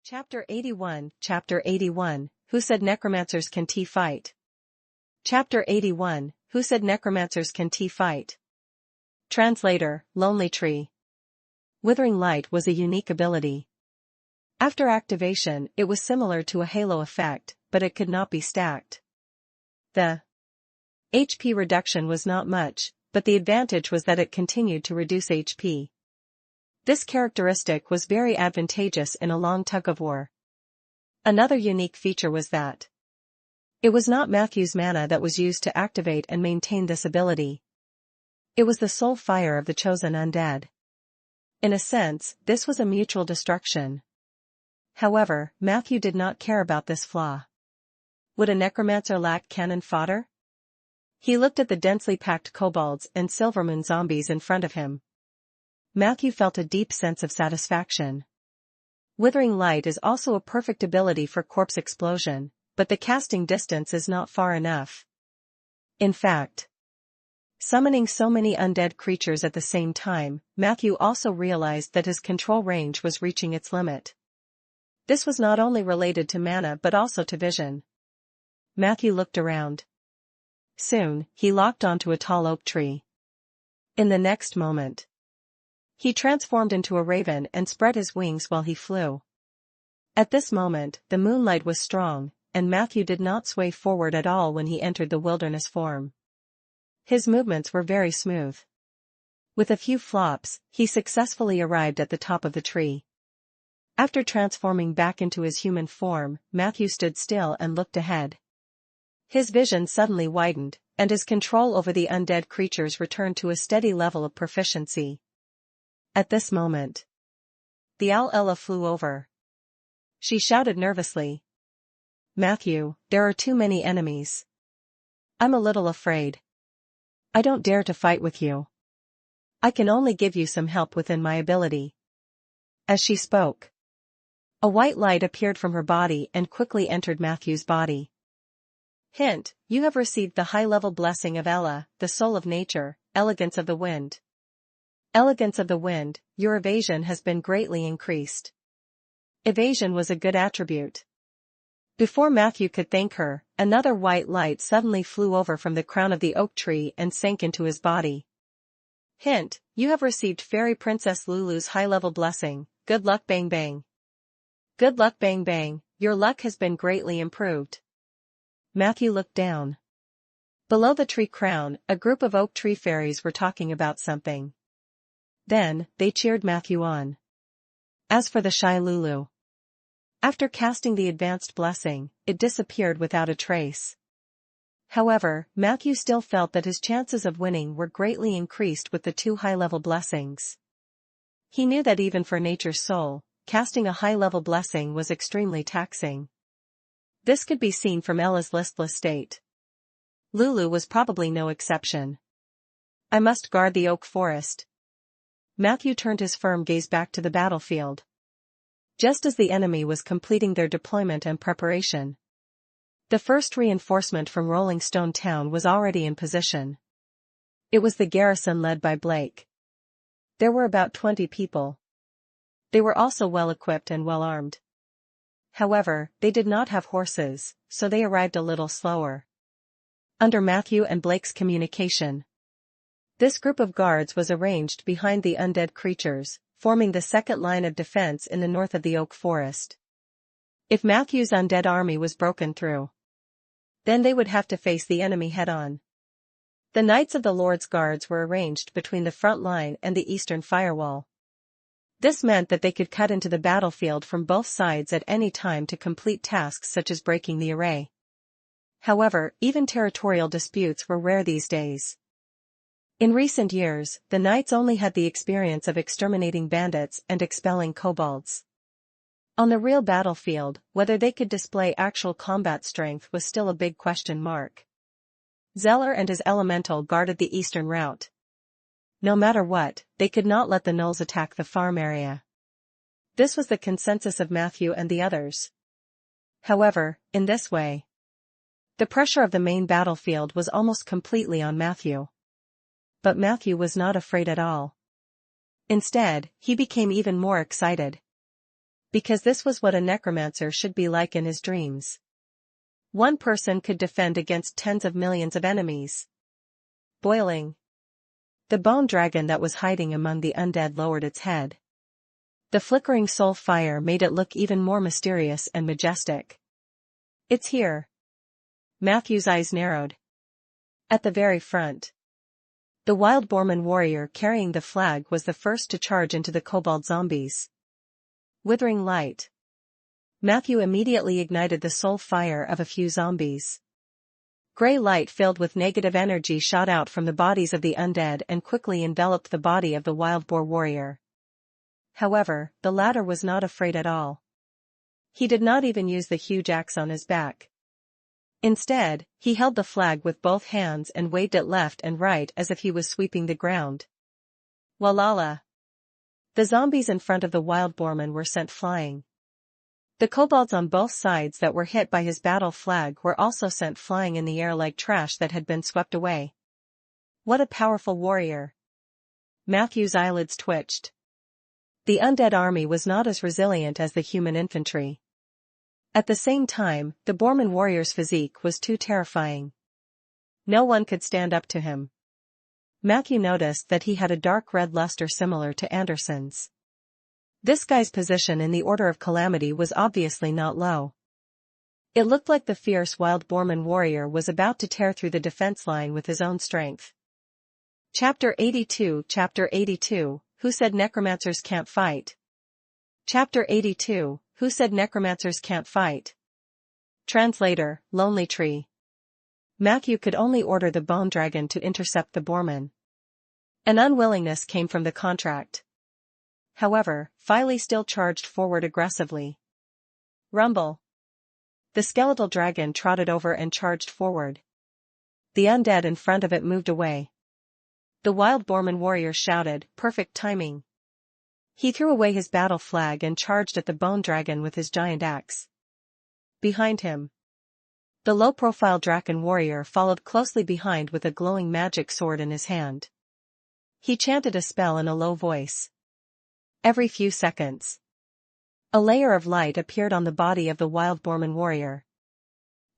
Chapter 81, Who said necromancers can fight? Chapter 81, Who said necromancers can fight? Translator, Lonely Tree. Withering Light was a unique ability. After activation, it was similar to a halo effect, but it could not be stacked. The HP reduction was not much, but the advantage was that it continued to reduce HP. This characteristic was very advantageous in a long tug-of-war. Another unique feature was that it was not Matthew's mana that was used to activate and maintain this ability. It was the soul fire of the chosen undead. In a sense, this was a mutual destruction. However, Matthew did not care about this flaw. Would a necromancer lack cannon fodder? He looked at the densely packed kobolds and silvermoon zombies in front of him. Matthew felt a deep sense of satisfaction. Withering Light is also a perfect ability for corpse explosion, but the casting distance is not far enough. In fact, summoning so many undead creatures at the same time, Matthew also realized that his control range was reaching its limit. This was not only related to mana but also to vision. Matthew looked around. Soon, he locked onto a tall oak tree. In the next moment, he transformed into a raven and spread his wings while he flew. At this moment, the moonlight was strong, and Matthew did not sway forward at all when he entered the wilderness form. His movements were very smooth. With a few flops, he successfully arrived at the top of the tree. After transforming back into his human form, Matthew stood still and looked ahead. His vision suddenly widened, and his control over the undead creatures returned to a steady level of proficiency. At this moment, the owl Ella flew over. She shouted nervously, "Matthew, there are too many enemies. I'm a little afraid. I don't dare to fight with you. I can only give you some help within my ability." As she spoke, a white light appeared from her body and quickly entered Matthew's body. Hint, you have received the high-level blessing of Ella, the soul of nature, elegance of the wind. Elegance of the wind, your evasion has been greatly increased. Evasion was a good attribute. Before Matthew could thank her, another white light suddenly flew over from the crown of the oak tree and sank into his body. Hint, you have received Fairy Princess Lulu's high-level blessing, good luck bang bang. Good luck bang bang, your luck has been greatly improved. Matthew looked down. Below the tree crown, a group of oak tree fairies were talking about something. Then, they cheered Matthew on. As for the shy Lulu, after casting the advanced blessing, it disappeared without a trace. However, Matthew still felt that his chances of winning were greatly increased with the two high-level blessings. He knew that even for nature's soul, casting a high-level blessing was extremely taxing. This could be seen from Ella's listless state. Lulu was probably no exception. I must guard the oak forest. Matthew turned his firm gaze back to the battlefield. Just as the enemy was completing their deployment and preparation, the first reinforcement from Rolling Stone Town was already in position. It was the garrison led by Blake. There were about 20 people. They were also well equipped and well armed. However, they did not have horses, so they arrived a little slower. Under Matthew and Blake's communication, this group of guards was arranged behind the undead creatures, forming the second line of defense in the north of the oak forest. If Matthew's undead army was broken through, then they would have to face the enemy head-on. The Knights of the Lord's Guards were arranged between the front line and the eastern firewall. This meant that they could cut into the battlefield from both sides at any time to complete tasks such as breaking the array. However, even territorial disputes were rare these days. In recent years, the knights only had the experience of exterminating bandits and expelling kobolds. On the real battlefield, whether they could display actual combat strength was still a big question mark. Zeller and his elemental guarded the eastern route. No matter what, they could not let the gnolls attack the farm area. This was the consensus of Matthew and the others. However, in this way, the pressure of the main battlefield was almost completely on Matthew. But Matthew was not afraid at all. Instead, he became even more excited. Because this was what a necromancer should be like in his dreams. One person could defend against tens of millions of enemies. Boiling. The bone dragon that was hiding among the undead lowered its head. The flickering soul fire made it look even more mysterious and majestic. It's here. Matthew's eyes narrowed. At the very front. The wild boarman warrior carrying the flag was the first to charge into the kobold zombies. Withering light. Matthew immediately ignited the soul fire of a few zombies. Gray light filled with negative energy shot out from the bodies of the undead and quickly enveloped the body of the wild boar warrior. However, the latter was not afraid at all. He did not even use the huge axe on his back. Instead, he held the flag with both hands and waved it left and right as if he was sweeping the ground. Walala! The zombies in front of the wild boarman were sent flying. The kobolds on both sides that were hit by his battle flag were also sent flying in the air like trash that had been swept away. What a powerful warrior! Matthew's eyelids twitched. The undead army was not as resilient as the human infantry. At the same time, the boarman warrior's physique was too terrifying. No one could stand up to him. Matthew noticed that he had a dark red luster similar to Anderson's. This guy's position in the order of calamity was obviously not low. It looked like the fierce wild boarman warrior was about to tear through the defense line with his own strength. Chapter 82 Who said necromancers can't fight? Chapter 82 Who said necromancers can't fight? Translator, Lonely Tree. Matthew could only order the bone dragon to intercept the boarman. An unwillingness came from the contract. However, Filey still charged forward aggressively. Rumble. The skeletal dragon trotted over and charged forward. The undead in front of it moved away. The wild boarman warrior shouted, "Perfect timing." He threw away his battle flag and charged at the bone dragon with his giant axe. Behind him. The low-profile draken warrior followed closely behind with a glowing magic sword in his hand. He chanted a spell in a low voice. Every few seconds, a layer of light appeared on the body of the wild boarman warrior.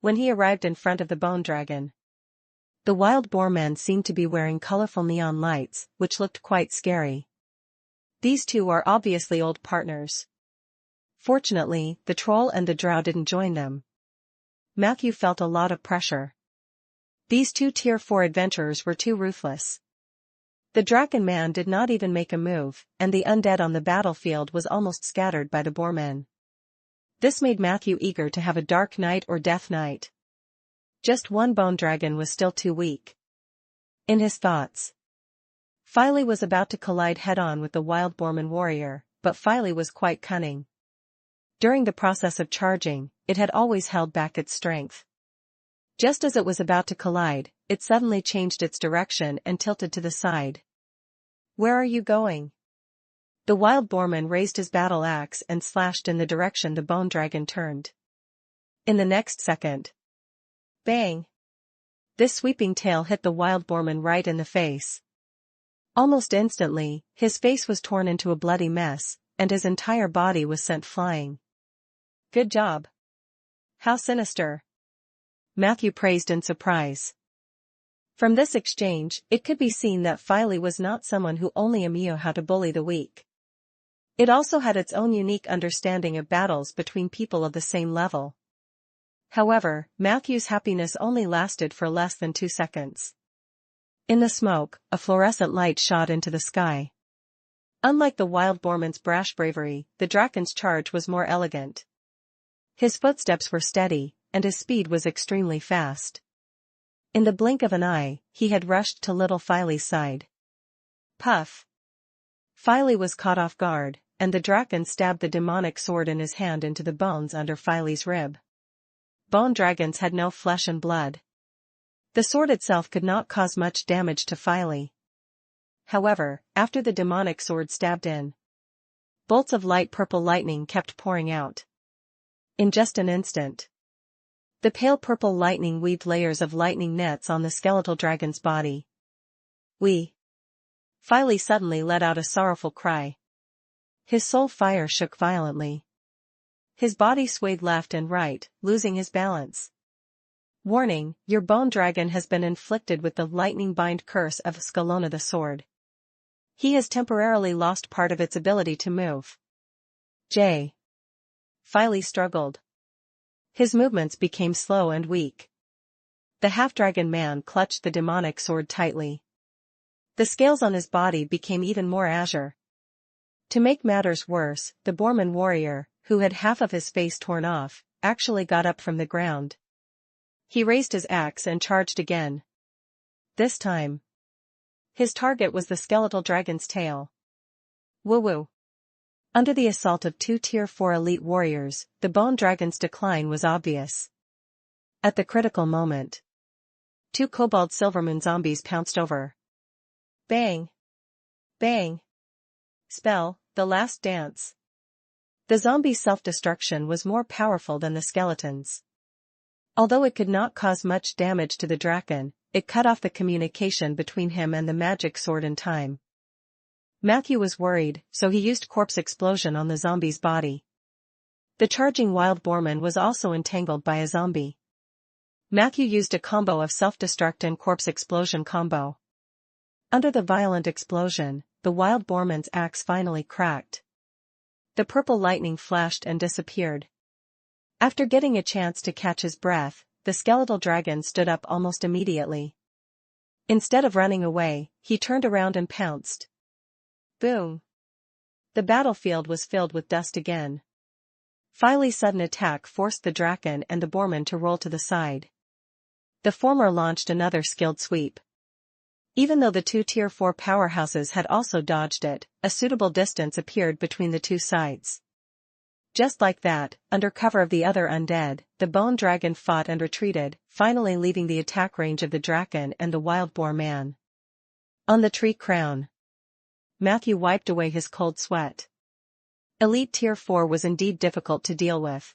When he arrived in front of the bone dragon, the wild boarman seemed to be wearing colorful neon lights, which looked quite scary. These two are obviously old partners. Fortunately, the troll and the drow didn't join them. Matthew felt a lot of pressure. These two Tier 4 adventurers were too ruthless. The draken man did not even make a move, and the undead on the battlefield was almost scattered by the boarmen. This made Matthew eager to have a dark night or death night. Just one bone dragon was still too weak. In his thoughts, Filey was about to collide head-on with the wild boarman warrior, but Filey was quite cunning. During the process of charging, it had always held back its strength. Just as it was about to collide, it suddenly changed its direction and tilted to the side. Where are you going? The wild boarman raised his battle axe and slashed in the direction the bone dragon turned. In the next second, bang! This sweeping tail hit the wild boarman right in the face. Almost instantly, his face was torn into a bloody mess, and his entire body was sent flying. Good job. How sinister. Matthew praised in surprise. From this exchange, it could be seen that Filey was not someone who only knew how to bully the weak. It also had its own unique understanding of battles between people of the same level. However, Matthew's happiness only lasted for less than 2 seconds. In the smoke, a fluorescent light shot into the sky. Unlike the wild boarman's brash bravery, the draken's charge was more elegant. His footsteps were steady, and his speed was extremely fast. In the blink of an eye, he had rushed to little Filey's side. Puff! Filey was caught off guard, and the draken stabbed the demonic sword in his hand into the bones under Filey's rib. Bone dragons had no flesh and blood. The sword itself could not cause much damage to Filey. However, after the demonic sword stabbed in, bolts of light purple lightning kept pouring out. In just an instant, the pale purple lightning weaved layers of lightning nets on the skeletal dragon's body. Filey suddenly let out a sorrowful cry. His soul fire shook violently. His body swayed left and right, losing his balance. Warning, your bone dragon has been inflicted with the lightning bind curse of Scalona the sword. He has temporarily lost part of its ability to move. Filey struggled. His movements became slow and weak. The half-dragon man clutched the demonic sword tightly. The scales on his body became even more azure. To make matters worse, the Borman warrior, who had half of his face torn off, actually got up from the ground. He raised his axe and charged again. This time, his target was the skeletal dragon's tail. Woo-woo. Under the assault of 2 Tier 4 elite warriors, the bone dragon's decline was obvious. At the critical moment, 2 Kobold Silvermoon zombies pounced over. Bang! Bang! Spell, the last dance. The zombie's self-destruction was more powerful than the skeleton's. Although it could not cause much damage to the draken, it cut off the communication between him and the magic sword in time. Matthew was worried, so he used corpse explosion on the zombie's body. The charging wild boarman was also entangled by a zombie. Matthew used a combo of self-destruct and corpse explosion combo. Under the violent explosion, the wild boarman's axe finally cracked. The purple lightning flashed and disappeared. After getting a chance to catch his breath, the skeletal dragon stood up almost immediately. Instead of running away, he turned around and pounced. Boom! The battlefield was filled with dust again. Filey's sudden attack forced the draken and the boarman to roll to the side. The former launched another skilled sweep. Even though the 2 Tier 4 powerhouses had also dodged it, a suitable distance appeared between the two sides. Just like that, under cover of the other undead, the bone dragon fought and retreated, finally leaving the attack range of the draken and the wild boar man. On the tree crown, Matthew wiped away his cold sweat. Elite Tier 4 was indeed difficult to deal with.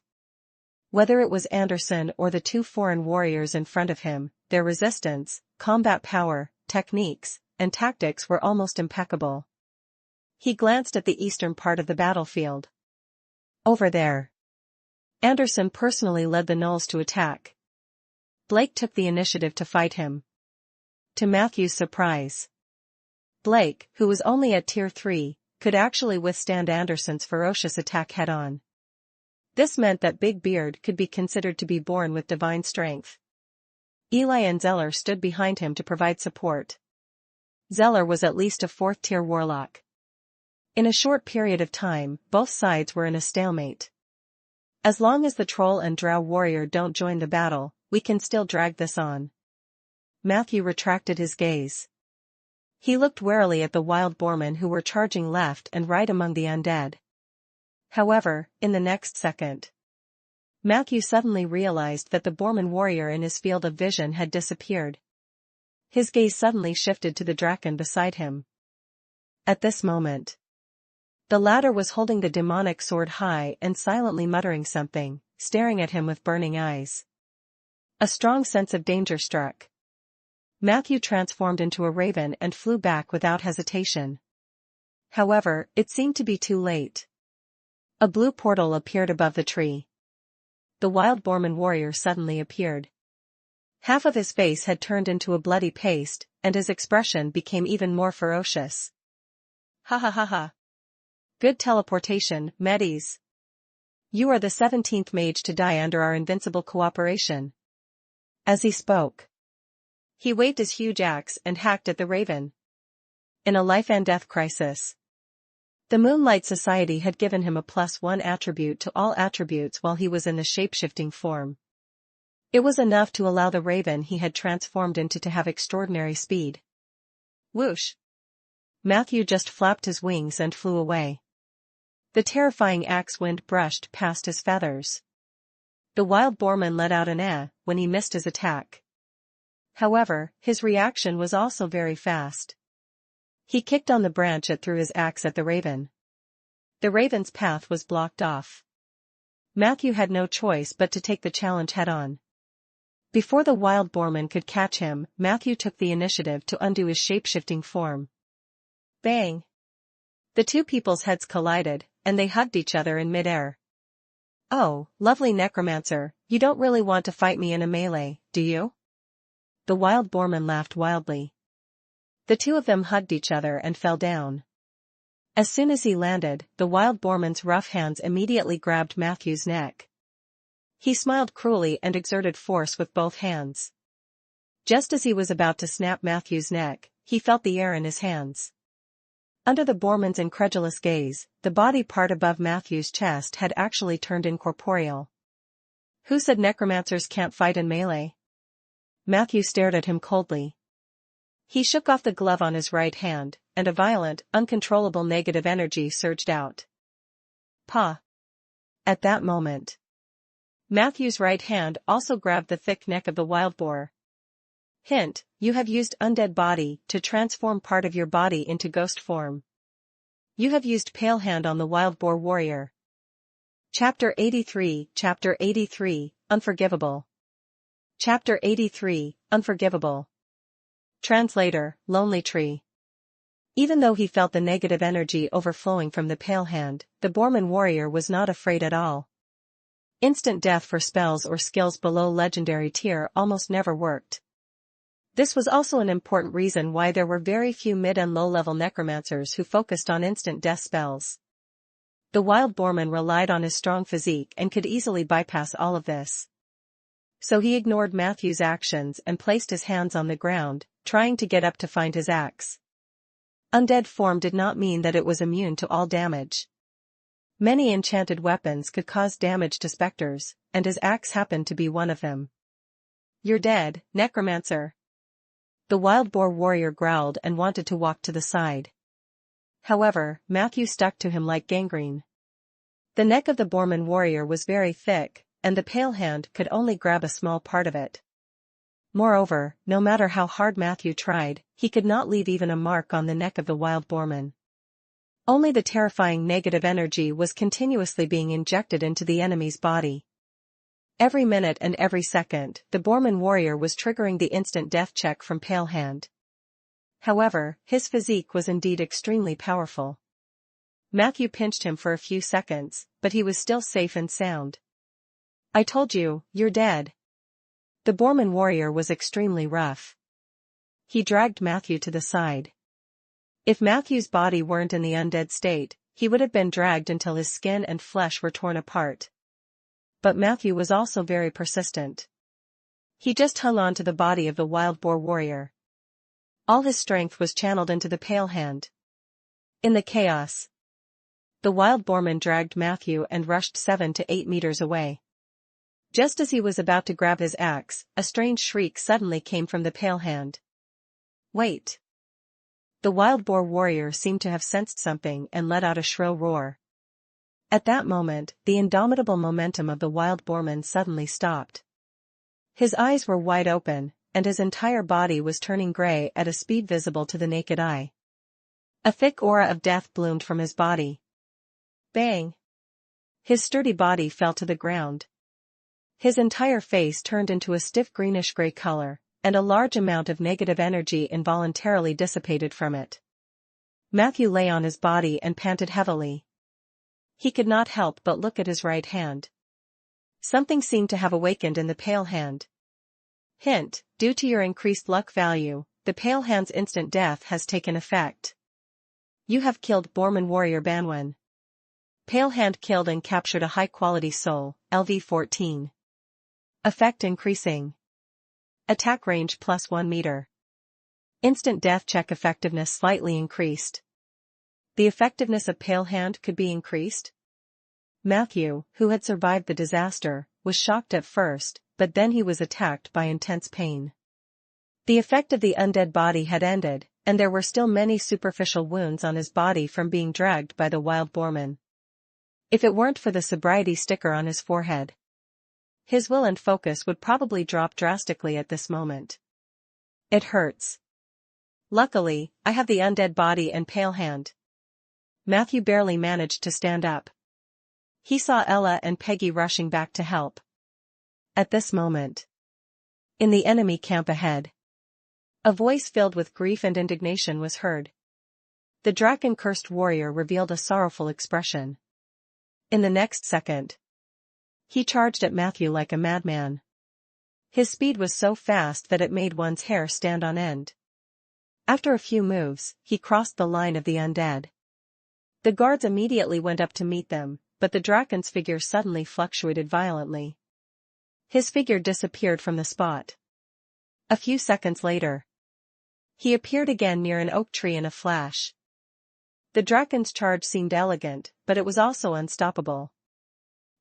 Whether it was Anderson or the 2 foreign warriors in front of him, their resistance, combat power, techniques, and tactics were almost impeccable. He glanced at the eastern part of the battlefield. Over there, Anderson personally led the gnolls to attack. Blake took the initiative to fight him. To Matthew's surprise, Blake, who was only at Tier 3, could actually withstand Anderson's ferocious attack head-on. This meant that Big Beard could be considered to be born with divine strength. Eli and Zeller stood behind him to provide support. Zeller was at least a 4th tier warlock. In a short period of time, both sides were in a stalemate. As long as the troll and drow warrior don't join the battle, we can still drag this on. Matthew retracted his gaze. He looked warily at the wild boarmen who were charging left and right among the undead. However, in the next second, Matthew suddenly realized that the boarman warrior in his field of vision had disappeared. His gaze suddenly shifted to the draken beside him. At this moment, the latter was holding the demonic sword high and silently muttering something, staring at him with burning eyes. A strong sense of danger struck. Matthew transformed into a raven and flew back without hesitation. However, it seemed to be too late. A blue portal appeared above the tree. The wild boarman warrior suddenly appeared. Half of his face had turned into a bloody paste, and his expression became even more ferocious. Ha ha ha ha. Good teleportation, Medes. You are the 17th mage to die under our invincible cooperation. As he spoke, he waved his huge axe and hacked at the raven. In a life and death crisis, the Moonlight Society had given him a +1 attribute to all attributes while he was in the shape-shifting form. It was enough to allow the raven he had transformed into to have extraordinary speed. Whoosh! Matthew just flapped his wings and flew away. The terrifying axe wind brushed past his feathers. The wild boarman let out an "eh" when he missed his attack. However, his reaction was also very fast. He kicked on the branch and threw his axe at the raven. The raven's path was blocked off. Matthew had no choice but to take the challenge head-on. Before the wild boarman could catch him, Matthew took the initiative to undo his shape-shifting form. Bang! The two people's heads collided, and they hugged each other in mid-air. Oh, lovely Necromancer, you don't really want to fight me in a melee, do you? The wild boarman laughed wildly. The two of them hugged each other and fell down. As soon as he landed, the wild boarman's rough hands immediately grabbed Matthew's neck. He smiled cruelly and exerted force with both hands. Just as he was about to snap Matthew's neck, he felt the air in his hands. Under the boarman's incredulous gaze, the body part above Matthew's chest had actually turned incorporeal. Who said necromancers can't fight in melee? Matthew stared at him coldly. He shook off the glove on his right hand, and a violent, uncontrollable negative energy surged out. Pah! At that moment, Matthew's right hand also grabbed the thick neck of the wild boar. Hint, you have used undead body to transform part of your body into ghost form. You have used pale hand on the wild boar warrior. Chapter 83, Unforgivable. Chapter 83, Unforgivable. Translator, Lonely Tree. Even though he felt the negative energy overflowing from the pale hand, the Boorman warrior was not afraid at all. Instant death for spells or skills below legendary tier almost never worked. This was also an important reason why there were very few mid and low-level necromancers who focused on instant death spells. The wild Boorman relied on his strong physique and could easily bypass all of this. So he ignored Matthew's actions and placed his hands on the ground, trying to get up to find his axe. Undead form did not mean that it was immune to all damage. Many enchanted weapons could cause damage to specters, and his axe happened to be one of them. You're dead, Necromancer. The wild boar warrior growled and wanted to walk to the side. However, Matthew stuck to him like gangrene. The neck of the Boorman warrior was very thick, and the pale hand could only grab a small part of it. Moreover, no matter how hard Matthew tried, he could not leave even a mark on the neck of the wild Boorman. Only the terrifying negative energy was continuously being injected into the enemy's body. Every minute and every second, the Boorman warrior was triggering the instant death check from Pale Hand. However, his physique was indeed extremely powerful. Matthew pinched him for a few seconds, but he was still safe and sound. I told you, you're dead. The Boorman warrior was extremely rough. He dragged Matthew to the side. If Matthew's body weren't in the undead state, he would have been dragged until his skin and flesh were torn apart. But Matthew was also very persistent. He just hung on to the body of the wild boar warrior. All his strength was channeled into the pale hand. In the chaos, the wild boarman dragged Matthew and rushed 7 to 8 meters away. Just as he was about to grab his axe, a strange shriek suddenly came from the pale hand. Wait! The wild boar warrior seemed to have sensed something and let out a shrill roar. At that moment, the indomitable momentum of the wild boarman suddenly stopped. His eyes were wide open, and his entire body was turning gray at a speed visible to the naked eye. A thick aura of death bloomed from his body. Bang! His sturdy body fell to the ground. His entire face turned into a stiff greenish-gray color, and a large amount of negative energy involuntarily dissipated from it. Matthew lay on his body and panted heavily. He could not help but look at his right hand. Something seemed to have awakened in the pale hand. Hint, due to your increased luck value, the pale hand's instant death has taken effect. You have killed Boorman warrior Banwen. Pale hand killed and captured a high-quality soul, LV-14. Effect increasing. Attack range plus 1 meter. Instant death check effectiveness slightly increased. The effectiveness of Pale Hand could be increased? Matthew, who had survived the disaster, was shocked at first, but then he was attacked by intense pain. The effect of the undead body had ended, and there were still many superficial wounds on his body from being dragged by the wild boarman. If it weren't for the sobriety sticker on his forehead, his will and focus would probably drop drastically at this moment. It hurts. Luckily, I have the undead body and Pale Hand. Matthew barely managed to stand up. He saw Ella and Peggy rushing back to help. At this moment, in the enemy camp ahead, a voice filled with grief and indignation was heard. The dragon-cursed warrior revealed a sorrowful expression. In the next second, He charged at Matthew like a madman. His speed was so fast that it made one's hair stand on end. After a few moves, he crossed the line of the undead. The guards immediately went up to meet them, but the Draken's figure suddenly fluctuated violently. His figure disappeared from the spot. A few seconds later, he appeared again near an oak tree in a flash. The Draken's charge seemed elegant, but it was also unstoppable.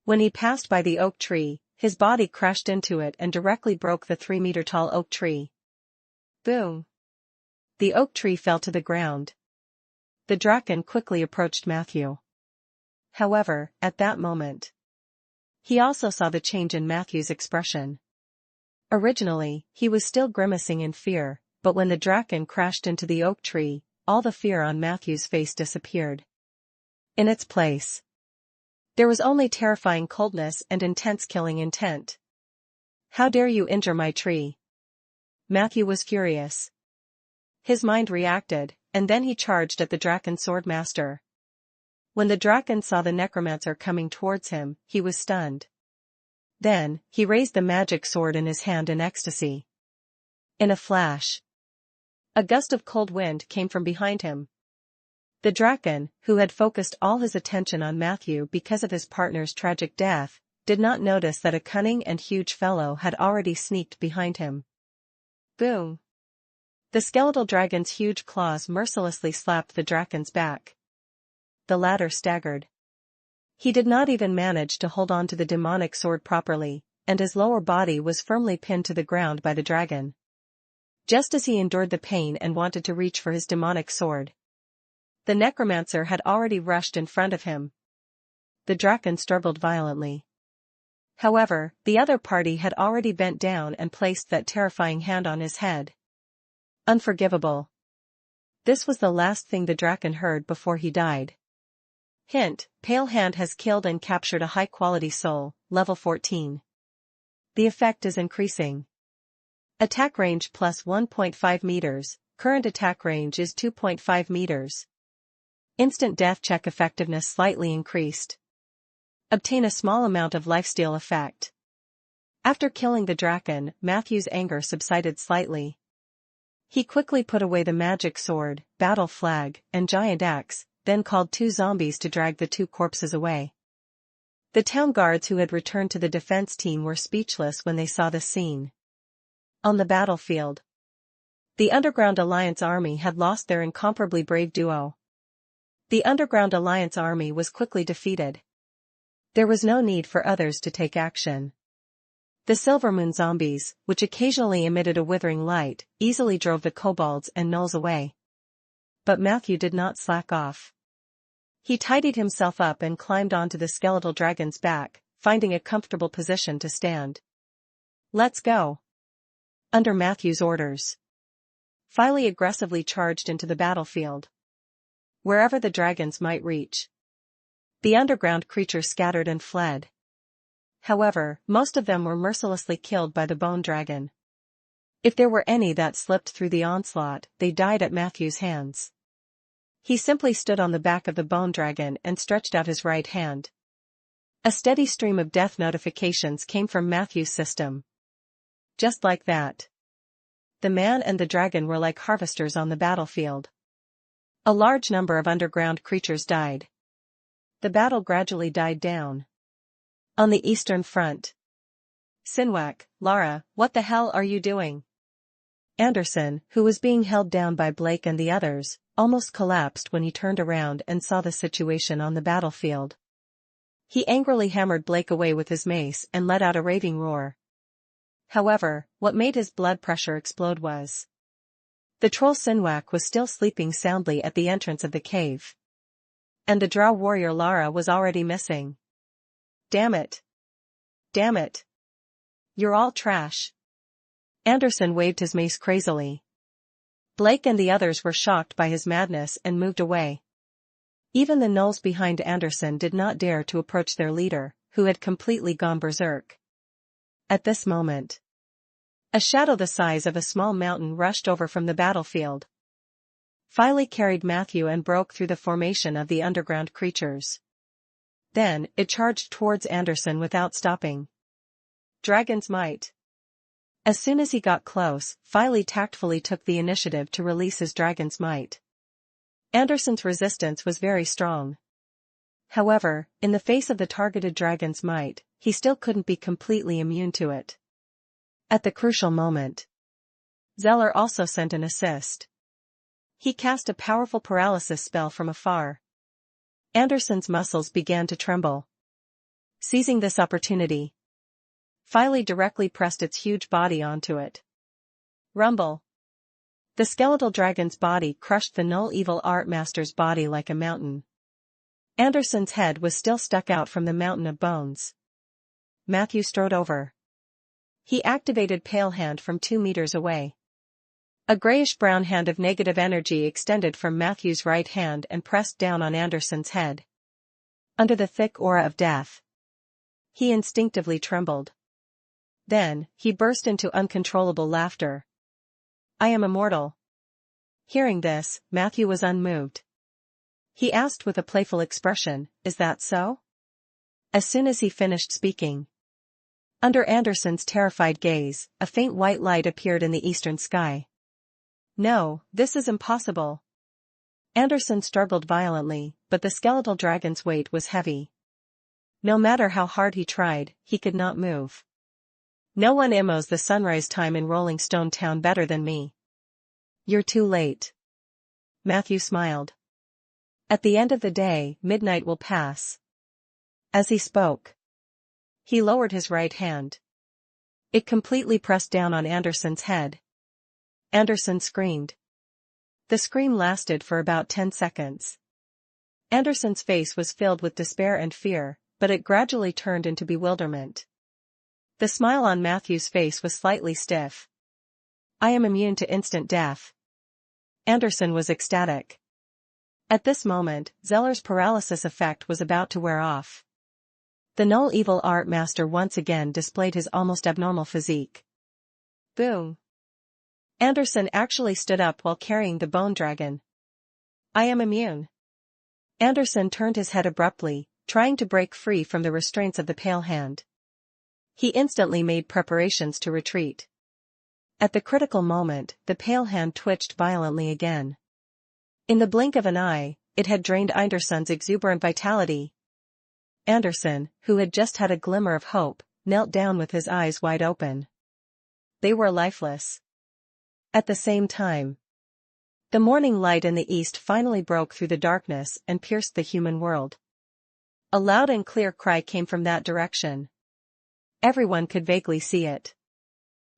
When he passed by the oak tree, his body crashed into it and directly broke the 3-meter-tall oak tree. Boom! The oak tree fell to the ground. The Draken quickly approached Matthew. However, at that moment, he also saw the change in Matthew's expression. Originally, he was still grimacing in fear, but when the Draken crashed into the oak tree, all the fear on Matthew's face disappeared. In its place, there was only terrifying coldness and intense killing intent. "How dare you injure my tree?" Matthew was furious. His mind reacted, and then he charged at the Draken swordmaster. When the Draken saw the Necromancer coming towards him, he was stunned. Then, he raised the magic sword in his hand in ecstasy. In a flash, a gust of cold wind came from behind him. The Draken, who had focused all his attention on Matthew because of his partner's tragic death, did not notice that a cunning and huge fellow had already sneaked behind him. Boom! The skeletal dragon's huge claws mercilessly slapped the Draken's back. The latter staggered. He did not even manage to hold on to the demonic sword properly, and his lower body was firmly pinned to the ground by the dragon. Just as he endured the pain and wanted to reach for his demonic sword, the Necromancer had already rushed in front of him. The Draken struggled violently. However, the other party had already bent down and placed that terrifying hand on his head. Unforgivable. This was the last thing the Draken heard before he died. Hint: Pale Hand has killed and captured a high-quality soul, level 14. The effect is increasing. Attack range plus 1.5 meters, current attack range is 2.5 meters. Instant death check effectiveness slightly increased. Obtain a small amount of lifesteal effect. After killing the Draken, Matthew's anger subsided slightly. He quickly put away the magic sword, battle flag, and giant axe, then called 2 zombies to drag the 2 corpses away. The town guards who had returned to the defense team were speechless when they saw the scene. On the battlefield, the Underground Alliance army had lost their incomparably brave duo. The Underground Alliance army was quickly defeated. There was no need for others to take action. The Silvermoon zombies, which occasionally emitted a withering light, easily drove the kobolds and gnolls away. But Matthew did not slack off. He tidied himself up and climbed onto the skeletal dragon's back, finding a comfortable position to stand. "Let's go." Under Matthew's orders, Filey aggressively charged into the battlefield. Wherever the dragons might reach, the underground creatures scattered and fled. However, most of them were mercilessly killed by the bone dragon. If there were any that slipped through the onslaught, they died at Matthew's hands. He simply stood on the back of the bone dragon and stretched out his right hand. A steady stream of death notifications came from Matthew's system. Just like that, the man and the dragon were like harvesters on the battlefield. A large number of underground creatures died. The battle gradually died down. On the eastern front, Sinwak: "Lara, what the hell are you doing?" Anderson, who was being held down by Blake and the others, almost collapsed when he turned around and saw the situation on the battlefield. He angrily hammered Blake away with his mace and let out a raving roar. However, what made his blood pressure explode was the troll Sinwak was still sleeping soundly at the entrance of the cave. And the drow warrior Lara was already missing. "Damn it. Damn it. You're all trash." Anderson waved his mace crazily. Blake and the others were shocked by his madness and moved away. Even the gnolls behind Anderson did not dare to approach their leader, who had completely gone berserk. At this moment, a shadow the size of a small mountain rushed over from the battlefield. Filey carried Matthew and broke through the formation of the underground creatures. Then, it charged towards Anderson without stopping. Dragon's Might. As soon as he got close, Filey tactfully took the initiative to release his Dragon's Might. Anderson's resistance was very strong. However, in the face of the targeted Dragon's Might, he still couldn't be completely immune to it. At the crucial moment, Zeller also sent an assist. He cast a powerful paralysis spell from afar. Anderson's muscles began to tremble. Seizing this opportunity, Filey directly pressed its huge body onto it. Rumble. The skeletal dragon's body crushed the Null Evil Art Master's body like a mountain. Anderson's head was still stuck out from the mountain of bones. Matthew strode over. He activated Pale Hand from 2 meters away. A grayish-brown hand of negative energy extended from Matthew's right hand and pressed down on Anderson's head. Under the thick aura of death, he instinctively trembled. Then, he burst into uncontrollable laughter. "I am immortal." Hearing this, Matthew was unmoved. He asked with a playful expression, "Is that so?" As soon as he finished speaking, under Anderson's terrified gaze, a faint white light appeared in the eastern sky. "No, this is impossible." Anderson struggled violently, but the skeletal dragon's weight was heavy. No matter how hard he tried, he could not move. "No one immos the sunrise time in Rolling Stone Town better than me." "You're too late." Matthew smiled. "At the end of the day, midnight will pass." As he spoke, he lowered his right hand. It completely pressed down on Anderson's head. Anderson screamed. The scream lasted for about 10 seconds. Anderson's face was filled with despair and fear, but it gradually turned into bewilderment. The smile on Matthew's face was slightly stiff. "I am immune to instant death." Anderson was ecstatic. At this moment, Zeller's paralysis effect was about to wear off. The Null Evil Art Master once again displayed his almost abnormal physique. Boom! Anderson actually stood up while carrying the bone dragon. "I am immune." Anderson turned his head abruptly, trying to break free from the restraints of the Pale Hand. He instantly made preparations to retreat. At the critical moment, the Pale Hand twitched violently again. In the blink of an eye, it had drained Anderson's exuberant vitality. Anderson, who had just had a glimmer of hope, knelt down with his eyes wide open. They were lifeless. At the same time, the morning light in the east finally broke through the darkness and pierced the human world. A loud and clear cry came from that direction. Everyone could vaguely see it.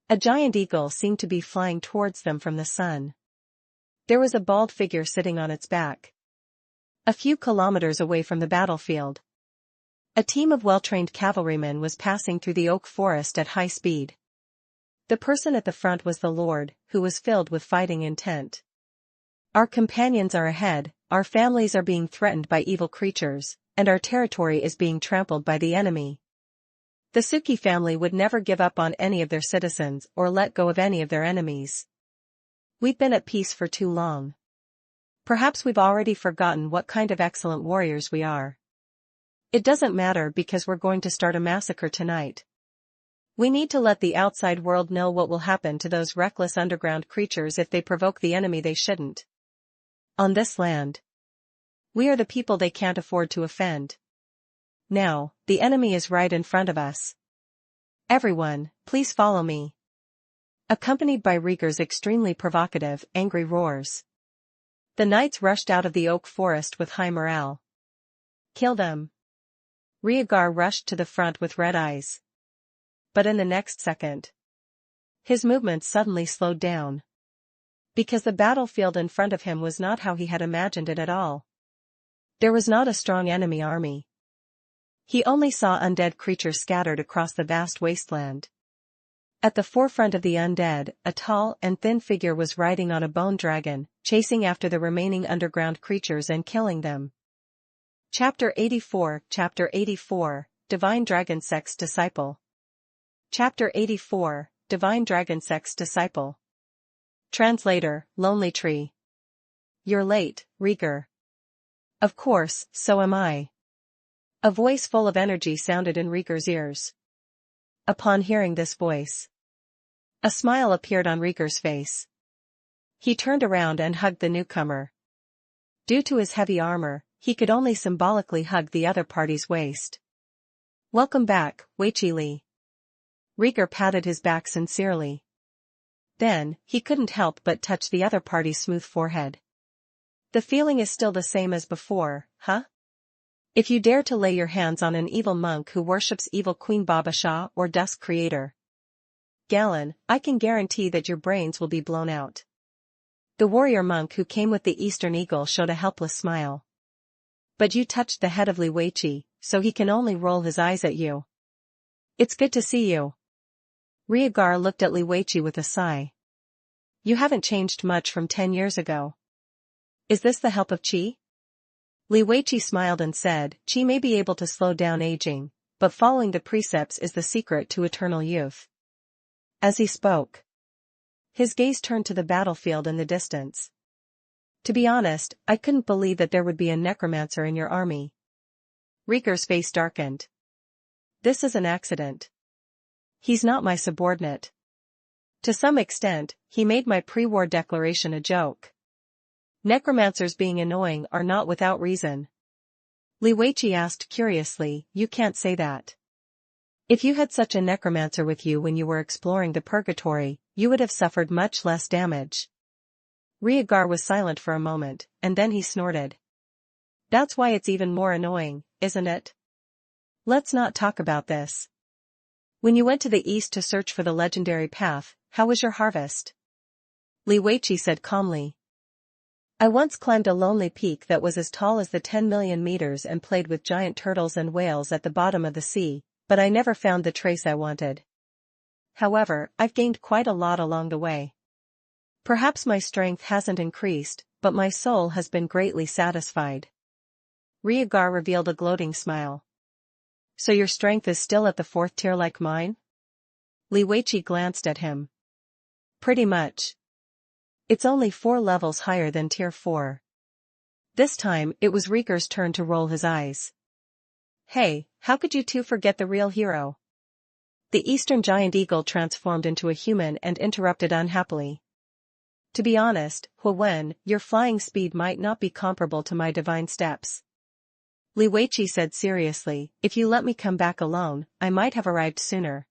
A giant eagle seemed to be flying towards them from the sun. There was a bald figure sitting on its back. A few kilometers away from the battlefield, a team of well-trained cavalrymen was passing through the oak forest at high speed. The person at the front was the Lord, who was filled with fighting intent. "Our companions are ahead, our families are being threatened by evil creatures, and our territory is being trampled by the enemy." The Suki family would never give up on any of their citizens or let go of any of their enemies. "We've been at peace for too long. Perhaps we've already forgotten what kind of excellent warriors we are. It doesn't matter because we're going to start a massacre tonight. We need to let the outside world know what will happen to those reckless underground creatures if they provoke the enemy they shouldn't. On this land, we are the people they can't afford to offend. Now, the enemy is right in front of us. Everyone, please follow me." Accompanied by Rieger's extremely provocative, angry roars, the knights rushed out of the oak forest with high morale. "Kill them." Rieger rushed to the front with red eyes. But in the next second, his movements suddenly slowed down. Because the battlefield in front of him was not how he had imagined it at all. There was not a strong enemy army. He only saw undead creatures scattered across the vast wasteland. At the forefront of the undead, a tall and thin figure was riding on a bone dragon, chasing after the remaining underground creatures and killing them. Chapter 84, Divine Dragon Sect's Disciple. Chapter 84, Divine Dragon Sect's Disciple. Translator, Lonely Tree. "You're late, Rieger." "Of course, so am I." A voice full of energy sounded in Rieger's ears. Upon hearing this voice, a smile appeared on Rieger's face. He turned around and hugged the newcomer. Due to his heavy armor, he could only symbolically hug the other party's waist. Welcome back, Weiqi Li. Rieger patted his back sincerely. Then, he couldn't help but touch the other party's smooth forehead. The feeling is still the same as before, huh? If you dare to lay your hands on an evil monk who worships evil Queen Baba Shah or Dusk Creator Galen, I can guarantee that your brains will be blown out. The warrior monk who came with the Eastern Eagle showed a helpless smile. But you touched the head of Li Weiqi, so he can only roll his eyes at you. It's good to see you. Rieger looked at Li Weiqi with a sigh. You haven't changed much from 10 years ago. Is this the help of Qi? Li Weiqi smiled and said, Qi may be able to slow down aging, but following the precepts is the secret to eternal youth. As he spoke, his gaze turned to the battlefield in the distance. To be honest, I couldn't believe that there would be a necromancer in your army. Rieger's face darkened. This is an accident. He's not my subordinate. To some extent, he made my pre-war declaration a joke. Necromancers being annoying are not without reason. Li Weiqi asked curiously, you can't say that. If you had such a necromancer with you when you were exploring the purgatory, you would have suffered much less damage. Rieger was silent for a moment, and then he snorted. That's why it's even more annoying, isn't it? Let's not talk about this. When you went to the east to search for the legendary path, how was your harvest? Li Weiqi said calmly. I once climbed a lonely peak that was as tall as the 10 million meters and played with giant turtles and whales at the bottom of the sea, but I never found the trace I wanted. However, I've gained quite a lot along the way. Perhaps my strength hasn't increased, but my soul has been greatly satisfied. Rieger revealed a gloating smile. So your strength is still at the 4th tier like mine? Li Weiqi glanced at him. Pretty much. It's only 4 levels higher than tier 4. This time, it was Rieger's turn to roll his eyes. Hey, how could you two forget the real hero? The Eastern Giant Eagle transformed into a human and interrupted unhappily. To be honest, Huwen, your flying speed might not be comparable to my divine steps. Li Weiqi said seriously, if you let me come back alone, I might have arrived sooner.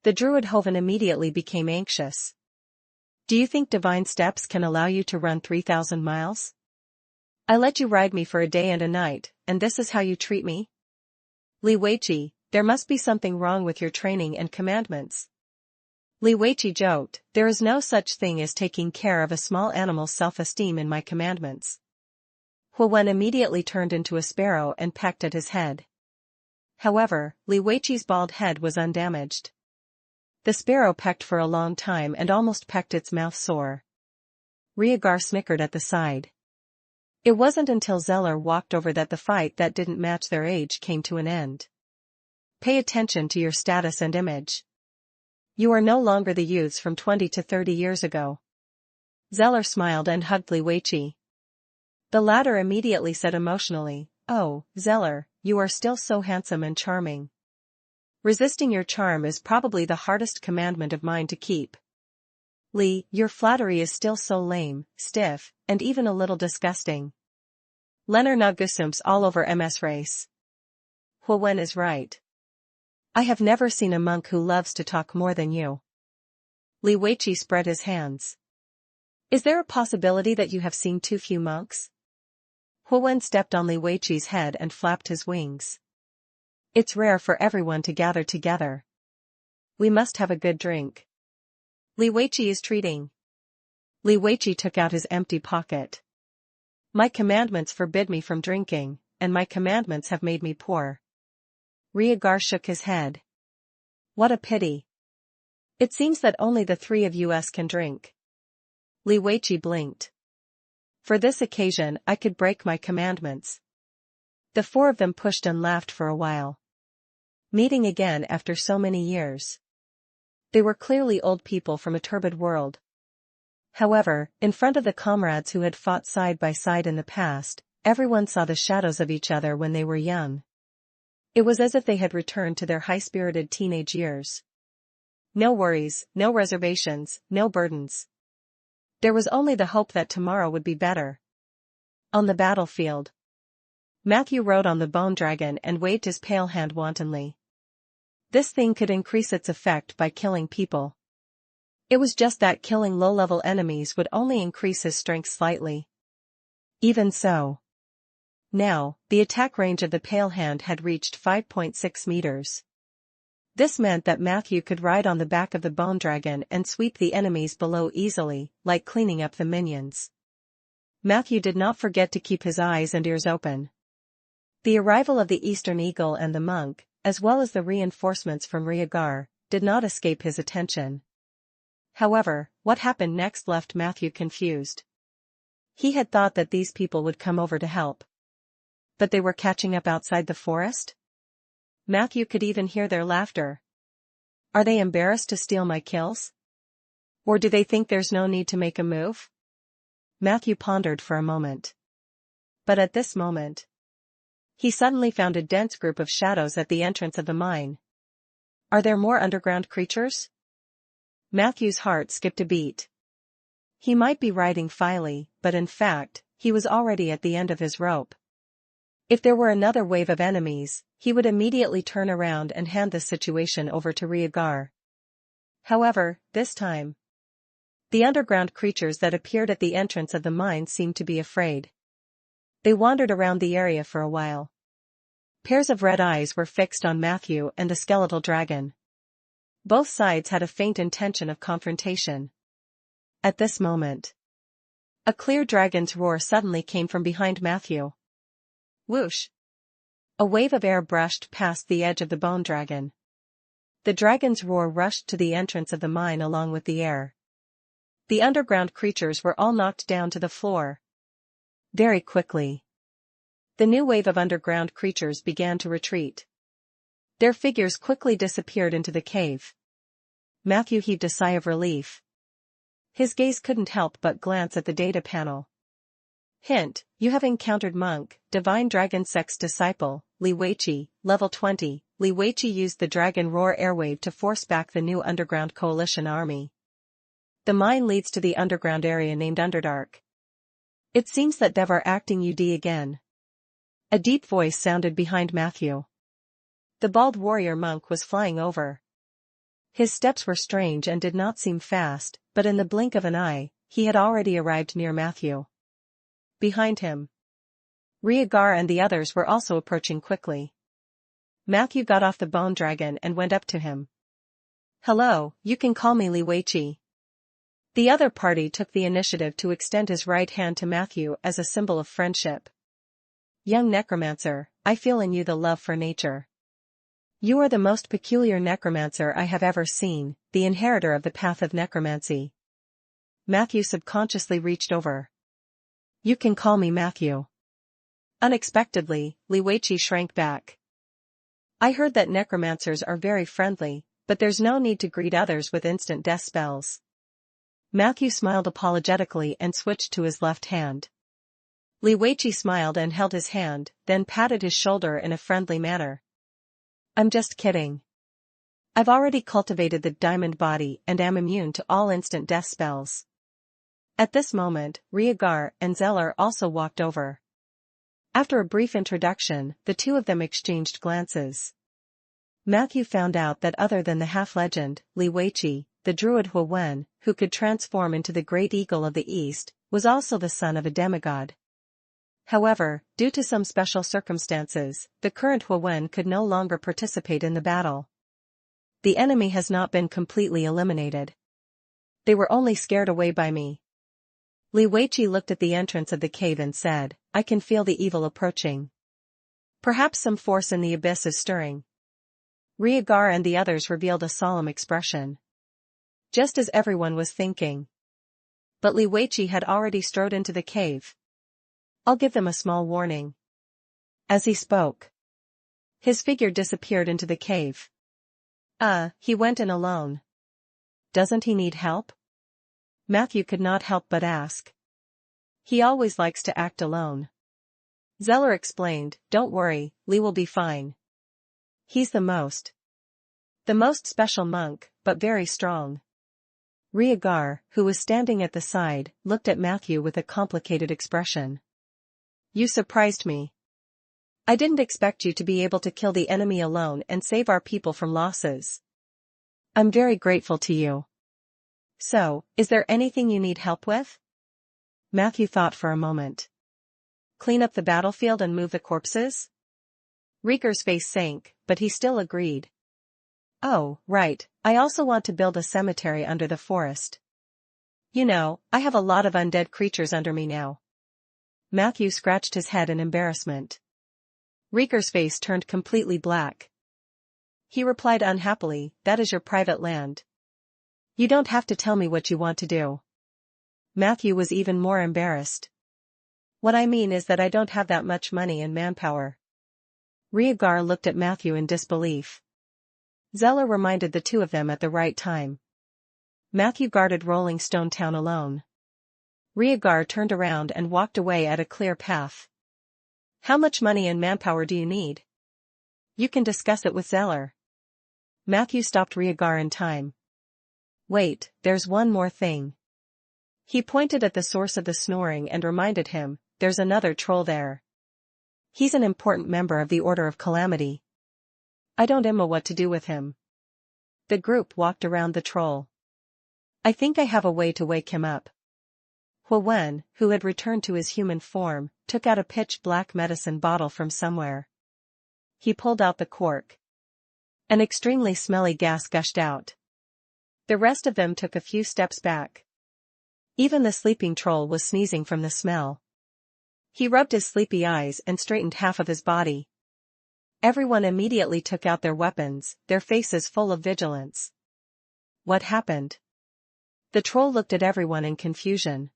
The druid Hoven immediately became anxious. Do you think divine steps can allow you to run 3,000 miles? I let you ride me for a day and a night, and this is how you treat me? Li Weiqi, there must be something wrong with your training and commandments. Li Weiqi joked, there is no such thing as taking care of a small animal's self-esteem in my commandments. Huwen immediately turned into a sparrow and pecked at his head. However, Li Weiqi's bald head was undamaged. The sparrow pecked for a long time and almost pecked its mouth sore. Rieger snickered at the side. It wasn't until Zeller walked over that the fight that didn't match their age came to an end. Pay attention to your status and image. You are no longer the youths from 20 to 30 years ago. Zeller smiled and hugged Li Weiqi. The latter immediately said emotionally, oh, Zeller, you are still so handsome and charming. Resisting your charm is probably the hardest commandment of mine to keep. Li, your flattery is still so lame, stiff, and even a little disgusting. Leonard Nagusumps all over MS race. Huwen is right. I have never seen a monk who loves to talk more than you. Li Weiqi spread his hands. Is there a possibility that you have seen too few monks? Huwen stepped on Li Weiqi's head and flapped his wings. It's rare for everyone to gather together. We must have a good drink. Li Weiqi is treating. Li Weiqi took out his empty pocket. My commandments forbid me from drinking, and my commandments have made me poor. Rieger shook his head. What a pity. It seems that only the 3 of us can drink. Li Weiqi blinked. For this occasion I could break my commandments. The 4 of them pushed and laughed for a while. Meeting again after so many years. They were clearly old people from a turbid world. However, in front of the comrades who had fought side by side in the past, everyone saw the shadows of each other when they were young. It was as if they had returned to their high-spirited teenage years. No worries, no reservations, no burdens. There was only the hope that tomorrow would be better. On the battlefield, Matthew rode on the bone dragon and waved his pale hand wantonly. This thing could increase its effect by killing people. It was just that killing low-level enemies would only increase his strength slightly. Even so. Now, the attack range of the pale hand had reached 5.6 meters. This meant that Matthew could ride on the back of the bone dragon and sweep the enemies below easily, like cleaning up the minions. Matthew did not forget to keep his eyes and ears open. The arrival of the Eastern Eagle and the monk, as well as the reinforcements from Rhaegar, did not escape his attention. However, what happened next left Matthew confused. He had thought that these people would come over to help. But they were catching up outside the forest? Matthew could even hear their laughter. Are they embarrassed to steal my kills? Or do they think there's no need to make a move? Matthew pondered for a moment. But at this moment, he suddenly found a dense group of shadows at the entrance of the mine. Are there more underground creatures? Matthew's heart skipped a beat. He might be riding Filey, but in fact, he was already at the end of his rope. If there were another wave of enemies, he would immediately turn around and hand the situation over to Rhaegar. However, this time, the underground creatures that appeared at the entrance of the mine seemed to be afraid. They wandered around the area for a while. Pairs of red eyes were fixed on Matthew and the skeletal dragon. Both sides had a faint intention of confrontation. At this moment, a clear dragon's roar suddenly came from behind Matthew. Whoosh! A wave of air brushed past the edge of the bone dragon. The dragon's roar rushed to the entrance of the mine along with the air. The underground creatures were all knocked down to the floor. Very quickly, the new wave of underground creatures began to retreat. Their figures quickly disappeared into the cave. Matthew heaved a sigh of relief. His gaze couldn't help but glance at the data panel. Hint, you have encountered Monk, Divine Dragon Sex Disciple, Li Weiqi, level 20. Li Weiqi used the Dragon Roar airwave to force back the new underground coalition army. The mine leads to the underground area named Underdark. It seems that Dev are acting UD again. A deep voice sounded behind Matthew. The bald warrior monk was flying over. His steps were strange and did not seem fast, but in the blink of an eye, he had already arrived near Matthew. Behind him, Rhaegar and the others were also approaching quickly. Matthew got off the bone dragon and went up to him. Hello, you can call me Li Weiqi. The other party took the initiative to extend his right hand to Matthew as a symbol of friendship. Young Necromancer, I feel in you the love for nature. You are the most peculiar necromancer I have ever seen, the inheritor of the path of necromancy. Matthew subconsciously reached over. You can call me Matthew. Unexpectedly, Li Weiqi shrank back. I heard that necromancers are very friendly, but there's no need to greet others with instant death spells. Matthew smiled apologetically and switched to his left hand. Li Weiqi smiled and held his hand, then patted his shoulder in a friendly manner. I'm just kidding. I've already cultivated the diamond body and am immune to all instant death spells. At this moment, Rhaegar and Zeller also walked over. After a brief introduction, the two of them exchanged glances. Matthew found out that other than the half-legend, Li Weiqi, the druid Hwen, who could transform into the great eagle of the east, was also the son of a demigod. However, due to some special circumstances, the current Hwen could no longer participate in the battle. The enemy has not been completely eliminated. They were only scared away by me. Li Weiqi looked at the entrance of the cave and said, I can feel the evil approaching. Perhaps some force in the abyss is stirring. Rhaegar and the others revealed a solemn expression. Just as everyone was thinking. But Li Weiqi had already strode into the cave. I'll give them a small warning. As he spoke, his figure disappeared into the cave. He went in alone. Doesn't he need help? Matthew could not help but ask. He always likes to act alone. Zeller explained, don't worry, Li will be fine. He's the most special monk, but very strong. Rhaegar, who was standing at the side, looked at Matthew with a complicated expression. You surprised me. I didn't expect you to be able to kill the enemy alone and save our people from losses. I'm very grateful to you. So, is there anything you need help with? Matthew thought for a moment. Clean up the battlefield and move the corpses? Rhaegar's face sank, but he still agreed. Oh, right, I also want to build a cemetery under the forest. You know, I have a lot of undead creatures under me now. Matthew scratched his head in embarrassment. Rhaegar's face turned completely black. He replied unhappily, that is your private land. You don't have to tell me what you want to do. Matthew was even more embarrassed. What I mean is that I don't have that much money and manpower. Rhaegar looked at Matthew in disbelief. Zeller reminded the two of them at the right time. Matthew guarded Rolling Stone Town alone. Rhaegar turned around and walked away at a clear path. How much money and manpower do you need? You can discuss it with Zeller. Matthew stopped Rhaegar in time. Wait, there's one more thing. He pointed at the source of the snoring and reminded him, there's another troll there. He's an important member of the Order of Calamity. I don't know what to do with him. The group walked around the troll. I think I have a way to wake him up. Hwen, who had returned to his human form, took out a pitch-black medicine bottle from somewhere. He pulled out the cork. An extremely smelly gas gushed out. The rest of them took a few steps back. Even the sleeping troll was sneezing from the smell. He rubbed his sleepy eyes and straightened half of his body. Everyone immediately took out their weapons, their faces full of vigilance. What happened? The troll looked at everyone in confusion.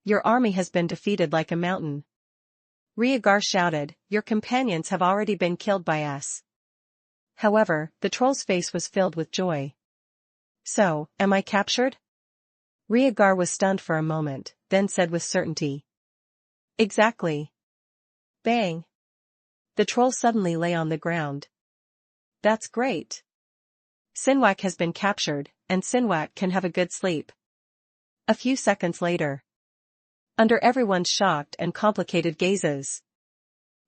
Your army has been defeated like a mountain. Rhaegar shouted, your companions have already been killed by us. However, the troll's face was filled with joy. So, am I captured? Rhaegar was stunned for a moment, then said with certainty. Exactly. Bang. The troll suddenly lay on the ground. That's great. Sinwak has been captured, and Sinwak can have a good sleep. A few seconds later. Under everyone's shocked and complicated gazes.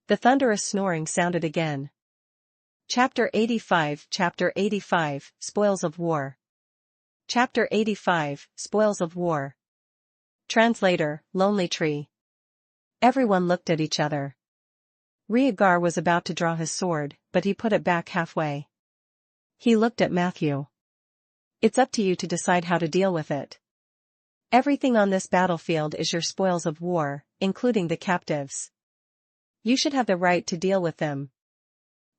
The thunderous snoring sounded again. Chapter 85 Spoils of War. Chapter 85 Spoils of War. Translator, Lonely Tree. Everyone looked at each other. Rhaegar was about to draw his sword, but he put it back halfway. He looked at Matthew. It's up to you to decide how to deal with it. Everything on this battlefield is your spoils of war, including the captives. You should have the right to deal with them.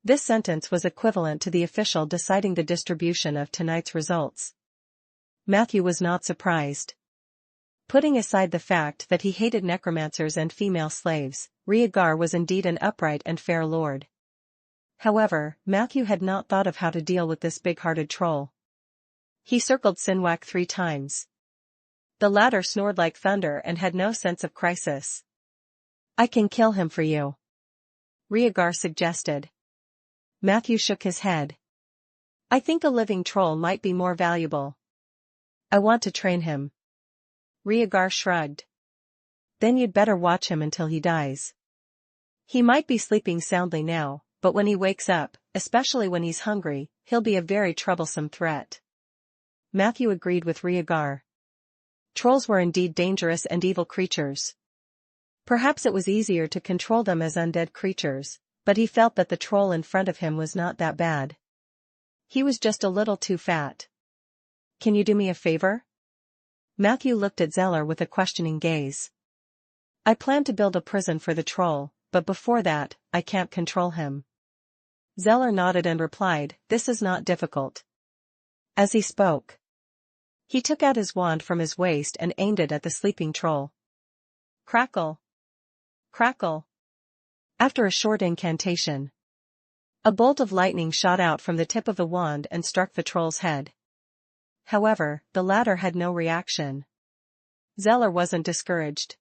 This sentence was equivalent to the official deciding the distribution of tonight's results. Matthew was not surprised. Putting aside the fact that he hated necromancers and female slaves, Rhaegar was indeed an upright and fair lord. However, Matthew had not thought of how to deal with this big-hearted troll. He circled Sinwak 3 times. The latter snored like thunder and had no sense of crisis. I can kill him for you. Rhaegar suggested. Matthew shook his head. I think a living troll might be more valuable. I want to train him. Rhaegar shrugged. Then you'd better watch him until he dies. He might be sleeping soundly now, but when he wakes up, especially when he's hungry, he'll be a very troublesome threat. Matthew agreed with Rhaegar. Trolls were indeed dangerous and evil creatures. Perhaps it was easier to control them as undead creatures, but he felt that the troll in front of him was not that bad. He was just a little too fat. Can you do me a favor? Matthew looked at Zeller with a questioning gaze. I plan to build a prison for the troll, but before that, I can't control him. Zeller nodded and replied, this is not difficult. As he spoke, he took out his wand from his waist and aimed it at the sleeping troll. Crackle! Crackle! After a short incantation, a bolt of lightning shot out from the tip of the wand and struck the troll's head. However, the latter had no reaction. Zeller wasn't discouraged.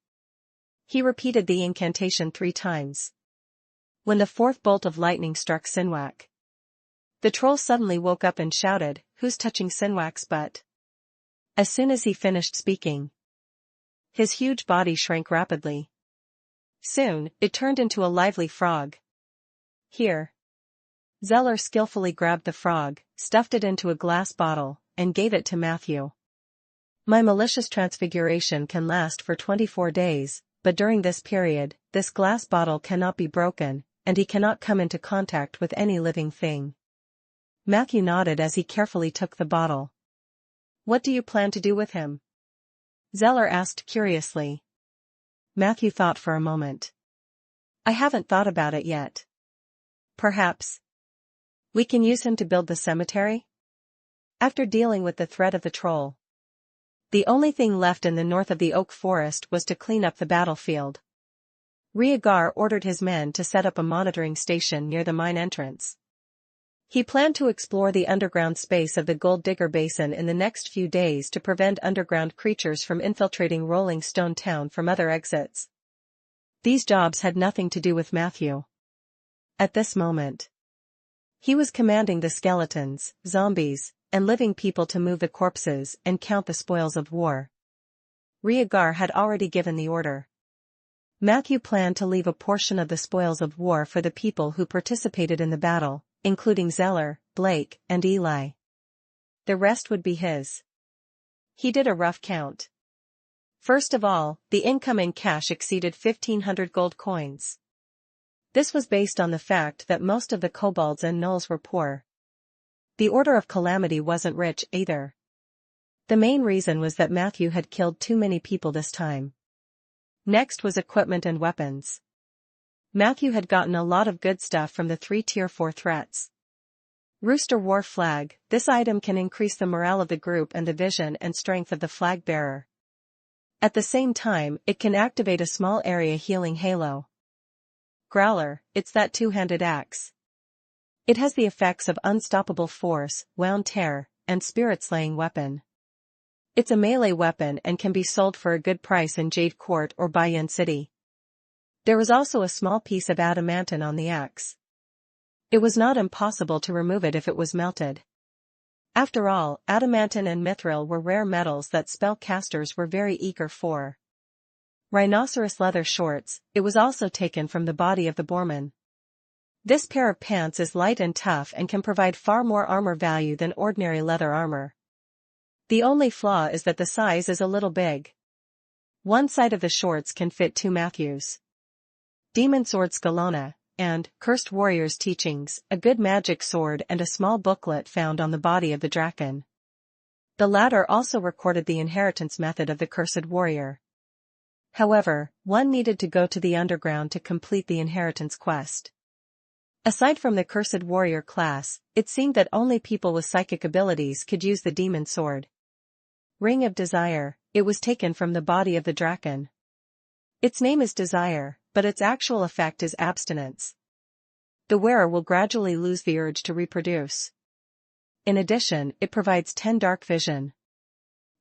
He repeated the incantation 3 times. When the 4th bolt of lightning struck Sinwak, The troll suddenly woke up and shouted, "Who's touching Sinwak's butt?" As soon as he finished speaking, his huge body shrank rapidly. Soon, it turned into a lively frog. "Here." Zeller skillfully grabbed the frog, stuffed it into a glass bottle, and gave it to Matthew. "My malicious transfiguration can last for 24 days, but during this period, this glass bottle cannot be broken, and he cannot come into contact with any living thing." Matthew nodded as he carefully took the bottle. "What do you plan to do with him?" Zeller asked curiously. Matthew thought for a moment. "I haven't thought about it yet. Perhaps we can use him to build the cemetery?" After dealing with the threat of the troll, the only thing left in the north of the oak forest was to clean up the battlefield. Rhaegar ordered his men to set up a monitoring station near the mine entrance. He planned to explore the underground space of the Gold Digger Basin in the next few days to prevent underground creatures from infiltrating Rolling Stone Town from other exits. These jobs had nothing to do with Matthew. At this moment, he was commanding the skeletons, zombies, and living people to move the corpses and count the spoils of war. Rhaegar had already given the order. Matthew planned to leave a portion of the spoils of war for the people who participated in the battle, including Zeller, Blake, and Eli. The rest would be his. He did a rough count. First of all, the incoming cash exceeded 1,500 gold coins. This was based on the fact that most of the kobolds and gnolls were poor. The Order of Calamity wasn't rich either. The main reason was that Matthew had killed too many people this time. Next was equipment and weapons. Matthew had gotten a lot of good stuff from the 3 Tier 4 threats. Rooster War Flag, this item can increase the morale of the group and the vision and strength of the flag bearer. At the same time, it can activate a small area healing halo. Growler, it's that two-handed axe. It has the effects of unstoppable force, wound tear, and spirit-slaying weapon. It's a melee weapon and can be sold for a good price in Jade Court or Bayan City. There was also a small piece of adamantine on the axe. It was not impossible to remove it if it was melted. After all, adamantine and mithril were rare metals that spellcasters were very eager for. Rhinoceros leather shorts, it was also taken from the body of the Boorman. This pair of pants is light and tough and can provide far more armor value than ordinary leather armor. The only flaw is that the size is a little big. One side of the shorts can fit 2 Matthews. Demon Sword Scalona, and Cursed Warrior's Teachings, a good magic sword and a small booklet found on the body of the Draken. The latter also recorded the inheritance method of the Cursed Warrior. However, one needed to go to the underground to complete the inheritance quest. Aside from the Cursed Warrior class, it seemed that only people with psychic abilities could use the demon sword. Ring of Desire, it was taken from the body of the Draken. Its name is Desire, but its actual effect is abstinence. The wearer will gradually lose the urge to reproduce. In addition, it provides 10 dark vision.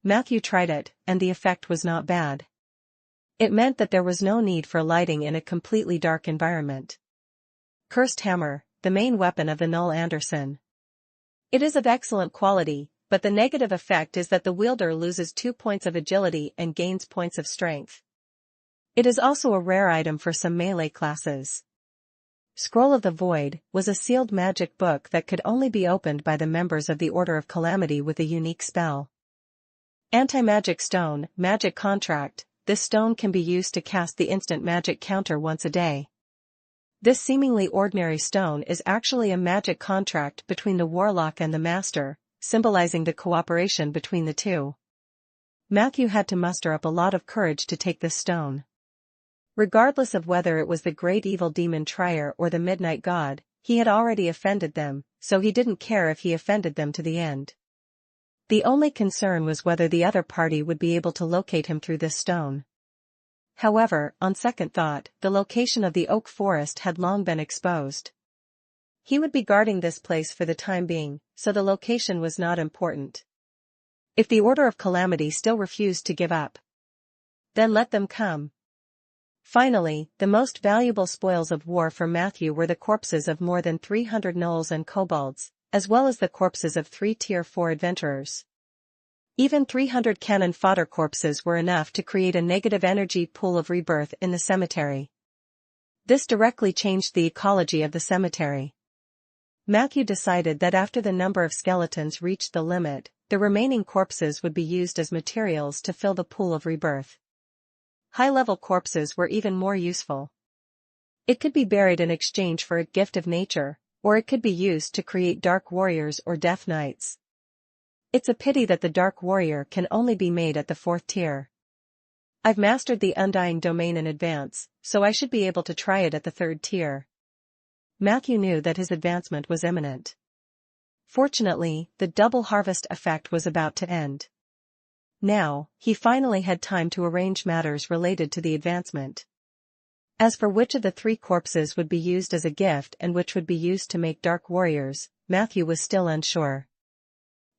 Matthew tried it, and the effect was not bad. It meant that there was no need for lighting in a completely dark environment. Cursed Hammer, the main weapon of the Null Anderson. It is of excellent quality, but the negative effect is that the wielder loses 2 points of agility and gains points of strength. It is also a rare item for some melee classes. Scroll of the Void was a sealed magic book that could only be opened by the members of the Order of Calamity with a unique spell. Anti-Magic Stone, Magic Contract, this stone can be used to cast the instant magic counter once a day. This seemingly ordinary stone is actually a magic contract between the warlock and the master, symbolizing the cooperation between the two. Matthew had to muster up a lot of courage to take this stone. Regardless of whether it was the great evil demon Trier or the Midnight God, he had already offended them, so he didn't care if he offended them to the end. The only concern was whether the other party would be able to locate him through this stone. However, on second thought, the location of the oak forest had long been exposed. He would be guarding this place for the time being, so the location was not important. If the Order of Calamity still refused to give up, then let them come. Finally, the most valuable spoils of war for Matthew were the corpses of more than 300 gnolls and kobolds, as well as the corpses of 3 Tier 4 adventurers. Even 300 cannon fodder corpses were enough to create a negative energy pool of rebirth in the cemetery. This directly changed the ecology of the cemetery. Matthew decided that after the number of skeletons reached the limit, the remaining corpses would be used as materials to fill the pool of rebirth. High-level corpses were even more useful. It could be buried in exchange for a gift of nature, or it could be used to create dark warriors or death knights. It's a pity that the dark warrior can only be made at the 4th tier. I've mastered the undying domain in advance, so I should be able to try it at the 3rd tier. Matthew knew that his advancement was imminent. Fortunately, the double harvest effect was about to end. Now, he finally had time to arrange matters related to the advancement. As for which of the 3 corpses would be used as a gift and which would be used to make dark warriors, Matthew was still unsure.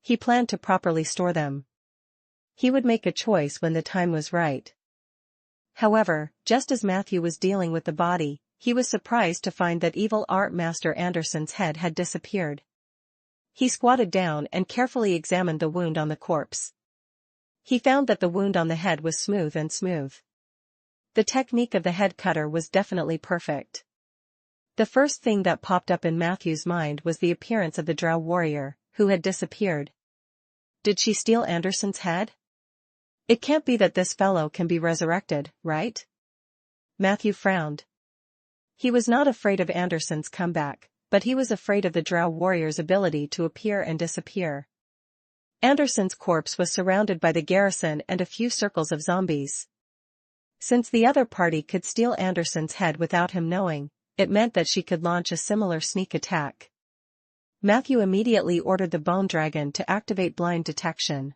He planned to properly store them. He would make a choice when the time was right. However, just as Matthew was dealing with the body, he was surprised to find that evil art master Anderson's head had disappeared. He squatted down and carefully examined the wound on the corpse. He found that the wound on the head was smooth. The technique of the head cutter was definitely perfect. The first thing that popped up in Matthew's mind was the appearance of the drow warrior, who had disappeared. Did she steal Anderson's head? It can't be that this fellow can be resurrected, right? Matthew frowned. He was not afraid of Anderson's comeback, but he was afraid of the drow warrior's ability to appear and disappear. Anderson's corpse was surrounded by the garrison and a few circles of zombies. Since the other party could steal Anderson's head without him knowing, it meant that she could launch a similar sneak attack. Matthew immediately ordered the bone dragon to activate blind detection.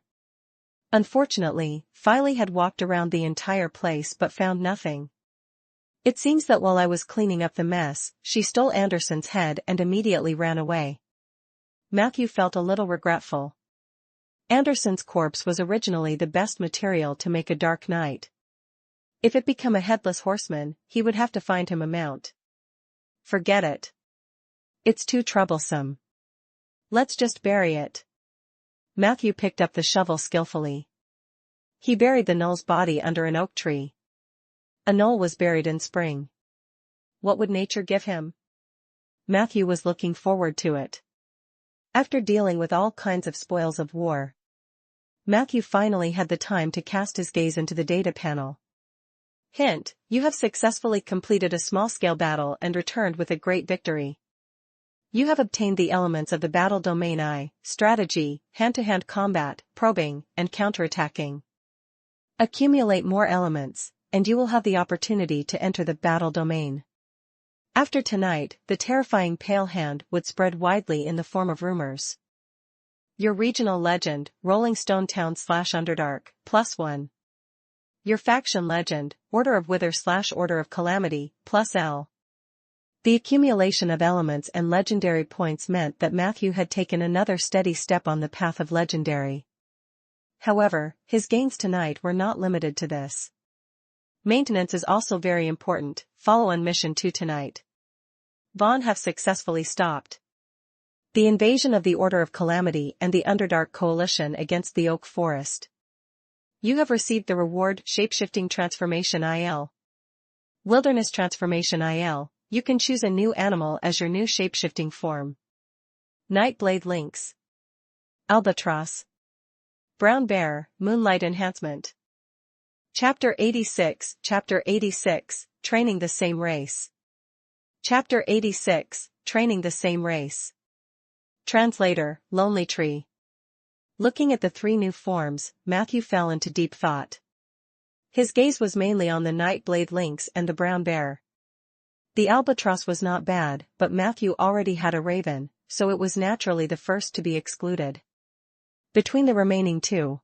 Unfortunately, Filey had walked around the entire place but found nothing. It seems that while I was cleaning up the mess, she stole Anderson's head and immediately ran away. Matthew felt a little regretful. Anderson's corpse was originally the best material to make a dark knight. If it became a headless horseman, he would have to find him a mount. Forget it. It's too troublesome. Let's just bury it. Matthew picked up the shovel skillfully. He buried the gnoll's body under an oak tree. A gnoll was buried in spring. What would nature give him? Matthew was looking forward to it. After dealing with all kinds of spoils of war, Matthew finally had the time to cast his gaze into the data panel. Hint: you have successfully completed a small-scale battle and returned with a great victory. You have obtained the elements of the battle domain I: strategy, hand-to-hand combat, probing, and counterattacking. Accumulate more elements, and you will have the opportunity to enter the battle domain. After tonight, the terrifying Pale Hand would spread widely in the form of rumors. Your regional legend, Rolling Stone Town/Underdark, +1. Your faction legend, Order of Wither/Order of Calamity, +L. The accumulation of elements and legendary points meant that Matthew had taken another steady step on the path of legendary. However, his gains tonight were not limited to this. Maintenance is also very important. Follow on mission 2 tonight. Vaughn have successfully stopped the invasion of the Order of Calamity and the Underdark Coalition against the Oak Forest. You have received the reward Shapeshifting Transformation IL. Wilderness Transformation IL. You can choose a new animal as your new shapeshifting form. Nightblade Lynx, Albatross, Brown Bear, Moonlight Enhancement. Chapter 86, Training the Same Race. Chapter 86, Training the Same Race. Translator, Lonely Tree. Looking at the 3 new forms, Matthew fell into deep thought. His gaze was mainly on the Nightblade Lynx and the Brown Bear. The albatross was not bad, but Matthew already had a raven, so it was naturally the first to be excluded. Between the remaining 2,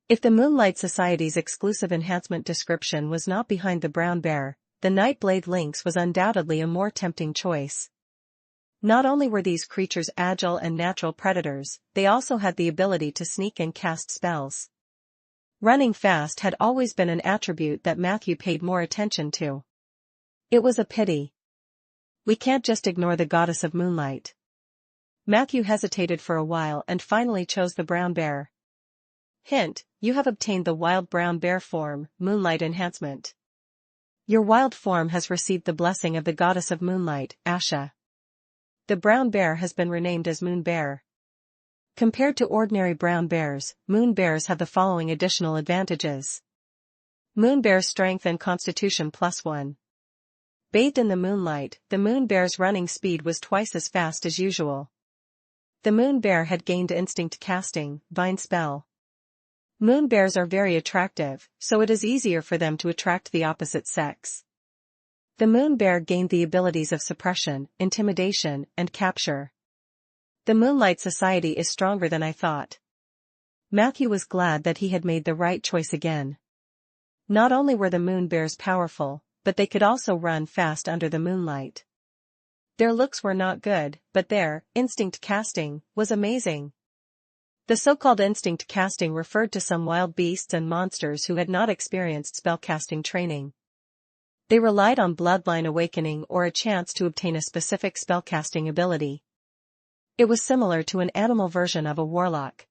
if the Moonlight Society's exclusive enhancement description was not behind the Brown Bear, the Nightblade Lynx was undoubtedly a more tempting choice. Not only were these creatures agile and natural predators, they also had the ability to sneak and cast spells. Running fast had always been an attribute that Matthew paid more attention to. It was a pity. We can't just ignore the goddess of moonlight. Matthew hesitated for a while and finally chose the brown bear. Hint, you have obtained the wild brown bear form, Moonlight Enhancement. Your wild form has received the blessing of the goddess of moonlight, Asha. The brown bear has been renamed as Moon Bear. Compared to ordinary brown bears, moon bears have the following additional advantages. Moon bear's strength and constitution +1. Bathed in the moonlight, the moon bear's running speed was twice as fast as usual. The moon bear had gained instinct casting, vine spell. Moon bears are very attractive, so it is easier for them to attract the opposite sex. The moon bear gained the abilities of suppression, intimidation, and capture. The Moonlight Society is stronger than I thought. Matthew was glad that he had made the right choice again. Not only were the moon bears powerful, but they could also run fast under the moonlight. Their looks were not good, but their instinct casting was amazing. The so-called instinct casting referred to some wild beasts and monsters who had not experienced spellcasting training. They relied on bloodline awakening or a chance to obtain a specific spellcasting ability. It was similar to an animal version of a warlock.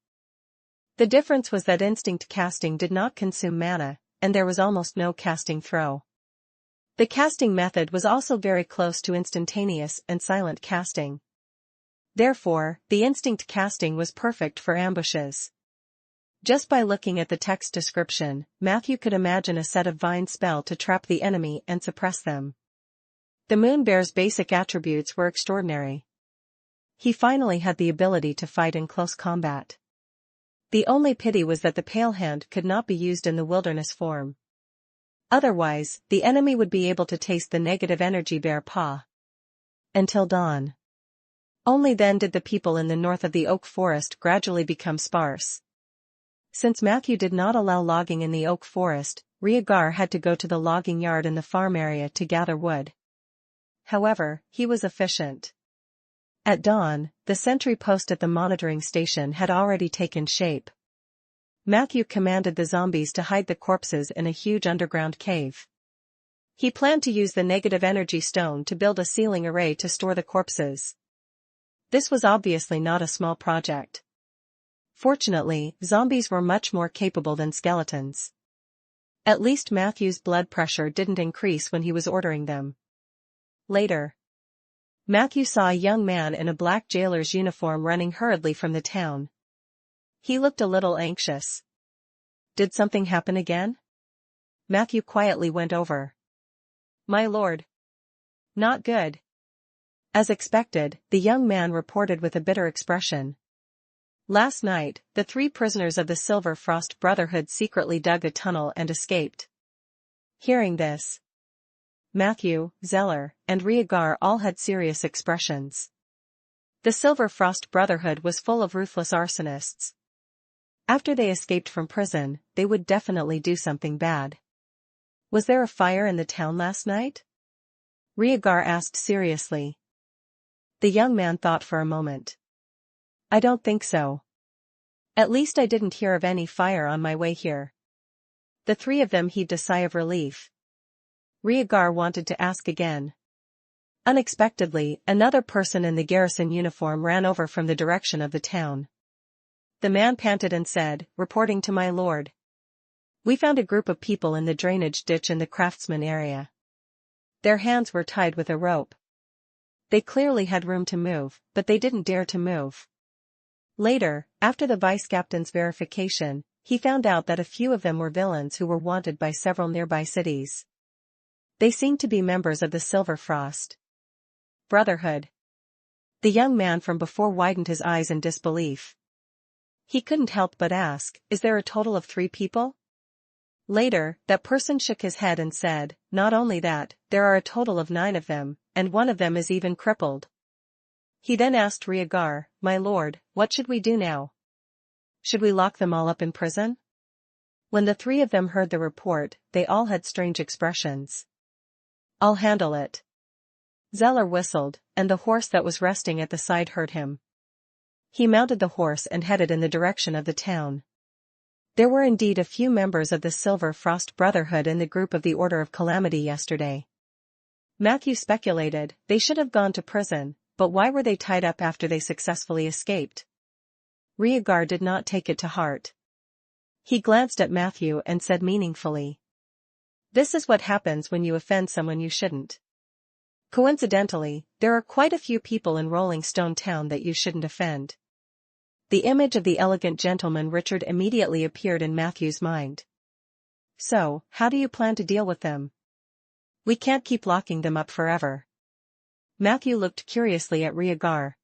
The difference was that instinct casting did not consume mana, and there was almost no casting throw. The casting method was also very close to instantaneous and silent casting. Therefore, the instinct casting was perfect for ambushes. Just by looking at the text description, Matthew could imagine a set of vine spell to trap the enemy and suppress them. The moon bear's basic attributes were extraordinary. He finally had the ability to fight in close combat. The only pity was that the pale hand could not be used in the wilderness form. Otherwise, the enemy would be able to taste the negative energy bear paw. Until dawn. Only then did the people in the north of the oak forest gradually become sparse. Since Matthew did not allow logging in the oak forest, Rhaegar had to go to the logging yard in the farm area to gather wood. However, he was efficient. At dawn, the sentry post at the monitoring station had already taken shape. Matthew commanded the zombies to hide the corpses in a huge underground cave. He planned to use the negative energy stone to build a ceiling array to store the corpses. This was obviously not a small project. Fortunately, zombies were much more capable than skeletons. At least Matthew's blood pressure didn't increase when he was ordering them. Later, Matthew saw a young man in a black jailer's uniform running hurriedly from the town. He looked a little anxious. Did something happen again? Matthew quietly went over. My lord. Not good. As expected, the young man reported with a bitter expression. Last night, the 3 prisoners of the Silver Frost Brotherhood secretly dug a tunnel and escaped. Hearing this, Matthew, Zeller, and Rhaegar all had serious expressions. The Silver Frost Brotherhood was full of ruthless arsonists. After they escaped from prison, they would definitely do something bad. Was there a fire in the town last night? Rhaegar asked seriously. The young man thought for a moment. I don't think so. At least I didn't hear of any fire on my way here. The 3 of them heaved a sigh of relief. Rhaegar wanted to ask again. Unexpectedly, another person in the garrison uniform ran over from the direction of the town. The man panted and said, reporting to my lord. We found a group of people in the drainage ditch in the craftsman area. Their hands were tied with a rope. They clearly had room to move, but they didn't dare to move. Later, after the vice-captain's verification, he found out that a few of them were villains who were wanted by several nearby cities. They seemed to be members of the Silver Frost Brotherhood. The young man from before widened his eyes in disbelief. He couldn't help but ask, is there a total of 3 people? Later, that person shook his head and said, not only that, there are a total of 9 of them, and one of them is even crippled. He then asked Rhaegar, my lord, what should we do now? Should we lock them all up in prison? When the 3 of them heard the report, they all had strange expressions. I'll handle it. Zeller whistled, and the horse that was resting at the side heard him. He mounted the horse and headed in the direction of the town. There were indeed a few members of the Silver Frost Brotherhood in the group of the Order of Calamity yesterday. Matthew speculated, they should have gone to prison, but why were they tied up after they successfully escaped? Rhaegar did not take it to heart. He glanced at Matthew and said meaningfully, "This is what happens when you offend someone you shouldn't. Coincidentally, there are quite a few people in Rolling Stone Town that you shouldn't offend." The image of the elegant gentleman Richard immediately appeared in Matthew's mind. "So, how do you plan to deal with them? We can't keep locking them up forever." Matthew looked curiously at Rhaegar.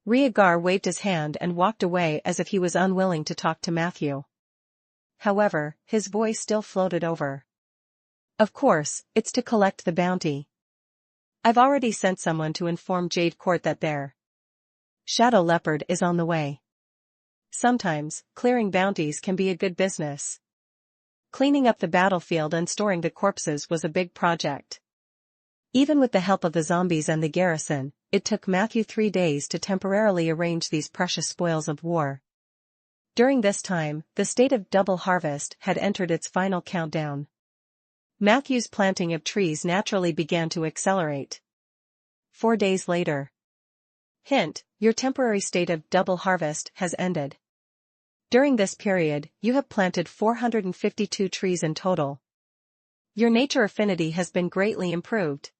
Rhaegar waved his hand and walked away as if he was unwilling to talk to Matthew. However, his voice still floated over. "Of course, it's to collect the bounty. I've already sent someone to inform Jade Court that their Shadow Leopard is on the way. Sometimes, clearing bounties can be a good business." Cleaning up the battlefield and storing the corpses was a big project. Even with the help of the zombies and the garrison, it took Matthew 3 days to temporarily arrange these precious spoils of war. During this time, the state of double harvest had entered its final countdown. Matthew's planting of trees naturally began to accelerate. 4 days later. Hint, your temporary state of double harvest has ended. During this period, you have planted 452 trees in total. Your nature affinity has been greatly improved.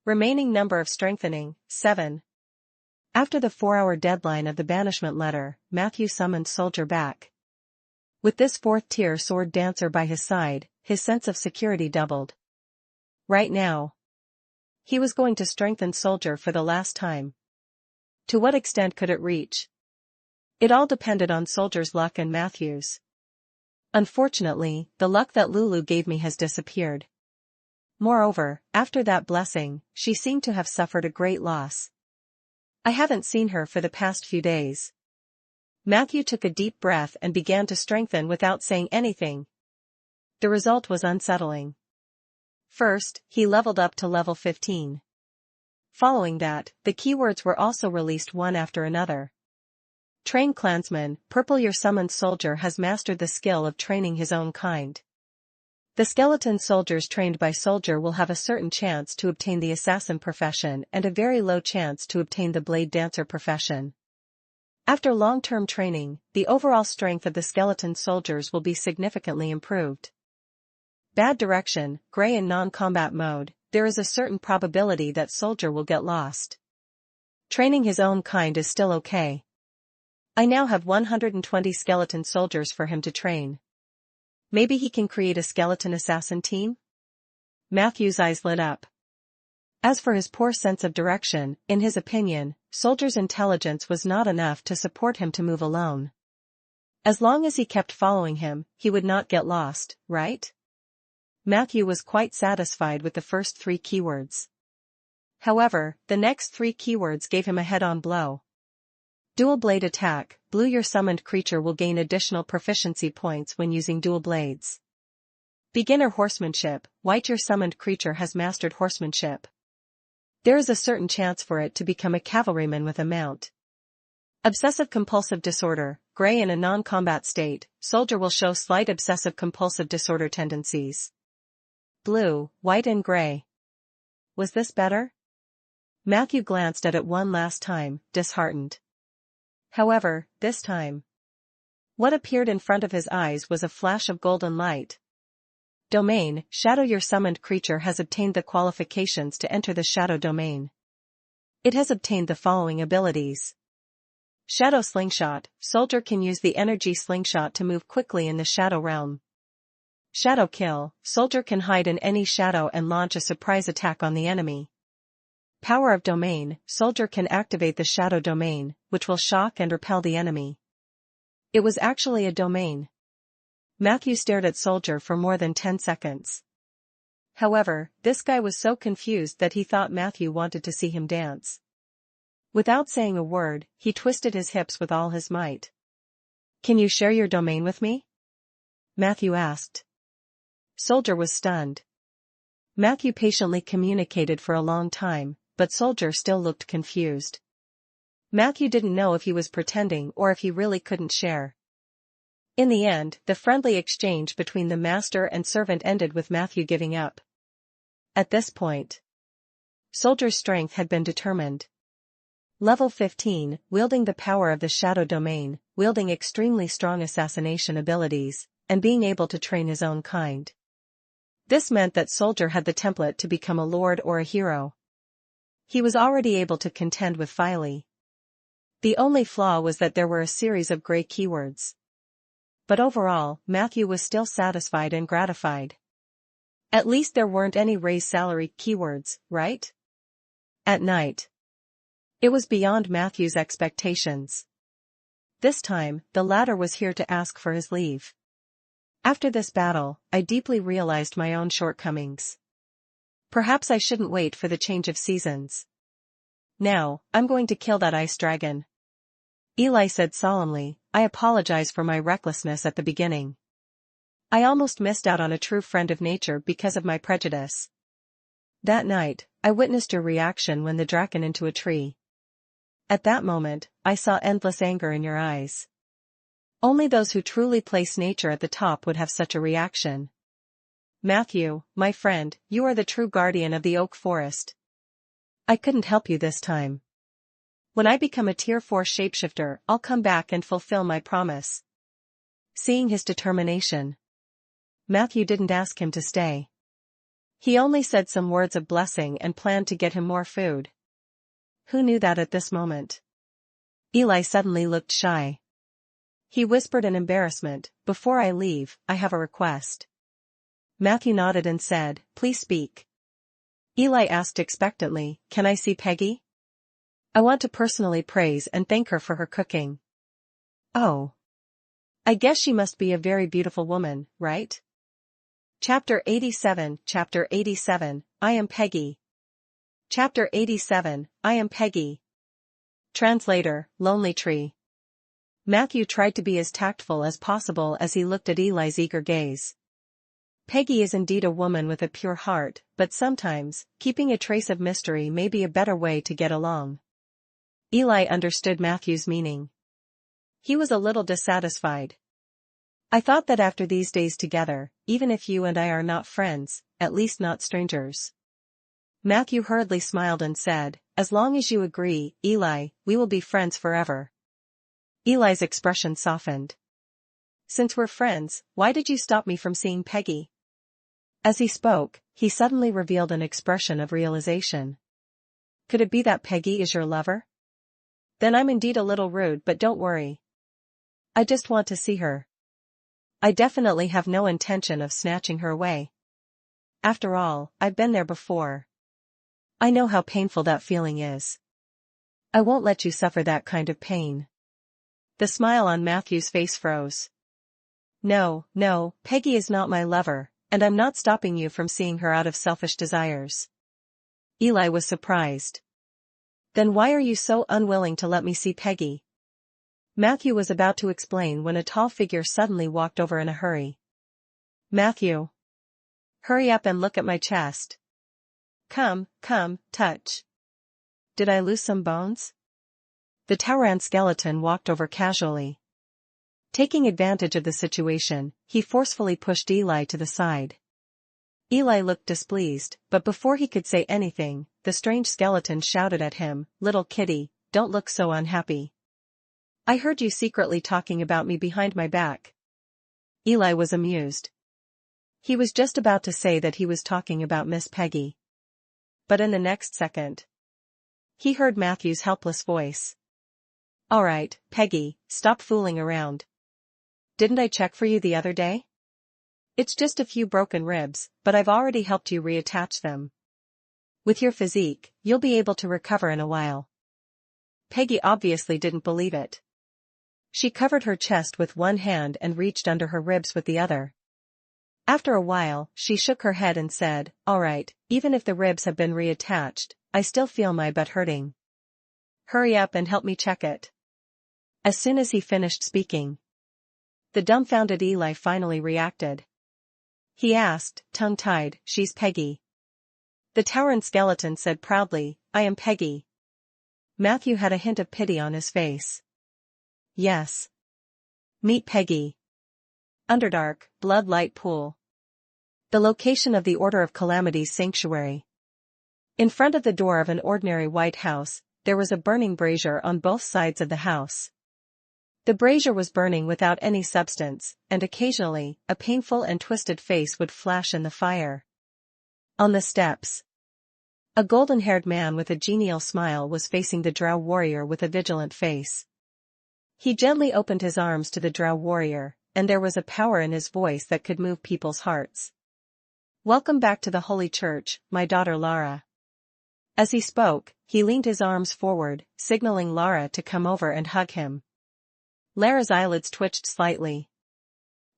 Remaining number of strengthening, 7. After the 4-hour deadline of the banishment letter, Matthew summoned Soldier back. With this 4th-tier sword dancer by his side, his sense of security doubled. Right now, he was going to strengthen Soldier for the last time. To what extent could it reach? It all depended on Soldier's luck and Matthew's. Unfortunately, the luck that Lulu gave me has disappeared. Moreover, after that blessing, she seemed to have suffered a great loss. I haven't seen her for the past few days." Matthew took a deep breath and began to strengthen without saying anything. The result was unsettling. First, he leveled up to level 15. Following that, the keywords were also released one after another. Train Clansman, Purple. Your summoned soldier has mastered the skill of training his own kind. The skeleton soldiers trained by Soldier will have a certain chance to obtain the assassin profession and a very low chance to obtain the blade dancer profession. After long-term training, the overall strength of the skeleton soldiers will be significantly improved. Bad direction, gray. In non-combat mode, there is a certain probability that Soldier will get lost. Training his own kind is still okay. I now have 120 skeleton soldiers for him to train. Maybe he can create a skeleton assassin team? Matthew's eyes lit up. As for his poor sense of direction, in his opinion, Soldier's intelligence was not enough to support him to move alone. As long as he kept following him, he would not get lost, right? Matthew was quite satisfied with the first 3 keywords. However, the next 3 keywords gave him a head-on blow. Dual blade attack, blue. Your summoned creature will gain additional proficiency points when using dual blades. Beginner horsemanship, white. Your summoned creature has mastered horsemanship. There is a certain chance for it to become a cavalryman with a mount. Obsessive-compulsive disorder, gray. In a non-combat state, Soldier will show slight obsessive-compulsive disorder tendencies. Blue, white and gray. Was this better? Matthew glanced at it one last time, disheartened. However, this time, what appeared in front of his eyes was a flash of golden light. Domain, Shadow. Your summoned creature has obtained the qualifications to enter the Shadow Domain. It has obtained the following abilities. Shadow Slingshot, Soldier can use the energy slingshot to move quickly in the Shadow Realm. Shadow Kill, Soldier can hide in any shadow and launch a surprise attack on the enemy. Power of Domain, Soldier can activate the Shadow Domain, which will shock and repel the enemy. It was actually a domain. Matthew stared at Soldier for more than 10 seconds. However, this guy was so confused that he thought Matthew wanted to see him dance. Without saying a word, he twisted his hips with all his might. "Can you share your domain with me?" Matthew asked. Soldier was stunned. Matthew patiently communicated for a long time, but Soldier still looked confused. Matthew didn't know if he was pretending or if he really couldn't share. In the end, the friendly exchange between the master and servant ended with Matthew giving up. At this point, Soldier's strength had been determined. Level 15, wielding the power of the shadow domain, wielding extremely strong assassination abilities, and being able to train his own kind. This meant that Soldier had the template to become a lord or a hero. He was already able to contend with Filey. The only flaw was that there were a series of gray keywords. But overall, Matthew was still satisfied and gratified. At least there weren't any raise salary keywords, right? At night. It was beyond Matthew's expectations. This time, the latter was here to ask for his leave. After this battle, I deeply realized my own shortcomings. Perhaps I shouldn't wait for the change of seasons. Now, I'm going to kill that ice dragon. Eli said solemnly, I apologize for my recklessness at the beginning. I almost missed out on a true friend of nature because of my prejudice. That night, I witnessed your reaction when the dragon into a tree. At that moment, I saw endless anger in your eyes. Only those who truly place nature at the top would have such a reaction. Matthew, my friend, you are the true guardian of the oak forest. I couldn't help you this time. When I become a Tier 4 shapeshifter, I'll come back and fulfill my promise. Seeing his determination, Matthew didn't ask him to stay. He only said some words of blessing and planned to get him more food. Who knew that at this moment? Eli suddenly looked shy. He whispered in embarrassment, before I leave, I have a request. Matthew nodded and said, please speak. Eli asked expectantly, can I see Peggy? I want to personally praise and thank her for her cooking. Oh. I guess she must be a very beautiful woman, right? Chapter 87, I am Peggy. Chapter 87, I am Peggy. Translator, Lonely Tree. Matthew tried to be as tactful as possible as he looked at Eli's eager gaze. Peggy is indeed a woman with a pure heart, but sometimes, keeping a trace of mystery may be a better way to get along. Eli understood Matthew's meaning. He was a little dissatisfied. I thought that after these days together, even if you and I are not friends, at least not strangers. Matthew hurriedly smiled and said, as long as you agree, Eli, we will be friends forever. Eli's expression softened. Since we're friends, why did you stop me from seeing Peggy? As he spoke, he suddenly revealed an expression of realization. Could it be that Peggy is your lover? Then I'm indeed a little rude, but don't worry. I just want to see her. I definitely have no intention of snatching her away. After all, I've been there before. I know how painful that feeling is. I won't let you suffer that kind of pain. The smile on Matthew's face froze. No, Peggy is not my lover, and I'm not stopping you from seeing her out of selfish desires. Eli was surprised. Then why are you so unwilling to let me see Peggy? Matthew was about to explain when a tall figure suddenly walked over in a hurry. Matthew. Hurry up and look at my chest. Come, touch. Did I lose some bones? The Tauran skeleton walked over casually. Taking advantage of the situation, he forcefully pushed Eli to the side. Eli looked displeased, but before he could say anything, the strange skeleton shouted at him, little kitty, don't look so unhappy. I heard you secretly talking about me behind my back. Eli was amused. He was just about to say that he was talking about Miss Peggy. But in the next second, he heard Matthew's helpless voice. All right, Peggy, stop fooling around. Didn't I check for you the other day? It's just a few broken ribs, but I've already helped you reattach them. With your physique, you'll be able to recover in a while. Peggy obviously didn't believe it. She covered her chest with one hand and reached under her ribs with the other. After a while, she shook her head and said, all right, even if the ribs have been reattached, I still feel my butt hurting. Hurry up and help me check it. As soon as he finished speaking, the dumbfounded Eli finally reacted. He asked, tongue-tied, she's Peggy. The Tauran skeleton said proudly, I am Peggy. Matthew had a hint of pity on his face. Yes. Meet Peggy. Underdark, Bloodlight Pool. The location of the Order of Calamity's sanctuary. In front of the door of an ordinary white house, there was a burning brazier on both sides of the house. The brazier was burning without any substance, and occasionally, a painful and twisted face would flash in the fire. On the steps, a golden-haired man with a genial smile was facing the drow warrior with a vigilant face. He gently opened his arms to the drow warrior, and there was a power in his voice that could move people's hearts. "Welcome back to the Holy Church, my daughter Lara." As he spoke, he leaned his arms forward, signaling Lara to come over and hug him. Lara's eyelids twitched slightly.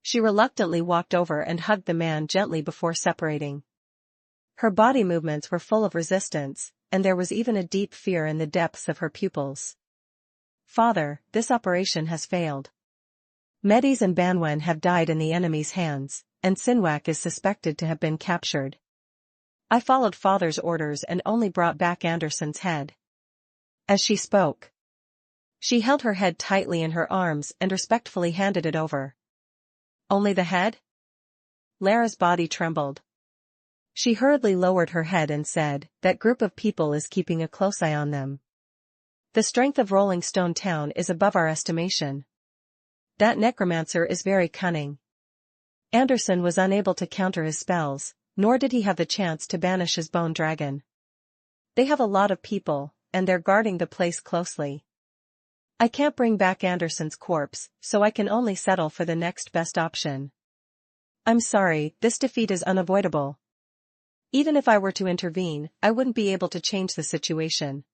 She reluctantly walked over and hugged the man gently before separating. Her body movements were full of resistance, and there was even a deep fear in the depths of her pupils. "Father, this operation has failed. Medes and Banwen have died in the enemy's hands, and Sinwak is suspected to have been captured. I followed Father's orders and only brought back Anderson's head." As she spoke, she held her head tightly in her arms and respectfully handed it over. "Only the head?" Lara's body trembled. She hurriedly lowered her head and said, "That group of people is keeping a close eye on them. The strength of Rolling Stone Town is above our estimation. That necromancer is very cunning. Anderson was unable to counter his spells, nor did he have the chance to banish his bone dragon. They have a lot of people, and they're guarding the place closely. I can't bring back Anderson's corpse, so I can only settle for the next best option. I'm sorry, this defeat is unavoidable. Even if I were to intervene, I wouldn't be able to change the situation."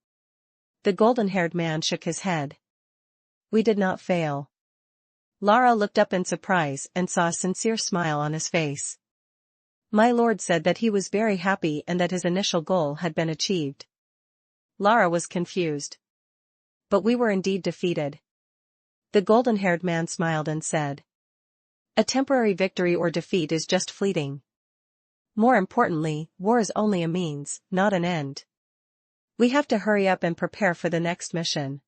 The golden-haired man shook his head. "We did not fail." Lara looked up in surprise and saw a sincere smile on his face. "My lord said that he was very happy and that his initial goal had been achieved." Lara was confused. "But we were indeed defeated." The golden-haired man smiled and said, "A temporary victory or defeat is just fleeting. More importantly, war is only a means, not an end. We have to hurry up and prepare for the next mission.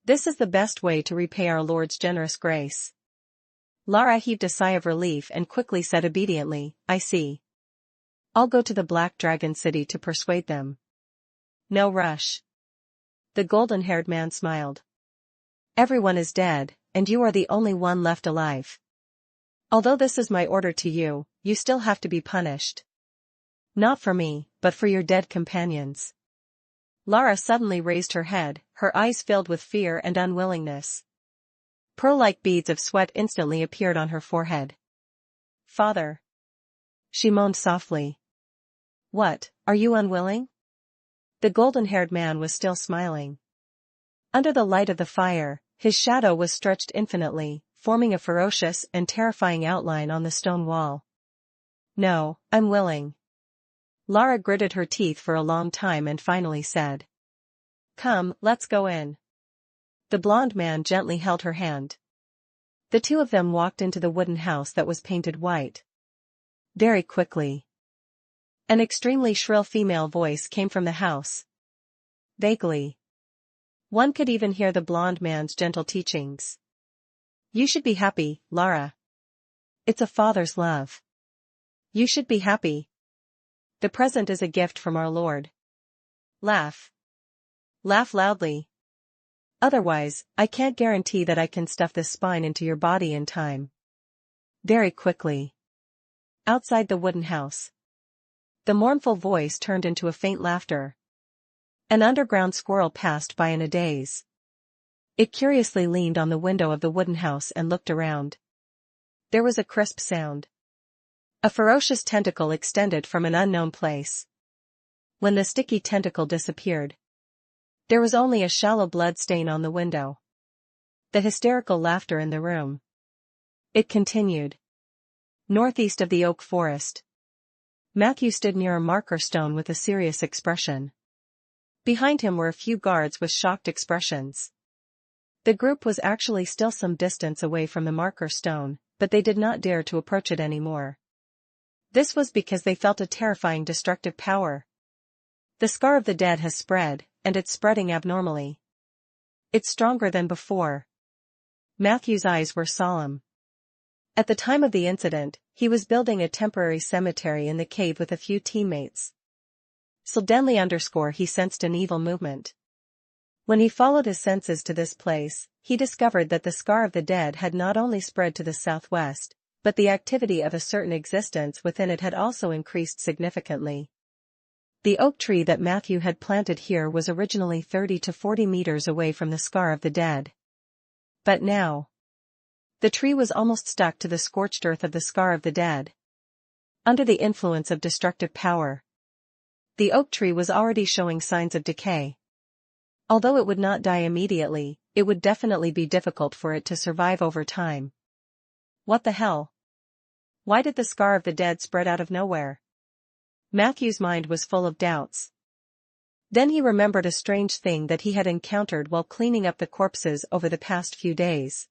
This is the best way to repay our Lord's generous grace." Lara heaved a sigh of relief and quickly said obediently, "I see. I'll go to the Black Dragon City to persuade them." "No rush." The golden-haired man smiled. "Everyone is dead, and you are the only one left alive. Although this is my order to you, you still have to be punished. Not for me, but for your dead companions." Lara suddenly raised her head, her eyes filled with fear and unwillingness. Pearl-like beads of sweat instantly appeared on her forehead. "Father," she moaned softly. "What, are you unwilling?" The golden-haired man was still smiling. Under the light of the fire, his shadow was stretched infinitely, forming a ferocious and terrifying outline on the stone wall. "No, I'm willing." Lara gritted her teeth for a long time and finally said, "Come, let's go in." The blonde man gently held her hand. The two of them walked into the wooden house that was painted white. Very quickly, an extremely shrill female voice came from the house. Vaguely, one could even hear the blonde man's gentle teachings. "You should be happy, Lara. It's a father's love. You should be happy. The present is a gift from our Lord. Laugh. Laugh loudly. Otherwise, I can't guarantee that I can stuff this spine into your body in time." Very quickly, outside the wooden house, the mournful voice turned into a faint laughter. An underground squirrel passed by in a daze. It curiously leaned on the window of the wooden house and looked around. There was a crisp sound. A ferocious tentacle extended from an unknown place. When the sticky tentacle disappeared, there was only a shallow blood stain on the window. The hysterical laughter in the room. It continued. Northeast of the oak forest, Matthew stood near a marker stone with a serious expression. Behind him were a few guards with shocked expressions. The group was actually still some distance away from the marker stone, but they did not dare to approach it anymore. This was because they felt a terrifying destructive power. The scar of the dead has spread, and it's spreading abnormally. It's stronger than before. Matthew's eyes were solemn. At the time of the incident, he was building a temporary cemetery in the cave with a few teammates. Suddenly he sensed an evil movement. When he followed his senses to this place, he discovered that the scar of the dead had not only spread to the southwest, but the activity of a certain existence within it had also increased significantly. The oak tree that Matthew had planted here was originally 30 to 40 meters away from the scar of the dead. But now, the tree was almost stuck to the scorched earth of the scar of the dead. Under the influence of destructive power, the oak tree was already showing signs of decay. Although it would not die immediately, it would definitely be difficult for it to survive over time. What the hell? Why did the scar of the dead spread out of nowhere? Matthew's mind was full of doubts. Then he remembered a strange thing that he had encountered while cleaning up the corpses over the past few days.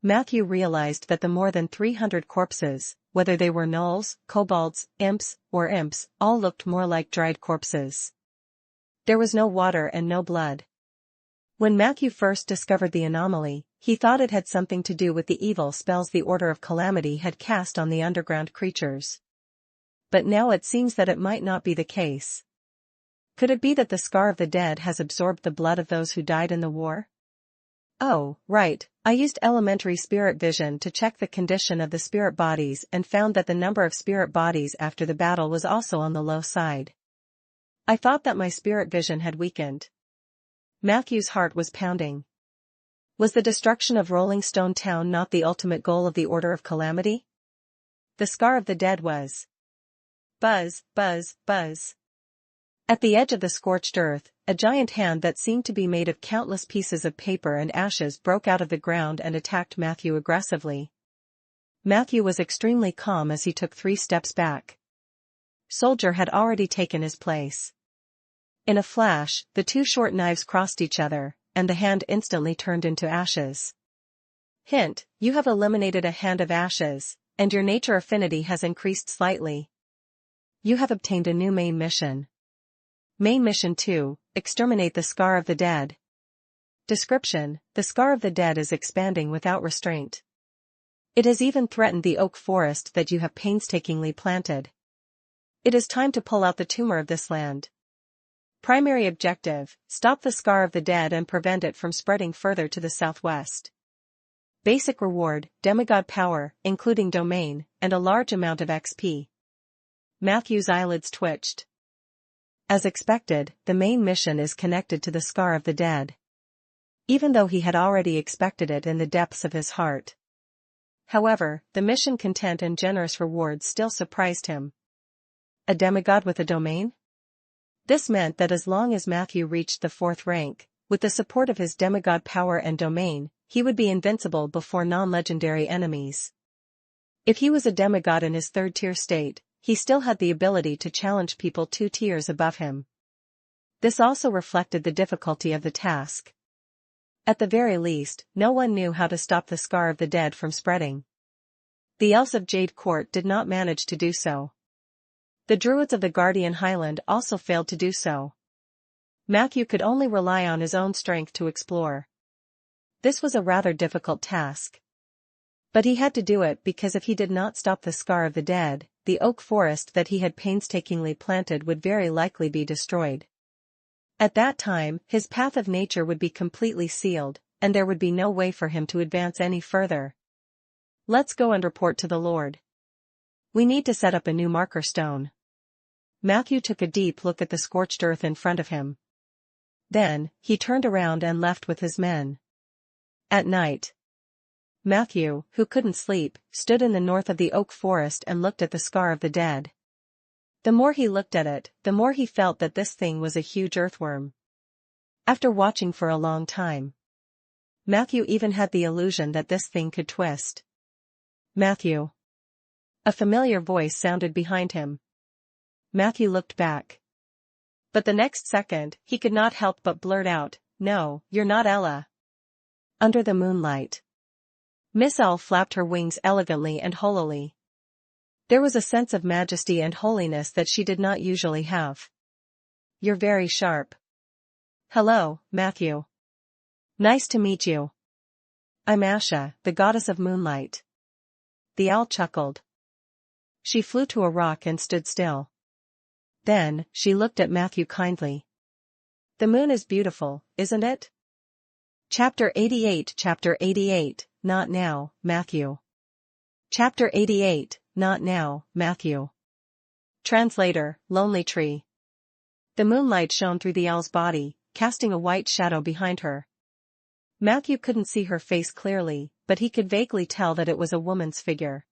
Matthew realized that the more than 300 corpses, whether they were gnolls, kobolds, imps, all looked more like dried corpses. There was no water and no blood. When Matthew first discovered the anomaly, he thought it had something to do with the evil spells the Order of Calamity had cast on the underground creatures. But now it seems that it might not be the case. Could it be that the scar of the dead has absorbed the blood of those who died in the war? Oh, right, I used elementary spirit vision to check the condition of the spirit bodies and found that the number of spirit bodies after the battle was also on the low side. I thought that my spirit vision had weakened. Matthew's heart was pounding. Was the destruction of Rolling Stone Town not the ultimate goal of the Order of Calamity? The scar of the dead was. Buzz, buzz, buzz. At the edge of the scorched earth, a giant hand that seemed to be made of countless pieces of paper and ashes broke out of the ground and attacked Matthew aggressively. Matthew was extremely calm as he took 3 steps back. Soldier had already taken his place. In a flash, the 2 short knives crossed each other, and the hand instantly turned into ashes. Hint, you have eliminated a hand of ashes, and your nature affinity has increased slightly. You have obtained a new main mission. Main Mission 2, Exterminate the Scar of the Dead. Description: the Scar of the Dead is expanding without restraint. It has even threatened the oak forest that you have painstakingly planted. It is time to pull out the tumor of this land. Primary objective: stop the Scar of the Dead and prevent it from spreading further to the southwest. Basic reward: demigod power, including domain, and a large amount of XP. Matthew's eyelids twitched. As expected, the main mission is connected to the Scar of the Dead. Even though he had already expected it in the depths of his heart. However, the mission content and generous rewards still surprised him. A demigod with a domain? This meant that as long as Matthew reached the 4th rank, with the support of his demigod power and domain, he would be invincible before non-legendary enemies. If he was a demigod in his 3rd tier state, he still had the ability to challenge people 2 tiers above him. This also reflected the difficulty of the task. At the very least, no one knew how to stop the Scar of the Dead from spreading. The elves of Jade Court did not manage to do so. The druids of the Guardian Highland also failed to do so. Matthew could only rely on his own strength to explore. This was a rather difficult task. But he had to do it because if he did not stop the Scar of the Dead, the oak forest that he had painstakingly planted would very likely be destroyed. At that time, his path of nature would be completely sealed, and there would be no way for him to advance any further. Let's go and report to the Lord. We need to set up a new marker stone. Matthew took a deep look at the scorched earth in front of him. Then, he turned around and left with his men. At night, Matthew, who couldn't sleep, stood in the north of the oak forest and looked at the Scar of the Dead. The more he looked at it, the more he felt that this thing was a huge earthworm. After watching for a long time, Matthew even had the illusion that this thing could twist. Matthew. A familiar voice sounded behind him. Matthew looked back. But the next second, he could not help but blurt out, "No, you're not Ella." Under the moonlight, Miss Owl flapped her wings elegantly and holily. There was a sense of majesty and holiness that she did not usually have. "You're very sharp." "Hello, Matthew. Nice to meet you. I'm Asha, the goddess of moonlight." The owl chuckled. She flew to a rock and stood still. Then, she looked at Matthew kindly. The moon is beautiful, isn't it? Chapter 88, Not Now, Matthew. Chapter 88, Not Now, Matthew. Translator, Lonely Tree. The moonlight shone through the owl's body, casting a white shadow behind her. Matthew couldn't see her face clearly, but he could vaguely tell that it was a woman's figure.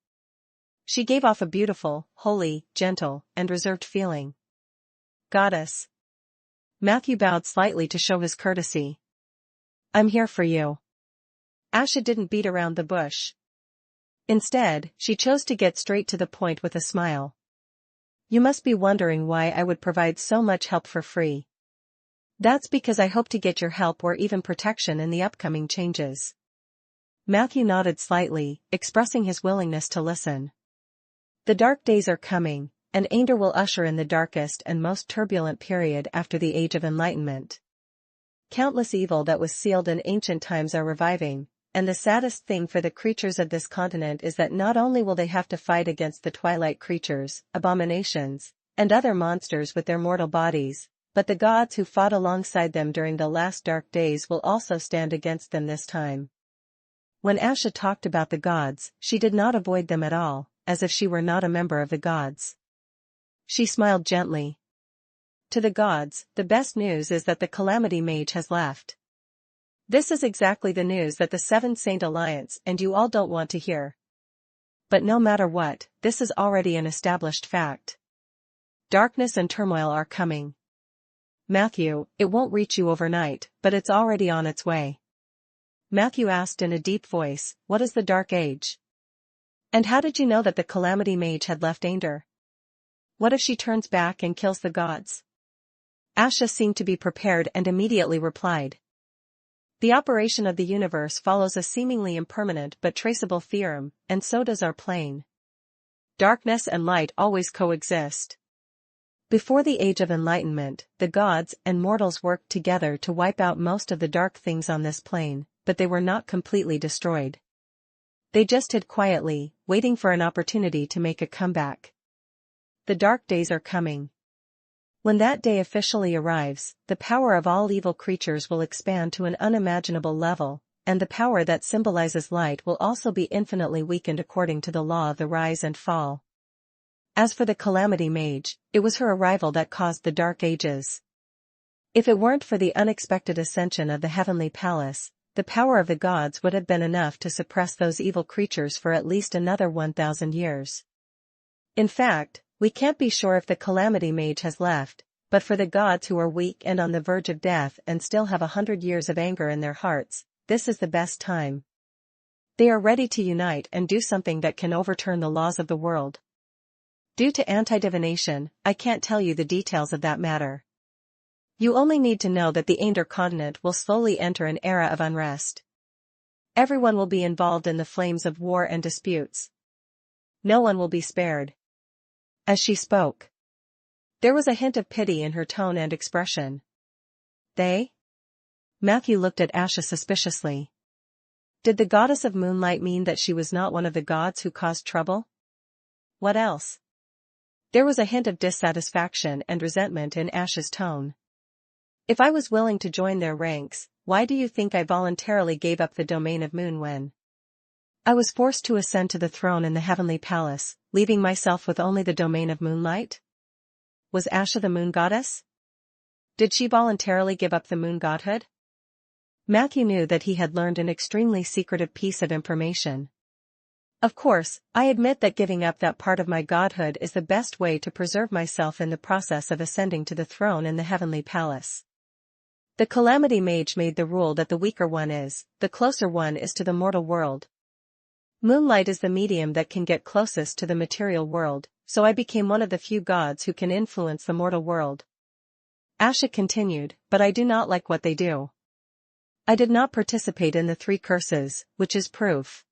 She gave off a beautiful, holy, gentle, and reserved feeling. Goddess. Matthew bowed slightly to show his courtesy. I'm here for you. Asha didn't beat around the bush. Instead, she chose to get straight to the point with a smile. You must be wondering why I would provide so much help for free. That's because I hope to get your help or even protection in the upcoming changes. Matthew nodded slightly, expressing his willingness to listen. The dark days are coming, and Ander will usher in the darkest and most turbulent period after the Age of Enlightenment. Countless evil that was sealed in ancient times are reviving, and the saddest thing for the creatures of this continent is that not only will they have to fight against the twilight creatures, abominations, and other monsters with their mortal bodies, but the gods who fought alongside them during the last dark days will also stand against them this time. When Asha talked about the gods, she did not avoid them at all, as if she were not a member of the gods. She smiled gently. To the gods, the best news is that the Calamity Mage has left. This is exactly the news that the Seven Saint Alliance and you all don't want to hear. But no matter what, this is already an established fact. Darkness and turmoil are coming. Matthew, it won't reach you overnight, but it's already on its way. Matthew asked in a deep voice, what is the Dark Age? And how did you know that the Calamity Mage had left Ander? What if she turns back and kills the gods? Asha seemed to be prepared and immediately replied. The operation of the universe follows a seemingly impermanent but traceable theorem, and so does our plane. Darkness and light always coexist. Before the Age of Enlightenment, the gods and mortals worked together to wipe out most of the dark things on this plane, but they were not completely destroyed. They just hid quietly, waiting for an opportunity to make a comeback. The dark days are coming. When that day officially arrives, the power of all evil creatures will expand to an unimaginable level, and the power that symbolizes light will also be infinitely weakened according to the law of the rise and fall. As for the Calamity Mage, it was her arrival that caused the Dark Ages. If it weren't for the unexpected ascension of the Heavenly Palace, the power of the gods would have been enough to suppress those evil creatures for at least another 1,000 years. In fact, we can't be sure if the Calamity Mage has left, but for the gods who are weak and on the verge of death and still have 100 years of anger in their hearts, this is the best time. They are ready to unite and do something that can overturn the laws of the world. Due to anti-divination, I can't tell you the details of that matter. You only need to know that the Ander continent will slowly enter an era of unrest. Everyone will be involved in the flames of war and disputes. No one will be spared. As she spoke, there was a hint of pity in her tone and expression. They? Matthew looked at Asha suspiciously. Did the goddess of moonlight mean that she was not one of the gods who caused trouble? What else? There was a hint of dissatisfaction and resentment in Asha's tone. If I was willing to join their ranks, why do you think I voluntarily gave up the domain of moon when I was forced to ascend to the throne in the Heavenly Palace, leaving myself with only the domain of moonlight? Was Asha the moon goddess? Did she voluntarily give up the moon godhood? Matthew knew that he had learned an extremely secretive piece of information. Of course, I admit that giving up that part of my godhood is the best way to preserve myself in the process of ascending to the throne in the Heavenly Palace. The Calamity Mage made the rule that the weaker one is, the closer one is to the mortal world. Moonlight is the medium that can get closest to the material world, so I became one of the few gods who can influence the mortal world. Asha continued, but I do not like what they do. I did not participate in the 3 curses, which is proof.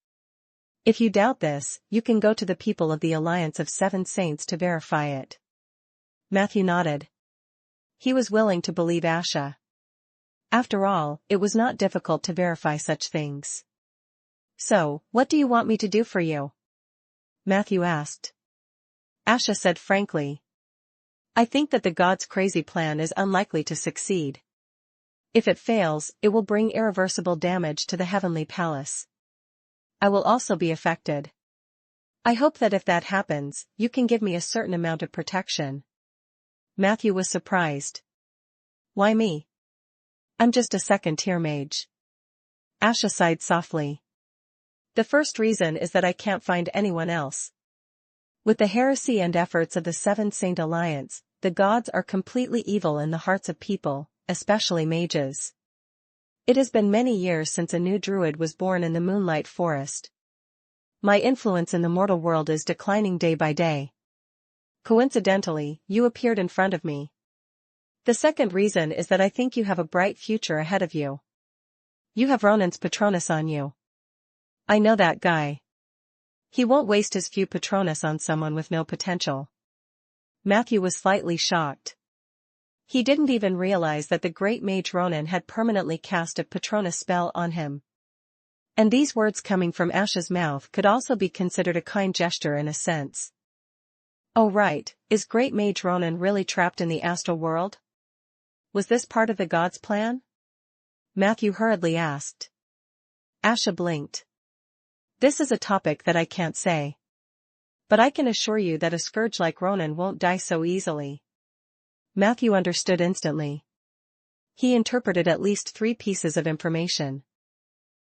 If you doubt this, you can go to the people of the Alliance of 7 Saints to verify it. Matthew nodded. He was willing to believe Asha. After all, it was not difficult to verify such things. So, what do you want me to do for you? Matthew asked. Asha said frankly. I think that the gods' crazy plan is unlikely to succeed. If it fails, it will bring irreversible damage to the heavenly palace. I will also be affected. I hope that if that happens, you can give me a certain amount of protection. Matthew was surprised. Why me? I'm just a second-tier mage. Asha sighed softly. The first reason is that I can't find anyone else. With the heresy and efforts of the Seven Saint Alliance, the gods are completely evil in the hearts of people, especially mages. It has been many years since a new druid was born in the Moonlight Forest. My influence in the mortal world is declining day by day. Coincidentally, you appeared in front of me. The second reason is that I think you have a bright future ahead of you. You have Ronan's Patronus on you. I know that guy. He won't waste his few Patronus on someone with no potential. Matthew was slightly shocked. He didn't even realize that the great mage Ronan had permanently cast a Patronus spell on him. And these words coming from Asha's mouth could also be considered a kind gesture in a sense. Oh right, is great mage Ronan really trapped in the astral world? Was this part of the gods' plan? Matthew hurriedly asked. Asha blinked. This is a topic that I can't say. But I can assure you that a scourge like Ronan won't die so easily. Matthew understood instantly. He interpreted at least 3 pieces of information.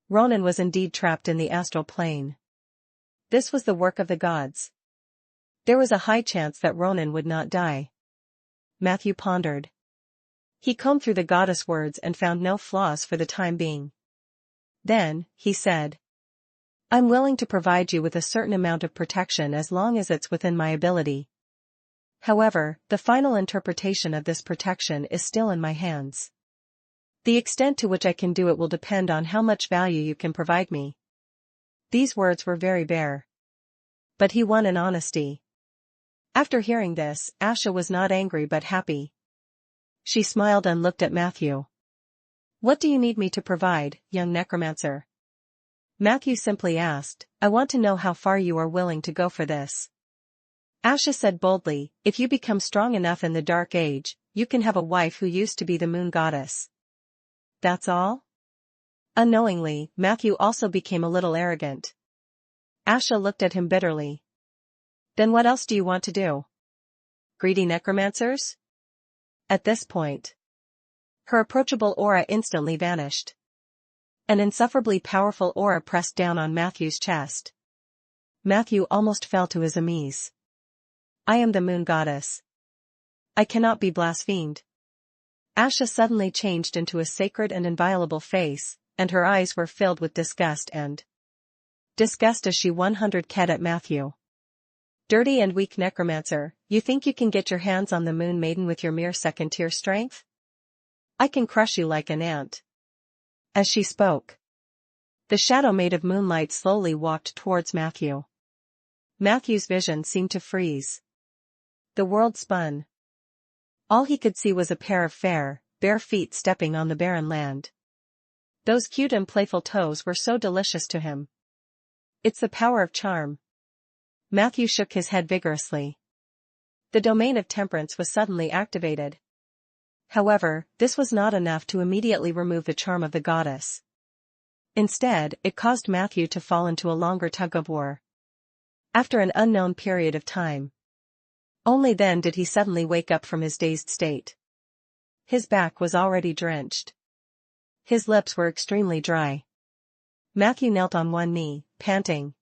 Ronan was indeed trapped in the astral plane. This was the work of the gods. There was a high chance that Ronan would not die. Matthew pondered. He combed through the goddess words and found no flaws for the time being. Then, he said, I'm willing to provide you with a certain amount of protection as long as it's within my ability. However, the final interpretation of this protection is still in my hands. The extent to which I can do it will depend on how much value you can provide me. These words were very bare. But he won in honesty. After hearing this, Asha was not angry but happy. She smiled and looked at Matthew. What do you need me to provide, young necromancer? Matthew simply asked, I want to know how far you are willing to go for this. Asha said boldly, if you become strong enough in the Dark Age, you can have a wife who used to be the moon goddess. That's all? Unknowingly, Matthew also became a little arrogant. Asha looked at him bitterly. Then what else do you want to do? Greedy necromancers? At this point, her approachable aura instantly vanished. An insufferably powerful aura pressed down on Matthew's chest. Matthew almost fell to his knees. I am the moon goddess. I cannot be blasphemed. Asha suddenly changed into a sacred and inviolable face, and her eyes were filled with disgust as she 100k'd at Matthew. Dirty and weak necromancer, you think you can get your hands on the moon maiden with your mere second-tier strength? I can crush you like an ant. As she spoke, the shadow made of moonlight slowly walked towards Matthew. Matthew's vision seemed to freeze. The world spun. All he could see was a pair of fair, bare feet stepping on the barren land. Those cute and playful toes were so delicious to him. It's the power of charm. Matthew shook his head vigorously. The domain of temperance was suddenly activated. However, this was not enough to immediately remove the charm of the goddess. Instead, it caused Matthew to fall into a longer tug-of-war. After an unknown period of time. Only then did he suddenly wake up from his dazed state. His back was already drenched. His lips were extremely dry. Matthew knelt on one knee, panting.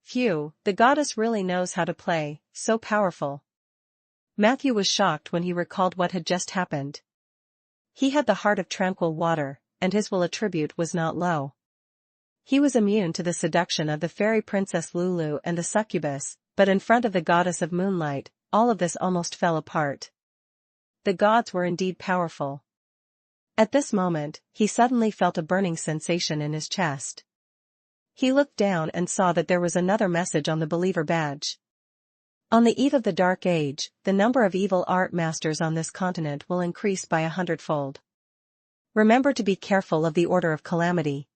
Phew, the goddess really knows how to play, so powerful. Matthew was shocked when he recalled what had just happened. He had the heart of tranquil water, and his will attribute was not low. He was immune to the seduction of the fairy princess Lulu and the succubus, but in front of the goddess of moonlight, all of this almost fell apart. The gods were indeed powerful. At this moment, he suddenly felt a burning sensation in his chest. He looked down and saw that there was another message on the believer badge. On the eve of the Dark Age, the number of evil art masters on this continent will increase by 100-fold. Remember to be careful of the Order of Calamity.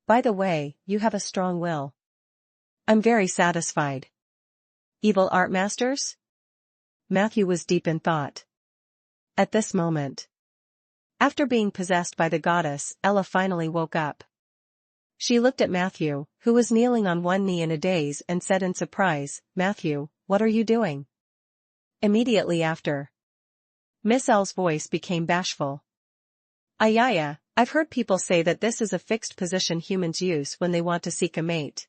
By the way, you have a strong will. I'm very satisfied. Evil art masters? Matthew was deep in thought. At this moment, After being possessed by the goddess, Ella finally woke up. She looked at Matthew, who was kneeling on one knee in a daze, and said in surprise, "Matthew, what are you doing?" Immediately after, Miss L's voice became bashful. "Ayaya, I've heard people say that this is a fixed position humans use when they want to seek a mate."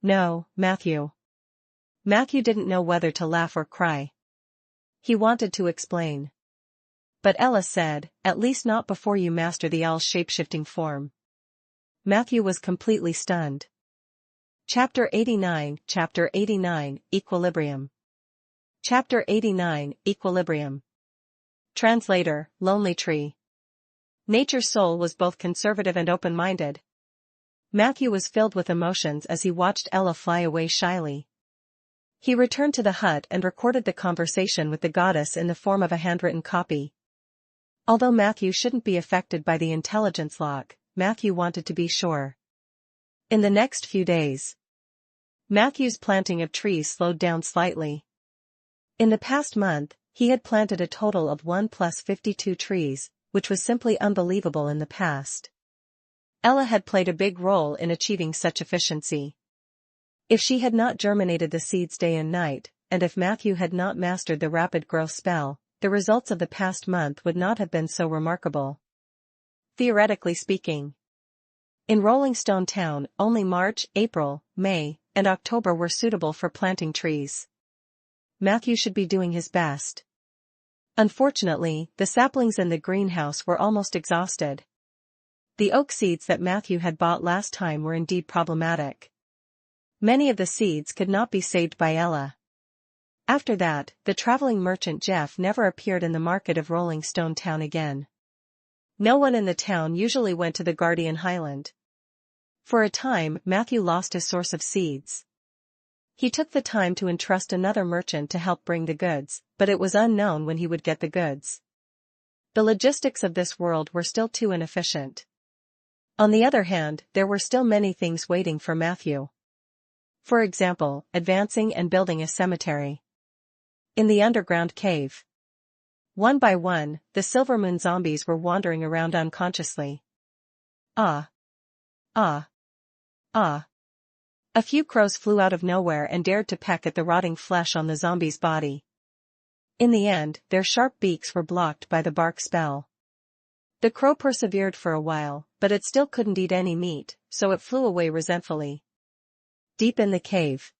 "No, Matthew." Matthew didn't know whether to laugh or cry. He wanted to explain. But Ella said, "At least not before you master the owl's shapeshifting form." Matthew was completely stunned. Chapter 89, Equilibrium. Chapter 89, Equilibrium. Translator, Lonely Tree. Nature's soul was both conservative and open-minded. Matthew was filled with emotions as he watched Ella fly away shyly. He returned to the hut and recorded the conversation with the goddess in the form of a handwritten copy. Although Matthew shouldn't be affected by the intelligence lock, Matthew wanted to be sure. In the next few days, Matthew's planting of trees slowed down slightly. In the past month, he had planted a total of 1 + 52 trees, which was simply unbelievable in the past. Ella had played a big role in achieving such efficiency. If she had not germinated the seeds day and night, and if Matthew had not mastered the rapid growth spell, the results of the past month would not have been so remarkable. Theoretically speaking, in Rolling Stone Town, only March, April, May, and October were suitable for planting trees. Matthew should be doing his best. Unfortunately, the saplings in the greenhouse were almost exhausted. The oak seeds that Matthew had bought last time were indeed problematic. Many of the seeds could not be saved by Ella. After that, the traveling merchant Jeff never appeared in the market of Rolling Stone Town again. No one in the town usually went to the Guardian Highland. For a time, Matthew lost his source of seeds. He took the time to entrust another merchant to help bring the goods, but it was unknown when he would get the goods. The logistics of this world were still too inefficient. On the other hand, there were still many things waiting for Matthew. For example, advancing and building a cemetery. In the underground cave. One by one, the Silvermoon zombies were wandering around unconsciously. Ah. Ah. Ah. A few crows flew out of nowhere and dared to peck at the rotting flesh on the zombie's body. In the end, their sharp beaks were blocked by the bark spell. The crow persevered for a while, but it still couldn't eat any meat, so it flew away resentfully. Deep in the cave,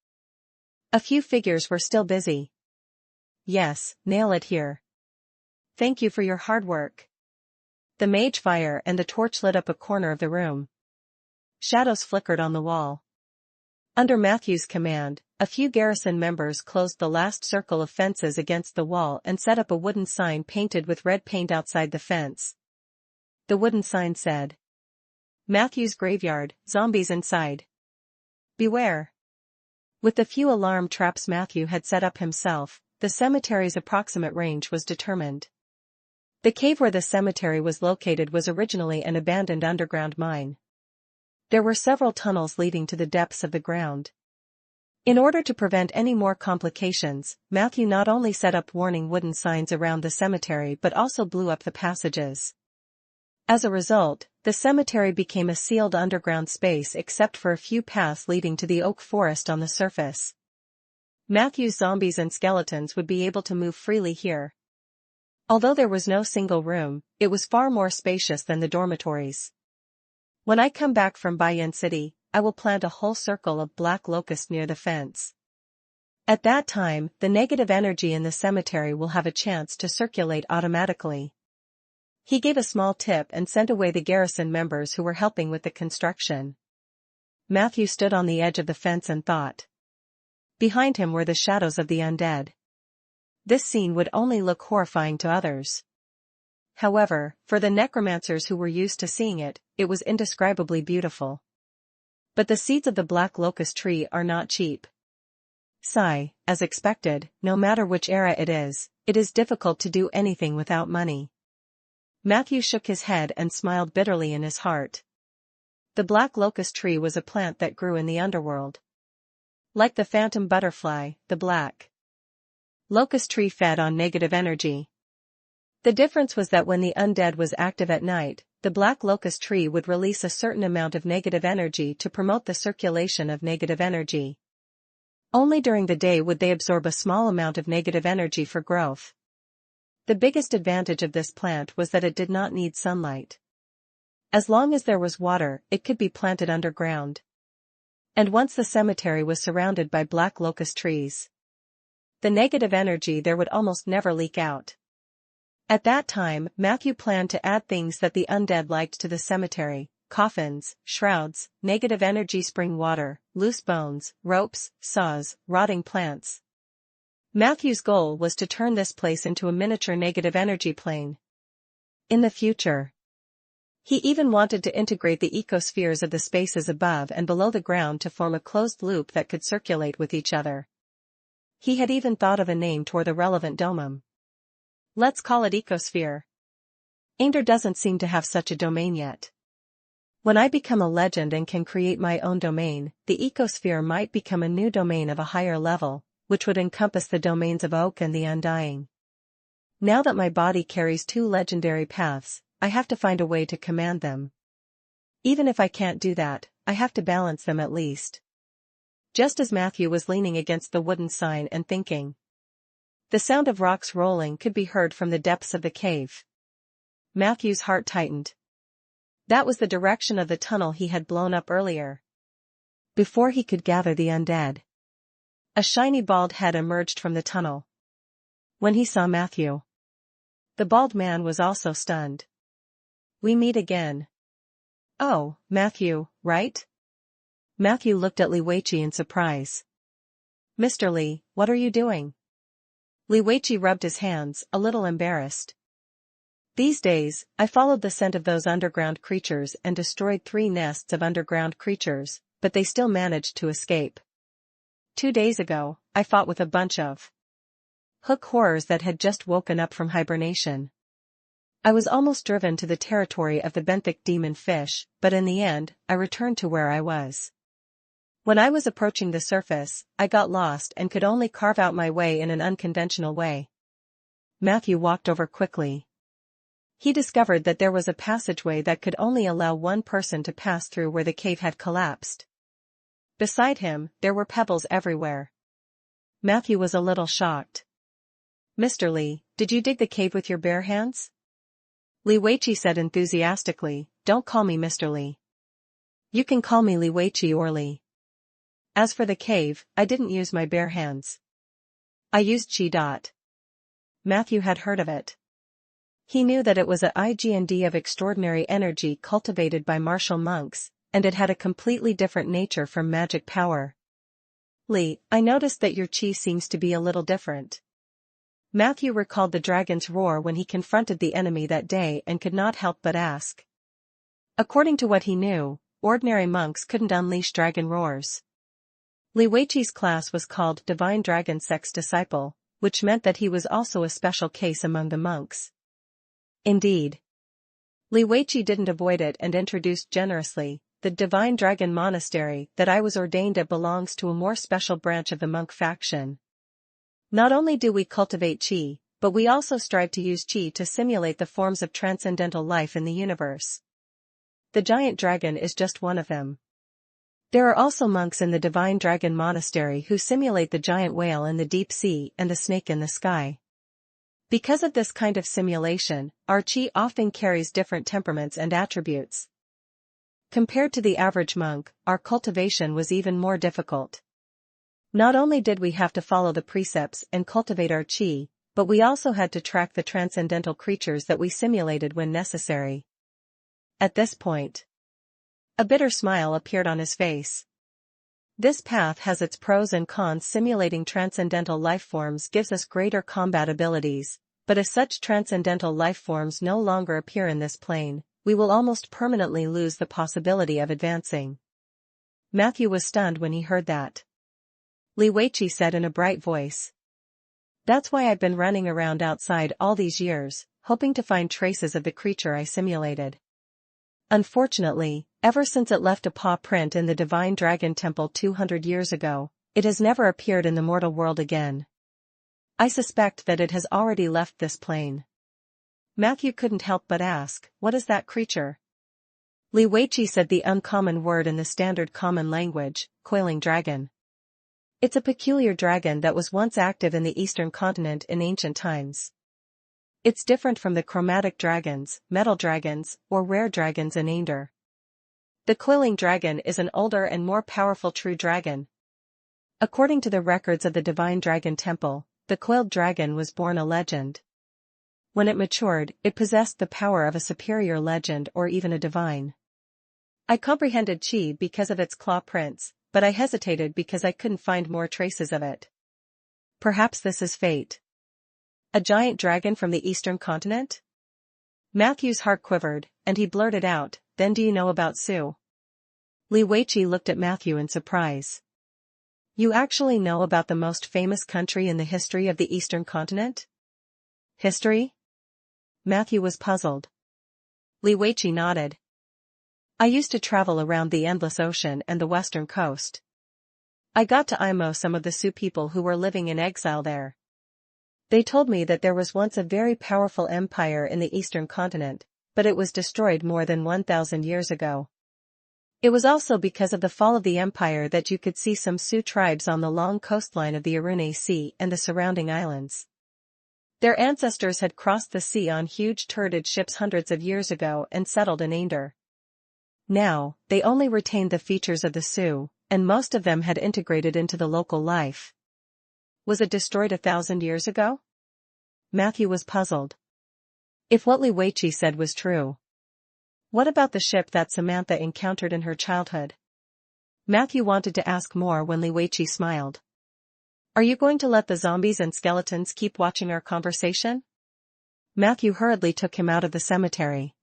a few figures were still busy. "Yes, nail it here. Thank you for your hard work." The mage fire and the torch lit up a corner of the room. Shadows flickered on the wall. Under Matthew's command, a few garrison members closed the last circle of fences against the wall and set up a wooden sign painted with red paint outside the fence. The wooden sign said, "Matthew's Graveyard, zombies inside. Beware." With the few alarm traps Matthew had set up himself, the cemetery's approximate range was determined. The cave where the cemetery was located was originally an abandoned underground mine. There were several tunnels leading to the depths of the ground. In order to prevent any more complications, Matthew not only set up warning wooden signs around the cemetery but also blew up the passages. As a result, the cemetery became a sealed underground space except for a few paths leading to the oak forest on the surface. Matthew's zombies and skeletons would be able to move freely here. Although there was no single room, it was far more spacious than the dormitories. "When I come back from Bayan City, I will plant a whole circle of black locust near the fence. At that time, the negative energy in the cemetery will have a chance to circulate automatically." He gave a small tip and sent away the garrison members who were helping with the construction. Matthew stood on the edge of the fence and thought. Behind him were the shadows of the undead. This scene would only look horrifying to others. However, for the necromancers who were used to seeing it, it was indescribably beautiful. But the seeds of the black locust tree are not cheap. Sigh, as expected, no matter which era it is difficult to do anything without money. Matthew shook his head and smiled bitterly in his heart. The black locust tree was a plant that grew in the underworld. Like the phantom butterfly, the black locust tree fed on negative energy. The difference was that when the undead was active at night, the black locust tree would release a certain amount of negative energy to promote the circulation of negative energy. Only during the day would they absorb a small amount of negative energy for growth. The biggest advantage of this plant was that it did not need sunlight. As long as there was water, it could be planted underground. And once the cemetery was surrounded by black locust trees, the negative energy there would almost never leak out. At that time, Matthew planned to add things that the undead liked to the cemetery: coffins, shrouds, negative energy spring water, loose bones, ropes, saws, rotting plants. Matthew's goal was to turn this place into a miniature negative energy plane. In the future, he even wanted to integrate the ecospheres of the spaces above and below the ground to form a closed loop that could circulate with each other. He had even thought of a name for the relevant domum. Let's call it Ecosphere. Ainder doesn't seem to have such a domain yet. When I become a legend and can create my own domain, the Ecosphere might become a new domain of a higher level, which would encompass the domains of Oak and the Undying. Now that my body carries two legendary paths, I have to find a way to command them. Even if I can't do that, I have to balance them at least. Just as Matthew was leaning against the wooden sign and thinking, the sound of rocks rolling could be heard from the depths of the cave. Matthew's heart tightened. That was the direction of the tunnel he had blown up earlier. Before he could gather the undead, a shiny bald head emerged from the tunnel. When he saw Matthew, the bald man was also stunned. We meet again. Oh, Matthew, right? Matthew looked at Liweichi in surprise. Mr. Li, what are you doing? Liweichi rubbed his hands, a little embarrassed. These days, I followed the scent of those underground creatures and destroyed 3 nests of underground creatures, but they still managed to escape. 2 days ago, I fought with a bunch of hook horrors that had just woken up from hibernation. I was almost driven to the territory of the benthic demon fish, but in the end, I returned to where I was. When I was approaching the surface, I got lost and could only carve out my way in an unconventional way. Matthew walked over quickly. He discovered that there was a passageway that could only allow one person to pass through where the cave had collapsed. Beside him, there were pebbles everywhere. Matthew was a little shocked. Mr. Li, did you dig the cave with your bare hands? Liweichi said enthusiastically, don't call me Mr. Li. You can call me Liweichi or Li. As for the cave, I didn't use my bare hands. I used chi. Matthew had heard of it. He knew that it was a IGND of extraordinary energy cultivated by martial monks, and it had a completely different nature from magic power. Li, I noticed that your chi seems to be a little different. Matthew recalled the dragon's roar when he confronted the enemy that day and could not help but ask. According to what he knew, ordinary monks couldn't unleash dragon roars. Liweichi's class was called Divine Dragon Sex Disciple, which meant that he was also a special case among the monks. Indeed. Liweichi didn't avoid it and introduced generously, the Divine Dragon Monastery that I was ordained at belongs to a more special branch of the monk faction. Not only do we cultivate chi, but we also strive to use chi to simulate the forms of transcendental life in the universe. The giant dragon is just one of them. There are also monks in the Divine Dragon Monastery who simulate the giant whale in the deep sea and the snake in the sky. Because of this kind of simulation, our chi often carries different temperaments and attributes. Compared to the average monk, our cultivation was even more difficult. Not only did we have to follow the precepts and cultivate our chi, but we also had to track the transcendental creatures that we simulated when necessary. At this point, a bitter smile appeared on his face. This path has its pros and cons. Simulating transcendental life forms gives us greater combat abilities, but if such transcendental life forms no longer appear in this plane, we will almost permanently lose the possibility of advancing. Matthew was stunned when he heard that. Liweichi said in a bright voice. That's why I've been running around outside all these years, hoping to find traces of the creature I simulated. Unfortunately, ever since it left a paw print in the Divine Dragon Temple 200 years ago, it has never appeared in the mortal world again. I suspect that it has already left this plane. Matthew couldn't help but ask, what is that creature? Li Weiqi said the uncommon word in the standard common language, coiling dragon. It's a peculiar dragon that was once active in the eastern continent in ancient times. It's different from the chromatic dragons, metal dragons, or rare dragons in Ander. The coiling dragon is an older and more powerful true dragon. According to the records of the Divine Dragon Temple, the coiled dragon was born a legend. When it matured, it possessed the power of a superior legend or even a divine. I comprehended Qi because of its claw prints, but I hesitated because I couldn't find more traces of it. Perhaps this is fate. A giant dragon from the eastern continent? Matthew's heart quivered, and he blurted out, then do you know about Su? Li Weiqi looked at Matthew in surprise. You actually know about the most famous country in the history of the eastern continent? History? Matthew was puzzled. Li Weiqi nodded. I used to travel around the endless ocean and the western coast. I got to Imo some of the Sioux people who were living in exile there. They told me that there was once a very powerful empire in the eastern continent, but it was destroyed more than 1,000 years ago. It was also because of the fall of the empire that you could see some Sioux tribes on the long coastline of the Arune Sea and the surrounding islands. Their ancestors had crossed the sea on huge turreted ships hundreds of years ago and settled in Ander. Now, they only retained the features of the Sioux, and most of them had integrated into the local life. Was it destroyed 1,000 years ago? Matthew was puzzled. If what Li Weiqi said was true. What about the ship that Samantha encountered in her childhood? Matthew wanted to ask more when Li Weiqi smiled. Are you going to let the zombies and skeletons keep watching our conversation? Matthew hurriedly took him out of the cemetery.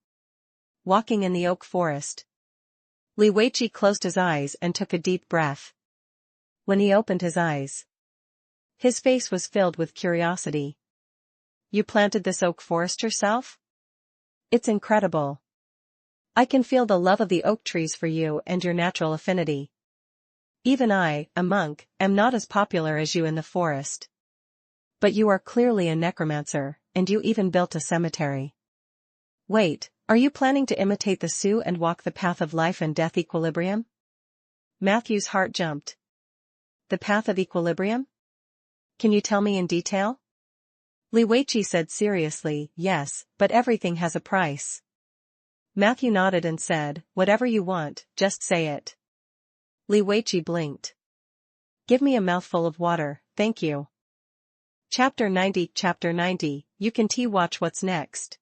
Walking in the oak forest. Li Weiqi closed his eyes and took a deep breath. When he opened his eyes, his face was filled with curiosity. You planted this oak forest yourself? It's incredible. I can feel the love of the oak trees for you and your natural affinity. Even I, a monk, am not as popular as you in the forest. But you are clearly a necromancer, and you even built a cemetery. Wait, are you planning to imitate the Sioux and walk the path of life and death equilibrium? Matthew's heart jumped. The path of equilibrium? Can you tell me in detail? Li Weiqi said seriously, yes, but everything has a price. Matthew nodded and said, whatever you want, just say it. Li Weiqi blinked. Give me a mouthful of water, thank you. Chapter 90, you can watch what's next.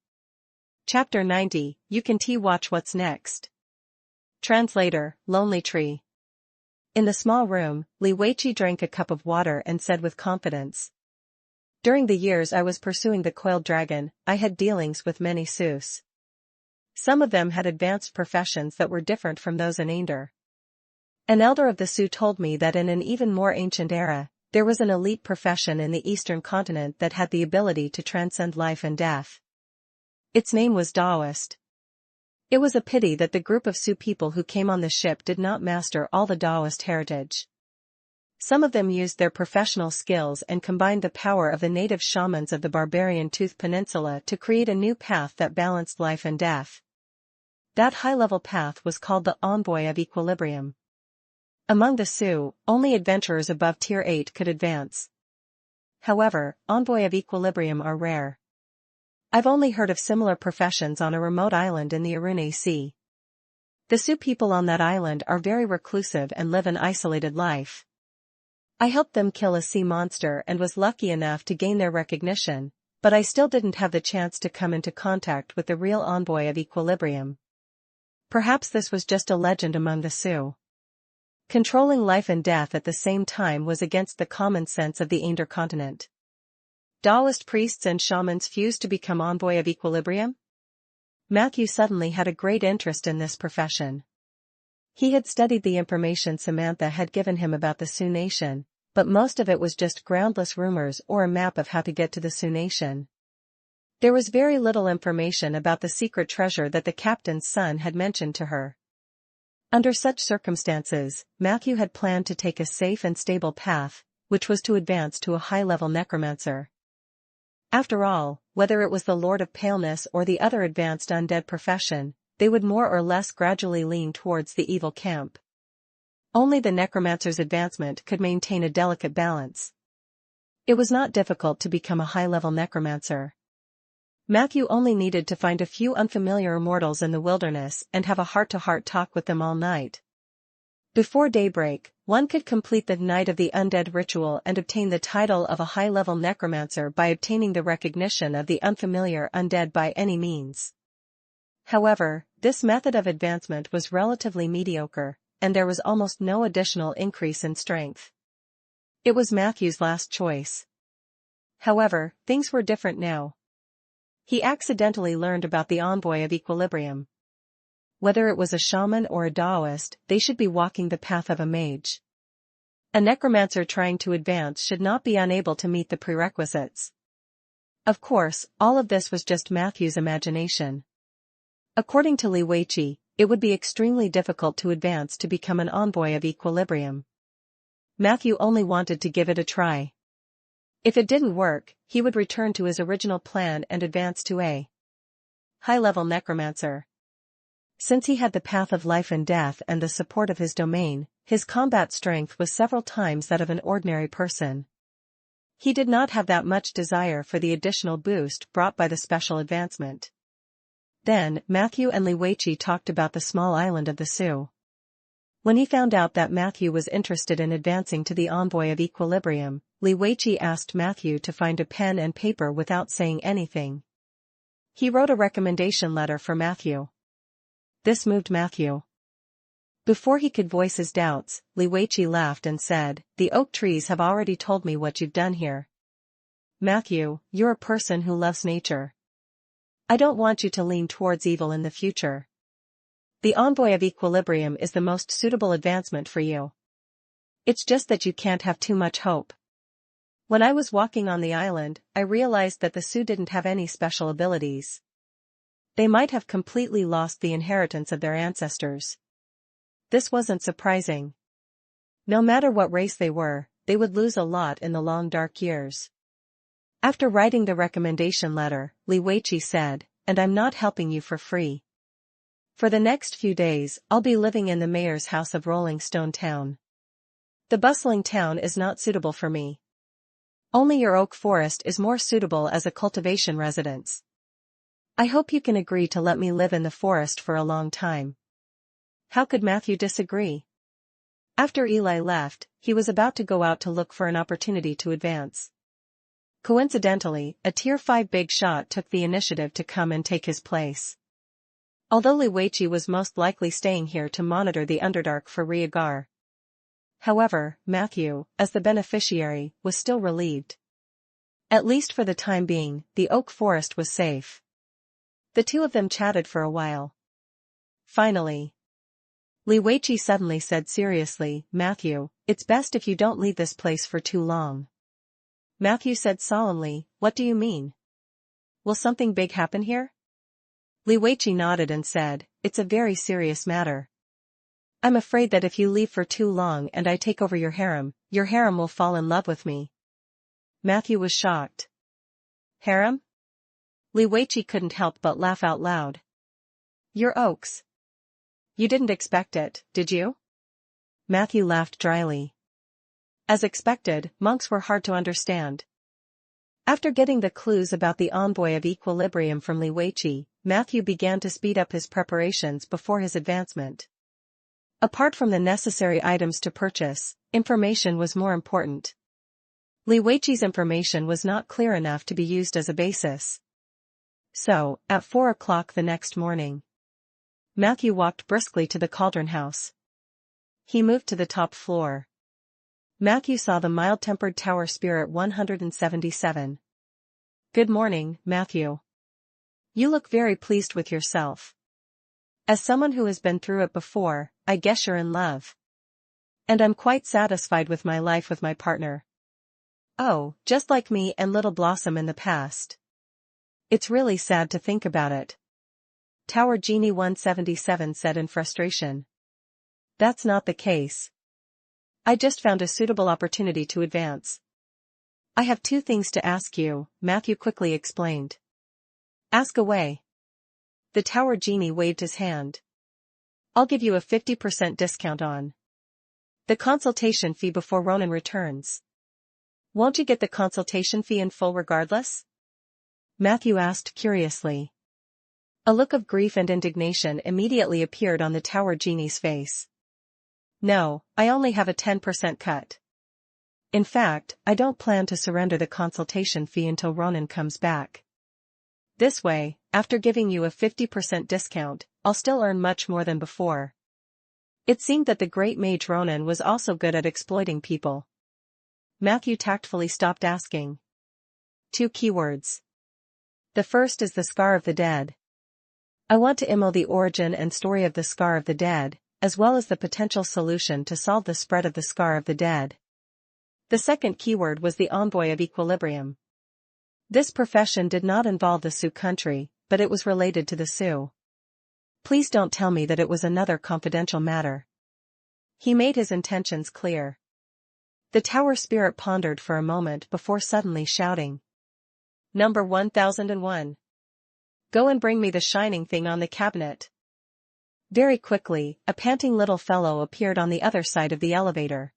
Chapter 90, you can watch what's next. Translator, Lonely Tree. In the small room, Li Weiqi drank a cup of water and said with confidence. During the years I was pursuing the coiled dragon, I had dealings with many Sioux. Some of them had advanced professions that were different from those in Ander. An elder of the Sioux told me that in an even more ancient era, there was an elite profession in the eastern continent that had the ability to transcend life and death. Its name was Taoist. It was a pity that the group of Sioux people who came on the ship did not master all the Taoist heritage. Some of them used their professional skills and combined the power of the native shamans of the barbarian Tooth Peninsula to create a new path that balanced life and death. That high-level path was called the Envoy of Equilibrium. Among the Sioux, only adventurers above Tier 8 could advance. However, Envoy of Equilibrium are rare. I've only heard of similar professions on a remote island in the Arune Sea. The Sioux people on that island are very reclusive and live an isolated life. I helped them kill a sea monster and was lucky enough to gain their recognition, but I still didn't have the chance to come into contact with the real Envoy of Equilibrium. Perhaps this was just a legend among the Sioux. Controlling life and death at the same time was against the common sense of the Ander continent. Taoist priests and shamans fused to become Envoy of Equilibrium? Matthew suddenly had a great interest in this profession. He had studied the information Samantha had given him about the Sioux Nation, but most of it was just groundless rumors or a map of how to get to the Sioux Nation. There was very little information about the secret treasure that the captain's son had mentioned to her. Under such circumstances, Matthew had planned to take a safe and stable path, which was to advance to a high-level necromancer. After all, whether it was the Lord of Paleness or the other advanced undead profession, they would more or less gradually lean towards the evil camp. Only the necromancer's advancement could maintain a delicate balance. It was not difficult to become a high-level necromancer. Matthew only needed to find a few unfamiliar mortals in the wilderness and have a heart-to-heart talk with them all night. Before daybreak, one could complete the Night of the Undead ritual and obtain the title of a high-level necromancer by obtaining the recognition of the unfamiliar undead by any means. However, this method of advancement was relatively mediocre, and there was almost no additional increase in strength. It was Matthew's last choice. However, things were different now. He accidentally learned about the envoy of equilibrium. Whether it was a shaman or a Taoist, they should be walking the path of a mage. A necromancer trying to advance should not be unable to meet the prerequisites. Of course, all of this was just Matthew's imagination. According to Li Weiqi, it would be extremely difficult to advance to become an envoy of equilibrium. Matthew only wanted to give it a try. If it didn't work, he would return to his original plan and advance to a high-level necromancer. Since he had the path of life and death and the support of his domain, his combat strength was several times that of an ordinary person. He did not have that much desire for the additional boost brought by the special advancement. Then, Matthew and Li Weiqi talked about the small island of the Sioux. When he found out that Matthew was interested in advancing to the envoy of equilibrium, Li Weiqi asked Matthew to find a pen and paper without saying anything. He wrote a recommendation letter for Matthew. This moved Matthew. Before he could voice his doubts, Li Weiqi laughed and said, "The oak trees have already told me what you've done here. Matthew, you're a person who loves nature. I don't want you to lean towards evil in the future. The envoy of equilibrium is the most suitable advancement for you. It's just that you can't have too much hope. When I was walking on the island, I realized that the Sioux didn't have any special abilities. They might have completely lost the inheritance of their ancestors. This wasn't surprising. No matter what race they were, they would lose a lot in the long dark years." After writing the recommendation letter, Li Weiqi said, "And I'm not helping you for free. For the next few days, I'll be living in the mayor's house of Rolling Stone Town. The bustling town is not suitable for me. Only your oak forest is more suitable as a cultivation residence. I hope you can agree to let me live in the forest for a long time." How could Matthew disagree? After Eli left, he was about to go out to look for an opportunity to advance. Coincidentally, a Tier 5 big shot took the initiative to come and take his place. Although Li Weiqi was most likely staying here to monitor the Underdark for Rhaegar. However, Matthew, as the beneficiary, was still relieved. At least for the time being, the oak forest was safe. The two of them chatted for a while. Finally, Li Weiqi suddenly said seriously, "Matthew, it's best if you don't leave this place for too long." Matthew said solemnly, "What do you mean? Will something big happen here?" Li Weiqi nodded and said, "It's a very serious matter. I'm afraid that if you leave for too long and I take over your harem will fall in love with me." Matthew was shocked. Harem? Li Weiqi couldn't help but laugh out loud. "Your oaks. You didn't expect it, did you?" Matthew laughed dryly. As expected, monks were hard to understand. After getting the clues about the envoy of equilibrium from Li Weiqi, Matthew began to speed up his preparations before his advancement. Apart from the necessary items to purchase, information was more important. Li Weiqi's information was not clear enough to be used as a basis. So, at 4 o'clock the next morning, Matthew walked briskly to the cauldron house. He moved to the top floor. Matthew saw the mild-tempered tower spirit 177. "Good morning, Matthew. You look very pleased with yourself. As someone who has been through it before, I guess you're in love." "And I'm quite satisfied with my life with my partner." "Oh, just like me and Little Blossom in the past. It's really sad to think about it," Tower Genie 177 said in frustration. "That's not the case. I just found a suitable opportunity to advance." I have 2 things to ask you, Matthew quickly explained. Ask away. The tower genie waved his hand. I'll give you a 50% discount on the consultation fee before Ronan returns. Won't you get the consultation fee in full regardless? Matthew asked curiously. A look of grief and indignation immediately appeared on the tower genie's face. No, I only have a 10% cut. In fact, I don't plan to surrender the consultation fee until Ronan comes back. This way, after giving you a 50% discount, I'll still earn much more than before. It seemed that the great mage Ronan was also good at exploiting people. Matthew tactfully stopped asking. 2 keywords. The first is the Scar of the Dead. I want to email the origin and story of the Scar of the Dead, as well as the potential solution to solve the spread of the Scar of the Dead. The second keyword was the Envoy of Equilibrium. This profession did not involve the Sioux country, but it was related to the Sioux. Please don't tell me that it was another confidential matter. He made his intentions clear. The tower spirit pondered for a moment before suddenly shouting. Number 1001. Go and bring me the shining thing on the cabinet. Very quickly, a panting little fellow appeared on the other side of the elevator.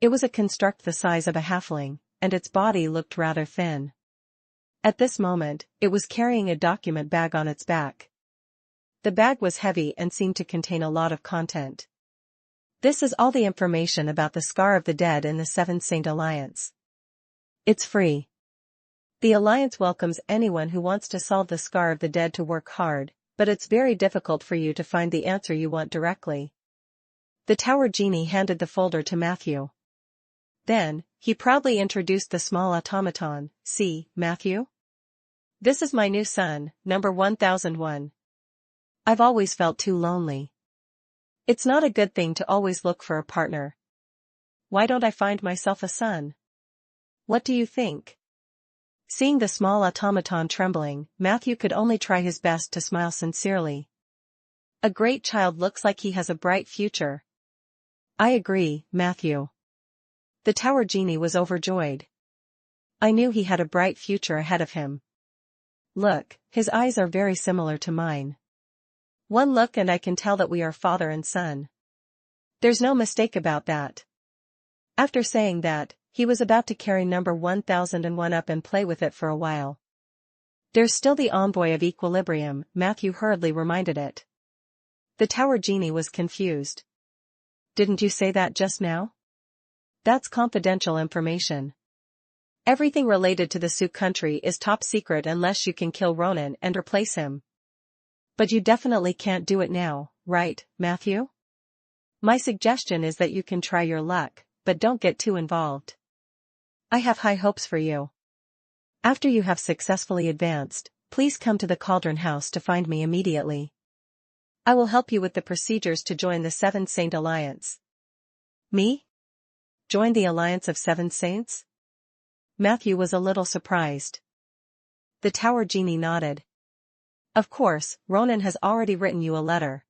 It was a construct the size of a halfling, and its body looked rather thin. At this moment, it was carrying a document bag on its back. The bag was heavy and seemed to contain a lot of content. This is all the information about the Scar of the Dead in the Seven Saint Alliance. It's free. The Alliance welcomes anyone who wants to solve the Scar of the Dead to work hard, but it's very difficult for you to find the answer you want directly. The tower genie handed the folder to Matthew. Then, he proudly introduced the small automaton. See, Matthew? This is my new son, number 1001. I've always felt too lonely. It's not a good thing to always look for a partner. Why don't I find myself a son? What do you think? Seeing the small automaton trembling, Matthew could only try his best to smile sincerely. A great child looks like he has a bright future. I agree, Matthew. The tower genie was overjoyed. I knew he had a bright future ahead of him. Look, his eyes are very similar to mine. One look and I can tell that we are father and son. There's no mistake about that. After saying that, he was about to carry number 1001 up and play with it for a while. There's still the Envoy of Equilibrium, Matthew hurriedly reminded it. The tower genie was confused. Didn't you say that just now? That's confidential information. Everything related to the Sioux country is top secret unless you can kill Ronan and replace him. But you definitely can't do it now, right, Matthew? My suggestion is that you can try your luck, but don't get too involved. I have high hopes for you. After you have successfully advanced, please come to the Cauldron House to find me immediately. I will help you with the procedures to join the Seven Saint Alliance. Me? Join the Alliance of Seven Saints? Matthew was a little surprised. The tower genie nodded. Of course, Ronan has already written you a letter.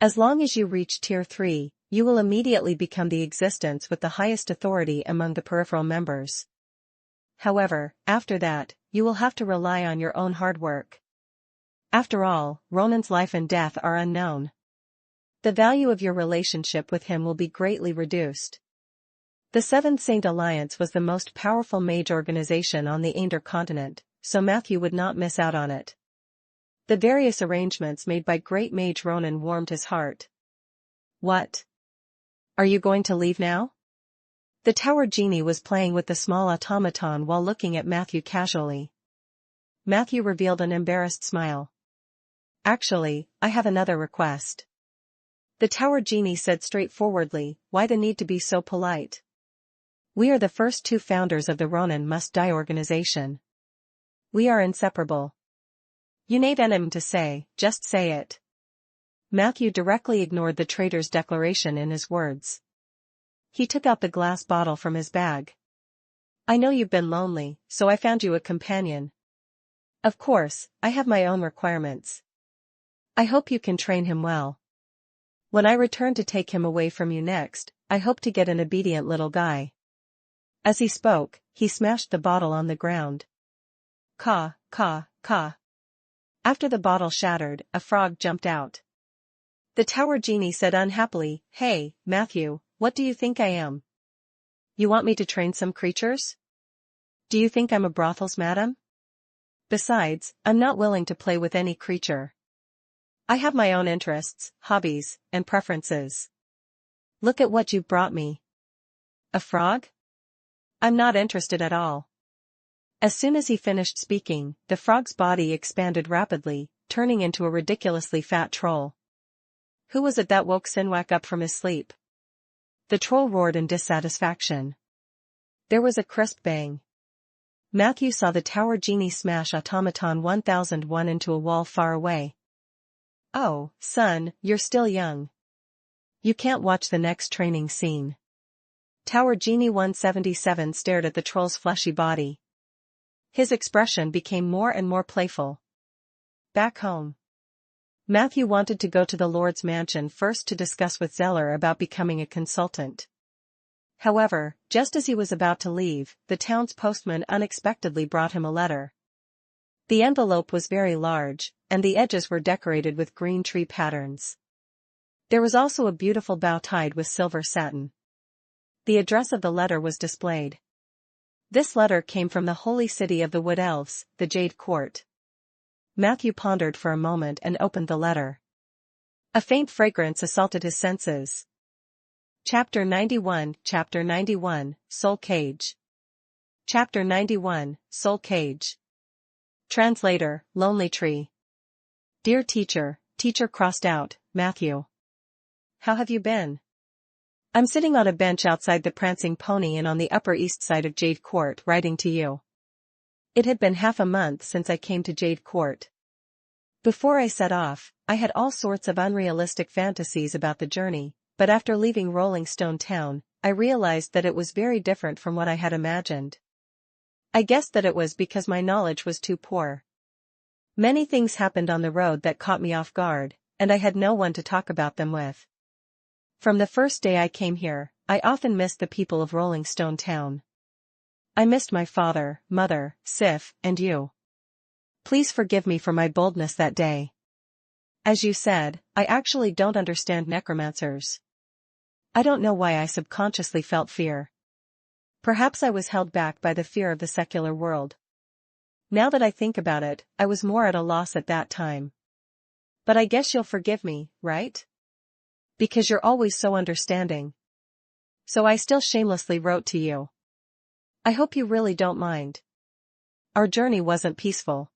As long as you reach Tier 3, you will immediately become the existence with the highest authority among the peripheral members. However, after that, you will have to rely on your own hard work. After all, Ronan's life and death are unknown. The value of your relationship with him will be greatly reduced. The Seventh Saint Alliance was the most powerful mage organization on the Ander continent, so Matthew would not miss out on it. The various arrangements made by great mage Ronan warmed his heart. What? Are you going to leave now? The tower genie was playing with the small automaton while looking at Matthew casually. Matthew revealed an embarrassed smile. Actually, I have another request. The tower genie said straightforwardly, why the need to be so polite? We are the first 2 founders of the Ronan Must Die organization. We are inseparable. You need anything to say, just say it. Matthew directly ignored the traitor's declaration in his words. He took out the glass bottle from his bag. I know you've been lonely, so I found you a companion. Of course, I have my own requirements. I hope you can train him well. When I return to take him away from you next, I hope to get an obedient little guy. As he spoke, he smashed the bottle on the ground. Caw, caw, caw. After the bottle shattered, a frog jumped out. The tower genie said unhappily, "Hey, Matthew, what do you think I am? You want me to train some creatures? Do you think I'm a brothel's madam? Besides, I'm not willing to play with any creature. I have my own interests, hobbies, and preferences. Look at what you've brought me. A frog? I'm not interested at all." As soon as he finished speaking, the frog's body expanded rapidly, turning into a ridiculously fat troll. Who was it that woke Sinwak up from his sleep? The troll roared in dissatisfaction. There was a crisp bang. Matthew saw the tower genie smash automaton 1001 into a wall far away. "Oh, son, you're still young. You can't watch the next training scene." Tower Genie 177 stared at the troll's fleshy body. His expression became more and more playful. Back home, Matthew wanted to go to the Lord's mansion first to discuss with Zeller about becoming a consultant. However, just as he was about to leave, the town's postman unexpectedly brought him a letter. The envelope was very large, and the edges were decorated with green tree patterns. There was also a beautiful bow tied with silver satin. The address of the letter was displayed. This letter came from the holy city of the Wood Elves, the Jade Court. Matthew pondered for a moment and opened the letter. A faint fragrance assaulted his senses. Chapter 91, Soul Cage. Chapter 91, Soul Cage. Translator, Lonely Tree. Dear teacher, teacher crossed out, Matthew. How have you been? I'm sitting on a bench outside the Prancing Pony Inn on the Upper East Side of Jade Court writing to you. It had been half a month since I came to Jade Court. Before I set off, I had all sorts of unrealistic fantasies about the journey, but after leaving Rolling Stone Town, I realized that it was very different from what I had imagined. I guessed that it was because my knowledge was too poor. Many things happened on the road that caught me off guard, and I had no one to talk about them with. From the first day I came here, I often missed the people of Rolling Stone Town. I missed my father, mother, Sif, and you. Please forgive me for my boldness that day. As you said, I actually don't understand necromancers. I don't know why I subconsciously felt fear. Perhaps I was held back by the fear of the secular world. Now that I think about it, I was more at a loss at that time. But I guess you'll forgive me, right? Because you're always so understanding. So I still shamelessly wrote to you. I hope you really don't mind. Our journey wasn't peaceful.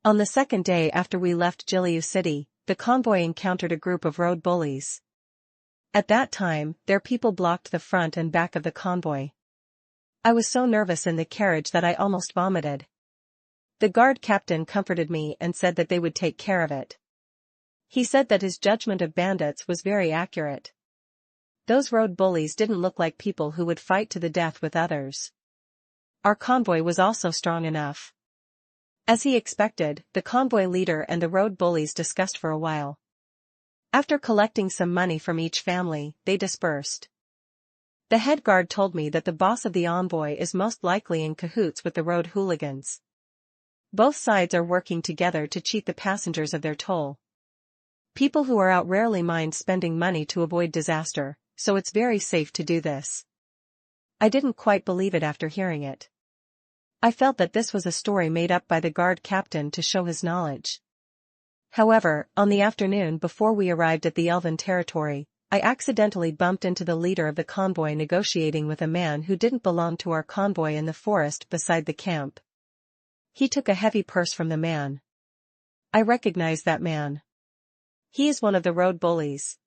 On the second day after we left Jiliu City, the convoy encountered a group of road bullies. At that time, their people blocked the front and back of the convoy. I was so nervous in the carriage that I almost vomited. The guard captain comforted me and said that they would take care of it. He said that his judgment of bandits was very accurate. Those road bullies didn't look like people who would fight to the death with others. Our convoy was also strong enough. As he expected, the convoy leader and the road bullies discussed for a while. After collecting some money from each family, they dispersed. The head guard told me that the boss of the envoy is most likely in cahoots with the road hooligans. Both sides are working together to cheat the passengers of their toll. People who are out rarely mind spending money to avoid disaster, so it's very safe to do this. I didn't quite believe it after hearing it. I felt that this was a story made up by the guard captain to show his knowledge. However, on the afternoon before we arrived at the Elven territory, I accidentally bumped into the leader of the convoy negotiating with a man who didn't belong to our convoy in the forest beside the camp. He took a heavy purse from the man. I recognized that man. He is one of the road bullies.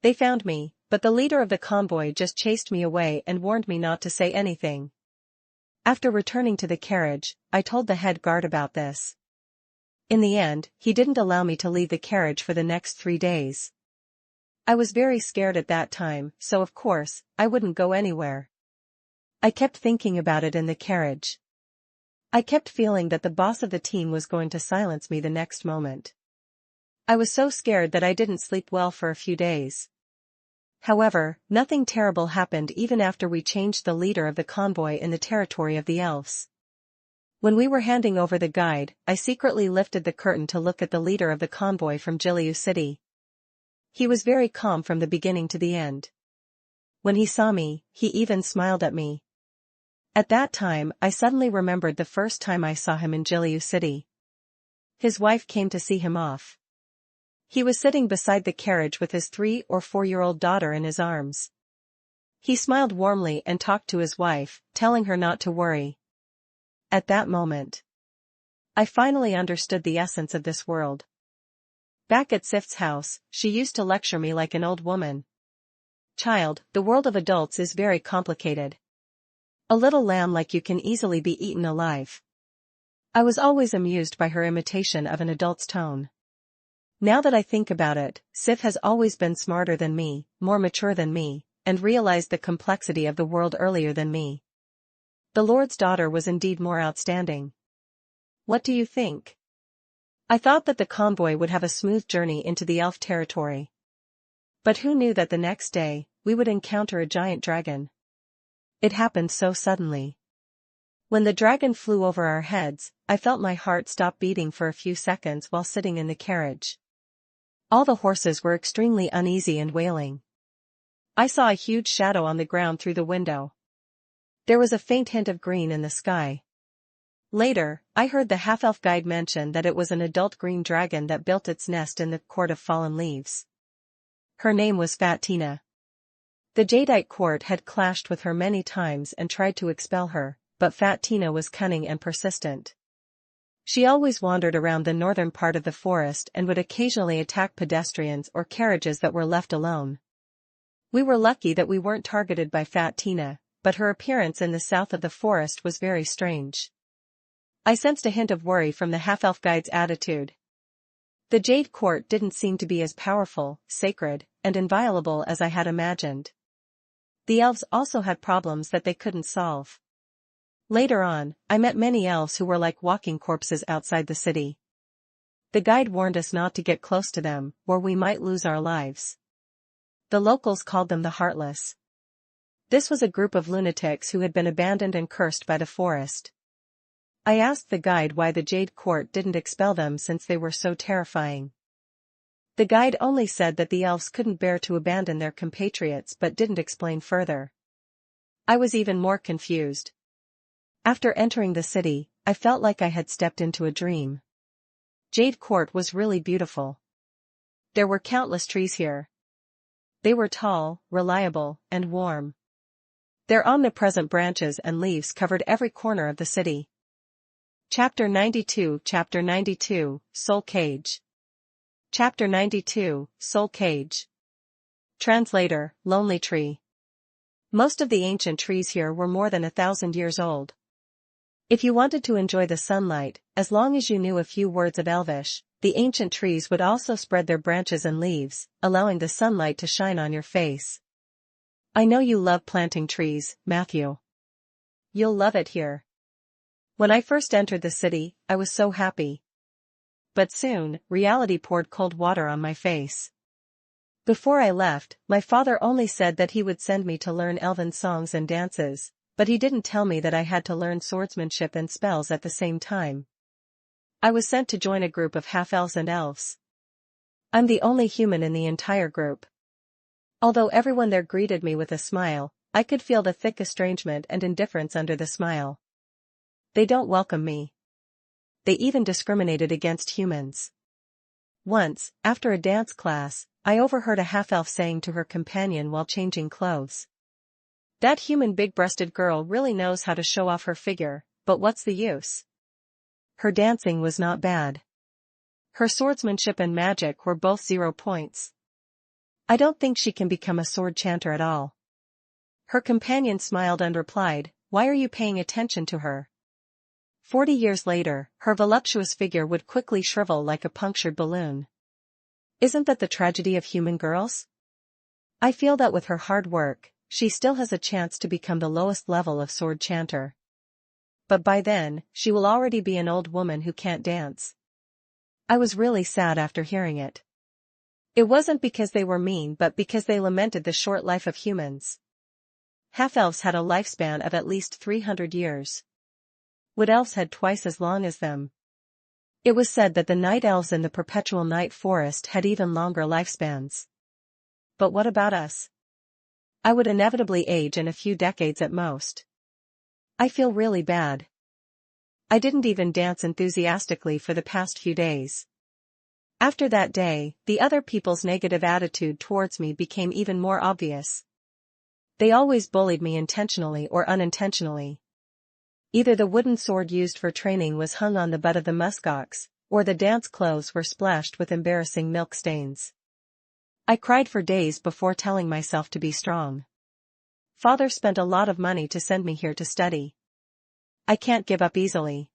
They found me, but the leader of the convoy just chased me away and warned me not to say anything. After returning to the carriage, I told the head guard about this. In the end, he didn't allow me to leave the carriage for the next 3 days. I was very scared at that time, so of course, I wouldn't go anywhere. I kept thinking about it in the carriage. I kept feeling that the boss of the team was going to silence me the next moment. I was so scared that I didn't sleep well for a few days. However, nothing terrible happened even after we changed the leader of the convoy in the territory of the elves. When we were handing over the guide, I secretly lifted the curtain to look at the leader of the convoy from Jiliu City. He was very calm from the beginning to the end. When he saw me, he even smiled at me. At that time, I suddenly remembered the first time I saw him in Jiliu City. His wife came to see him off. He was sitting beside the carriage with his 3 or 4-year-old daughter in his arms. He smiled warmly and talked to his wife, telling her not to worry. At that moment, I finally understood the essence of this world. Back at Sif's house, she used to lecture me like an old woman. Child, the world of adults is very complicated. A little lamb like you can easily be eaten alive. I was always amused by her imitation of an adult's tone. Now that I think about it, Sif has always been smarter than me, more mature than me, and realized the complexity of the world earlier than me. The Lord's daughter was indeed more outstanding. What do you think? I thought that the convoy would have a smooth journey into the elf territory. But who knew that the next day, we would encounter a giant dragon? It happened so suddenly. When the dragon flew over our heads, I felt my heart stop beating for a few seconds while sitting in the carriage. All the horses were extremely uneasy and wailing. I saw a huge shadow on the ground through the window. There was a faint hint of green in the sky. Later, I heard the half-elf guide mention that it was an adult green dragon that built its nest in the court of fallen leaves. Her name was Fat Tina. The Jadeite court had clashed with her many times and tried to expel her, but Fat Tina was cunning and persistent. She always wandered around the northern part of the forest and would occasionally attack pedestrians or carriages that were left alone. We were lucky that we weren't targeted by Fat Tina, but her appearance in the south of the forest was very strange. I sensed a hint of worry from the half-elf guide's attitude. The Jade Court didn't seem to be as powerful, sacred, and inviolable as I had imagined. The elves also had problems that they couldn't solve. Later on, I met many elves who were like walking corpses outside the city. The guide warned us not to get close to them, or we might lose our lives. The locals called them the Heartless. This was a group of lunatics who had been abandoned and cursed by the forest. I asked the guide why the Jade Court didn't expel them since they were so terrifying. The guide only said that the elves couldn't bear to abandon their compatriots but didn't explain further. I was even more confused. After entering the city, I felt like I had stepped into a dream. Jade Court was really beautiful. There were countless trees here. They were tall, reliable, and warm. Their omnipresent branches and leaves covered every corner of the city. Chapter 92 Soul Cage. Chapter 92 Soul Cage. Translator, Lonely Tree. Most of the ancient trees here were more than 1,000 years old. If you wanted to enjoy the sunlight, as long as you knew a few words of Elvish, the ancient trees would also spread their branches and leaves, allowing the sunlight to shine on your face. I know you love planting trees, Matthew. You'll love it here. When I first entered the city, I was so happy. But soon, reality poured cold water on my face. Before I left, my father only said that he would send me to learn elven songs and dances, but he didn't tell me that I had to learn swordsmanship and spells at the same time. I was sent to join a group of half-elves and elves. I'm the only human in the entire group. Although everyone there greeted me with a smile, I could feel the thick estrangement and indifference under the smile. They don't welcome me. They even discriminated against humans. Once, after a dance class, I overheard a half-elf saying to her companion while changing clothes, "That human big-breasted girl really knows how to show off her figure, but what's the use? Her dancing was not bad. Her swordsmanship and magic were both 0 points. I don't think she can become a sword chanter at all." Her companion smiled and replied, "Why are you paying attention to her?" 40 years later, her voluptuous figure would quickly shrivel like a punctured balloon. Isn't that the tragedy of human girls? I feel that with her hard work, she still has a chance to become the lowest level of sword chanter. But by then, she will already be an old woman who can't dance. I was really sad after hearing it. It wasn't because they were mean but because they lamented the short life of humans. Half-elves had a lifespan of at least 300 years. Wood elves had twice as long as them. It was said that the night elves in the perpetual night forest had even longer lifespans. But what about us? I would inevitably age in a few decades at most. I feel really bad. I didn't even dance enthusiastically for the past few days. After that day, the other people's negative attitude towards me became even more obvious. They always bullied me intentionally or unintentionally. Either the wooden sword used for training was hung on the butt of the muskox, or the dance clothes were splashed with embarrassing milk stains. I cried for days before telling myself to be strong. Father spent a lot of money to send me here to study. I can't give up easily.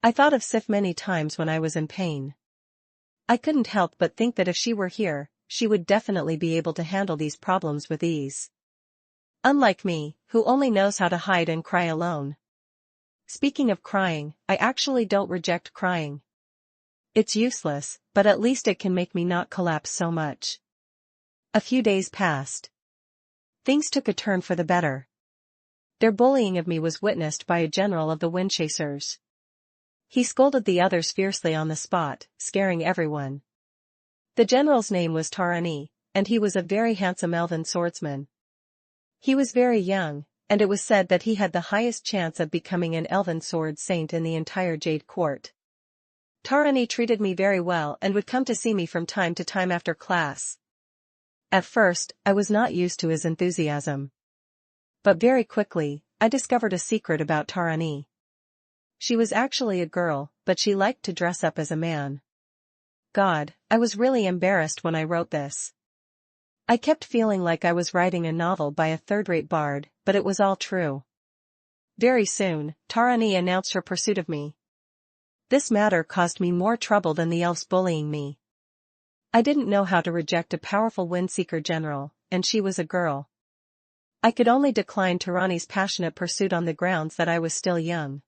I thought of Sif many times when I was in pain. I couldn't help but think that if she were here, she would definitely be able to handle these problems with ease. Unlike me, who only knows how to hide and cry alone. Speaking of crying, I actually don't reject crying. It's useless, but at least it can make me not collapse so much. A few days passed. Things took a turn for the better. Their bullying of me was witnessed by a general of the Windchasers. He scolded the others fiercely on the spot, scaring everyone. The general's name was Tarani, and he was a very handsome elven swordsman. He was very young, and it was said that he had the highest chance of becoming an elven sword saint in the entire Jade Court. Tarani treated me very well and would come to see me from time to time after class. At first, I was not used to his enthusiasm. But very quickly, I discovered a secret about Tarani. She was actually a girl, but she liked to dress up as a man. God, I was really embarrassed when I wrote this. I kept feeling like I was writing a novel by a third-rate bard, but it was all true. Very soon, Tarani announced her pursuit of me. This matter caused me more trouble than the elves bullying me. I didn't know how to reject a powerful Windseeker general, and she was a girl. I could only decline Tarani's passionate pursuit on the grounds that I was still young.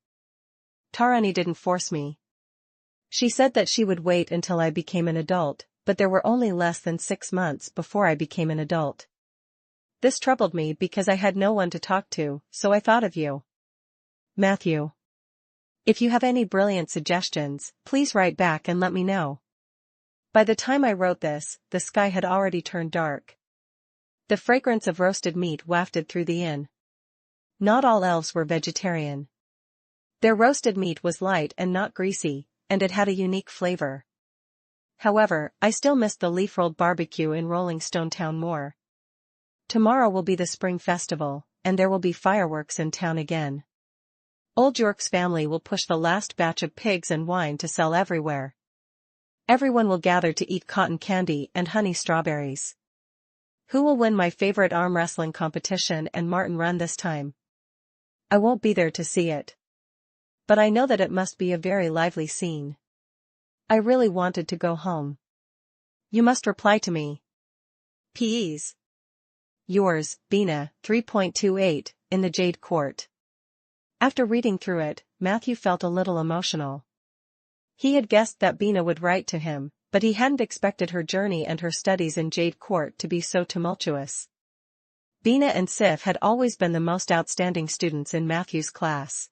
Tarani didn't force me. She said that she would wait until I became an adult, but there were only less than 6 months before I became an adult. This troubled me because I had no one to talk to, so I thought of you. Matthew. If you have any brilliant suggestions, please write back and let me know. By the time I wrote this, the sky had already turned dark. The fragrance of roasted meat wafted through the inn. Not all elves were vegetarian. Their roasted meat was light and not greasy, and it had a unique flavor. However, I still missed the leaf-rolled barbecue in Rolling Stone Town more. Tomorrow will be the spring festival, and there will be fireworks in town again. Old York's family will push the last batch of pigs and wine to sell everywhere. Everyone will gather to eat cotton candy and honey strawberries. Who will win my favorite arm wrestling competition and Martin Run this time? I won't be there to see it. But I know that it must be a very lively scene. I really wanted to go home. You must reply to me. P.S. Yours, Bina, 3.28, in the Jade Court. After reading through it, Matthew felt a little emotional. He had guessed that Bina would write to him, but he hadn't expected her journey and her studies in Jade Court to be so tumultuous. Bina and Sif had always been the most outstanding students in Matthew's class.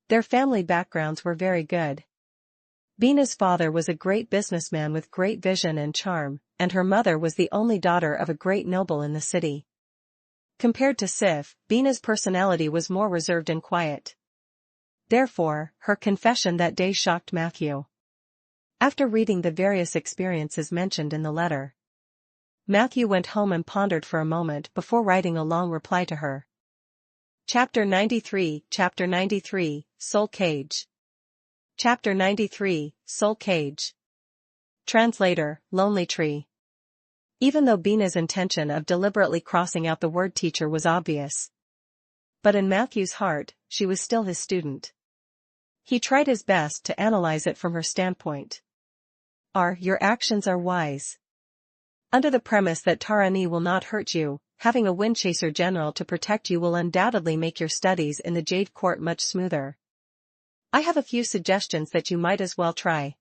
Their family backgrounds were very good. Bina's father was a great businessman with great vision and charm, and her mother was the only daughter of a great noble in the city. Compared to Sif, Bina's personality was more reserved and quiet. Therefore, her confession that day shocked Matthew. After reading the various experiences mentioned in the letter, Matthew went home and pondered for a moment before writing a long reply to her. Chapter 93, Soul Cage. Chapter 93, Soul Cage. Translator, Lonely Tree. Even though Bina's intention of deliberately crossing out the word teacher was obvious, but in Matthew's heart, she was still his student. He tried his best to analyze it from her standpoint. Your actions are wise. Under the premise that Tarani will not hurt you, having a Windchaser general to protect you will undoubtedly make your studies in the Jade Court much smoother. I have a few suggestions that you might as well try.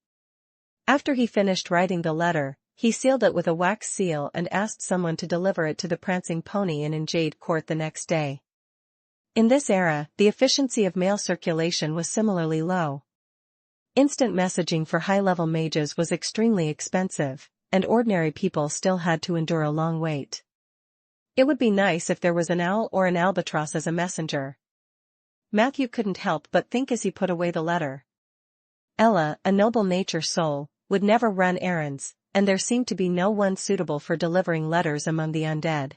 After he finished writing the letter, he sealed it with a wax seal and asked someone to deliver it to the prancing pony in Jade Court the next day. In this era, the efficiency of mail circulation was similarly low. Instant messaging for high-level mages was extremely expensive, and ordinary people still had to endure a long wait. It would be nice if there was an owl or an albatross as a messenger. Matthew couldn't help but think as he put away the letter. Ella, a noble nature soul, would never run errands, and there seemed to be no one suitable for delivering letters among the undead.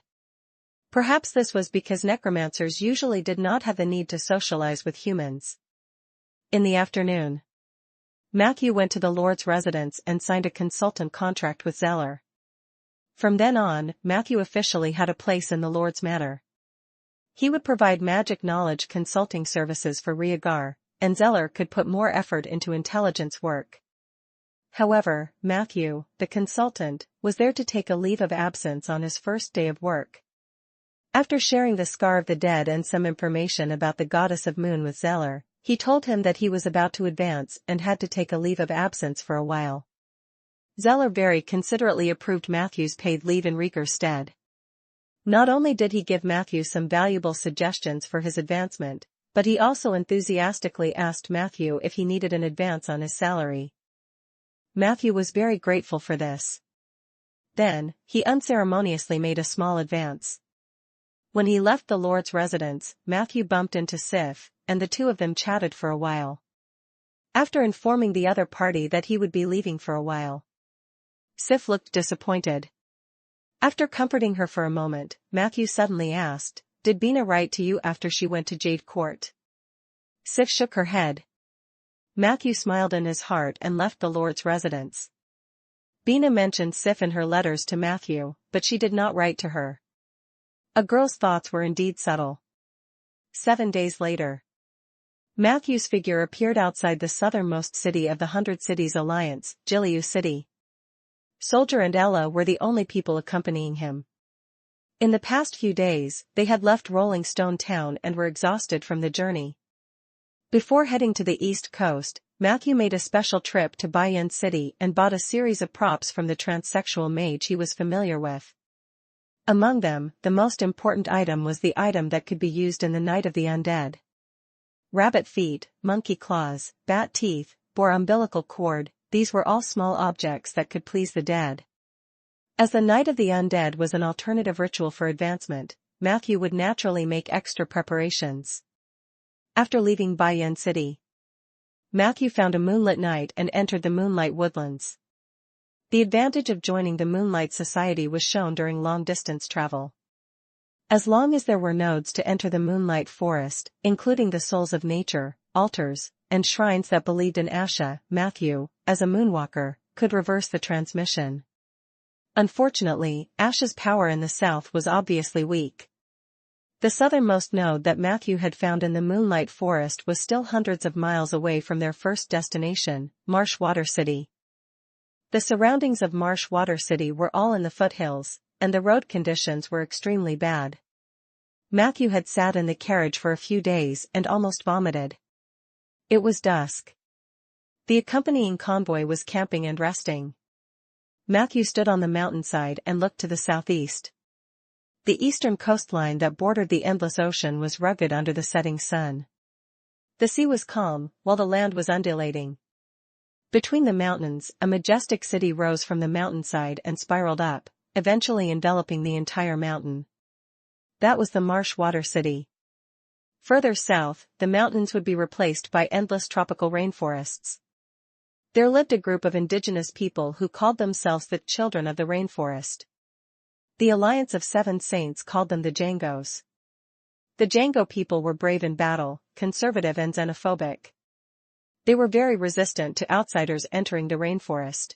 Perhaps this was because necromancers usually did not have the need to socialize with humans. In the afternoon, Matthew went to the Lord's residence and signed a consultant contract with Zeller. From then on, Matthew officially had a place in the Lord's Manor. He would provide magic knowledge consulting services for Rhaegar, and Zeller could put more effort into intelligence work. However, Matthew, the consultant, was there to take a leave of absence on his first day of work. After sharing the Scar of the Dead and some information about the Goddess of Moon with Zeller, he told him that he was about to advance and had to take a leave of absence for a while. Zeller very considerately approved Matthew's paid leave in Rhaegar's stead. Not only did he give Matthew some valuable suggestions for his advancement, but he also enthusiastically asked Matthew if he needed an advance on his salary. Matthew was very grateful for this. Then, he unceremoniously made a small advance. When he left the Lord's residence, Matthew bumped into Sif, and the two of them chatted for a while. After informing the other party that he would be leaving for a while, Sif looked disappointed. After comforting her for a moment, Matthew suddenly asked, "Did Bina write to you after she went to Jade Court?" Sif shook her head. Matthew smiled in his heart and left the Lord's residence. Bina mentioned Sif in her letters to Matthew, but she did not write to her. A girl's thoughts were indeed subtle. 7 days later, Matthew's figure appeared outside the southernmost city of the 100 Cities Alliance, Giliu City. Soldier and Ella were the only people accompanying him. In the past few days, they had left Rolling Stone Town and were exhausted from the journey. Before heading to the East Coast, Matthew made a special trip to Bayan City and bought a series of props from the transsexual mage he was familiar with. Among them, the most important item was the item that could be used in the Night of the Undead. Rabbit feet, monkey claws, bat teeth, boar umbilical cord, these were all small objects that could please the dead. As the Night of the Undead was an alternative ritual for advancement, Matthew would naturally make extra preparations. After leaving Bayan City, Matthew found a moonlit night and entered the Moonlight Woodlands. The advantage of joining the Moonlight Society was shown during long-distance travel. As long as there were nodes to enter the Moonlight Forest, including the Souls of Nature, altars, and shrines that believed in Asha, Matthew, as a moonwalker, could reverse the transmission. Unfortunately, Asha's power in the south was obviously weak. The southernmost node that Matthew had found in the Moonlight Forest was still hundreds of miles away from their first destination, Marshwater City. The surroundings of Marshwater City were all in the foothills, and the road conditions were extremely bad. Matthew had sat in the carriage for a few days and almost vomited. It was dusk. The accompanying convoy was camping and resting. Matthew stood on the mountainside and looked to the southeast. The eastern coastline that bordered the endless ocean was rugged under the setting sun. The sea was calm, while the land was undulating. Between the mountains, a majestic city rose from the mountainside and spiraled up, eventually enveloping the entire mountain. That was the Marshwater City. Further south, the mountains would be replaced by endless tropical rainforests. There lived a group of indigenous people who called themselves the Children of the Rainforest. The Alliance of Seven Saints called them the Jangos. The Jango people were brave in battle, conservative and xenophobic. They were very resistant to outsiders entering the rainforest.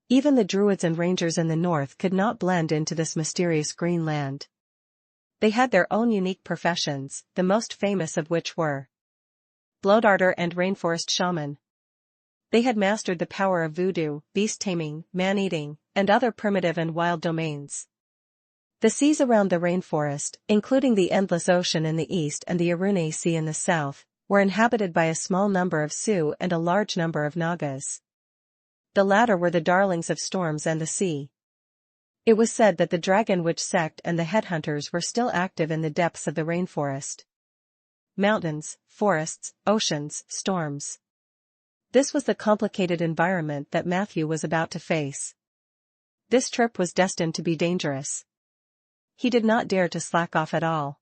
Even the druids and rangers in the north could not blend into this mysterious green land. They had their own unique professions, the most famous of which were Blodarter and Rainforest Shaman. They had mastered the power of voodoo, beast taming, man-eating, and other primitive and wild domains. The seas around the rainforest, including the Endless Ocean in the east and the Arune Sea in the south, were inhabited by a small number of Sioux and a large number of Nagas. The latter were the darlings of storms and the sea. It was said that the Dragon Witch sect and the headhunters were still active in the depths of the rainforest. Mountains, forests, oceans, storms. This was the complicated environment that Matthew was about to face. This trip was destined to be dangerous. He did not dare to slack off at all.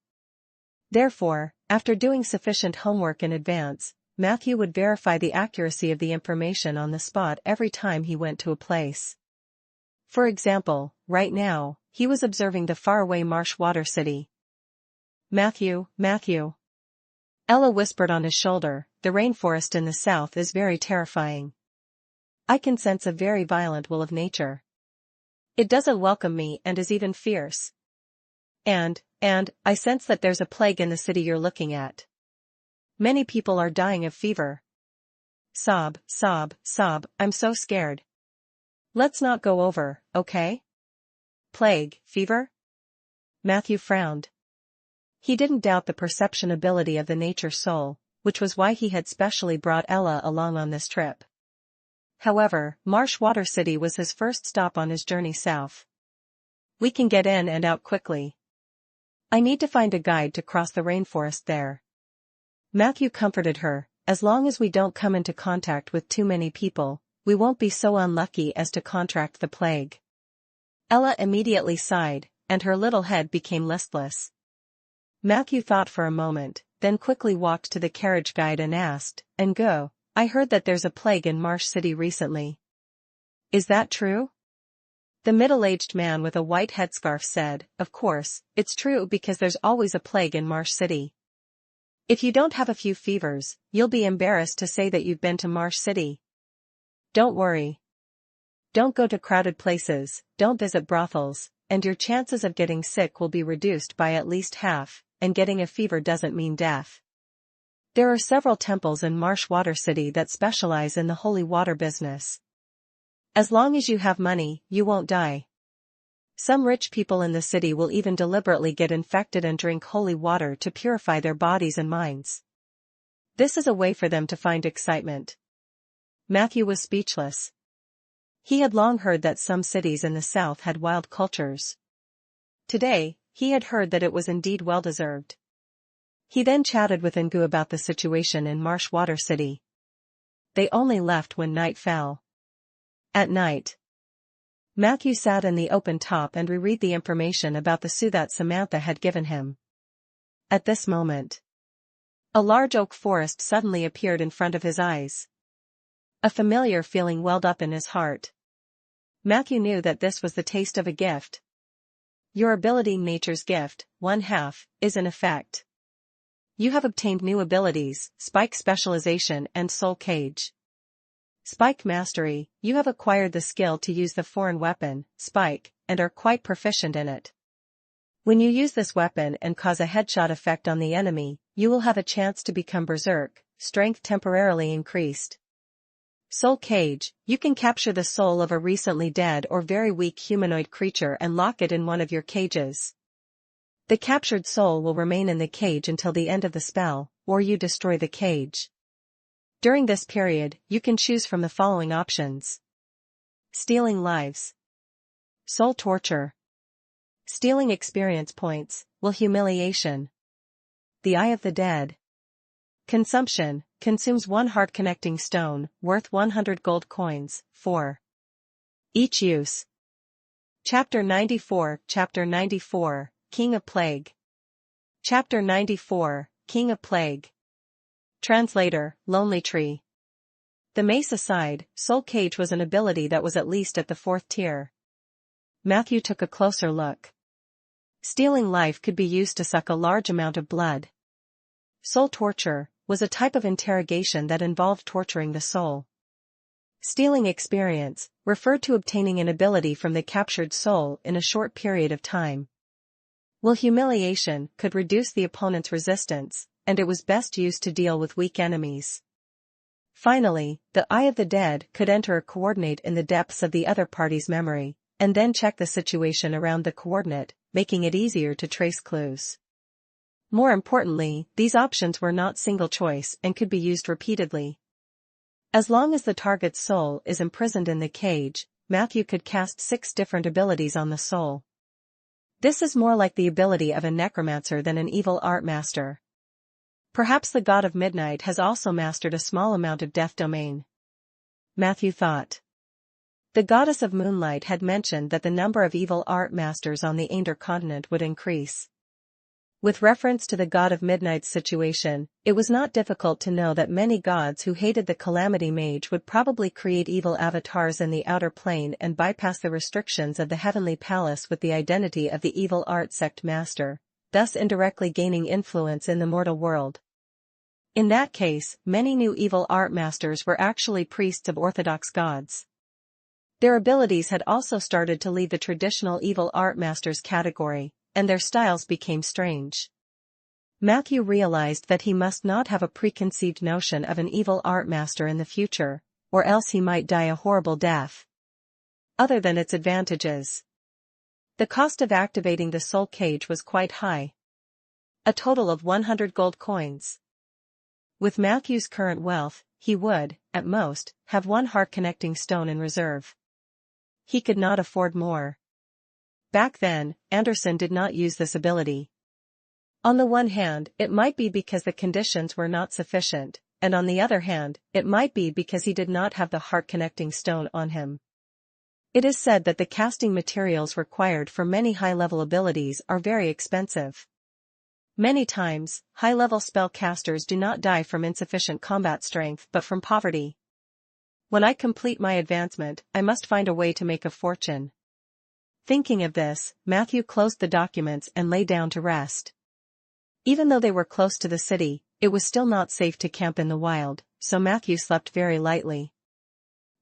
Therefore, after doing sufficient homework in advance, Matthew would verify the accuracy of the information on the spot every time he went to a place. For example, right now, he was observing the faraway marsh water city. Matthew. Ella whispered on his shoulder, the rainforest in the south is very terrifying. I can sense a very violent will of nature. It doesn't welcome me and is even fierce. And, I sense that there's a plague in the city you're looking at. Many people are dying of fever. Sob, I'm so scared. Let's not go over, okay? Plague, fever? Matthew frowned. He didn't doubt the perception ability of the nature soul, which was why he had specially brought Ella along on this trip. However, Marsh Water City was his first stop on his journey south. We can get in and out quickly. I need to find a guide to cross the rainforest there. Matthew comforted her, as long as we don't come into contact with too many people, we won't be so unlucky as to contract the plague. Ella immediately sighed, and her little head became listless. Matthew thought for a moment, then quickly walked to the carriage guide and asked, "And go, I heard that there's a plague in Marsh City recently. Is that true?" The middle-aged man with a white headscarf said, "Of course, it's true because there's always a plague in Marsh City. If you don't have a few fevers, you'll be embarrassed to say that you've been to Marsh City. Don't worry. Don't go to crowded places, don't visit brothels, and your chances of getting sick will be reduced by at least half, and getting a fever doesn't mean death. There are several temples in Marsh Water City that specialize in the holy water business. As long as you have money, you won't die. Some rich people in the city will even deliberately get infected and drink holy water to purify their bodies and minds. This is a way for them to find excitement." Matthew was speechless. He had long heard that some cities in the south had wild cultures. Today, he had heard that it was indeed well-deserved. He then chatted with Ngu about the situation in Marsh Water City. They only left when night fell. At night, Matthew sat in the open top and reread the information about the Sioux that Samantha had given him. At this moment, a large oak forest suddenly appeared in front of his eyes. A familiar feeling welled up in his heart. Matthew knew that this was the taste of a gift. Your ability, nature's gift, 1/2, is in effect. You have obtained new abilities, Spike Specialization and Soul Cage. Spike Mastery, you have acquired the skill to use the foreign weapon, Spike, and are quite proficient in it. When you use this weapon and cause a headshot effect on the enemy, you will have a chance to become Berserk, strength temporarily increased. Soul Cage, you can capture the soul of a recently dead or very weak humanoid creature and lock it in one of your cages. The captured soul will remain in the cage until the end of the spell, or you destroy the cage. During this period, you can choose from the following options. Stealing lives. Soul torture. Stealing experience points, will humiliation. The Eye of the Dead. Consumption, consumes 1 heart-connecting stone, worth 100 gold coins, 4. Each use. Chapter 94, King of Plague. Chapter 94, King of Plague. Translator, Lonely Tree. The mace aside, Soul Cage was an ability that was at least at the 4th tier. Matthew took a closer look. Stealing life could be used to suck a large amount of blood. Soul torture was a type of interrogation that involved torturing the soul. Stealing experience referred to obtaining an ability from the captured soul in a short period of time. Will humiliation could reduce the opponent's resistance, and it was best used to deal with weak enemies. Finally, the Eye of the Dead could enter a coordinate in the depths of the other party's memory, and then check the situation around the coordinate, making it easier to trace clues. More importantly, these options were not single choice and could be used repeatedly. As long as the target's soul is imprisoned in the cage, Matthew could cast 6 different abilities on the soul. This is more like the ability of a necromancer than an evil art master. Perhaps the god of midnight has also mastered a small amount of death domain. Matthew thought. The goddess of moonlight had mentioned that the number of evil art masters on the Ander continent would increase. With reference to the god of midnight's situation, it was not difficult to know that many gods who hated the Calamity Mage would probably create evil avatars in the outer plane and bypass the restrictions of the heavenly palace with the identity of the evil art sect master, thus indirectly gaining influence in the mortal world. In that case, many new evil art masters were actually priests of orthodox gods. Their abilities had also started to leave the traditional evil art masters category, and their styles became strange. Matthew realized that he must not have a preconceived notion of an evil art master in the future, or else he might die a horrible death. Other than its advantages, the cost of activating the soul cage was quite high. A total of 100 gold coins. With Matthew's current wealth, he would, at most, have 1 heart-connecting stone in reserve. He could not afford more. Back then, Anderson did not use this ability. On the one hand, it might be because the conditions were not sufficient, and on the other hand, it might be because he did not have the heart-connecting stone on him. It is said that the casting materials required for many high-level abilities are very expensive. Many times, high-level spell casters do not die from insufficient combat strength but from poverty. When I complete my advancement, I must find a way to make a fortune. Thinking of this, Matthew closed the documents and lay down to rest. Even though they were close to the city, it was still not safe to camp in the wild, so Matthew slept very lightly.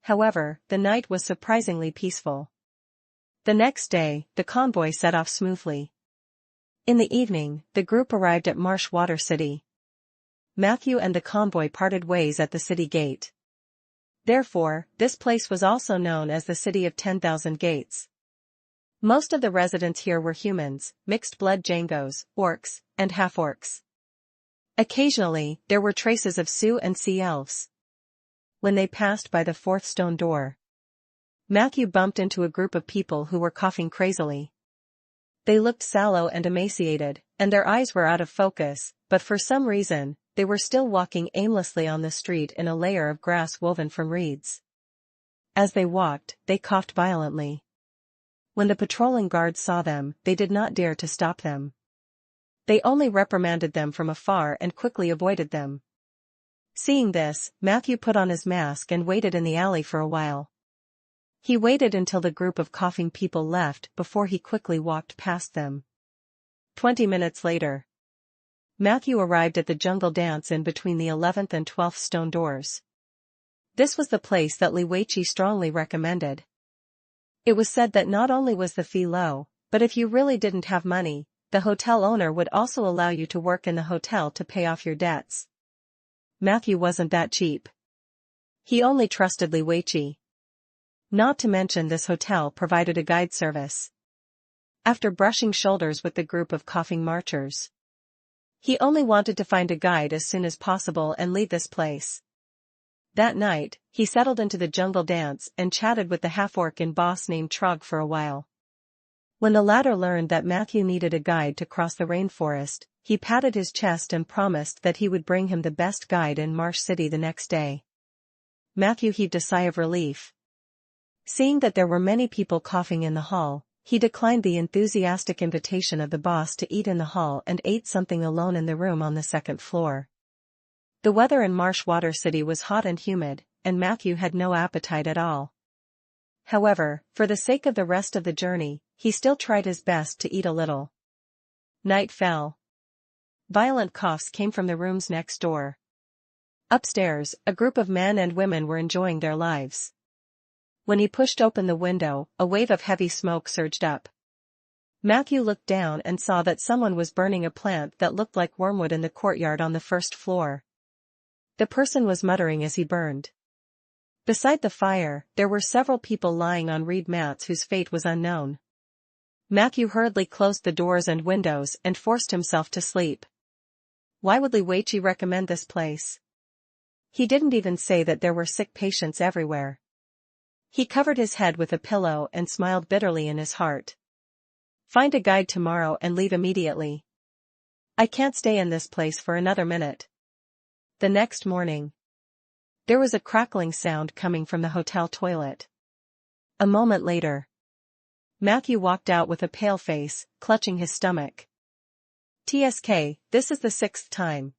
However, the night was surprisingly peaceful. The next day, the convoy set off smoothly. In the evening, the group arrived at Marshwater City. Matthew and the convoy parted ways at the city gate. Therefore, this place was also known as the City of 10,000 Gates. Most of the residents here were humans, mixed-blood Jangos, orcs, and half-orcs. Occasionally, there were traces of Sioux and sea elves. When they passed by the 4th stone door, Matthew bumped into a group of people who were coughing crazily. They looked sallow and emaciated, and their eyes were out of focus, but for some reason, they were still walking aimlessly on the street in a layer of grass woven from reeds. As they walked, they coughed violently. When the patrolling guards saw them, they did not dare to stop them. They only reprimanded them from afar and quickly avoided them. Seeing this, Matthew put on his mask and waited in the alley for a while. He waited until the group of coughing people left before he quickly walked past them. 20 minutes later, Matthew arrived at the jungle dance in between the 11th and 12th stone doors. This was the place that Li Weiqi strongly recommended. It was said that not only was the fee low, but if you really didn't have money, the hotel owner would also allow you to work in the hotel to pay off your debts. Matthew wasn't that cheap. He only trusted Li Weiqi. Not to mention this hotel provided a guide service. After brushing shoulders with the group of coughing marchers, he only wanted to find a guide as soon as possible and leave this place. That night, he settled into the jungle dance and chatted with the half-orc and boss named Trog for a while. When the latter learned that Matthew needed a guide to cross the rainforest, he patted his chest and promised that he would bring him the best guide in Marsh City the next day. Matthew heaved a sigh of relief. Seeing that there were many people coughing in the hall, he declined the enthusiastic invitation of the boss to eat in the hall and ate something alone in the room on the 2nd floor. The weather in Marshwater City was hot and humid, and Matthew had no appetite at all. However, for the sake of the rest of the journey, he still tried his best to eat a little. Night fell. Violent coughs came from the rooms next door. Upstairs, a group of men and women were enjoying their lives. When he pushed open the window, a wave of heavy smoke surged up. Matthew looked down and saw that someone was burning a plant that looked like wormwood in the courtyard on the 1st floor. The person was muttering as he burned. Beside the fire, there were several people lying on reed mats whose fate was unknown. Matthew hurriedly closed the doors and windows and forced himself to sleep. Why would Li Weiqi recommend this place? He didn't even say that there were sick patients everywhere. He covered his head with a pillow and smiled bitterly in his heart. Find a guide tomorrow and leave immediately. I can't stay in this place for another minute. The next morning. There was a crackling sound coming from the hotel toilet. A moment later. Matthew walked out with a pale face, clutching his stomach. TSK, this is the 6th time.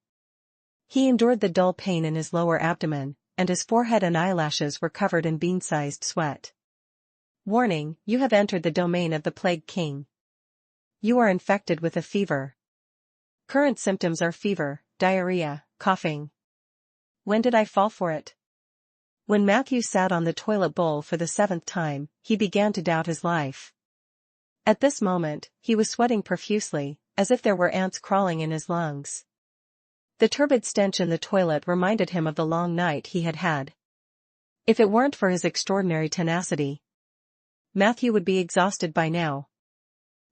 He endured the dull pain in his lower abdomen, and his forehead and eyelashes were covered in bean-sized sweat. Warning, you have entered the domain of the Plague King. You are infected with a fever. Current symptoms are fever, diarrhea, coughing. When did I fall for it? When Matthew sat on the toilet bowl for the 7th time, he began to doubt his life. At this moment, he was sweating profusely, as if there were ants crawling in his lungs. The turbid stench in the toilet reminded him of the long night he had had. If it weren't for his extraordinary tenacity, Matthew would be exhausted by now.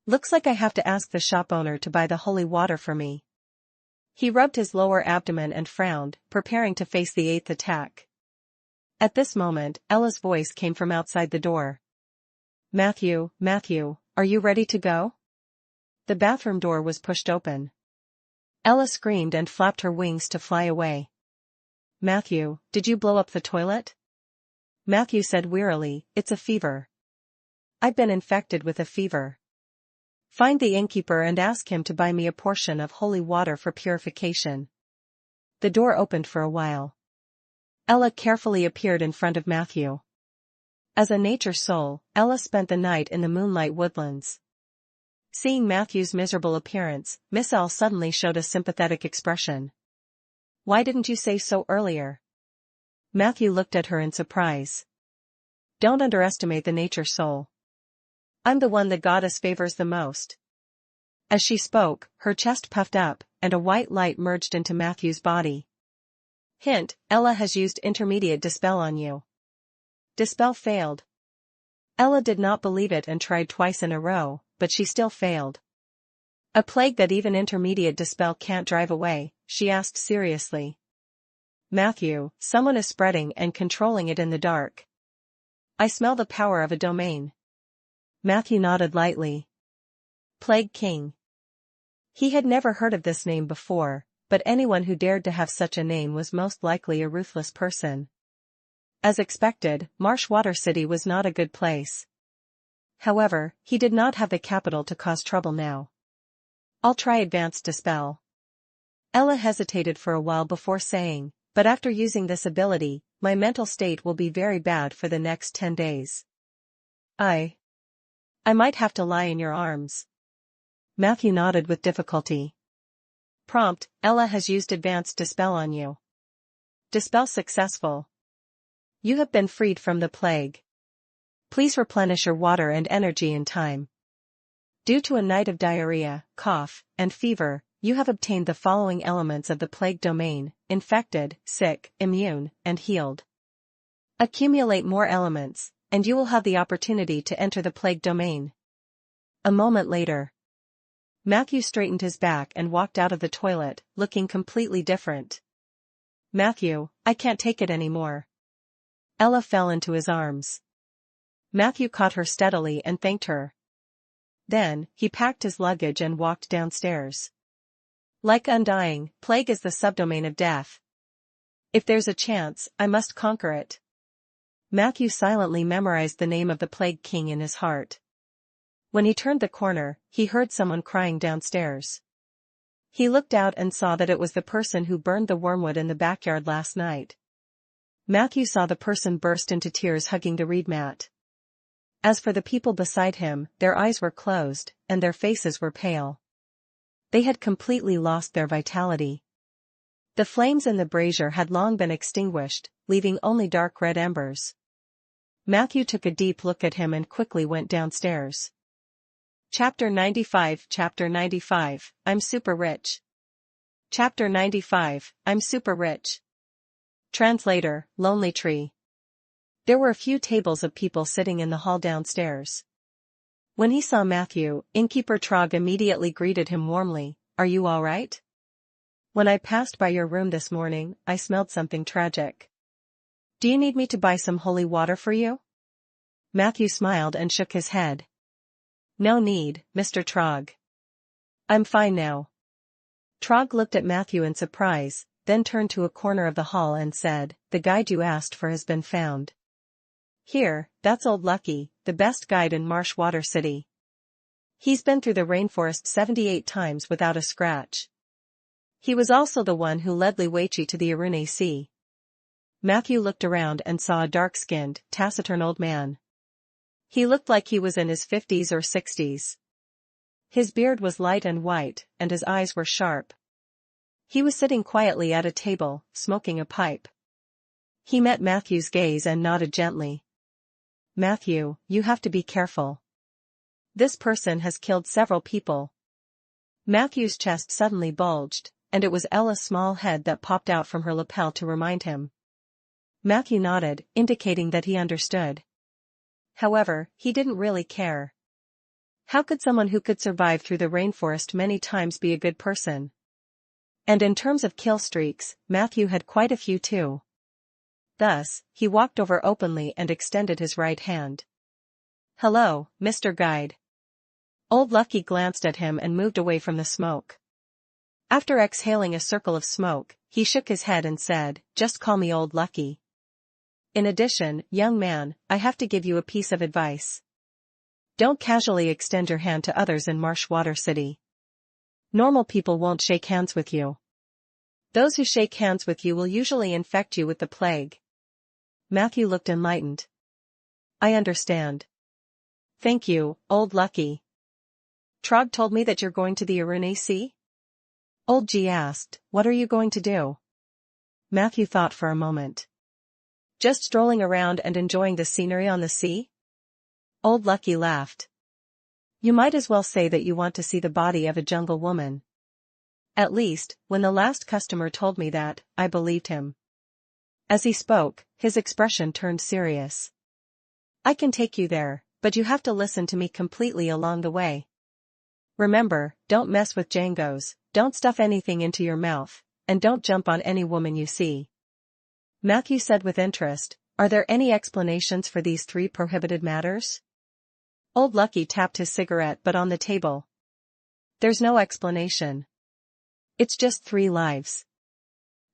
Looks like I have to ask the shop owner to buy the holy water for me. He rubbed his lower abdomen and frowned, preparing to face the 8th attack. At this moment, Ella's voice came from outside the door. Matthew, are you ready to go? The bathroom door was pushed open. Ella screamed and flapped her wings to fly away. Matthew, did you blow up the toilet? Matthew said wearily, it's a fever. I've been infected with a fever. Find the innkeeper and ask him to buy me a portion of holy water for purification. The door opened for a while. Ella carefully appeared in front of Matthew. As a nature soul, Ella spent the night in the moonlight woodlands. Seeing Matthew's miserable appearance, Miss L suddenly showed a sympathetic expression. Why didn't you say so earlier? Matthew looked at her in surprise. Don't underestimate the nature soul. I'm the one the goddess favors the most. As she spoke, her chest puffed up, and a white light merged into Matthew's body. Hint, Ella has used intermediate dispel on you. Dispel failed. Ella did not believe it and tried twice in a row, but she still failed. A plague that even intermediate dispel can't drive away, she asked seriously. Matthew, someone is spreading and controlling it in the dark. I smell the power of a domain. Matthew nodded lightly. Plague King. He had never heard of this name before, but anyone who dared to have such a name was most likely a ruthless person. As expected, Marshwater City was not a good place. However, he did not have the capital to cause trouble now. I'll try advanced dispel. Ella hesitated for a while before saying, but after using this ability, my mental state will be very bad for the next 10 days. I might have to lie in your arms. Matthew nodded with difficulty. Prompt, Ella has used advanced dispel on you. Dispel successful. You have been freed from the plague. Please replenish your water and energy in time. Due to a night of diarrhea, cough, and fever, you have obtained the following elements of the plague domain: infected, sick, immune, and healed. Accumulate more elements, and you will have the opportunity to enter the plague domain. A moment later. Matthew straightened his back and walked out of the toilet, looking completely different. Matthew, I can't take it anymore. Ella fell into his arms. Matthew caught her steadily and thanked her. Then, he packed his luggage and walked downstairs. Like undying, plague is the subdomain of death. If there's a chance, I must conquer it. Matthew silently memorized the name of the Plague King in his heart. When he turned the corner, he heard someone crying downstairs. He looked out and saw that it was the person who burned the wormwood in the backyard last night. Matthew saw the person burst into tears hugging the reed mat. As for the people beside him, their eyes were closed, and their faces were pale. They had completely lost their vitality. The flames in the brazier had long been extinguished, leaving only dark red embers. Matthew took a deep look at him and quickly went downstairs. Chapter 95 I'm super rich. Chapter 95 I'm super rich. Translator, Lonely Tree. There were a few tables of people sitting in the hall downstairs. When he saw Matthew, innkeeper Trog immediately greeted him warmly. Are you all right? When I passed by your room this morning, I smelled something tragic. Do you need me to buy some holy water for you? Matthew smiled and shook his head. No need, Mr. Trog. I'm fine now. Trog looked at Matthew in surprise, then turned to a corner of the hall and said, The guide you asked for has been found. Here, that's Old Lucky, the best guide in Marshwater City. He's been through the rainforest 78 times without a scratch. He was also the one who led Liweichi to the Arune Sea. Matthew looked around and saw a dark-skinned, taciturn old man. He looked like he was in his 50s or 60s. His beard was light and white, and his eyes were sharp. He was sitting quietly at a table, smoking a pipe. He met Matthew's gaze and nodded gently. Matthew, you have to be careful. This person has killed several people. Matthew's chest suddenly bulged, and it was Ella's small head that popped out from her lapel to remind him. Matthew nodded, indicating that he understood. However, he didn't really care. How could someone who could survive through the rainforest many times be a good person? And in terms of kill streaks, Matthew had quite a few too. Thus, he walked over openly and extended his right hand. Hello, Mr. Guide. Old Lucky glanced at him and moved away from the smoke. After exhaling a circle of smoke, he shook his head and said, Just call me Old Lucky. In addition, young man, I have to give you a piece of advice. Don't casually extend your hand to others in Marshwater City. Normal people won't shake hands with you. Those who shake hands with you will usually infect you with the plague. Matthew looked enlightened. I understand. Thank you, Old Lucky. Trog told me that you're going to the Arune Sea? Old G asked, What are you going to do? Matthew thought for a moment. Just strolling around and enjoying the scenery on the sea? Old Lucky laughed. You might as well say that you want to see the body of a jungle woman. At least, when the last customer told me that, I believed him. As he spoke, his expression turned serious. I can take you there, but you have to listen to me completely along the way. Remember, don't mess with Jangos, don't stuff anything into your mouth, and don't jump on any woman you see. Matthew said with interest, Are there any explanations for these 3 prohibited matters? Old Lucky tapped his cigarette butt on the table. There's no explanation. It's just 3 lives.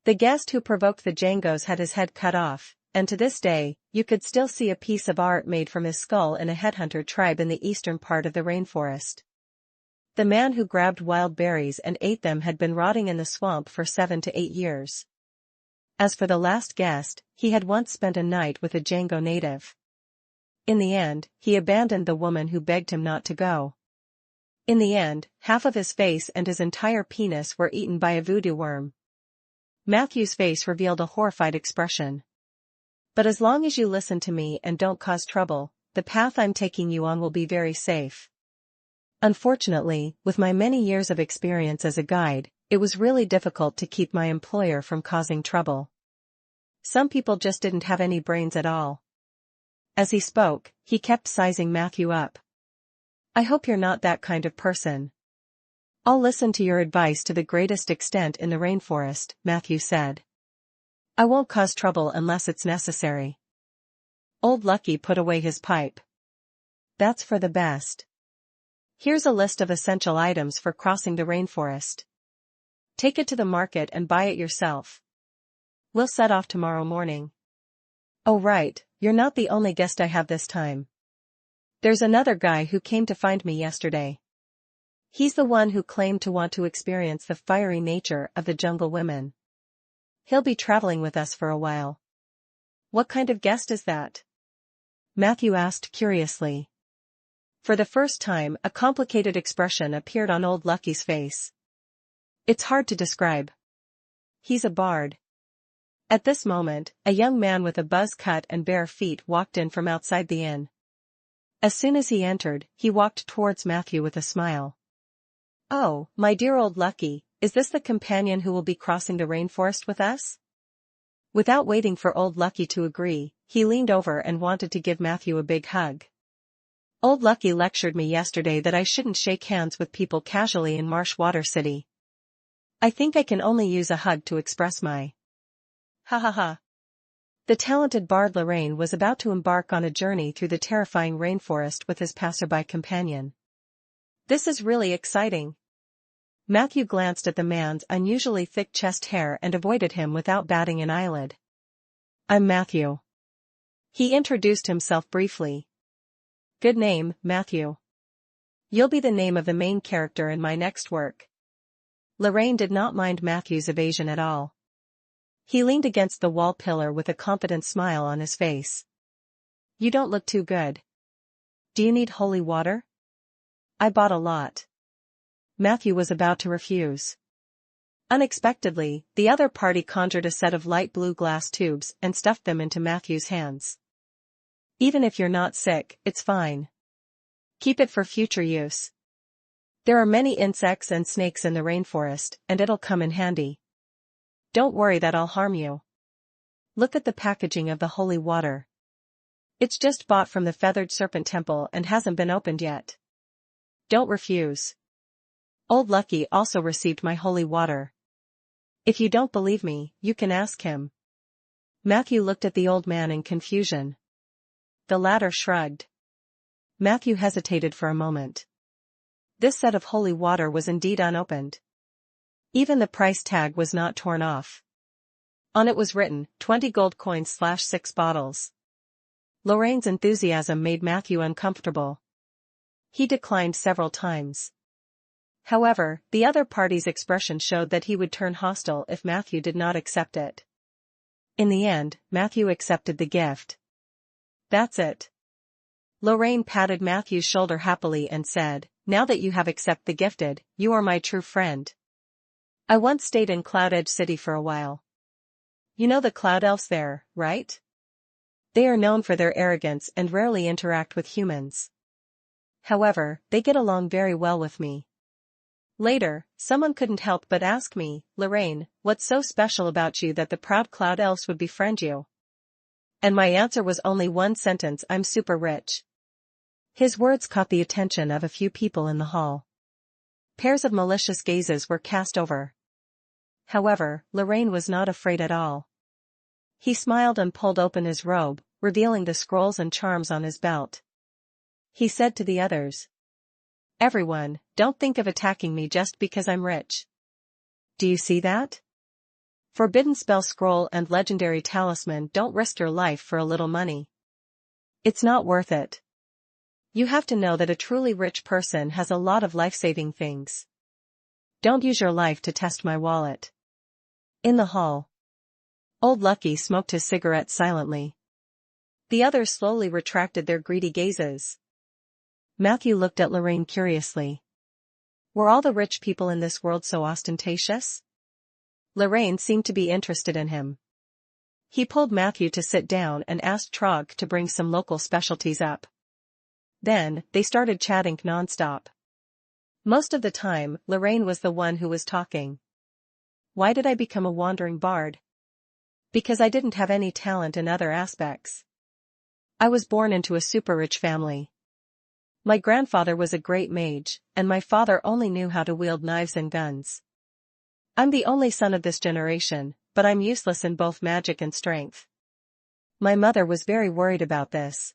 The guest who provoked the Jangos had his head cut off, and to this day, you could still see a piece of art made from his skull in a headhunter tribe in the eastern part of the rainforest. The man who grabbed wild berries and ate them had been rotting in the swamp for 7 to 8 years. As for the last guest, he had once spent a night with a Django native. In the end, he abandoned the woman who begged him not to go. In the end, half of his face and his entire penis were eaten by a voodoo worm. Matthew's face revealed a horrified expression. But as long as you listen to me and don't cause trouble, the path I'm taking you on will be very safe. Unfortunately, with my many years of experience as a guide, it was really difficult to keep my employer from causing trouble. Some people just didn't have any brains at all. As he spoke, he kept sizing Matthew up. I hope you're not that kind of person. I'll listen to your advice to the greatest extent in the rainforest, Matthew said. I won't cause trouble unless it's necessary. Old Lucky put away his pipe. That's for the best. Here's a list of essential items for crossing the rainforest. Take it to the market and buy it yourself. We'll set off tomorrow morning. Oh right, you're not the only guest I have this time. There's another guy who came to find me yesterday. He's the one who claimed to want to experience the fiery nature of the jungle women. He'll be traveling with us for a while. What kind of guest is that? Matthew asked curiously. For the first time, a complicated expression appeared on Old Lucky's face. It's hard to describe. He's a bard. At this moment, a young man with a buzz cut and bare feet walked in from outside the inn. As soon as he entered, he walked towards Matthew with a smile. Oh, my dear Old Lucky, is this the companion who will be crossing the rainforest with us? Without waiting for Old Lucky to agree, he leaned over and wanted to give Matthew a big hug. Old Lucky lectured me yesterday that I shouldn't shake hands with people casually in Marshwater City. I think I can only use a hug to express my. Ha ha ha. The talented bard Lorraine was about to embark on a journey through the terrifying rainforest with his passerby companion. This is really exciting. Matthew glanced at the man's unusually thick chest hair and avoided him without batting an eyelid. I'm Matthew. He introduced himself briefly. Good name, Matthew. You'll be the name of the main character in my next work. Lorraine did not mind Matthew's evasion at all. He leaned against the wall pillar with a confident smile on his face. You don't look too good. Do you need holy water? I bought a lot. Matthew was about to refuse. Unexpectedly, the other party conjured a set of light blue glass tubes and stuffed them into Matthew's hands. Even if you're not sick, it's fine. Keep it for future use. There are many insects and snakes in the rainforest, and it'll come in handy. Don't worry that I'll harm you. Look at the packaging of the holy water. It's just bought from the Feathered Serpent Temple and hasn't been opened yet. Don't refuse. Old Lucky also received my holy water. If you don't believe me, you can ask him. Matthew looked at the old man in confusion. The latter shrugged. Matthew hesitated for a moment. This set of holy water was indeed unopened. Even the price tag was not torn off. On it was written, 20 gold coins / 6 bottles. Lorraine's enthusiasm made Matthew uncomfortable. He declined several times. However, the other party's expression showed that he would turn hostile if Matthew did not accept it. In the end, Matthew accepted the gift. That's it. Lorraine patted Matthew's shoulder happily and said, now that you have accepted the gifted, you are my true friend. I once stayed in Cloud Edge City for a while. You know the Cloud Elves there, right? They are known for their arrogance and rarely interact with humans. However, they get along very well with me. Later, someone couldn't help but ask me, Lorraine, what's so special about you that the proud Cloud Elves would befriend you? And my answer was only one sentence: I'm super rich. His words caught the attention of a few people in the hall. Pairs of malicious gazes were cast over. However, Lorraine was not afraid at all. He smiled and pulled open his robe, revealing the scrolls and charms on his belt. He said to the others, everyone, don't think of attacking me just because I'm rich. Do you see that? Forbidden spell scroll and legendary talisman. Don't risk your life for a little money. It's not worth it. You have to know that a truly rich person has a lot of life-saving things. Don't use your life to test my wallet. In the hall, Old Lucky smoked his cigarette silently. The others slowly retracted their greedy gazes. Matthew looked at Lorraine curiously. Were all the rich people in this world so ostentatious? Lorraine seemed to be interested in him. He pulled Matthew to sit down and asked Trog to bring some local specialties up. Then, they started chatting non-stop. Most of the time, Lorraine was the one who was talking. Why did I become a wandering bard? Because I didn't have any talent in other aspects. I was born into a super-rich family. My grandfather was a great mage, and my father only knew how to wield knives and guns. I'm the only son of this generation, but I'm useless in both magic and strength. My mother was very worried about this.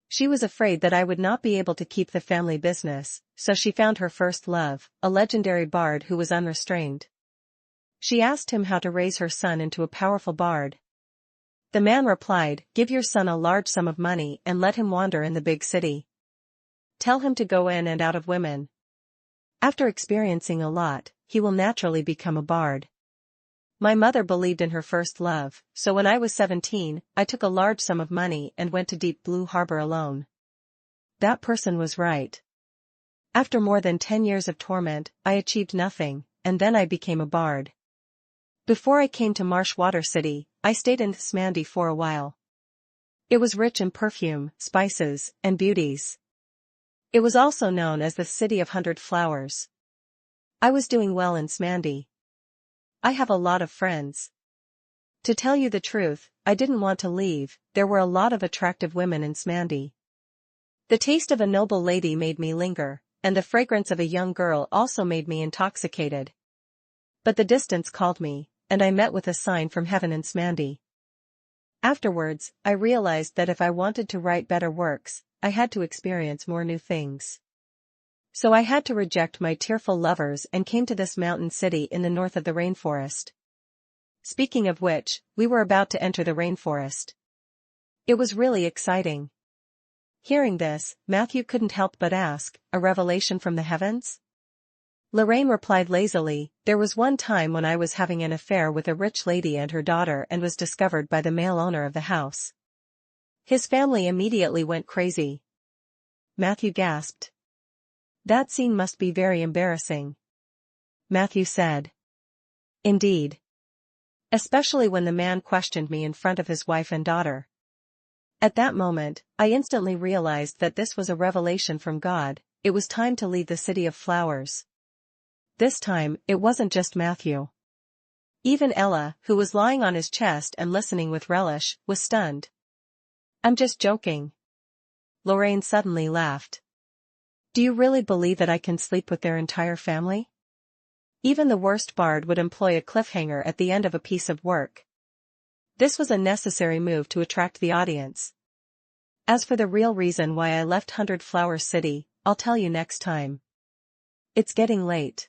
She was afraid that I would not be able to keep the family business, so she found her first love, a legendary bard who was unrestrained. She asked him how to raise her son into a powerful bard. The man replied, give your son a large sum of money and let him wander in the big city. Tell him to go in and out of women. After experiencing a lot, he will naturally become a bard. My mother believed in her first love, so when I was 17, I took a large sum of money and went to Deep Blue Harbor alone. That person was right. After more than 10 years of torment, I achieved nothing, and then I became a bard. Before I came to Marshwater City, I stayed in Smandy for a while. It was rich in perfume, spices, and beauties. It was also known as the City of 100 Flowers. I was doing well in Smandy. I have a lot of friends. To tell you the truth, I didn't want to leave. There were a lot of attractive women in Smandy. The taste of a noble lady made me linger, and the fragrance of a young girl also made me intoxicated. But the distance called me, and I met with a sign from heaven in Smandy. Afterwards, I realized that if I wanted to write better works, I had to experience more new things. So I had to reject my tearful lovers and came to this mountain city in the north of the rainforest. Speaking of which, we were about to enter the rainforest. It was really exciting. Hearing this, Matthew couldn't help but ask, a revelation from the heavens? Lorraine replied lazily, there was one time when I was having an affair with a rich lady and her daughter and was discovered by the male owner of the house. His family immediately went crazy. Matthew gasped. That scene must be very embarrassing. Matthew said. Indeed. Especially when the man questioned me in front of his wife and daughter. At that moment, I instantly realized that this was a revelation from God. It was time to leave the city of flowers. This time, it wasn't just Matthew. Even Ella, who was lying on his chest and listening with relish, was stunned. I'm just joking. Lorraine suddenly laughed. Do you really believe that I can sleep with their entire family? Even the worst bard would employ a cliffhanger at the end of a piece of work. This was a necessary move to attract the audience. As for the real reason why I left 100 Flowers City, I'll tell you next time. It's getting late.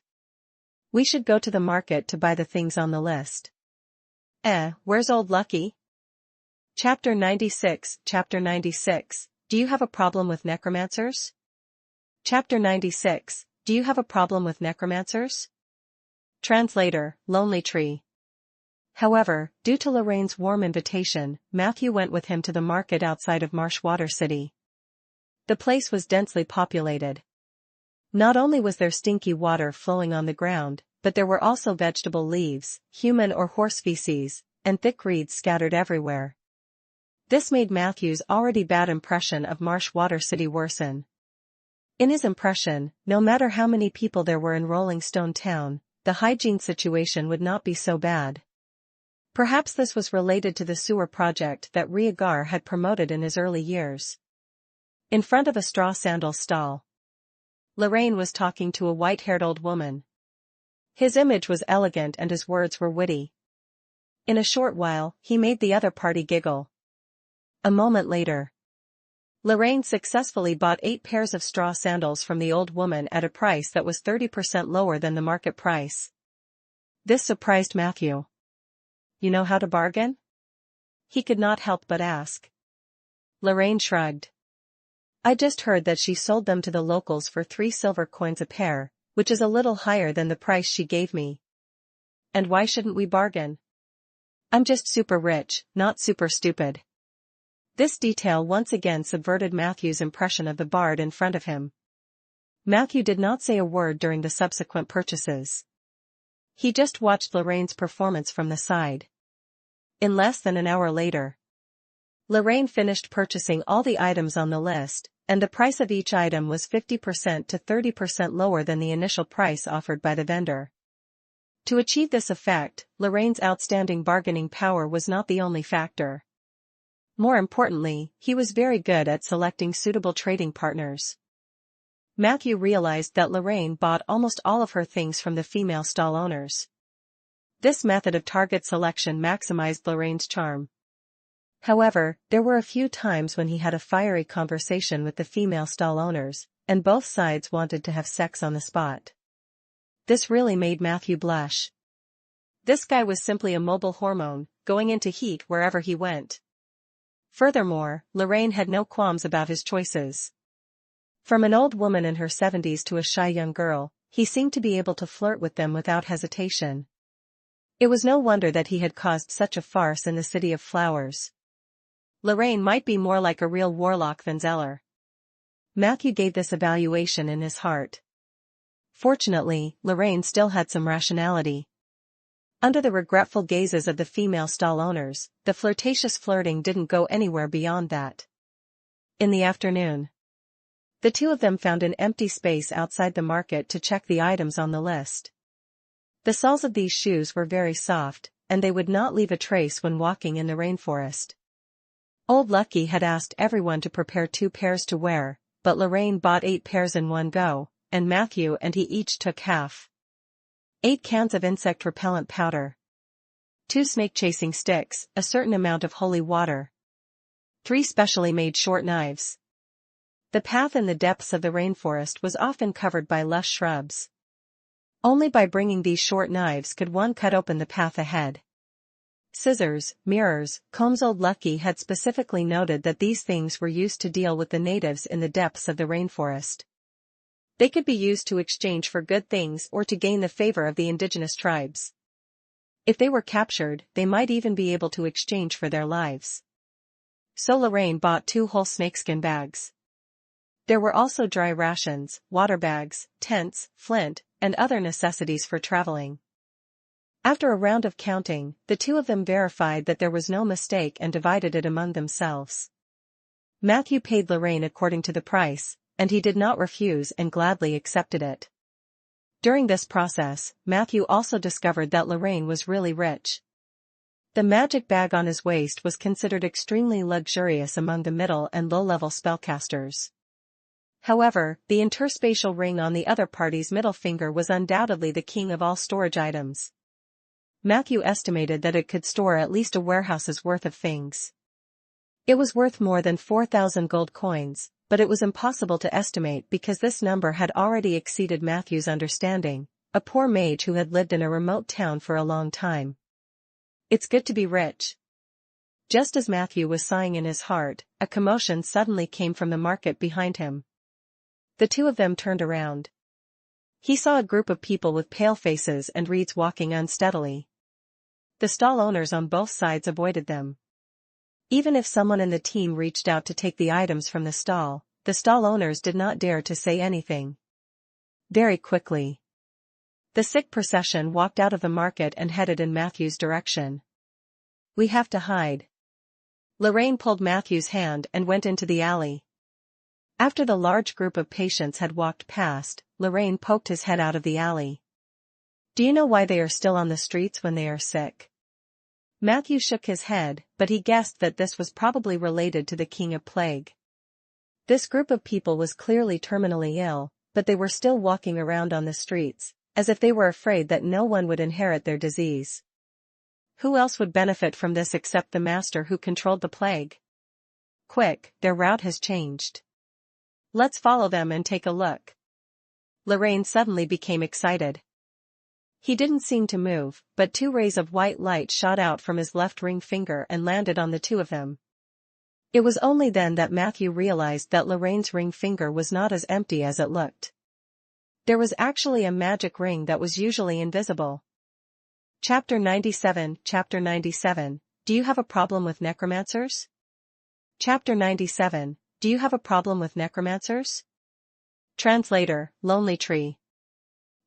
We should go to the market to buy the things on the list. Where's old Lucky? Chapter 96. Chapter 96. Do you have a problem with necromancers? Chapter 96. Do you have a problem with necromancers? Translator, Lonely Tree. However, due to Lorraine's warm invitation, Matthew went with him to the market outside of Marshwater City. The place was densely populated. Not only was there stinky water flowing on the ground, but there were also vegetable leaves, human or horse feces, and thick reeds scattered everywhere. This made Matthew's already bad impression of Marshwater City worsen. In his impression, no matter how many people there were in Rolling Stone Town, the hygiene situation would not be so bad. Perhaps this was related to the sewer project that Rhaegar had promoted in his early years. In front of a straw sandal stall, Lorraine was talking to a white-haired old woman. His image was elegant and his words were witty. In a short while, he made the other party giggle. A moment later, Lorraine successfully bought 8 pairs of straw sandals from the old woman at a price that was 30% lower than the market price. This surprised Matthew. You know how to bargain? He could not help but ask. Lorraine shrugged. I just heard that she sold them to the locals for 3 silver coins a pair, which is a little higher than the price she gave me. And why shouldn't we bargain? I'm just super rich, not super stupid. This detail once again subverted Matthew's impression of the bard in front of him. Matthew did not say a word during the subsequent purchases. He just watched Lorraine's performance from the side. In less than an hour later, Lorraine finished purchasing all the items on the list, and the price of each item was 50% to 30% lower than the initial price offered by the vendor. To achieve this effect, Lorraine's outstanding bargaining power was not the only factor. More importantly, he was very good at selecting suitable trading partners. Matthew realized that Lorraine bought almost all of her things from the female stall owners. This method of target selection maximized Lorraine's charm. However, there were a few times when he had a fiery conversation with the female stall owners, and both sides wanted to have sex on the spot. This really made Matthew blush. This guy was simply a mobile hormone, going into heat wherever he went. Furthermore, Lorraine had no qualms about his choices. From an old woman in her 70s to a shy young girl, he seemed to be able to flirt with them without hesitation. It was no wonder that he had caused such a farce in the City of Flowers. Lorraine might be more like a real warlock than Zeller. Matthew gave this evaluation in his heart. Fortunately, Lorraine still had some rationality. Under the regretful gazes of the female stall owners, the flirtatious flirting didn't go anywhere beyond that. In the afternoon, the two of them found an empty space outside the market to check the items on the list. The soles of these shoes were very soft, and they would not leave a trace when walking in the rainforest. Old Lucky had asked everyone to prepare 2 pairs to wear, but Lorraine bought 8 pairs in one go, and Matthew and he each took half. 8 cans of insect repellent powder. 2 snake-chasing sticks, a certain amount of holy water. 3 specially made short knives. The path in the depths of the rainforest was often covered by lush shrubs. Only by bringing these short knives could one cut open the path ahead. Scissors, mirrors, combs. Old Lucky had specifically noted that these things were used to deal with the natives in the depths of the rainforest. They could be used to exchange for good things or to gain the favor of the indigenous tribes. If they were captured, they might even be able to exchange for their lives. So Lorraine bought 2 whole snakeskin bags. There were also dry rations, water bags, tents, flint, and other necessities for traveling. After a round of counting, the 2 of them verified that there was no mistake and divided it among themselves. Matthew paid Lorraine according to the price, and he did not refuse and gladly accepted it. During this process, Matthew also discovered that Lorraine was really rich. The magic bag on his waist was considered extremely luxurious among the middle and low-level spellcasters. However, the interspatial ring on the other party's middle finger was undoubtedly the king of all storage items. Matthew estimated that it could store at least a warehouse's worth of things. It was worth more than 4,000 gold coins, but it was impossible to estimate because this number had already exceeded Matthew's understanding, a poor mage who had lived in a remote town for a long time. It's good to be rich. Just as Matthew was sighing in his heart, a commotion suddenly came from the market behind him. The 2 of them turned around. He saw a group of people with pale faces and reeds walking unsteadily. The stall owners on both sides avoided them. Even if someone in the team reached out to take the items from the stall owners did not dare to say anything. Very quickly, the sick procession walked out of the market and headed in Matthew's direction. We have to hide. Lorraine pulled Matthew's hand and went into the alley. After the large group of patients had walked past, Lorraine poked his head out of the alley. Do you know why they are still on the streets when they are sick? Matthew shook his head, but he guessed that this was probably related to the king of plague. This group of people was clearly terminally ill, but they were still walking around on the streets, as if they were afraid that no one would inherit their disease. Who else would benefit from this except the master who controlled the plague? Quick, their route has changed. Let's follow them and take a look. Lorraine suddenly became excited. He didn't seem to move, but 2 rays of white light shot out from his left ring finger and landed on the 2 of them. It was only then that Matthew realized that Lorraine's ring finger was not as empty as it looked. There was actually a magic ring that was usually invisible. Chapter 97. Chapter 97. Do you have a problem with necromancers? Chapter 97. Do you have a problem with necromancers? Translator, Lonely Tree.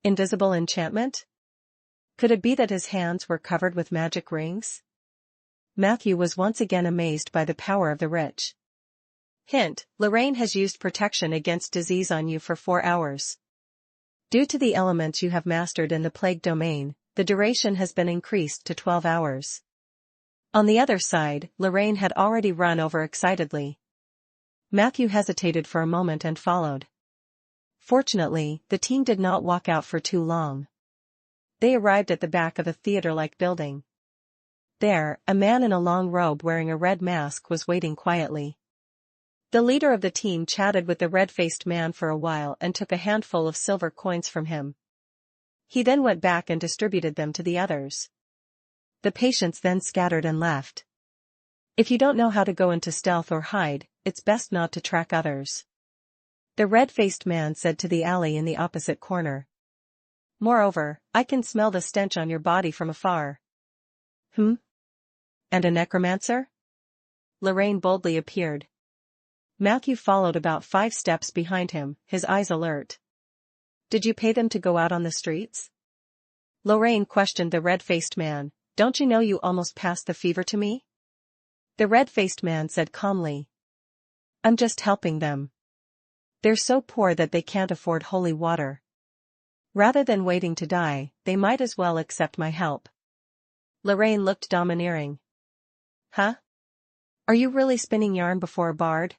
Invisible enchantment? Could it be that his hands were covered with magic rings? Matthew was once again amazed by the power of the rich. Hint: Lorraine has used protection against disease on you for 4 hours. Due to the elements you have mastered in the plague domain, the duration has been increased to 12 hours. On the other side, Lorraine had already run over excitedly. Matthew hesitated for a moment and followed. Fortunately, the team did not walk out for too long. They arrived at the back of a theater-like building. There, a man in a long robe wearing a red mask was waiting quietly. The leader of the team chatted with the red-faced man for a while and took a handful of silver coins from him. He then went back and distributed them to the others. The patients then scattered and left. If you don't know how to go into stealth or hide, it's best not to track others. The red-faced man said to the alley in the opposite corner. Moreover, I can smell the stench on your body from afar. And a necromancer? Lorraine boldly appeared. Matthew followed about 5 steps behind him, his eyes alert. Did you pay them to go out on the streets? Lorraine questioned the red-faced man. Don't you know you almost passed the fever to me? The red-faced man said calmly. I'm just helping them. They're so poor that they can't afford holy water. Rather than waiting to die, they might as well accept my help. Lorraine looked domineering. Huh? Are you really spinning yarn before a bard?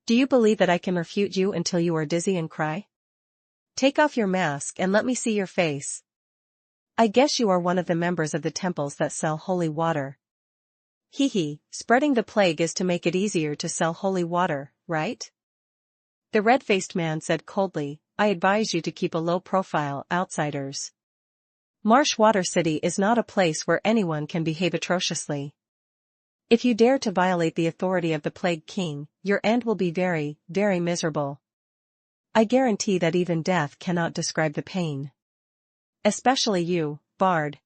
Do you believe that I can refute you until you are dizzy and cry? Take off your mask and let me see your face. I guess you are one of the members of the temples that sell holy water. Hee hee, spreading the plague is to make it easier to sell holy water, right? The red-faced man said coldly, I advise you to keep a low profile, outsiders. Marshwater City is not a place where anyone can behave atrociously. If you dare to violate the authority of the Plague King, your end will be very, very miserable. I guarantee that even death cannot describe the pain. Especially you, Bard.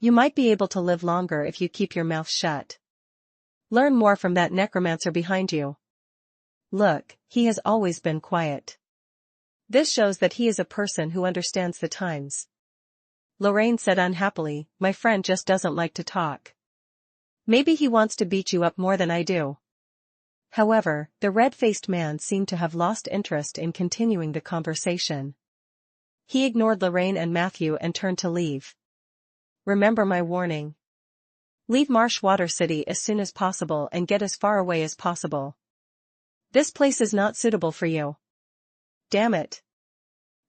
You might be able to live longer if you keep your mouth shut. Learn more from that necromancer behind you. Look, he has always been quiet. This shows that he is a person who understands the times. Lorraine said unhappily, my friend just doesn't like to talk. Maybe he wants to beat you up more than I do. However, the red-faced man seemed to have lost interest in continuing the conversation. He ignored Lorraine and Matthew and turned to leave. Remember my warning. Leave Marshwater City as soon as possible and get as far away as possible. This place is not suitable for you. Damn it.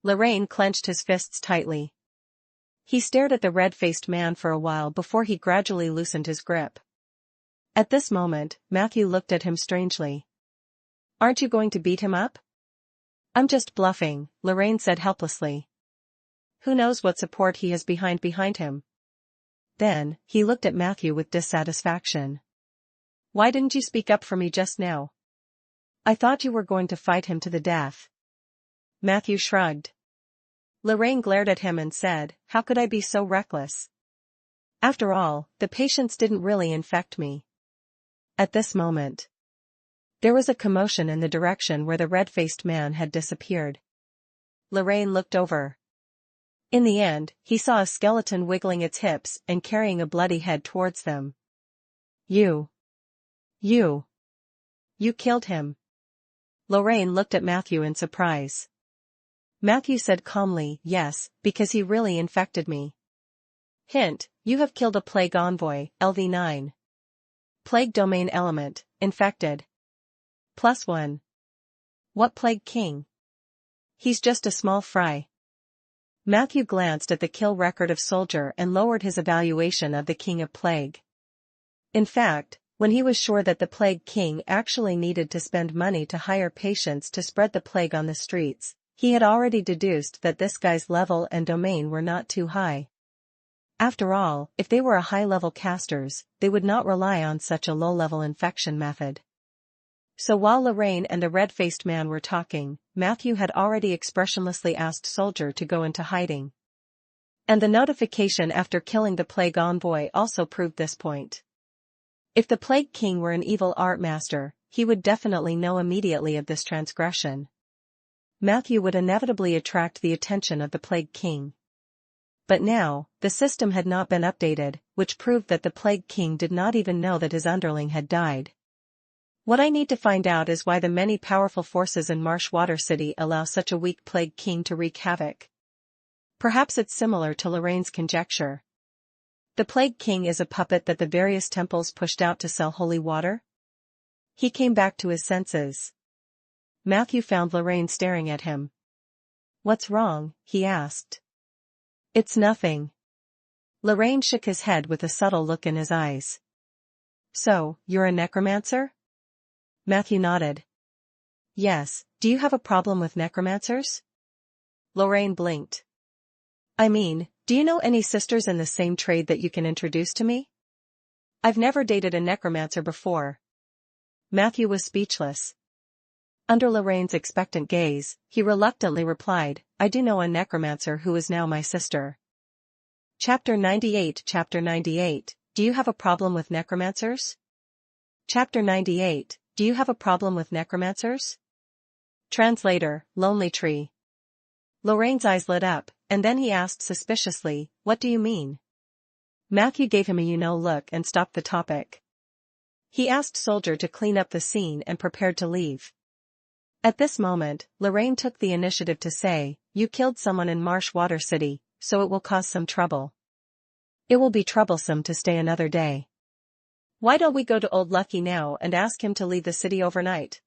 Lorraine clenched his fists tightly. He stared at the red-faced man for a while before he gradually loosened his grip. At this moment, Matthew looked at him strangely. Aren't you going to beat him up? I'm just bluffing, Lorraine said helplessly. Who knows what support he has behind him? Then, he looked at Matthew with dissatisfaction. Why didn't you speak up for me just now? I thought you were going to fight him to the death. Matthew shrugged. Lorraine glared at him and said, how could I be so reckless? After all, the patients didn't really infect me. At this moment, there was a commotion in the direction where the red-faced man had disappeared. Lorraine looked over. In the end, he saw a skeleton wiggling its hips and carrying a bloody head towards them. You killed him. Lorraine looked at Matthew in surprise. Matthew said calmly, yes, because he really infected me. Hint, you have killed a plague envoy, LV9. Plague domain element, infected. +1. What plague king? He's just a small fry. Matthew glanced at the kill record of Soldier and lowered his evaluation of the King of Plague. In fact, when he was sure that the Plague King actually needed to spend money to hire patients to spread the plague on the streets, he had already deduced that this guy's level and domain were not too high. After all, if they were a high-level casters, they would not rely on such a low-level infection method. So while Lorraine and the red-faced man were talking, Matthew had already expressionlessly asked Soldier to go into hiding. And the notification after killing the Plague Envoy also proved this point. If the Plague King were an evil art master, he would definitely know immediately of this transgression. Matthew would inevitably attract the attention of the Plague King. But now, the system had not been updated, which proved that the Plague King did not even know that his underling had died. What I need to find out is why the many powerful forces in Marshwater City allow such a weak Plague King to wreak havoc. Perhaps it's similar to Lorraine's conjecture. The Plague King is a puppet that the various temples pushed out to sell holy water? He came back to his senses. Matthew found Lorraine staring at him. What's wrong? He asked. It's nothing. Lorraine shook his head with a subtle look in his eyes. So, you're a necromancer? Matthew nodded. Yes, do you have a problem with necromancers? Lorraine blinked. I mean, do you know any sisters in the same trade that you can introduce to me? I've never dated a necromancer before. Matthew was speechless. Under Lorraine's expectant gaze, he reluctantly replied, I do know a necromancer who is now my sister. Chapter 98 Chapter 98, Do you have a problem with necromancers? Chapter 98, Do you have a problem with necromancers? Translator, Lonely Tree. Lorraine's eyes lit up, and then he asked suspiciously, What do you mean? Matthew gave him a you-know look and stopped the topic. He asked Soldier to clean up the scene and prepared to leave. At this moment, Lorraine took the initiative to say, You killed someone in Marshwater City, so it will cause some trouble. It will be troublesome to stay another day. Why don't we go to Old Lucky now and ask him to leave the city overnight?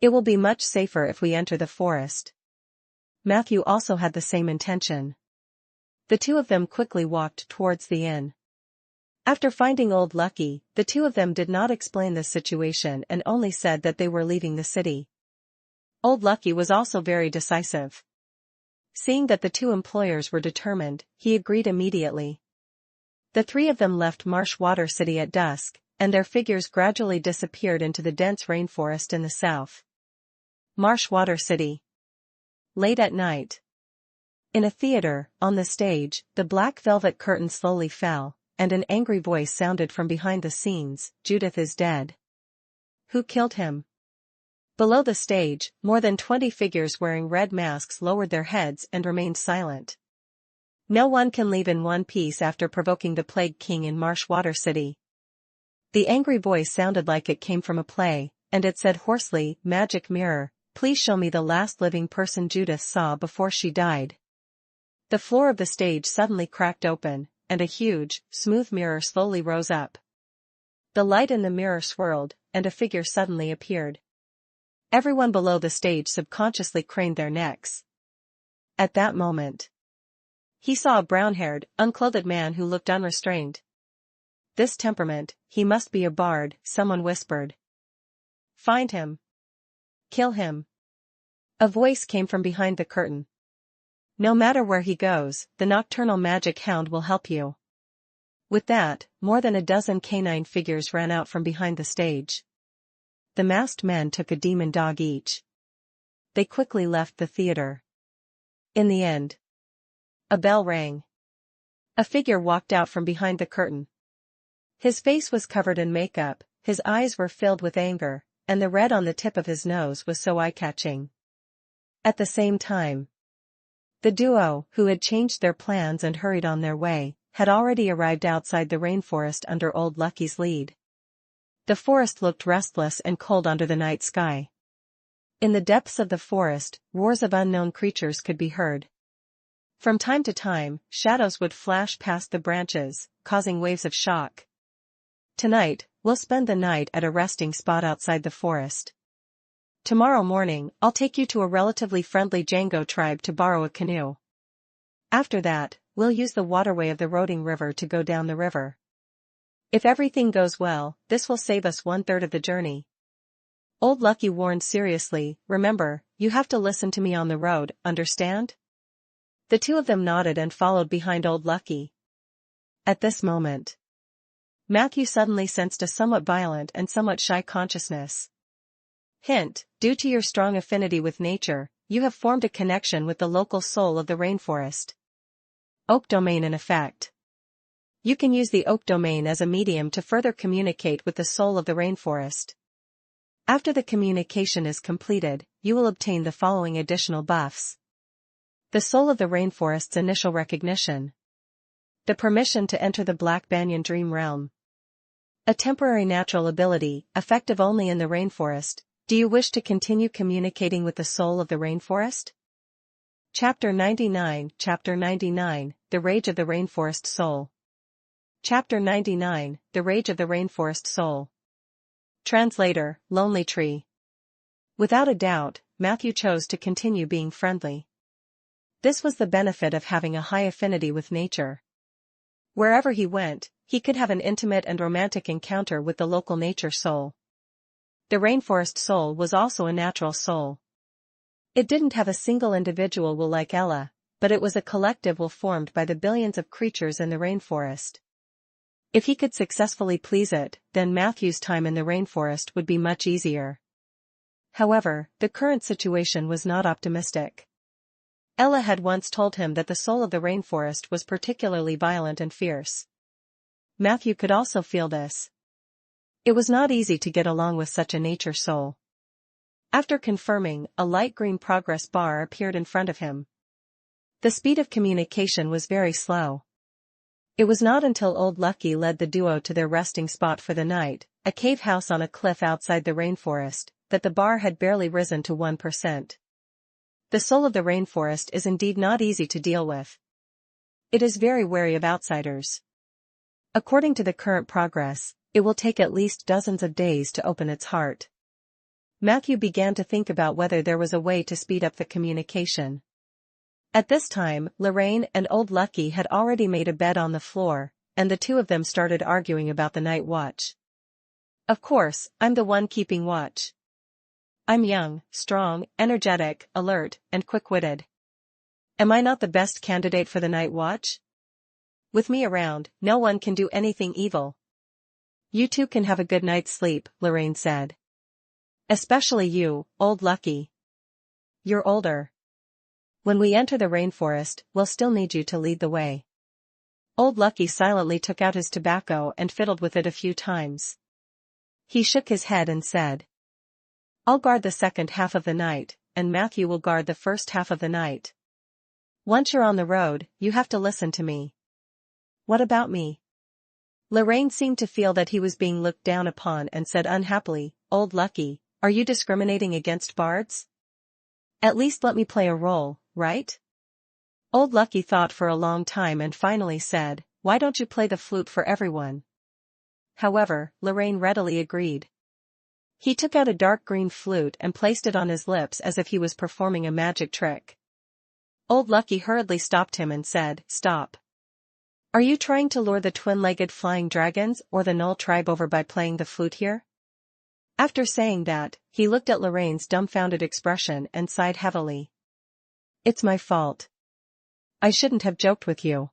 It will be much safer if we enter the forest. Matthew also had the same intention. The two of them quickly walked towards the inn. After finding Old Lucky, the two of them did not explain the situation and only said that they were leaving the city. Old Lucky was also very decisive. Seeing that the two employers were determined, he agreed immediately. The three of them left Marshwater City at dusk, and their figures gradually disappeared into the dense rainforest in the south. Marshwater City. Late at night. In a theater, on the stage, the black velvet curtain slowly fell, and an angry voice sounded from behind the scenes, "Judith is dead." Who killed him? Below the stage, more than 20 figures wearing red masks lowered their heads and remained silent. No one can leave in one piece after provoking the Plague King in Marshwater City. The angry voice sounded like it came from a play, and it said hoarsely, "Magic mirror, please show me the last living person Judith saw before she died." The floor of the stage suddenly cracked open, and a huge, smooth mirror slowly rose up. The light in the mirror swirled, and a figure suddenly appeared. Everyone below the stage subconsciously craned their necks. At that moment, he saw a brown-haired, unclothed man who looked unrestrained. "This temperament, he must be a bard," someone whispered. "Find him. Kill him." A voice came from behind the curtain. "No matter where he goes, the nocturnal magic hound will help you." With that, more than a dozen canine figures ran out from behind the stage. The masked men took a demon dog each. They quickly left the theater. In the end, a bell rang. A figure walked out from behind the curtain. His face was covered in makeup, his eyes were filled with anger, and the red on the tip of his nose was so eye-catching. At the same time, the duo, who had changed their plans and hurried on their way, had already arrived outside the rainforest under Old Lucky's lead. The forest looked restless and cold under the night sky. In the depths of the forest, roars of unknown creatures could be heard. From time to time, shadows would flash past the branches, causing waves of shock. "Tonight, we'll spend the night at a resting spot outside the forest. Tomorrow morning, I'll take you to a relatively friendly Django tribe to borrow a canoe. After that, we'll use the waterway of the Roding River to go down the river. If everything goes well, this will save us 1/3 of the journey." Old Lucky warned seriously, "Remember, you have to listen to me on the road, understand?" The two of them nodded and followed behind Old Lucky. At this moment, Matthew suddenly sensed a somewhat violent and somewhat shy consciousness. Hint, due to your strong affinity with nature, you have formed a connection with the local soul of the rainforest. Oak domain in effect. You can use the oak domain as a medium to further communicate with the soul of the rainforest. After the communication is completed, you will obtain the following additional buffs. The soul of the rainforest's initial recognition. The permission to enter the Black Banyan Dream Realm. A temporary natural ability, effective only in the rainforest. Do you wish to continue communicating with the soul of the rainforest? Chapter 99, The Rage of the Rainforest Soul. Chapter 99, The Rage of the Rainforest Soul. Translator, Lonely Tree. Without a doubt, Matthew chose to continue being friendly. This was the benefit of having a high affinity with nature. Wherever he went, he could have an intimate and romantic encounter with the local nature soul. The rainforest soul was also a natural soul. It didn't have a single individual will like Ella, but it was a collective will formed by the billions of creatures in the rainforest. If he could successfully please it, then Matthew's time in the rainforest would be much easier. However, the current situation was not optimistic. Ella had once told him that the soul of the rainforest was particularly violent and fierce. Matthew could also feel this. It was not easy to get along with such a nature soul. After confirming, a light green progress bar appeared in front of him. The speed of communication was very slow. It was not until Old Lucky led the duo to their resting spot for the night, a cave house on a cliff outside the rainforest, that the bar had barely risen to 1%. The soul of the rainforest is indeed not easy to deal with. It is very wary of outsiders. According to the current progress, it will take at least dozens of days to open its heart. Matthew began to think about whether there was a way to speed up the communication. At this time, Lorraine and Old Lucky had already made a bed on the floor, and the two of them started arguing about the night watch. Of course, I'm the one keeping watch. I'm young, strong, energetic, alert, and quick-witted. Am I not the best candidate for the night watch? With me around, no one can do anything evil. You two can have a good night's sleep, Lorraine said. Especially you, Old Lucky. You're older. When we enter the rainforest, we'll still need you to lead the way. Old Lucky silently took out his tobacco and fiddled with it a few times. He shook his head and said, I'll guard the second half of the night, and Matthew will guard the first half of the night. Once you're on the road, you have to listen to me. What about me? Lorraine seemed to feel that he was being looked down upon and said unhappily, Old Lucky, are you discriminating against bards? At least let me play a role, right? Old Lucky thought for a long time and finally said, Why don't you play the flute for everyone? However, Lorraine readily agreed. He took out a dark green flute and placed it on his lips as if he was performing a magic trick. Old Lucky hurriedly stopped him and said, Stop. Are you trying to lure the twin-legged flying dragons or the Null tribe over by playing the flute here? After saying that, he looked at Lorraine's dumbfounded expression and sighed heavily. It's my fault. I shouldn't have joked with you.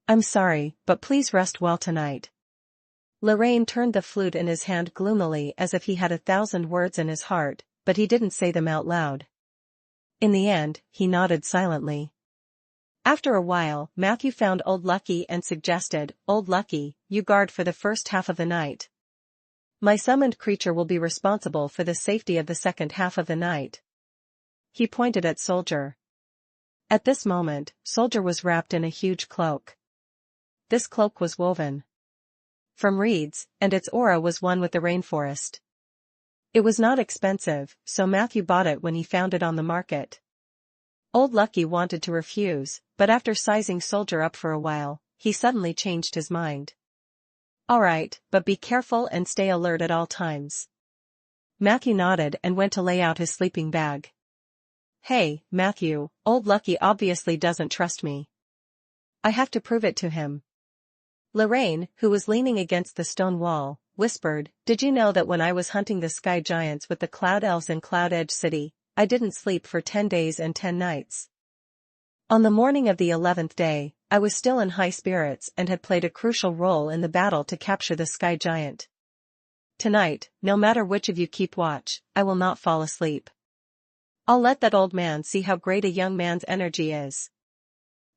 I'm sorry, but please rest well tonight. Lorraine turned the flute in his hand gloomily as if he had 1,000 words in his heart, but he didn't say them out loud. In the end, he nodded silently. After a while, Matthew found Old Lucky and suggested, Old Lucky, you guard for the first half of the night. My summoned creature will be responsible for the safety of the second half of the night. He pointed at Soldier. At this moment, Soldier was wrapped in a huge cloak. This cloak was woven from reeds, and its aura was one with the rainforest. It was not expensive, so Matthew bought it when he found it on the market. Old Lucky wanted to refuse, but after sizing Soldier up for a while, he suddenly changed his mind. All right, but be careful and stay alert at all times. Matthew nodded and went to lay out his sleeping bag. Hey, Matthew, Old Lucky obviously doesn't trust me. I have to prove it to him. Lorraine, who was leaning against the stone wall, whispered, Did you know that when I was hunting the sky giants with the Cloud Elves in Cloud Edge City, I didn't sleep for 10 days and 10 nights. On the morning of the 11th day, I was still in high spirits and had played a crucial role in the battle to capture the sky giant. Tonight, no matter which of you keep watch, I will not fall asleep. I'll let that old man see how great a young man's energy is.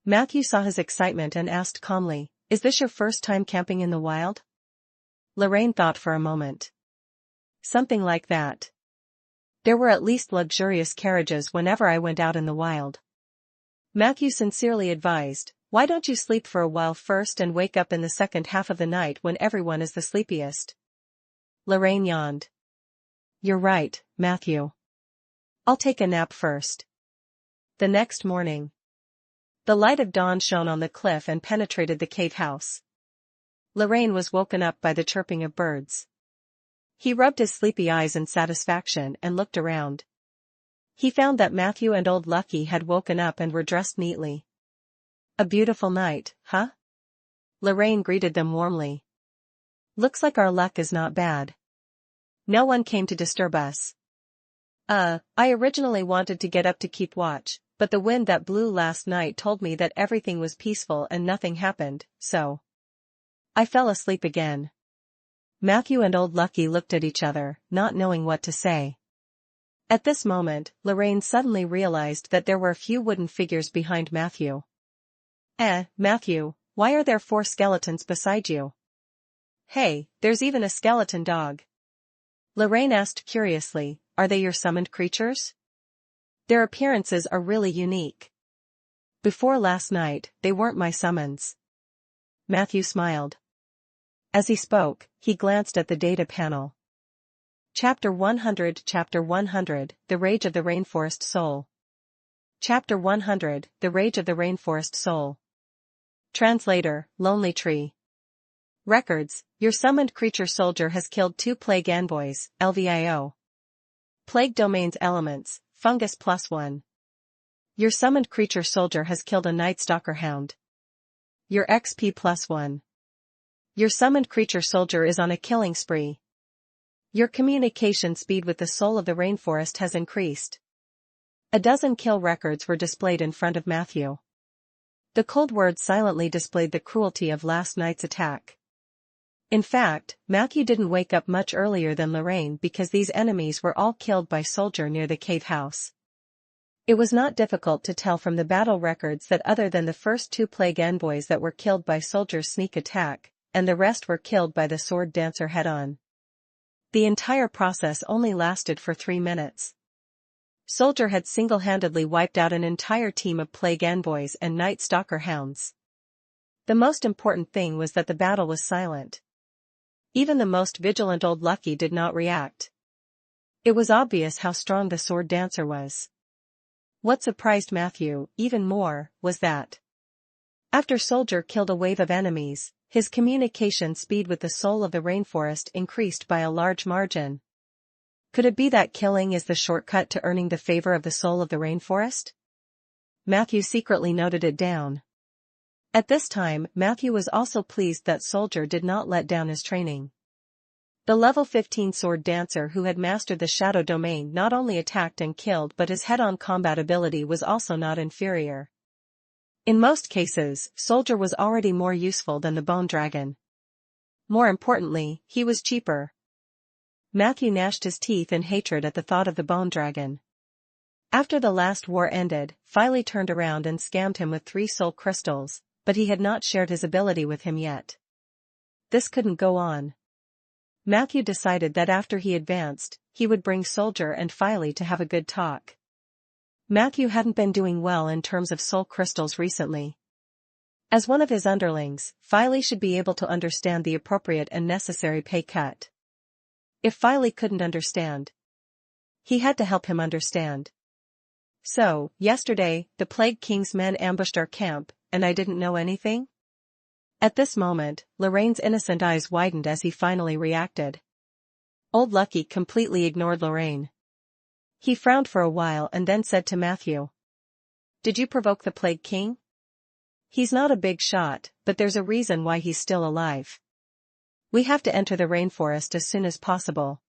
Matthew saw his excitement and asked calmly, Is this your first time camping in the wild? Lorraine thought for a moment. Something like that. There were at least luxurious carriages whenever I went out in the wild. Matthew sincerely advised, Why don't you sleep for a while first and wake up in the second half of the night when everyone is the sleepiest? Lorraine yawned. You're right, Matthew. I'll take a nap first. The next morning. The light of dawn shone on the cliff and penetrated the cave house. Lorraine was woken up by the chirping of birds. He rubbed his sleepy eyes in satisfaction and looked around. He found that Matthew and Old Lucky had woken up and were dressed neatly. A beautiful night, huh? Lorraine greeted them warmly. Looks like our luck is not bad. No one came to disturb us. I originally wanted to get up to keep watch, but the wind that blew last night told me that everything was peaceful and nothing happened, so I fell asleep again. Matthew and Old Lucky looked at each other, not knowing what to say. At this moment, Lorraine suddenly realized that there were a few wooden figures behind Matthew. Matthew, why are there 4 skeletons beside you? Hey, there's even a skeleton dog. Lorraine asked curiously, Are they your summoned creatures? Their appearances are really unique. Before last night, they weren't my summons. Matthew smiled. As he spoke, he glanced at the data panel. Chapter 100 The Rage of the Rainforest Soul. Chapter 100 The Rage of the Rainforest Soul. Translator, Lonely Tree. Records, your summoned creature Soldier has killed 2 plague envoys, LVIO. Plague domains elements, fungus +1. Your summoned creature soldier has killed a Night Stalker hound. Your XP +1. Your summoned creature soldier is on a killing spree. Your communication speed with the soul of the rainforest has increased. A dozen kill records were displayed in front of Matthew. The cold words silently displayed the cruelty of last night's attack. In fact, Matthew didn't wake up much earlier than Lorraine because these enemies were all killed by soldier near the cave house. It was not difficult to tell from the battle records that other than the first 2 plague envoys that were killed by soldier's sneak attack, and the rest were killed by the sword dancer head-on. The entire process only lasted for 3 minutes. Soldier had single-handedly wiped out an entire team of plague envoys and Night Stalker hounds. The most important thing was that the battle was silent. Even the most vigilant Old Lucky did not react. It was obvious how strong the sword dancer was. What surprised Matthew, even more, was that after Soldier killed a wave of enemies, his communication speed with the soul of the rainforest increased by a large margin. Could it be that killing is the shortcut to earning the favor of the soul of the rainforest? Matthew secretly noted it down. At this time, Matthew was also pleased that Soldier did not let down his training. The level 15 sword dancer who had mastered the shadow domain not only attacked and killed but his head-on combat ability was also not inferior. In most cases, Soldier was already more useful than the bone dragon. More importantly, he was cheaper. Matthew gnashed his teeth in hatred at the thought of the bone dragon. After the last war ended, Filey turned around and scammed him with 3 soul crystals, but he had not shared his ability with him yet. This couldn't go on. Matthew decided that after he advanced, he would bring Soldier and Filey to have a good talk. Matthew hadn't been doing well in terms of soul crystals recently. As one of his underlings, Filey should be able to understand the appropriate and necessary pay cut. If Filey couldn't understand, he had to help him understand. So, yesterday, the Plague King's men ambushed our camp, and I didn't know anything? At this moment, Lorraine's innocent eyes widened as he finally reacted. Old Lucky completely ignored Lorraine. He frowned for a while and then said to Matthew, "Did you provoke the Plague King? He's not a big shot, but there's a reason why he's still alive. We have to enter the rainforest as soon as possible.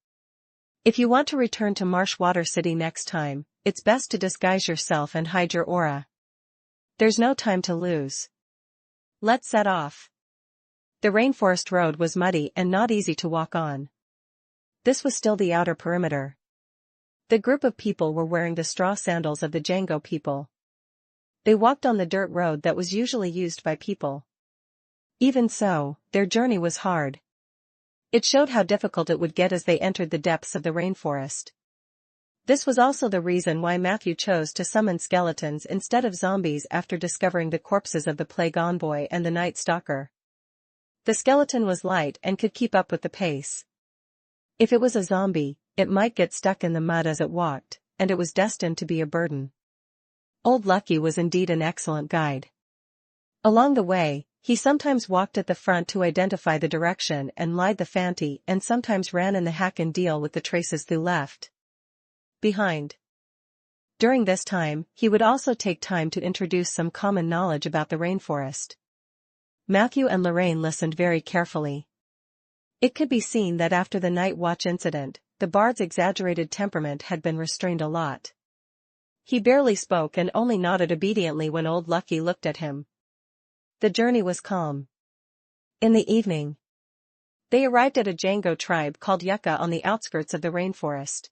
If you want to return to Marshwater City next time, it's best to disguise yourself and hide your aura. There's no time to lose. Let's set off." The rainforest road was muddy and not easy to walk on. This was still the outer perimeter. The group of people were wearing the straw sandals of the Django people. They walked on the dirt road that was usually used by people. Even so, their journey was hard. It showed how difficult it would get as they entered the depths of the rainforest. This was also the reason why Matthew chose to summon skeletons instead of zombies after discovering the corpses of the Plague Envoy and the Night Stalker. The skeleton was light and could keep up with the pace. If it was a zombie, it might get stuck in the mud as it walked, and it was destined to be a burden. Old Lucky was indeed an excellent guide. Along the way, he sometimes walked at the front to identify the direction and lied the Fanti and sometimes ran in the hack and deal with the traces through left behind. During this time, he would also take time to introduce some common knowledge about the rainforest. Matthew and Lorraine listened very carefully. It could be seen that after the night watch incident, the bard's exaggerated temperament had been restrained a lot. He barely spoke and only nodded obediently when Old Lucky looked at him. The journey was calm. In the evening, they arrived at a Django tribe called Yucca on the outskirts of the rainforest.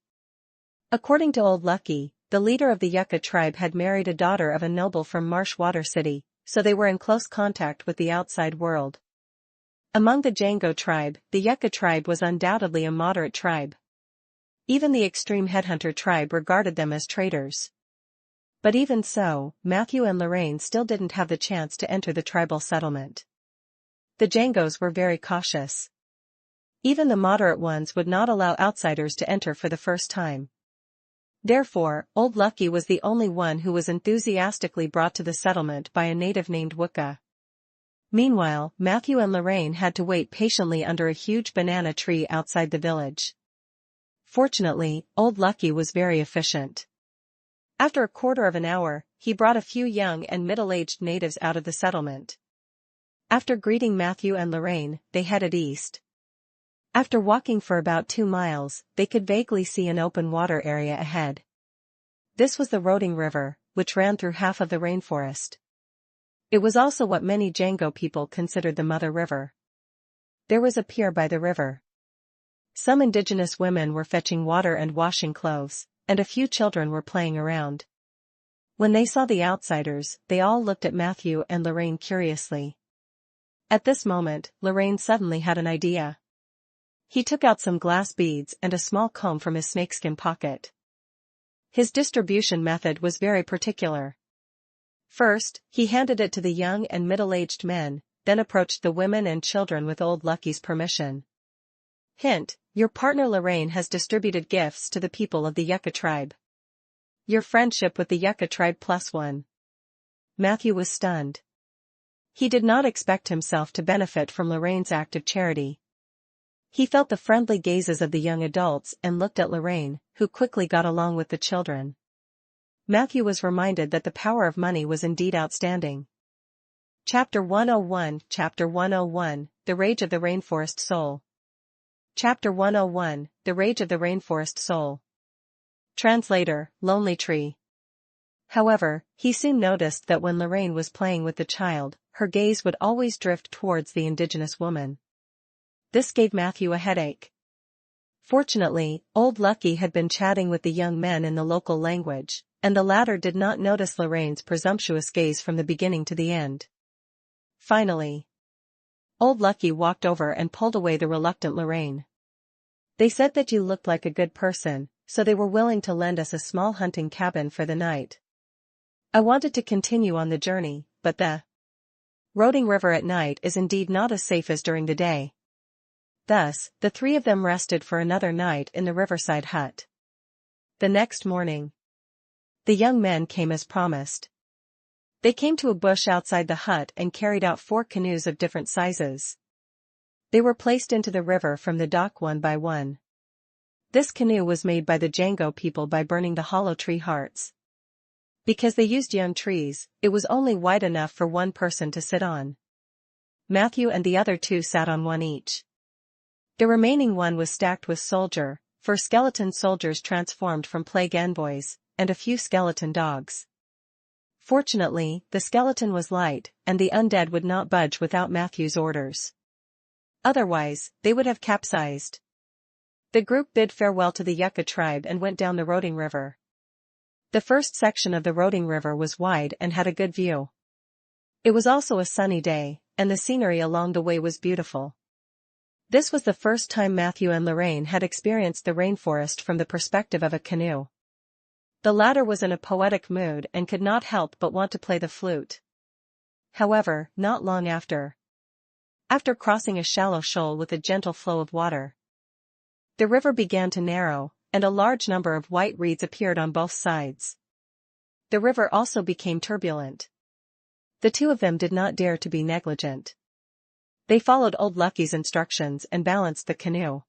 According to Old Lucky, the leader of the Yucca tribe had married a daughter of a noble from Marshwater City, so they were in close contact with the outside world. Among the Django tribe, the Yucca tribe was undoubtedly a moderate tribe. Even the extreme headhunter tribe regarded them as traitors. But even so, Matthew and Lorraine still didn't have the chance to enter the tribal settlement. The Djangos were very cautious. Even the moderate ones would not allow outsiders to enter for the first time. Therefore, Old Lucky was the only one who was enthusiastically brought to the settlement by a native named Wicca. Meanwhile, Matthew and Lorraine had to wait patiently under a huge banana tree outside the village. Fortunately, Old Lucky was very efficient. After a quarter of an hour, he brought a few young and middle-aged natives out of the settlement. After greeting Matthew and Lorraine, they headed east. After walking for about 2 miles, they could vaguely see an open water area ahead. This was the Roding River, which ran through half of the rainforest. It was also what many Django people considered the Mother River. There was a pier by the river. Some indigenous women were fetching water and washing clothes, and a few children were playing around. When they saw the outsiders, they all looked at Matthew and Lorraine curiously. At this moment, Lorraine suddenly had an idea. He took out some glass beads and a small comb from his snakeskin pocket. His distribution method was very particular. First, he handed it to the young and middle-aged men, then approached the women and children with Old Lucky's permission. Hint: your partner Lorraine has distributed gifts to the people of the Yucca tribe. Your friendship with the Yucca tribe +1. Matthew was stunned. He did not expect himself to benefit from Lorraine's act of charity. He felt the friendly gazes of the young adults and looked at Lorraine, who quickly got along with the children. Matthew was reminded that the power of money was indeed outstanding. Chapter 101 Chapter 101 The Rage of the Rainforest Soul. Chapter 101 The Rage of the Rainforest Soul. Translator, Lonely Tree. However, he soon noticed that when Lorraine was playing with the child, her gaze would always drift towards the indigenous woman. This gave Matthew a headache. Fortunately, Old Lucky had been chatting with the young men in the local language, and the latter did not notice Lorraine's presumptuous gaze from the beginning to the end. Finally, Old Lucky walked over and pulled away the reluctant Lorraine. They said that you looked like a good person, so they were willing to lend us a small hunting cabin for the night. I wanted to continue on the journey, but the Roding River at night is indeed not as safe as during the day. Thus, the 3 of them rested for another night in the riverside hut. The next morning, the young men came as promised. They came to a bush outside the hut and carried out 4 canoes of different sizes. They were placed into the river from the dock one by one. This canoe was made by the Django people by burning the hollow tree hearts. Because they used young trees, it was only wide enough for one person to sit on. Matthew and the other 2 sat on one each. The remaining one was stacked with for skeleton soldiers transformed from plague envoys, and a few skeleton dogs. Fortunately, the skeleton was light, and the undead would not budge without Matthew's orders. Otherwise, they would have capsized. The group bid farewell to the Yucca tribe and went down the Roding River. The first section of the Roding River was wide and had a good view. It was also a sunny day, and the scenery along the way was beautiful. This was the first time Matthew and Lorraine had experienced the rainforest from the perspective of a canoe. The latter was in a poetic mood and could not help but want to play the flute. However, not long after crossing a shallow shoal with a gentle flow of water, the river began to narrow, and a large number of white reeds appeared on both sides. The river also became turbulent. The 2 of them did not dare to be negligent. They followed Old Lucky's instructions and balanced the canoe.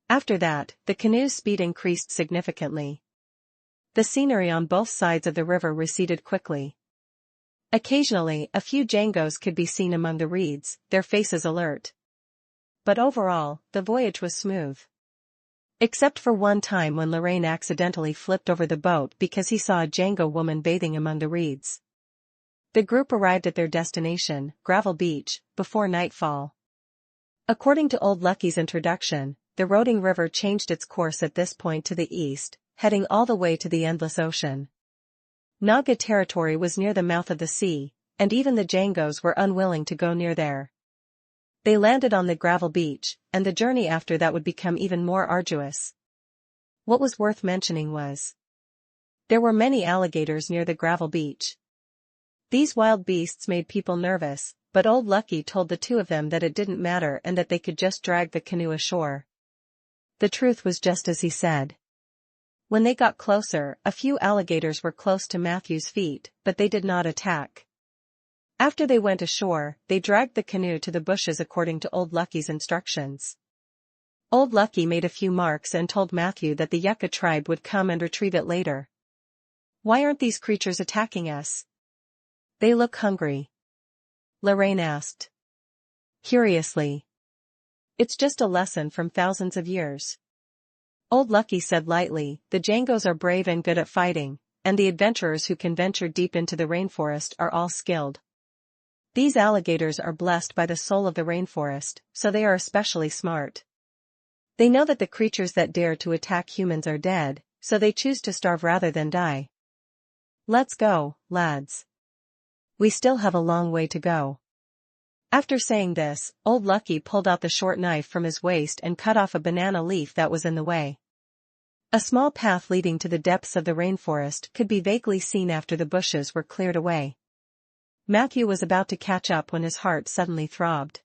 After that, the canoe's speed increased significantly. The scenery on both sides of the river receded quickly. Occasionally, a few Djangos could be seen among the reeds, their faces alert. But overall, the voyage was smooth. Except for one time when Lorraine accidentally flipped over the boat because he saw a Django woman bathing among the reeds. The group arrived at their destination, Gravel Beach, before nightfall. According to Old Lucky's introduction, the Roding River changed its course at this point to the east, heading all the way to the endless ocean. Naga territory was near the mouth of the sea, and even the Djangos were unwilling to go near there. They landed on the Gravel Beach, and the journey after that would become even more arduous. What was worth mentioning was there were many alligators near the Gravel Beach. These wild beasts made people nervous, but Old Lucky told the 2 of them that it didn't matter and that they could just drag the canoe ashore. The truth was just as he said. When they got closer, a few alligators were close to Matthew's feet, but they did not attack. After they went ashore, they dragged the canoe to the bushes according to Old Lucky's instructions. Old Lucky made a few marks and told Matthew that the Yucca tribe would come and retrieve it later. Why aren't these creatures attacking us? They look hungry. Lorraine asked. Curiously. It's just a lesson from thousands of years. Old Lucky said lightly, the Jangos are brave and good at fighting, and the adventurers who can venture deep into the rainforest are all skilled. These alligators are blessed by the soul of the rainforest, so they are especially smart. They know that the creatures that dare to attack humans are dead, so they choose to starve rather than die. Let's go, lads. We still have a long way to go. After saying this, Old Lucky pulled out the short knife from his waist and cut off a banana leaf that was in the way. A small path leading to the depths of the rainforest could be vaguely seen after the bushes were cleared away. Matthew was about to catch up when his heart suddenly throbbed.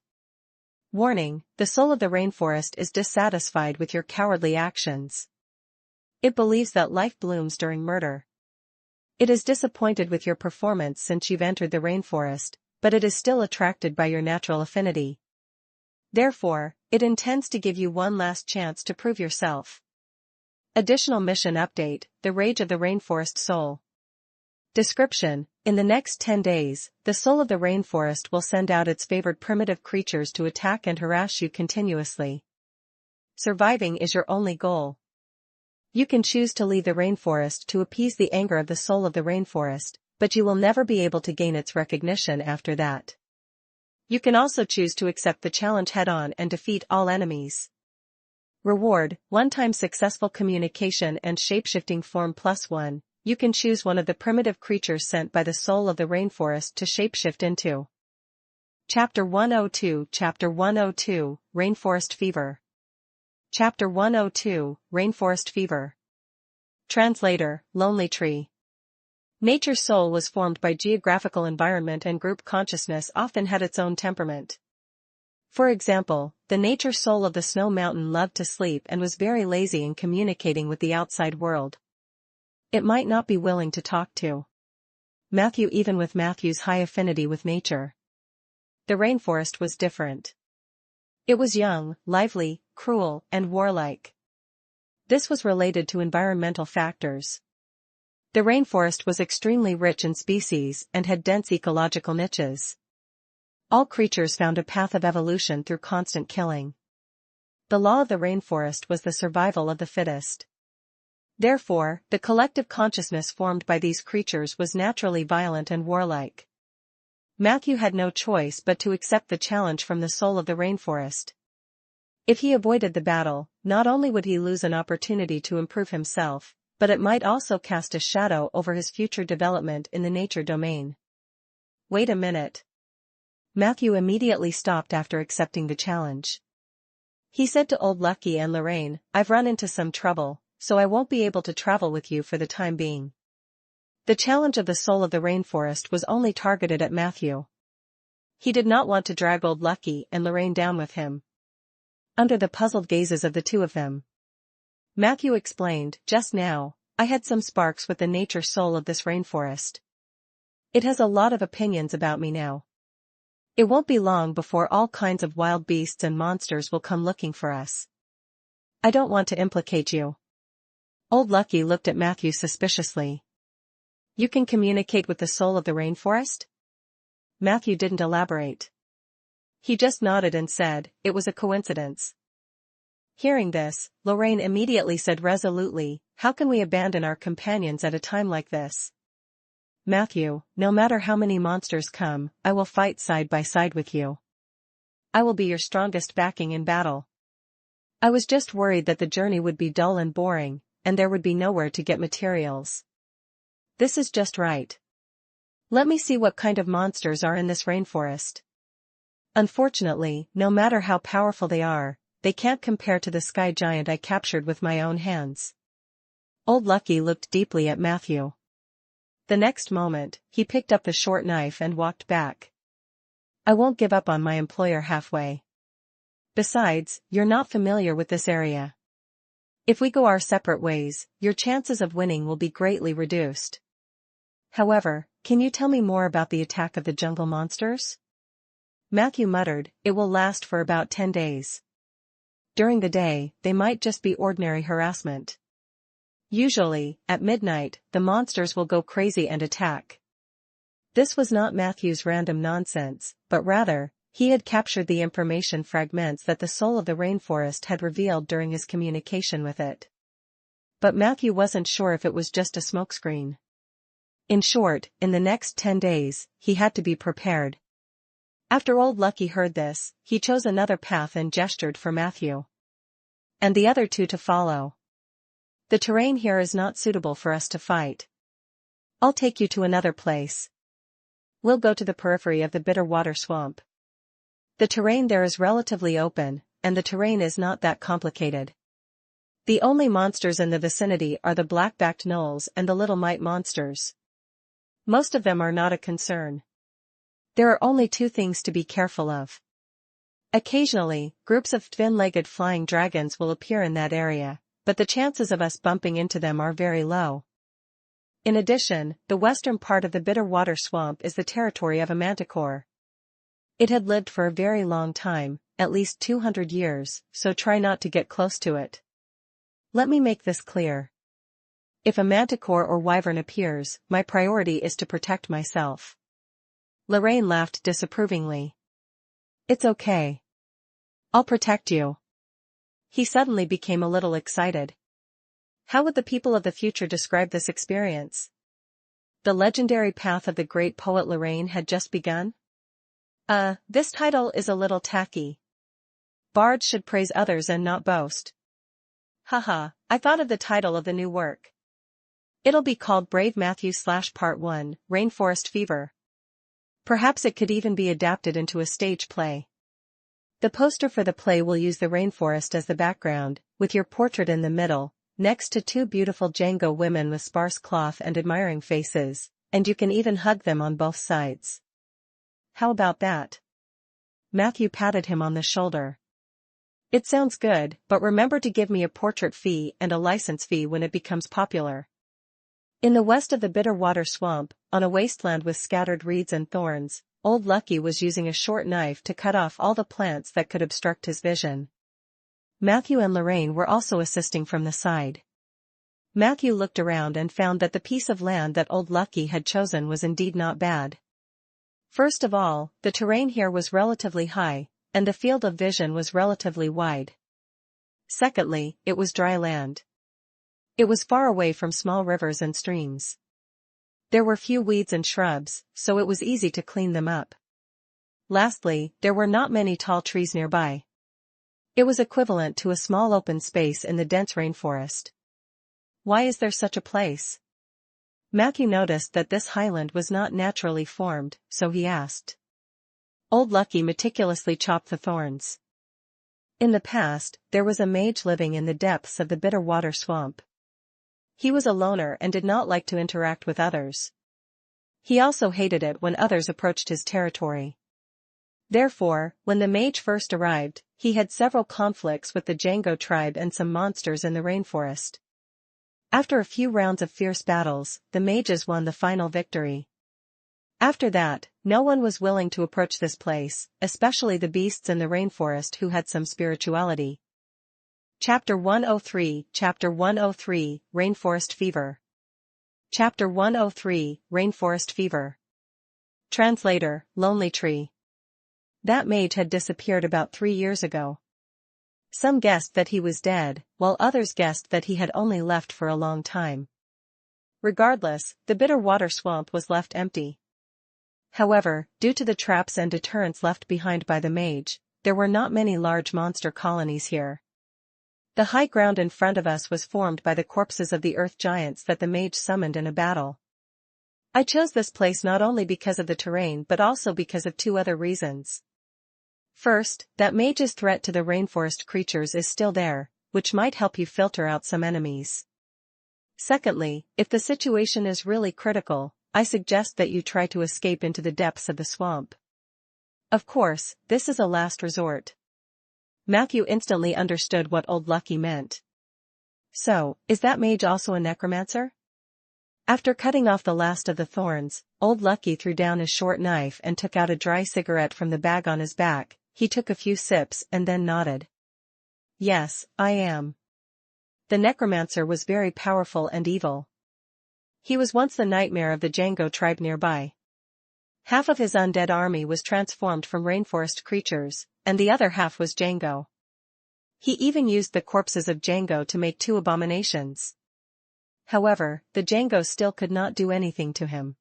Warning, the soul of the rainforest is dissatisfied with your cowardly actions. It believes that life blooms during murder. It is disappointed with your performance since you've entered the rainforest, but it is still attracted by your natural affinity. Therefore, it intends to give you one last chance to prove yourself. Additional mission update, The Rage of the Rainforest Soul. Description: in the next 10 days, the soul of the rainforest will send out its favored primitive creatures to attack and harass you continuously. Surviving is your only goal. You can choose to leave the rainforest to appease the anger of the soul of the rainforest, but you will never be able to gain its recognition after that. You can also choose to accept the challenge head-on and defeat all enemies. Reward: one-time successful communication and shapeshifting form +1. You can choose one of the primitive creatures sent by the soul of the rainforest to shapeshift into. Chapter 102 Chapter 102, Rainforest Fever. Chapter 102, Rainforest Fever. Translator, Lonely Tree. Nature's soul was formed by geographical environment and group consciousness often had its own temperament. For example, the nature soul of the snow mountain loved to sleep and was very lazy in communicating with the outside world. It might not be willing to talk to Matthew even with Matthew's high affinity with nature. The rainforest was different. It was young, lively, cruel, and warlike. This was related to environmental factors. The rainforest was extremely rich in species and had dense ecological niches. All creatures found a path of evolution through constant killing. The law of the rainforest was the survival of the fittest. Therefore, the collective consciousness formed by these creatures was naturally violent and warlike. Matthew had no choice but to accept the challenge from the soul of the rainforest. If he avoided the battle, not only would he lose an opportunity to improve himself, but it might also cast a shadow over his future development in the nature domain. Wait a minute. Matthew immediately stopped after accepting the challenge. He said to Old Lucky and Lorraine, I've run into some trouble, so I won't be able to travel with you for the time being. The challenge of the soul of the rainforest was only targeted at Matthew. He did not want to drag Old Lucky and Lorraine down with him. Under the puzzled gazes of the two of them, Matthew explained, just now, I had some sparks with the nature soul of this rainforest. It has a lot of opinions about me now. It won't be long before all kinds of wild beasts and monsters will come looking for us. I don't want to implicate you. Old Lucky looked at Matthew suspiciously. You can communicate with the soul of the rainforest? Matthew didn't elaborate. He just nodded and said, it was a coincidence. Hearing this, Lorraine immediately said resolutely, how can we abandon our companions at a time like this? Matthew, no matter how many monsters come, I will fight side by side with you. I will be your strongest backing in battle. I was just worried that the journey would be dull and boring, and there would be nowhere to get materials. This is just right. Let me see what kind of monsters are in this rainforest. Unfortunately, no matter how powerful they are, they can't compare to the sky giant I captured with my own hands. Old Lucky looked deeply at Matthew. The next moment, he picked up the short knife and walked back. I won't give up on my employer halfway. Besides, you're not familiar with this area. If we go our separate ways, your chances of winning will be greatly reduced. However, can you tell me more about the attack of the jungle monsters? Matthew muttered, it will last for about 10 days. During the day, they might just be ordinary harassment. Usually, at midnight, the monsters will go crazy and attack. This was not Matthew's random nonsense, but rather, he had captured the information fragments that the soul of the rainforest had revealed during his communication with it. But Matthew wasn't sure if it was just a smokescreen. In short, in the next 10 days, he had to be prepared. After Old Lucky heard this, he chose another path and gestured for Matthew and the other two to follow. The terrain here is not suitable for us to fight. I'll take you to another place. We'll go to the periphery of the Bitter Water Swamp. The terrain there is relatively open, and the terrain is not that complicated. The only monsters in the vicinity are the black-backed gnolls and the little mite monsters. Most of them are not a concern. There are only two things to be careful of. Occasionally, groups of twin-legged flying dragons will appear in that area, but the chances of us bumping into them are very low. In addition, the western part of the Bitter Water Swamp is the territory of a manticore. It had lived for a very long time, at least 200 years, so try not to get close to it. Let me make this clear. If a manticore or wyvern appears, my priority is to protect myself. Lorraine laughed disapprovingly. It's okay. I'll protect you. He suddenly became a little excited. How would the people of the future describe this experience? The legendary path of the great poet Lorraine had just begun? This title is a little tacky. Bards should praise others and not boast. Haha, I thought of the title of the new work. It'll be called Brave Matthew / Part 1, Rainforest Fever. Perhaps it could even be adapted into a stage play. The poster for the play will use the rainforest as the background, with your portrait in the middle, next to two beautiful Django women with sparse cloth and admiring faces, and you can even hug them on both sides. How about that? Matthew patted him on the shoulder. It sounds good, but remember to give me a portrait fee and a license fee when it becomes popular. In the west of the Bitter Water Swamp, on a wasteland with scattered reeds and thorns, Old Lucky was using a short knife to cut off all the plants that could obstruct his vision. Matthew and Lorraine were also assisting from the side. Matthew looked around and found that the piece of land that Old Lucky had chosen was indeed not bad. First of all, the terrain here was relatively high, and the field of vision was relatively wide. Secondly, it was dry land. It was far away from small rivers and streams. There were few weeds and shrubs, so it was easy to clean them up. Lastly, there were not many tall trees nearby. It was equivalent to a small open space in the dense rainforest. Why is there such a place? Matthew noticed that this highland was not naturally formed, so he asked. Old Lucky meticulously chopped the thorns. In the past, there was a mage living in the depths of the Bitter Water Swamp. He was a loner and did not like to interact with others. He also hated it when others approached his territory. Therefore, when the mage first arrived, he had several conflicts with the Django tribe and some monsters in the rainforest. After a few rounds of fierce battles, the mages won the final victory. After that, no one was willing to approach this place, especially the beasts in the rainforest who had some spirituality. Chapter 103, Rainforest Fever. Chapter 103, Rainforest Fever. Translator, Lonely Tree. That mage had disappeared about 3 years ago. Some guessed that he was dead, while others guessed that he had only left for a long time. Regardless, the Bitter Water Swamp was left empty. However, due to the traps and deterrents left behind by the mage, there were not many large monster colonies here. The high ground in front of us was formed by the corpses of the earth giants that the mage summoned in a battle. I chose this place not only because of the terrain but also because of 2 other reasons. First, that mage's threat to the rainforest creatures is still there, which might help you filter out some enemies. Secondly, if the situation is really critical, I suggest that you try to escape into the depths of the swamp. Of course, this is a last resort. Matthew instantly understood what Old Lucky meant. So, is that mage also a necromancer? After cutting off the last of the thorns, Old Lucky threw down his short knife and took out a dry cigarette from the bag on his back. He took a few sips and then nodded. Yes, I am. The Necromancer was very powerful and evil. He was once the nightmare of the Django tribe nearby. Half of his undead army was transformed from rainforest creatures, and the other half was Django. He even used the corpses of Django to make 2 abominations. However, the Django still could not do anything to him.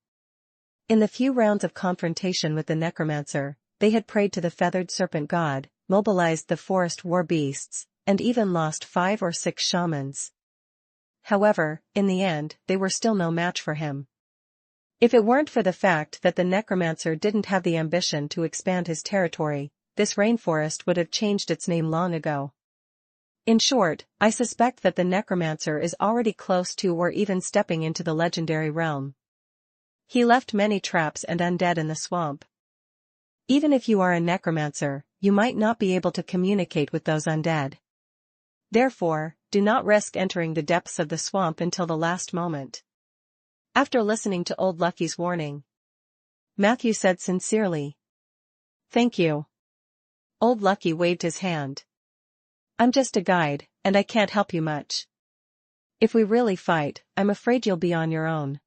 In the few rounds of confrontation with the Necromancer, they had prayed to the feathered serpent god, mobilized the forest war beasts, and even lost 5 or 6 shamans. However, in the end, they were still no match for him. If it weren't for the fact that the Necromancer didn't have the ambition to expand his territory, this rainforest would have changed its name long ago. In short, I suspect that the Necromancer is already close to or even stepping into the legendary realm. He left many traps and undead in the swamp. Even if you are a Necromancer, you might not be able to communicate with those undead. Therefore, do not risk entering the depths of the swamp until the last moment. After listening to Old Lucky's warning, Matthew said sincerely, "Thank you." Old Lucky waved his hand. "I'm just a guide, and I can't help you much. If we really fight, I'm afraid you'll be on your own."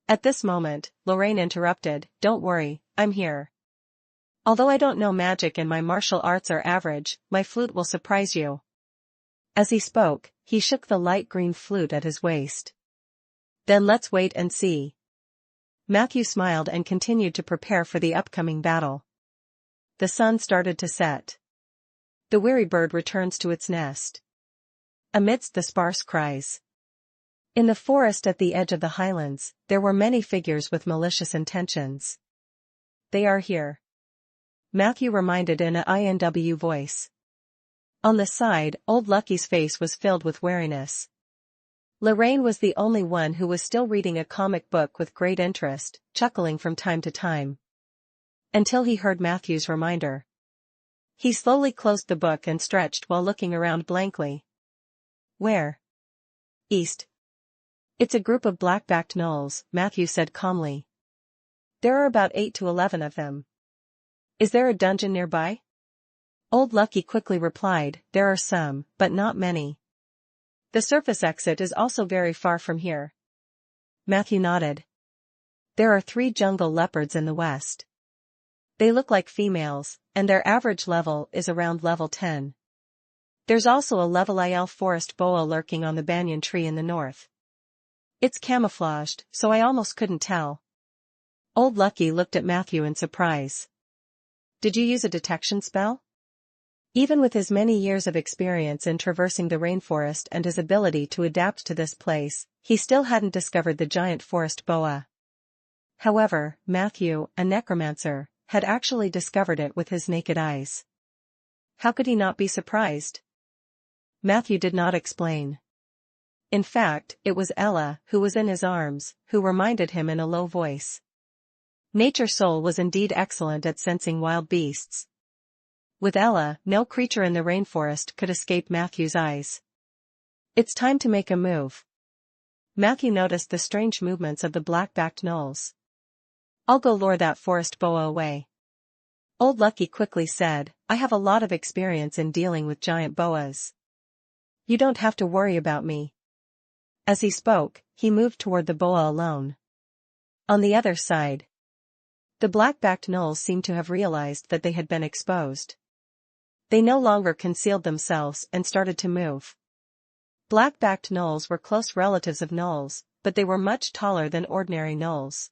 At this moment, Lorraine interrupted, "Don't worry, I'm here. Although I don't know magic and my martial arts are average, my flute will surprise you." As he spoke, he shook the light green flute at his waist. "Then let's wait and see." Matthew smiled and continued to prepare for the upcoming battle. The sun started to set. The weary bird returns to its nest. Amidst the sparse cries. In the forest at the edge of the highlands, there were many figures with malicious intentions. "They are here," Matthew reminded in an INW voice. On the side, Old Lucky's face was filled with wariness. Lorraine was the only one who was still reading a comic book with great interest, chuckling from time to time. Until he heard Matthew's reminder. He slowly closed the book and stretched while looking around blankly. "Where?" "East. It's a group of black-backed gnolls," Matthew said calmly. "There are about 8 to 11 of them." "Is there a dungeon nearby?" Old Lucky quickly replied, "There are some, but not many. The surface exit is also very far from here." Matthew nodded. "There are 3 jungle leopards in the west. They look like females, and their average level is around level 10. There's also a level IL forest boa lurking on the banyan tree in the north. It's camouflaged, so I almost couldn't tell." Old Lucky looked at Matthew in surprise. "Did you use a detection spell?" Even with his many years of experience in traversing the rainforest and his ability to adapt to this place, he still hadn't discovered the giant forest boa. However, Matthew, a necromancer, had actually discovered it with his naked eyes. How could he not be surprised? Matthew did not explain. In fact, it was Ella, who was in his arms, who reminded him in a low voice. Nature Soul was indeed excellent at sensing wild beasts. With Ella, no creature in the rainforest could escape Matthew's eyes. "It's time to make a move." Matthew noticed the strange movements of the black-backed gnolls. "I'll go lure that forest boa away." Old Lucky quickly said, "I have a lot of experience in dealing with giant boas. You don't have to worry about me." As he spoke, he moved toward the boa alone. On the other side, the black-backed gnolls seemed to have realized that they had been exposed. They no longer concealed themselves and started to move. Black-backed gnolls were close relatives of gnolls, but they were much taller than ordinary gnolls.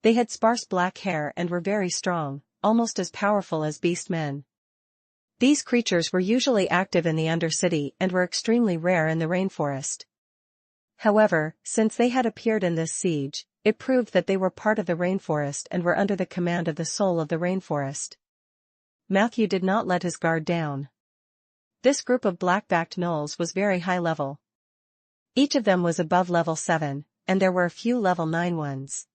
They had sparse black hair and were very strong, almost as powerful as beastmen. These creatures were usually active in the Undercity and were extremely rare in the rainforest. However, since they had appeared in this siege, it proved that they were part of the rainforest and were under the command of the soul of the rainforest. Matthew did not let his guard down. This group of black-backed gnolls was very high level. Each of them was above level 7, and there were a few level 9 ones.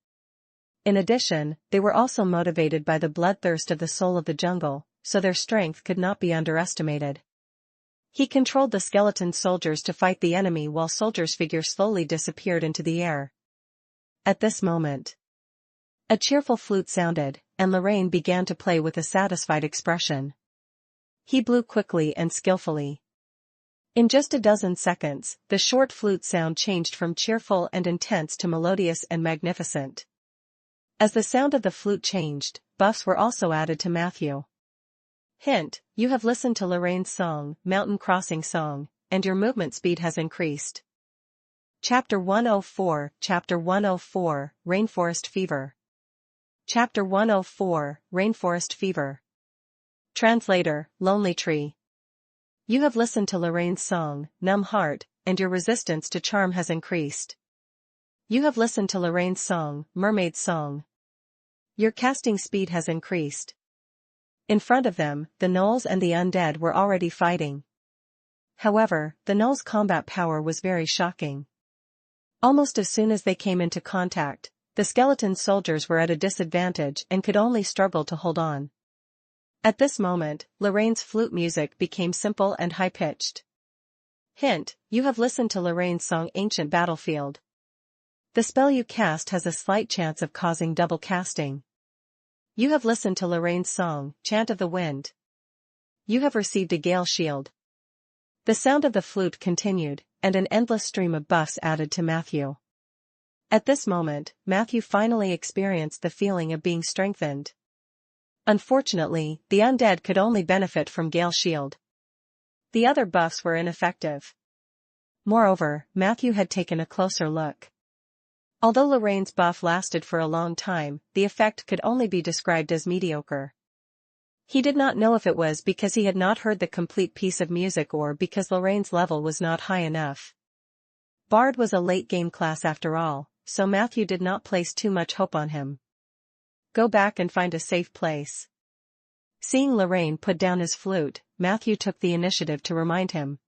In addition, they were also motivated by the bloodthirst of the soul of the jungle, so their strength could not be underestimated. He controlled the skeleton soldiers to fight the enemy while soldiers' figures slowly disappeared into the air. At this moment, a cheerful flute sounded, and Lorraine began to play with a satisfied expression. He blew quickly and skillfully. In just a dozen seconds, the short flute sound changed from cheerful and intense to melodious and magnificent. As the sound of the flute changed, buffs were also added to Matthew. Hint: you have listened to Lorraine's song, Mountain Crossing Song, and your movement speed has increased. Chapter 104, Chapter 104, Rainforest Fever. Chapter 104, Rainforest Fever. Translator, Lonely Tree. You have listened to Lorraine's song, Numb Heart, and your resistance to charm has increased. You have listened to Lorraine's song, Mermaid Song. Your casting speed has increased. In front of them, the gnolls and the undead were already fighting. However, the gnolls' combat power was very shocking. Almost as soon as they came into contact, the skeleton soldiers were at a disadvantage and could only struggle to hold on. At this moment, Lorraine's flute music became simple and high-pitched. Hint: you have listened to Lorraine's song Ancient Battlefield. The spell you cast has a slight chance of causing double casting. You have listened to Lorraine's song, Chant of the Wind. You have received a Gale Shield. The sound of the flute continued, and an endless stream of buffs added to Matthew. At this moment, Matthew finally experienced the feeling of being strengthened. Unfortunately, the undead could only benefit from Gale Shield. The other buffs were ineffective. Moreover, Matthew had taken a closer look. Although Lorraine's buff lasted for a long time, the effect could only be described as mediocre. He did not know if it was because he had not heard the complete piece of music or because Lorraine's level was not high enough. Bard was a late-game class after all, so Matthew did not place too much hope on him. Go back and find a safe place. Seeing Lorraine put down his flute, Matthew took the initiative to remind him.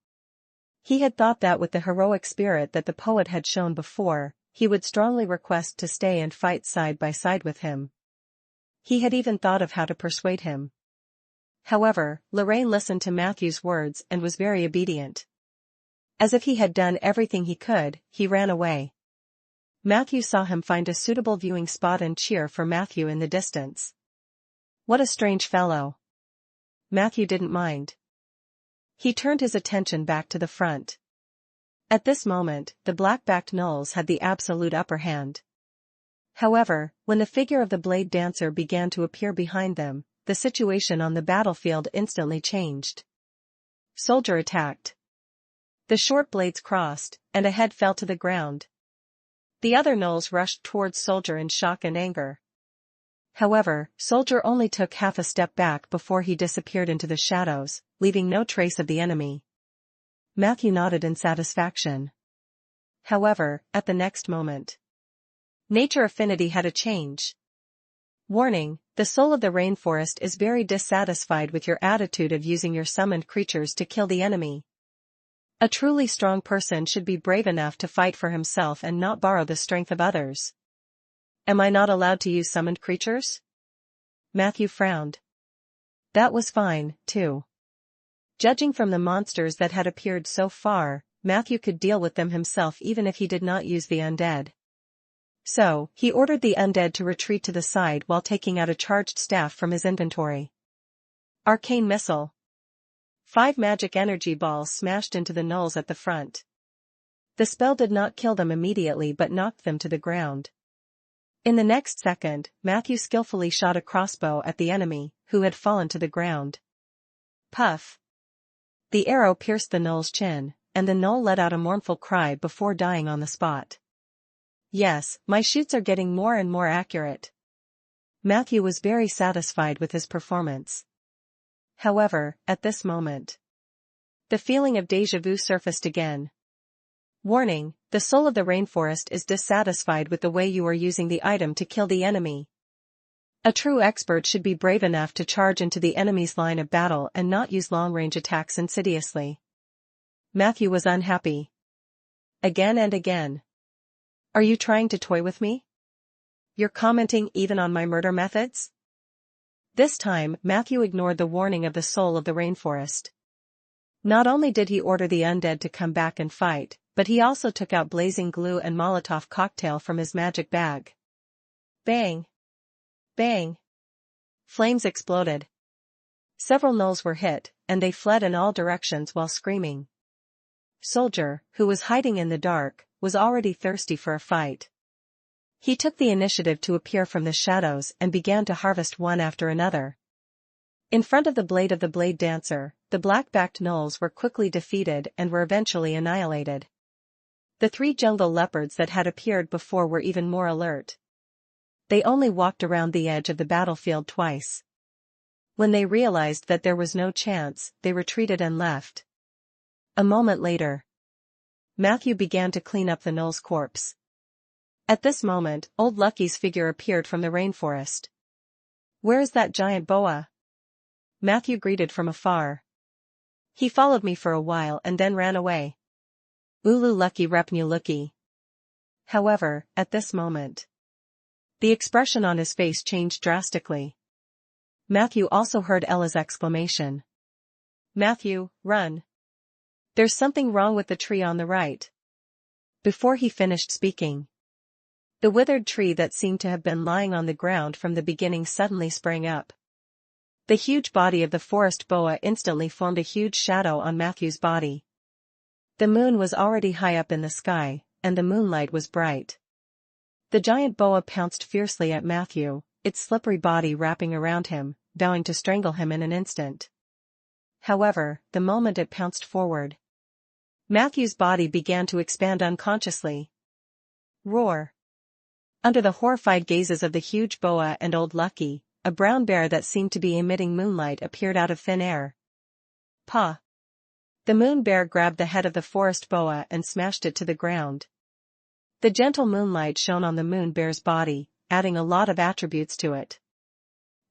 He had thought that with the heroic spirit that the poet had shown before, he would strongly request to stay and fight side by side with him. He had even thought of how to persuade him. However, Lorraine listened to Matthew's words and was very obedient. As if he had done everything he could, he ran away. Matthew saw him find a suitable viewing spot and cheer for Matthew in the distance. What a strange fellow. Matthew didn't mind. He turned his attention back to the front. At this moment, the black-backed gnolls had the absolute upper hand. However, when the figure of the blade dancer began to appear behind them, the situation on the battlefield instantly changed. Soldier attacked. The short blades crossed, and a head fell to the ground. The other gnolls rushed towards Soldier in shock and anger. However, Soldier only took half a step back before he disappeared into the shadows, leaving no trace of the enemy. Matthew nodded in satisfaction. However, at the next moment, nature affinity had a change. Warning: the soul of the rainforest is very dissatisfied with your attitude of using your summoned creatures to kill the enemy. A truly strong person should be brave enough to fight for himself and not borrow the strength of others. Am I not allowed to use summoned creatures? Matthew frowned. That was fine, too. Judging from the monsters that had appeared so far, Matthew could deal with them himself even if he did not use the undead. So, he ordered the undead to retreat to the side while taking out a charged staff from his inventory. Arcane Missile. 5 magic energy balls smashed into the gnolls at the front. The spell did not kill them immediately but knocked them to the ground. In the next second, Matthew skillfully shot a crossbow at the enemy, who had fallen to the ground. Puff. The arrow pierced the gnoll's chin, and the gnoll let out a mournful cry before dying on the spot. Yes, my shoots are getting more and more accurate. Matthew was very satisfied with his performance. However, at this moment, the feeling of déjà vu surfaced again. Warning: the soul of the rainforest is dissatisfied with the way you are using the item to kill the enemy. A true expert should be brave enough to charge into the enemy's line of battle and not use long-range attacks insidiously. Matthew was unhappy. Again and again. Are you trying to toy with me? You're commenting even on my murder methods? This time, Matthew ignored the warning of the soul of the rainforest. Not only did he order the undead to come back and fight, but he also took out blazing glue and Molotov cocktail from his magic bag. Bang! Bang! Flames exploded. Several gnolls were hit, and they fled in all directions while screaming. soldier, who was hiding in the dark, was already thirsty for a fight. He took the initiative to appear from the shadows and began to harvest one after another. In front of the blade dancer, the black-backed gnolls were quickly defeated and were eventually annihilated. The 3 jungle leopards that had appeared before were even more alert. They only walked around the edge of the battlefield twice. When they realized that there was no chance, they retreated and left. A moment later, Matthew began to clean up the gnoll's corpse. At this moment, Old Lucky's figure appeared from the rainforest. "Where is that giant boa?" Matthew greeted from afar. "He followed me for a while and then ran away. Ulu lucky repnu looky." However, at this moment, the expression on his face changed drastically. Matthew also heard Ella's exclamation. "Matthew, run. There's something wrong with the tree on the right." Before he finished speaking, the withered tree that seemed to have been lying on the ground from the beginning suddenly sprang up. The huge body of the forest boa instantly formed a huge shadow on Matthew's body. The moon was already high up in the sky, and the moonlight was bright. The giant boa pounced fiercely at Matthew, its slippery body wrapping around him, vowing to strangle him in an instant. However, the moment it pounced forward, Matthew's body began to expand unconsciously. Roar! Under the horrified gazes of the huge boa and Old Lucky, a brown bear that seemed to be emitting moonlight appeared out of thin air. "Paw!" The moon bear grabbed the head of the forest boa and smashed it to the ground. The gentle moonlight shone on the moon bear's body, adding a lot of attributes to it.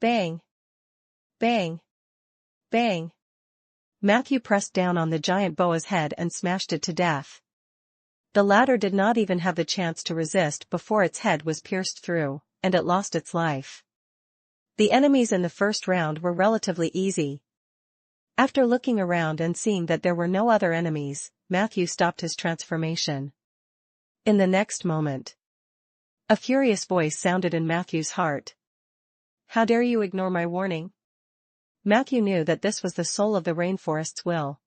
Bang! Bang! Bang! Matthew pressed down on the giant boa's head and smashed it to death. The latter did not even have the chance to resist before its head was pierced through, and it lost its life. The enemies in the first round were relatively easy. After looking around and seeing that there were no other enemies, Matthew stopped his transformation. In the next moment, a furious voice sounded in Matthew's heart. "How dare you ignore my warning?" Matthew knew that this was the soul of the rainforest's will.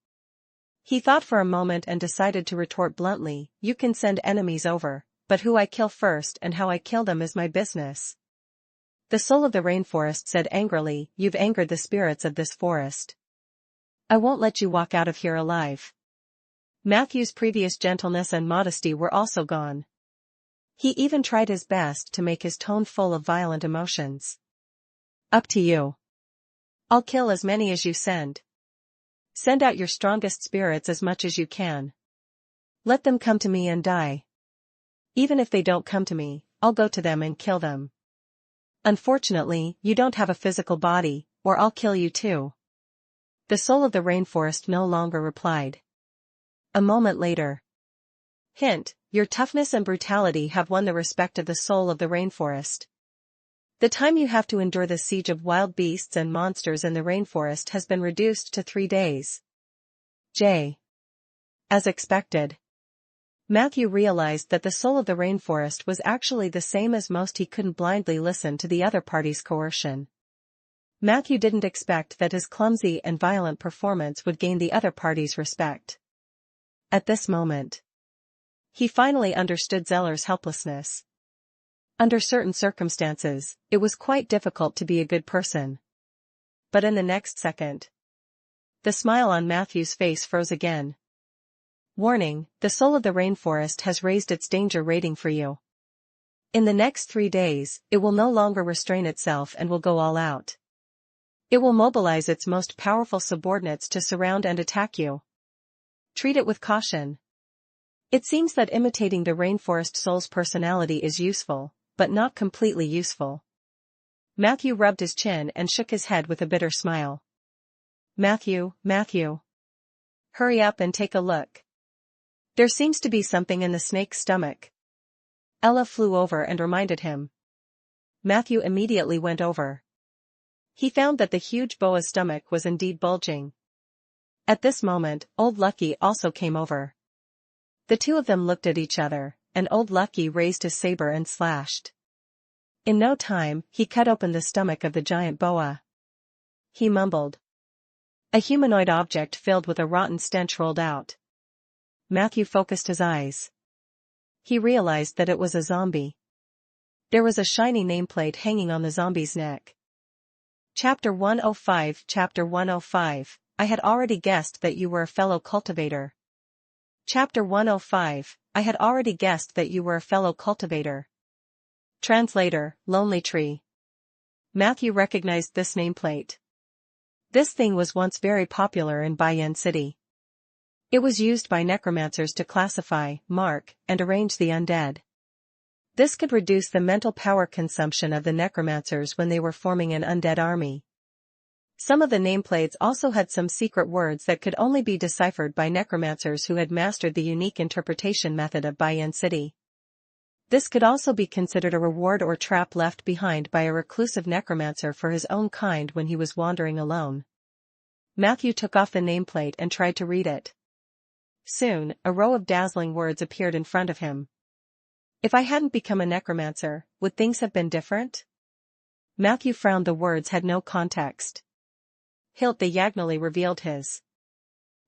He thought for a moment and decided to retort bluntly, "You can send enemies over, but who I kill first and how I kill them is my business." The soul of the rainforest said angrily, "You've angered the spirits of this forest. I won't let you walk out of here alive." Matthew's previous gentleness and modesty were also gone. He even tried his best to make his tone full of violent emotions. "Up to you. I'll kill as many as you send. Send out your strongest spirits as much as you can. Let them come to me and die. Even if they don't come to me, I'll go to them and kill them. Unfortunately, you don't have a physical body, or I'll kill you too." The soul of the rainforest no longer replied. A moment later. Hint, your toughness and brutality have won the respect of the soul of the rainforest. The time you have to endure the siege of wild beasts and monsters in the rainforest has been reduced to 3 days. J. As expected, Matthew realized that the soul of the rainforest was actually the same as most. He couldn't blindly listen to the other party's coercion. Matthew didn't expect that his clumsy and violent performance would gain the other party's respect. At this moment, he finally understood Zeller's helplessness. Under certain circumstances, it was quite difficult to be a good person. But in the next second, the smile on Matthew's face froze again. Warning, the soul of the rainforest has raised its danger rating for you. In the next 3 days, it will no longer restrain itself and will go all out. It will mobilize its most powerful subordinates to surround and attack you. Treat it with caution. It seems that imitating the rainforest soul's personality is useful, but not completely useful. Matthew rubbed his chin and shook his head with a bitter smile. Matthew, hurry up and take a look. There seems to be something in the snake's stomach." Ella flew over and reminded him. Matthew immediately went over. He found that the huge boa's stomach was indeed bulging. At this moment, Old Lucky also came over. The two of them looked at each other, and Old Lucky raised his saber and slashed. In no time, he cut open the stomach of the giant boa. He mumbled. A humanoid object filled with a rotten stench rolled out. Matthew focused his eyes. He realized that it was a zombie. There was a shiny nameplate hanging on the zombie's neck. Chapter 105 Chapter 105, I had already guessed that you were a fellow cultivator. Chapter 105, I had already guessed that you were a fellow cultivator. Translator, Lonely Tree. Matthew recognized this nameplate. This thing was once very popular in Bayan City. It was used by necromancers to classify, mark, and arrange the undead. This could reduce the mental power consumption of the necromancers when they were forming an undead army. Some of the nameplates also had some secret words that could only be deciphered by necromancers who had mastered the unique interpretation method of Bayan City. This could also be considered a reward or trap left behind by a reclusive necromancer for his own kind when he was wandering alone. Matthew took off the nameplate and tried to read it. Soon, a row of dazzling words appeared in front of him. If I hadn't become a necromancer, would things have been different? Matthew frowned. The words had no context. Hilt diagonally revealed his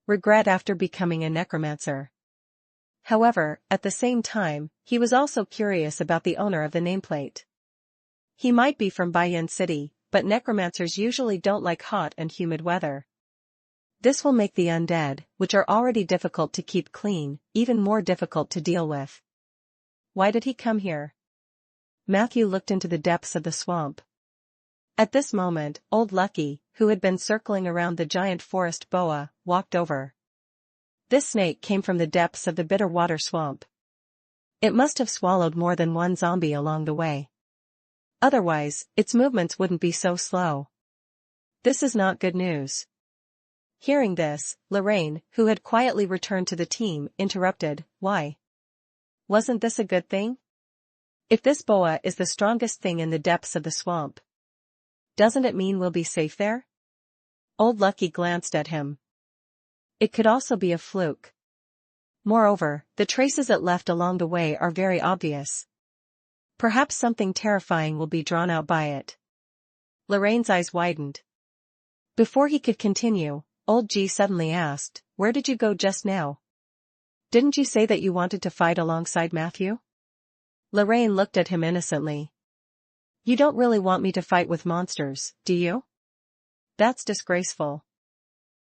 regret after becoming a necromancer. However, at the same time, he was also curious about the owner of the nameplate. He might be from Bayan City, but necromancers usually don't like hot and humid weather. This will make the undead, which are already difficult to keep clean, even more difficult to deal with. Why did he come here? Matthew looked into the depths of the swamp. At this moment, Old Lucky, who had been circling around the giant forest boa, walked over. This snake came from the depths of the bitter water swamp. It must have swallowed more than one zombie along the way. Otherwise, its movements wouldn't be so slow. This is not good news. Hearing this, Lorraine, who had quietly returned to the team, interrupted, Why? Wasn't this a good thing? If this boa is the strongest thing in the depths of the swamp, doesn't it mean we'll be safe there? Old Lucky glanced at him. It could also be a fluke. Moreover, the traces it left along the way are very obvious. Perhaps something terrifying will be drawn out by it. Lorraine's eyes widened. Before he could continue, Old G suddenly asked, Where did you go just now? Didn't you say that you wanted to fight alongside Matthew? Lorraine looked at him innocently. You don't really want me to fight with monsters, do you? That's disgraceful.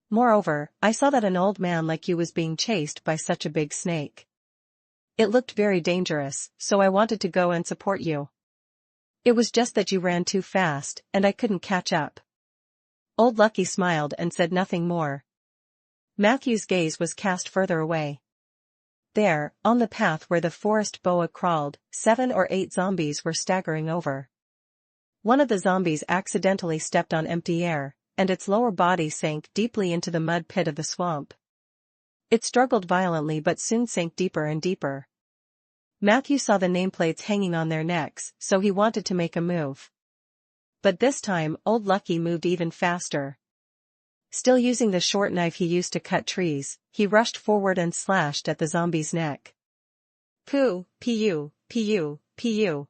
Moreover, I saw that an old man like you was being chased by such a big snake. It looked very dangerous, so I wanted to go and support you. It was just that you ran too fast, and I couldn't catch up. Old Lucky smiled and said nothing more. Matthew's gaze was cast further away. There, on the path where the forest boa crawled, 7 or 8 zombies were staggering over. One of the zombies accidentally stepped on empty air, and its lower body sank deeply into the mud pit of the swamp. It struggled violently but soon sank deeper and deeper. Matthew saw the nameplates hanging on their necks, so he wanted to make a move. But this time, Old Lucky moved even faster. Still using the short knife he used to cut trees, he rushed forward and slashed at the zombie's neck. Poo, pu, pu, pu.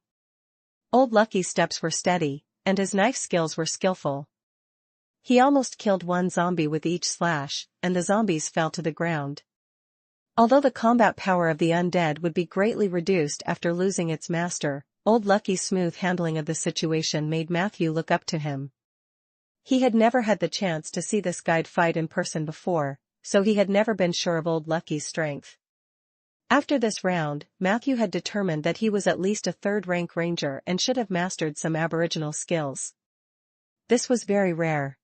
Old Lucky's steps were steady, and his knife skills were skillful. He almost killed one zombie with each slash, and the zombies fell to the ground. Although the combat power of the undead would be greatly reduced after losing its master, Old Lucky's smooth handling of the situation made Matthew look up to him. He had never had the chance to see this guide fight in person before, so he had never been sure of Old Lucky's strength. After this round, Matthew had determined that he was at least a third-rank ranger and should have mastered some aboriginal skills. This was very rare.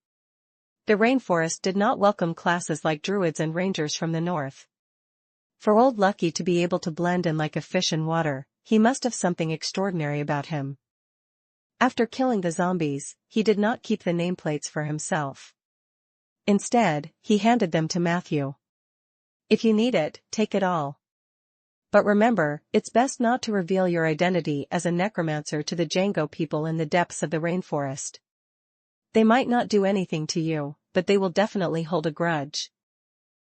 The rainforest did not welcome classes like druids and rangers from the north. For Old Lucky to be able to blend in like a fish in water, he must have something extraordinary about him. After killing the zombies, he did not keep the nameplates for himself. Instead, he handed them to Matthew. If you need it, take it all. But remember, it's best not to reveal your identity as a necromancer to the Django people in the depths of the rainforest. They might not do anything to you, but they will definitely hold a grudge.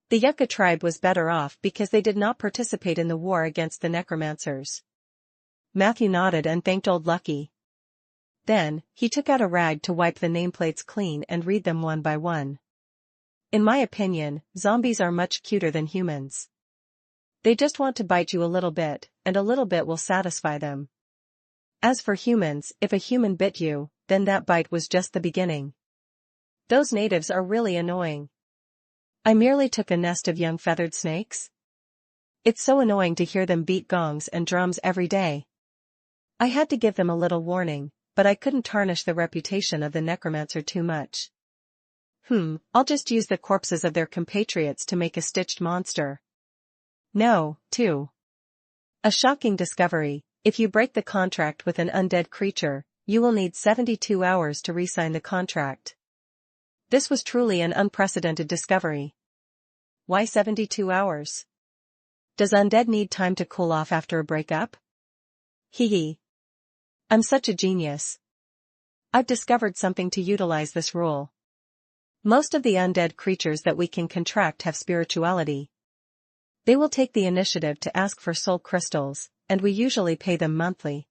The Yucca tribe was better off because they did not participate in the war against the necromancers. Matthew nodded and thanked Old Lucky. Then, he took out a rag to wipe the nameplates clean and read them one by one. In my opinion, zombies are much cuter than humans. They just want to bite you a little bit, and a little bit will satisfy them. As for humans, if a human bit you, then that bite was just the beginning. Those natives are really annoying. I merely took a nest of young feathered snakes. It's so annoying to hear them beat gongs and drums every day. I had to give them a little warning, but I couldn't tarnish the reputation of the necromancer too much. I'll just use the corpses of their compatriots to make a stitched monster. No, too. A shocking discovery: if you break the contract with an undead creature, you will need 72 hours to re-sign the contract. This was truly an unprecedented discovery. Why 72 hours? Does undead need time to cool off after a breakup? Hee. I'm such a genius. I've discovered something to utilize this rule. Most of the undead creatures that we can contract have spirituality. They will take the initiative to ask for soul crystals, and we usually pay them monthly.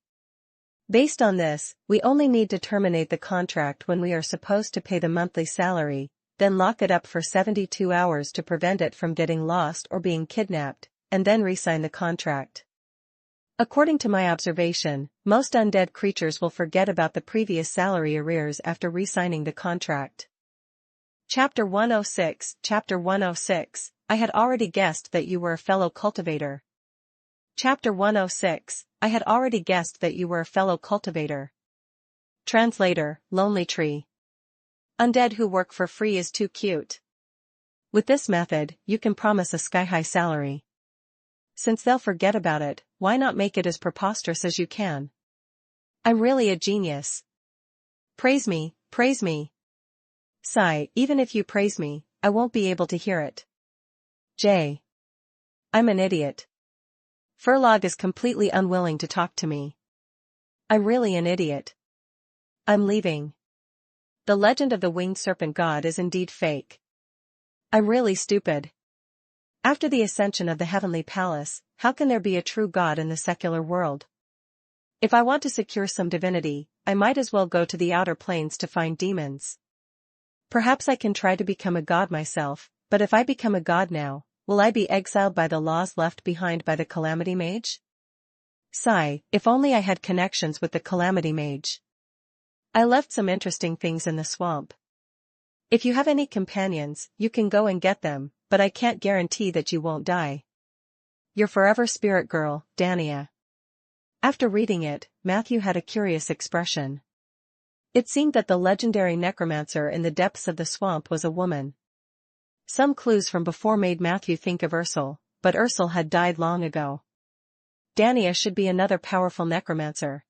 Based on this, we only need to terminate the contract when we are supposed to pay the monthly salary, then lock it up for 72 hours to prevent it from getting lost or being kidnapped, and then re-sign the contract. According to my observation, most undead creatures will forget about the previous salary arrears after re-signing the contract. Chapter 106. Chapter 106. I had already guessed that you were a fellow cultivator. Chapter 106. I had already guessed that you were a fellow cultivator. Translator, Lonely Tree. Undead who work for free is too cute. With this method, you can promise a sky-high salary. Since they'll forget about it, why not make it as preposterous as you can? I'm really a genius. Praise me, praise me. Sigh, even if you praise me, I won't be able to hear it. J. I'm an idiot. Furlog is completely unwilling to talk to me. I'm really an idiot. I'm leaving. The legend of the winged serpent god is indeed fake. I'm really stupid. After the ascension of the heavenly palace, how can there be a true god in the secular world? If I want to secure some divinity, I might as well go to the outer planes to find demons. Perhaps I can try to become a god myself, but if I become a god now, will I be exiled by the laws left behind by the Calamity Mage? Sigh, if only I had connections with the Calamity Mage. I left some interesting things in the swamp. If you have any companions, you can go and get them, but I can't guarantee that you won't die. Your forever spirit girl, Dania. After reading it, Matthew had a curious expression. It seemed that the legendary necromancer in the depths of the swamp was a woman. Some clues from before made Matthew think of Ursel, but Ursel had died long ago. Dania should be another powerful necromancer.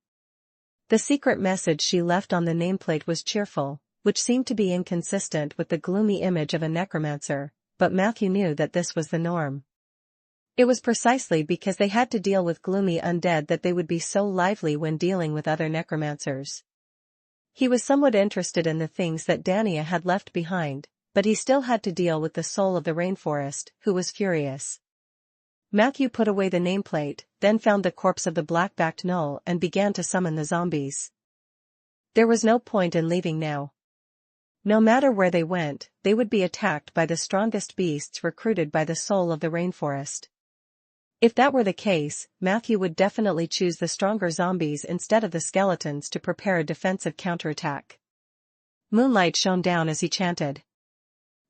The secret message she left on the nameplate was cheerful, which seemed to be inconsistent with the gloomy image of a necromancer, but Matthew knew that this was the norm. It was precisely because they had to deal with gloomy undead that they would be so lively when dealing with other necromancers. He was somewhat interested in the things that Dania had left behind, but he still had to deal with the soul of the rainforest, who was furious. Matthew put away the nameplate, then found the corpse of the black-backed gnoll and began to summon the zombies. There was no point in leaving now. No matter where they went, they would be attacked by the strongest beasts recruited by the soul of the rainforest. If that were the case, Matthew would definitely choose the stronger zombies instead of the skeletons to prepare a defensive counterattack. Moonlight shone down as he chanted.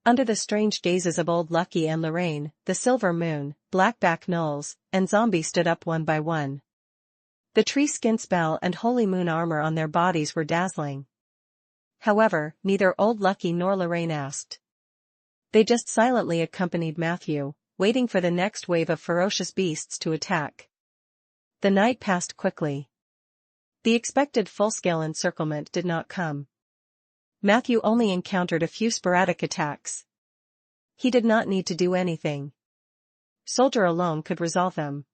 Under the strange gazes of Old Lucky and Lorraine, the silver moon, black-back gnolls, and zombies stood up one by one. The tree skin spell and holy moon armor on their bodies were dazzling. However, neither Old Lucky nor Lorraine asked. They just silently accompanied Matthew, waiting for the next wave of ferocious beasts to attack. The night passed quickly. The expected full-scale encirclement did not come. Matthew only encountered a few sporadic attacks. He did not need to do anything. Soldier alone could resolve them.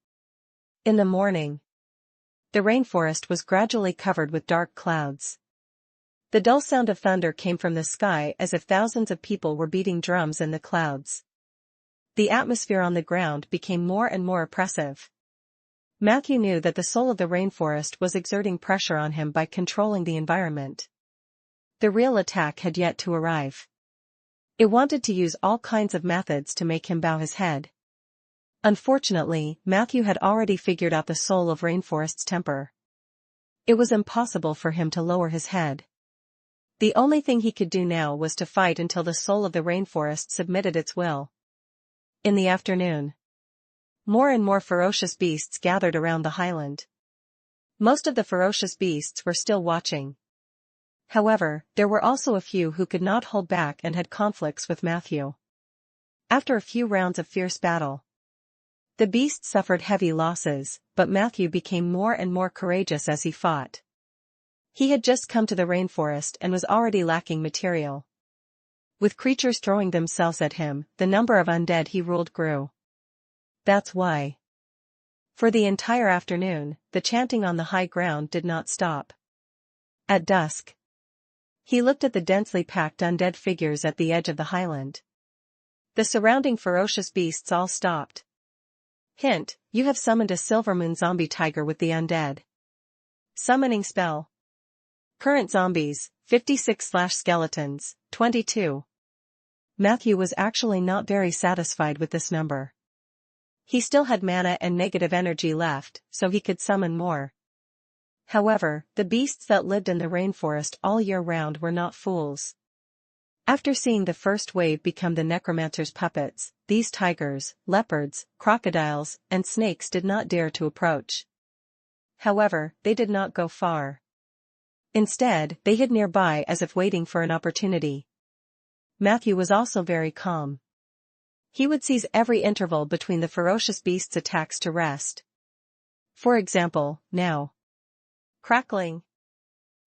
In the morning, the rainforest was gradually covered with dark clouds. The dull sound of thunder came from the sky as if thousands of people were beating drums in the clouds. The atmosphere on the ground became more and more oppressive. Matthew knew that the soul of the rainforest was exerting pressure on him by controlling the environment. The real attack had yet to arrive. It wanted to use all kinds of methods to make him bow his head. Unfortunately, Matthew had already figured out the soul of Rainforest's temper. It was impossible for him to lower his head. The only thing he could do now was to fight until the soul of the rainforest submitted its will. In the afternoon, more and more ferocious beasts gathered around the highland. Most of the ferocious beasts were still watching. However, there were also a few who could not hold back and had conflicts with Matthew. After a few rounds of fierce battle, the beasts suffered heavy losses, but Matthew became more and more courageous as he fought. He had just come to the rainforest and was already lacking material. With creatures throwing themselves at him, the number of undead he ruled grew. That's why. For the entire afternoon, the chanting on the high ground did not stop. At dusk, he looked at the densely packed undead figures at the edge of the highland. The surrounding ferocious beasts all stopped. Hint, you have summoned a Silvermoon zombie tiger with the undead. Summoning spell. Current zombies, 56/skeletons, 22. Matthew was actually not very satisfied with this number. He still had mana and negative energy left, so he could summon more. However, the beasts that lived in the rainforest all year round were not fools. After seeing the first wave become the Necromancer's puppets, these tigers, leopards, crocodiles, and snakes did not dare to approach. However, they did not go far. Instead, they hid nearby as if waiting for an opportunity. Matthew was also very calm. He would seize every interval between the ferocious beasts' attacks to rest. For example, now. Crackling.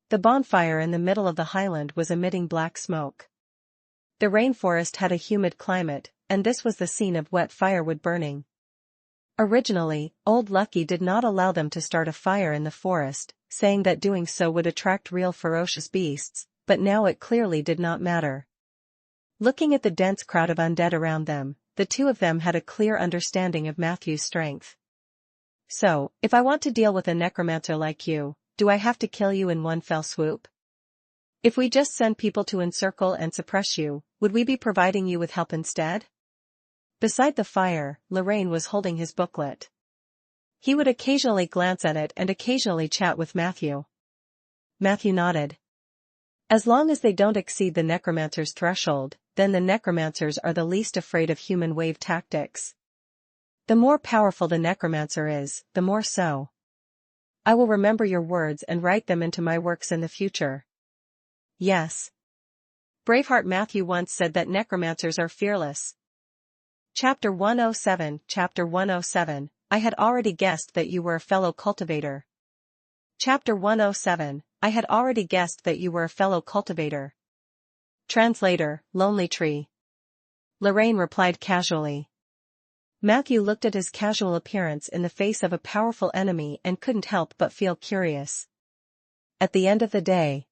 The bonfire in the middle of the highland was emitting black smoke. The rainforest had a humid climate, and this was the scene of wet firewood burning. Originally, Old Lucky did not allow them to start a fire in the forest, saying that doing so would attract real ferocious beasts, but now it clearly did not matter. Looking at the dense crowd of undead around them, the two of them had a clear understanding of Matthew's strength. So, if I want to deal with a necromancer like you, do I have to kill you in one fell swoop? If we just send people to encircle and suppress you, would we be providing you with help instead? Beside the fire, Lorraine was holding his booklet. He would occasionally glance at it and occasionally chat with Matthew. Matthew nodded. As long as they don't exceed the necromancer's threshold, then the necromancers are the least afraid of human wave tactics. The more powerful the necromancer is, the more so. I will remember your words and write them into my works in the future. Yes. Braveheart Matthew once said that necromancers are fearless. Chapter 107 Chapter 107, I had already guessed that you were a fellow cultivator. Chapter 107, I had already guessed that you were a fellow cultivator. Translator, Lonely Tree. Lorraine replied casually. Matthew looked at his casual appearance in the face of a powerful enemy and couldn't help but feel curious. At the end of the day,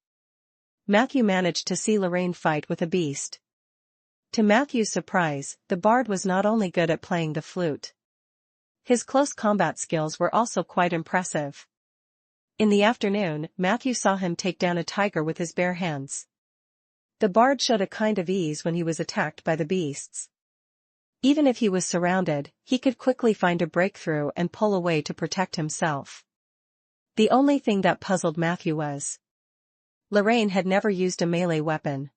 Matthew managed to see Lorraine fight with a beast. To Matthew's surprise, the bard was not only good at playing the flute. His close combat skills were also quite impressive. In the afternoon, Matthew saw him take down a tiger with his bare hands. The bard showed a kind of ease when he was attacked by the beasts. Even if he was surrounded, he could quickly find a breakthrough and pull away to protect himself. The only thing that puzzled Matthew was Lorraine had never used a melee weapon.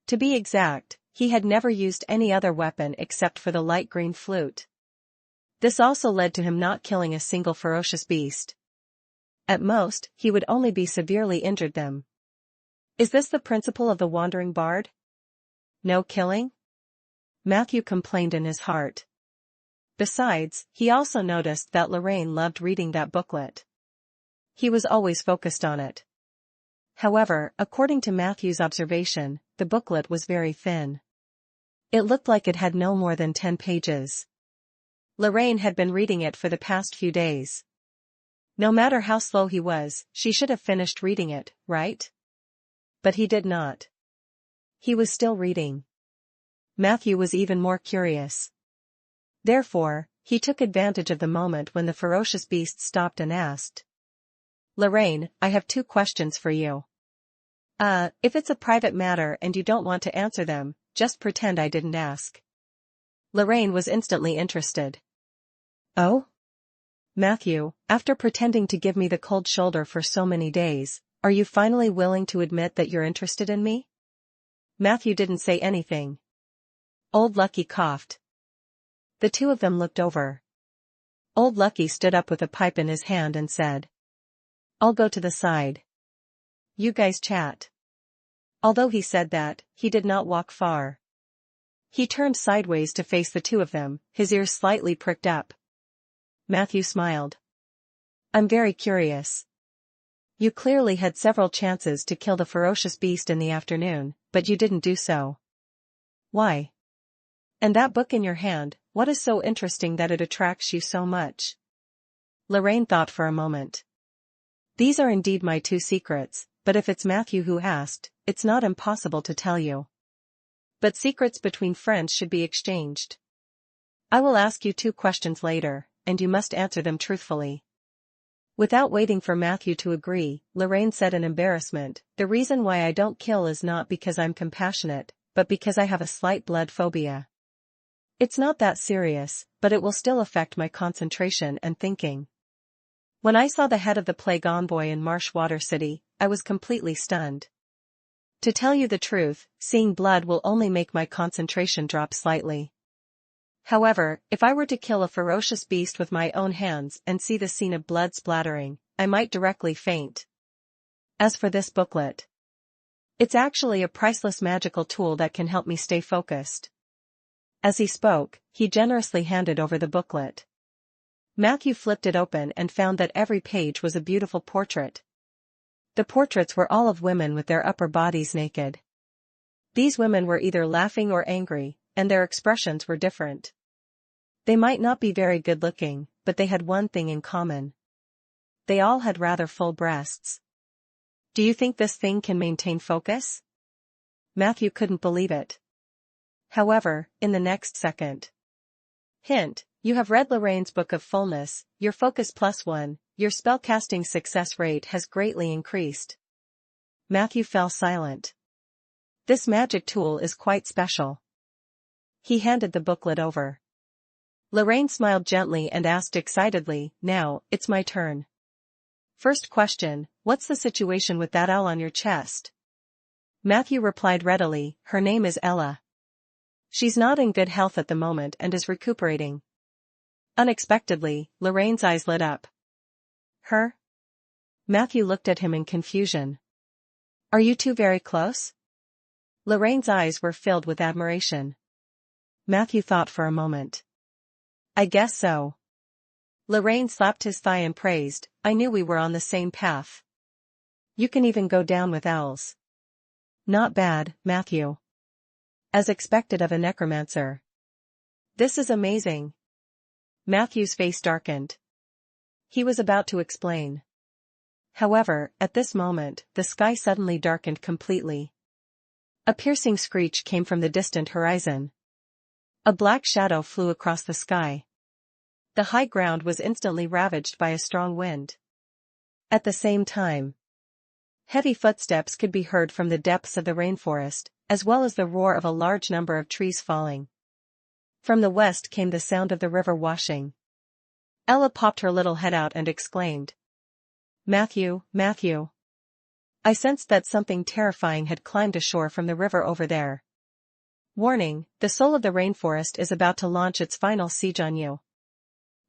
To be exact, he had never used any other weapon except for the light green flute. This also led to him not killing a single ferocious beast. At most, he would only be severely injured them. Is this the principle of the wandering bard? No killing? Matthew complained in his heart. Besides, he also noticed that Lorraine loved reading that booklet. He was always focused on it. However, according to Matthew's observation, the booklet was very thin. It looked like it had no more than 10 pages. Lorraine had been reading it for the past few days. No matter how slow he was, she should have finished reading it, right? But he did not. He was still reading. Matthew was even more curious. Therefore, he took advantage of the moment when the ferocious beast stopped and asked, Lorraine, I have 2 questions for you. If it's a private matter and you don't want to answer them, just pretend I didn't ask. Lorraine was instantly interested. Oh? Matthew, after pretending to give me the cold shoulder for so many days, are you finally willing to admit that you're interested in me? Matthew didn't say anything. Old Lucky coughed. The two of them looked over. Old Lucky stood up with a pipe in his hand and said, "I'll go to the side. You guys chat." Although he said that, he did not walk far. He turned sideways to face the two of them, his ears slightly pricked up. Matthew smiled. "I'm very curious. You clearly had several chances to kill the ferocious beast in the afternoon, but you didn't do so. Why? And that book in your hand, what is so interesting that it attracts you so much?" Lorraine thought for a moment. "These are indeed my two secrets, but if it's Matthew who asked, it's not impossible to tell you. But secrets between friends should be exchanged. I will ask you 2 questions later, and you must answer them truthfully." Without waiting for Matthew to agree, Lorraine said in embarrassment, "The reason why I don't kill is not because I'm compassionate, but because I have a slight blood phobia. It's not that serious, but it will still affect my concentration and thinking. When I saw the head of the plague envoy in Marshwater City, I was completely stunned. To tell you the truth, seeing blood will only make my concentration drop slightly. However, if I were to kill a ferocious beast with my own hands and see the scene of blood splattering, I might directly faint. As for this booklet, it's actually a priceless magical tool that can help me stay focused." As he spoke, he generously handed over the booklet. Matthew flipped it open and found that every page was a beautiful portrait. The portraits were all of women with their upper bodies naked. These women were either laughing or angry, and their expressions were different. They might not be very good-looking, but they had one thing in common. They all had rather full breasts. "Do you think this thing can maintain focus?" Matthew couldn't believe it. However, in the next second. Hint, you have read Lorraine's Book of Fullness, your focus +1, your spellcasting success rate has greatly increased. Matthew fell silent. This magic tool is quite special. He handed the booklet over. Lorraine smiled gently and asked excitedly, "Now, it's my turn. First question, what's the situation with that owl on your chest?" Matthew replied readily, "Her name is Ella. She's not in good health at the moment and is recuperating." Unexpectedly, Lorraine's eyes lit up. "Her?" Matthew looked at him in confusion. "Are you two very close?" Lorraine's eyes were filled with admiration. Matthew thought for a moment. "I guess so." Lorraine slapped his thigh and praised, "I knew we were on the same path. You can even go down with owls." "Not bad, Matthew." As expected of a necromancer. "This is amazing." Matthew's face darkened. He was about to explain. However, at this moment, the sky suddenly darkened completely. A piercing screech came from the distant horizon. A black shadow flew across the sky. The high ground was instantly ravaged by a strong wind. At the same time, heavy footsteps could be heard from the depths of the rainforest, as well as the roar of a large number of trees falling. From the west came the sound of the river washing. Ella popped her little head out and exclaimed, "Matthew, Matthew. I sensed that something terrifying had climbed ashore from the river over there. Warning, the soul of the rainforest is about to launch its final siege on you.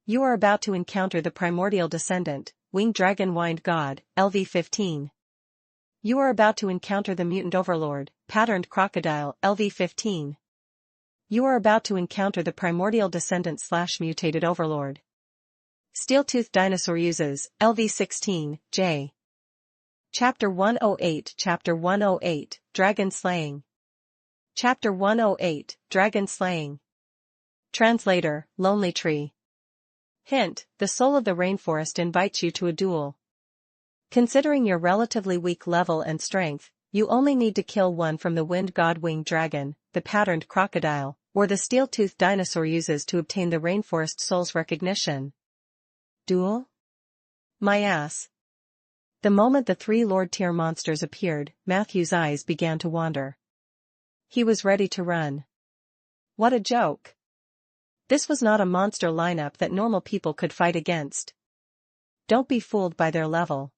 You are about to encounter the primordial descendant, winged dragon wind god, LV-15. You are about to encounter the mutant overlord, patterned crocodile, LV-15. You are about to encounter the primordial descendant/mutated overlord. Steel-toothed dinosaur uses, LV-16, J. Chapter 108 Chapter 108, Dragon Slaying. Chapter 108, Dragon Slaying. Translator, Lonely Tree. Hint, the soul of the rainforest invites you to a duel. Considering your relatively weak level and strength, you only need to kill one from the wind god winged dragon, the patterned crocodile, or the steel-toothed dinosaur uses to obtain the rainforest soul's recognition. Duel? My ass. The moment the 3 Lord-tier monsters appeared, Matthew's eyes began to wander. He was ready to run. What a joke. This was not a monster lineup that normal people could fight against. Don't be fooled by their level.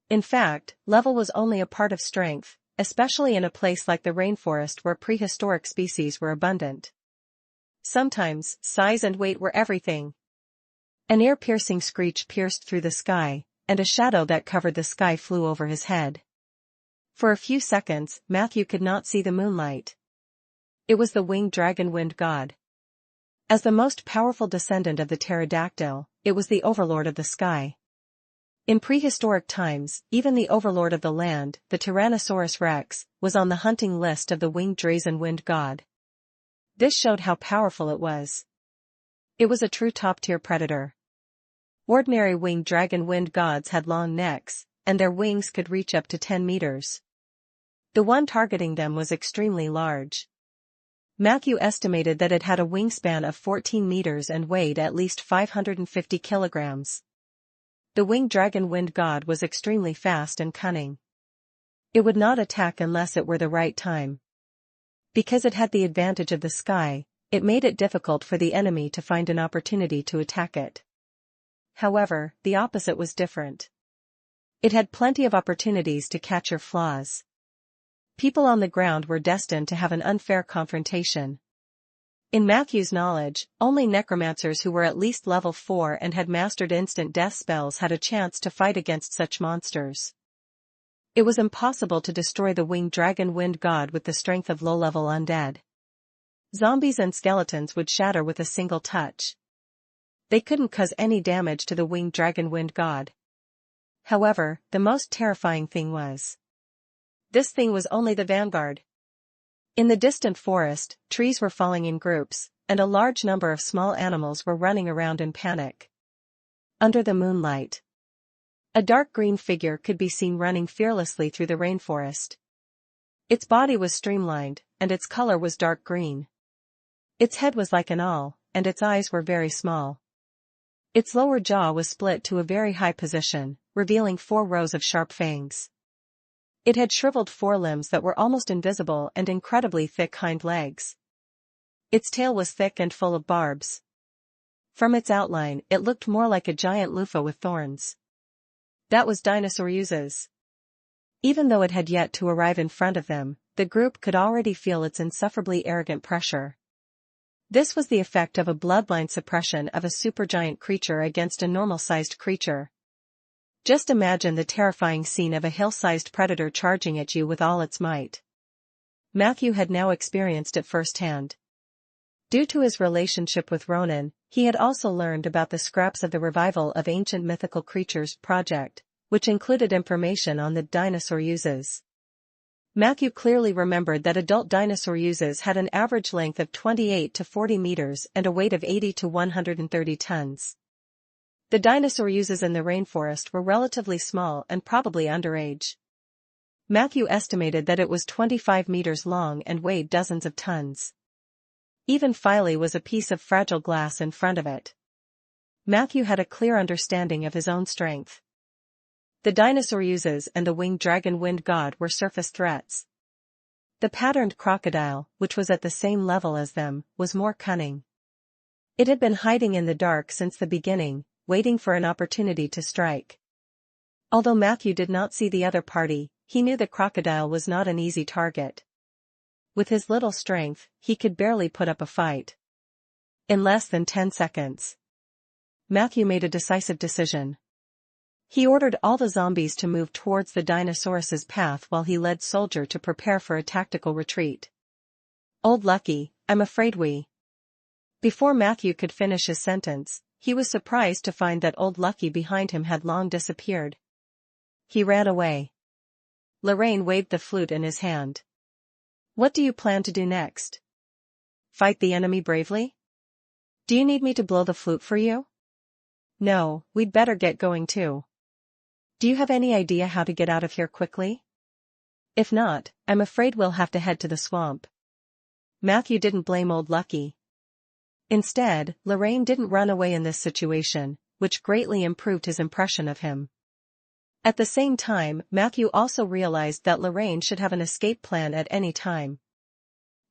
In fact, level was only a part of strength, especially in a place like the rainforest where prehistoric species were abundant. Sometimes, size and weight were everything. An ear-piercing screech pierced through the sky, and a shadow that covered the sky flew over his head. For a few seconds, Matthew could not see the moonlight. It was the winged dragon wind god. As the most powerful descendant of the pterodactyl, it was the overlord of the sky. In prehistoric times, even the overlord of the land, the Tyrannosaurus rex, was on the hunting list of the winged dragon wind god. This showed how powerful it was. It was a true top-tier predator. Ordinary winged dragon wind gods had long necks, and their wings could reach up to 10 meters. The one targeting them was extremely large. Matthew estimated that it had a wingspan of 14 meters and weighed at least 550 kilograms. The winged dragon wind god was extremely fast and cunning. It would not attack unless it were the right time. Because it had the advantage of the sky, it made it difficult for the enemy to find an opportunity to attack it. However, the opposite was different. It had plenty of opportunities to catch your flaws. People on the ground were destined to have an unfair confrontation. In Matthew's knowledge, only necromancers who were at least level 4 and had mastered instant death spells had a chance to fight against such monsters. It was impossible to destroy the winged dragon wind god with the strength of low-level undead. Zombies and skeletons would shatter with a single touch. They couldn't cause any damage to the winged dragon wind god. However, the most terrifying thing was. This thing was only the vanguard. In the distant forest, trees were falling in groups, and a large number of small animals were running around in panic. Under the moonlight, a dark green figure could be seen running fearlessly through the rainforest. Its body was streamlined, and its color was dark green. Its head was like an awl, and its eyes were very small. Its lower jaw was split to a very high position, revealing 4 rows of sharp fangs. It had shriveled forelimbs that were almost invisible and incredibly thick hind legs. Its tail was thick and full of barbs. From its outline, it looked more like a giant loofah with thorns. That was Dinosaurus's. Even though it had yet to arrive in front of them, the group could already feel its insufferably arrogant pressure. This was the effect of a bloodline suppression of a supergiant creature against a normal-sized creature. Just imagine the terrifying scene of a hill-sized predator charging at you with all its might. Matthew had now experienced it firsthand. Due to his relationship with Ronan, he had also learned about the scraps of the Revival of Ancient Mythical Creatures project, which included information on the Dinosaurus. Matthew clearly remembered that adult Dinosaurus had an average length of 28 to 40 meters and a weight of 80 to 130 tons. The Dinosaurus in the rainforest were relatively small and probably underage. Matthew estimated that it was 25 meters long and weighed dozens of tons. Even Filey was a piece of fragile glass in front of it. Matthew had a clear understanding of his own strength. The Dinosaurus and the winged dragon wind god were surface threats. The patterned crocodile, which was at the same level as them, was more cunning. It had been hiding in the dark since the beginning, waiting for an opportunity to strike. Although Matthew did not see the other party, he knew the crocodile was not an easy target. With his little strength, he could barely put up a fight. In less than 10 seconds, Matthew made a decisive decision. He ordered all the zombies to move towards the Dinosaurus's path while he led Soldier to prepare for a tactical retreat. "Old Lucky, I'm afraid we..." Before Matthew could finish his sentence, he was surprised to find that Old Lucky behind him had long disappeared. He ran away. Lorraine waved the flute in his hand. "What do you plan to do next? Fight the enemy bravely? Do you need me to blow the flute for you?" "No, we'd better get going too. Do you have any idea how to get out of here quickly? If not, I'm afraid we'll have to head to the swamp." Matthew didn't blame Old Lucky. Instead, Lorraine didn't run away in this situation, which greatly improved his impression of him. At the same time, Matthew also realized that Lorraine should have an escape plan at any time.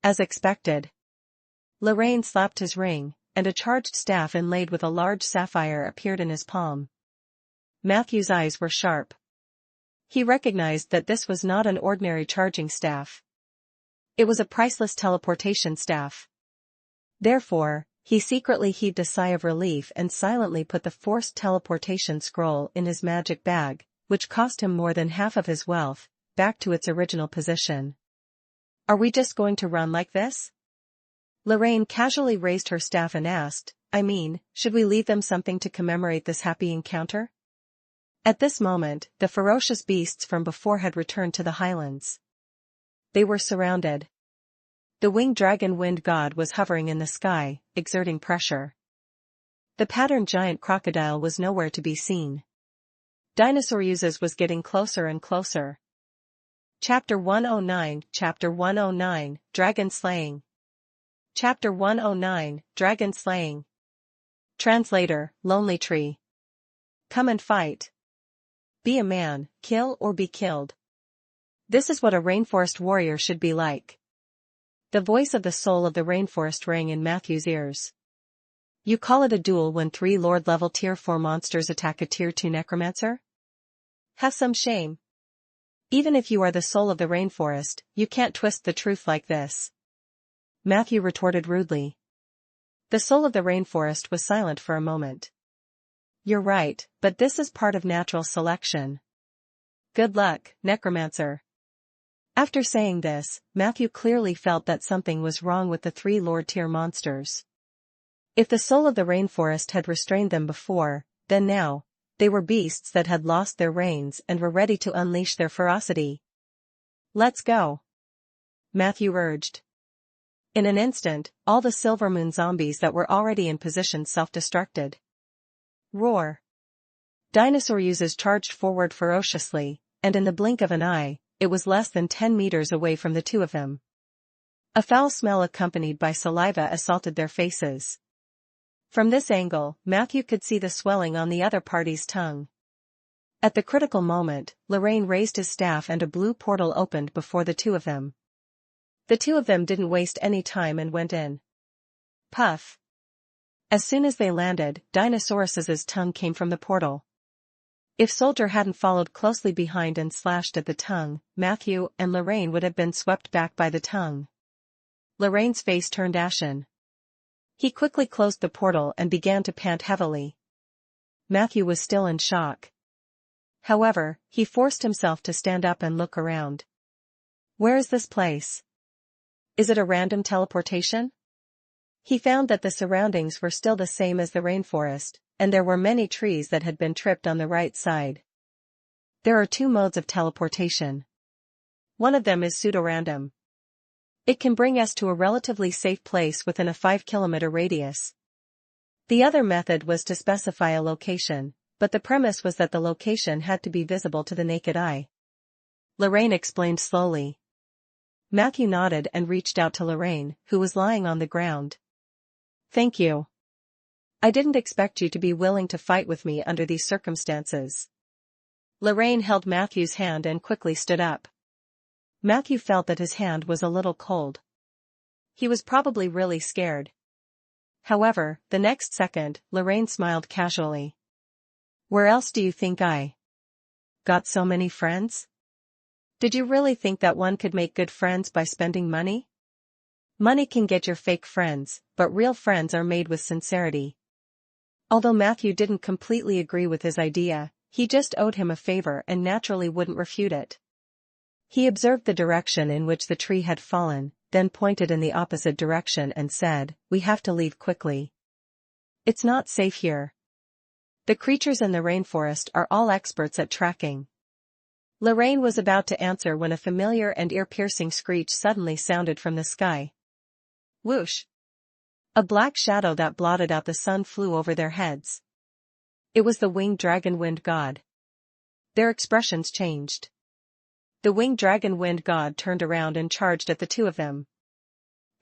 As expected, Lorraine slapped his ring, and a charged staff inlaid with a large sapphire appeared in his palm. Matthew's eyes were sharp. He recognized that this was not an ordinary charging staff. It was a priceless teleportation staff. Therefore, he secretly heaved a sigh of relief and silently put the forced teleportation scroll in his magic bag, which cost him more than half of his wealth, back to its original position. Are we just going to run like this? Lorraine casually raised her staff and asked, should we leave them something to commemorate this happy encounter? At this moment, the ferocious beasts from before had returned to the highlands. They were surrounded. The winged dragon wind god was hovering in the sky, exerting pressure. The patterned giant crocodile was nowhere to be seen. Dinosaur Uses was getting closer and closer. Chapter 109 Dragon Slaying. Chapter 109 Dragon Slaying. Translator, Lonely Tree. Come and fight. Be a man, kill or be killed. This is what a rainforest warrior should be like. The voice of the soul of the rainforest rang in Matthew's ears. You call it a duel when 3 Lord-level Tier 4 monsters attack a Tier 2 Necromancer? Have some shame. Even if you are the soul of the rainforest, you can't twist the truth like this. Matthew retorted rudely. The soul of the rainforest was silent for a moment. You're right, but this is part of natural selection. Good luck, Necromancer. After saying this, Matthew clearly felt that something was wrong with the 3 Lord-tier monsters. If the soul of the rainforest had restrained them before, then now, they were beasts that had lost their reins and were ready to unleash their ferocity. Let's go. Matthew urged. In an instant, all the Silver Moon zombies that were already in position self-destructed. Roar. Dinosaur Uses charged forward ferociously, and in the blink of an eye, it was less than 10 meters away from the 2 of them. A foul smell accompanied by saliva assaulted their faces. From this angle, Matthew could see the swelling on the other party's tongue. At the critical moment, Lorraine raised his staff and a blue portal opened before the 2 of them. The 2 of them didn't waste any time and went in. Puff. As soon as they landed, Dinosaurus's tongue came from the portal. If Soldier hadn't followed closely behind and slashed at the tongue, Matthew and Lorraine would have been swept back by the tongue. Lorraine's face turned ashen. He quickly closed the portal and began to pant heavily. Matthew was still in shock. However, he forced himself to stand up and look around. Where is this place? Is it a random teleportation? He found that the surroundings were still the same as the rainforest, and there were many trees that had been tripped on the right side. There are 2 modes of teleportation. One of them is pseudo-random. It can bring us to a relatively safe place within a 5-kilometer radius. The other method was to specify a location, but the premise was that the location had to be visible to the naked eye. Lorraine explained slowly. Matthew nodded and reached out to Lorraine, who was lying on the ground. Thank you. I didn't expect you to be willing to fight with me under these circumstances. Lorraine held Matthew's hand and quickly stood up. Matthew felt that his hand was a little cold. He was probably really scared. However, the next second, Lorraine smiled casually. Where else do you think I got so many friends? Did you really think that one could make good friends by spending money? Money can get your fake friends, but real friends are made with sincerity. Although Matthew didn't completely agree with his idea, he just owed him a favor and naturally wouldn't refute it. He observed the direction in which the tree had fallen, then pointed in the opposite direction and said, "We have to leave quickly. It's not safe here. The creatures in the rainforest are all experts at tracking." Lorraine was about to answer when a familiar and ear-piercing screech suddenly sounded from the sky. Whoosh! A black shadow that blotted out the sun flew over their heads. It was the winged dragon wind god. Their expressions changed. The winged dragon wind god turned around and charged at the 2 of them.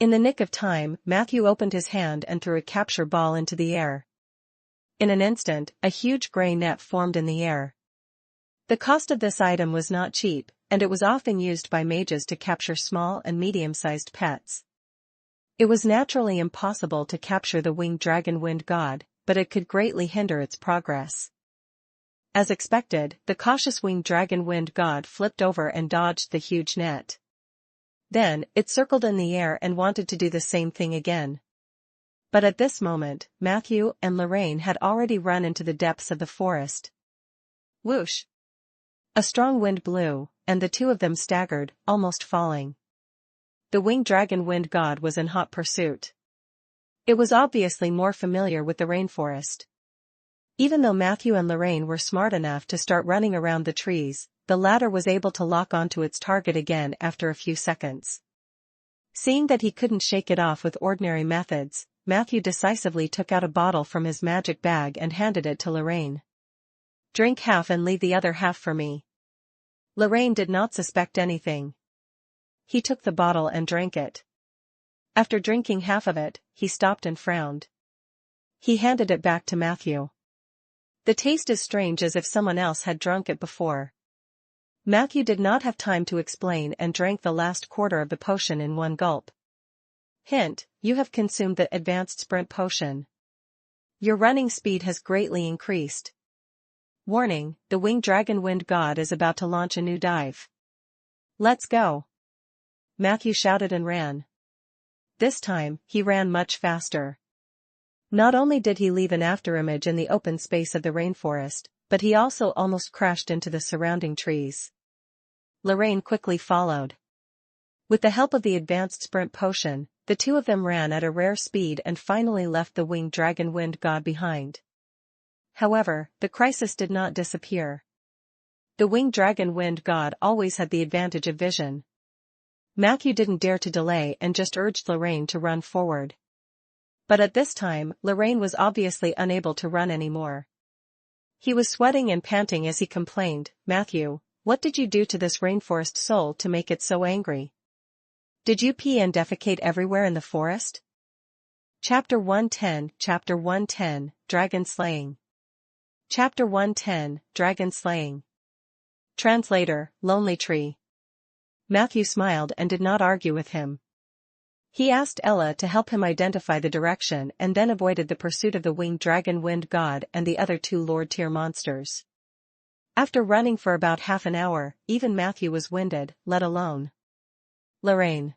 In the nick of time, Matthew opened his hand and threw a capture ball into the air. In an instant, a huge gray net formed in the air. The cost of this item was not cheap, and it was often used by mages to capture small and medium-sized pets. It was naturally impossible to capture the winged dragon wind god, but it could greatly hinder its progress. As expected, the cautious winged dragon wind god flipped over and dodged the huge net. Then, it circled in the air and wanted to do the same thing again. But at this moment, Matthew and Lorraine had already run into the depths of the forest. Whoosh! A strong wind blew, and the two of them staggered, almost falling. The winged dragon wind god was in hot pursuit. It was obviously more familiar with the rainforest. Even though Matthew and Lorraine were smart enough to start running around the trees, the latter was able to lock onto its target again after a few seconds. Seeing that he couldn't shake it off with ordinary methods, Matthew decisively took out a bottle from his magic bag and handed it to Lorraine. "Drink half and leave the other half for me." Lorraine did not suspect anything. He took the bottle and drank it. After drinking half of it, he stopped and frowned. He handed it back to Matthew. "The taste is strange, as if someone else had drunk it before." Matthew did not have time to explain and drank the last quarter of the potion in one gulp. Hint: you have consumed the advanced sprint potion. Your running speed has greatly increased. Warning: the winged dragon wind god is about to launch a new dive. "Let's go!" Matthew shouted and ran. This time, he ran much faster. Not only did he leave an afterimage in the open space of the rainforest, but he also almost crashed into the surrounding trees. Lorraine quickly followed. With the help of the advanced sprint potion, the two of them ran at a rare speed and finally left the winged dragon wind god behind. However, the crisis did not disappear. The winged dragon wind god always had the advantage of vision. Matthew didn't dare to delay and just urged Lorraine to run forward. But at this time, Lorraine was obviously unable to run anymore. He was sweating and panting as he complained, "Matthew, what did you do to this rainforest soul to make it so angry? Did you pee and defecate everywhere in the forest?" Chapter 110, Dragon Slaying. Chapter 110, Dragon Slaying. Translator: Lonely Tree. Matthew smiled and did not argue with him. He asked Ella to help him identify the direction and then avoided the pursuit of the winged dragon wind god and the other two Lord-tier monsters. After running for about half an hour, even Matthew was winded, let alone Lorraine.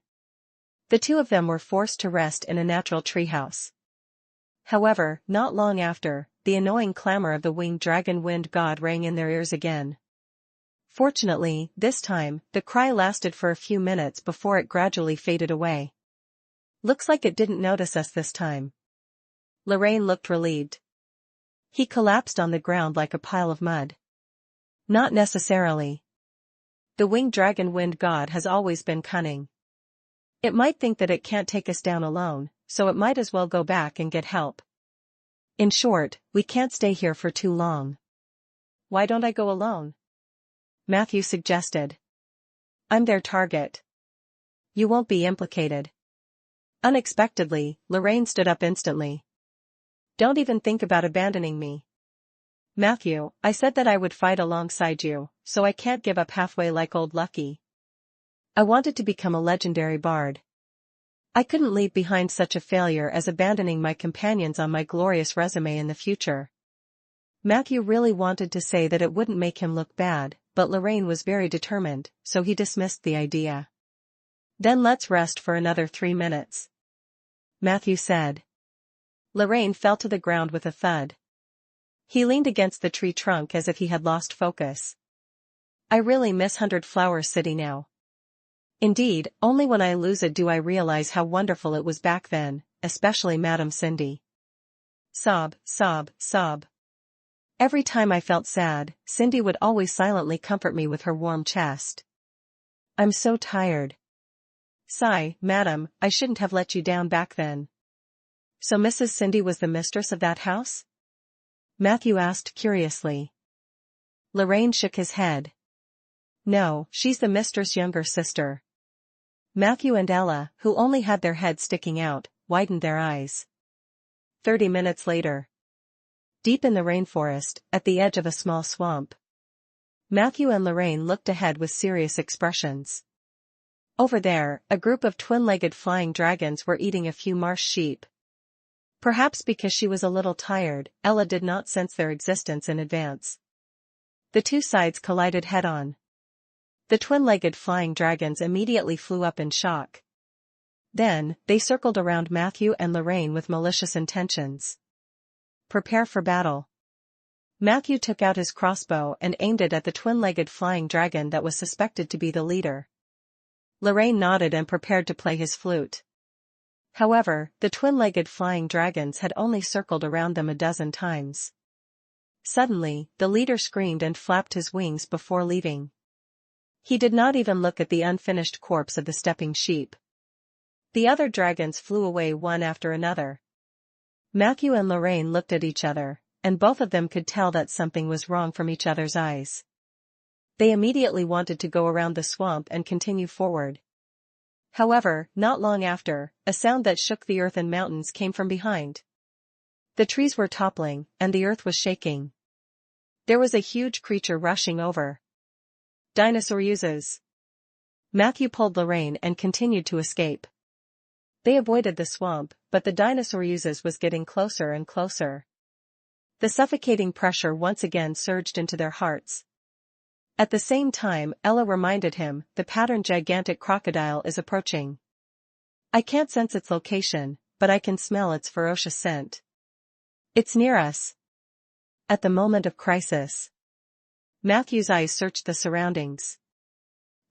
The two of them were forced to rest in a natural treehouse. However, not long after, the annoying clamor of the winged dragon wind god rang in their ears again. Fortunately, this time, the cry lasted for a few minutes before it gradually faded away. "Looks like it didn't notice us this time." Lorraine looked relieved. He collapsed on the ground like a pile of mud. "Not necessarily. The winged dragon wind god has always been cunning. It might think that it can't take us down alone, so it might as well go back and get help. In short, we can't stay here for too long." "Why don't I go alone?" Matthew suggested. "I'm their target. You won't be implicated." Unexpectedly, Lorraine stood up instantly. "Don't even think about abandoning me." "Matthew, I said that I would fight alongside you, so I can't give up halfway like old Lucky. I wanted to become a legendary bard. I couldn't leave behind such a failure as abandoning my companions on my glorious resume in the future." Matthew really wanted to say that it wouldn't make him look bad, but Lorraine was very determined, so he dismissed the idea. "Then let's rest for another 3 minutes," Matthew said. Lorraine fell to the ground with a thud. He leaned against the tree trunk as if he had lost focus. "I really miss 100 Flower City now. Indeed, only when I lose it do I realize how wonderful it was back then, especially Madam Cindy." Sob, sob, sob. Every time I felt sad, Cindy would always silently comfort me with her warm chest. "I'm so tired." Sigh, "Madam, I shouldn't have let you down back then." "So Mrs. Cindy was the mistress of that house?" Matthew asked curiously. Lorraine shook his head. "No, she's the mistress' younger sister." Matthew and Ella, who only had their heads sticking out, widened their eyes. 30 minutes later. Deep in the rainforest, at the edge of a small swamp. Matthew and Lorraine looked ahead with serious expressions. Over there, a group of twin-legged flying dragons were eating a few marsh sheep. Perhaps because she was a little tired, Ella did not sense their existence in advance. The two sides collided head-on. The twin-legged flying dragons immediately flew up in shock. Then, they circled around Matthew and Lorraine with malicious intentions. Prepare for battle. Matthew took out his crossbow and aimed it at the twin-legged flying dragon that was suspected to be the leader. Lorraine nodded and prepared to play his flute. However, the twin-legged flying dragons had only circled around them a dozen times. Suddenly, the leader screamed and flapped his wings before leaving. He did not even look at the unfinished corpse of the stepping sheep. The other dragons flew away one after another. Matthew and Lorraine looked at each other, and both of them could tell that something was wrong from each other's eyes. They immediately wanted to go around the swamp and continue forward. However, not long after, a sound that shook the earth and mountains came from behind. The trees were toppling, and the earth was shaking. There was a huge creature rushing over. Dinosaur uses. Matthew pulled Lorraine and continued to escape. They avoided the swamp, but the dinosaur uses was getting closer and closer. The suffocating pressure once again surged into their hearts. At the same time, Ella reminded him, the patterned gigantic crocodile is approaching. I can't sense its location, but I can smell its ferocious scent. It's near us. At the moment of crisis. Matthew's eyes searched the surroundings.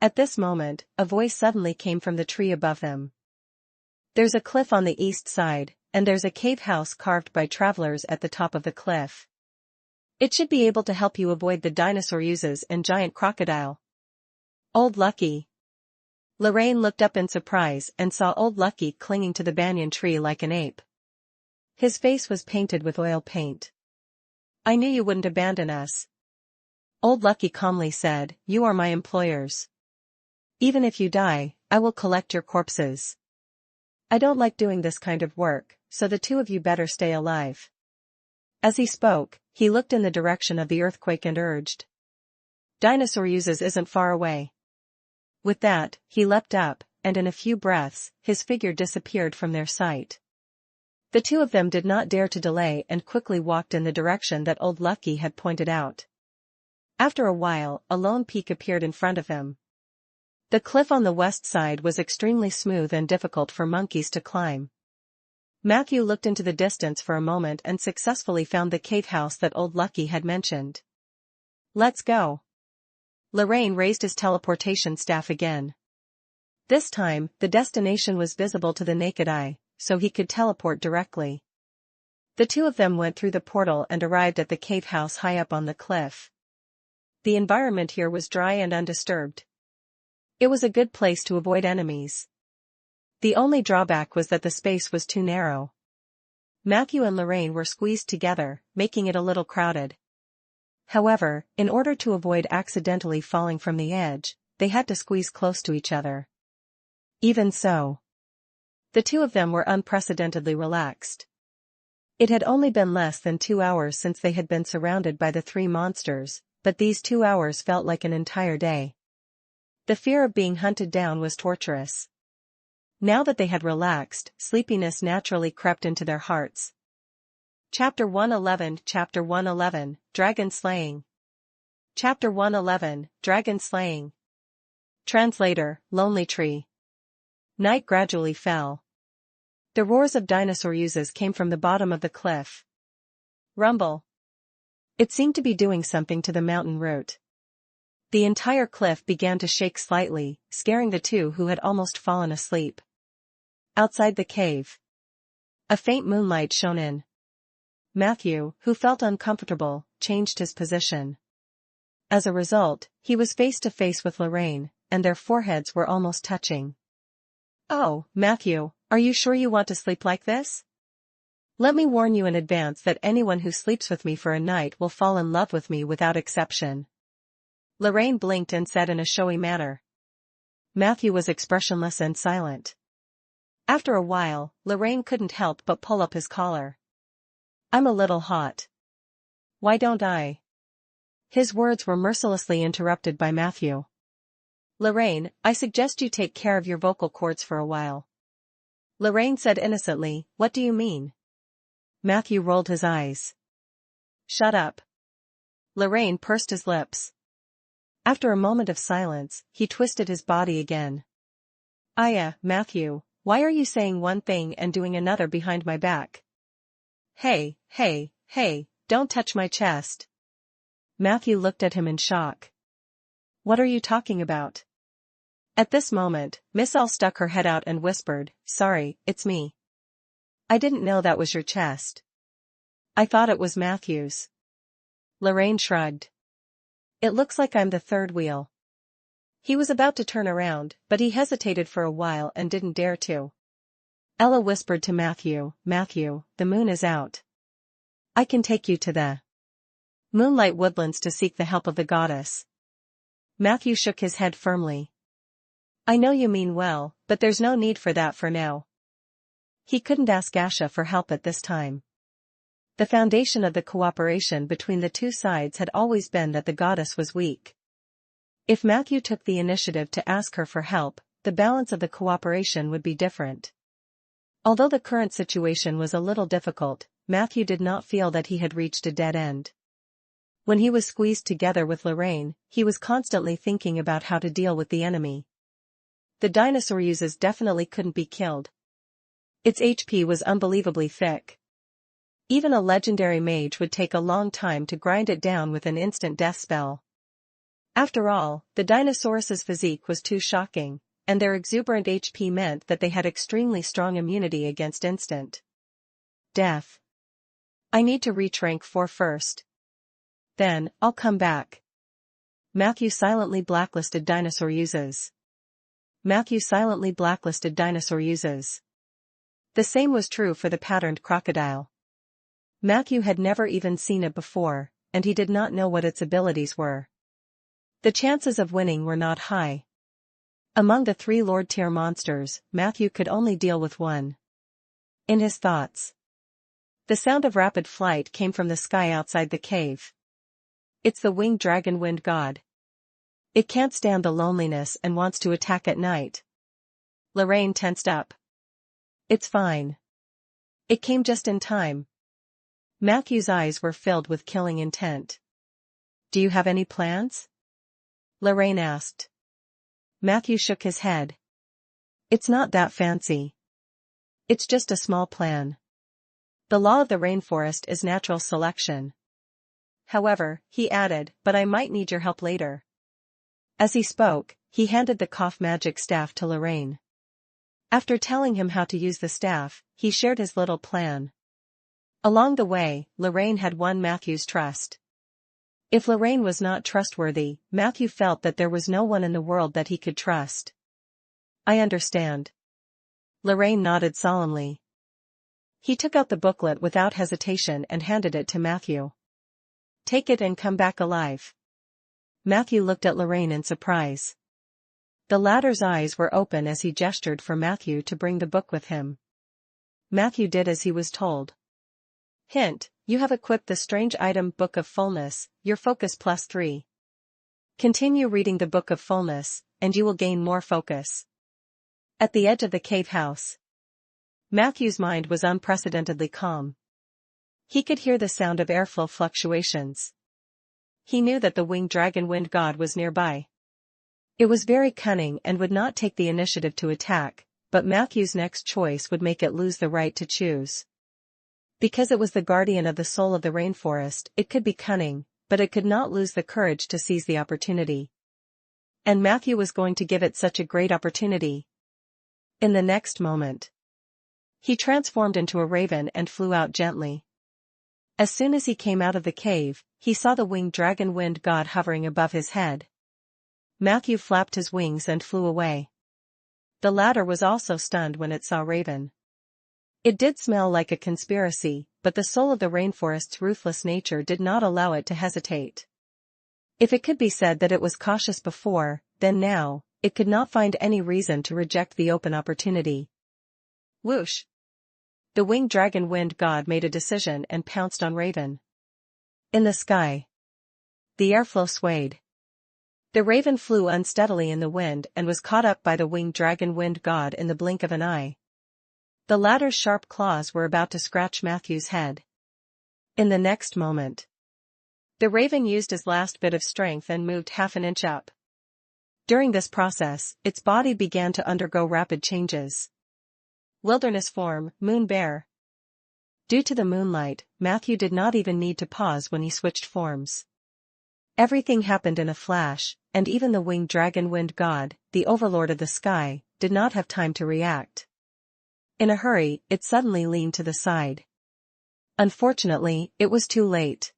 At this moment, a voice suddenly came from the tree above them. There's a cliff on the east side, and there's a cave house carved by travelers at the top of the cliff. It should be able to help you avoid the dinosaur uses and giant crocodile. Old Lucky. Lorraine looked up in surprise and saw Old Lucky clinging to the banyan tree like an ape. His face was painted with oil paint. I knew you wouldn't abandon us. Old Lucky calmly said, you are my employers. Even if you die, I will collect your corpses. I don't like doing this kind of work, so the two of you better stay alive. As he spoke, he looked in the direction of the earthquake and urged. Dinosaur uses isn't far away. With that, he leapt up, and in a few breaths, his figure disappeared from their sight. The two of them did not dare to delay and quickly walked in the direction that Old Lucky had pointed out. After a while, a lone peak appeared in front of him. The cliff on the west side was extremely smooth and difficult for monkeys to climb. Matthew looked into the distance for a moment and successfully found the cave house that Old Lucky had mentioned. Let's go. Lorraine raised his teleportation staff again. This time, the destination was visible to the naked eye, so he could teleport directly. The two of them went through the portal and arrived at the cave house high up on the cliff. The environment here was dry and undisturbed. It was a good place to avoid enemies. The only drawback was that the space was too narrow. Matthew and Lorraine were squeezed together, making it a little crowded. However, in order to avoid accidentally falling from the edge, they had to squeeze close to each other. Even so, the two of them were unprecedentedly relaxed. It had only been less than 2 hours since they had been surrounded by the three monsters, but these 2 hours felt like an entire day. The fear of being hunted down was torturous. Now that they had relaxed, sleepiness naturally crept into their hearts. Chapter 111, Dragon Slaying. Chapter 111, Dragon Slaying. Translator, Lonely Tree. Night gradually fell. The roars of dinosaur uses came from the bottom of the cliff. Rumble. It seemed to be doing something to the mountain root. The entire cliff began to shake slightly, scaring the two who had almost fallen asleep. Outside the cave, a faint moonlight shone in. Matthew, who felt uncomfortable, changed his position. As a result, he was face to face with Lorraine, and their foreheads were almost touching. Oh, Matthew, are you sure you want to sleep like this? Let me warn you in advance that anyone who sleeps with me for a night will fall in love with me without exception. Lorraine blinked and said in a showy manner. Matthew was expressionless and silent. After a while, Lorraine couldn't help but pull up his collar. I'm a little hot. Why don't I? His words were mercilessly interrupted by Matthew. Lorraine, I suggest you take care of your vocal cords for a while. Lorraine said innocently, what do you mean? Matthew rolled his eyes. Shut up. Lorraine pursed his lips. After a moment of silence, he twisted his body again. Matthew, why are you saying one thing and doing another behind my back? Hey, don't touch my chest. Matthew looked at him in shock. What are you talking about? At this moment, Miss L stuck her head out and whispered, sorry, it's me. I didn't know that was your chest. I thought it was Matthew's. Lorraine shrugged. It looks like I'm the third wheel. He was about to turn around, but he hesitated for a while and didn't dare to. Ella whispered to Matthew, Matthew, the moon is out. I can take you to the moonlight woodlands to seek the help of the goddess. Matthew shook his head firmly. I know you mean well, but there's no need for that for now. He couldn't ask Asha for help at this time. The foundation of the cooperation between the two sides had always been that the goddess was weak. If Matthew took the initiative to ask her for help, the balance of the cooperation would be different. Although the current situation was a little difficult, Matthew did not feel that he had reached a dead end. When he was squeezed together with Lorraine, he was constantly thinking about how to deal with the enemy. The dinosaur uses definitely couldn't be killed. Its HP was unbelievably thick. Even a legendary mage would take a long time to grind it down with an instant death spell. After all, the dinosaurus's physique was too shocking, and their exuberant HP meant that they had extremely strong immunity against instant death. I need to reach rank 4 first. Then, I'll come back. Matthew silently blacklisted dinosaur uses. Matthew silently blacklisted dinosaur uses. The same was true for the patterned crocodile. Matthew had never even seen it before, and he did not know what its abilities were. The chances of winning were not high. Among the 3 Lord-tier monsters, Matthew could only deal with one. In his thoughts, the sound of rapid flight came from the sky outside the cave. It's the winged dragon wind god. It can't stand the loneliness and wants to attack at night. Lorraine tensed up. It's fine. It came just in time. Matthew's eyes were filled with killing intent. Do you have any plans? Lorraine asked. Matthew shook his head. It's not that fancy. It's just a small plan. The law of the rainforest is natural selection. However, he added, but I might need your help later. As he spoke, he handed the cough magic staff to Lorraine. After telling him how to use the staff, he shared his little plan. Along the way, Lorraine had won Matthew's trust. If Lorraine was not trustworthy, Matthew felt that there was no one in the world that he could trust. I understand. Lorraine nodded solemnly. He took out the booklet without hesitation and handed it to Matthew. Take it and come back alive. Matthew looked at Lorraine in surprise. The latter's eyes were open as he gestured for Matthew to bring the book with him. Matthew did as he was told. Hint, you have equipped the strange item Book of Fullness, your focus +3. Continue reading the Book of Fullness, and you will gain more focus. At the edge of the cave house, Matthew's mind was unprecedentedly calm. He could hear the sound of airflow fluctuations. He knew that the winged dragon wind god was nearby. It was very cunning and would not take the initiative to attack, but Matthew's next choice would make it lose the right to choose. Because it was the guardian of the soul of the rainforest, it could be cunning, but it could not lose the courage to seize the opportunity. And Matthew was going to give it such a great opportunity. In the next moment, he transformed into a raven and flew out gently. As soon as he came out of the cave, he saw the winged dragon wind god hovering above his head. Matthew flapped his wings and flew away. The latter was also stunned when it saw Raven. It did smell like a conspiracy, but the soul of the rainforest's ruthless nature did not allow it to hesitate. If it could be said that it was cautious before, then now, it could not find any reason to reject the open opportunity. Whoosh! The winged dragon wind god made a decision and pounced on Raven. In the sky, the airflow swayed. The raven flew unsteadily in the wind and was caught up by the winged dragon wind god in the blink of an eye. The latter's sharp claws were about to scratch Matthew's head. In the next moment, the raven used his last bit of strength and moved half an inch up. During this process, its body began to undergo rapid changes. Wilderness form, moon bear. Due to the moonlight, Matthew did not even need to pause when he switched forms. Everything happened in a flash, and even the winged dragon wind god, the overlord of the sky, did not have time to react. In a hurry, it suddenly leaned to the side. Unfortunately, it was too late.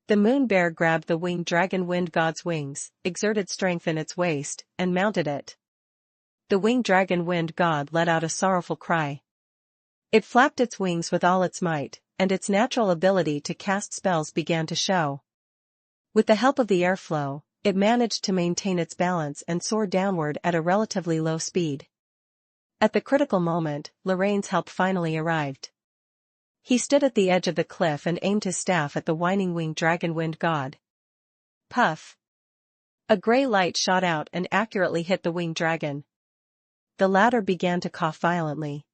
The moon bear grabbed the winged dragon wind god's wings, exerted strength in its waist, and mounted it. The winged dragon wind god let out a sorrowful cry. It flapped its wings with all its might, and its natural ability to cast spells began to show. With the help of the airflow, it managed to maintain its balance and soar downward at a relatively low speed. At the critical moment, Lorraine's help finally arrived. He stood at the edge of the cliff and aimed his staff at the whining winged dragon wind god. Puff! A gray light shot out and accurately hit the winged dragon. The latter began to cough violently.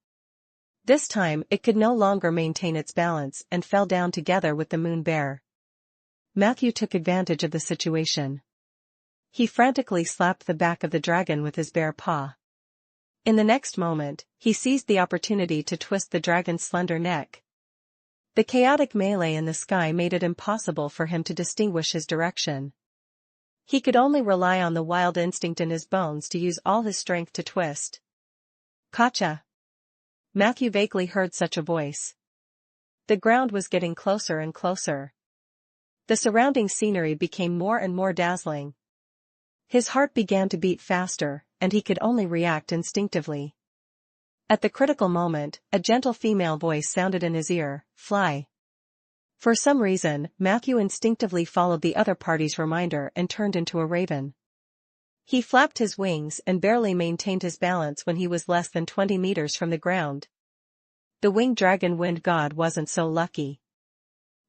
This time it could no longer maintain its balance and fell down together with the moon bear. Matthew took advantage of the situation. He frantically slapped the back of the dragon with his bare paw. In the next moment, he seized the opportunity to twist the dragon's slender neck. The chaotic melee in the sky made it impossible for him to distinguish his direction. He could only rely on the wild instinct in his bones to use all his strength to twist. Gotcha! Matthew vaguely heard such a voice. The ground was getting closer and closer. The surrounding scenery became more and more dazzling. His heart began to beat faster, and he could only react instinctively. At the critical moment, a gentle female voice sounded in his ear, "Fly." For some reason, Matthew instinctively followed the other party's reminder and turned into a raven. He flapped his wings and barely maintained his balance when he was less than 20 meters from the ground. The winged dragon wind god wasn't so lucky.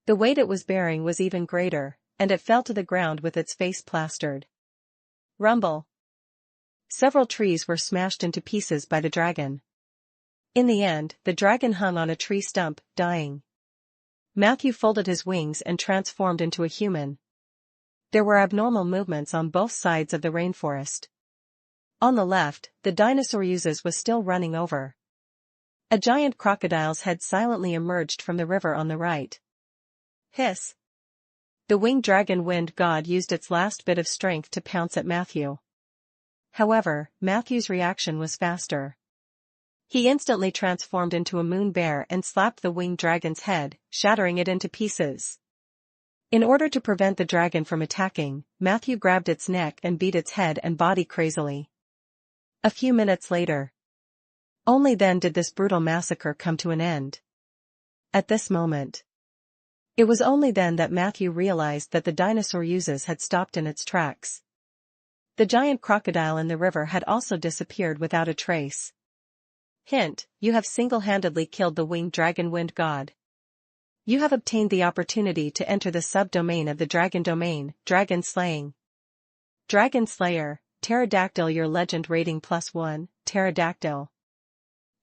The weight it was bearing was even greater, and it fell to the ground with its face plastered. Rumble! Several trees were smashed into pieces by the dragon. In the end, the dragon hung on a tree stump, dying. Matthew folded his wings and transformed into a human. There were abnormal movements on both sides of the rainforest. On the left, the dinosaur Uzes was still running over. A giant crocodile's head silently emerged from the river on the right. Hiss! The winged dragon wind god used its last bit of strength to pounce at Matthew. However, Matthew's reaction was faster. He instantly transformed into a moon bear and slapped the winged dragon's head, shattering it into pieces. In order to prevent the dragon from attacking, Matthew grabbed its neck and beat its head and body crazily. A few minutes later. Only then did this brutal massacre come to an end. At this moment. It was only then that Matthew realized that the dinosaur Uzes had stopped in its tracks. The giant crocodile in the river had also disappeared without a trace. Hint, you have single-handedly killed the winged dragon wind god. You have obtained the opportunity to enter the subdomain of the dragon domain, dragon slaying. Dragon Slayer, Pterodactyl. Your legend rating +1, Pterodactyl.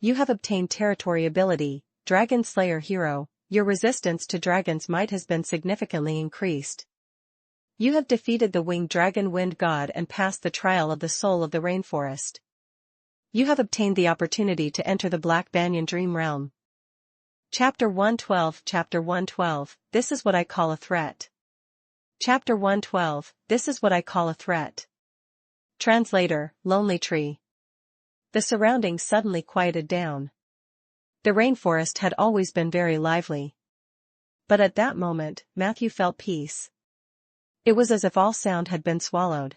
You have obtained territory ability, Dragon Slayer Hero. Your resistance to dragons might has been significantly increased. You have defeated the winged dragon wind god and passed the trial of the soul of the rainforest. You have obtained the opportunity to enter the Black Banyan Dream Realm. Chapter 112. Chapter 112, This is what I call a threat. Chapter 112, This is what I call a threat. Translator, Lonely Tree. The surroundings suddenly quieted down. The rainforest had always been very lively. But at that moment, Matthew felt peace. It was as if all sound had been swallowed.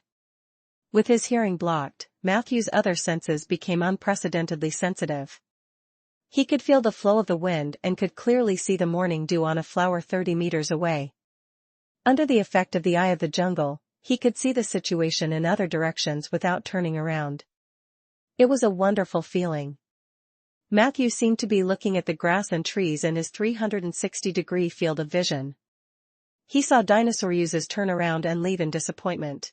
With his hearing blocked, Matthew's other senses became unprecedentedly sensitive. He could feel the flow of the wind and could clearly see the morning dew on a flower 30 meters away. Under the effect of the eye of the jungle, he could see the situation in other directions without turning around. It was a wonderful feeling. Matthew seemed to be looking at the grass and trees in his 360-degree field of vision. He saw dinosaur Uzes turn around and leave in disappointment.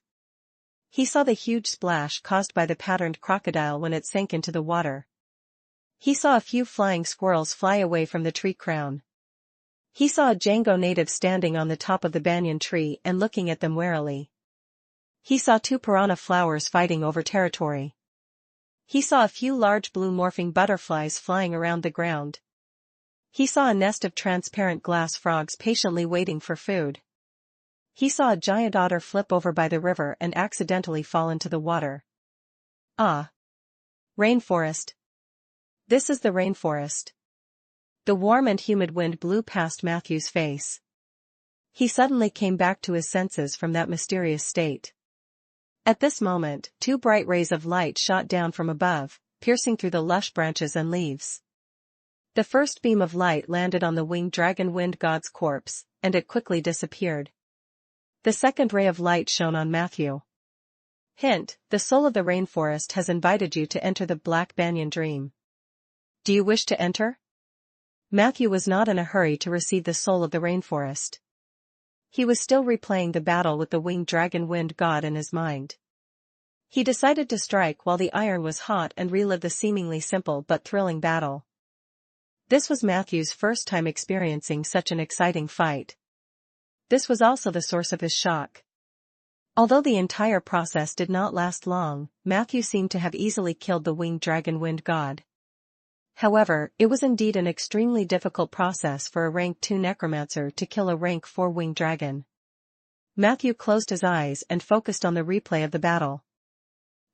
He saw the huge splash caused by the patterned crocodile when it sank into the water. He saw a few flying squirrels fly away from the tree crown. He saw a Django native standing on the top of the banyan tree and looking at them warily. He saw 2 piranha flowers fighting over territory. He saw a few large blue morphing butterflies flying around the ground. He saw a nest of transparent glass frogs patiently waiting for food. He saw a giant otter flip over by the river and accidentally fall into the water. Ah! Rainforest. This is the rainforest. The warm and humid wind blew past Matthew's face. He suddenly came back to his senses from that mysterious state. At this moment, 2 bright rays of light shot down from above, piercing through the lush branches and leaves. The first beam of light landed on the winged dragon wind god's corpse, and it quickly disappeared. The second ray of light shone on Matthew. Hint: the soul of the rainforest has invited you to enter the Black Banyan Dream. Do you wish to enter? Matthew was not in a hurry to receive the soul of the rainforest. He was still replaying the battle with the winged dragon wind god in his mind. He decided to strike while the iron was hot and relive the seemingly simple but thrilling battle. This was Matthew's first time experiencing such an exciting fight. This was also the source of his shock. Although the entire process did not last long, Matthew seemed to have easily killed the winged dragon wind god. However, it was indeed an extremely difficult process for a rank 2 necromancer to kill a rank 4 winged dragon. Matthew closed his eyes and focused on the replay of the battle.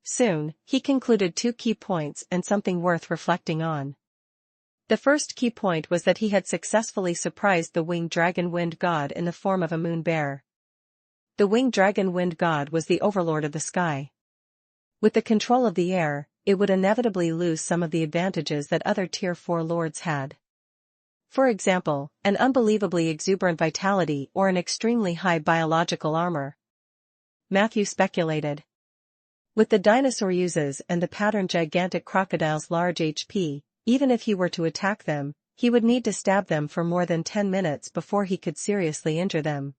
Soon, he concluded 2 key points and something worth reflecting on. The first key point was that he had successfully surprised the winged dragon wind god in the form of a moon bear. The winged dragon wind god was the overlord of the sky. With the control of the air, it would inevitably lose some of the advantages that other Tier 4 lords had. For example, an unbelievably exuberant vitality or an extremely high biological armor. Matthew speculated. With the dinosaur uses and the patterned gigantic crocodile's large HP, even if he were to attack them, he would need to stab them for more than 10 minutes before he could seriously injure them.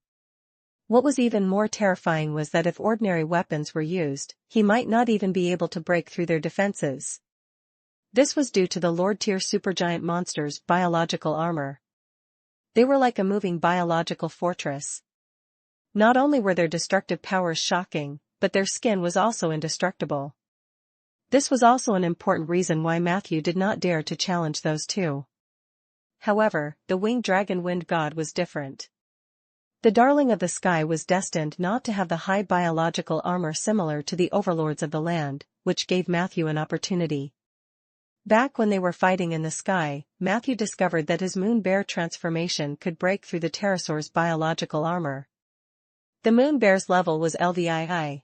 What was even more terrifying was that if ordinary weapons were used, he might not even be able to break through their defenses. This was due to the Lord-tier supergiant monsters' biological armor. They were like a moving biological fortress. Not only were their destructive powers shocking, but their skin was also indestructible. This was also an important reason why Matthew did not dare to challenge those 2. However, the winged dragon wind god was different. The darling of the sky was destined not to have the high biological armor similar to the overlords of the land, which gave Matthew an opportunity. Back when they were fighting in the sky, Matthew discovered that his moon bear transformation could break through the pterosaur's biological armor. The moon bear's level was LVII.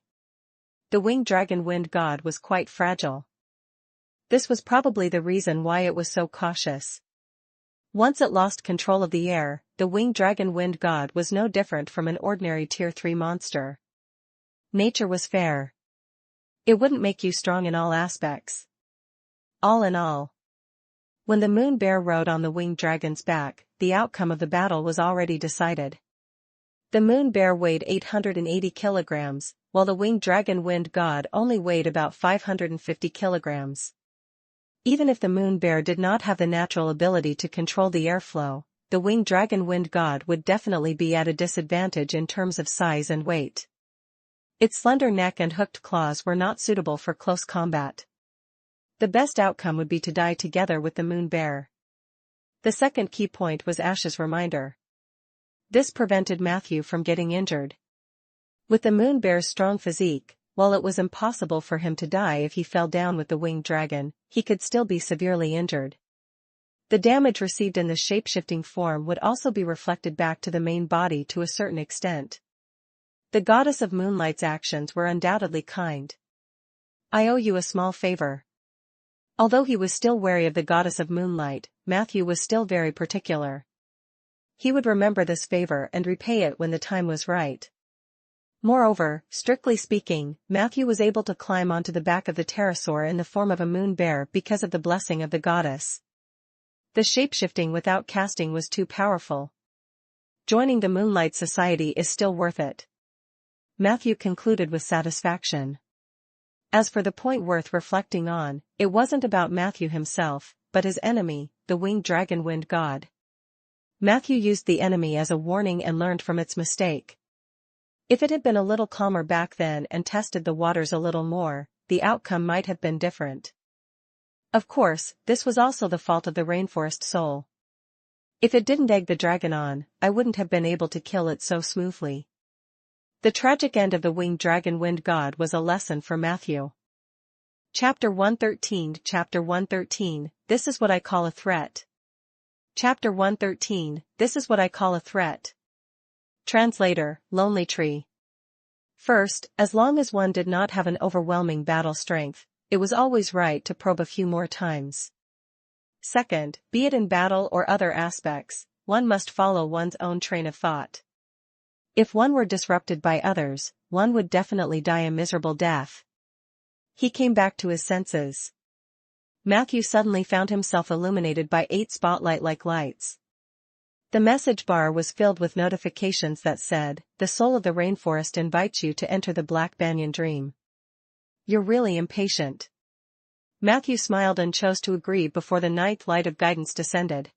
The winged dragon wind god was quite fragile. This was probably the reason why it was so cautious. Once it lost control of the air, the winged dragon wind god was no different from an ordinary Tier 3 monster. Nature was fair. It wouldn't make you strong in all aspects. All in all, when the moon bear rode on the winged dragon's back, the outcome of the battle was already decided. The moon bear weighed 880 kilograms, while the winged dragon wind god only weighed about 550 kilograms. Even if the moon bear did not have the natural ability to control the airflow, the winged dragon wind god would definitely be at a disadvantage in terms of size and weight. Its slender neck and hooked claws were not suitable for close combat. The best outcome would be to die together with the moon bear. The second key point was Ash's reminder. This prevented Matthew from getting injured. With the moon bear's strong physique, while it was impossible for him to die if he fell down with the winged dragon, he could still be severely injured. The damage received in the shape-shifting form would also be reflected back to the main body to a certain extent. The goddess of moonlight's actions were undoubtedly kind. I owe you a small favor. Although he was still wary of the goddess of moonlight, Matthew was still very particular. He would remember this favor and repay it when the time was right. Moreover, strictly speaking, Matthew was able to climb onto the back of the pterosaur in the form of a moon bear because of the blessing of the goddess. The shape-shifting without casting was too powerful. Joining the Moonlight Society is still worth it. Matthew concluded with satisfaction. As for the point worth reflecting on, it wasn't about Matthew himself, but his enemy, the winged dragon wind god. Matthew used the enemy as a warning and learned from its mistake. If it had been a little calmer back then and tested the waters a little more, the outcome might have been different. Of course, this was also the fault of the rainforest soul. If it didn't egg the dragon on, I wouldn't have been able to kill it so smoothly. The tragic end of the winged dragon wind god was a lesson for Matthew. Chapter 113, This is what I call a threat. Chapter 113, This is what I call a threat. Translator, Lonely Tree. First, as long as one did not have an overwhelming battle strength, it was always right to probe a few more times. Second, be it in battle or other aspects, one must follow one's own train of thought. If one were disrupted by others, one would definitely die a miserable death. He came back to his senses. Matthew suddenly found himself illuminated by 8 spotlight-like lights. The message bar was filled with notifications that said, "The soul of the rainforest invites you to enter the Black Banyan dream." You're really impatient. Matthew smiled and chose to agree before the 9th light of guidance descended.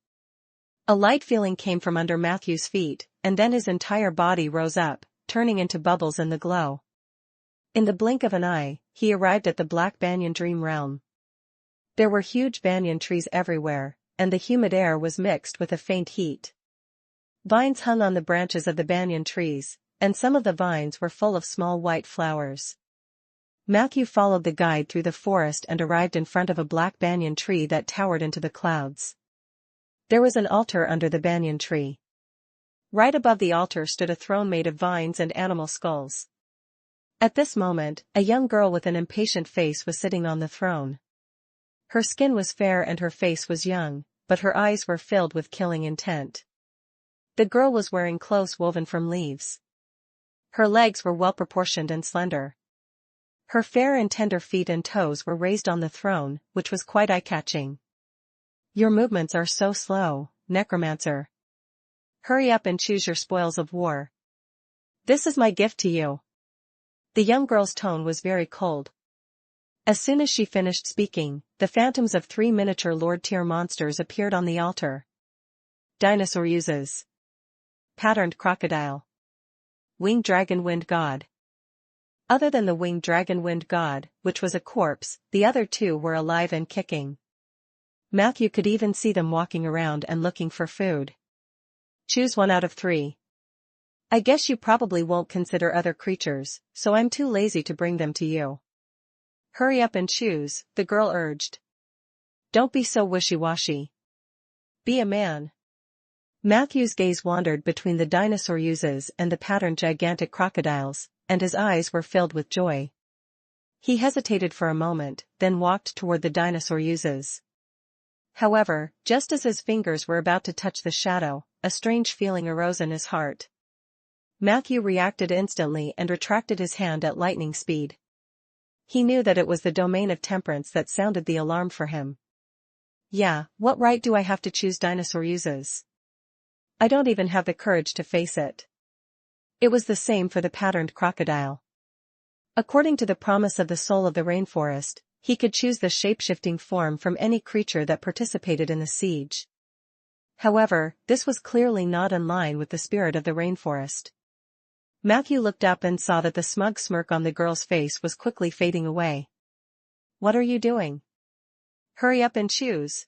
A light feeling came from under Matthew's feet, and then his entire body rose up, turning into bubbles in the glow. In the blink of an eye, he arrived at the Black Banyan dream realm. There were huge banyan trees everywhere, and the humid air was mixed with a faint heat. Vines hung on the branches of the banyan trees, and some of the vines were full of small white flowers. Matthew followed the guide through the forest and arrived in front of a black banyan tree that towered into the clouds. There was an altar under the banyan tree. Right above the altar stood a throne made of vines and animal skulls. At this moment, a young girl with an impatient face was sitting on the throne. Her skin was fair and her face was young, but her eyes were filled with killing intent. The girl was wearing clothes woven from leaves. Her legs were well proportioned and slender. Her fair and tender feet and toes were raised on the throne, which was quite eye-catching. "Your movements are so slow, Necromancer. Hurry up and choose your spoils of war. This is my gift to you." The young girl's tone was very cold. As soon as she finished speaking, the phantoms of 3 miniature Lord-tier monsters appeared on the altar. Dinosaur uses. Patterned crocodile. Winged dragon wind god. Other than the winged dragon wind god, which was a corpse, the other 2 were alive and kicking. Matthew could even see them walking around and looking for food. Choose 1 out of 3. I guess you probably won't consider other creatures, so I'm too lazy to bring them to you. Hurry up and choose, the girl urged. Don't be so wishy-washy. Be a man. Matthew's gaze wandered between the dinosaur uses and the patterned gigantic crocodiles, and his eyes were filled with joy. He hesitated for a moment, then walked toward the dinosaur uses. However, just as his fingers were about to touch the shadow, a strange feeling arose in his heart. Matthew reacted instantly and retracted his hand at lightning speed. He knew that it was the domain of temperance that sounded the alarm for him. Yeah, what right do I have to choose dinosaur uses? I don't even have the courage to face it. It was the same for the patterned crocodile. According to the promise of the soul of the rainforest, he could choose the shape-shifting form from any creature that participated in the siege. However, this was clearly not in line with the spirit of the rainforest. Matthew looked up and saw that the smug smirk on the girl's face was quickly fading away. What are you doing? Hurry up and choose.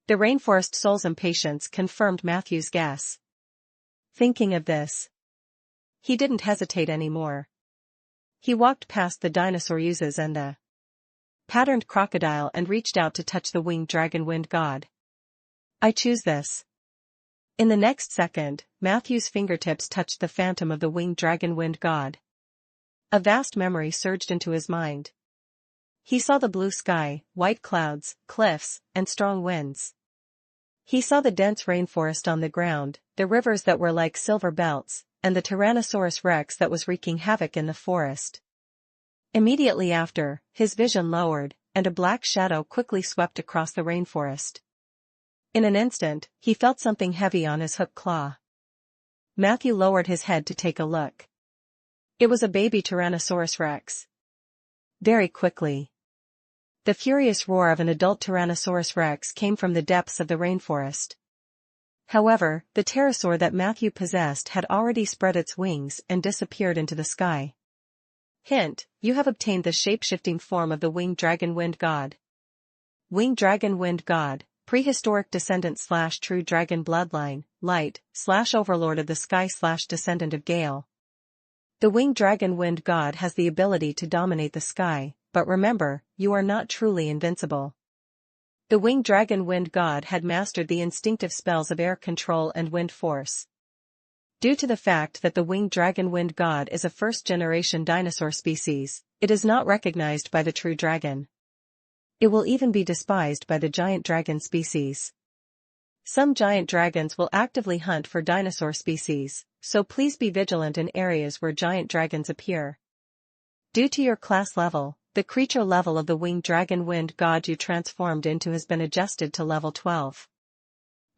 The rainforest soul's impatience confirmed Matthew's guess. Thinking of this, he didn't hesitate anymore. He walked past the dinosaur uses and the patterned crocodile and reached out to touch the winged dragon wind god. I choose this. In the next second, Matthew's fingertips touched the phantom of the winged dragon wind god. A vast memory surged into his mind. He saw the blue sky, white clouds, cliffs, and strong winds. He saw the dense rainforest on the ground, the rivers that were like silver belts, and the Tyrannosaurus rex that was wreaking havoc in the forest. Immediately after, his vision lowered, and a black shadow quickly swept across the rainforest. In an instant, he felt something heavy on his hooked claw. Matthew lowered his head to take a look. It was a baby Tyrannosaurus rex. Very quickly, the furious roar of an adult Tyrannosaurus rex came from the depths of the rainforest. However, the pterosaur that Matthew possessed had already spread its wings and disappeared into the sky. Hint: you have obtained the shape-shifting form of the winged dragon wind god. Winged dragon wind god, prehistoric descendant / true dragon bloodline, light / overlord of the sky / descendant of Gale. The winged dragon wind god has the ability to dominate the sky, but remember, you are not truly invincible. The winged dragon wind god had mastered the instinctive spells of air control and wind force. Due to the fact that the winged dragon wind god is a first-generation dinosaur species, it is not recognized by the true dragon. It will even be despised by the giant dragon species. Some giant dragons will actively hunt for dinosaur species, so please be vigilant in areas where giant dragons appear. Due to your class level, the creature level of the winged dragon wind god you transformed into has been adjusted to level 12.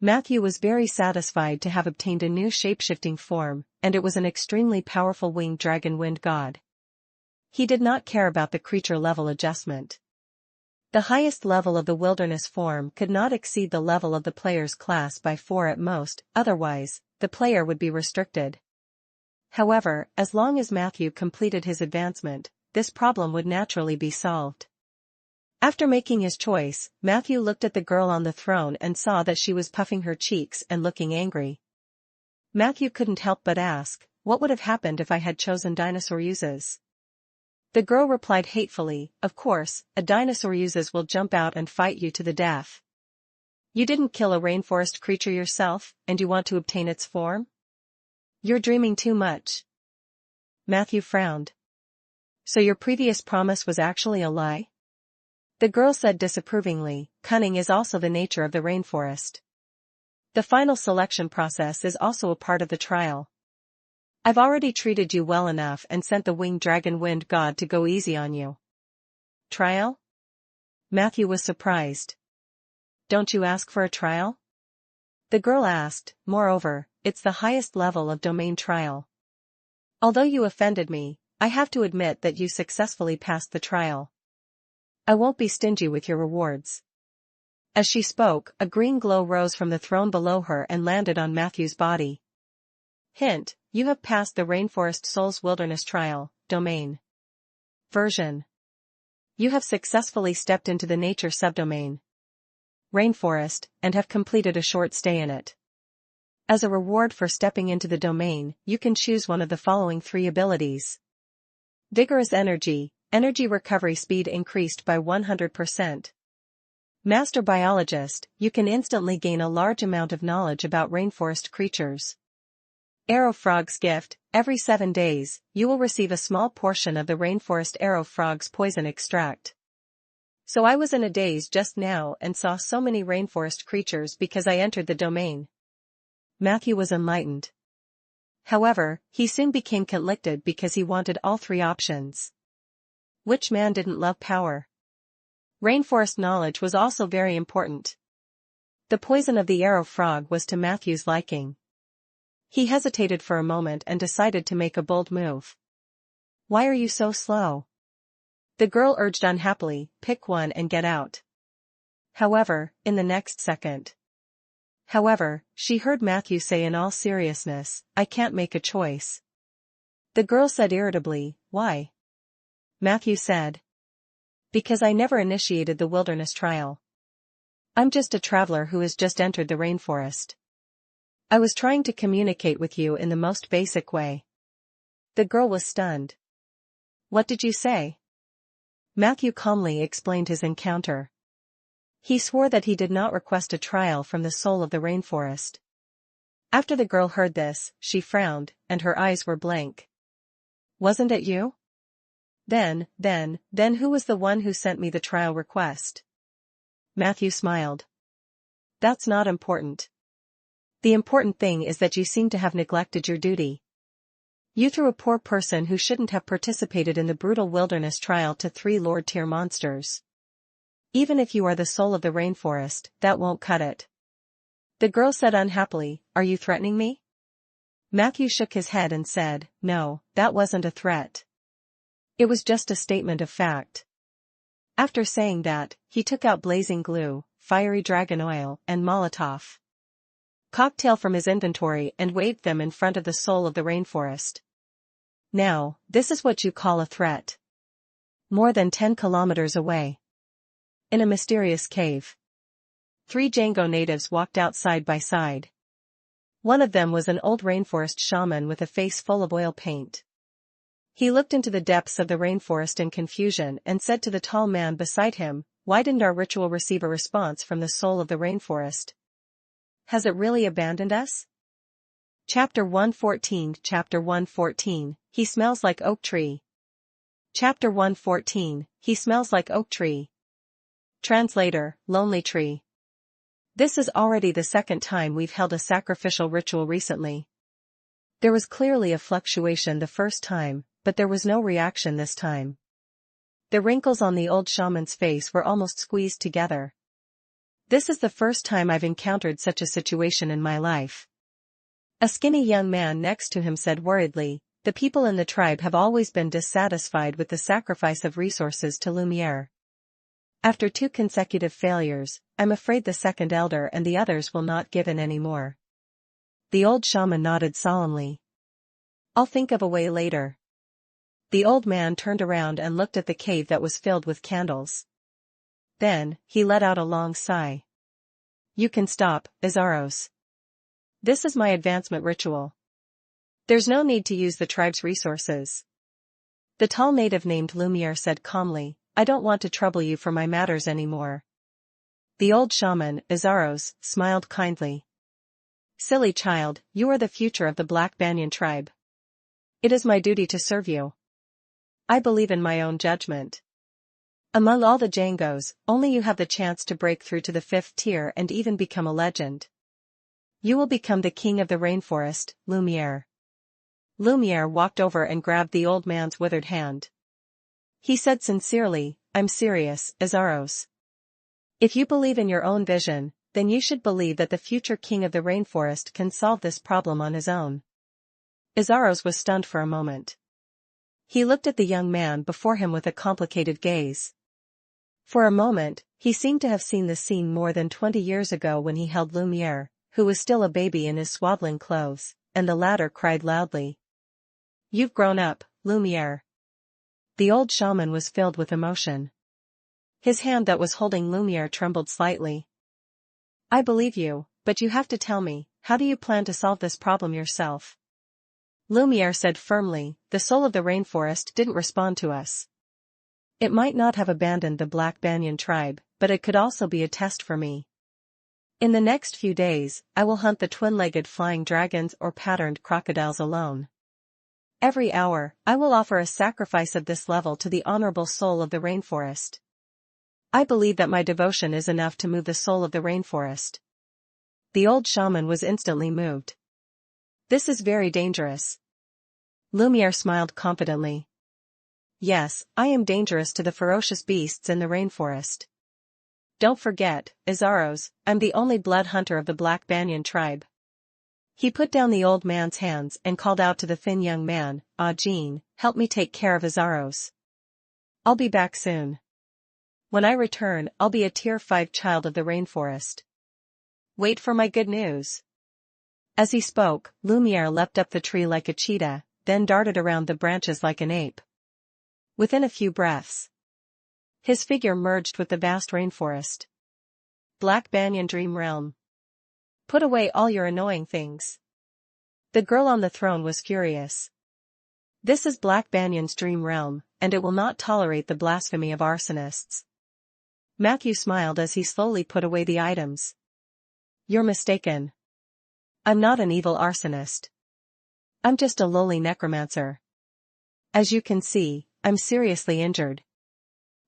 Matthew was very satisfied to have obtained a new shape-shifting form, and it was an extremely powerful winged dragon wind god. He did not care about the creature level adjustment. The highest level of the wilderness form could not exceed the level of the player's class by 4 at most, otherwise, the player would be restricted. However, as long as Matthew completed his advancement, this problem would naturally be solved. After making his choice, Matthew looked at the girl on the throne and saw that she was puffing her cheeks and looking angry. Matthew couldn't help but ask, what would have happened if I had chosen dinosaur uses? The girl replied hatefully, of course, a dinosaur uses will jump out and fight you to the death. You didn't kill a rainforest creature yourself, and you want to obtain its form? You're dreaming too much. Matthew frowned. So your previous promise was actually a lie? The girl said disapprovingly, cunning is also the nature of the rainforest. The final selection process is also a part of the trial. I've already treated you well enough and sent the winged dragon wind god to go easy on you. Trial? Matthew was surprised. Don't you ask for a trial? The girl asked, moreover, it's the highest level of domain trial. Although you offended me, I have to admit that you successfully passed the trial. I won't be stingy with your rewards. As she spoke, a green glow rose from the throne below her and landed on Matthew's body. Hint: you have passed the Rainforest Souls Wilderness Trial, Domain. Version. You have successfully stepped into the nature subdomain, Rainforest, and have completed a short stay in it. As a reward for stepping into the domain, you can choose one of the following 3 abilities. Vigorous Energy, energy recovery speed increased by 100%. Master Biologist, you can instantly gain a large amount of knowledge about rainforest creatures. Arrow Frog's Gift, every 7 days, you will receive a small portion of the rainforest arrow frog's poison extract. So I was in a daze just now and saw so many rainforest creatures because I entered the domain. Matthew was enlightened. However, he soon became conflicted because he wanted all 3 options. Which man didn't love power? Rainforest knowledge was also very important. The poison of the arrow frog was to Matthew's liking. He hesitated for a moment and decided to make a bold move. Why are you so slow? The girl urged unhappily, pick one and get out. However, in the next second. However, she heard Matthew say in all seriousness, I can't make a choice. The girl said irritably, why? Matthew said. Because I never initiated the wilderness trial. I'm just a traveler who has just entered the rainforest. I was trying to communicate with you in the most basic way. The girl was stunned. What did you say? Matthew calmly explained his encounter. He swore that he did not request a trial from the soul of the rainforest. After the girl heard this, she frowned, and her eyes were blank. Wasn't it you? Then who was the one who sent me the trial request? Matthew smiled. That's not important. The important thing is that you seem to have neglected your duty. You threw a poor person who shouldn't have participated in the brutal wilderness trial to 3 Lord-tier monsters. Even if you are the soul of the rainforest, that won't cut it. The girl said unhappily, are you threatening me? Matthew shook his head and said, "No, that wasn't a threat. It was just a statement of fact." After saying that, he took out blazing glue, fiery dragon oil, and Molotov cocktail from his inventory and waved them in front of the soul of the rainforest. "Now, this is what you call a threat." More than 10 kilometers away, in a mysterious cave, 3 Django natives walked out side by side. One of them was an old rainforest shaman with a face full of oil paint. He looked into the depths of the rainforest in confusion and said to the tall man beside him, "Why didn't our ritual receive a response from the soul of the rainforest? Has it really abandoned us?" Chapter 114 Chapter 114, He smells like oak tree. Chapter 114, He smells like oak tree. Translator, Lonely Tree. This is already the second time we've held a sacrificial ritual recently. There was clearly a fluctuation the first time, but there was no reaction this time. The wrinkles on the old shaman's face were almost squeezed together. "This is the first time I've encountered such a situation in my life." A skinny young man next to him said worriedly, "The people in the tribe have always been dissatisfied with the sacrifice of resources to Lumiere. After 2 consecutive failures, I'm afraid the second elder and the others will not give in anymore." The old shaman nodded solemnly. "I'll think of a way later." The old man turned around and looked at the cave that was filled with candles. Then, he let out a long sigh. "You can stop, Azaros. This is my advancement ritual. There's no need to use the tribe's resources." The tall native named Lumiere said calmly, "I don't want to trouble you for my matters anymore." The old shaman, Azaros, smiled kindly. "Silly child, you are the future of the Black Banyan tribe. It is my duty to serve you. I believe in my own judgment. Among all the Djangos, only you have the chance to break through to the 5th tier and even become a legend. You will become the king of the rainforest, Lumiere." Lumiere walked over and grabbed the old man's withered hand. He said sincerely, "I'm serious, Azaros. If you believe in your own vision, then you should believe that the future king of the rainforest can solve this problem on his own." Azaros was stunned for a moment. He looked at the young man before him with a complicated gaze. For a moment, he seemed to have seen the scene more than 20 years ago when he held Lumiere, who was still a baby in his swaddling clothes, and the latter cried loudly, "You've grown up, Lumiere." The old shaman was filled with emotion. His hand that was holding Lumiere trembled slightly. "I believe you, but you have to tell me, how do you plan to solve this problem yourself?" Lumiere said firmly, "The soul of the rainforest didn't respond to us. It might not have abandoned the Black Banyan tribe, but it could also be a test for me. In the next few days, I will hunt the twin-legged flying dragons or patterned crocodiles alone. Every hour, I will offer a sacrifice of this level to the honorable soul of the rainforest. I believe that my devotion is enough to move the soul of the rainforest." The old shaman was instantly moved. "This is very dangerous." Lumiere smiled confidently. "Yes, I am dangerous to the ferocious beasts in the rainforest. Don't forget, Azaros, I'm the only blood hunter of the Black Banyan tribe." He put down the old man's hands and called out to the thin young man, "Jean, help me take care of Azaros. I'll be back soon. When I return, I'll be a tier 5 child of the rainforest. Wait for my good news." As he spoke, Lumiere leapt up the tree like a cheetah, then darted around the branches like an ape. Within a few breaths, his figure merged with the vast rainforest. Black Banyan Dream Realm. "Put away all your annoying things." The girl on the throne was furious. "This is Black Banyan's dream realm, and it will not tolerate the blasphemy of arsonists." Matthew smiled as he slowly put away the items. "You're mistaken. I'm not an evil arsonist. I'm just a lowly necromancer. As you can see, I'm seriously injured.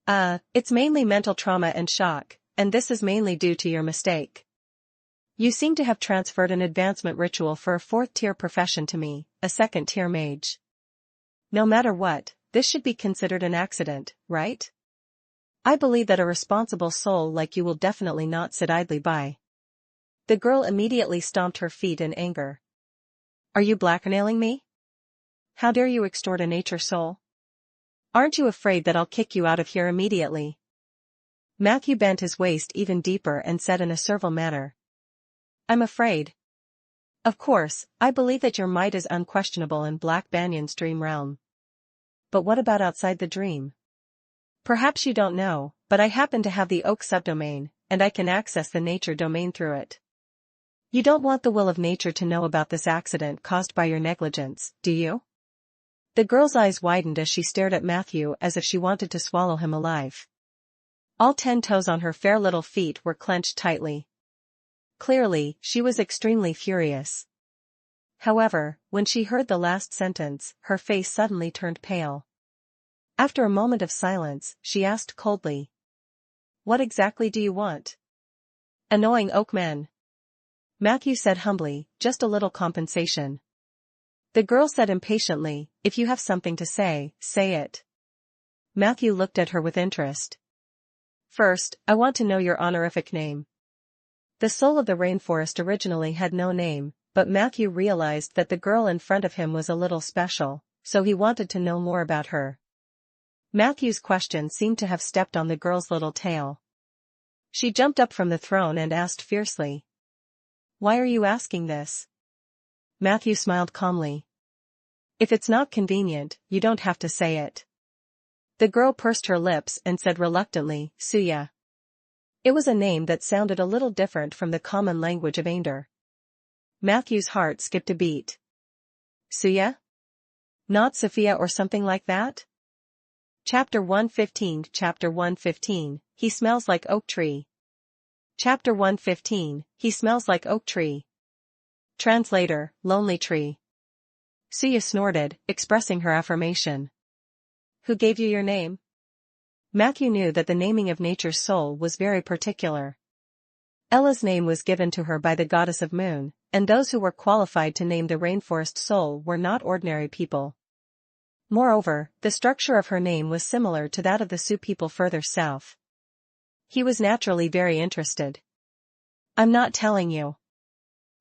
It's mainly mental trauma and shock, and this is mainly due to your mistake. You seem to have transferred an advancement ritual for a 4th-tier profession to me, a 2nd-tier mage. No matter what, this should be considered an accident, right? I believe that a responsible soul like you will definitely not sit idly by." The girl immediately stomped her feet in anger. Are you blackmailing me? How dare you extort a nature soul? Aren't you afraid that I'll kick you out of here immediately? Matthew bent his waist even deeper and said in a servile manner. I'm afraid. Of course, I believe that your might is unquestionable in Black Banyan's dream realm. But what about outside the dream? Perhaps you don't know, but I happen to have the Oak subdomain, and I can access the nature domain through it. You don't want the will of nature to know about this accident caused by your negligence, do you? The girl's eyes widened as she stared at Matthew as if she wanted to swallow him alive. All 10 toes on her fair little feet were clenched tightly. Clearly, she was extremely furious. However, when she heard the last sentence, her face suddenly turned pale. After a moment of silence, she asked coldly. What exactly do you want? Annoying oak men. Matthew said humbly, just a little compensation. The girl said impatiently, if you have something to say, say it. Matthew looked at her with interest. First, I want to know your honorific name. The soul of the rainforest originally had no name, but Matthew realized that the girl in front of him was a little special, so he wanted to know more about her. Matthew's question seemed to have stepped on the girl's little tail. She jumped up from the throne and asked fiercely. Why are you asking this? Matthew smiled calmly. If it's not convenient, you don't have to say it. The girl pursed her lips and said reluctantly, Suya. It was a name that sounded a little different from the common language of Ander. Matthew's heart skipped a beat. Suya? Not Sophia or something like that? Chapter 115 Chapter 115, He Smells Like Oak Tree. Chapter 115, He Smells Like Oak Tree. Translator, Lonely Tree. Suya snorted, expressing her affirmation. Who gave you your name? Matthew knew that the naming of nature's soul was very particular. Ella's name was given to her by the goddess of moon, and those who were qualified to name the rainforest soul were not ordinary people. Moreover, the structure of her name was similar to that of the Sioux people further south. He was naturally very interested. I'm not telling you.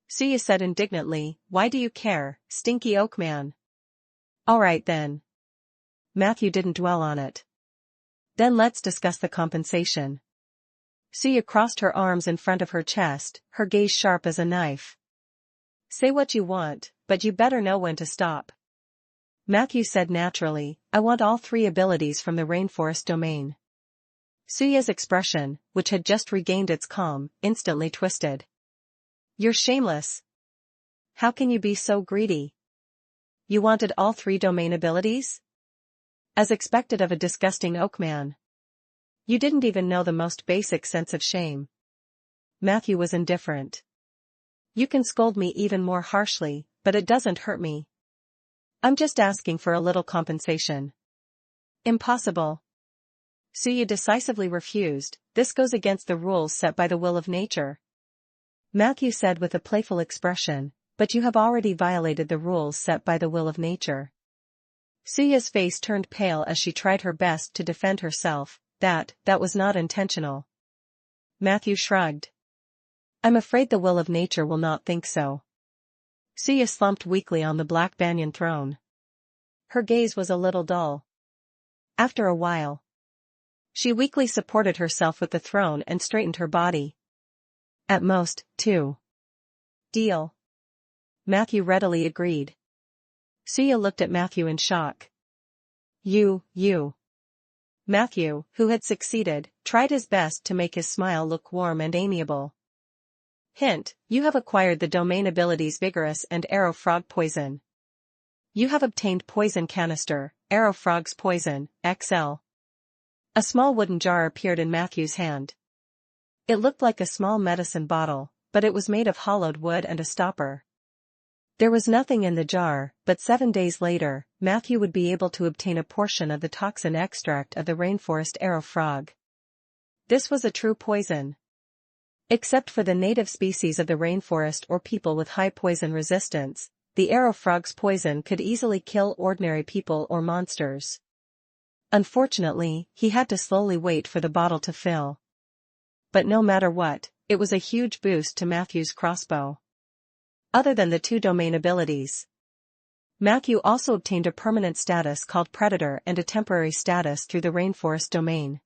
Suya said indignantly, why do you care, stinky oak man? All right then. Matthew didn't dwell on it. Then let's discuss the compensation. Suya crossed her arms in front of her chest, her gaze sharp as a knife. Say what you want, but you better know when to stop. Matthew said naturally, I want all 3 abilities from the rainforest domain. Suya's expression, which had just regained its calm, instantly twisted. You're shameless. How can you be so greedy? You wanted all 3 domain abilities? As expected of a disgusting oak man. You didn't even know the most basic sense of shame. Matthew was indifferent. You can scold me even more harshly, but it doesn't hurt me. I'm just asking for a little compensation. Impossible. Suya decisively refused, this goes against the rules set by the will of nature. Matthew said with a playful expression, but you have already violated the rules set by the will of nature. Suya's face turned pale as she tried her best to defend herself, that was not intentional. Matthew shrugged. I'm afraid the will of nature will not think so. Suya slumped weakly on the Black Banyan throne. Her gaze was a little dull. After a while, she weakly supported herself with the throne and straightened her body. At most, 2. Deal. Matthew readily agreed. Suya looked at Matthew in shock. You. Matthew, who had succeeded, tried his best to make his smile look warm and amiable. Hint, you have acquired the domain abilities Vigorous and Arrow Frog Poison. You have obtained Poison Canister, Arrow Frog's Poison, XL. A small wooden jar appeared in Matthew's hand. It looked like a small medicine bottle, but it was made of hollowed wood and a stopper. There was nothing in the jar, but 7 days later, Matthew would be able to obtain a portion of the toxin extract of the rainforest arrow frog. This was a true poison. Except for the native species of the rainforest or people with high poison resistance, the arrow frog's poison could easily kill ordinary people or monsters. Unfortunately, he had to slowly wait for the bottle to fill. But no matter what, it was a huge boost to Matthew's crossbow. other than the two domain abilities. Matthew also obtained a permanent status called Predator and a temporary status through the Rainforest domain.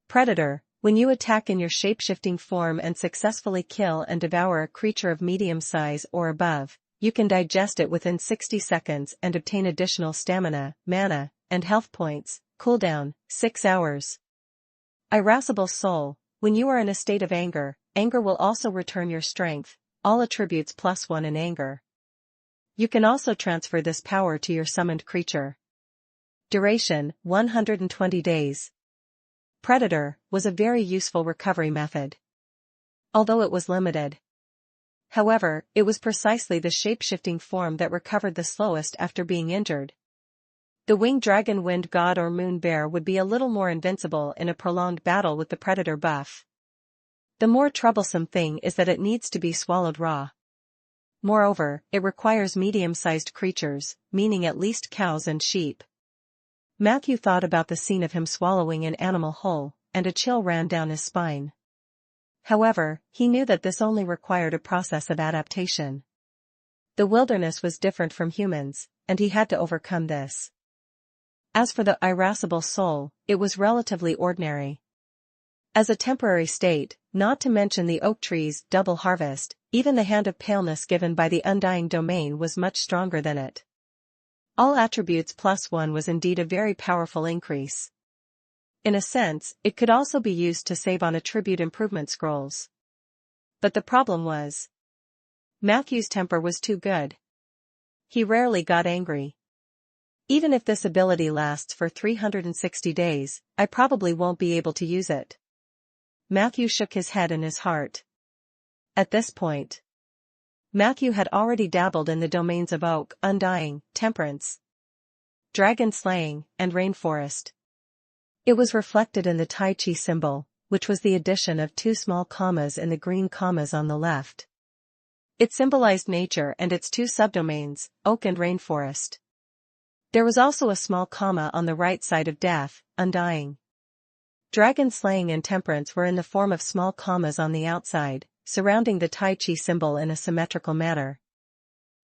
Predator: when you attack in your shape-shifting form and successfully kill and devour a creature of medium size or above, you can digest it within 60 seconds and obtain additional stamina, mana, and health points. Cooldown: 6 hours. Irascible Soul: when you are in a state of anger, anger will also return your strength, all attributes +1 in anger. You can also transfer this power to your summoned creature. Duration: 120 days. Predator was a very useful recovery method, although it was limited. However, it was precisely the shape-shifting form that recovered the slowest after being injured. The winged dragon wind god or moon bear would be a little more invincible in a prolonged battle with the predator buff. The more troublesome thing is that it needs to be swallowed raw. Moreover, it requires medium-sized creatures, meaning at least cows and sheep. Matthew thought about the scene of him swallowing an animal whole, and a chill ran down his spine. However, he knew that this only required a process of adaptation. The wilderness was different from humans, and he had to overcome this. As for the irascible soul, it was relatively ordinary. As a temporary state, not to mention the oak tree's double harvest, even the hand of paleness given by the undying domain was much stronger than it. All attributes +1 was indeed a very powerful increase. In a sense, it could also be used to save on attribute improvement scrolls. But the problem was, Matthew's temper was too good. He rarely got angry. Even if this ability lasts for 360 days, I probably won't be able to use it. Matthew shook his head in his heart. At this point, Matthew had already dabbled in the domains of oak, undying, temperance, dragon slaying, and rainforest. It was reflected in the Tai Chi symbol, which was the addition of 2 small commas in the green commas on the left. It symbolized nature and its 2 subdomains, oak and rainforest. There was also a small comma on the right side of death, undying. Dragon slaying and temperance were in the form of small commas on the outside, surrounding the Tai Chi symbol in a symmetrical manner.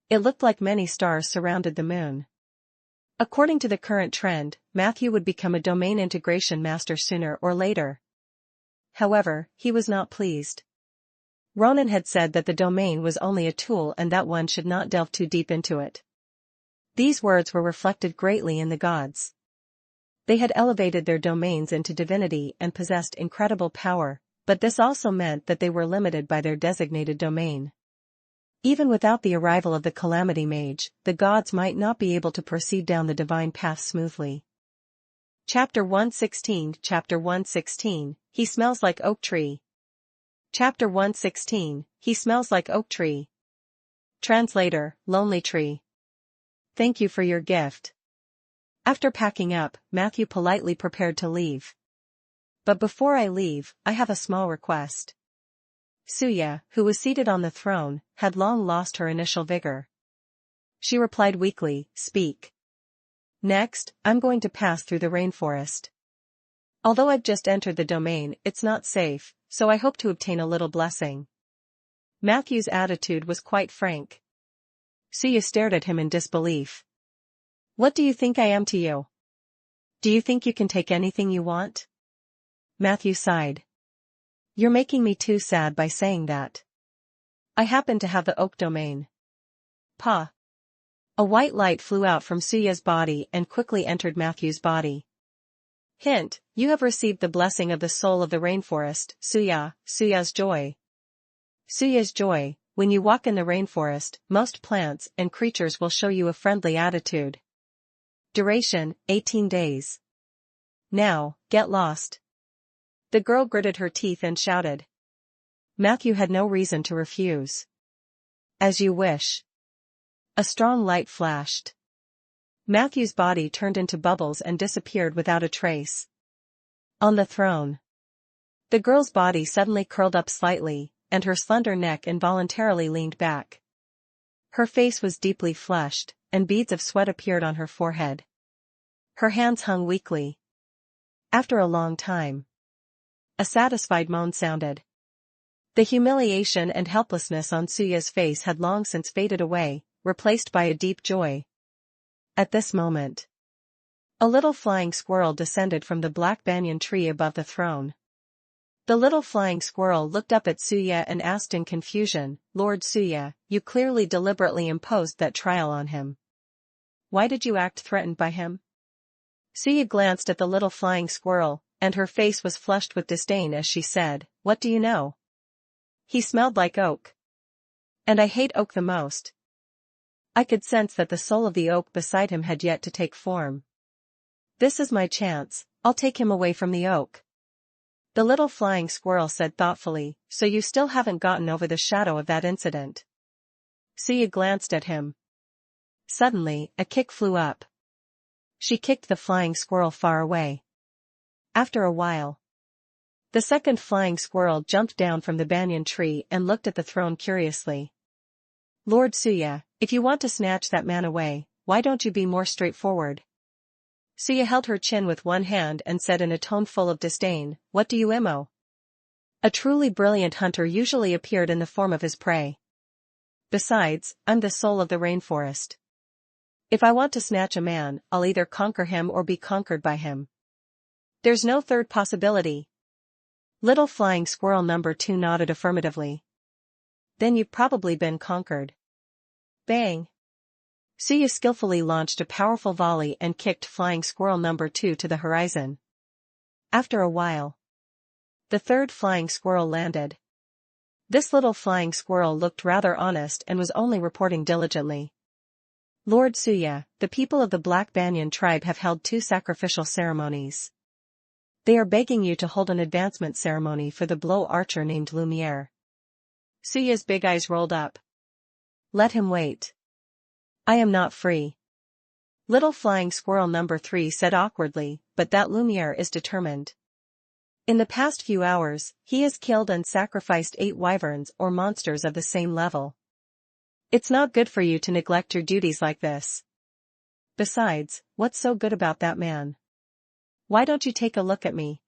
It looked like many stars surrounded the moon. According to the current trend, Matthew would become a domain integration master sooner or later. However, he was not pleased. Ronan had said that the domain was only a tool and that one should not delve too deep into it. These words were reflected greatly in the gods. They had elevated their domains into divinity and possessed incredible power, but this also meant that they were limited by their designated domain. Even without the arrival of the Calamity Mage, the gods might not be able to proceed down the divine path smoothly. Chapter 116 Chapter 116, He Smells Like Oak Tree. Chapter 116, He Smells Like Oak Tree. Translator, Lonely Tree. Thank you for your gift. After packing up, Matthew politely prepared to leave. But before I leave, I have a small request. Suya, who was seated on the throne, had long lost her initial vigor. She replied weakly, "Speak." Next, I'm going to pass through the rainforest. Although I've just entered the domain, it's not safe, so I hope to obtain a little blessing. Matthew's attitude was quite frank. Suya stared at him in disbelief. What do you think I am to you? Do you think you can take anything you want? Matthew sighed. You're making me too sad by saying that. I happen to have the oak domain. Pa. A white light flew out from Suya's body and quickly entered Matthew's body. Hint, you have received the blessing of the soul of the rainforest, Suya, Suya's joy. Suya's joy, when you walk in the rainforest, most plants and creatures will show you a friendly attitude. Duration, 18 days. Now, get lost. The girl gritted her teeth and shouted. Matthew had no reason to refuse. As you wish. A strong light flashed. Matthew's body turned into bubbles and disappeared without a trace. On the throne. The girl's body suddenly curled up slightly, and her slender neck involuntarily leaned back. Her face was deeply flushed, and beads of sweat appeared on her forehead. Her hands hung weakly. After a long time, a satisfied moan sounded. The humiliation and helplessness on Suya's face had long since faded away, replaced by a deep joy. At this moment, a little flying squirrel descended from the black banyan tree above the throne. The little flying squirrel looked up at Suya and asked in confusion, "Lord Suya, you clearly deliberately imposed that trial on him. Why did you act threatened by him?" Suya glanced at the little flying squirrel, and her face was flushed with disdain as she said, "What do you know? He smelled like oak. And I hate oak the most." I could sense that the soul of the oak beside him had yet to take form. "This is my chance, I'll take him away from the oak." The little flying squirrel said thoughtfully, "So you still haven't gotten over the shadow of that incident?" Suya glanced at him. Suddenly, a kick flew up. She kicked the flying squirrel far away. After a while, the second flying squirrel jumped down from the banyan tree and looked at the throne curiously. "Lord Suya, if you want to snatch that man away, why don't you be more straightforward?" Suya held her chin with one hand and said in a tone full of disdain, "What do you imo?" A truly brilliant hunter usually appeared in the form of his prey. Besides, I'm the soul of the rainforest. If I want to snatch a man, I'll either conquer him or be conquered by him. There's no third possibility. Little flying squirrel number 2 nodded affirmatively. Then you've probably been conquered. Bang! Suya skillfully launched a powerful volley and kicked flying squirrel number 2 to the horizon. After a while, the third flying squirrel landed. This little flying squirrel looked rather honest and was only reporting diligently. "Lord Suya, the people of the Black Banyan tribe have held 2 sacrificial ceremonies. They are begging you to hold an advancement ceremony for the blow archer named Lumiere." Suya's big eyes rolled up. "Let him wait. I am not free." Little flying squirrel number 3 said awkwardly, "But that Lumiere is determined. In the past few hours, he has killed and sacrificed 8 wyverns or monsters of the same level. It's not good for you to neglect your duties like this. Besides, what's so good about that man? Why don't you take a look at me?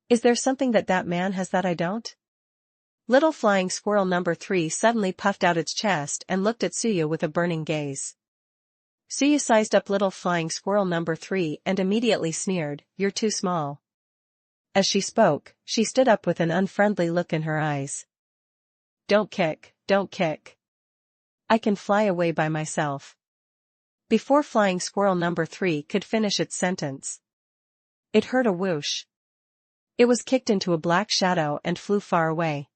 Is there something that man has that I don't?" Little flying squirrel number 3 suddenly puffed out its chest and looked at Suya with a burning gaze. Suya sized up little flying squirrel number 3 and immediately sneered, "You're too small." As she spoke, she stood up with an unfriendly look in her eyes. Don't kick. I can fly away by myself." Before flying squirrel number 3 could finish its sentence, it heard a whoosh. It was kicked into a black shadow and flew far away.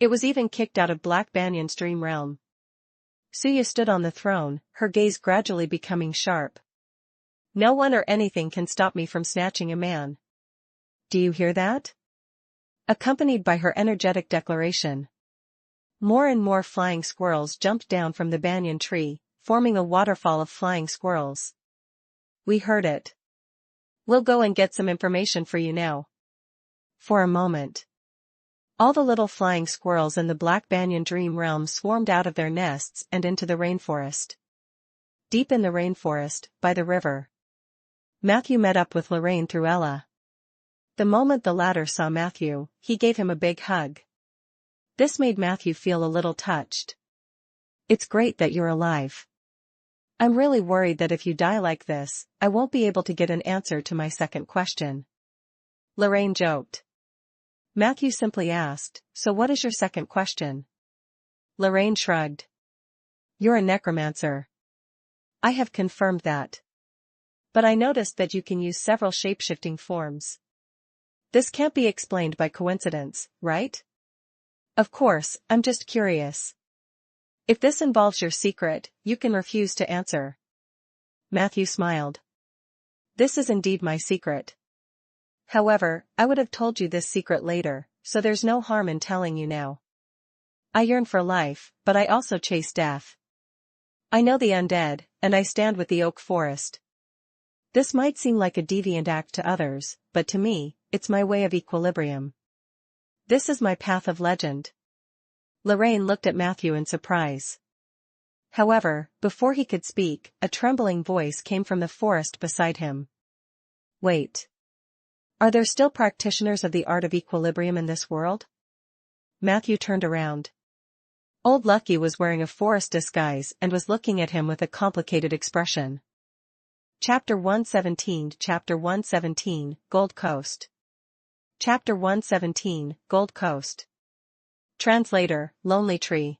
It was even kicked out of Black Banyan's dream realm. Suya stood on the throne, her gaze gradually becoming sharp. "No one or anything can stop me from snatching a man. Do you hear that?" Accompanied by her energetic declaration, more and more flying squirrels jumped down from the banyan tree, forming a waterfall of flying squirrels. "We heard it. We'll go and get some information for you now." For a moment, all the little flying squirrels in the Black Banyan dream realm swarmed out of their nests and into the rainforest. Deep in the rainforest, by the river, Matthew met up with Lorraine through Ella. The moment the latter saw Matthew, he gave him a big hug. This made Matthew feel a little touched. "It's great that you're alive. I'm really worried that if you die like this, I won't be able to get an answer to my second question." Lorraine joked. Matthew simply asked, "So what is your second question?" Lorraine shrugged. "You're a necromancer." "I have confirmed that. But I noticed that you can use several shape-shifting forms. This can't be explained by coincidence, right?" "Of course, I'm just curious. If this involves your secret, you can refuse to answer." Matthew smiled. "This is indeed my secret. However, I would have told you this secret later, so there's no harm in telling you now. I yearn for life, but I also chase death. I know the undead, and I stand with the oak forest. This might seem like a deviant act to others, but to me, it's my way of equilibrium. This is my path of legend." Lorraine looked at Matthew in surprise. However, before he could speak, a trembling voice came from the forest beside him. "Wait. Are there still practitioners of the art of equilibrium in this world?" Matthew turned around. Old Lucky was wearing a forest disguise and was looking at him with a complicated expression. Chapter 117, Gold Coast. Chapter 117, Gold Coast. Translator, Lonely Tree.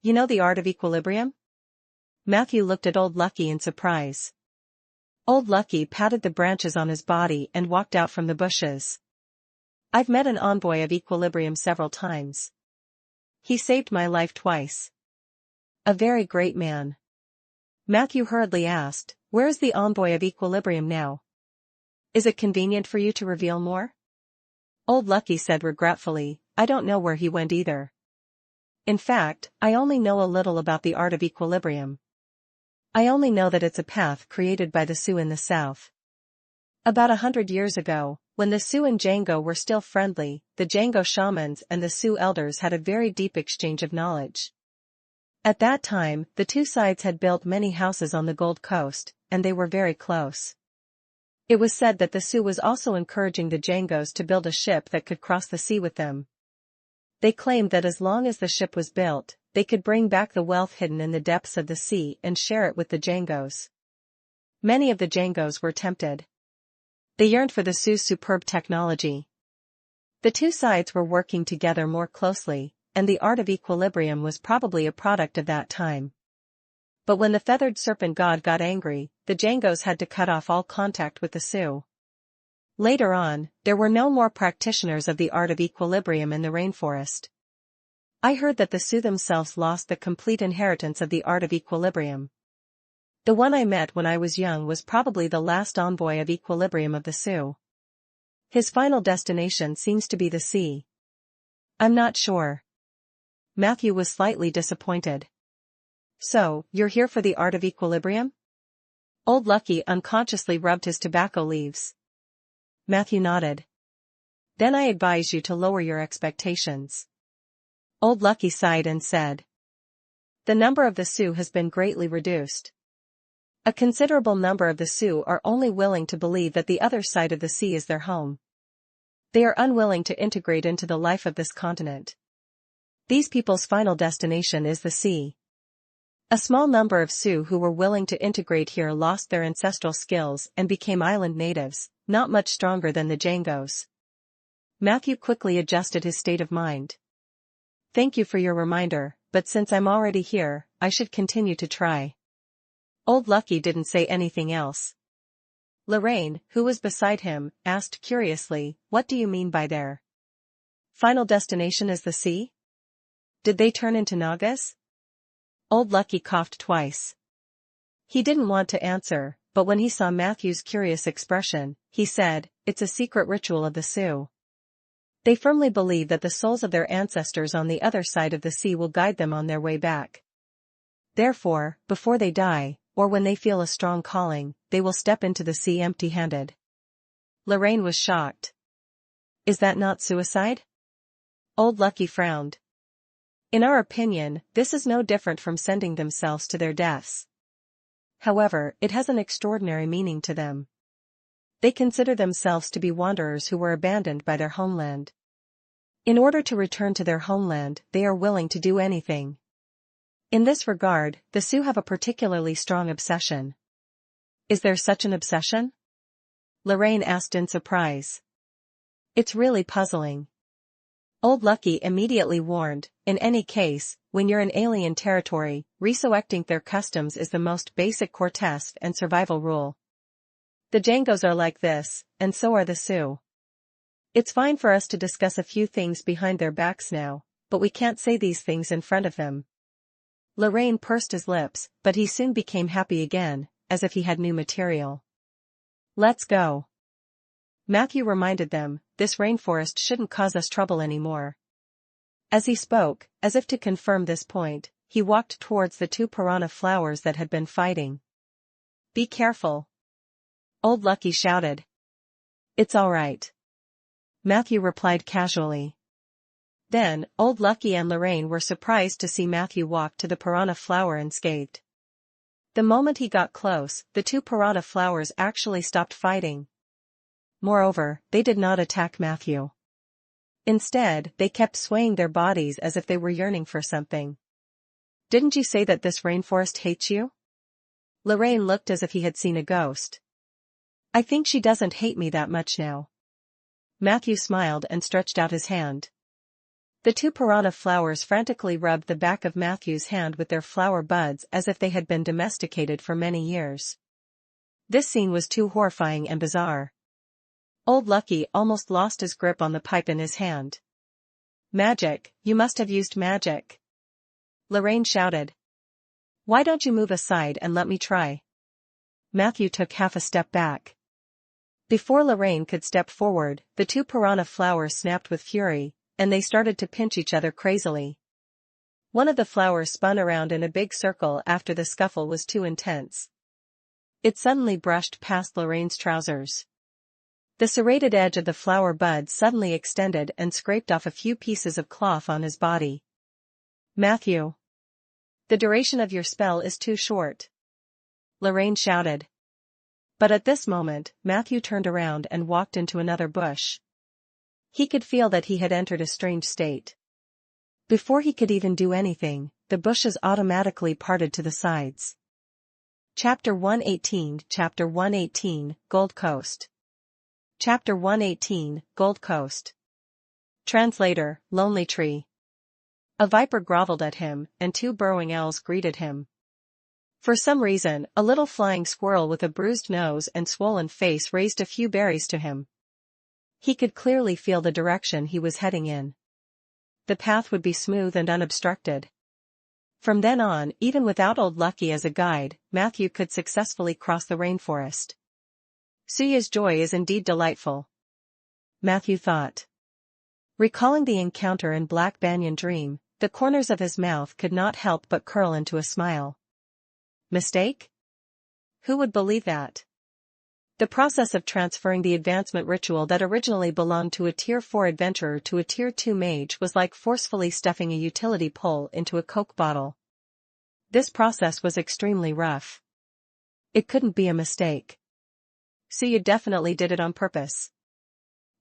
You know the art of equilibrium? Matthew looked at Old Lucky in surprise. Old Lucky patted the branches on his body and walked out from the bushes. I've met an envoy of equilibrium several times. He saved my life twice. A very great man. Matthew hurriedly asked, where is the envoy of equilibrium now? Is it convenient for you to reveal more? Old Lucky said regretfully, I don't know where he went either. In fact, I only know a little about the art of equilibrium. I only know that it's a path created by the Sioux in the south. About 100 years ago, when the Sioux and Django were still friendly, the Django shamans and the Sioux elders had a very deep exchange of knowledge. At that time, the two sides had built many houses on the Gold Coast, and they were very close. It was said that the Sioux was also encouraging the Djangos to build a ship that could cross the sea with them. They claimed that as long as the ship was built, they could bring back the wealth hidden in the depths of the sea and share it with the Djangos. Many of the Djangos were tempted. They yearned for the Sioux's superb technology. The two sides were working together more closely, and the art of equilibrium was probably a product of that time. But when the feathered serpent god got angry, the Djangos had to cut off all contact with the Sioux. Later on, there were no more practitioners of the art of equilibrium in the rainforest. I heard that the Sioux themselves lost the complete inheritance of the art of equilibrium. The one I met when I was young was probably the last envoy of equilibrium of the Sioux. His final destination seems to be the sea. I'm not sure. Matthew was slightly disappointed. So, you're here for the art of equilibrium? Old Lucky unconsciously rubbed his tobacco leaves. Matthew nodded. Then I advise you to lower your expectations. Old Lucky sighed and said. The number of the Sioux has been greatly reduced. A considerable number of the Sioux are only willing to believe that the other side of the sea is their home. They are unwilling to integrate into the life of this continent. These people's final destination is the sea. A small number of Sioux who were willing to integrate here lost their ancestral skills and became island natives, not much stronger than the Djangos. Matthew quickly adjusted his state of mind. Thank you for your reminder, but since I'm already here, I should continue to try. Old Lucky didn't say anything else. Lorraine, who was beside him, asked curiously, what do you mean by their final destination is the sea? Did they turn into Nagas? Old Lucky coughed twice. He didn't want to answer, but when he saw Matthew's curious expression, he said, it's a secret ritual of the Sioux. They firmly believe that the souls of their ancestors on the other side of the sea will guide them on their way back. Therefore, before they die, or when they feel a strong calling, they will step into the sea empty-handed. Lorraine was shocked. Is that not suicide? Old Lucky frowned. In our opinion, this is no different from sending themselves to their deaths. However, it has an extraordinary meaning to them. They consider themselves to be wanderers who were abandoned by their homeland. In order to return to their homeland, they are willing to do anything. In this regard, the Sioux have a particularly strong obsession. Is there such an obsession? Lorraine asked in surprise. It's really puzzling. Old Lucky immediately warned, in any case, when you're in alien territory, resurrecting their customs is the most basic core test and survival rule. The Djangos are like this, and so are the Sioux. It's fine for us to discuss a few things behind their backs now, but we can't say these things in front of them. Lorraine pursed his lips, but he soon became happy again, as if he had new material. Let's go. Matthew reminded them, this rainforest shouldn't cause us trouble anymore. As he spoke, as if to confirm this point, he walked towards the two piranha flowers that had been fighting. Be careful. Old Lucky shouted. It's all right. Matthew replied casually. Then, Old Lucky and Lorraine were surprised to see Matthew walk to the piranha flower unscathed. The moment he got close, the two piranha flowers actually stopped fighting. Moreover, they did not attack Matthew. Instead, they kept swaying their bodies as if they were yearning for something. "Didn't you say that this rainforest hates you?" Lorraine looked as if he had seen a ghost. "I think she doesn't hate me that much now." Matthew smiled and stretched out his hand. The two piranha flowers frantically rubbed the back of Matthew's hand with their flower buds as if they had been domesticated for many years. This scene was too horrifying and bizarre. Old Lucky almost lost his grip on the pipe in his hand. "Magic, you must have used magic," Lorraine shouted. "Why don't you move aside and let me try?" Matthew took half a step back. Before Lorraine could step forward, the two piranha flowers snapped with fury, and they started to pinch each other crazily. One of the flowers spun around in a big circle after the scuffle was too intense. It suddenly brushed past Lorraine's trousers. The serrated edge of the flower bud suddenly extended and scraped off a few pieces of cloth on his body. "Matthew! The duration of your spell is too short," Lorraine shouted. But at this moment, Matthew turned around and walked into another bush. He could feel that he had entered a strange state. Before he could even do anything, the bushes automatically parted to the sides. Chapter 118, Gold Coast. Chapter 118, Gold Coast. Translator, Lonely Tree. A viper groveled at him, and two burrowing owls greeted him. For some reason, a little flying squirrel with a bruised nose and swollen face raised a few berries to him. He could clearly feel the direction he was heading in. The path would be smooth and unobstructed. From then on, even without Old Lucky as a guide, Matthew could successfully cross the rainforest. "Suya's joy is indeed delightful," Matthew thought. Recalling the encounter in Black Banyan Dream, the corners of his mouth could not help but curl into a smile. Mistake? Who would believe that? The process of transferring the advancement ritual that originally belonged to a Tier 4 adventurer to a Tier 2 mage was like forcefully stuffing a utility pole into a Coke bottle. This process was extremely rough. It couldn't be a mistake. Suya definitely did it on purpose.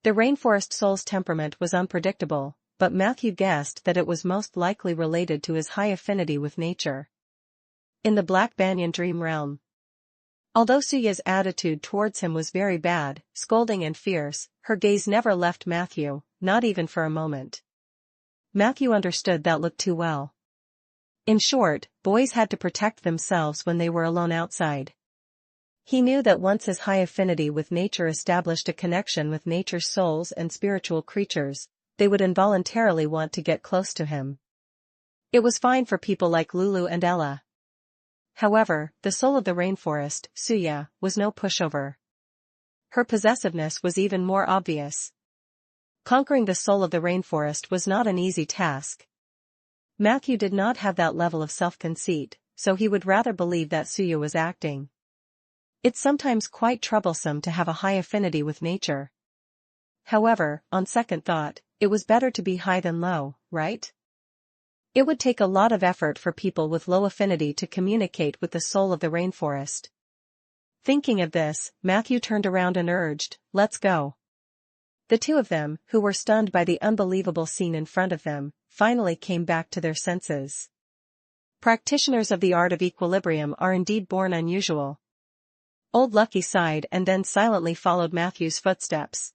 The rainforest soul's temperament was unpredictable, but Matthew guessed that it was most likely related to his high affinity with nature. In the Black Banyan Dream realm, although Suya's attitude towards him was very bad, scolding and fierce, her gaze never left Matthew, not even for a moment. Matthew understood that look too well. In short, boys had to protect themselves when they were alone outside. He knew that once his high affinity with nature established a connection with nature's souls and spiritual creatures, they would involuntarily want to get close to him. It was fine for people like Lulu and Ella. However, the soul of the rainforest, Suya, was no pushover. Her possessiveness was even more obvious. Conquering the soul of the rainforest was not an easy task. Matthew did not have that level of self-conceit, so he would rather believe that Suya was acting. It's sometimes quite troublesome to have a high affinity with nature. However, on second thought, it was better to be high than low, right? It would take a lot of effort for people with low affinity to communicate with the soul of the rainforest. Thinking of this, Matthew turned around and urged, "Let's go." The two of them, who were stunned by the unbelievable scene in front of them, finally came back to their senses. Practitioners of the art of equilibrium are indeed born unusual. Old Lucky sighed and then silently followed Matthew's footsteps.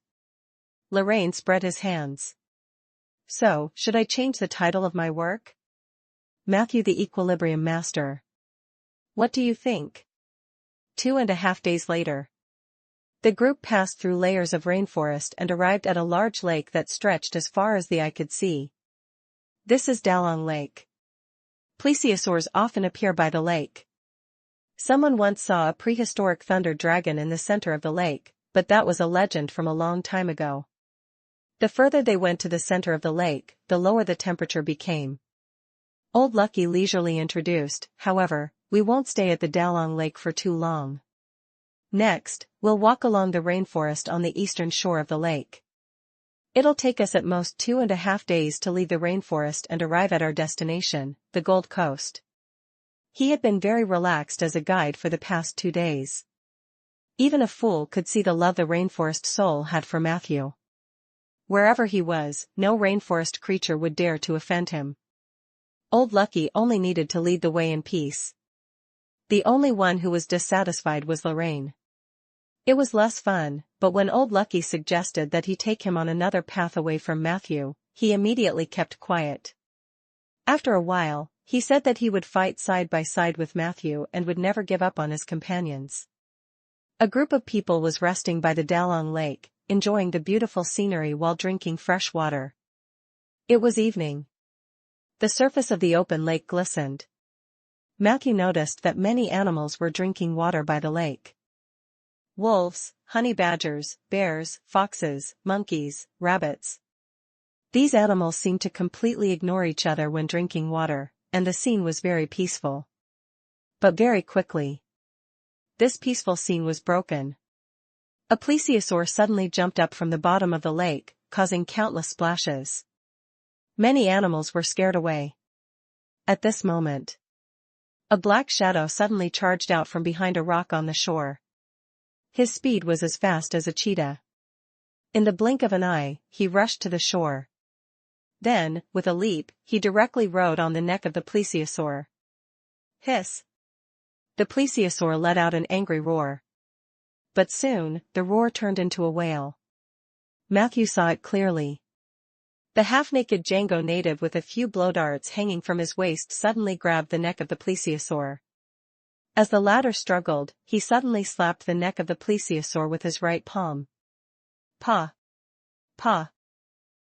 Lorraine spread his hands. "So, should I change the title of my work? Matthew the Equilibrium Master. What do you think?" 2.5 days later. The group passed through layers of rainforest and arrived at a large lake that stretched as far as the eye could see. This is Dalong Lake. Plesiosaurs often appear by the lake. Someone once saw a prehistoric thunder dragon in the center of the lake, but that was a legend from a long time ago. The further they went to the center of the lake, the lower the temperature became. Old Lucky leisurely introduced, "However, we won't stay at the Dalong Lake for too long. Next, we'll walk along the rainforest on the eastern shore of the lake. It'll take us at most 2.5 days to leave the rainforest and arrive at our destination, the Gold Coast." He had been very relaxed as a guide for the past 2 days. Even a fool could see the love the rainforest soul had for Matthew. Wherever he was, no rainforest creature would dare to offend him. Old Lucky only needed to lead the way in peace. The only one who was dissatisfied was Lorraine. It was less fun, but when Old Lucky suggested that he take him on another path away from Matthew, he immediately kept quiet. After a while, he said that he would fight side by side with Matthew and would never give up on his companions. A group of people was resting by the Dalong Lake, enjoying the beautiful scenery while drinking fresh water. It was evening. The surface of the open lake glistened. Matthew noticed that many animals were drinking water by the lake. Wolves, honey badgers, bears, foxes, monkeys, rabbits. These animals seemed to completely ignore each other when drinking water, and the scene was very peaceful. But very quickly, this peaceful scene was broken. A plesiosaur suddenly jumped up from the bottom of the lake, causing countless splashes. Many animals were scared away. At this moment, a black shadow suddenly charged out from behind a rock on the shore. His speed was as fast as a cheetah. In the blink of an eye, he rushed to the shore. Then, with a leap, he directly rode on the neck of the plesiosaur. Hiss! The plesiosaur let out an angry roar. But soon, the roar turned into a wail. Matthew saw it clearly. The half-naked Django native with a few blow darts hanging from his waist suddenly grabbed the neck of the plesiosaur. As the latter struggled, he suddenly slapped the neck of the plesiosaur with his right palm. Paw! Paw!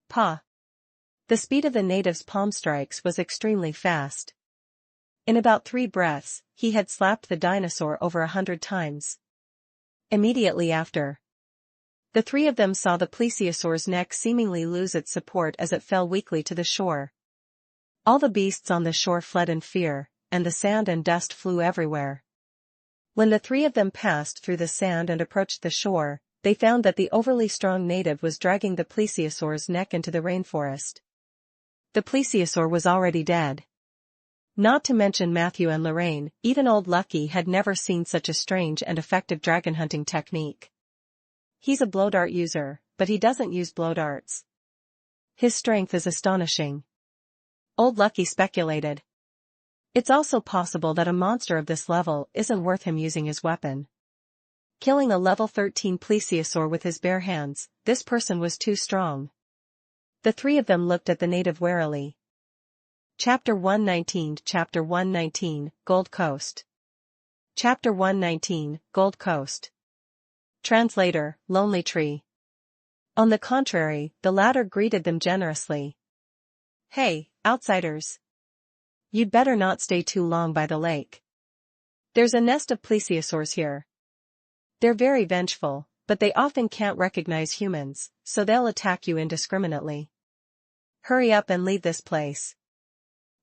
Paw! The speed of the native's palm strikes was extremely fast. In about 3 breaths, he had slapped the dinosaur over 100 times. Immediately after, the 3 of them saw the plesiosaur's neck seemingly lose its support as it fell weakly to the shore. All the beasts on the shore fled in fear, and the sand and dust flew everywhere. When the 3 of them passed through the sand and approached the shore, they found that the overly strong native was dragging the plesiosaur's neck into the rainforest. The plesiosaur was already dead. Not to mention Matthew and Lorraine, even Old Lucky had never seen such a strange and effective dragon hunting technique. He's a blow dart user, but he doesn't use blow darts. His strength is astonishing. Old Lucky speculated. It's also possible that a monster of this level isn't worth him using his weapon. Killing a level 13 plesiosaur with his bare hands, this person was too strong. The 3 of them looked at the native warily. Chapter 119 Chapter 119, Gold Coast. Chapter 119, Gold Coast. Translator, Lonely Tree. On the contrary, the latter greeted them generously. Hey, outsiders. You'd better not stay too long by the lake. There's a nest of plesiosaurs here. They're very vengeful, but they often can't recognize humans, so they'll attack you indiscriminately. Hurry up and leave this place.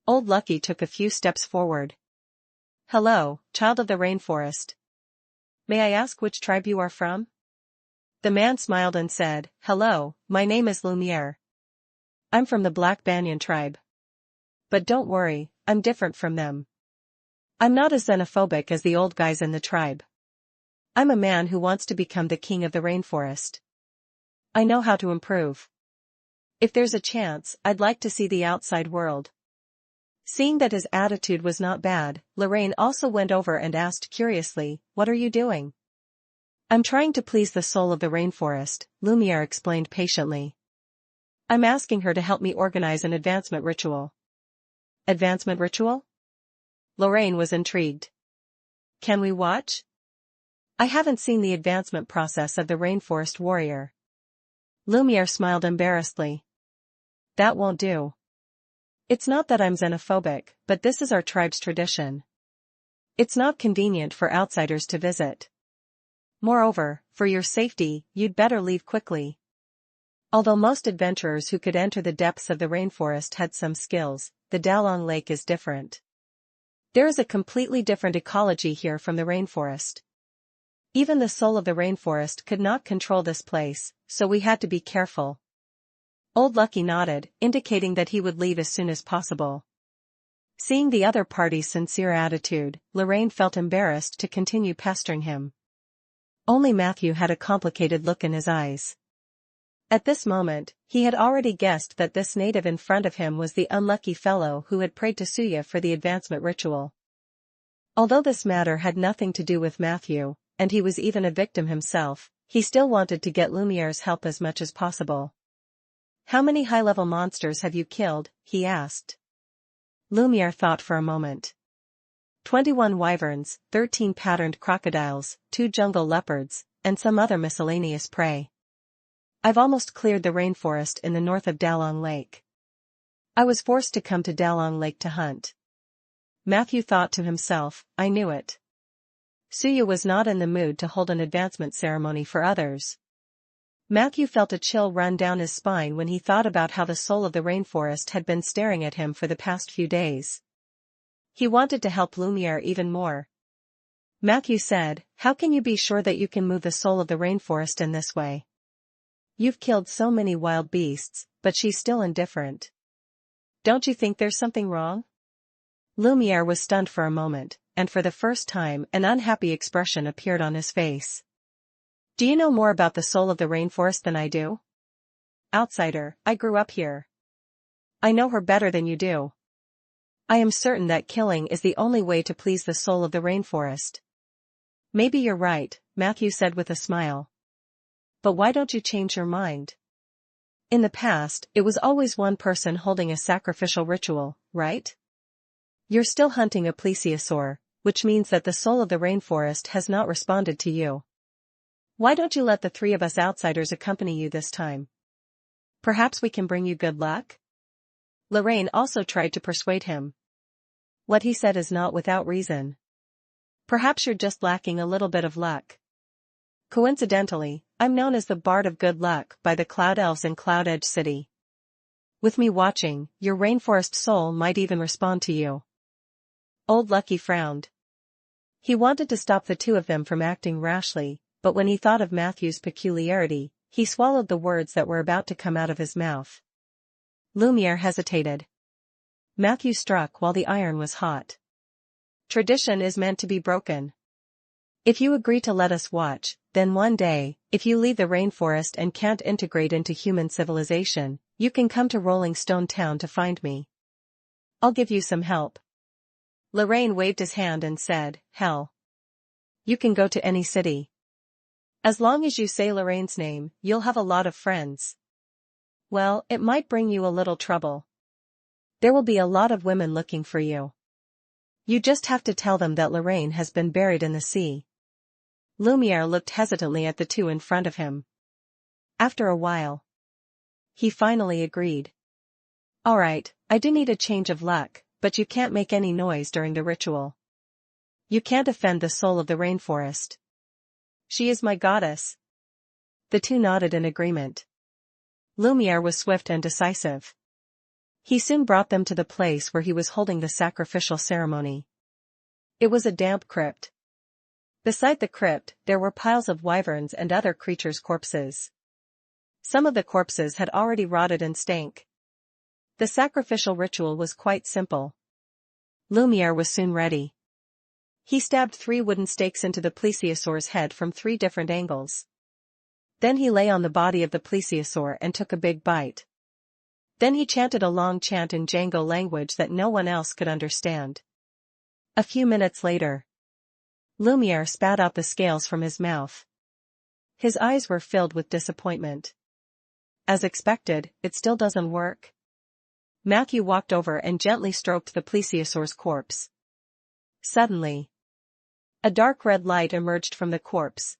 Old Lucky took a few steps forward. Hello, child of the rainforest. May I ask which tribe you are from? The man smiled and said, Hello, my name is Lumiere. I'm from the Black Banyan tribe. But don't worry, I'm different from them. I'm not as xenophobic as the old guys in the tribe. I'm a man who wants to become the king of the rainforest. I know how to improve. If there's a chance, I'd like to see the outside world. Seeing that his attitude was not bad, Lorraine also went over and asked curiously, What are you doing? I'm trying to please the soul of the rainforest, Lumiere explained patiently. I'm asking her to help me organize an advancement ritual. Advancement ritual? Lorraine was intrigued. Can we watch? I haven't seen the advancement process of the rainforest warrior. Lumiere smiled embarrassedly. That won't do. It's not that I'm xenophobic, but this is our tribe's tradition. It's not convenient for outsiders to visit. Moreover, for your safety, you'd better leave quickly. Although most adventurers who could enter the depths of the rainforest had some skills, the Dalong Lake is different. There is a completely different ecology here from the rainforest. Even the soul of the rainforest could not control this place, so we had to be careful. Old Lucky nodded, indicating that he would leave as soon as possible. Seeing the other party's sincere attitude, Lorraine felt embarrassed to continue pestering him. Only Matthew had a complicated look in his eyes. At this moment, he had already guessed that this native in front of him was the unlucky fellow who had prayed to Suya for the advancement ritual. Although this matter had nothing to do with Matthew, and he was even a victim himself, he still wanted to get Lumiere's help as much as possible. "How many high-level monsters have you killed?" he asked. Lumiere thought for a moment. 21 wyverns, 13 patterned crocodiles, 2 jungle leopards, and some other miscellaneous prey. I've almost cleared the rainforest in the north of Dalong Lake. I was forced to come to Dalong Lake to hunt. Matthew thought to himself, I knew it. Suya was not in the mood to hold an advancement ceremony for others. Matthew felt a chill run down his spine when he thought about how the soul of the rainforest had been staring at him for the past few days. He wanted to help Lumiere even more. Matthew said, "How can you be sure that you can move the soul of the rainforest in this way? You've killed so many wild beasts, but she's still indifferent. Don't you think there's something wrong?" Lumiere was stunned for a moment, and for the first time an unhappy expression appeared on his face. "Do you know more about the soul of the rainforest than I do? Outsider, I grew up here. I know her better than you do. I am certain that killing is the only way to please the soul of the rainforest." "Maybe you're right," Matthew said with a smile. "But why don't you change your mind? In the past, it was always one person holding a sacrificial ritual, right? You're still hunting a plesiosaur, which means that the soul of the rainforest has not responded to you. Why don't you let the 3 of us outsiders accompany you this time? Perhaps we can bring you good luck?" Lorraine also tried to persuade him. "What he said is not without reason. Perhaps you're just lacking a little bit of luck. Coincidentally, I'm known as the Bard of Good Luck by the Cloud Elves in Cloud Edge City. With me watching, your rainforest soul might even respond to you." Old Lucky frowned. He wanted to stop the 2 of them from acting rashly, but when he thought of Matthew's peculiarity, he swallowed the words that were about to come out of his mouth. Lumiere hesitated. Matthew struck while the iron was hot. "Tradition is meant to be broken. If you agree to let us watch, then one day, if you leave the rainforest and can't integrate into human civilization, you can come to Rolling Stone Town to find me. I'll give you some help." Lorraine waved his hand and said, "Hell. You can go to any city. As long as you say Lorraine's name, you'll have a lot of friends. Well, it might bring you a little trouble. There will be a lot of women looking for you. You just have to tell them that Lorraine has been buried in the sea." Lumiere looked hesitantly at the 2 in front of him. After a while, he finally agreed. "All right, I do need a change of luck, but you can't make any noise during the ritual. You can't offend the soul of the rainforest. She is my goddess." The 2 nodded in agreement. Lumiere was swift and decisive. He soon brought them to the place where he was holding the sacrificial ceremony. It was a damp crypt. Beside the crypt, there were piles of wyverns and other creatures' corpses. Some of the corpses had already rotted and stank. The sacrificial ritual was quite simple. Lumiere was soon ready. He stabbed 3 wooden stakes into the plesiosaur's head from 3 different angles. Then he lay on the body of the plesiosaur and took a big bite. Then he chanted a long chant in Django language that no one else could understand. A few minutes later, Lumiere spat out the scales from his mouth. His eyes were filled with disappointment. "As expected, it still doesn't work." Matthew walked over and gently stroked the plesiosaur's corpse. Suddenly, a dark red light emerged from the corpse.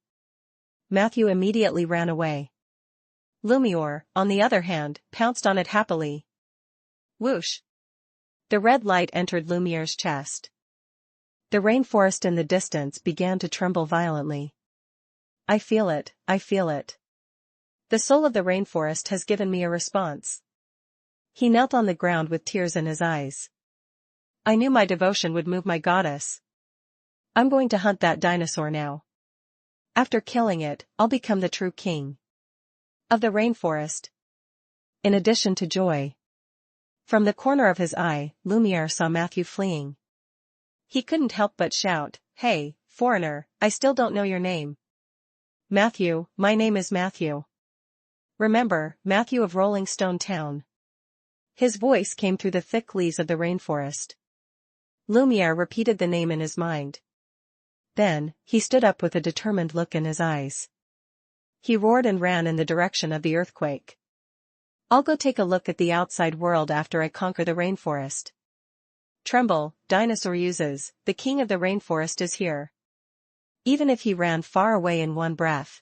Matthew immediately ran away. Lumiere, on the other hand, pounced on it happily. Whoosh! The red light entered Lumiere's chest. The rainforest in the distance began to tremble violently. "I feel it, I feel it. The soul of the rainforest has given me a response." He knelt on the ground with tears in his eyes. "I knew my devotion would move my goddess. I'm going to hunt that dinosaur now. After killing it, I'll become the true king of the rainforest." In addition to joy, from the corner of his eye, Lumiere saw Matthew fleeing. He couldn't help but shout, "Hey, foreigner, I still don't know your name." "Matthew, my name is Matthew." Remember, Matthew of Rolling Stone Town. His voice came through the thick leaves of the rainforest. Lumiere repeated the name in his mind. Then, he stood up with a determined look in his eyes. He roared and ran in the direction of the earthquake. I'll go take a look at the outside world after I conquer the rainforest. Tremble, dinosaur uses, the king of the rainforest is here. Even if he ran far away in one breath.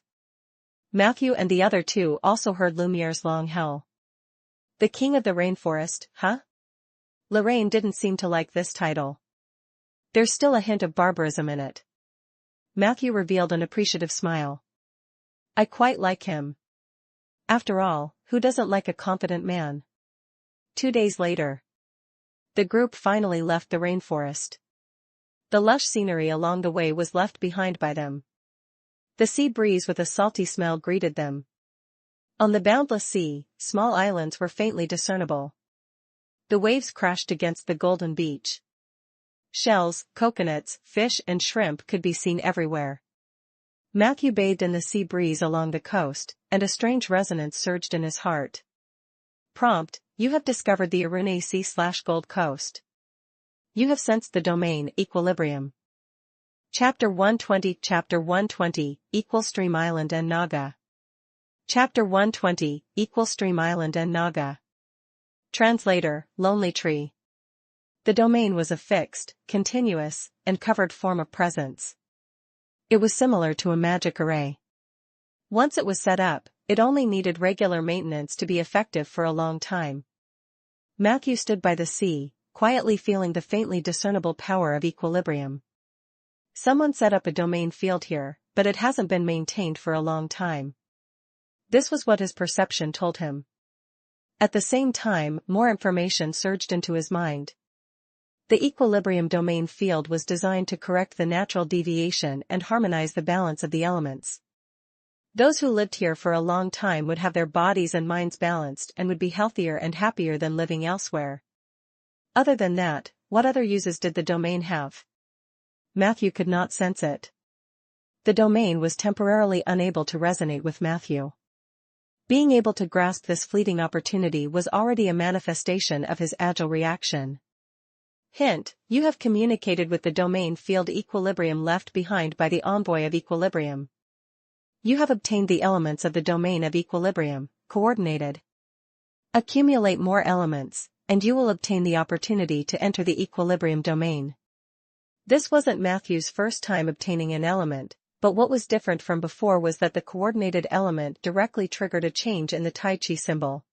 Matthew and the other two also heard Lumiere's long howl. The king of the rainforest, huh? Lorraine didn't seem to like this title. There's still a hint of barbarism in it. Matthew revealed an appreciative smile. I quite like him. After all, who doesn't like a confident man? 2 days later. The group finally left the rainforest. The lush scenery along the way was left behind by them. The sea breeze with a salty smell greeted them. On the boundless sea, small islands were faintly discernible. The waves crashed against the golden beach. Shells, coconuts, fish and shrimp could be seen everywhere. Matthew bathed in the sea breeze along the coast, and a strange resonance surged in his heart. Prompt, you have discovered the Arune Sea/Gold Coast. You have sensed the domain, equilibrium. Chapter 120 Equal Stream Island and Naga. Chapter 120 Equal Stream Island and Naga. Translator, Lonely Tree. The domain was a fixed, continuous, and covered form of presence. It was similar to a magic array. Once it was set up, it only needed regular maintenance to be effective for a long time. Matthew stood by the sea, quietly feeling the faintly discernible power of equilibrium. Someone set up a domain field here, but it hasn't been maintained for a long time. This was what his perception told him. At the same time, more information surged into his mind. The equilibrium domain field was designed to correct the natural deviation and harmonize the balance of the elements. Those who lived here for a long time would have their bodies and minds balanced and would be healthier and happier than living elsewhere. Other than that, what other uses did the domain have? Matthew could not sense it. The domain was temporarily unable to resonate with Matthew. Being able to grasp this fleeting opportunity was already a manifestation of his agile reaction. Hint, you have communicated with the domain field equilibrium left behind by the envoy of equilibrium. You have obtained the elements of the domain of equilibrium, coordinated. Accumulate more elements, and you will obtain the opportunity to enter the equilibrium domain. This wasn't Matthew's first time obtaining an element, but what was different from before was that the coordinated element directly triggered a change in the Tai Chi symbol.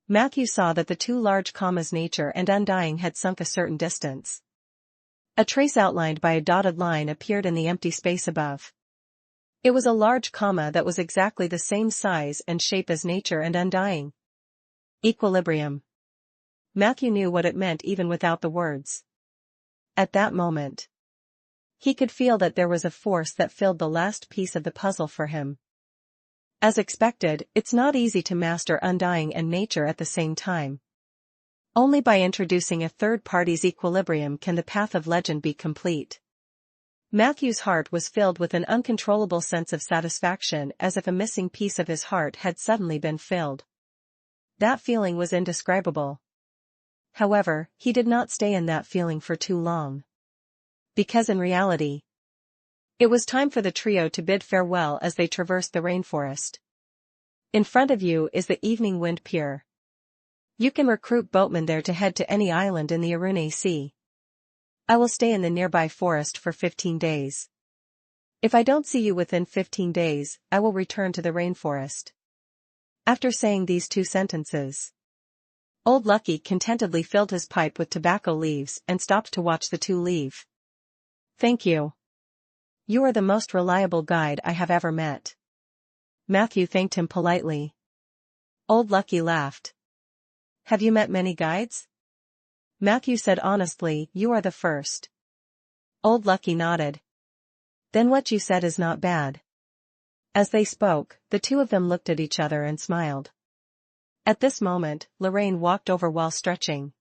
Matthew saw that the two large commas nature and undying had sunk a certain distance. A trace outlined by a dotted line appeared in the empty space above. It was a large comma that was exactly the same size and shape as nature and undying. Equilibrium. Matthew knew what it meant even without the words. At that moment, he could feel that there was a force that filled the last piece of the puzzle for him. As expected, it's not easy to master undying and nature at the same time. Only by introducing a third party's equilibrium can the path of legend be complete. Matthew's heart was filled with an uncontrollable sense of satisfaction, as if a missing piece of his heart had suddenly been filled. That feeling was indescribable. However, he did not stay in that feeling for too long. Because in reality, it was time for the trio to bid farewell as they traversed the rainforest. In front of you is the Evening Wind Pier. You can recruit boatmen there to head to any island in the Arune Sea. I will stay in the nearby forest for 15 days. If I don't see you within 15 days, I will return to the rainforest. After saying these 2 sentences, Old Lucky contentedly filled his pipe with tobacco leaves and stopped to watch the 2 leave. Thank you. You are the most reliable guide I have ever met. Matthew thanked him politely. Old Lucky laughed. Have you met many guides? Matthew said honestly, you are the first. Old Lucky nodded. Then what you said is not bad. As they spoke, the 2 of them looked at each other and smiled. At this moment, Lorraine walked over while stretching.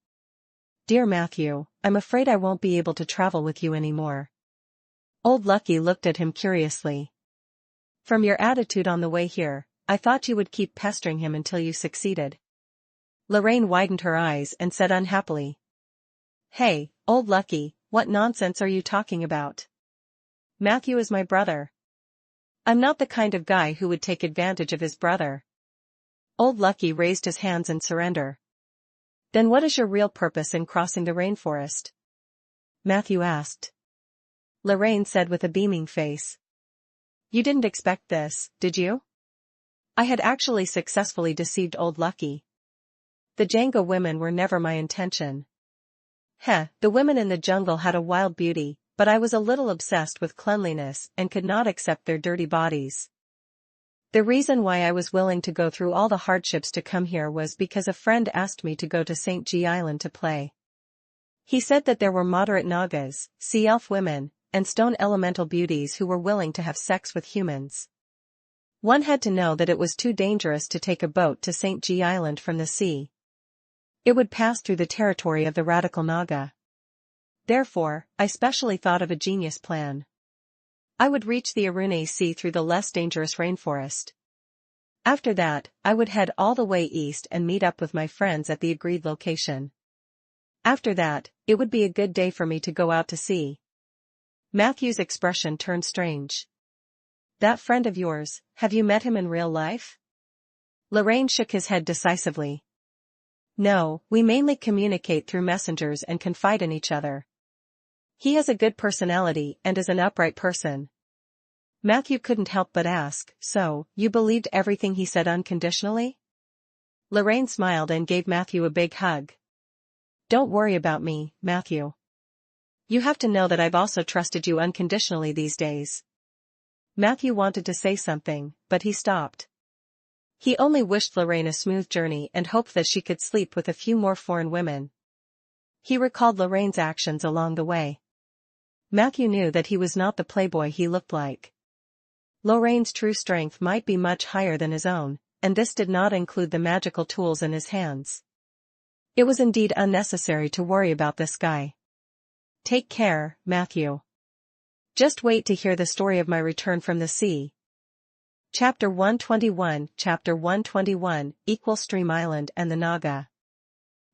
Dear Matthew, I'm afraid I won't be able to travel with you anymore. Old Lucky looked at him curiously. From your attitude on the way here, I thought you would keep pestering him until you succeeded. Lorraine widened her eyes and said unhappily. Hey, old Lucky, what nonsense are you talking about? Matthew is my brother. I'm not the kind of guy who would take advantage of his brother. Old Lucky raised his hands in surrender. Then what is your real purpose in crossing the rainforest? Matthew asked. Lorraine said with a beaming face. You didn't expect this, did you? I had actually successfully deceived old Lucky. The Django women were never my intention. The women in the jungle had a wild beauty, but I was a little obsessed with cleanliness and could not accept their dirty bodies. The reason why I was willing to go through all the hardships to come here was because a friend asked me to go to St. G Island to play. He said that there were moderate Nagas, sea elf women, and stone elemental beauties who were willing to have sex with humans. One had to know that it was too dangerous to take a boat to St. G Island from the sea. It would pass through the territory of the radical Naga. Therefore, I specially thought of a genius plan. I would reach the Arune Sea through the less dangerous rainforest. After that, I would head all the way east and meet up with my friends at the agreed location. After that, it would be a good day for me to go out to sea. Matthew's expression turned strange. That friend of yours, have you met him in real life? Lorraine shook his head decisively. No, we mainly communicate through messengers and confide in each other. He has a good personality and is an upright person. Matthew couldn't help but ask, so, you believed everything he said unconditionally? Lorraine smiled and gave Matthew a big hug. Don't worry about me, Matthew. You have to know that I've also trusted you unconditionally these days. Matthew wanted to say something, but he stopped. He only wished Lorraine a smooth journey and hoped that she could sleep with a few more foreign women. He recalled Lorraine's actions along the way. Matthew knew that he was not the playboy he looked like. Lorraine's true strength might be much higher than his own, and this did not include the magical tools in his hands. It was indeed unnecessary to worry about this guy. Take care, Matthew. Just wait to hear the story of my return from the sea. Chapter 121 Chapter 121 Stream Island and the Naga.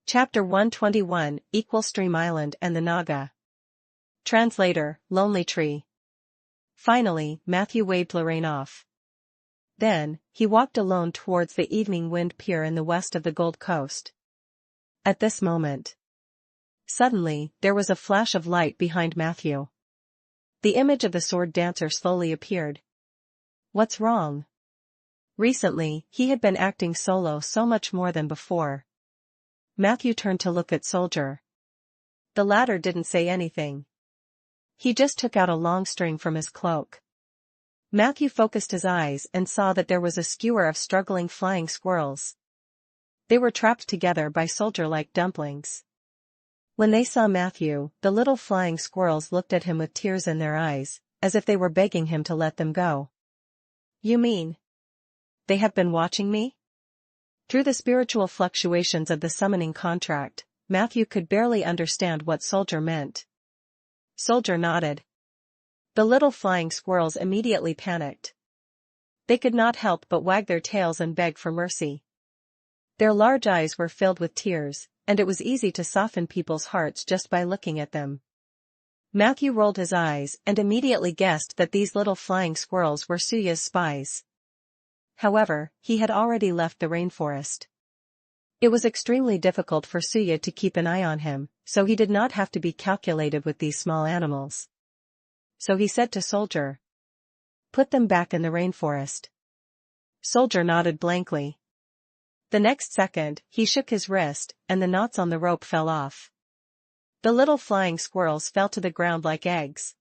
Chapter 121 Stream Island and the Naga. Translator, Lonely Tree. Finally, Matthew waved Lorraine off. Then, he walked alone towards the Evening Wind Pier in the west of the Gold Coast. At this moment, suddenly, there was a flash of light behind Matthew. The image of the sword dancer slowly appeared. What's wrong? Recently, he had been acting solo so much more than before. Matthew turned to look at Soldier. The latter didn't say anything. He just took out a long string from his cloak. Matthew focused his eyes and saw that there was a skewer of struggling flying squirrels. They were trapped together by Soldier like dumplings. When they saw Matthew, the little flying squirrels looked at him with tears in their eyes, as if they were begging him to let them go. You mean? They have been watching me? Through the spiritual fluctuations of the summoning contract, Matthew could barely understand what Soldier meant. Soldier nodded. The little flying squirrels immediately panicked. They could not help but wag their tails and beg for mercy. Their large eyes were filled with tears, and it was easy to soften people's hearts just by looking at them. Matthew rolled his eyes and immediately guessed that these little flying squirrels were Suya's spies. However, he had already left the rainforest. It was extremely difficult for Suya to keep an eye on him, so he did not have to be calculated with these small animals. So he said to Soldier, "Put them back in the rainforest." Soldier nodded blankly. The next second, he shook his wrist, and the knots on the rope fell off. The little flying squirrels fell to the ground like eggs.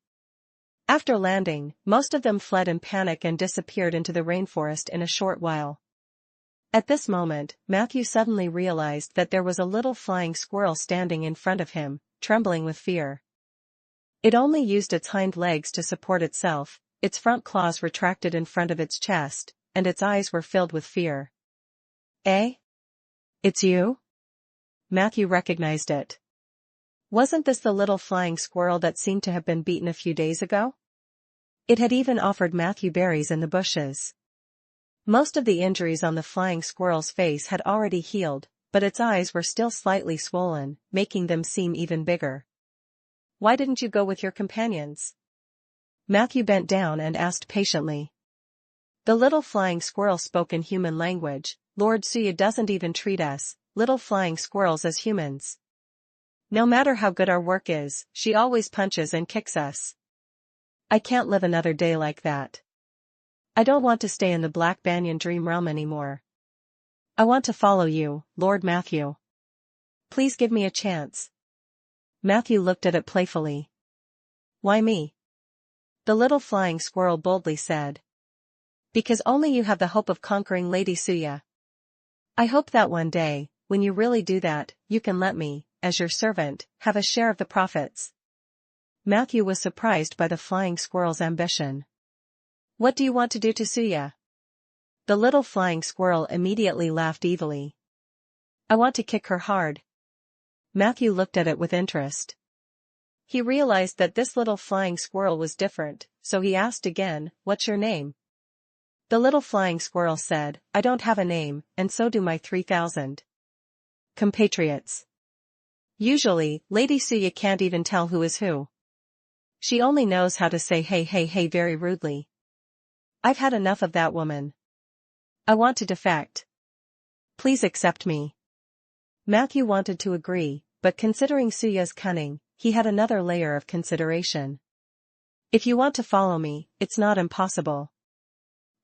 After landing, most of them fled in panic and disappeared into the rainforest in a short while. At this moment, Matthew suddenly realized that there was a little flying squirrel standing in front of him, trembling with fear. It only used its hind legs to support itself, its front claws retracted in front of its chest, and its eyes were filled with fear. Eh? It's you? Matthew recognized it. Wasn't this the little flying squirrel that seemed to have been beaten a few days ago? It had even offered Matthew berries in the bushes. Most of the injuries on the flying squirrel's face had already healed, but its eyes were still slightly swollen, making them seem even bigger. Why didn't you go with your companions? Matthew bent down and asked patiently. The little flying squirrel spoke in human language. Lord Suya doesn't even treat us, little flying squirrels, as humans. No matter how good our work is, she always punches and kicks us. I can't live another day like that. I don't want to stay in the Black Banyan dream realm anymore. I want to follow you, Lord Matthew. Please give me a chance. Matthew looked at it playfully. Why me? The little flying squirrel boldly said. Because only you have the hope of conquering Lady Suya. I hope that one day, when you really do that, you can let me, as your servant, have a share of the profits. Matthew was surprised by the flying squirrel's ambition. What do you want to do to Suya? The little flying squirrel immediately laughed evilly. I want to kick her hard. Matthew looked at it with interest. He realized that this little flying squirrel was different, so he asked again, what's your name? The little flying squirrel said, I don't have a name, and so do my 3,000 compatriots. Usually, Lady Suya can't even tell who is who. She only knows how to say hey hey hey very rudely. I've had enough of that woman. I want to defect. Please accept me. Matthew wanted to agree, but considering Suya's cunning, he had another layer of consideration. If you want to follow me, it's not impossible.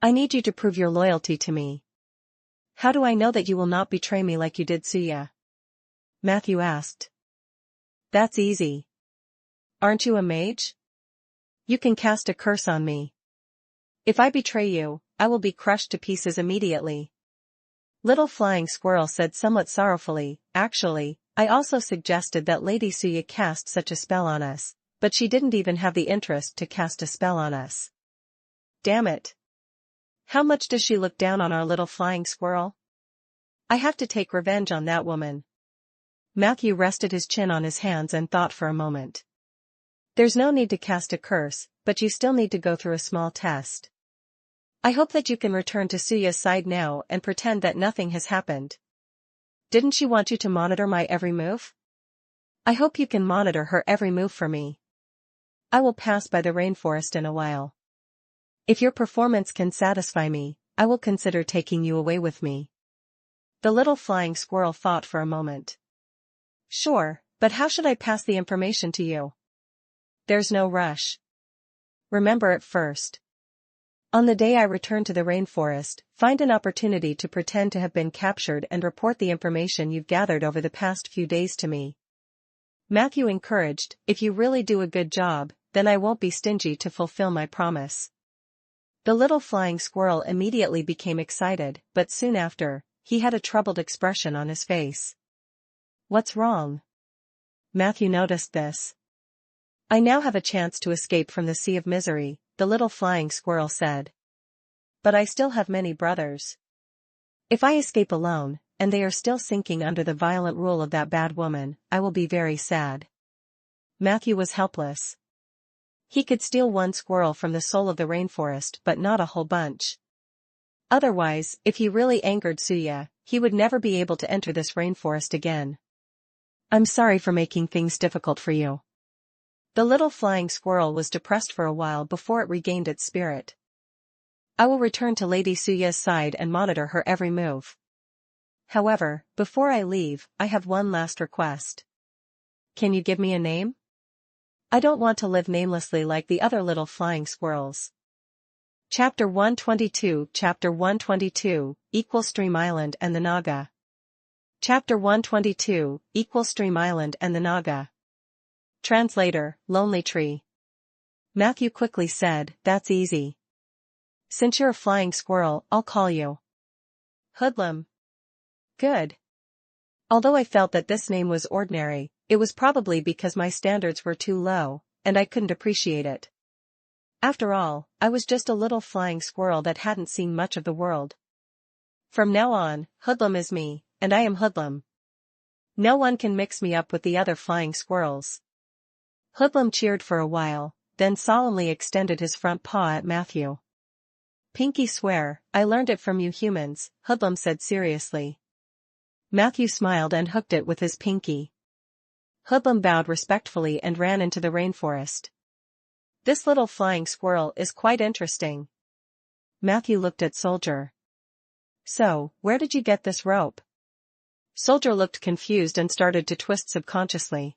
I need you to prove your loyalty to me. How do I know that you will not betray me like you did Suya? Matthew asked. That's easy. Aren't you a mage? You can cast a curse on me. If I betray you, I will be crushed to pieces immediately. Little Flying Squirrel said somewhat sorrowfully, actually, I also suggested that Lady Suya cast such a spell on us, but she didn't even have the interest to cast a spell on us. Damn it. How much does she look down on our little flying squirrel? I have to take revenge on that woman. Matthew rested his chin on his hands and thought for a moment. There's no need to cast a curse, but you still need to go through a small test. I hope that you can return to Suya's side now and pretend that nothing has happened. Didn't she want you to monitor my every move? I hope you can monitor her every move for me. I will pass by the rainforest in a while. If your performance can satisfy me, I will consider taking you away with me. The little flying squirrel thought for a moment. Sure, but how should I pass the information to you? There's no rush. Remember it first. On the day I return to the rainforest, find an opportunity to pretend to have been captured and report the information you've gathered over the past few days to me. Matthew encouraged, if you really do a good job, then I won't be stingy to fulfill my promise. The little flying squirrel immediately became excited, but soon after, he had a troubled expression on his face. What's wrong? Matthew noticed this. I now have a chance to escape from the sea of misery, the little flying squirrel said. But I still have many brothers. If I escape alone, and they are still sinking under the violent rule of that bad woman, I will be very sad. Matthew was helpless. He could steal one squirrel from the soul of the rainforest but not a whole bunch. Otherwise, if he really angered Suya, he would never be able to enter this rainforest again. I'm sorry for making things difficult for you. The little flying squirrel was depressed for a while before it regained its spirit. I will return to Lady Suya's side and monitor her every move. However, before I leave, I have one last request. Can you give me a name? I don't want to live namelessly like the other little flying squirrels. Chapter 122 Chapter 122, Stream Island and the Naga. Chapter 122, Stream Island and the Naga. Translator, Lonely Tree. Matthew quickly said, that's easy. Since you're a flying squirrel, I'll call you Hoodlum. Good. Although I felt that this name was ordinary, it was probably because my standards were too low, and I couldn't appreciate it. After all, I was just a little flying squirrel that hadn't seen much of the world. From now on, Hoodlum is me, and I am Hoodlum. No one can mix me up with the other flying squirrels. Hoodlum cheered for a while, then solemnly extended his front paw at Matthew. Pinky swear, I learned it from you humans, Hoodlum said seriously. Matthew smiled and hooked it with his pinky. Hoodlum bowed respectfully and ran into the rainforest. This little flying squirrel is quite interesting. Matthew looked at Soldier. So, where did you get this rope? Soldier looked confused and started to twist subconsciously.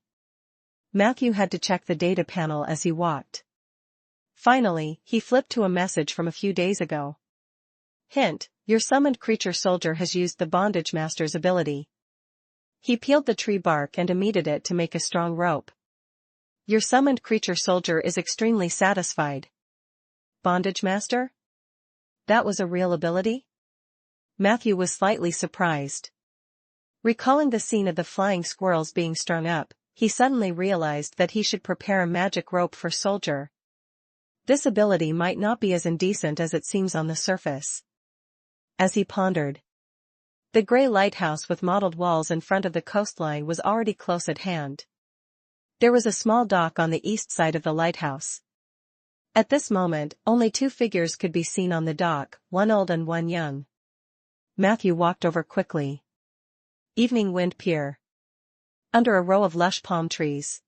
Matthew had to check the data panel as he walked. Finally, he flipped to a message from a few days ago. Hint, your summoned creature Soldier has used the Bondage Master's ability. He peeled the tree bark and emitted it to make a strong rope. Your summoned creature Soldier is extremely satisfied. Bondage Master? That was a real ability? Matthew was slightly surprised. Recalling the scene of the flying squirrels being strung up, he suddenly realized that he should prepare a magic rope for Soldier. This ability might not be as indecent as it seems on the surface. As he pondered, the gray lighthouse with mottled walls in front of the coastline was already close at hand. There was a small dock on the east side of the lighthouse. At this moment, only two figures could be seen on the dock, one old and one young. Matthew walked over quickly. Evening Wind Pier. Under a row of lush palm trees,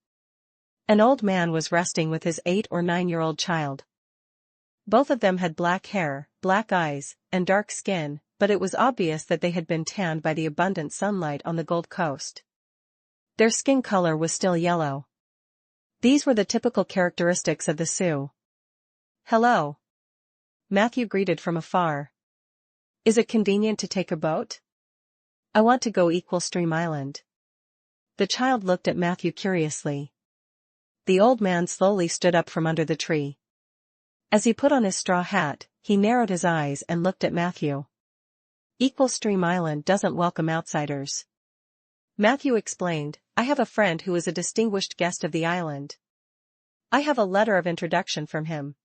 an old man was resting with his 8 or 9-year-old child. Both of them had black hair, black eyes, and dark skin, but it was obvious that they had been tanned by the abundant sunlight on the Gold Coast. Their skin color was still yellow. These were the typical characteristics of the Sioux. Hello. Matthew greeted from afar. Is it convenient to take a boat? I want to go Stream Island. The child looked at Matthew curiously. The old man slowly stood up from under the tree. As he put on his straw hat, he narrowed his eyes and looked at Matthew. Stream Island doesn't welcome outsiders. Matthew explained, I have a friend who is a distinguished guest of the island. I have a letter of introduction from him.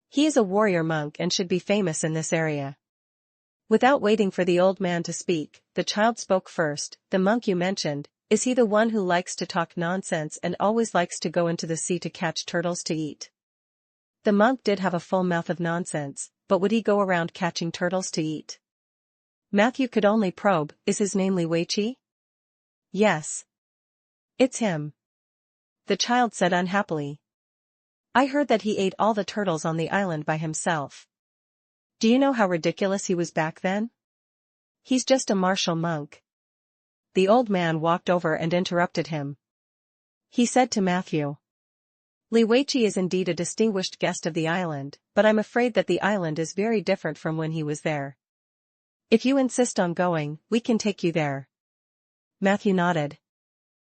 He is a warrior monk and should be famous in this area. Without waiting for the old man to speak, the child spoke first. The monk you mentioned, is he the one who likes to talk nonsense and always likes to go into the sea to catch turtles to eat? The monk did have a full mouth of nonsense, but would he go around catching turtles to eat? Matthew could only probe, is his name Liweichi? Yes. It's him. The child said unhappily. I heard that he ate all the turtles on the island by himself. Do you know how ridiculous he was back then? He's just a martial monk. The old man walked over and interrupted him. He said to Matthew. Liweichi is indeed a distinguished guest of the island, but I'm afraid that the island is very different from when he was there. If you insist on going, we can take you there. Matthew nodded.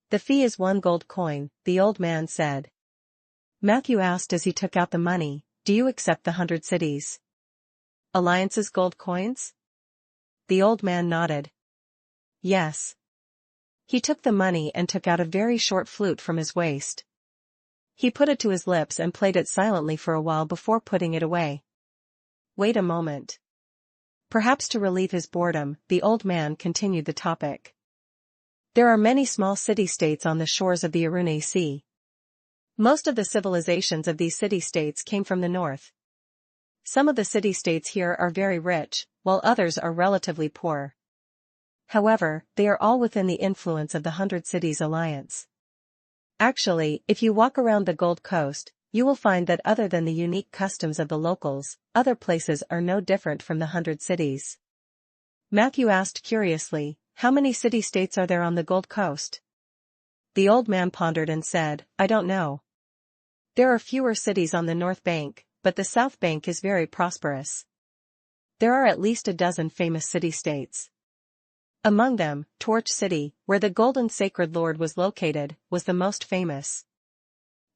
The fee is 1 gold coin, the old man said. Matthew asked as he took out the money, do you accept the 100 cities Alliance's gold coins? The old man nodded. Yes. He took the money and took out a very short flute from his waist. He put it to his lips and played it silently for a while before putting it away. Wait a moment. Perhaps to relieve his boredom, the old man continued the topic. There are many small city-states on the shores of the Arune Sea. Most of the civilizations of these city-states came from the north. Some of the city-states here are very rich, while others are relatively poor. However, they are all within the influence of the 100 Cities Alliance. Actually, if you walk around the Gold Coast, you will find that other than the unique customs of the locals, other places are no different from the 100 cities. Matthew asked curiously, how many city-states are there on the Gold Coast? The old man pondered and said, I don't know. There are fewer cities on the North Bank, but the South Bank is very prosperous. There are at least a dozen famous city-states. Among them, Torch City, where the Golden Sacred Lord was located, was the most famous.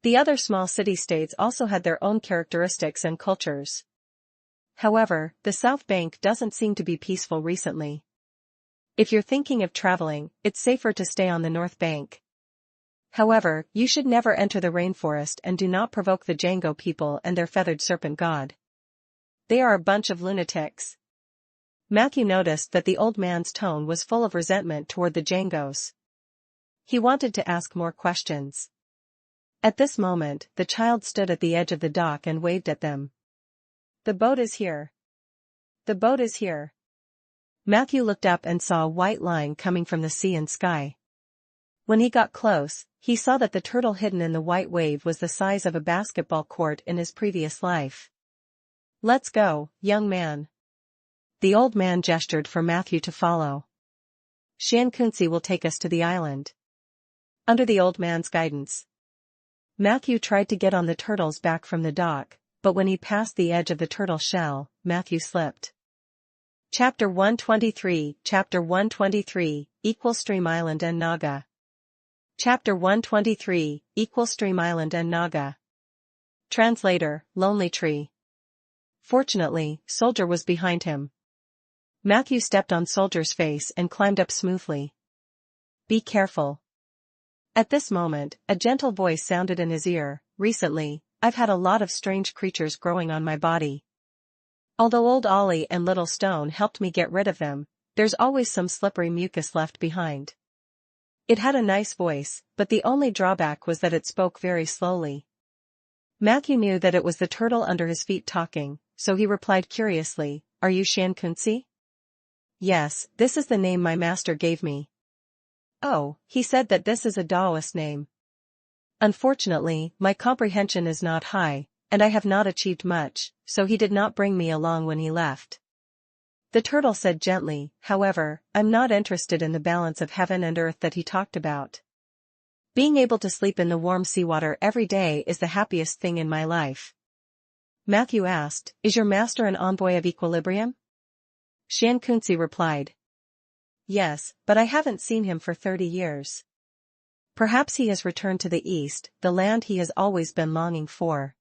The other small city-states also had their own characteristics and cultures. However, the South Bank doesn't seem to be peaceful recently. If you're thinking of traveling, it's safer to stay on the North Bank. However, you should never enter the rainforest and do not provoke the Django people and their feathered serpent god. They are a bunch of lunatics. Matthew noticed that the old man's tone was full of resentment toward the Djangos. He wanted to ask more questions. At this moment, the child stood at the edge of the dock and waved at them. The boat is here. The boat is here. Matthew looked up and saw a white line coming from the sea and sky. When he got close, he saw that the turtle hidden in the white wave was the size of a basketball court in his previous life. Let's go, young man. The old man gestured for Matthew to follow. Shankunsi will take us to the island. Under the old man's guidance, Matthew tried to get on the turtle's back from the dock, but when he passed the edge of the turtle shell, Matthew slipped. Chapter 123 Chapter 123, Equal Stream Island and Naga. Chapter 123, Equal Stream Island and Naga. Translator, Lonely Tree. Fortunately, Soldier was behind him. Matthew stepped on Soldier's face and climbed up smoothly. Be careful. At this moment, a gentle voice sounded in his ear. Recently, I've had a lot of strange creatures growing on my body. Although Old Ollie and Little Stone helped me get rid of them, there's always some slippery mucus left behind. It had a nice voice, but the only drawback was that it spoke very slowly. Matthew knew that it was the turtle under his feet talking, so he replied curiously, Are you Shankunsi? Yes, this is the name my master gave me. Oh, he said that this is a Taoist name. Unfortunately, my comprehension is not high, and I have not achieved much, so he did not bring me along when he left. The turtle said gently, however, I'm not interested in the balance of heaven and earth that he talked about. Being able to sleep in the warm seawater every day is the happiest thing in my life. Matthew asked, Is your master an envoy of equilibrium? Shankunsi replied. Yes, but I haven't seen him for 30 years. Perhaps he has returned to the east, the land he has always been longing for.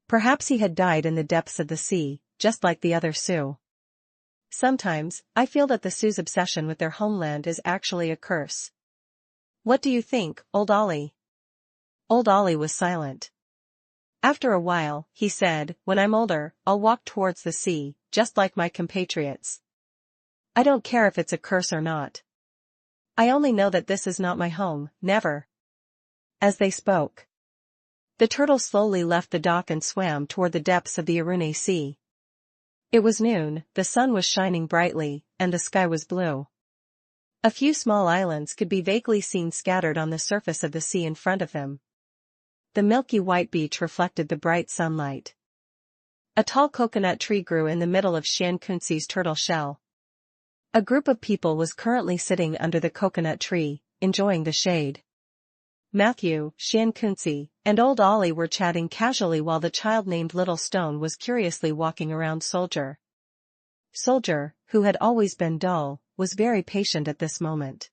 Perhaps he had died in the depths of the sea, just like the other Sioux. Sometimes, I feel that the Sioux's obsession with their homeland is actually a curse. What do you think, Old Ollie? Old Ollie was silent. After a while, he said, When I'm older, I'll walk towards the sea, just like my compatriots. I don't care if it's a curse or not. I only know that this is not my home, never. As they spoke, the turtle slowly left the dock and swam toward the depths of the Arune Sea. It was noon, the sun was shining brightly, and the sky was blue. A few small islands could be vaguely seen scattered on the surface of the sea in front of them. The milky white beach reflected the bright sunlight. A tall coconut tree grew in the middle of Shankunsi's turtle shell. A group of people was currently sitting under the coconut tree, enjoying the shade. Matthew, Shankunsi, and Old Ollie were chatting casually while the child named Little Stone was curiously walking around Soldier. Soldier, who had always been dull, was very patient at this moment.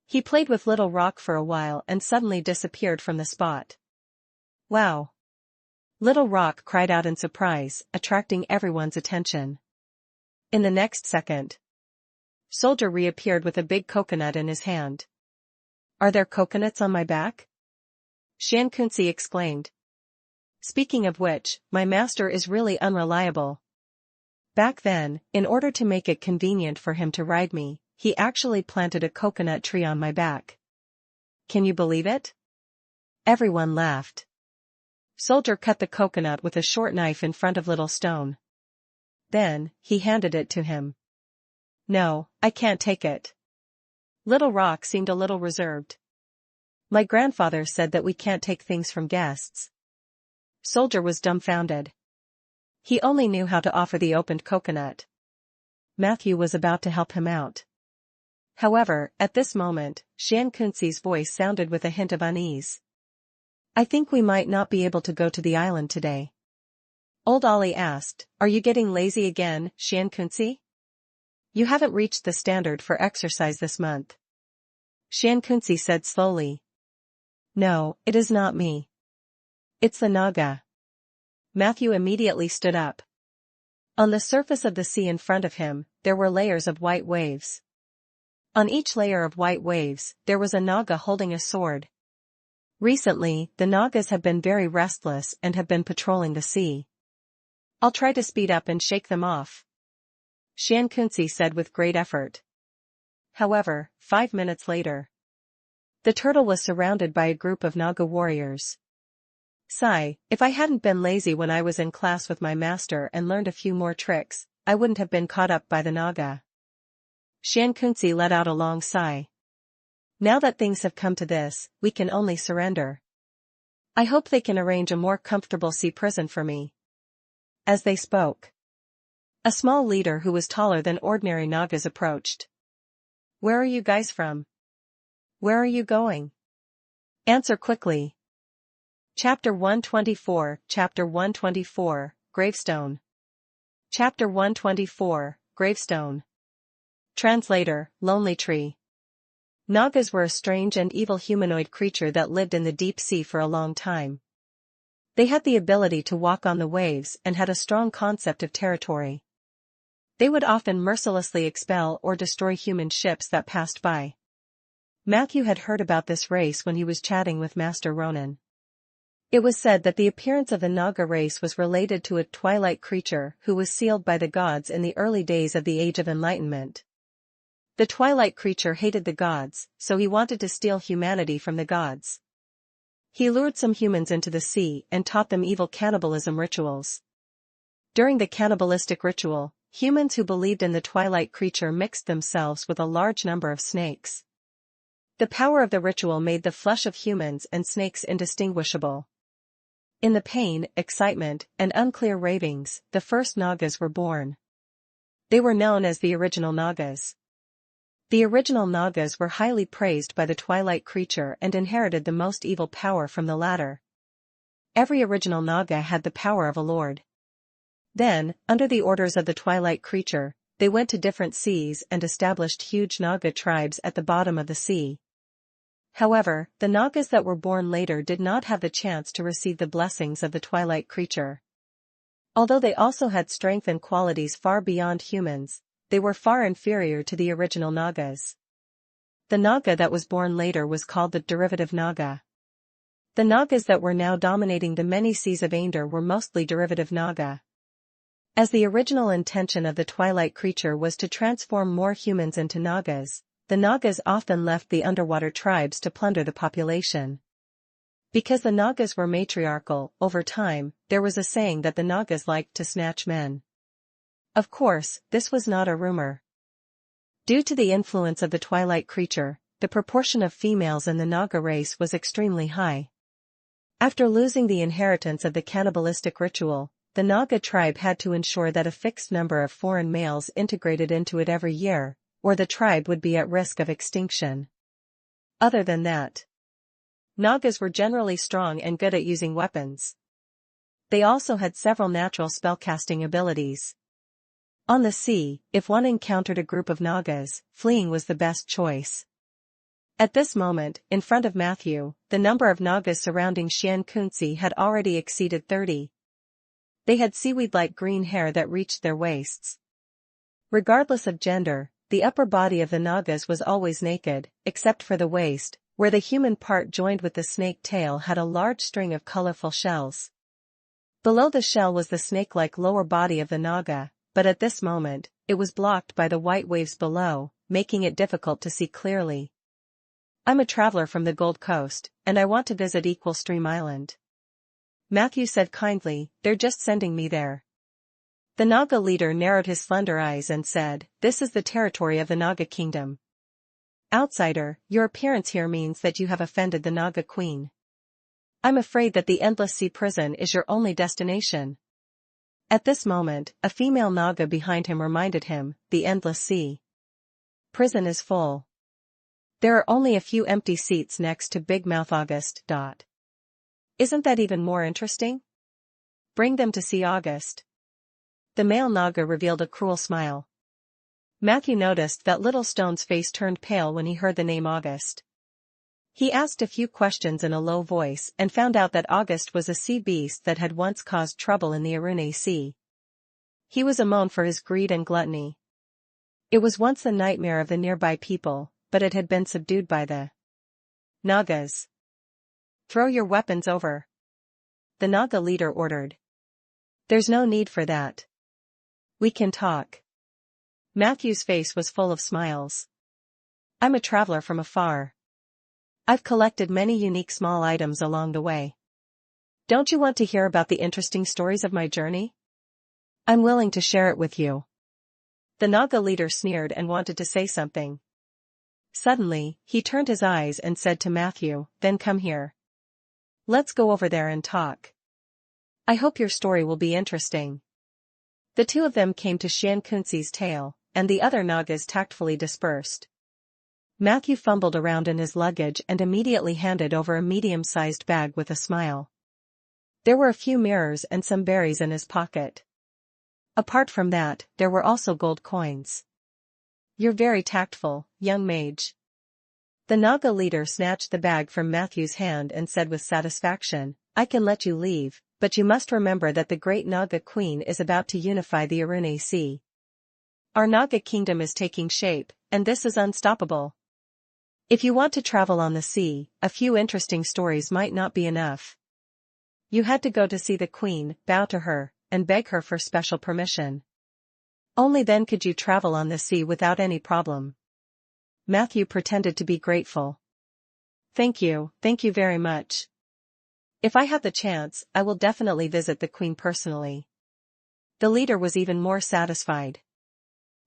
He played with Little Rock for a while and suddenly disappeared from the spot. Wow! Little Rock cried out in surprise, attracting everyone's attention. In the next second, Soldier reappeared with a big coconut in his hand. Are there coconuts on my back? Shankunsi exclaimed. Speaking of which, my master is really unreliable. Back then, in order to make it convenient for him to ride me, he actually planted a coconut tree on my back. Can you believe it? Everyone laughed. Soldier cut the coconut with a short knife in front of Little Stone. Then, he handed it to him. No, I can't take it. Little Rock seemed a little reserved. My grandfather said that we can't take things from guests. Soldier was dumbfounded. He only knew how to offer the opened coconut. Matthew was about to help him out. However, at this moment, Shankunsi's voice sounded with a hint of unease. I think we might not be able to go to the island today. Old Ollie asked, Are you getting lazy again, Shankunsi? You haven't reached the standard for exercise this month. Shankunsi said slowly. No, it is not me. It's the Naga. Matthew immediately stood up. On the surface of the sea in front of him, there were layers of white waves. On each layer of white waves, there was a Naga holding a sword. Recently, the Nagas have been very restless and have been patrolling the sea. I'll try to speed up and shake them off, Shankunsi said with great effort. However, 5 minutes later, the turtle was surrounded by a group of Naga warriors. Sigh, if I hadn't been lazy when I was in class with my master and learned a few more tricks, I wouldn't have been caught up by the Naga. Xiankunzi let out a long sigh. Now that things have come to this, we can only surrender. I hope they can arrange a more comfortable sea prison for me. As they spoke, a small leader who was taller than ordinary Nagas approached. Where are you guys from? Where are you going? Answer quickly. Chapter 124, Chapter 124, Gravestone. Chapter 124, Gravestone. Translator, Lonely Tree. Nagas were a strange and evil humanoid creature that lived in the deep sea for a long time. They had the ability to walk on the waves and had a strong concept of territory. They would often mercilessly expel or destroy human ships that passed by. Matthew had heard about this race when he was chatting with Master Ronan. It was said that the appearance of the Naga race was related to a twilight creature who was sealed by the gods in the early days of the Age of Enlightenment. The twilight creature hated the gods, so he wanted to steal humanity from the gods. He lured some humans into the sea and taught them evil cannibalism rituals. During the cannibalistic ritual, humans who believed in the twilight creature mixed themselves with a large number of snakes. The power of the ritual made the flesh of humans and snakes indistinguishable. In the pain, excitement, and unclear ravings, the first Nagas were born. They were known as the original Nagas. The original Nagas were highly praised by the twilight creature and inherited the most evil power from the latter. Every original Naga had the power of a lord. Then, under the orders of the twilight creature, they went to different seas and established huge Naga tribes at the bottom of the sea. However, the Nagas that were born later did not have the chance to receive the blessings of the twilight creature. Although they also had strength and qualities far beyond humans, they were far inferior to the original Nagas. The Naga that was born later was called the derivative Naga. The Nagas that were now dominating the many seas of Aender were mostly derivative Naga. As the original intention of the twilight creature was to transform more humans into Nagas, the Nagas often left the underwater tribes to plunder the population. Because the Nagas were matriarchal, over time, there was a saying that the Nagas liked to snatch men. Of course, this was not a rumor. Due to the influence of the twilight creature, the proportion of females in the Naga race was extremely high. After losing the inheritance of the cannibalistic ritual, the Naga tribe had to ensure that a fixed number of foreign males integrated into it every year, or the tribe would be at risk of extinction. Other than that, Nagas were generally strong and good at using weapons. They also had several natural spellcasting abilities. On the sea, if one encountered a group of Nagas, fleeing was the best choice. At this moment, in front of Matthew, the number of Nagas surrounding Xiankunzi had already exceeded 30. They had seaweed-like green hair that reached their waists. Regardless of gender, the upper body of the Nagas was always naked, except for the waist, where the human part joined with the snake tail had a large string of colorful shells. Below the shell was the snake-like lower body of the Naga, but at this moment, it was blocked by the white waves below, making it difficult to see clearly. I'm a traveler from the Gold Coast, and I want to visit Equal Stream Island. Matthew said kindly, they're just sending me there. The Naga leader narrowed his slender eyes and said, this is the territory of the Naga kingdom. Outsider, your appearance here means that you have offended the Naga queen. I'm afraid that the Endless Sea Prison is your only destination. At this moment, a female Naga behind him reminded him, the Endless Sea Prison is full. There are only a few empty seats next to Big Mouth August. Isn't that even more interesting? Bring them to see August. The male Naga revealed a cruel smile. Matthew noticed that Little Stone's face turned pale when he heard the name August. He asked a few questions in a low voice and found out that August was a sea beast that had once caused trouble in the Arune Sea. He was known for his greed and gluttony. It was once the nightmare of the nearby people, but it had been subdued by the Nagas. Throw your weapons over. The Naga leader ordered. There's no need for that. We can talk. Matthew's face was full of smiles. I'm a traveler from afar. I've collected many unique small items along the way. Don't you want to hear about the interesting stories of my journey? I'm willing to share it with you. The Naga leader sneered and wanted to say something. Suddenly, he turned his eyes and said to Matthew, "Then come here. Let's go over there and talk. I hope your story will be interesting." The two of them came to Xiankunzi's tail, and the other Nagas tactfully dispersed. Matthew fumbled around in his luggage and immediately handed over a medium-sized bag with a smile. There were a few mirrors and some berries in his pocket. Apart from that, there were also gold coins. "You're very tactful, young mage." The Naga leader snatched the bag from Matthew's hand and said with satisfaction, "I can let you leave, but you must remember that the great Naga queen is about to unify the Arune Sea. Our Naga kingdom is taking shape, and this is unstoppable. If you want to travel on the sea, a few interesting stories might not be enough. You had to go to see the queen, bow to her, and beg her for special permission. Only then could you travel on the sea without any problem." Matthew pretended to be grateful. Thank you very much. If I have the chance, I will definitely visit the queen personally." The leader was even more satisfied.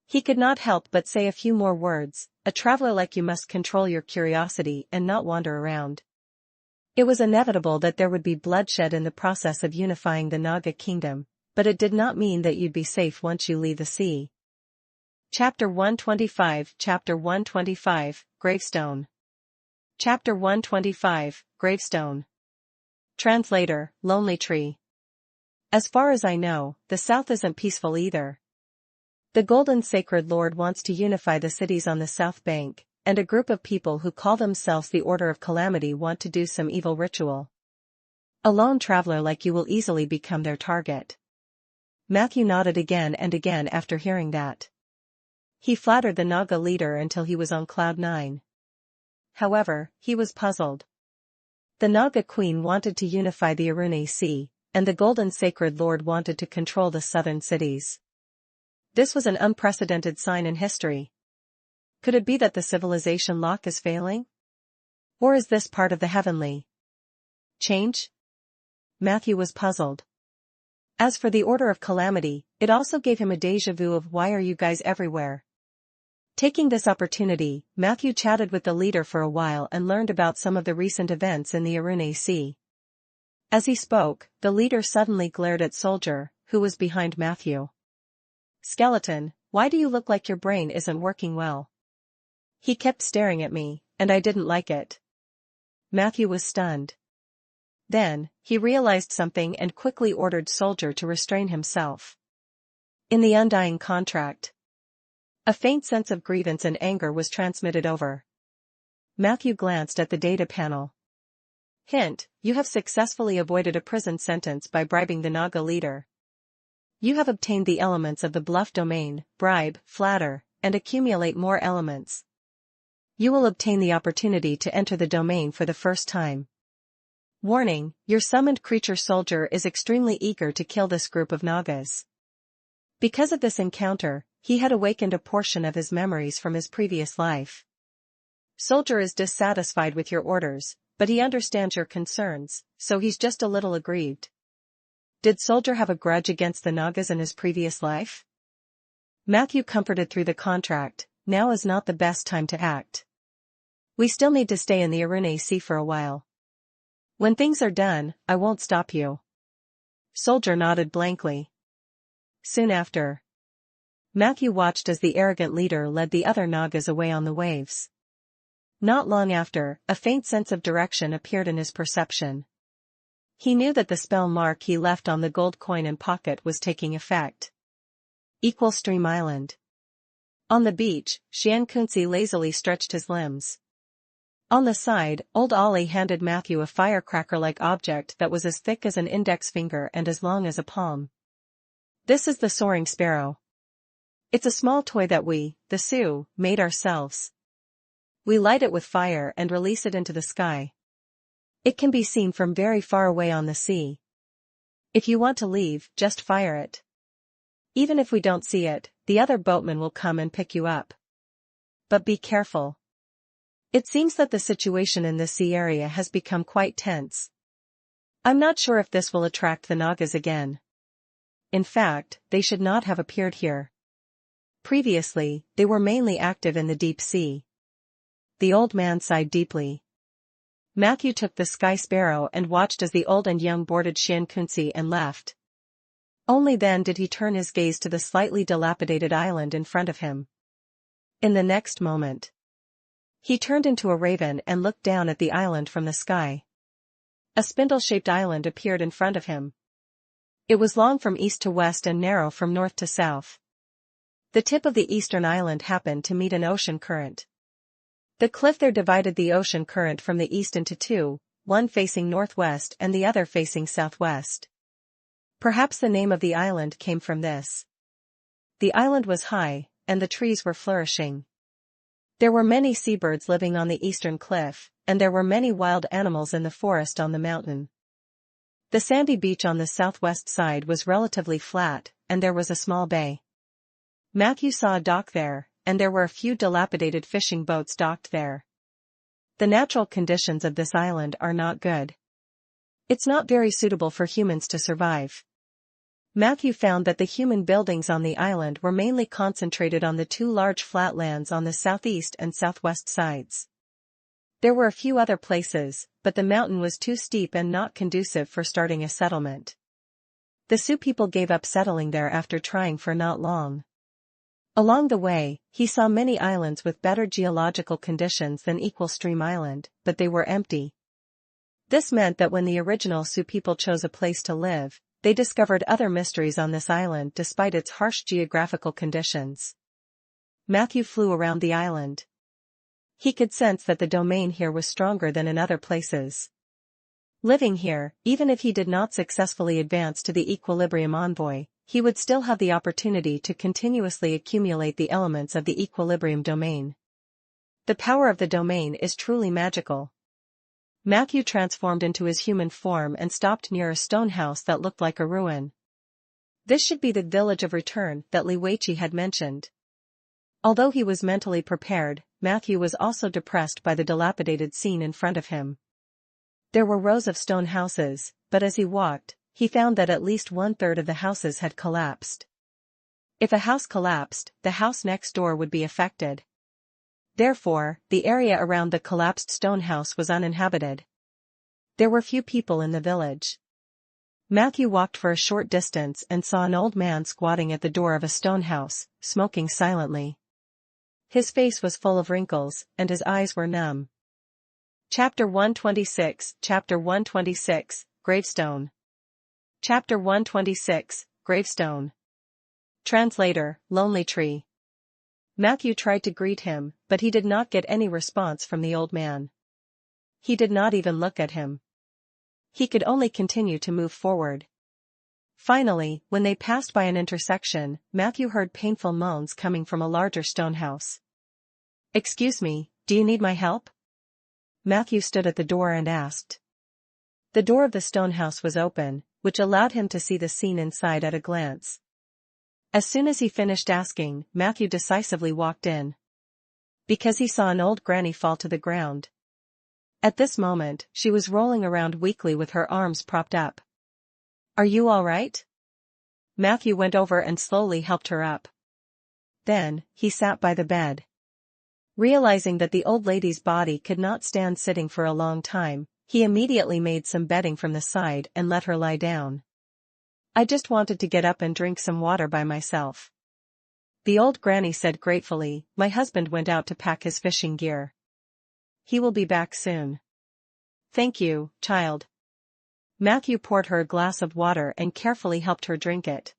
He could not help but say a few more words, "A traveler like you must control your curiosity and not wander around." It was inevitable that there would be bloodshed in the process of unifying the Naga kingdom, but it did not mean that you'd be safe once you leave the sea. Chapter 125 Gravestone. Chapter 125, Gravestone. Translator, Lonely Tree. As far as I know, the south isn't peaceful either. The Golden Sacred Lord wants to unify the cities on the south bank, and a group of people who call themselves the Order of Calamity want to do some evil ritual. A lone traveler like you will easily become their target. Matthew nodded again and again after hearing that. He flattered the Naga leader until he was on cloud 9. However, he was puzzled. The Naga queen wanted to unify the Arune Sea, and the Golden Sacred Lord wanted to control the southern cities. This was an unprecedented sign in history. Could it be that the civilization lock is failing? Or is this part of the heavenly change? Matthew was puzzled. As for the Order of Calamity, it also gave him a déjà vu of "Why are you guys everywhere?" Taking this opportunity, Matthew chatted with the leader for a while and learned about some of the recent events in the Arune Sea. As he spoke, the leader suddenly glared at Soldier, who was behind Matthew. "Skeleton, why do you look like your brain isn't working well?" He kept staring at me, and I didn't like it. Matthew was stunned. Then, he realized something and quickly ordered Soldier to restrain himself. In the undying contract, a faint sense of grievance and anger was transmitted over. Matthew glanced at the data panel. Hint, you have successfully avoided a prison sentence by bribing the Naga leader. You have obtained the elements of the bluff domain, bribe, flatter, and accumulate more elements. You will obtain the opportunity to enter the domain for the first time. Warning, your summoned creature Soldier is extremely eager to kill this group of Nagas. Because of this encounter, he had awakened a portion of his memories from his previous life. Soldier is dissatisfied with your orders, but he understands your concerns, so he's just a little aggrieved. Did Soldier have a grudge against the Nagas in his previous life? Matthew comforted through the contract. Now is not the best time to act. We still need to stay in the Arune Sea for a while. When things are done, I won't stop you. Soldier nodded blankly. Soon after, Matthew watched as the arrogant leader led the other Nagas away on the waves. Not long after, a faint sense of direction appeared in his perception. He knew that the spell mark he left on the gold coin and pocket was taking effect. Equal Stream Island. On the beach, Xiankunzi lazily stretched his limbs. On the side, old Ollie handed Matthew a firecracker-like object that was as thick as an index finger and as long as a palm. This is the soaring sparrow. It's a small toy that we, the Sioux, made ourselves. We light it with fire and release it into the sky. It can be seen from very far away on the sea. If you want to leave, just fire it. Even if we don't see it, the other boatmen will come and pick you up. But be careful. It seems that the situation in the sea area has become quite tense. I'm not sure if this will attract the Nagas again. In fact, they should not have appeared here. Previously, they were mainly active in the deep sea. The old man sighed deeply. Matthew took the sky sparrow and watched as the old and young boarded Shin Kunsi and left. Only then did he turn his gaze to the slightly dilapidated island in front of him. In the next moment, he turned into a raven and looked down at the island from the sky. A spindle-shaped island appeared in front of him. It was long from east to west and narrow from north to south. The tip of the eastern island happened to meet an ocean current. The cliff there divided the ocean current from the east into two, one facing northwest and the other facing southwest. Perhaps the name of the island came from this. The island was high, and the trees were flourishing. There were many seabirds living on the eastern cliff, and there were many wild animals in the forest on the mountain. The sandy beach on the southwest side was relatively flat, and there was a small bay. Matthew saw a dock there, and there were a few dilapidated fishing boats docked there. The natural conditions of this island are not good. It's not very suitable for humans to survive. Matthew found that the human buildings on the island were mainly concentrated on the two large flatlands on the southeast and southwest sides. There were a few other places, but the mountain was too steep and not conducive for starting a settlement. The Sioux people gave up settling there after trying for not long. Along the way, he saw many islands with better geological conditions than Equal Stream Island, but they were empty. This meant that when the original Sioux people chose a place to live, they discovered other mysteries on this island despite its harsh geographical conditions. Matthew flew around the island. He could sense that the domain here was stronger than in other places. Living here, even if he did not successfully advance to the Equilibrium Envoy, he would still have the opportunity to continuously accumulate the elements of the Equilibrium domain. The power of the domain is truly magical. Matthew transformed into his human form and stopped near a stone house that looked like a ruin. This should be the village of return that Li Weiqi had mentioned. Although he was mentally prepared, Matthew was also depressed by the dilapidated scene in front of him. There were rows of stone houses, but as he walked, he found that at least 1/3 of the houses had collapsed. If a house collapsed, the house next door would be affected. Therefore, the area around the collapsed stone house was uninhabited. There were few people in the village. Matthew walked for a short distance and saw an old man squatting at the door of a stone house, smoking silently. His face was full of wrinkles, and his eyes were numb. Chapter 126, Gravestone. Chapter 126, Gravestone. Translator, Lonely Tree. Matthew tried to greet him, but he did not get any response from the old man. He did not even look at him. He could only continue to move forward. Finally, when they passed by an intersection, Matthew heard painful moans coming from a larger stone house. "Excuse me, do you need my help?" Matthew stood at the door and asked. The door of the stone house was open, which allowed him to see the scene inside at a glance. As soon as he finished asking, Matthew decisively walked in. Because he saw an old granny fall to the ground. At this moment, she was rolling around weakly with her arms propped up. "Are you all right?" Matthew went over and slowly helped her up. Then, he sat by the bed. Realizing that the old lady's body could not stand sitting for a long time, he immediately made some bedding from the side and let her lie down. "I just wanted to get up and drink some water by myself," the old granny said gratefully. "My husband went out to pack his fishing gear. He will be back soon." "Thank you, child." Matthew poured her a glass of water and carefully helped her drink it.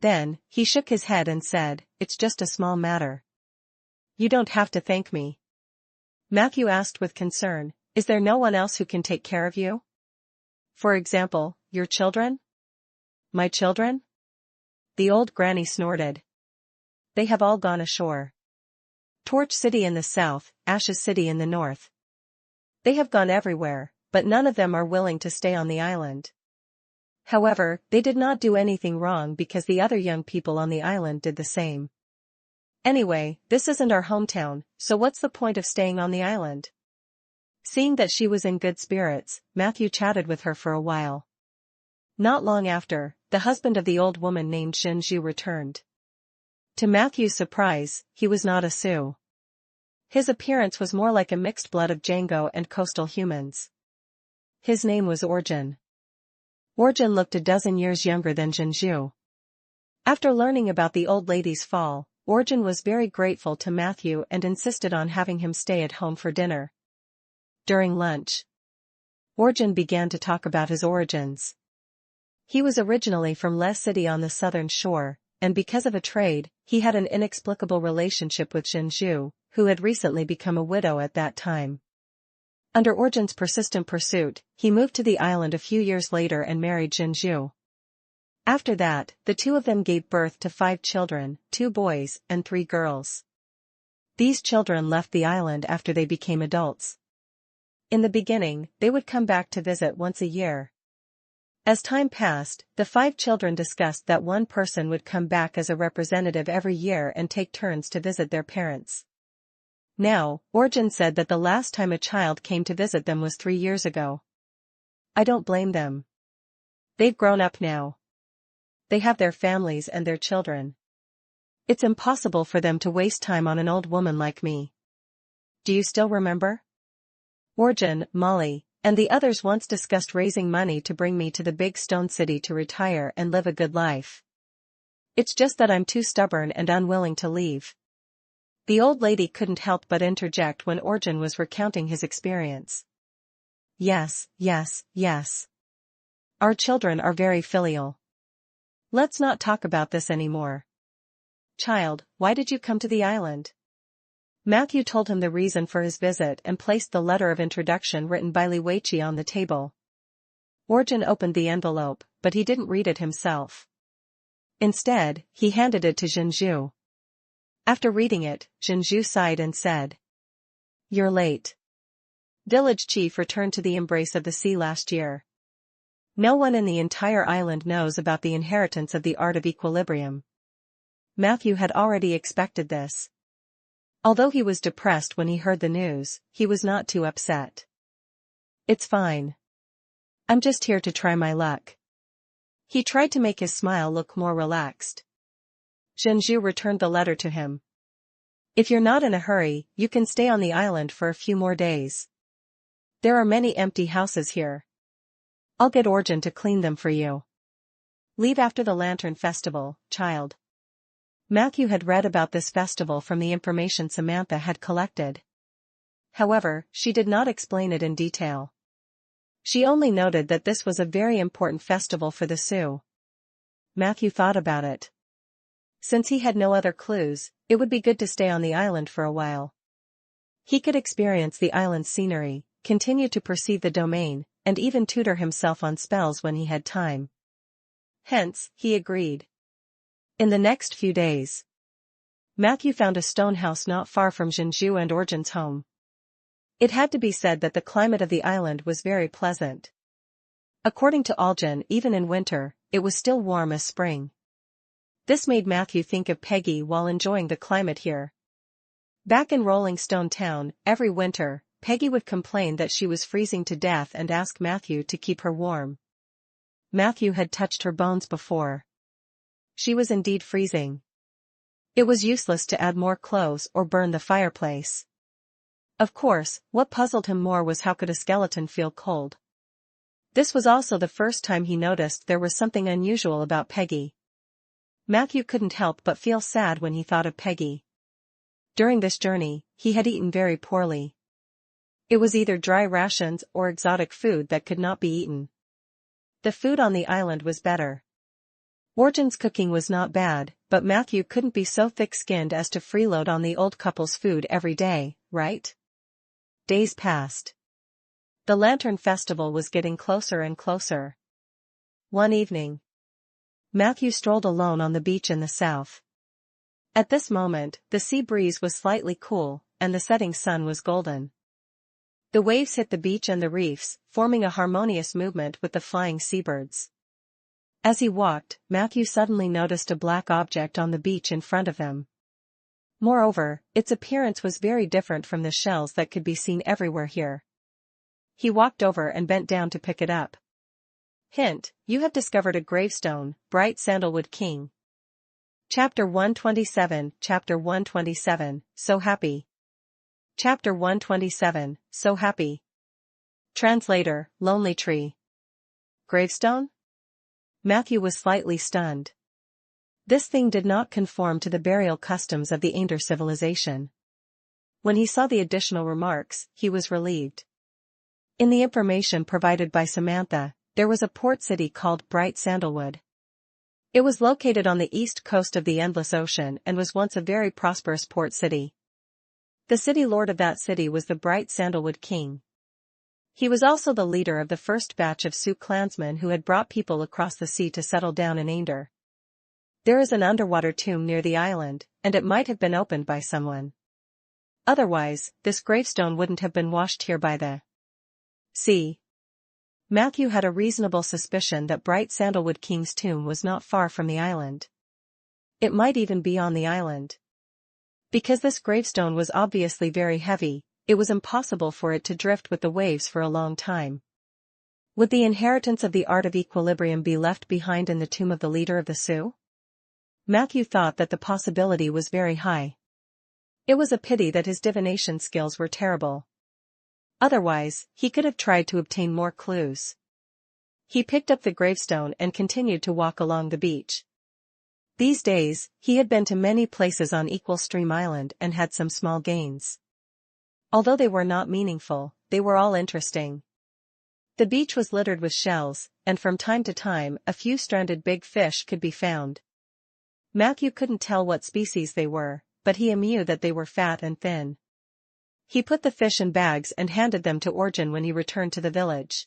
Then, he shook his head and said, "It's just a small matter. You don't have to thank me." Matthew asked with concern, "Is there no one else who can take care of you? For example, your children?" "My children?" The old granny snorted. "They have all gone ashore. Torch City in the south, Ashes City in the north. They have gone everywhere, but none of them are willing to stay on the island. However, they did not do anything wrong because the other young people on the island did the same. Anyway, this isn't our hometown, so what's the point of staying on the island?" Seeing that she was in good spirits, Matthew chatted with her for a while. Not long after, the husband of the old woman named Shinju returned. To Matthew's surprise, he was not a Sioux. His appearance was more like a mixed blood of Django and coastal humans. His name was Orjin. Orjin looked a dozen years younger than Jinju. After learning about the old lady's fall, Orjin was very grateful to Matthew and insisted on having him stay at home for dinner. During lunch, Orjin began to talk about his origins. He was originally from Les City on the southern shore, and because of a trade, he had an inexplicable relationship with Jinju, who had recently become a widow at that time. Under Orjin's persistent pursuit, he moved to the island a few years later and married Jinju. After that, the two of them gave birth to 5 children, 2 boys and 3 girls. These children left the island after they became adults. In the beginning, they would come back to visit once a year. As time passed, the 5 children discussed that one person would come back as a representative every year and take turns to visit their parents. Now, Orjin said that the last time a child came to visit them was 3 years ago. I don't blame them. They've grown up now. They have their families and their children. It's impossible for them to waste time on an old woman like me. Do you still remember? Orjin, Molly, and the others once discussed raising money to bring me to the big stone city to retire and live a good life. It's just that I'm too stubborn and unwilling to leave. The old lady couldn't help but interject when Orjin was recounting his experience. Yes, yes, yes. Our children are very filial. Let's not talk about this anymore. Child, why did you come to the island? Matthew told him the reason for his visit and placed the letter of introduction written by Li Weiqi on the table. Orjin opened the envelope, but he didn't read it himself. Instead, he handed it to Jinju. After reading it, Jinju sighed and said, "You're late. Village chief returned to the embrace of the sea last year. No one in the entire island knows about the inheritance of the art of equilibrium." Matthew had already expected this. Although he was depressed when he heard the news, he was not too upset. "It's fine. I'm just here to try my luck." He tried to make his smile look more relaxed. Jinju returned the letter to him. "If you're not in a hurry, you can stay on the island for a few more days. There are many empty houses here. I'll get Orjin to clean them for you. Leave after the Lantern Festival, child." Matthew had read about this festival from the information Samantha had collected. However, she did not explain it in detail. She only noted that this was a very important festival for the Sioux. Matthew thought about it. Since he had no other clues, it would be good to stay on the island for a while. He could experience the island's scenery, continue to perceive the domain, and even tutor himself on spells when he had time. Hence, he agreed. In the next few days, Matthew found a stone house not far from Jinju and Orjin's home. It had to be said that the climate of the island was very pleasant. According to Orjin, even in winter, it was still warm as spring. This made Matthew think of Peggy while enjoying the climate here. Back in Rolling Stone Town, every winter, Peggy would complain that she was freezing to death and ask Matthew to keep her warm. Matthew had touched her bones before. She was indeed freezing. It was useless to add more clothes or burn the fireplace. Of course, what puzzled him more was how could a skeleton feel cold. This was also the first time he noticed there was something unusual about Peggy. Matthew couldn't help but feel sad when he thought of Peggy. During this journey, he had eaten very poorly. It was either dry rations or exotic food that could not be eaten. The food on the island was better. Orjin's cooking was not bad, but Matthew couldn't be so thick-skinned as to freeload on the old couple's food every day, right? Days passed. The Lantern Festival was getting closer and closer. One evening, Matthew strolled alone on the beach in the south. At this moment, the sea breeze was slightly cool, and the setting sun was golden. The waves hit the beach and the reefs, forming a harmonious movement with the flying seabirds. As he walked, Matthew suddenly noticed a black object on the beach in front of him. Moreover, its appearance was very different from the shells that could be seen everywhere here. He walked over and bent down to pick it up. Hint, you have discovered a gravestone, bright sandalwood king. Chapter 127, Chapter 127, So Happy. Chapter 127, So Happy. Translator, Lonely Tree. Gravestone? Matthew was slightly stunned. This thing did not conform to the burial customs of the Ander civilization. When he saw the additional remarks, he was relieved. In the information provided by Samantha, there was a port city called Bright Sandalwood. It was located on the east coast of the Endless Ocean and was once a very prosperous port city. The city lord of that city was the Bright Sandalwood King. He was also the leader of the first batch of Sioux clansmen who had brought people across the sea to settle down in Ander. There is an underwater tomb near the island, and it might have been opened by someone. Otherwise, this gravestone wouldn't have been washed here by the sea. Matthew had a reasonable suspicion that Bright Sandalwood King's tomb was not far from the island. It might even be on the island. Because this gravestone was obviously very heavy, it was impossible for it to drift with the waves for a long time. Would the inheritance of the art of equilibrium be left behind in the tomb of the leader of the Sioux? Matthew thought that the possibility was very high. It was a pity that his divination skills were terrible. Otherwise, he could have tried to obtain more clues. He picked up the gravestone and continued to walk along the beach. These days, he had been to many places on Equal Stream Island and had some small gains. Although they were not meaningful, they were all interesting. The beach was littered with shells, and from time to time a few stranded big fish could be found. Matthew couldn't tell what species they were, but he knew that they were fat and thin. He put the fish in bags and handed them to Orjan when he returned to the village.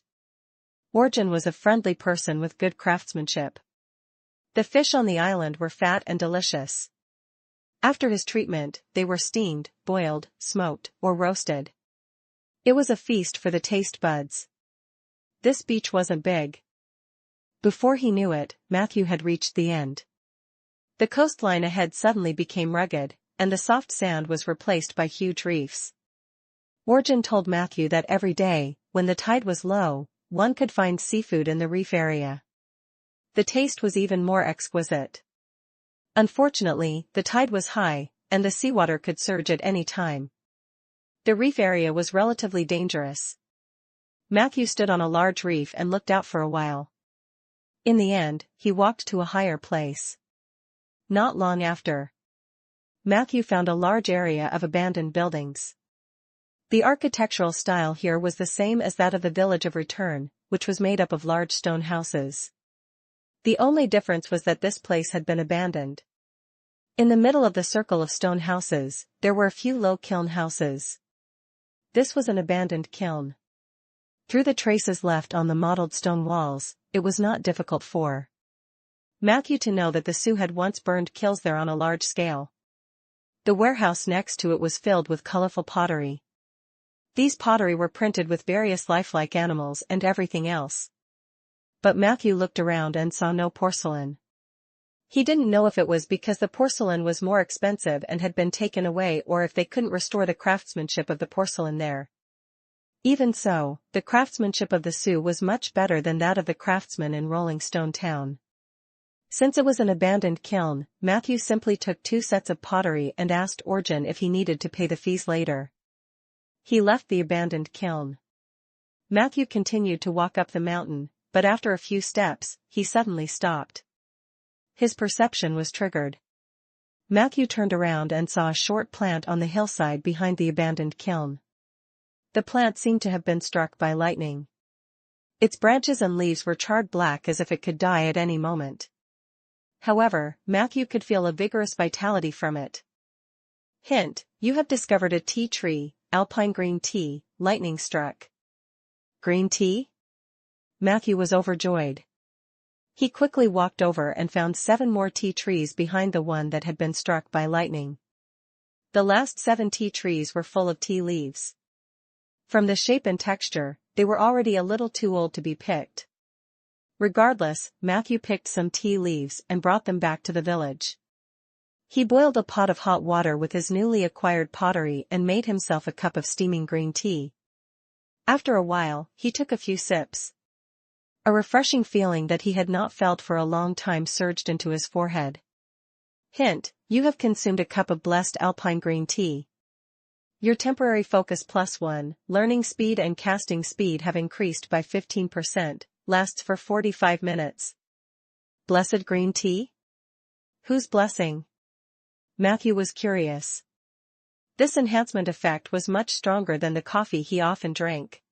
Orjan was a friendly person with good craftsmanship. The fish on the island were fat and delicious. After his treatment, they were steamed, boiled, smoked, or roasted. It was a feast for the taste buds. This beach wasn't big. Before he knew it, Matthew had reached the end. The coastline ahead suddenly became rugged, and the soft sand was replaced by huge reefs. Orjan told Matthew that every day, when the tide was low, one could find seafood in the reef area. The taste was even more exquisite. Unfortunately, the tide was high, and the seawater could surge at any time. The reef area was relatively dangerous. Matthew stood on a large reef and looked out for a while. In the end, he walked to a higher place. Not long after, Matthew found a large area of abandoned buildings. The architectural style here was the same as that of the village of Return, which was made up of large stone houses. The only difference was that this place had been abandoned. In the middle of the circle of stone houses, there were a few low kiln houses. This was an abandoned kiln. Through the traces left on the mottled stone walls, it was not difficult for Matthew to know that the Sioux had once burned kilns there on a large scale. The warehouse next to it was filled with colorful pottery. These pottery were printed with various lifelike animals and everything else. But Matthew looked around and saw no porcelain. He didn't know if it was because the porcelain was more expensive and had been taken away or if they couldn't restore the craftsmanship of the porcelain there. Even so, the craftsmanship of the Sioux was much better than that of the craftsmen in Rolling Stone Town. Since it was an abandoned kiln, Matthew simply took 2 sets of pottery and asked Orjan if he needed to pay the fees later. He left the abandoned kiln. Matthew continued to walk up the mountain, but after a few steps, he suddenly stopped. His perception was triggered. Matthew turned around and saw a short plant on the hillside behind the abandoned kiln. The plant seemed to have been struck by lightning. Its branches and leaves were charred black as if it could die at any moment. However, Matthew could feel a vigorous vitality from it. Hint, you have discovered a tea tree, alpine green tea, lightning struck. Green tea? Matthew was overjoyed. He quickly walked over and found 7 more tea trees behind the one that had been struck by lightning. The last 7 tea trees were full of tea leaves. From the shape and texture, they were already a little too old to be picked. Regardless, Matthew picked some tea leaves and brought them back to the village. He boiled a pot of hot water with his newly acquired pottery and made himself a cup of steaming green tea. After a while, he took a few sips. A refreshing feeling that he had not felt for a long time surged into his forehead. Hint, you have consumed a cup of blessed alpine green tea. Your temporary focus +1, learning speed and casting speed have increased by 15%, lasts for 45 minutes. Blessed green tea? Whose blessing? Matthew was curious. This enhancement effect was much stronger than the coffee he often drank.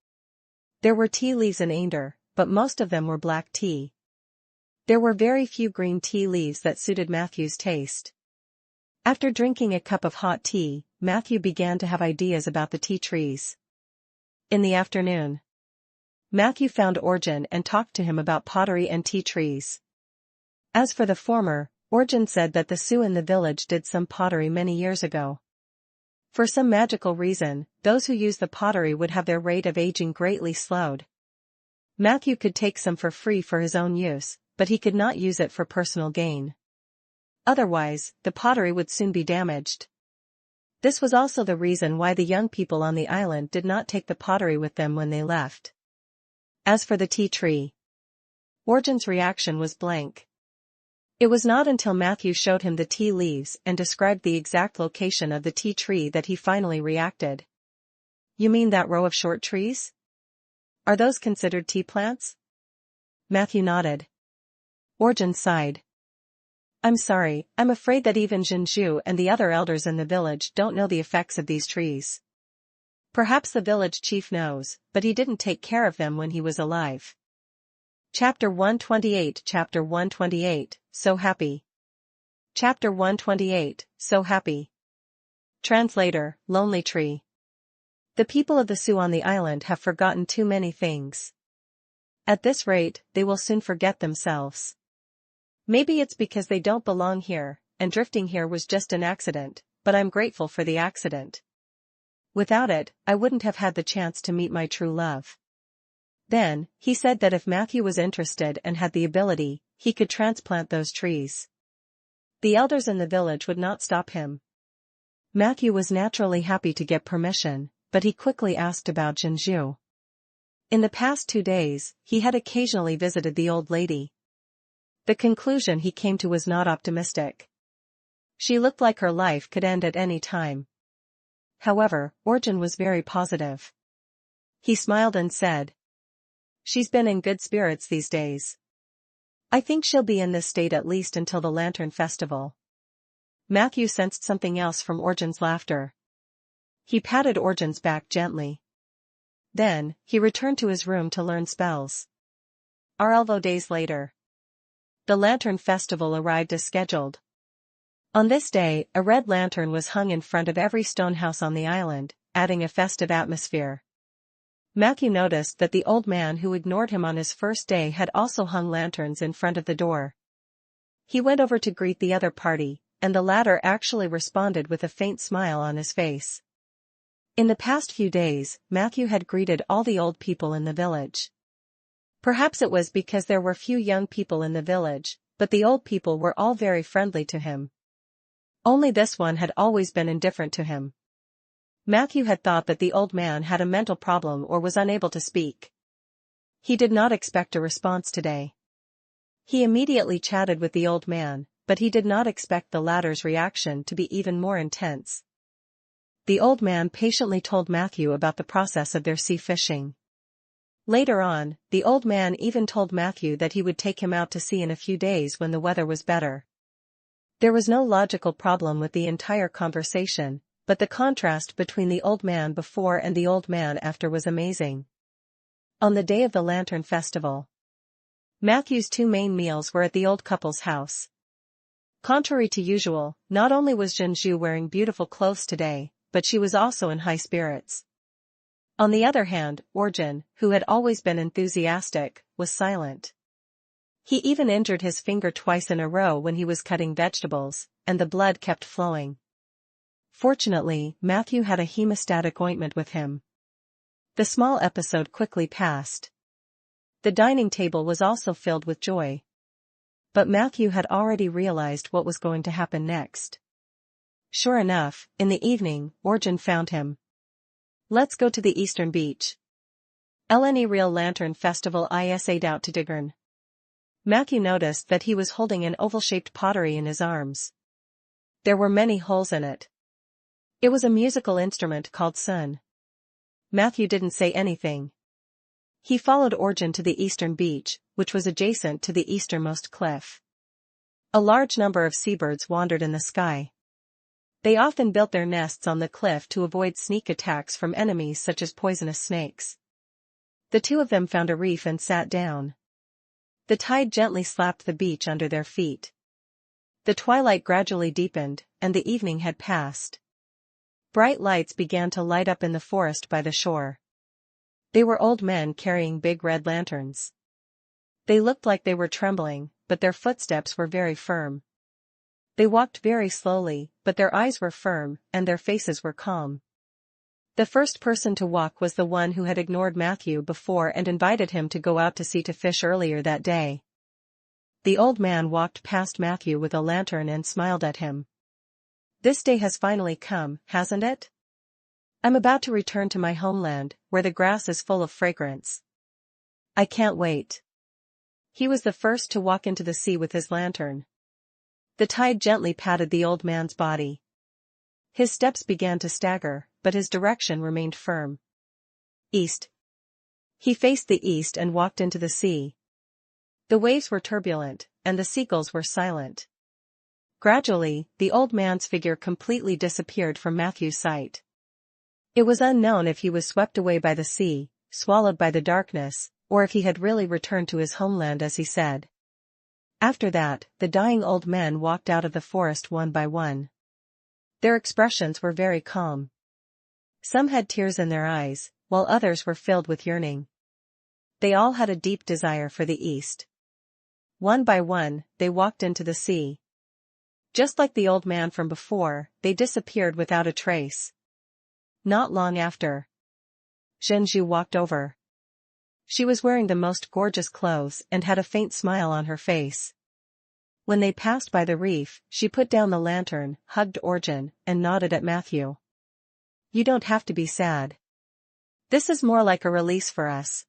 There were tea leaves in Ander, but most of them were black tea. There were very few green tea leaves that suited Matthew's taste. After drinking a cup of hot tea, Matthew began to have ideas about the tea trees. In the afternoon, Matthew found Orjan and talked to him about pottery and tea trees. As for the former, Orjan said that the Sioux in the village did some pottery many years ago. For some magical reason, those who used the pottery would have their rate of aging greatly slowed. Matthew could take some for free for his own use, but he could not use it for personal gain. Otherwise, the pottery would soon be damaged. This was also the reason why the young people on the island did not take the pottery with them when they left. As for the tea tree, Orjan's reaction was blank. It was not until Matthew showed him the tea leaves and described the exact location of the tea tree that he finally reacted. You mean that row of short trees? Are those considered tea plants? Matthew nodded. Orjan sighed. I'm sorry, I'm afraid that even Jinju and the other elders in the village don't know the effects of these trees. Perhaps the village chief knows, but he didn't take care of them when he was alive. Chapter 128 Chapter 128, So Happy. Chapter 128, So Happy. Translator, Lonely Tree. The people of the Sioux on the island have forgotten too many things. At this rate, they will soon forget themselves. Maybe it's because they don't belong here, and drifting here was just an accident, but I'm grateful for the accident. Without it, I wouldn't have had the chance to meet my true love. Then, he said that if Matthew was interested and had the ability, he could transplant those trees. The elders in the village would not stop him. Matthew was naturally happy to get permission, but he quickly asked about Jinju. In the past 2 days, he had occasionally visited the old lady. The conclusion he came to was not optimistic. She looked like her life could end at any time. However, Orjan was very positive. He smiled and said, "She's been in good spirits these days. I think she'll be in this state at least until the Lantern Festival." Matthew sensed something else from Orjan's laughter. He patted Orjan's back gently. Then, he returned to his room to learn spells. 11 days later, the Lantern Festival arrived as scheduled. On this day, a red lantern was hung in front of every stone house on the island, adding a festive atmosphere. Matthew noticed that the old man who ignored him on his first day had also hung lanterns in front of the door. He went over to greet the other party, and the latter actually responded with a faint smile on his face. In the past few days, Matthew had greeted all the old people in the village. Perhaps it was because there were few young people in the village, but the old people were all very friendly to him. Only this one had always been indifferent to him. Matthew had thought that the old man had a mental problem or was unable to speak. He did not expect a response today. He immediately chatted with the old man, but he did not expect the latter's reaction to be even more intense. The old man patiently told Matthew about the process of their sea fishing. Later on, the old man even told Matthew that he would take him out to sea in a few days when the weather was better. There was no logical problem with the entire conversation, but the contrast between the old man before and the old man after was amazing. On the day of the Lantern Festival, Matthew's 2 main meals were at the old couple's house. Contrary to usual, not only was Jinju wearing beautiful clothes today, but she was also in high spirits. On the other hand, Orjan, who had always been enthusiastic, was silent. He even injured his finger twice in a row when he was cutting vegetables, and the blood kept flowing. Fortunately, Matthew had a hemostatic ointment with him. The small episode quickly passed. The dining table was also filled with joy. But Matthew had already realized what was going to happen next. Sure enough, in the evening, Orjan found him. "Let's go to the eastern beach. LNE Real Lantern Festival ISA'd out to Digern. Matthew noticed that he was holding an oval-shaped pottery in his arms. There were many holes in it. It was a musical instrument called sun. Matthew didn't say anything. He followed Origin to the eastern beach, which was adjacent to the easternmost cliff. A large number of seabirds wandered in the sky. They often built their nests on the cliff to avoid sneak attacks from enemies such as poisonous snakes. The two of them found a reef and sat down. The tide gently slapped the beach under their feet. The twilight gradually deepened, and the evening had passed. Bright lights began to light up in the forest by the shore. They were old men carrying big red lanterns. They looked like they were trembling, but their footsteps were very firm. They walked very slowly, but their eyes were firm, and their faces were calm. The first person to walk was the one who had ignored Matthew before and invited him to go out to sea to fish earlier that day. The old man walked past Matthew with a lantern and smiled at him. "This day has finally come, hasn't it? I'm about to return to my homeland, where the grass is full of fragrance. I can't wait." He was the first to walk into the sea with his lantern. The tide gently patted the old man's body. His steps began to stagger, but his direction remained firm. East. He faced the east and walked into the sea. The waves were turbulent, and the seagulls were silent. Gradually, the old man's figure completely disappeared from Matthew's sight. It was unknown if he was swept away by the sea, swallowed by the darkness, or if he had really returned to his homeland as he said. After that, the dying old men walked out of the forest one by one. Their expressions were very calm. Some had tears in their eyes, while others were filled with yearning. They all had a deep desire for the East. One by one, they walked into the sea. Just like the old man from before, they disappeared without a trace. Not long after, Zhenju walked over. She was wearing the most gorgeous clothes and had a faint smile on her face. When they passed by the reef, she put down the lantern, hugged Origin, and nodded at Matthew. "You don't have to be sad. This is more like a release for us.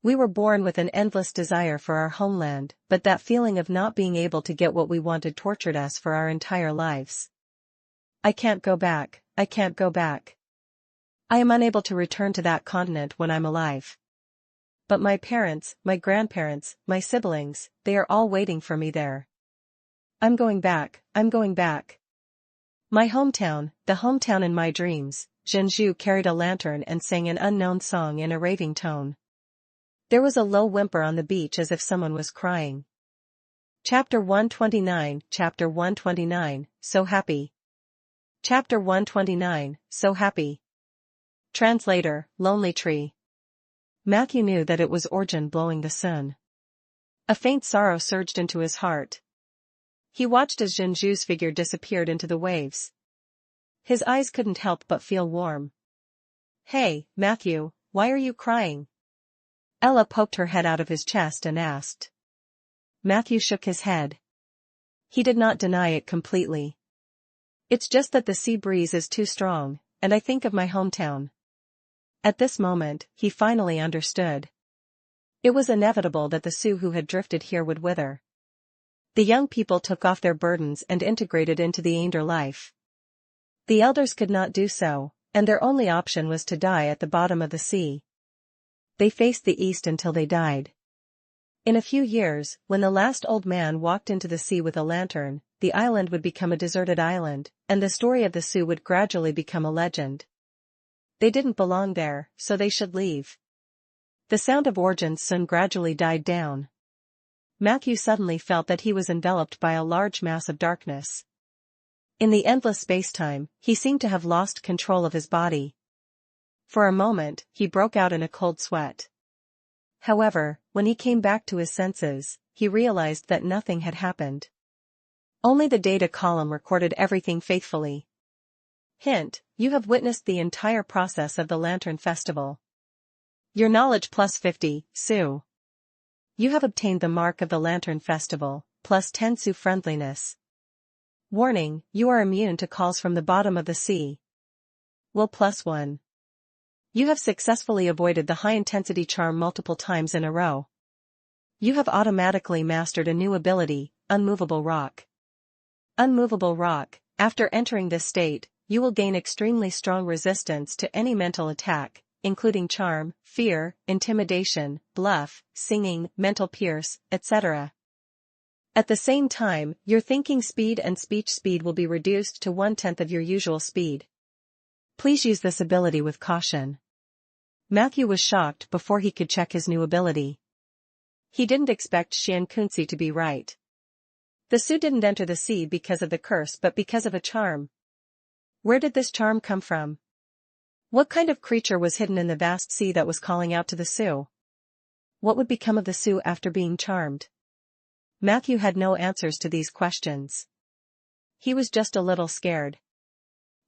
We were born with an endless desire for our homeland, but that feeling of not being able to get what we wanted tortured us for our entire lives. I can't go back, I can't go back. I am unable to return to that continent when I'm alive. But my parents, my grandparents, my siblings, they are all waiting for me there. I'm going back, I'm going back. My hometown, the hometown in my dreams." Zhenju carried a lantern and sang an unknown song in a raving tone. There was a low whimper on the beach as if someone was crying. Chapter 129, Chapter 129, So Happy. Chapter 129, So Happy. Translator, Lonely Tree. Matthew knew that it was Origin blowing the sun. A faint sorrow surged into his heart. He watched as Zhenju's figure disappeared into the waves. His eyes couldn't help but feel warm. "Hey, Matthew, why are you crying?" Ella poked her head out of his chest and asked. Matthew shook his head. He did not deny it completely. "It's just that the sea breeze is too strong, and I think of my hometown." At this moment, he finally understood. It was inevitable that the Sioux who had drifted here would wither. The young people took off their burdens and integrated into the Ander life. The elders could not do so, and their only option was to die at the bottom of the sea. They faced the east until they died. In a few years, when the last old man walked into the sea with a lantern, the island would become a deserted island, and the story of the Sioux would gradually become a legend. They didn't belong there, so they should leave. The sound of Origin's sun gradually died down. Matthew suddenly felt that he was enveloped by a large mass of darkness. In the endless space-time, he seemed to have lost control of his body. For a moment, he broke out in a cold sweat. However, when he came back to his senses, he realized that nothing had happened. Only the data column recorded everything faithfully. Hint: you have witnessed the entire process of the Lantern Festival. Your knowledge plus 50, Sioux. You have obtained the mark of the Lantern Festival, plus 10 Sioux friendliness. Warning: you are immune to calls from the bottom of the sea. Will plus 1. You have successfully avoided the high-intensity charm multiple times in a row. You have automatically mastered a new ability, Unmovable Rock. Unmovable Rock. After entering this state, you will gain extremely strong resistance to any mental attack, including charm, fear, intimidation, bluff, singing, mental pierce, etc. At the same time, your thinking speed and speech speed will be reduced to 1/10 of your usual speed. Please use this ability with caution. Matthew was shocked before he could check his new ability. He didn't expect Xian Kunzi to be right. The Sioux didn't enter the sea because of the curse but because of a charm. Where did this charm come from? What kind of creature was hidden in the vast sea that was calling out to the Sioux? What would become of the Sioux after being charmed? Matthew had no answers to these questions. He was just a little scared.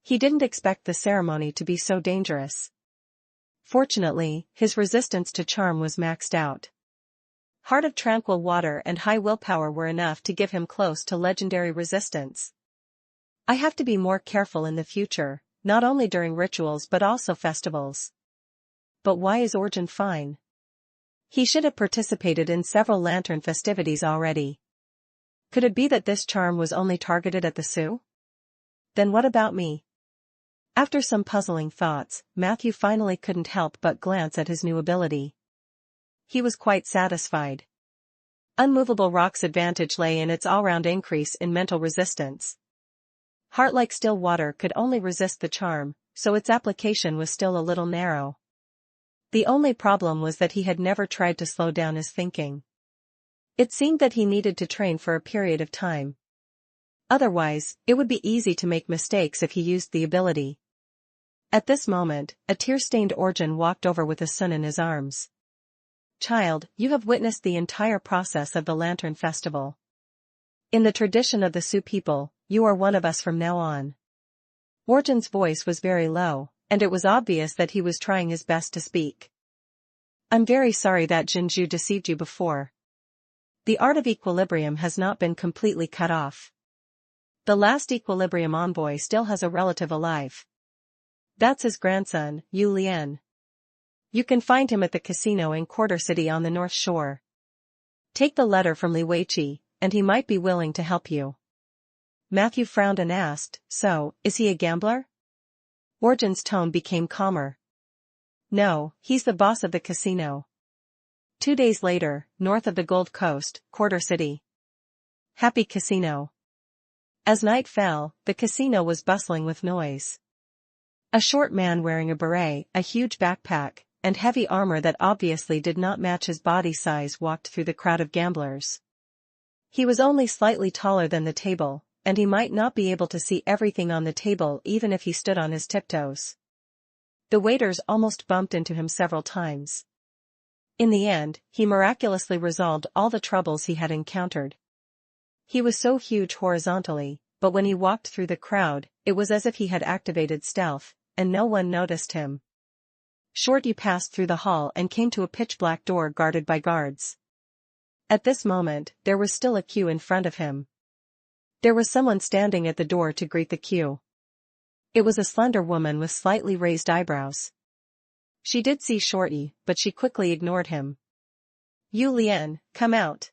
He didn't expect the ceremony to be so dangerous. Fortunately, his resistance to charm was maxed out. Heart of Tranquil Water and high willpower were enough to give him close to legendary resistance. I have to be more careful in the future, not only during rituals but also festivals. But why is Orjan fine? He should have participated in several lantern festivities already. Could it be that this charm was only targeted at the Sioux? Then what about me? After some puzzling thoughts, Matthew finally couldn't help but glance at his new ability. He was quite satisfied. Unmovable Rock's advantage lay in its all-round increase in mental resistance. Heart like still water could only resist the charm, so its application was still a little narrow. The only problem was that he had never tried to slow down his thinking. It seemed that he needed to train for a period of time. Otherwise, it would be easy to make mistakes if he used the ability. At this moment, a tear-stained Orjan walked over with a sun in his arms. Child, you have witnessed the entire process of the Lantern Festival. In the tradition of the Sioux people, you are one of us from now on. Orjan's voice was very low, and it was obvious that he was trying his best to speak. I'm very sorry that Jinju deceived you before. The art of equilibrium has not been completely cut off. The last equilibrium envoy still has a relative alive. That's his grandson, Yu Lian. You can find him at the casino in Quarter City on the North Shore. Take the letter from Li Weiqi, and he might be willing to help you. Matthew frowned and asked, so, is he a gambler? Orjan's tone became calmer. No, he's the boss of the casino. 2 days later, north of the Gold Coast, Quarter City. Happy Casino. As night fell, the casino was bustling with noise. A short man wearing a beret, a huge backpack, and heavy armor that obviously did not match his body size walked through the crowd of gamblers. He was only slightly taller than the table, and he might not be able to see everything on the table even if he stood on his tiptoes. The waiters almost bumped into him several times. In the end, he miraculously resolved all the troubles he had encountered. He was so huge horizontally, but when he walked through the crowd, it was as if he had activated stealth, and no one noticed him. Shorty passed through the hall and came to a pitch-black door guarded by guards. At this moment, there was still a queue in front of him. There was someone standing at the door to greet the queue. It was a slender woman with slightly raised eyebrows. She did see Shorty, but she quickly ignored him. Yu Lian, come out.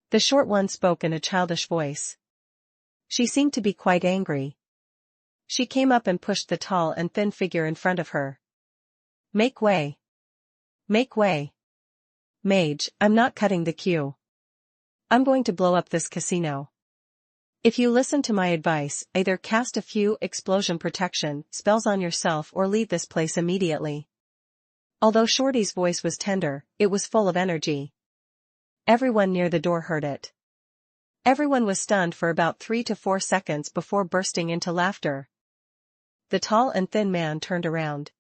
The short one spoke in a childish voice. She seemed to be quite angry. She came up and pushed the tall and thin figure in front of her. Make way. Make way. Mage, I'm not cutting the queue. I'm going to blow up this casino. If you listen to my advice, either cast a few explosion protection spells on yourself or leave this place immediately. Although Shorty's voice was tender, it was full of energy. Everyone near the door heard it. Everyone was stunned for about 3 to 4 seconds before bursting into laughter. The tall and thin man turned around.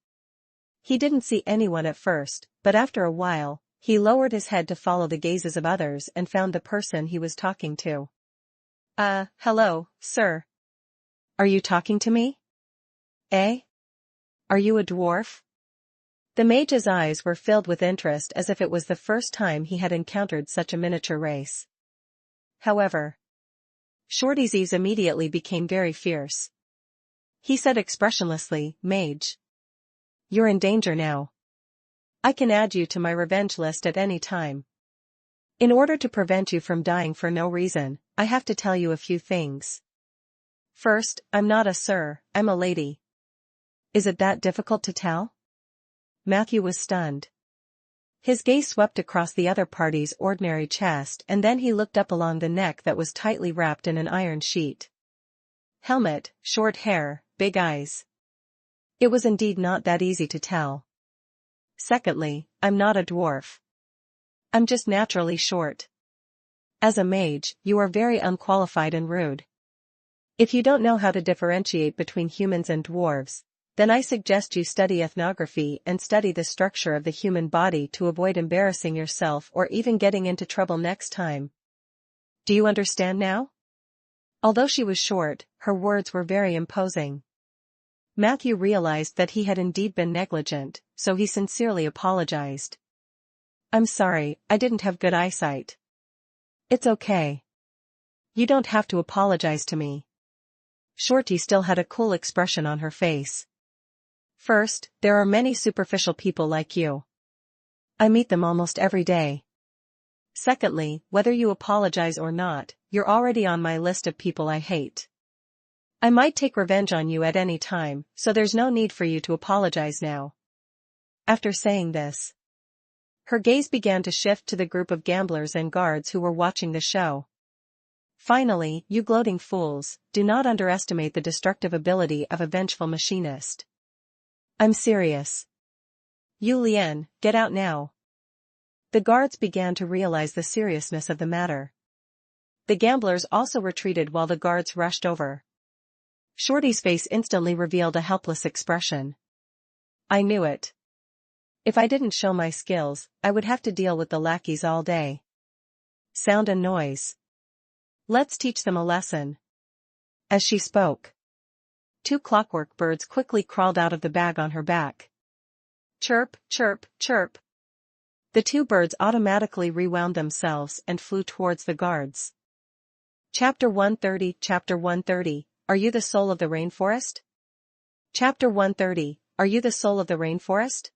He didn't see anyone at first, but after a while, he lowered his head to follow the gazes of others and found the person he was talking to. Hello, sir. Are you talking to me? Eh? Are you a dwarf? The mage's eyes were filled with interest as if it was the first time he had encountered such a miniature race. However, Shorty's eyes immediately became very fierce. He said expressionlessly, Mage. You're in danger now. I can add you to my revenge list at any time. In order to prevent you from dying for no reason, I have to tell you a few things. First, I'm not a sir, I'm a lady. Is it that difficult to tell? Matthew was stunned. His gaze swept across the other party's ordinary chest and then he looked up along the neck that was tightly wrapped in an iron sheet. Helmet, short hair, big eyes. It was indeed not that easy to tell. Secondly, I'm not a dwarf. I'm just naturally short. As a mage, you are very unqualified and rude. If you don't know how to differentiate between humans and dwarves, then I suggest you study ethnography and study the structure of the human body to avoid embarrassing yourself or even getting into trouble next time. Do you understand now? Although she was short, her words were very imposing. Matthew realized that he had indeed been negligent, so he sincerely apologized. I'm sorry, I didn't have good eyesight. It's okay. You don't have to apologize to me. Shorty still had a cool expression on her face. First, there are many superficial people like you. I meet them almost every day. Secondly, whether you apologize or not, you're already on my list of people I hate. I might take revenge on you at any time, so there's no need for you to apologize now. After saying this, her gaze began to shift to the group of gamblers and guards who were watching the show. Finally, you gloating fools, do not underestimate the destructive ability of a vengeful machinist. I'm serious. Yu Lian, get out now. The guards began to realize the seriousness of the matter. The gamblers also retreated while the guards rushed over. Shorty's face instantly revealed a helpless expression. I knew it. If I didn't show my skills, I would have to deal with the lackeys all day. Sound and noise. Let's teach them a lesson. As she spoke, 2 clockwork birds quickly crawled out of the bag on her back. Chirp, chirp, chirp. The 2 birds automatically rewound themselves and flew towards the guards. Chapter 130. Chapter 130, Are you the soul of the rainforest? Chapter 130, Are you the soul of the rainforest?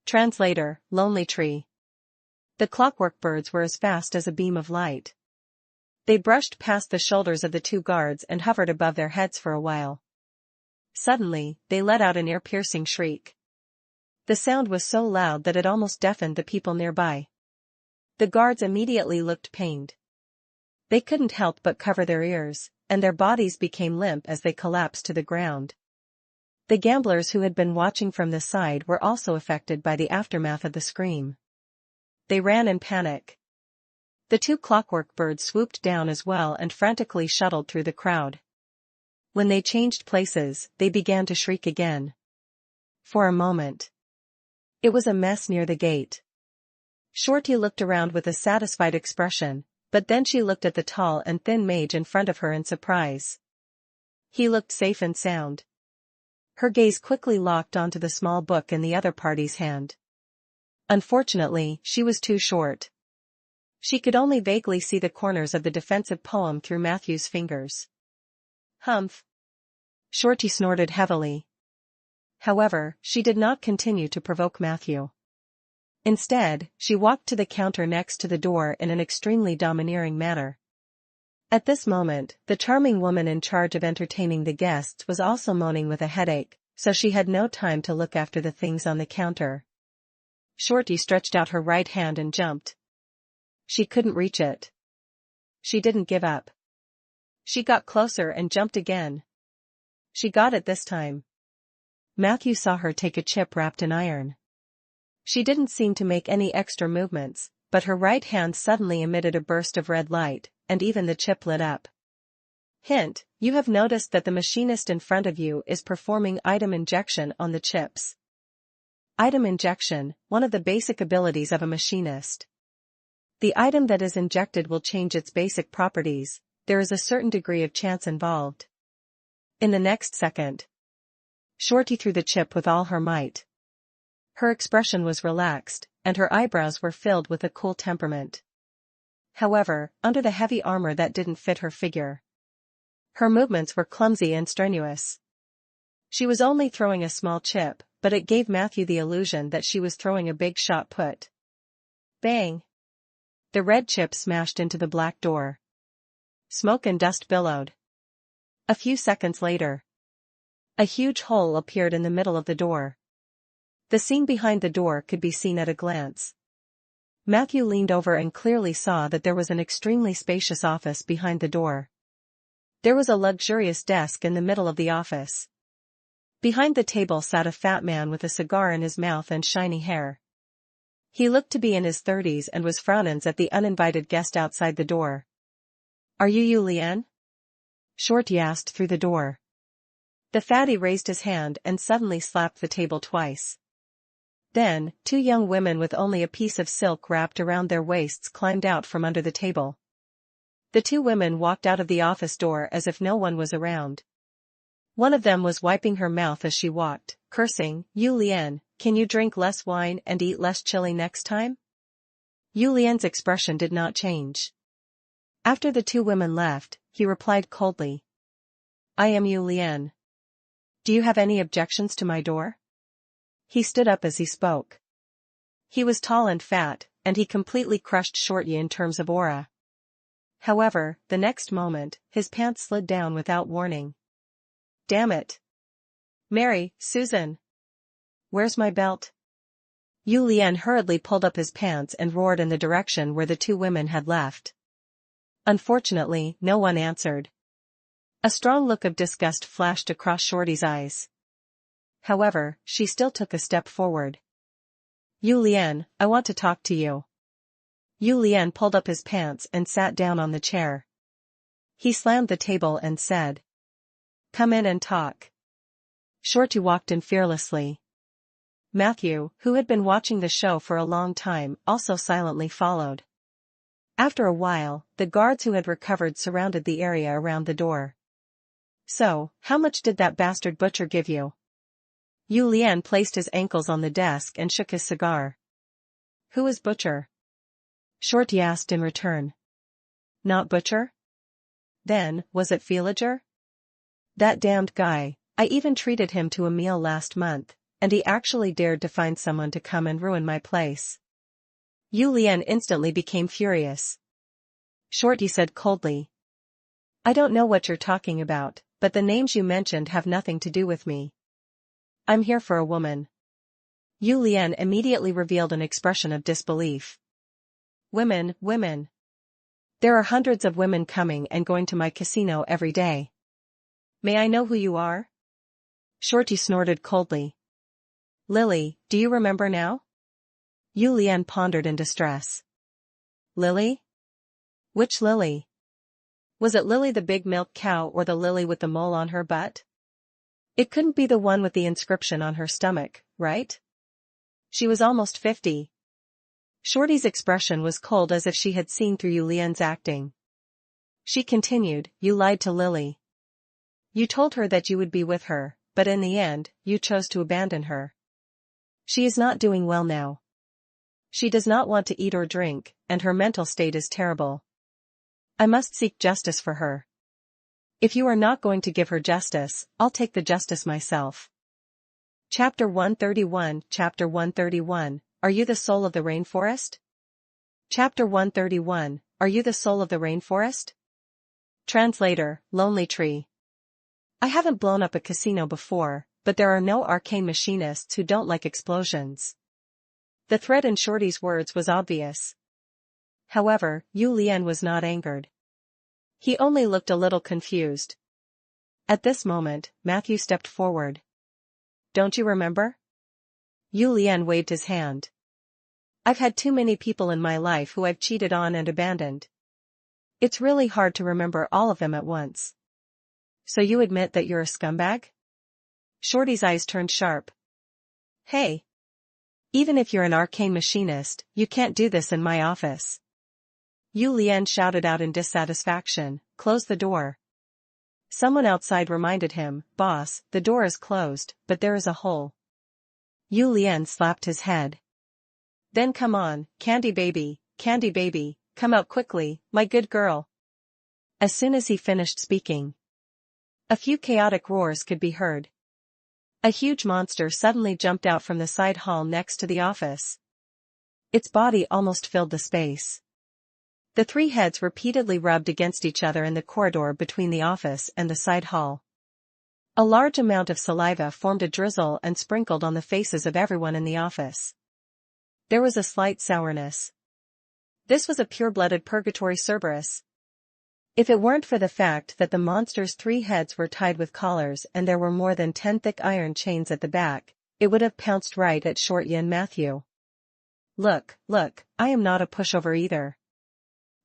Translator, Lonely Tree. The clockwork birds were as fast as a beam of light. They brushed past the shoulders of the 2 guards and hovered above their heads for a while. Suddenly, they let out an ear-piercing shriek. The sound was so loud that it almost deafened the people nearby. The guards immediately looked pained. They couldn't help but cover their ears, and their bodies became limp as they collapsed to the ground. The gamblers who had been watching from the side were also affected by the aftermath of the scream. They ran in panic. The 2 clockwork birds swooped down as well and frantically shuttled through the crowd. When they changed places, they began to shriek again. For a moment, it was a mess near the gate. Shorty looked around with a satisfied expression, but then she looked at the tall and thin mage in front of her in surprise. He looked safe and sound. Her gaze quickly locked onto the small book in the other party's hand. Unfortunately, she was too short. She could only vaguely see the corners of the defensive poem through Matthew's fingers. Humph. Shorty snorted heavily. However, she did not continue to provoke Matthew. Instead, she walked to the counter next to the door in an extremely domineering manner. At this moment, the charming woman in charge of entertaining the guests was also moaning with a headache, so she had no time to look after the things on the counter. Shorty stretched out her right hand and jumped. She couldn't reach it. She didn't give up. She got closer and jumped again. She got it this time. Matthew saw her take a chip wrapped in iron. She didn't seem to make any extra movements, but her right hand suddenly emitted a burst of red light, and even the chip lit up. Hint, you have noticed that the machinist in front of you is performing item injection on the chips. Item injection, one of the basic abilities of a machinist. The item that is injected will change its basic properties. There is a certain degree of chance involved. In the next second, Shorty threw the chip with all her might. Her expression was relaxed, and her eyebrows were filled with a cool temperament. However, under the heavy armor that didn't fit her figure, her movements were clumsy and strenuous. She was only throwing a small chip, but it gave Matthew the illusion that she was throwing a big shot put. Bang! The red chip smashed into the black door. Smoke and dust billowed. A few seconds later, a huge hole appeared in the middle of the door. The scene behind the door could be seen at a glance. Matthew leaned over and clearly saw that there was an extremely spacious office behind the door. There was a luxurious desk in the middle of the office. Behind the table sat a fat man with a cigar in his mouth and shiny hair. He looked to be in his 30s and was frowning at the uninvited guest outside the door. "Are you Julian?" Shorty asked through the door. The fatty raised his hand and suddenly slapped the table twice. Then, two young women with only a piece of silk wrapped around their waists climbed out from under the table. The two women walked out of the office door as if no one was around. One of them was wiping her mouth as she walked, cursing, "Julian, can you drink less wine and eat less chili next time?" Julian's expression did not change. After the two women left, he replied coldly, "I am Julian. Do you have any objections to my door?" He stood up as he spoke. He was tall and fat, and he completely crushed Shorty in terms of aura. However, the next moment, his pants slid down without warning. "Damn it. Mary, Susan. Where's my belt?" Julian hurriedly pulled up his pants and roared in the direction where the two women had left. Unfortunately, no one answered. A strong look of disgust flashed across Shorty's eyes. However, she still took a step forward. "Julian, I want to talk to you." Julian pulled up his pants and sat down on the chair. He slammed the table and said, "Come in and talk." Shorty walked in fearlessly. Matthew, who had been watching the show for a long time, also silently followed. After a while, the guards who had recovered surrounded the area around the door. "So, how much did that bastard butcher give you?" Julian placed his ankles on the desk and shook his cigar. "Who is Butcher?" Shorty asked in return. "Not Butcher? Then, was it Villager?" "That damned guy. I even treated him to a meal last month, and he actually dared to find someone to come and ruin my place." Julian instantly became furious. Shorty said coldly, "I don't know what you're talking about, but the names you mentioned have nothing to do with me. I'm here for a woman." Julian immediately revealed an expression of disbelief. Women. There are hundreds of women coming and going to my casino every day. May I know who you are?" Shorty snorted coldly. "Lily, do you remember now?" Julian pondered in distress. "Lily? Which Lily? Was it Lily the big milk cow or the Lily with the mole on her butt? It couldn't be the one with the inscription on her stomach, right? She was almost 50. Shorty's expression was cold as if she had seen through Julian's acting. She continued, "You lied to Lily. You told her that you would be with her, but in the end, you chose to abandon her. She is not doing well now. She does not want to eat or drink, and her mental state is terrible. I must seek justice for her. If you are not going to give her justice, I'll take the justice myself." Chapter 131. Chapter 131, Are you the soul of the rainforest? Chapter 131, Are you the soul of the rainforest? Translator, Lonely Tree. I haven't blown up a casino before, but there are no arcane machinists who don't like explosions. The threat in Shorty's words was obvious. However, Julian was not angered. He only looked a little confused. At this moment, Matthew stepped forward. "Don't you remember?" Julian waved his hand. "I've had too many people in my life who I've cheated on and abandoned. It's really hard to remember all of them at once." "So you admit that you're a scumbag?" Shorty's eyes turned sharp. "Hey! Even if you're an arcane machinist, you can't do this in my office." Julian shouted out in dissatisfaction, "Close the door." Someone outside reminded him, "Boss, the door is closed, but there is a hole." Julian slapped his head. "Then come on, candy baby, come out quickly, my good girl." As soon as he finished speaking, a few chaotic roars could be heard. A huge monster suddenly jumped out from the side hall next to the office. Its body almost filled the space. The three heads repeatedly rubbed against each other in the corridor between the office and the side hall. A large amount of saliva formed a drizzle and sprinkled on the faces of everyone in the office. There was a slight sourness. This was a pure-blooded purgatory Cerberus. If it weren't for the fact that the monster's three heads were tied with collars and there were more than 10 thick iron chains at the back, it would have pounced right at Shorty and Matthew. Look, I am not a pushover either.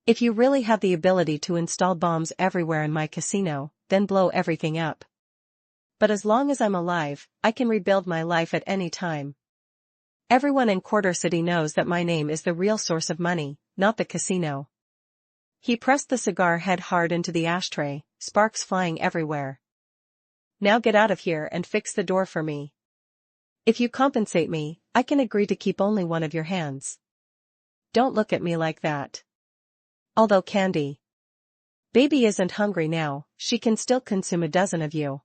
If you really have the ability to install bombs everywhere in my casino, then blow everything up. But as long as I'm alive, I can rebuild my life at any time. Everyone in Quarter City knows that my name is the real source of money, not the casino. He pressed the cigar head hard into the ashtray, sparks flying everywhere. Now get out of here and fix the door for me. If you compensate me, I can agree to keep only one of your hands. Don't look at me like that. Although Candy Baby isn't hungry now, she can still consume a dozen of you.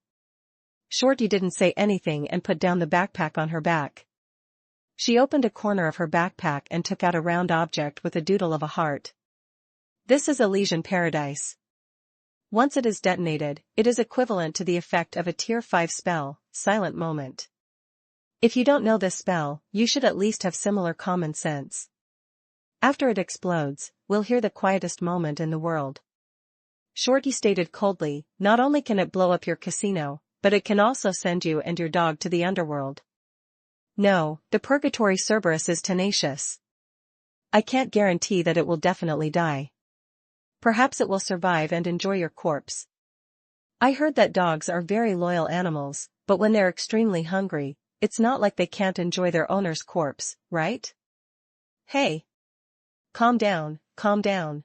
Shorty didn't say anything and put down the backpack on her back. She opened a corner of her backpack and took out a round object with a doodle of a heart. This is Elysian Paradise. Once it is detonated, it is equivalent to the effect of a Tier 5 spell, Silent Moment. If you don't know this spell, you should at least have similar common sense. After it explodes, we'll hear the quietest moment in the world. Shorty stated coldly, not only can it blow up your casino, but it can also send you and your dog to the underworld. No, the Purgatory Cerberus is tenacious. I can't guarantee that it will definitely die. Perhaps it will survive and enjoy your corpse. I heard that dogs are very loyal animals, but when they're extremely hungry, it's not like they can't enjoy their owner's corpse, right? Hey! Calm down, calm down.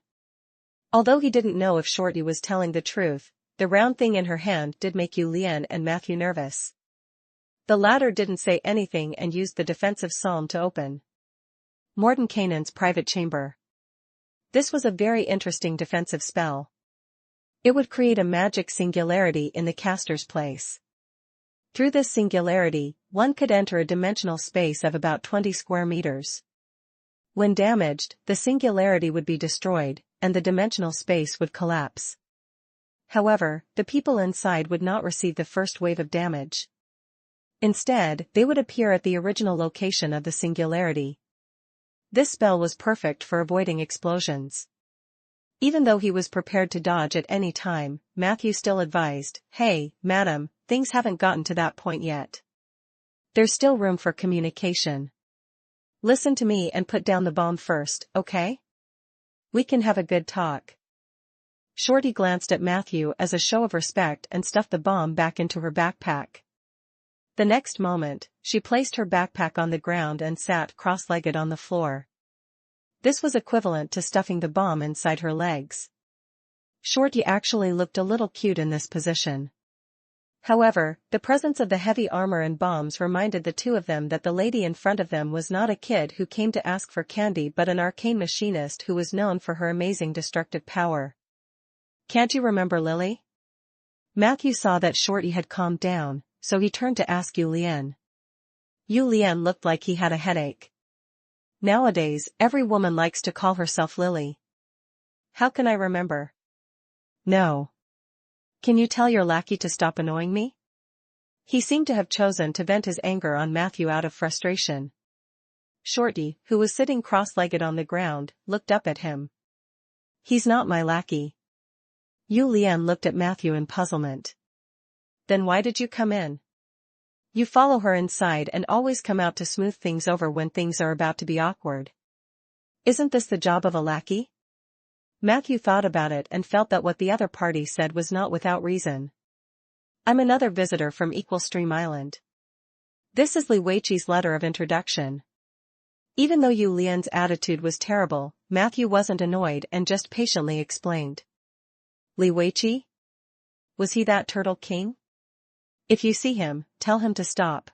Although he didn't know if Shorty was telling the truth, the round thing in her hand did make Lien and Matthew nervous. The latter didn't say anything and used the defensive psalm to open Mordenkainen's private chamber. This was a very interesting defensive spell. It would create a magic singularity in the caster's place. Through this singularity, one could enter a dimensional space of about 20 square meters. When damaged, the singularity would be destroyed, and the dimensional space would collapse. However, the people inside would not receive the first wave of damage. Instead, they would appear at the original location of the singularity. This spell was perfect for avoiding explosions. Even though he was prepared to dodge at any time, Matthew still advised, "Hey, madam, things haven't gotten to that point yet. There's still room for communication. Listen to me and put down the bomb first, okay? We can have a good talk." Shorty glanced at Matthew as a show of respect and stuffed the bomb back into her backpack. The next moment, she placed her backpack on the ground and sat cross-legged on the floor. This was equivalent to stuffing the bomb inside her legs. Shorty actually looked a little cute in this position. However, the presence of the heavy armor and bombs reminded the two of them that the lady in front of them was not a kid who came to ask for candy but an arcane machinist who was known for her amazing destructive power. "Can't you remember Lily?" Matthew saw that Shorty had calmed down, so he turned to ask Lien. Lien looked like he had a headache. Nowadays, every woman likes to call herself Lily. "How can I remember?" "No. Can you tell your lackey to stop annoying me?" He seemed to have chosen to vent his anger on Matthew out of frustration. Shorty, who was sitting cross-legged on the ground, looked up at him. "He's not my lackey." Lien looked at Matthew in puzzlement. "Then why did you come in? You follow her inside and always come out to smooth things over when things are about to be awkward. Isn't this the job of a lackey?" Matthew thought about it and felt that what the other party said was not without reason. "I'm another visitor from Equal Stream Island. This is Li Weiqi's letter of introduction." Even though Lien's attitude was terrible, Matthew wasn't annoyed and just patiently explained. "Li Weiqi? Was he that turtle king? If you see him, tell him to stop.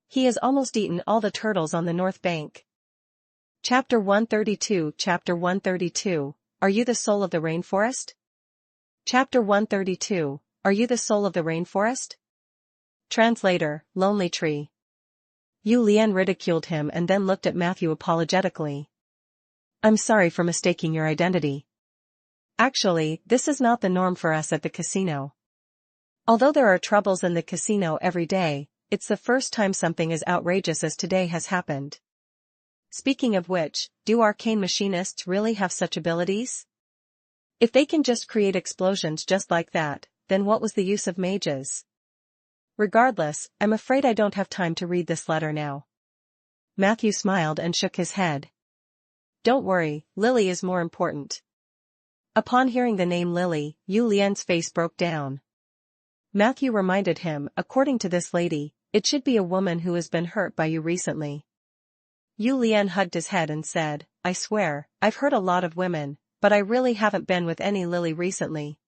He has almost eaten all the turtles on the north bank." Chapter 132 Chapter 132, Are you the soul of the rainforest? Chapter 132, Are you the soul of the rainforest? Translator, Lonely Tree. Yu Lian ridiculed him and then looked at Matthew apologetically. I'm sorry for mistaking your identity. Actually, this is not the norm for us at the casino. Although there are troubles in the casino every day, it's the first time something as outrageous as today has happened. Speaking of which, do arcane machinists really have such abilities? If they can just create explosions just like that, then what was the use of mages? Regardless, I'm afraid I don't have time to read this letter now. Matthew smiled and shook his head. Don't worry, Lily is more important. Upon hearing the name Lily, Yu Lian's face broke down. Matthew reminded him, according to this lady, it should be a woman who has been hurt by you recently. Yu Lian hugged his head and said, I swear, I've hurt a lot of women, but I really haven't been with any Lily recently.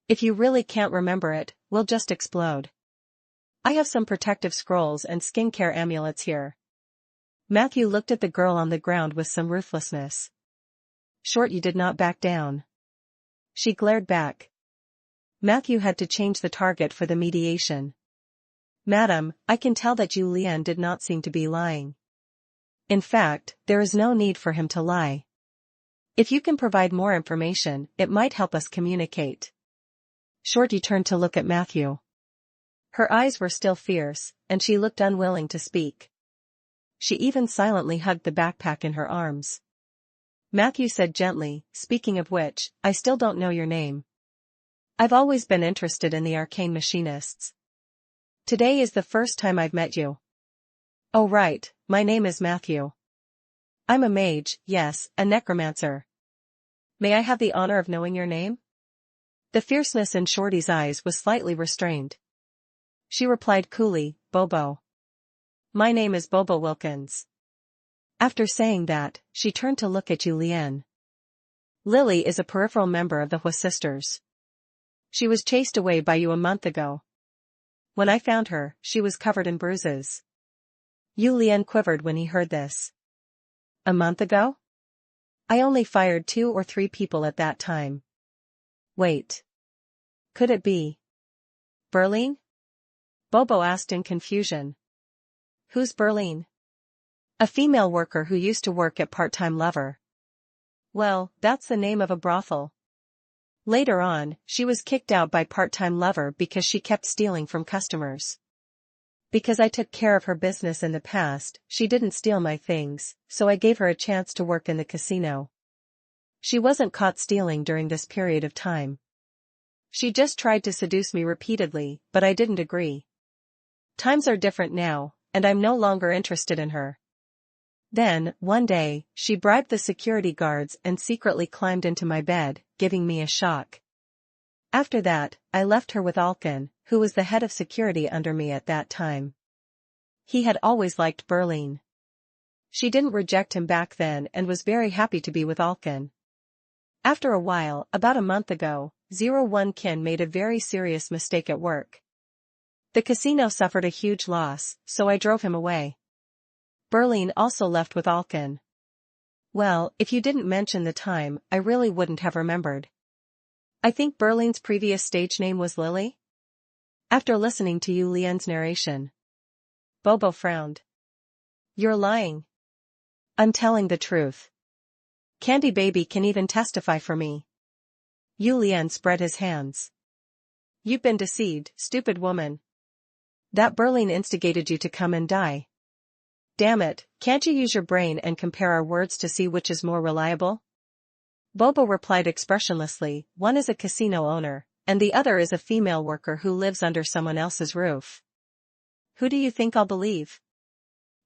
If you really can't remember it, we'll just explode. I have some protective scrolls and skincare amulets here. Matthew looked at the girl on the ground with some ruthlessness. Shorty did not back down. She glared back. Matthew had to change the target for the mediation. Madam, I can tell that Yu Lian did not seem to be lying. In fact, there is no need for him to lie. If you can provide more information, it might help us communicate. Shorty turned to look at Matthew. Her eyes were still fierce, and she looked unwilling to speak. She even silently hugged the backpack in her arms. Matthew said gently, speaking of which, I still don't know your name. I've always been interested in the arcane machinists. Today is the first time I've met you. Oh right, my name is Matthew. I'm a mage, yes, a necromancer. May I have the honor of knowing your name? The fierceness in Shorty's eyes was slightly restrained. She replied coolly, Bobo. My name is Bobo Wilkins. After saying that, she turned to look at Yu Lian. Lily is a peripheral member of the Hua sisters. She was chased away by you a month ago. When I found her, she was covered in bruises. Yu Lian quivered when he heard this. A month ago? I only fired 2 or 3 people at that time. Wait. Could it be Berlin? Bobo asked in confusion. Who's Berlin? A female worker who used to work at Part-Time Lover. Well, that's the name of a brothel. Later on, she was kicked out by Part-Time Lover because she kept stealing from customers. Because I took care of her business in the past, she didn't steal my things, so I gave her a chance to work in the casino. She wasn't caught stealing during this period of time. She just tried to seduce me repeatedly, but I didn't agree. Times are different now, and I'm no longer interested in her. Then, one day, she bribed the security guards and secretly climbed into my bed, giving me a shock. After that, I left her with Alkin, who was the head of security under me at that time. He had always liked Berlin. She didn't reject him back then and was very happy to be with Alkin. After a while, about a month ago, 01 Kin made a very serious mistake at work. The casino suffered a huge loss, so I drove him away. Berlin also left with Alkin. Well, if you didn't mention the time, I really wouldn't have remembered. I think Berlin's previous stage name was Lily? After listening to Yu Lian's narration, Bobo frowned. You're lying. I'm telling the truth. Candy Baby can even testify for me. Yu Lian spread his hands. You've been deceived, stupid woman. That Berlin instigated you to come and die. Damn it, can't you use your brain and compare our words to see which is more reliable? Bobo replied expressionlessly, one is a casino owner, and the other is a female worker who lives under someone else's roof. Who do you think I'll believe?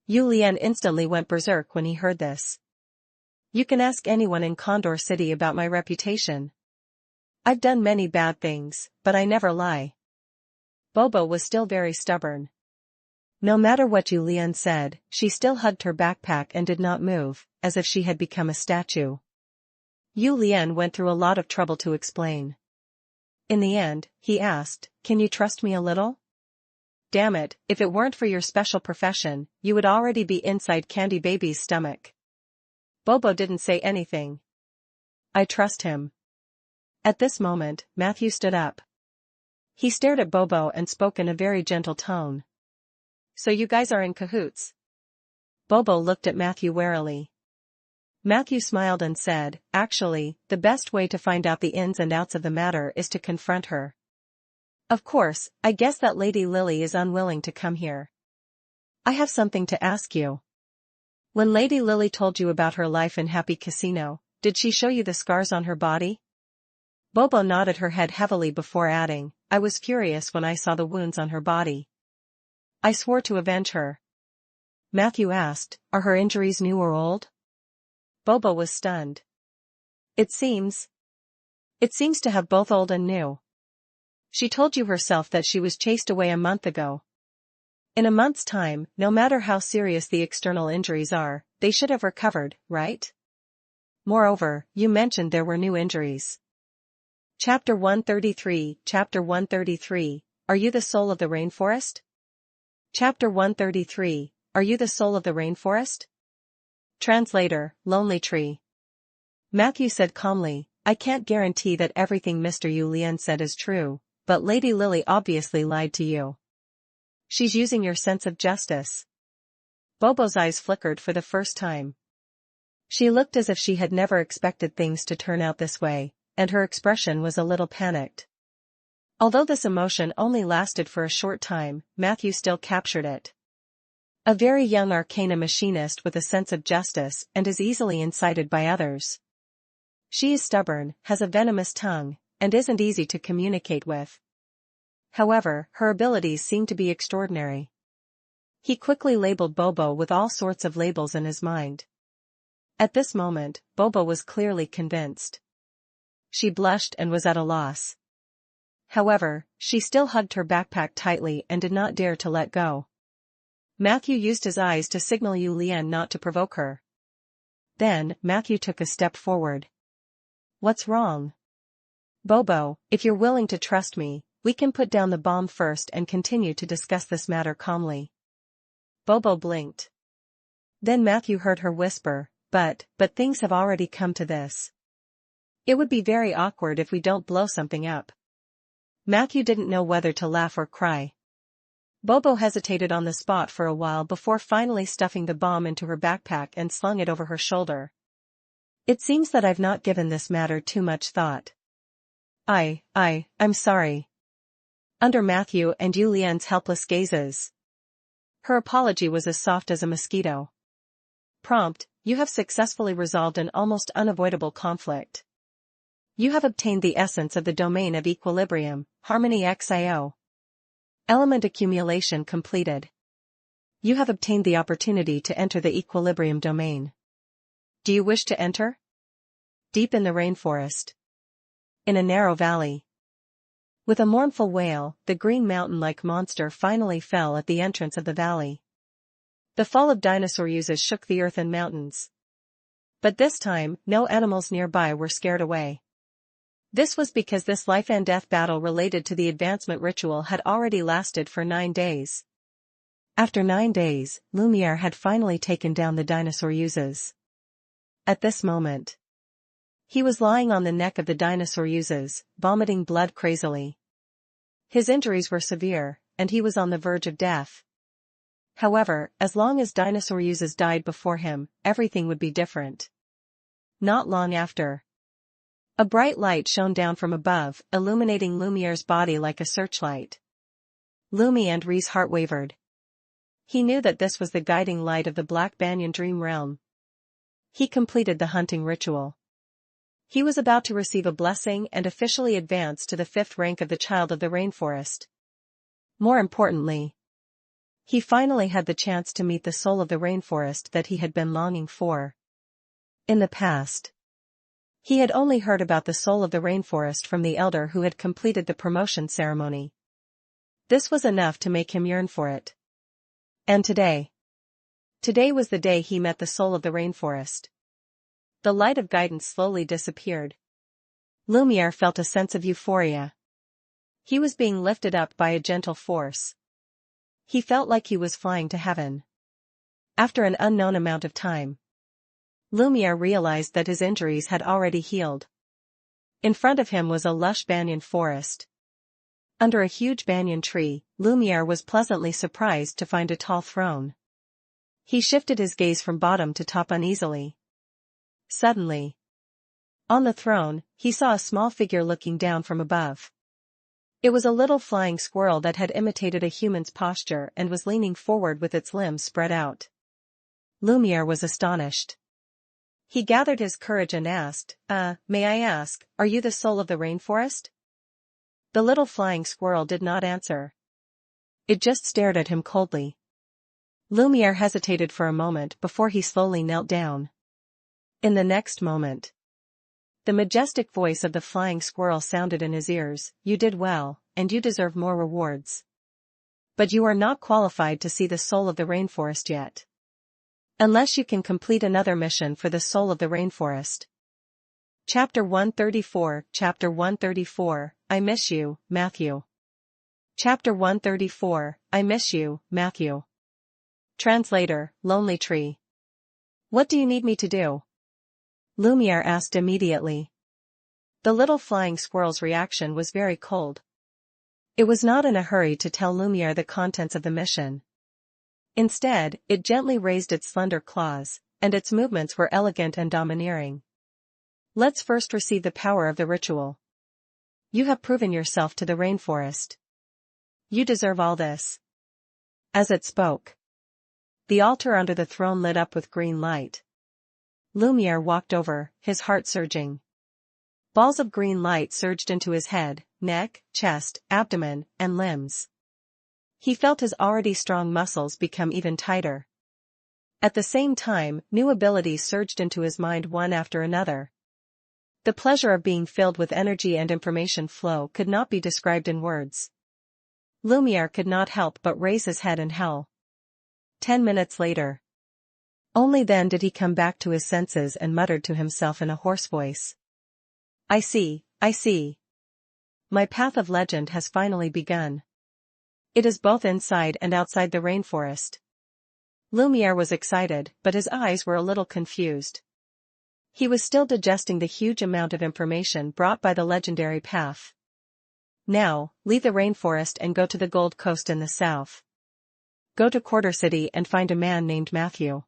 Yu Lian instantly went berserk when he heard this. You can ask anyone in Condor City about my reputation. I've done many bad things, but I never lie. Bobo was still very stubborn. No matter what Yu Lian said, she still hugged her backpack and did not move, as if she had become a statue. Yu Lian went through a lot of trouble to explain. In the end, he asked, can you trust me a little? Damn it, if it weren't for your special profession, you would already be inside Candy Baby's stomach. Bobo didn't say anything. I trust him. At this moment, Matthew stood up. He stared at Bobo and spoke in a very gentle tone. So you guys are in cahoots? Bobo looked at Matthew warily. Matthew smiled and said, actually, the best way to find out the ins and outs of the matter is to confront her. Of course, I guess that Lady Lily is unwilling to come here. I have something to ask you. When Lady Lily told you about her life in Happy Casino, did she show you the scars on her body? Bobo nodded her head heavily before adding, I was furious when I saw the wounds on her body. I swore to avenge her. Matthew asked, are her injuries new or old? Bobo was stunned. It seems to have both old and new. She told you herself that she was chased away a month ago. In a month's time, no matter how serious the external injuries are, they should have recovered, right? Moreover, you mentioned there were new injuries. Chapter 133, Chapter 133, Are you the soul of the rainforest? Chapter 133, Are you the soul of the rainforest? Translator, Lonely Tree. Matthew said calmly, I can't guarantee that everything Mr. Yu Lian said is true, but Lady Lily obviously lied to you. She's using your sense of justice. Bobo's eyes flickered for the first time. She looked as if she had never expected things to turn out this way, and her expression was a little panicked. Although this emotion only lasted for a short time, Matthew still captured it. A very young arcana machinist with a sense of justice and is easily incited by others. She is stubborn, has a venomous tongue, and isn't easy to communicate with. However, her abilities seem to be extraordinary. He quickly labeled Bobo with all sorts of labels in his mind. At this moment, Bobo was clearly convinced. She blushed and was at a loss. However, she still hugged her backpack tightly and did not dare to let go. Matthew used his eyes to signal Yu Lian not to provoke her. Then, Matthew took a step forward. What's wrong? Bobo, if you're willing to trust me, we can put down the bomb first and continue to discuss this matter calmly. Bobo blinked. Then Matthew heard her whisper, but things have already come to this. It would be very awkward if we don't blow something up. Matthew didn't know whether to laugh or cry. Bobo hesitated on the spot for a while before finally stuffing the bomb into her backpack and slung it over her shoulder. It seems that I've not given this matter too much thought. I'm sorry. Under Matthew and Yu Lian's helpless gazes. Her apology was as soft as a mosquito. Prompt, you have successfully resolved an almost unavoidable conflict. You have obtained the essence of the domain of equilibrium, harmony XIO. Element accumulation completed. You have obtained the opportunity to enter the equilibrium domain. Do you wish to enter? Deep in the rainforest. In a narrow valley. With a mournful wail, the green mountain-like monster finally fell at the entrance of the valley. The fall of dinosaur uses shook the earth and mountains. But this time, no animals nearby were scared away. This was because this life and death battle related to the advancement ritual had already lasted for 9 days. After 9 days, Lumiere had finally taken down the dinosaur uses. At this moment, he was lying on the neck of the dinosaur uses, vomiting blood crazily. His injuries were severe, and he was on the verge of death. However, as long as dinosaur uses died before him, everything would be different. Not long after. A bright light shone down from above, illuminating Lumiere's body like a searchlight. Lumi and Rhee's heart wavered. He knew that this was the guiding light of the Black Banyan Dream Realm. He completed the hunting ritual. He was about to receive a blessing and officially advance to the 5th rank of the Child of the Rainforest. More importantly, he finally had the chance to meet the soul of the rainforest that he had been longing for. In the past, he had only heard about the soul of the rainforest from the elder who had completed the promotion ceremony. This was enough to make him yearn for it. And today was the day he met the soul of the rainforest. The light of guidance slowly disappeared. Lumiere felt a sense of euphoria. He was being lifted up by a gentle force. He felt like he was flying to heaven. After an unknown amount of time, Lumiere realized that his injuries had already healed. In front of him was a lush banyan forest. Under a huge banyan tree, Lumiere was pleasantly surprised to find a tall throne. He shifted his gaze from bottom to top uneasily. Suddenly, on the throne, he saw a small figure looking down from above. It was a little flying squirrel that had imitated a human's posture and was leaning forward with its limbs spread out. Lumiere was astonished. He gathered his courage and asked, may I ask, are you the soul of the rainforest? The little flying squirrel did not answer. It just stared at him coldly. Lumiere hesitated for a moment before he slowly knelt down. In the next moment, the majestic voice of the flying squirrel sounded in his ears, "You did well, and you deserve more rewards. But you are not qualified to see the soul of the rainforest yet. Unless you can complete another mission for the soul of the rainforest." Chapter 134, Chapter 134, I Miss You, Matthew. Chapter 134, I Miss You, Matthew. Translator, Lonely Tree. What do you need me to do? Lumiere asked immediately. The little flying squirrel's reaction was very cold. It was not in a hurry to tell Lumiere the contents of the mission. Instead, it gently raised its slender claws, and its movements were elegant and domineering. Let's first receive the power of the ritual. You have proven yourself to the rainforest. You deserve all this. As it spoke, the altar under the throne lit up with green light. Lumiere walked over, his heart surging. Balls of green light surged into his head, neck, chest, abdomen, and limbs. He felt his already strong muscles become even tighter. At the same time, new abilities surged into his mind one after another. The pleasure of being filled with energy and information flow could not be described in words. Lumiere could not help but raise his head and howl. 10 minutes later. Only then did he come back to his senses and muttered to himself in a hoarse voice. I see. My path of legend has finally begun. It is both inside and outside the rainforest. Lumiere was excited, but his eyes were a little confused. He was still digesting the huge amount of information brought by the legendary path. Now, leave the rainforest and go to the Gold Coast in the south. Go to Quarter City and find a man named Matthew.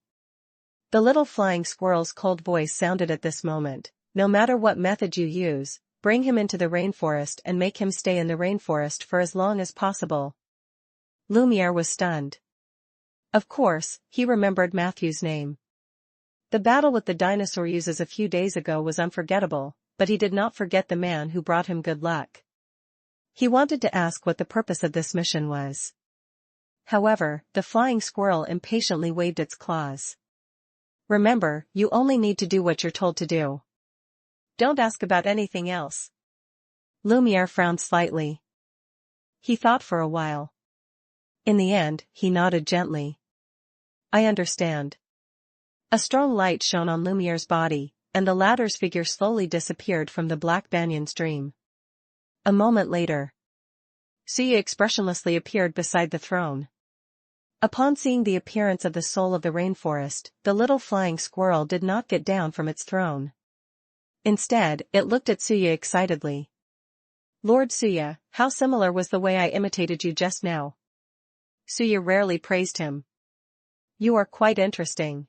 The little flying squirrel's cold voice sounded at this moment. No matter what method you use, bring him into the rainforest and make him stay in the rainforest for as long as possible. Lumiere was stunned. Of course, he remembered Matthew's name. The battle with the dinosaur uses a few days ago was unforgettable, but he did not forget the man who brought him good luck. He wanted to ask what the purpose of this mission was. However, the flying squirrel impatiently waved its claws. Remember, you only need to do what you're told to do. Don't ask about anything else. Lumiere frowned slightly. He thought for a while. In the end, he nodded gently. I understand. A strong light shone on Lumiere's body, and the latter's figure slowly disappeared from the black banyan stream. A moment later, Suya expressionlessly appeared beside the throne. Upon seeing the appearance of the soul of the rainforest, the little flying squirrel did not get down from its throne. Instead, it looked at Suya excitedly. Lord Suya, how similar was the way I imitated you just now. Suya rarely praised him. You are quite interesting.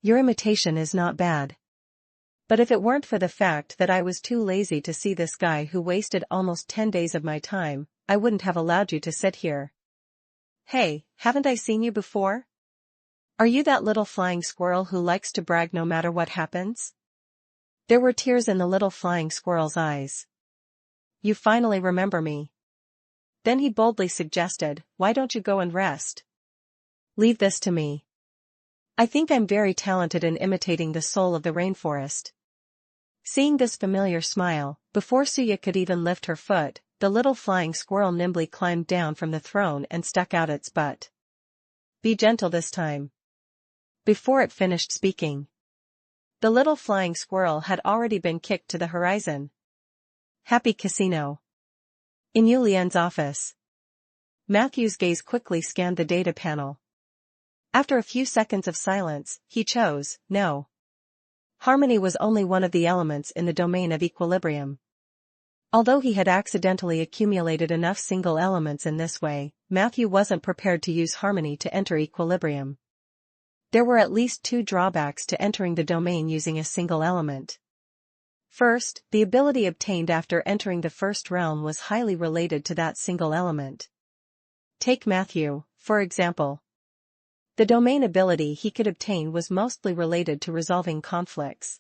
Your imitation is not bad. But if it weren't for the fact that I was too lazy to see this guy who wasted almost 10 days of my time, I wouldn't have allowed you to sit here. Hey, haven't I seen you before? Are you that little flying squirrel who likes to brag no matter what happens? There were tears in the little flying squirrel's eyes. You finally remember me. Then he boldly suggested, why don't you go and rest? Leave this to me. I think I'm very talented in imitating the soul of the rainforest. Seeing this familiar smile, before Suya could even lift her foot, the little flying squirrel nimbly climbed down from the throne and stuck out its butt. Be gentle this time. Before it finished speaking, the little flying squirrel had already been kicked to the horizon. Happy Casino. In Yulian's office. Matthew's gaze quickly scanned the data panel. After a few seconds of silence, he chose, no. Harmony was only one of the elements in the domain of equilibrium. Although he had accidentally accumulated enough single elements in this way, Matthew wasn't prepared to use harmony to enter equilibrium. There were at least two drawbacks to entering the domain using a single element. First, the ability obtained after entering the first realm was highly related to that single element. Take Matthew, for example. The domain ability he could obtain was mostly related to resolving conflicts.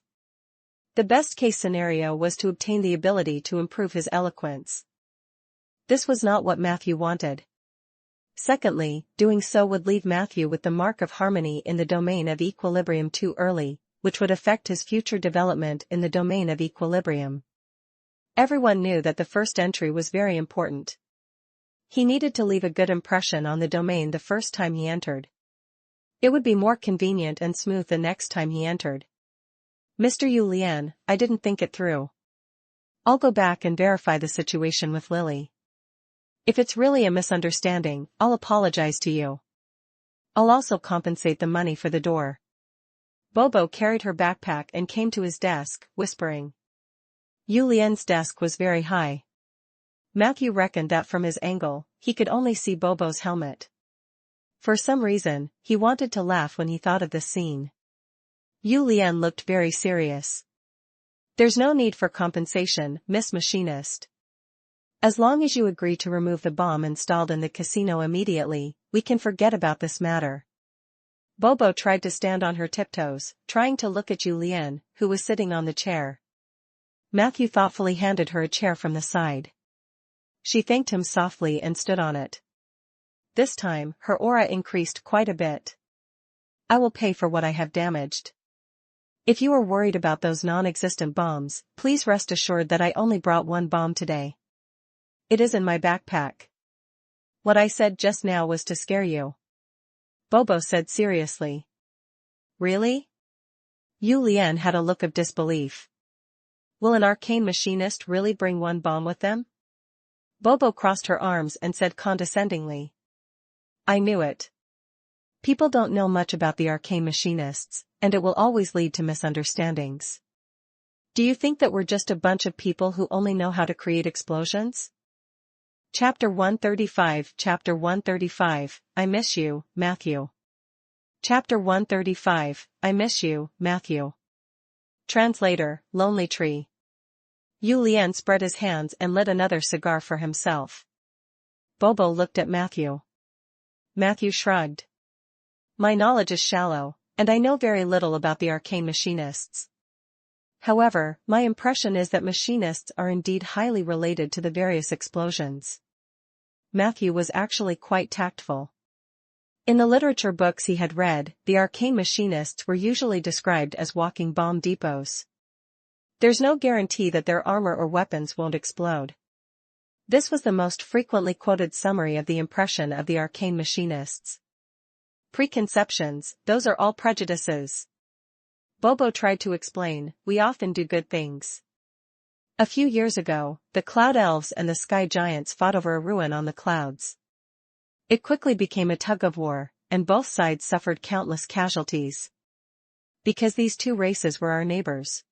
The best-case scenario was to obtain the ability to improve his eloquence. This was not what Matthew wanted. Secondly, doing so would leave Matthew with the mark of harmony in the domain of equilibrium too early, which would affect his future development in the domain of equilibrium. Everyone knew that the first entry was very important. He needed to leave a good impression on the domain the first time he entered. It would be more convenient and smooth the next time he entered. Mr. Yu Lian, I didn't think it through. I'll go back and verify the situation with Lily. If it's really a misunderstanding, I'll apologize to you. I'll also compensate the money for the door. Bobo carried her backpack and came to his desk, whispering. Yu Lian's desk was very high. Matthew reckoned that from his angle, he could only see Bobo's helmet. For some reason, he wanted to laugh when he thought of the scene. Yu Lian looked very serious. There's no need for compensation, Miss Machinist. As long as you agree to remove the bomb installed in the casino immediately, we can forget about this matter. Bobo tried to stand on her tiptoes, trying to look at Yu Lian, who was sitting on the chair. Matthew thoughtfully handed her a chair from the side. She thanked him softly and stood on it. This time, her aura increased quite a bit. I will pay for what I have damaged. If you are worried about those non-existent bombs, please rest assured that I only brought one bomb today. It is in my backpack. What I said just now was to scare you. Bobo said seriously. Really? Yu Lian had a look of disbelief. Will an arcane machinist really bring one bomb with them? Bobo crossed her arms and said condescendingly. I knew it. People don't know much about the arcane machinists, and it will always lead to misunderstandings. Do you think that we're just a bunch of people who only know how to create explosions? Chapter 135 Chapter 135, I miss you, Matthew. Chapter 135, I miss you, Matthew. Translator, Lonely Tree. Yu Lian spread his hands and lit another cigar for himself. Bobo looked at Matthew. Matthew shrugged. My knowledge is shallow, and I know very little about the arcane machinists. However, my impression is that machinists are indeed highly related to the various explosions. Matthew was actually quite tactful. In the literature books he had read, the arcane machinists were usually described as walking bomb depots. There's no guarantee that their armor or weapons won't explode. This was the most frequently quoted summary of the impression of the arcane machinists. Preconceptions, those are all prejudices. Bobo tried to explain, we often do good things. A few years ago, the Cloud Elves and the Sky Giants fought over a ruin on the clouds. It quickly became a tug-of-war, and both sides suffered countless casualties. Because these two races were our neighbors.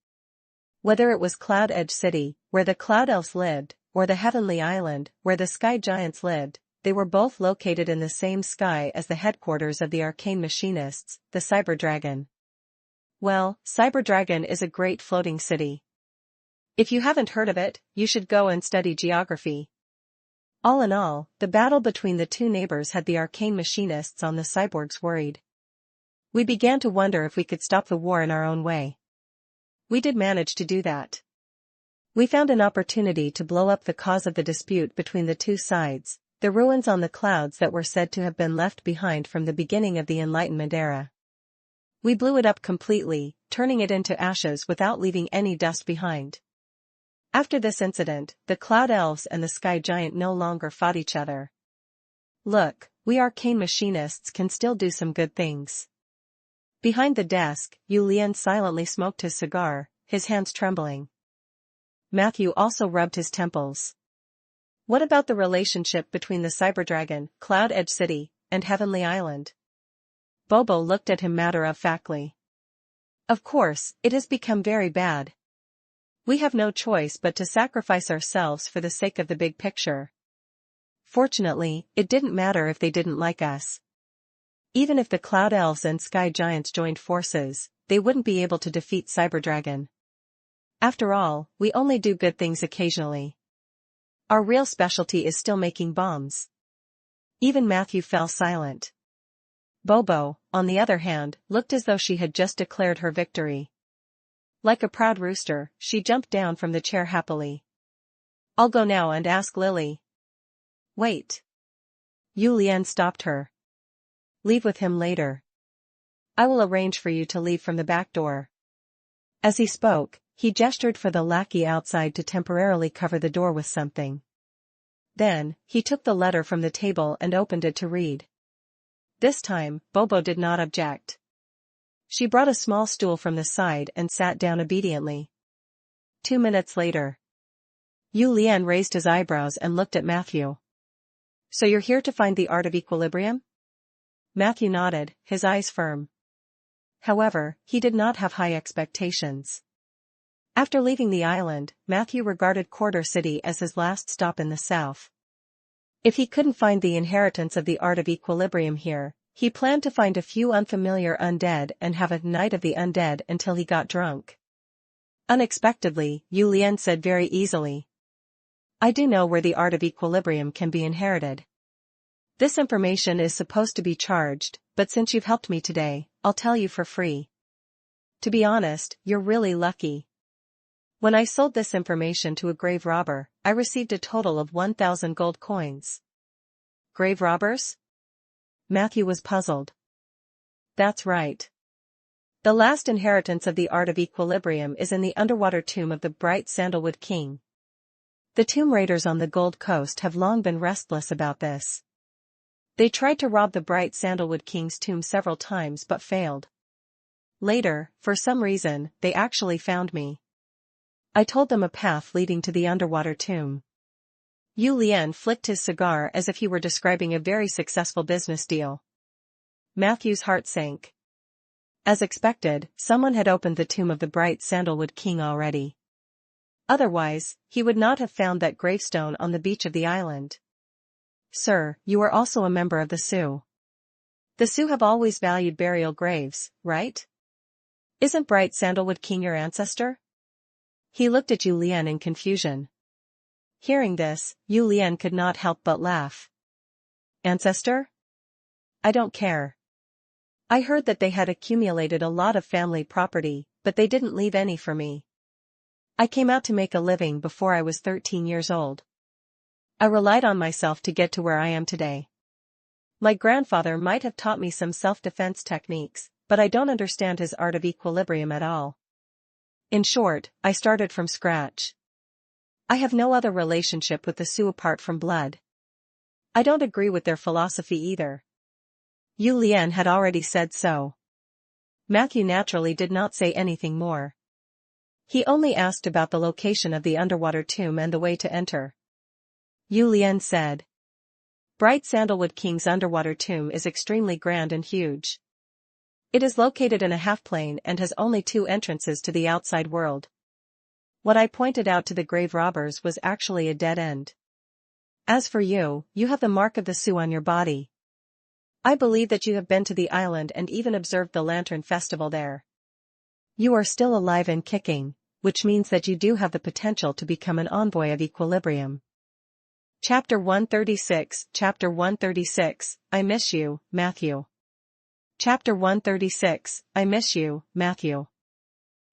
Whether it was Cloud Edge City, where the Cloud Elves lived, or the Heavenly Island, where the Sky Giants lived, they were both located in the same sky as the headquarters of the arcane machinists, the Cyber Dragon. Well, Cyber Dragon is a great floating city. If you haven't heard of it, you should go and study geography. All in all, the battle between the two neighbors had the arcane machinists on the cyborgs worried. We began to wonder if we could stop the war in our own way. We did manage to do that. We found an opportunity to blow up the cause of the dispute between the two sides, the ruins on the clouds that were said to have been left behind from the beginning of the Enlightenment era. We blew it up completely, turning it into ashes without leaving any dust behind. After this incident, the Cloud Elves and the Sky Giant no longer fought each other. Look, we arcane machinists can still do some good things. Behind the desk, Yu Lian silently smoked his cigar, his hands trembling. Matthew also rubbed his temples. What about the relationship between the Cyberdragon, Cloud Edge City, and Heavenly Island? Bobo looked at him matter-of-factly. Of course, it has become very bad. We have no choice but to sacrifice ourselves for the sake of the big picture. Fortunately, it didn't matter if they didn't like us. Even if the Cloud Elves and Sky Giants joined forces, they wouldn't be able to defeat Cyberdragon. After all, we only do good things occasionally. Our real specialty is still making bombs. Even Matthew fell silent. Bobo, on the other hand, looked as though she had just declared her victory. Like a proud rooster, she jumped down from the chair happily. I'll go now and ask Lily. Wait. Yulian stopped her. Leave with him later. I will arrange for you to leave from the back door. As he spoke, he gestured for the lackey outside to temporarily cover the door with something. Then, he took the letter from the table and opened it to read. This time, Bobo did not object. She brought a small stool from the side and sat down obediently. 2 minutes later. Yulian raised his eyebrows and looked at Matthew. So you're here to find the art of equilibrium? Matthew nodded, his eyes firm. However, he did not have high expectations. After leaving the island, Matthew regarded Quarter City as his last stop in the south. If he couldn't find the inheritance of the art of equilibrium here, he planned to find a few unfamiliar undead and have a night of the undead until he got drunk. Unexpectedly, Yulian said very easily. I do know where the art of equilibrium can be inherited. This information is supposed to be charged, but since you've helped me today, I'll tell you for free. To be honest, you're really lucky. When I sold this information to a grave robber, I received a total of 1,000 gold coins. Grave robbers? Matthew was puzzled. That's right. The last inheritance of the art of equilibrium is in the underwater tomb of the bright sandalwood king. The tomb raiders on the Gold Coast have long been restless about this. They tried to rob the bright sandalwood king's tomb several times but failed. Later, for some reason, they actually found me. I told them a path leading to the underwater tomb. Yulian flicked his cigar as if he were describing a very successful business deal. Matthew's heart sank. As expected, someone had opened the tomb of the bright sandalwood king already. Otherwise, he would not have found that gravestone on the beach of the island. Sir, you are also a member of the Sioux. The Sioux have always valued burial graves, right? Isn't bright sandalwood king your ancestor? He looked at Yulian in confusion. Hearing this, Yulian could not help but laugh. Ancestor? I don't care. I heard that they had accumulated a lot of family property, but they didn't leave any for me. I came out to make a living before I was 13 years old. I relied on myself to get to where I am today. My grandfather might have taught me some self-defense techniques, but I don't understand his art of equilibrium at all. In short, I started from scratch. I have no other relationship with the Sioux apart from blood. I don't agree with their philosophy either. Yulian had already said so. Matthew naturally did not say anything more. He only asked about the location of the underwater tomb and the way to enter. Yulian said. Bright Sandalwood King's underwater tomb is extremely grand and huge. It is located in a half-plane and has only 2 entrances to the outside world. What I pointed out to the grave robbers was actually a dead end. As for you, you have the mark of the Sioux on your body. I believe that you have been to the island and even observed the Lantern Festival there. You are still alive and kicking, which means that you do have the potential to become an envoy of equilibrium. Chapter 136, Chapter 136, I miss you, Matthew. Chapter 136, I miss you, Matthew.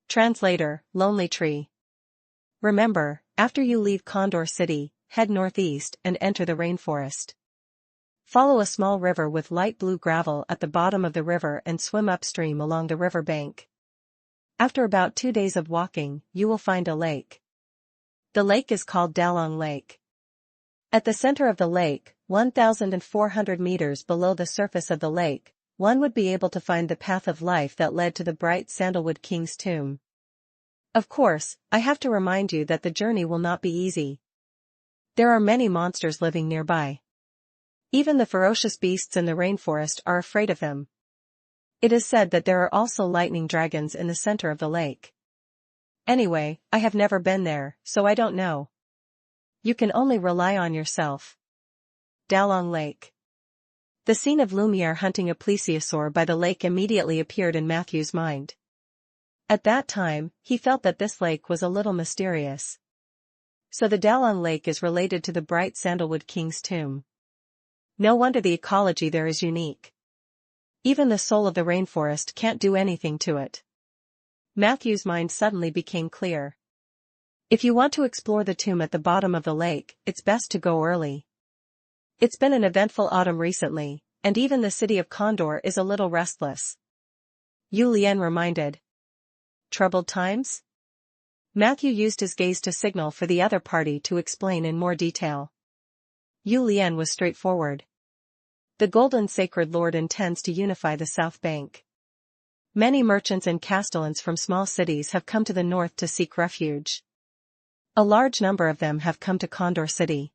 Translator, Lonely Tree. Remember, after you leave Condor City, head northeast and enter the rainforest. Follow a small river with light blue gravel at the bottom of the river and swim upstream along the river bank. After about 2 days of walking, you will find a lake. The lake is called Dalong Lake. At the center of the lake, 1,400 meters below the surface of the lake, one would be able to find the path of life that led to the bright Sandalwood King's tomb. Of course, I have to remind you that the journey will not be easy. There are many monsters living nearby. Even the ferocious beasts in the rainforest are afraid of them. It is said that there are also lightning dragons in the center of the lake. Anyway, I have never been there, so I don't know. You can only rely on yourself. Dalong Lake. The scene of Lumiere hunting a plesiosaur by the lake immediately appeared in Matthew's mind. At that time, he felt that this lake was a little mysterious. So the Dalong Lake is related to the bright sandalwood king's tomb. No wonder the ecology there is unique. Even the soul of the rainforest can't do anything to it. Matthew's mind suddenly became clear. If you want to explore the tomb at the bottom of the lake, it's best to go early. It's been an eventful autumn recently, and even the city of Condor is a little restless. Yu Lian reminded. Troubled times? Matthew used his gaze to signal for the other party to explain in more detail. Yu Lian was straightforward. The Golden Sacred Lord intends to unify the South Bank. Many merchants and castellans from small cities have come to the north to seek refuge. A large number of them have come to Condor City.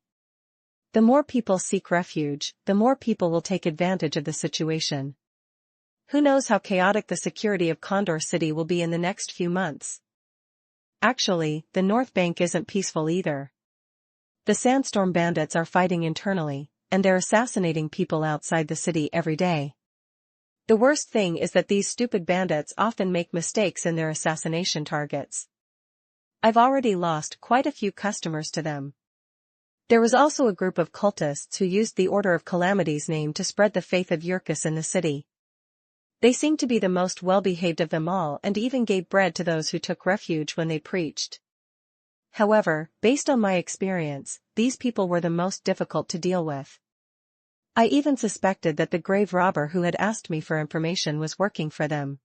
The more people seek refuge, the more people will take advantage of the situation. Who knows how chaotic the security of Condor City will be in the next few months. Actually, the North Bank isn't peaceful either. The Sandstorm bandits are fighting internally, and they're assassinating people outside the city every day. The worst thing is that these stupid bandits often make mistakes in their assassination targets. I've already lost quite a few customers to them. There was also a group of cultists who used the Order of Calamity's name to spread the faith of Yurkus in the city. They seemed to be the most well-behaved of them all and even gave bread to those who took refuge when they preached. However, based on my experience, these people were the most difficult to deal with. I even suspected that the grave robber who had asked me for information was working for them.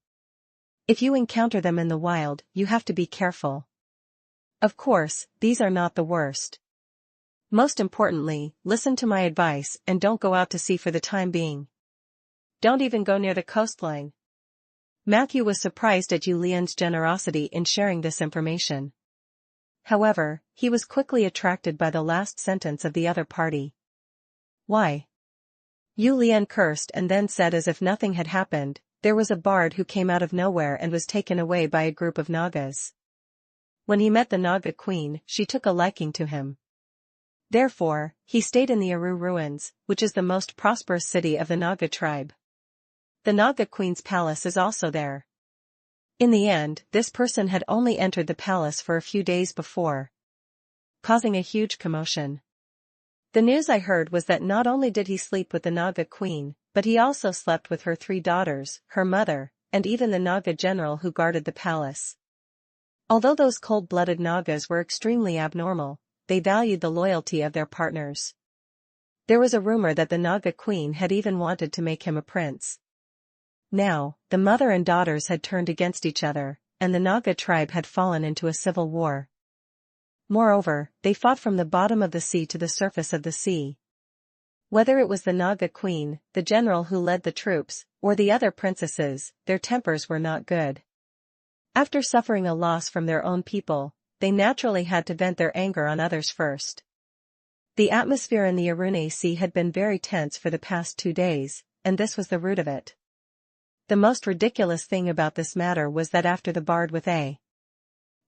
If you encounter them in the wild, you have to be careful. Of course, these are not the worst. Most importantly, listen to my advice and don't go out to sea for the time being. Don't even go near the coastline. Matthew was surprised at Yu Lian's generosity in sharing this information. However, he was quickly attracted by the last sentence of the other party. Why? Yu Lian cursed and then said as if nothing had happened, there was a bard who came out of nowhere and was taken away by a group of Nagas. When he met the Naga queen, she took a liking to him. Therefore, he stayed in the Aru ruins, which is the most prosperous city of the Naga tribe. The Naga queen's palace is also there. In the end, this person had only entered the palace for a few days before, causing a huge commotion. The news I heard was that not only did he sleep with the Naga queen, but he also slept with her 3 daughters, her mother, and even the Naga general who guarded the palace. Although those cold-blooded Nagas were extremely abnormal, they valued the loyalty of their partners. There was a rumor that the Naga queen had even wanted to make him a prince. Now, the mother and daughters had turned against each other, and the Naga tribe had fallen into a civil war. Moreover, they fought from the bottom of the sea to the surface of the sea. Whether it was the Naga queen, the general who led the troops, or the other princesses, their tempers were not good. After suffering a loss from their own people, they naturally had to vent their anger on others first. The atmosphere in the Arune Sea had been very tense for the past 2 days, and this was the root of it. The most ridiculous thing about this matter was that after the bard with a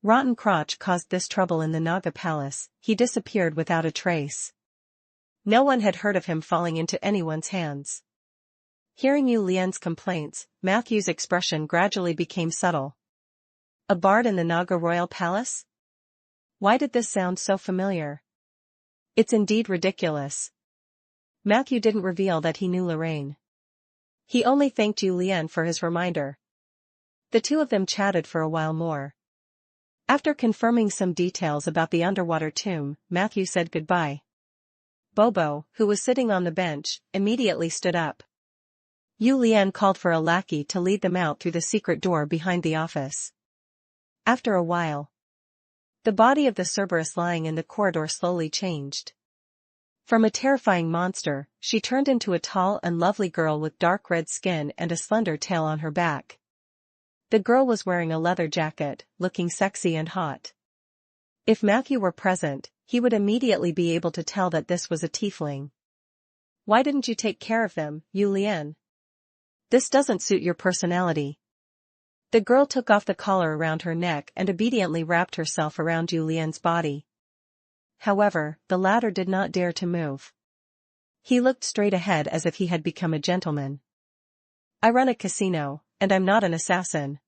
rotten crotch caused this trouble in the Naga palace, he disappeared without a trace. No one had heard of him falling into anyone's hands. Hearing Yu Lian's complaints, Matthew's expression gradually became subtle. A bard in the Naga royal palace? Why did this sound so familiar? It's indeed ridiculous. Matthew didn't reveal that he knew Lorraine. He only thanked Yu Lian for his reminder. The two of them chatted for a while more. After confirming some details about the underwater tomb, Matthew said goodbye. Bobo, who was sitting on the bench, immediately stood up. Yu Lian called for a lackey to lead them out through the secret door behind the office. After a while, the body of the Cerberus lying in the corridor slowly changed. From a terrifying monster, she turned into a tall and lovely girl with dark red skin and a slender tail on her back. The girl was wearing a leather jacket, looking sexy and hot. If Matthew were present, he would immediately be able to tell that this was a tiefling. Why didn't you take care of them, Yu Lian? This doesn't suit your personality. The girl took off the collar around her neck and obediently wrapped herself around Julien's body. However, the latter did not dare to move. He looked straight ahead as if he had become a gentleman. I run a casino, and I'm not an assassin.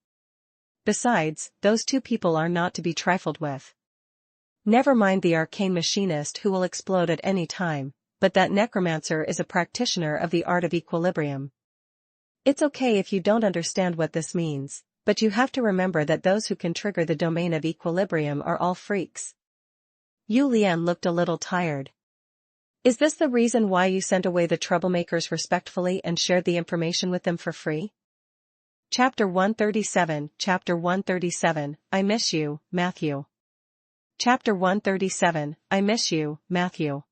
Besides, those two people are not to be trifled with. Never mind the arcane machinist who will explode at any time, but that necromancer is a practitioner of the art of equilibrium. It's okay if you don't understand what this means, but you have to remember that those who can trigger the domain of equilibrium are all freaks. Yulian looked a little tired. Is this the reason why you sent away the troublemakers respectfully and shared the information with them for free? Chapter 137, I miss you, Matthew. Chapter 137, I miss you, Matthew.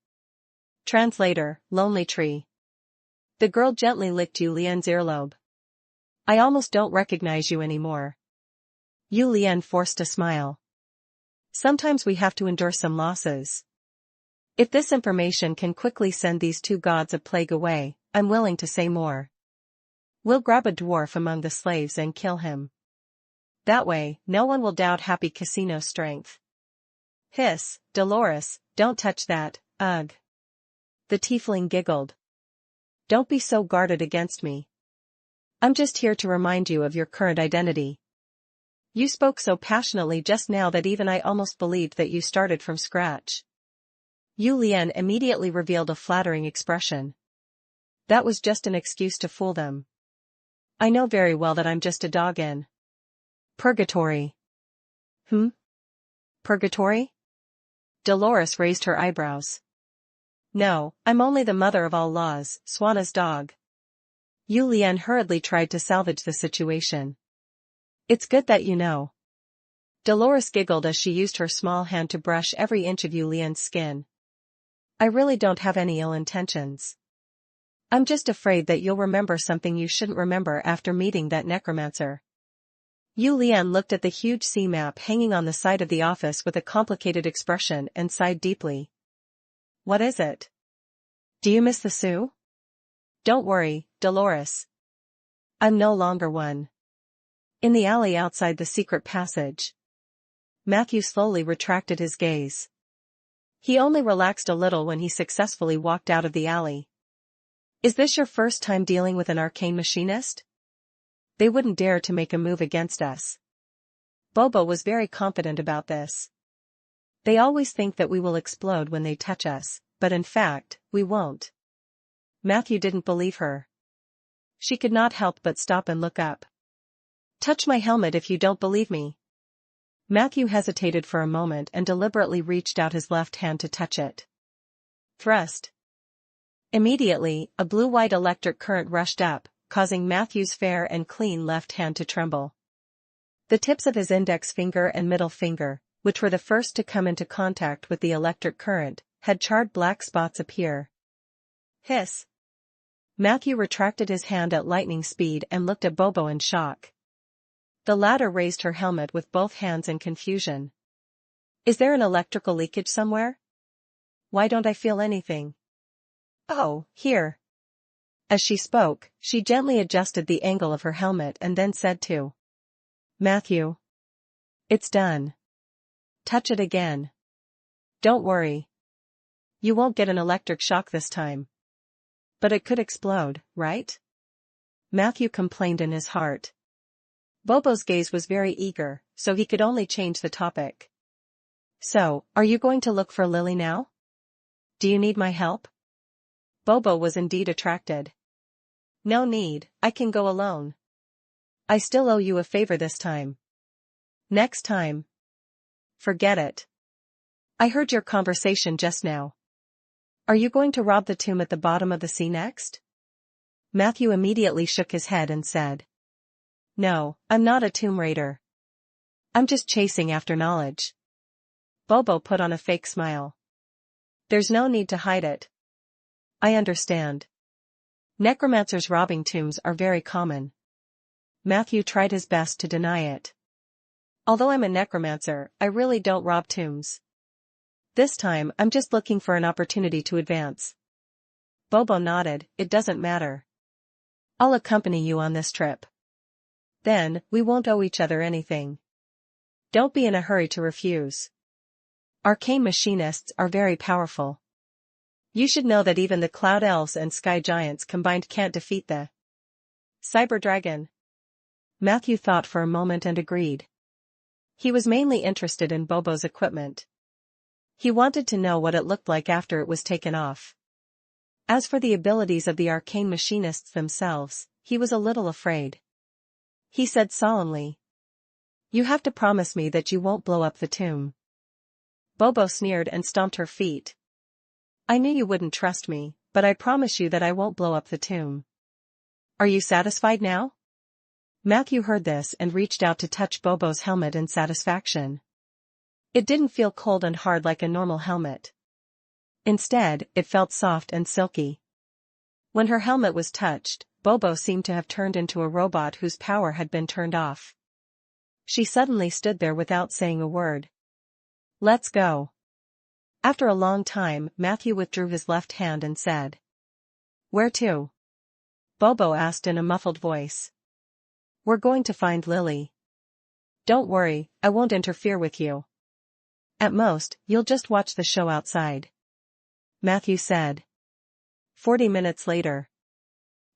Translator, Lonely Tree. The girl gently licked Yulian's earlobe. I almost don't recognize you anymore. Yulian forced a smile. Sometimes we have to endure some losses. If this information can quickly send these two gods of plague away, I'm willing to say more. We'll grab a dwarf among the slaves and kill him. That way, no one will doubt Happy Casino's strength. Hiss, Dolores, don't touch that, ugh. The tiefling giggled. Don't be so guarded against me. I'm just here to remind you of your current identity. You spoke so passionately just now that even I almost believed that you started from scratch. Yulian immediately revealed a flattering expression. That was just an excuse to fool them. I know very well that I'm just a dog in purgatory. Purgatory? Dolores raised her eyebrows. No, I'm only the mother of all laws, Swanna's dog. Yulian hurriedly tried to salvage the situation. It's good that you know. Dolores giggled as she used her small hand to brush every inch of Yulian's skin. I really don't have any ill intentions. I'm just afraid that you'll remember something you shouldn't remember after meeting that necromancer. Yulian looked at the huge sea map hanging on the side of the office with a complicated expression and sighed deeply. What is it? Do you miss the Sioux? Don't worry, Dolores. I'm no longer one. In the alley outside the secret passage. Matthew slowly retracted his gaze. He only relaxed a little when he successfully walked out of the alley. Is this your first time dealing with an arcane machinist? They wouldn't dare to make a move against us. Bobo was very confident about this. They always think that we will explode when they touch us, but in fact, we won't. Matthew didn't believe her. She could not help but stop and look up. Touch my helmet if you don't believe me. Matthew hesitated for a moment and deliberately reached out his left hand to touch it. Thrust. Immediately, a blue-white electric current rushed up, causing Matthew's fair and clean left hand to tremble. The tips of his index finger and middle finger, which were the first to come into contact with the electric current, had charred black spots appear. Hiss. Matthew retracted his hand at lightning speed and looked at Bobo in shock. The latter raised her helmet with both hands in confusion. Is there an electrical leakage somewhere? Why don't I feel anything? Oh, here. As she spoke, she gently adjusted the angle of her helmet and then said to Matthew. It's done. Touch it again. Don't worry. You won't get an electric shock this time. But it could explode, right? Matthew complained in his heart. Bobo's gaze was very eager, so he could only change the topic. So, are you going to look for Lily now? Do you need my help? Bobo was indeed attracted. No need, I can go alone. I still owe you a favor this time. Next time. Forget it. I heard your conversation just now. Are you going to rob the tomb at the bottom of the sea next? Matthew immediately shook his head and said. No, I'm not a tomb raider. I'm just chasing after knowledge. Bobo put on a fake smile. There's no need to hide it. I understand. Necromancers robbing tombs are very common. Matthew tried his best to deny it. Although I'm a necromancer, I really don't rob tombs. This time, I'm just looking for an opportunity to advance. Bobo nodded, it doesn't matter. I'll accompany you on this trip. Then, we won't owe each other anything. Don't be in a hurry to refuse. Arcane machinists are very powerful. You should know that even the cloud elves and sky giants combined can't defeat the cyber dragon. Matthew thought for a moment and agreed. He was mainly interested in Bobo's equipment. He wanted to know what it looked like after it was taken off. As for the abilities of the arcane machinists themselves, he was a little afraid. He said solemnly, "You have to promise me that you won't blow up the tomb." Bobo sneered and stomped her feet. "I knew you wouldn't trust me, but I promise you that I won't blow up the tomb. Are you satisfied now?" Matthew heard this and reached out to touch Bobo's helmet in satisfaction. It didn't feel cold and hard like a normal helmet. Instead, it felt soft and silky. When her helmet was touched, Bobo seemed to have turned into a robot whose power had been turned off. She suddenly stood there without saying a word. "Let's go." After a long time, Matthew withdrew his left hand and said, "Where to?" Bobo asked in a muffled voice. "We're going to find Lily. Don't worry, I won't interfere with you. At most, you'll just watch the show outside," Matthew said. 40 minutes later.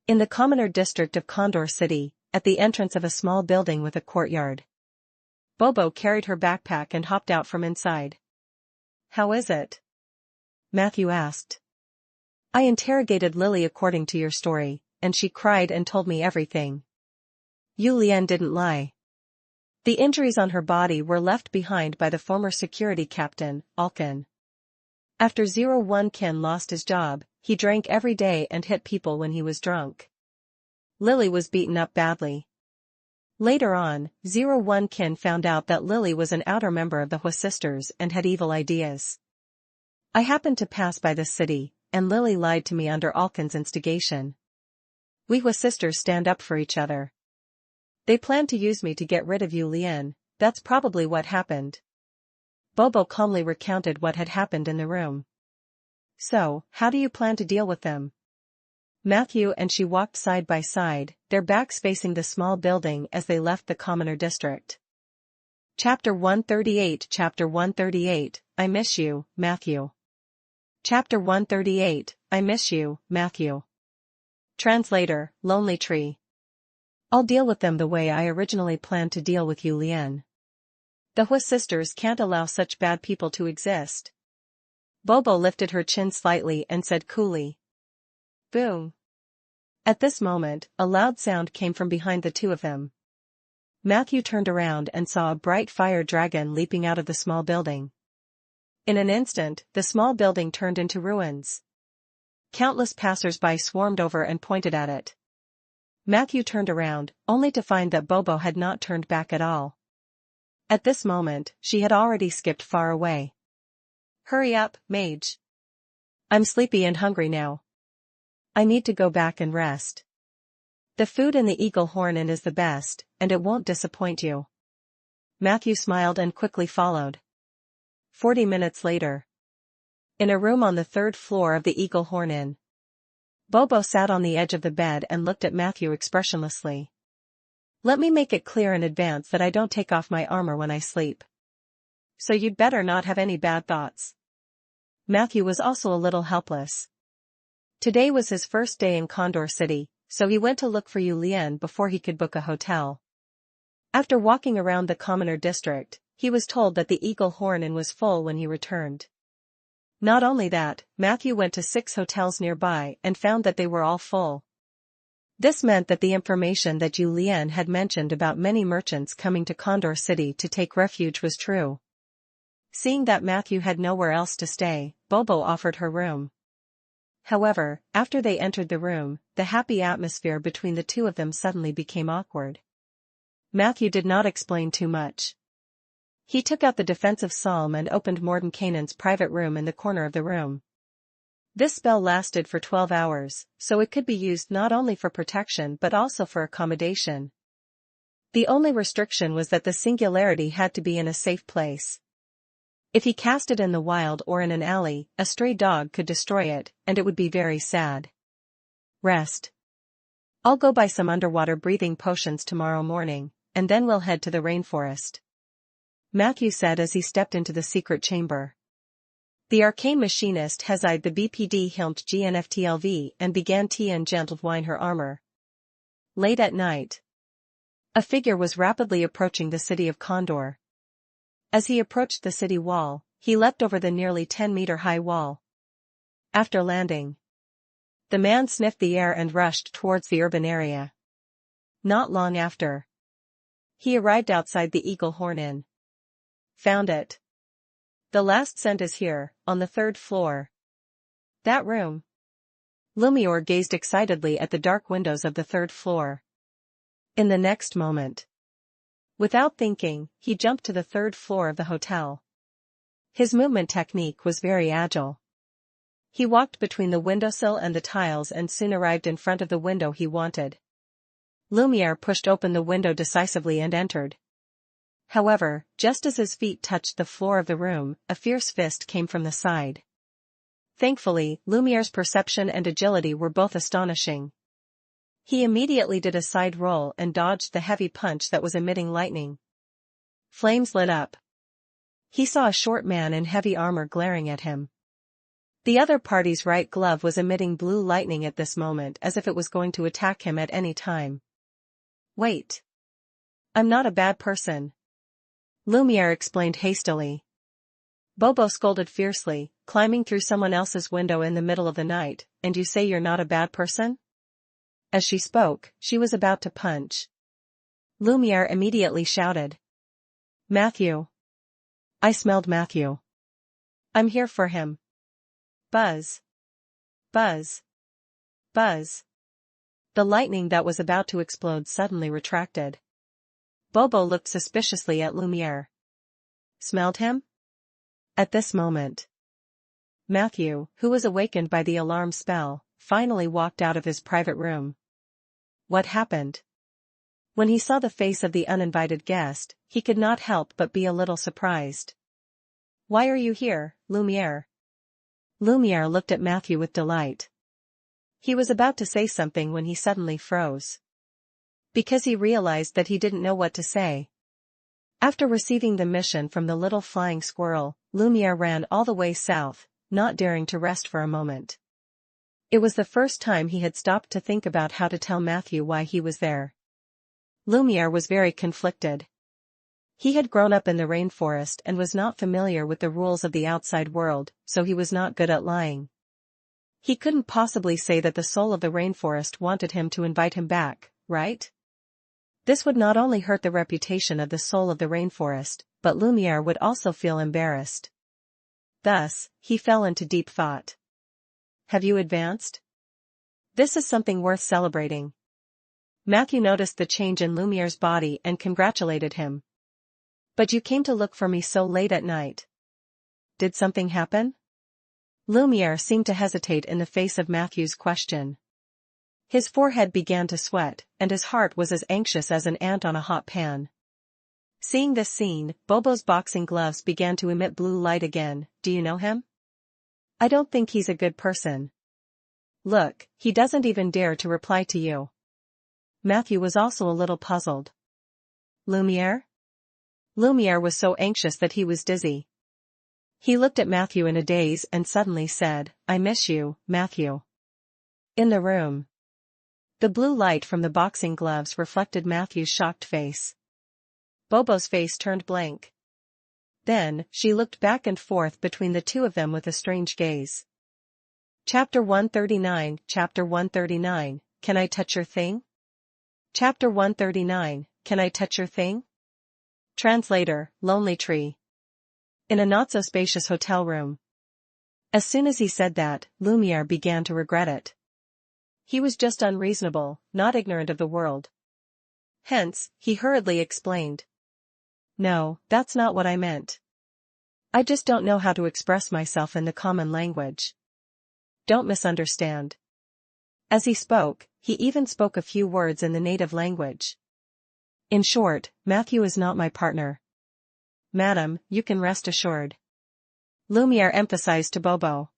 In the commoner district of Condor City, at the entrance of a small building with a courtyard. Bobo carried her backpack and hopped out from inside. "How is it?" Matthew asked. "I interrogated Lily according to your story, and she cried and told me everything. Yulian didn't lie. The injuries on her body were left behind by the former security captain, Alkin. After 01 Ken lost his job, he drank every day and hit people when he was drunk. Lily was beaten up badly. Later on, 01 Ken found out that Lily was an outer member of the Hua sisters and had evil ideas. I happened to pass by this city, and Lily lied to me under Alkin's instigation. We Hua sisters stand up for each other. They planned to use me to get rid of Yu Lian, that's probably what happened." Bobo calmly recounted what had happened in the room. "So, how do you plan to deal with them?" Matthew and she walked side by side, their backs facing the small building as they left the commoner district. Chapter 138 Chapter 138, I Miss You, Matthew. Chapter 138, I Miss You, Matthew. Translator, Lonely Tree. I'll deal with them the way I originally planned to deal with Yu Lian. The Hua sisters can't allow such bad people to exist. Bobo lifted her chin slightly and said coolly. Boom. At this moment, a loud sound came from behind the two of them. Matthew turned around and saw a bright fire dragon leaping out of the small building. In an instant, the small building turned into ruins. Countless passers-by swarmed over and pointed at it. Matthew turned around, only to find that Bobo had not turned back at all. At this moment, she had already skipped far away. "Hurry up, mage. I'm sleepy and hungry now. I need to go back and rest. The food in the Eagle Horn Inn is the best, and it won't disappoint you." Matthew smiled and quickly followed. 40 minutes later. In a room on the 3rd floor of the Eagle Horn Inn. Bobo sat on the edge of the bed and looked at Matthew expressionlessly. "Let me make it clear in advance that I don't take off my armor when I sleep. So you'd better not have any bad thoughts." Matthew was also a little helpless. Today was his first day in Condor City, so he went to look for Yu Lian before he could book a hotel. After walking around the commoner district, he was told that the Eagle Horn Inn was full when he returned. Not only that, Matthew went to 6 hotels nearby and found that they were all full. This meant that the information that Yu Lian had mentioned about many merchants coming to Condor City to take refuge was true. Seeing that Matthew had nowhere else to stay, Bobo offered her room. However, after they entered the room, the happy atmosphere between the two of them suddenly became awkward. Matthew did not explain too much. He took out the defensive psalm and opened Mordenkainen's private room in the corner of the room. This spell lasted for 12 hours, so it could be used not only for protection but also for accommodation. The only restriction was that the singularity had to be in a safe place. If he cast it in the wild or in an alley, a stray dog could destroy it, and it would be very sad. Rest. I'll go buy some underwater breathing potions tomorrow morning, and then we'll head to the rainforest. Matthew said as he stepped into the secret chamber. The arcane machinist has eyed the BPD hilt GNFTLV and began to entwine her armor. Late at night, a figure was rapidly approaching the city of Condor. As he approached the city wall, he leapt over the nearly 10-meter-high wall. After landing, the man sniffed the air and rushed towards the urban area. Not long after, he arrived outside the Eagle Horn Inn. Found it. The last scent is here, on the 3rd floor. That room. Lumiere gazed excitedly at the dark windows of the 3rd floor. In the next moment, without thinking, he jumped to the 3rd floor of the hotel. His movement technique was very agile. He walked between the windowsill and the tiles and soon arrived in front of the window he wanted. Lumiere pushed open the window decisively and entered. However, just as his feet touched the floor of the room, a fierce fist came from the side. Thankfully, Lumiere's perception and agility were both astonishing. He immediately did a side roll and dodged the heavy punch that was emitting lightning. Flames lit up. He saw a short man in heavy armor glaring at him. The other party's right glove was emitting blue lightning at this moment as if it was going to attack him at any time. Wait. I'm not a bad person, Lumiere explained hastily. Bobo scolded fiercely, climbing through someone else's window in the middle of the night, and you say you're not a bad person? As she spoke, she was about to punch. Lumiere immediately shouted. Matthew. I smelled Matthew. I'm here for him. Buzz. Buzz. Buzz. The lightning that was about to explode suddenly retracted. Bobo looked suspiciously at Lumiere. Smelled him? At this moment, Matthew, who was awakened by the alarm spell, finally walked out of his private room. What happened? When he saw the face of the uninvited guest, he could not help but be a little surprised. Why are you here, Lumiere? Lumiere looked at Matthew with delight. He was about to say something when he suddenly froze. Because he realized that he didn't know what to say. After receiving the mission from the little flying squirrel, Lumiere ran all the way south, not daring to rest for a moment. It was the first time he had stopped to think about how to tell Matthew why he was there. Lumiere was very conflicted. He had grown up in the rainforest and was not familiar with the rules of the outside world, so he was not good at lying. He couldn't possibly say that the soul of the rainforest wanted him to invite him back, right? This would not only hurt the reputation of the soul of the rainforest, but Lumiere would also feel embarrassed. Thus, he fell into deep thought. Have you advanced? This is something worth celebrating. Matthew noticed the change in Lumiere's body and congratulated him. But you came to look for me so late at night. Did something happen? Lumiere seemed to hesitate in the face of Matthew's question. His forehead began to sweat, and his heart was as anxious as an ant on a hot pan. Seeing this scene, Bobo's boxing gloves began to emit blue light again. Do you know him? I don't think he's a good person. Look, he doesn't even dare to reply to you. Matthew was also a little puzzled. Lumiere? Lumiere was so anxious that he was dizzy. He looked at Matthew in a daze and suddenly said, I miss you, Matthew. In the room, the blue light from the boxing gloves reflected Matthew's shocked face. Bobo's face turned blank. Then, she looked back and forth between the two of them with a strange gaze. Chapter 139, Chapter 139, Can I touch your thing? Chapter 139, Can I touch your thing? Translator, Lonely Tree. In a not-so-spacious hotel room. As soon as he said that, Lumiere began to regret it. He was just unreasonable, not ignorant of the world. Hence, he hurriedly explained. No, that's not what I meant. I just don't know how to express myself in the common language. Don't misunderstand. As he spoke, he even spoke a few words in the native language. In short, Matthew is not my partner. Madam, you can rest assured. Lumiere emphasized to Bobo.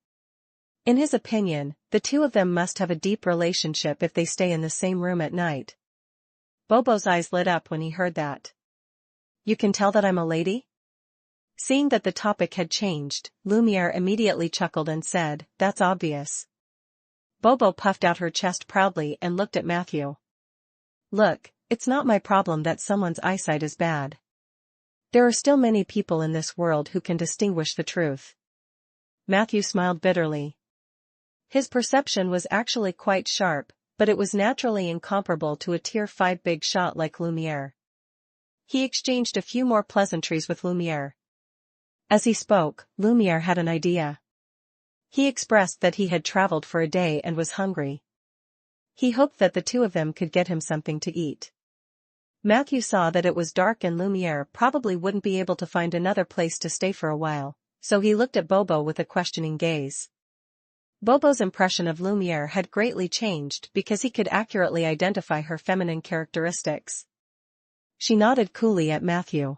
In his opinion, the two of them must have a deep relationship if they stay in the same room at night. Bobo's eyes lit up when he heard that. You can tell that I'm a lady? Seeing that the topic had changed, Lumiere immediately chuckled and said, That's obvious. Bobo puffed out her chest proudly and looked at Matthew. Look, it's not my problem that someone's eyesight is bad. There are still many people in this world who can distinguish the truth. Matthew smiled bitterly. His perception was actually quite sharp, but it was naturally incomparable to a Tier 5 big shot like Lumiere. He exchanged a few more pleasantries with Lumiere. As he spoke, Lumiere had an idea. He expressed that he had traveled for a day and was hungry. He hoped that the two of them could get him something to eat. Matthew saw that it was dark and Lumiere probably wouldn't be able to find another place to stay for a while, so he looked at Bobo with a questioning gaze. Bobo's impression of Lumiere had greatly changed because he could accurately identify her feminine characteristics. She nodded coolly at Matthew.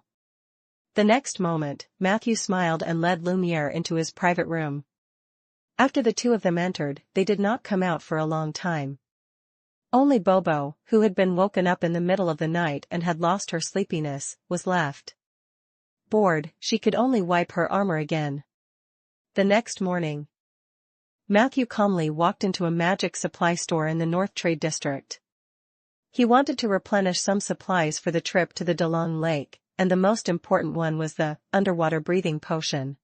The next moment, Matthew smiled and led Lumiere into his private room. After the two of them entered, they did not come out for a long time. Only Bobo, who had been woken up in the middle of the night and had lost her sleepiness, was left. Bored, she could only wipe her armor again. The next morning, Matthew calmly walked into a magic supply store in the North Trade District. He wanted to replenish some supplies for the trip to the Dalong Lake, and the most important one was the underwater breathing potion.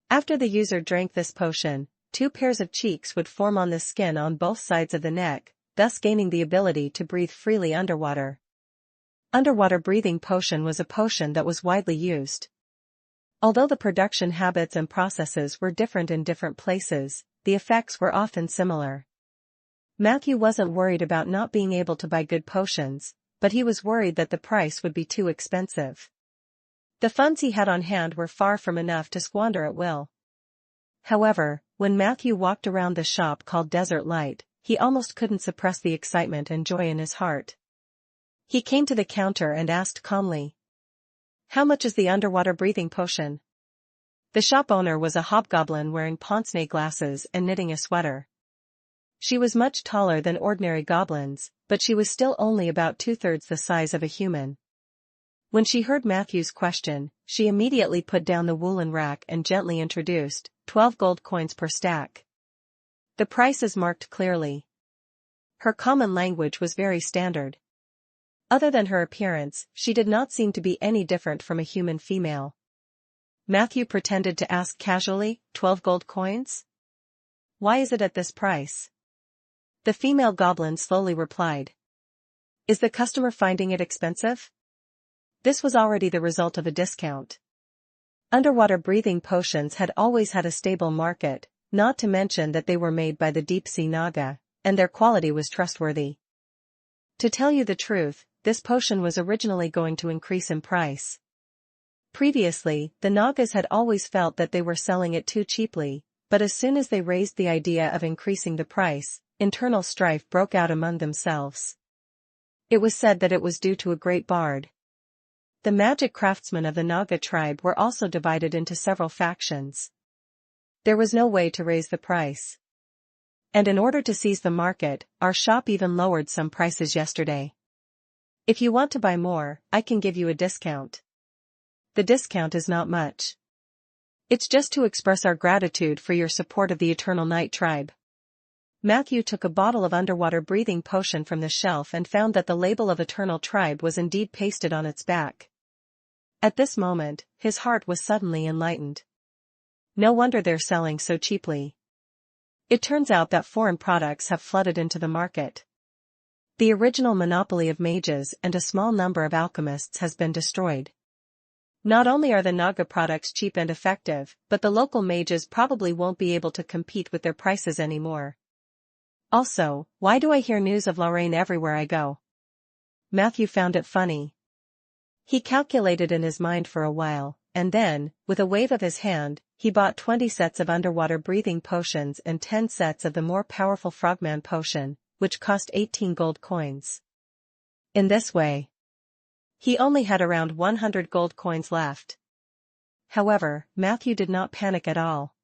After the user drank this potion, 2 pairs of cheeks would form on the skin on both sides of the neck, thus gaining the ability to breathe freely underwater. Underwater breathing potion was a potion that was widely used. Although the production habits and processes were different in different places, the effects were often similar. Matthew wasn't worried about not being able to buy good potions, but he was worried that the price would be too expensive. The funds he had on hand were far from enough to squander at will. However, when Matthew walked around the shop called Desert Light, he almost couldn't suppress the excitement and joy in his heart. He came to the counter and asked calmly, "How much is the underwater breathing potion?" The shop owner was a hobgoblin wearing pince-nez glasses and knitting a sweater. She was much taller than ordinary goblins, but she was still only about 2/3 the size of a human. When she heard Matthew's question, she immediately put down the woolen rack and gently introduced, 12 gold coins per stack. The price is marked clearly. Her common language was very standard. Other than her appearance, she did not seem to be any different from a human female. Matthew pretended to ask casually, 12 gold coins? Why is it at this price? The female goblin slowly replied. Is the customer finding it expensive? This was already the result of a discount. Underwater breathing potions had always had a stable market, not to mention that they were made by the deep-sea Naga, and their quality was trustworthy. To tell you the truth, this potion was originally going to increase in price. Previously, the Nagas had always felt that they were selling it too cheaply, but as soon as they raised the idea of increasing the price, internal strife broke out among themselves. It was said that it was due to a great bard. The magic craftsmen of the Naga tribe were also divided into several factions. There was no way to raise the price. And in order to seize the market, our shop even lowered some prices yesterday. If you want to buy more, I can give you a discount. The discount is not much. It's just to express our gratitude for your support of the Eternal Night tribe. Matthew took a bottle of underwater breathing potion from the shelf and found that the label of Eternal Tribe was indeed pasted on its back. At this moment, his heart was suddenly enlightened. No wonder they're selling so cheaply. It turns out that foreign products have flooded into the market. The original monopoly of mages and a small number of alchemists has been destroyed. Not only are the Naga products cheap and effective, but the local mages probably won't be able to compete with their prices anymore. Also, why do I hear news of Lorraine everywhere I go? Matthew found it funny. He calculated in his mind for a while, and then, with a wave of his hand, he bought 20 sets of underwater breathing potions and 10 sets of the more powerful Frogman potion, which cost 18 gold coins. In this way, he only had around 100 gold coins left. However, Matthew did not panic at all.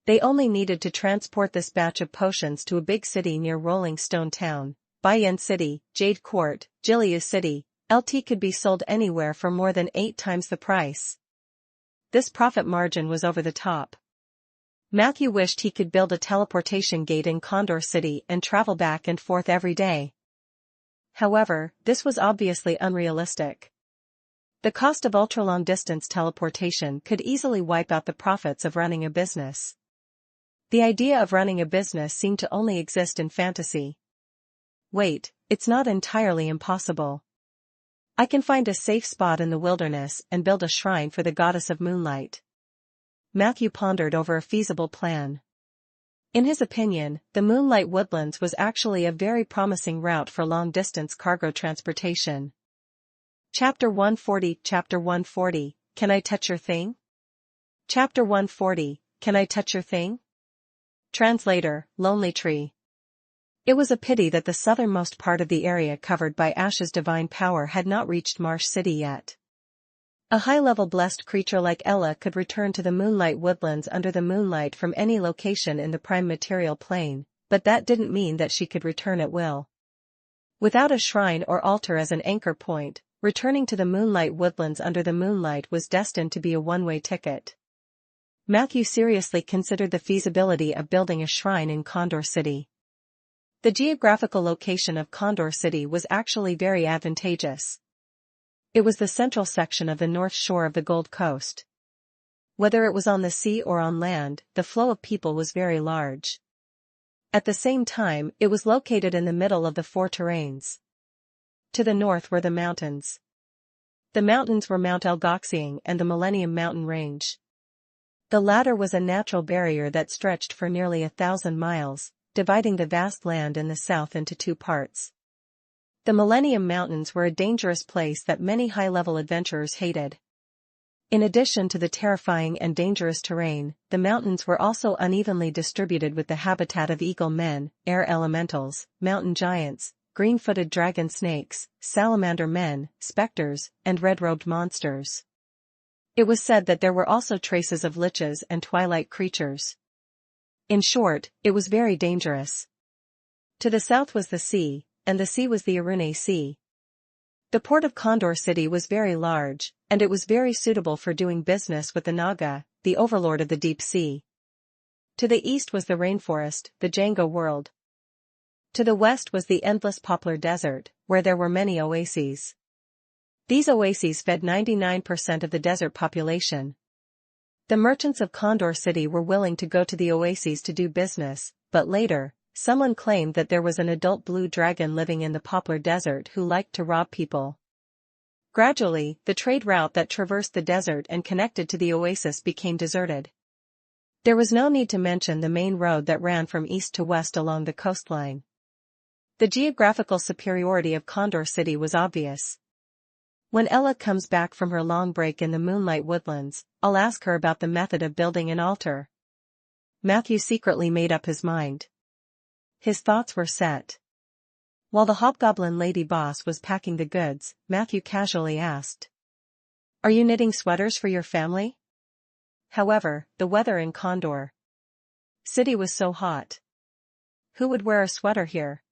They only needed to transport this batch of potions to a big city near Rolling Stone Town, Bayan City, Jade Court, Jiliu City. LT could be sold anywhere for more than 8 times the price. This profit margin was over the top. Matthew wished he could build a teleportation gate in Condor City and travel back and forth every day. However, this was obviously unrealistic. The cost of ultra-long-distance teleportation could easily wipe out the profits of running a business. The idea of running a business seemed to only exist in fantasy. Wait, it's not entirely impossible. I can find a safe spot in the wilderness and build a shrine for the goddess of moonlight. Matthew pondered over a feasible plan. In his opinion, the Moonlight Woodlands was actually a very promising route for long-distance cargo transportation. Chapter 140 Chapter 140, Can I touch your thing? Chapter 140, Can I touch your thing? Translator, Lonely Tree. It was a pity that the southernmost part of the area covered by Ash's divine power had not reached Marsh City yet. A high-level blessed creature like Ella could return to the Moonlight Woodlands under the moonlight from any location in the prime material plane, but that didn't mean that she could return at will. Without a shrine or altar as an anchor point, returning to the Moonlight Woodlands under the moonlight was destined to be a one-way ticket. Matthew seriously considered the feasibility of building a shrine in Condor City. The geographical location of Condor City was actually very advantageous. It was the central section of the north shore of the Gold Coast. Whether it was on the sea or on land, the flow of people was very large. At the same time, it was located in the middle of the 4 terrains. To the north were the mountains. The mountains were Mount Elgoxiang and the Millennium Mountain Range. The latter was a natural barrier that stretched for nearly 1,000 miles, dividing the vast land in the south into 2 parts. The Millennium Mountains were a dangerous place that many high-level adventurers hated. In addition to the terrifying and dangerous terrain, the mountains were also unevenly distributed with the habitat of eagle men, air elementals, mountain giants, green-footed dragon snakes, salamander men, specters, and red-robed monsters. It was said that there were also traces of liches and twilight creatures. In short, it was very dangerous. To the south was the sea, and the sea was the Arune Sea. The port of Condor City was very large, and it was very suitable for doing business with the Naga, the overlord of the deep sea. To the east was the rainforest, the Django world. To the west was the endless poplar desert, where there were many oases. These oases fed 99% of the desert population. The merchants of Condor City were willing to go to the oases to do business, but later, someone claimed that there was an adult blue dragon living in the poplar desert who liked to rob people. Gradually, the trade route that traversed the desert and connected to the oasis became deserted. There was no need to mention the main road that ran from east to west along the coastline. The geographical superiority of Condor City was obvious. When Ella comes back from her long break in the Moonlight Woodlands, I'll ask her about the method of building an altar. Matthew secretly made up his mind. His thoughts were set. While the hobgoblin lady boss was packing the goods, Matthew casually asked, "Are you knitting sweaters for your family?" However, the weather in Condor City was so hot. Who would wear a sweater here?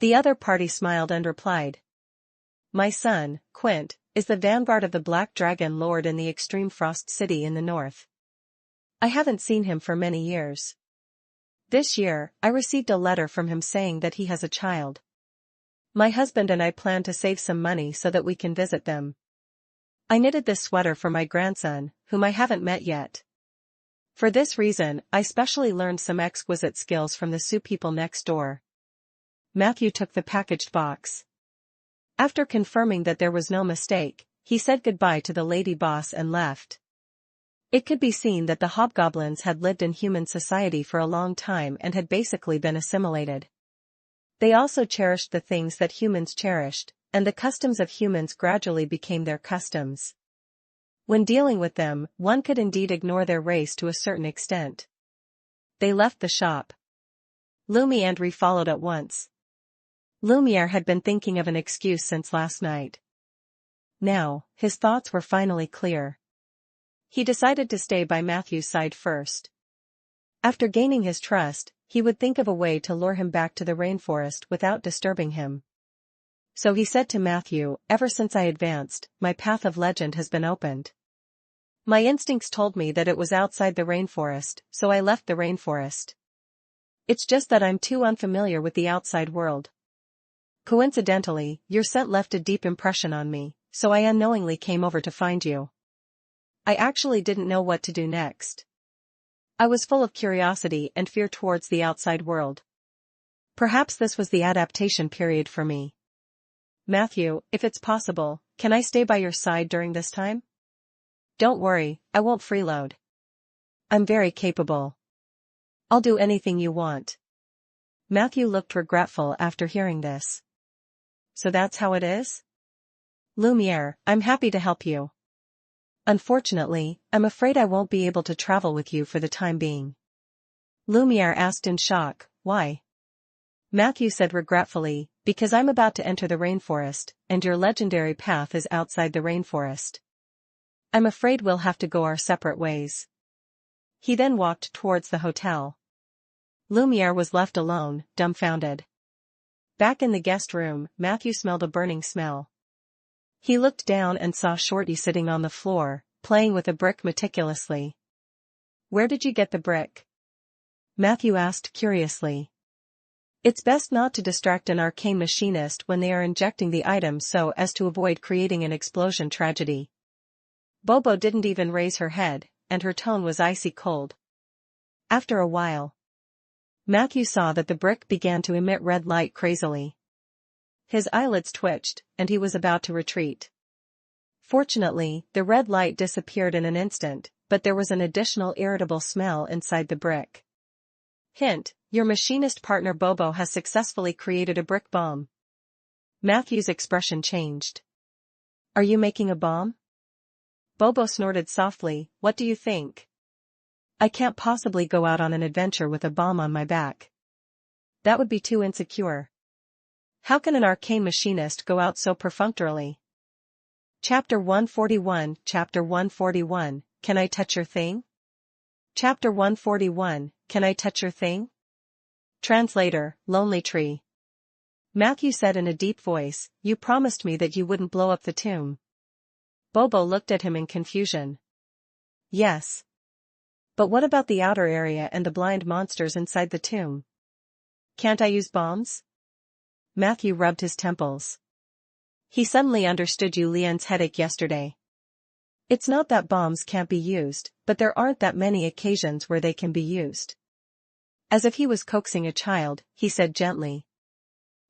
The other party smiled and replied, "My son, Quint, is the vanguard of the Black Dragon Lord in the extreme Frost City in the north. I haven't seen him for many years. This year, I received a letter from him saying that he has a child. My husband and I plan to save some money so that we can visit them. I knitted this sweater for my grandson, whom I haven't met yet. For this reason, I specially learned some exquisite skills from the Sioux people next door." Matthew took the packaged box. After confirming that there was no mistake, he said goodbye to the lady boss and left. It could be seen that the hobgoblins had lived in human society for a long time and had basically been assimilated. They also cherished the things that humans cherished, and the customs of humans gradually became their customs. When dealing with them, one could indeed ignore their race to a certain extent. They left the shop. Lumiere followed at once. Lumiere had been thinking of an excuse since last night. Now, his thoughts were finally clear. He decided to stay by Matthew's side first. After gaining his trust, he would think of a way to lure him back to the rainforest without disturbing him. So he said to Matthew, "Ever since I advanced, my path of legend has been opened. My instincts told me that it was outside the rainforest, so I left the rainforest. It's just that I'm too unfamiliar with the outside world. Coincidentally, your scent left a deep impression on me, so I unknowingly came over to find you. I actually didn't know what to do next. I was full of curiosity and fear towards the outside world. Perhaps this was the adaptation period for me. Matthew, if it's possible, can I stay by your side during this time? Don't worry, I won't freeload. I'm very capable. I'll do anything you want." Matthew looked regretful after hearing this. "So that's how it is? Lumiere, I'm happy to help you. Unfortunately, I'm afraid I won't be able to travel with you for the time being." Lumiere asked in shock, "Why?" Matthew said regretfully, "Because I'm about to enter the rainforest, and your legendary path is outside the rainforest. I'm afraid we'll have to go our separate ways." He then walked towards the hotel. Lumiere was left alone, dumbfounded. Back in the guest room, Matthew smelled a burning smell. He looked down and saw Shorty sitting on the floor, playing with a brick meticulously. "Where did you get the brick?" Matthew asked curiously. It's best not to distract an arcane machinist when they are injecting the item so as to avoid creating an explosion tragedy. Bobo didn't even raise her head, and her tone was icy cold. After a while, Matthew saw that the brick began to emit red light crazily. His eyelids twitched, and he was about to retreat. Fortunately, the red light disappeared in an instant, but there was an additional irritable smell inside the brick. Hint, your machinist partner Bobo has successfully created a brick bomb. Matthew's expression changed. "Are you making a bomb?" Bobo snorted softly, "What do you think? I can't possibly go out on an adventure with a bomb on my back. That would be too insecure. How can an arcane machinist go out so perfunctorily?" Chapter 141 Chapter 141, Can I touch your thing? Chapter 141, Can I touch your thing? Translator, Lonely Tree. Matthew said in a deep voice, "You promised me that you wouldn't blow up the tomb." Bobo looked at him in confusion. "Yes. But what about the outer area and the blind monsters inside the tomb? Can't I use bombs?" Matthew rubbed his temples. He suddenly understood Julian's headache yesterday. It's not that bombs can't be used, but there aren't that many occasions where they can be used. As if he was coaxing a child, he said gently,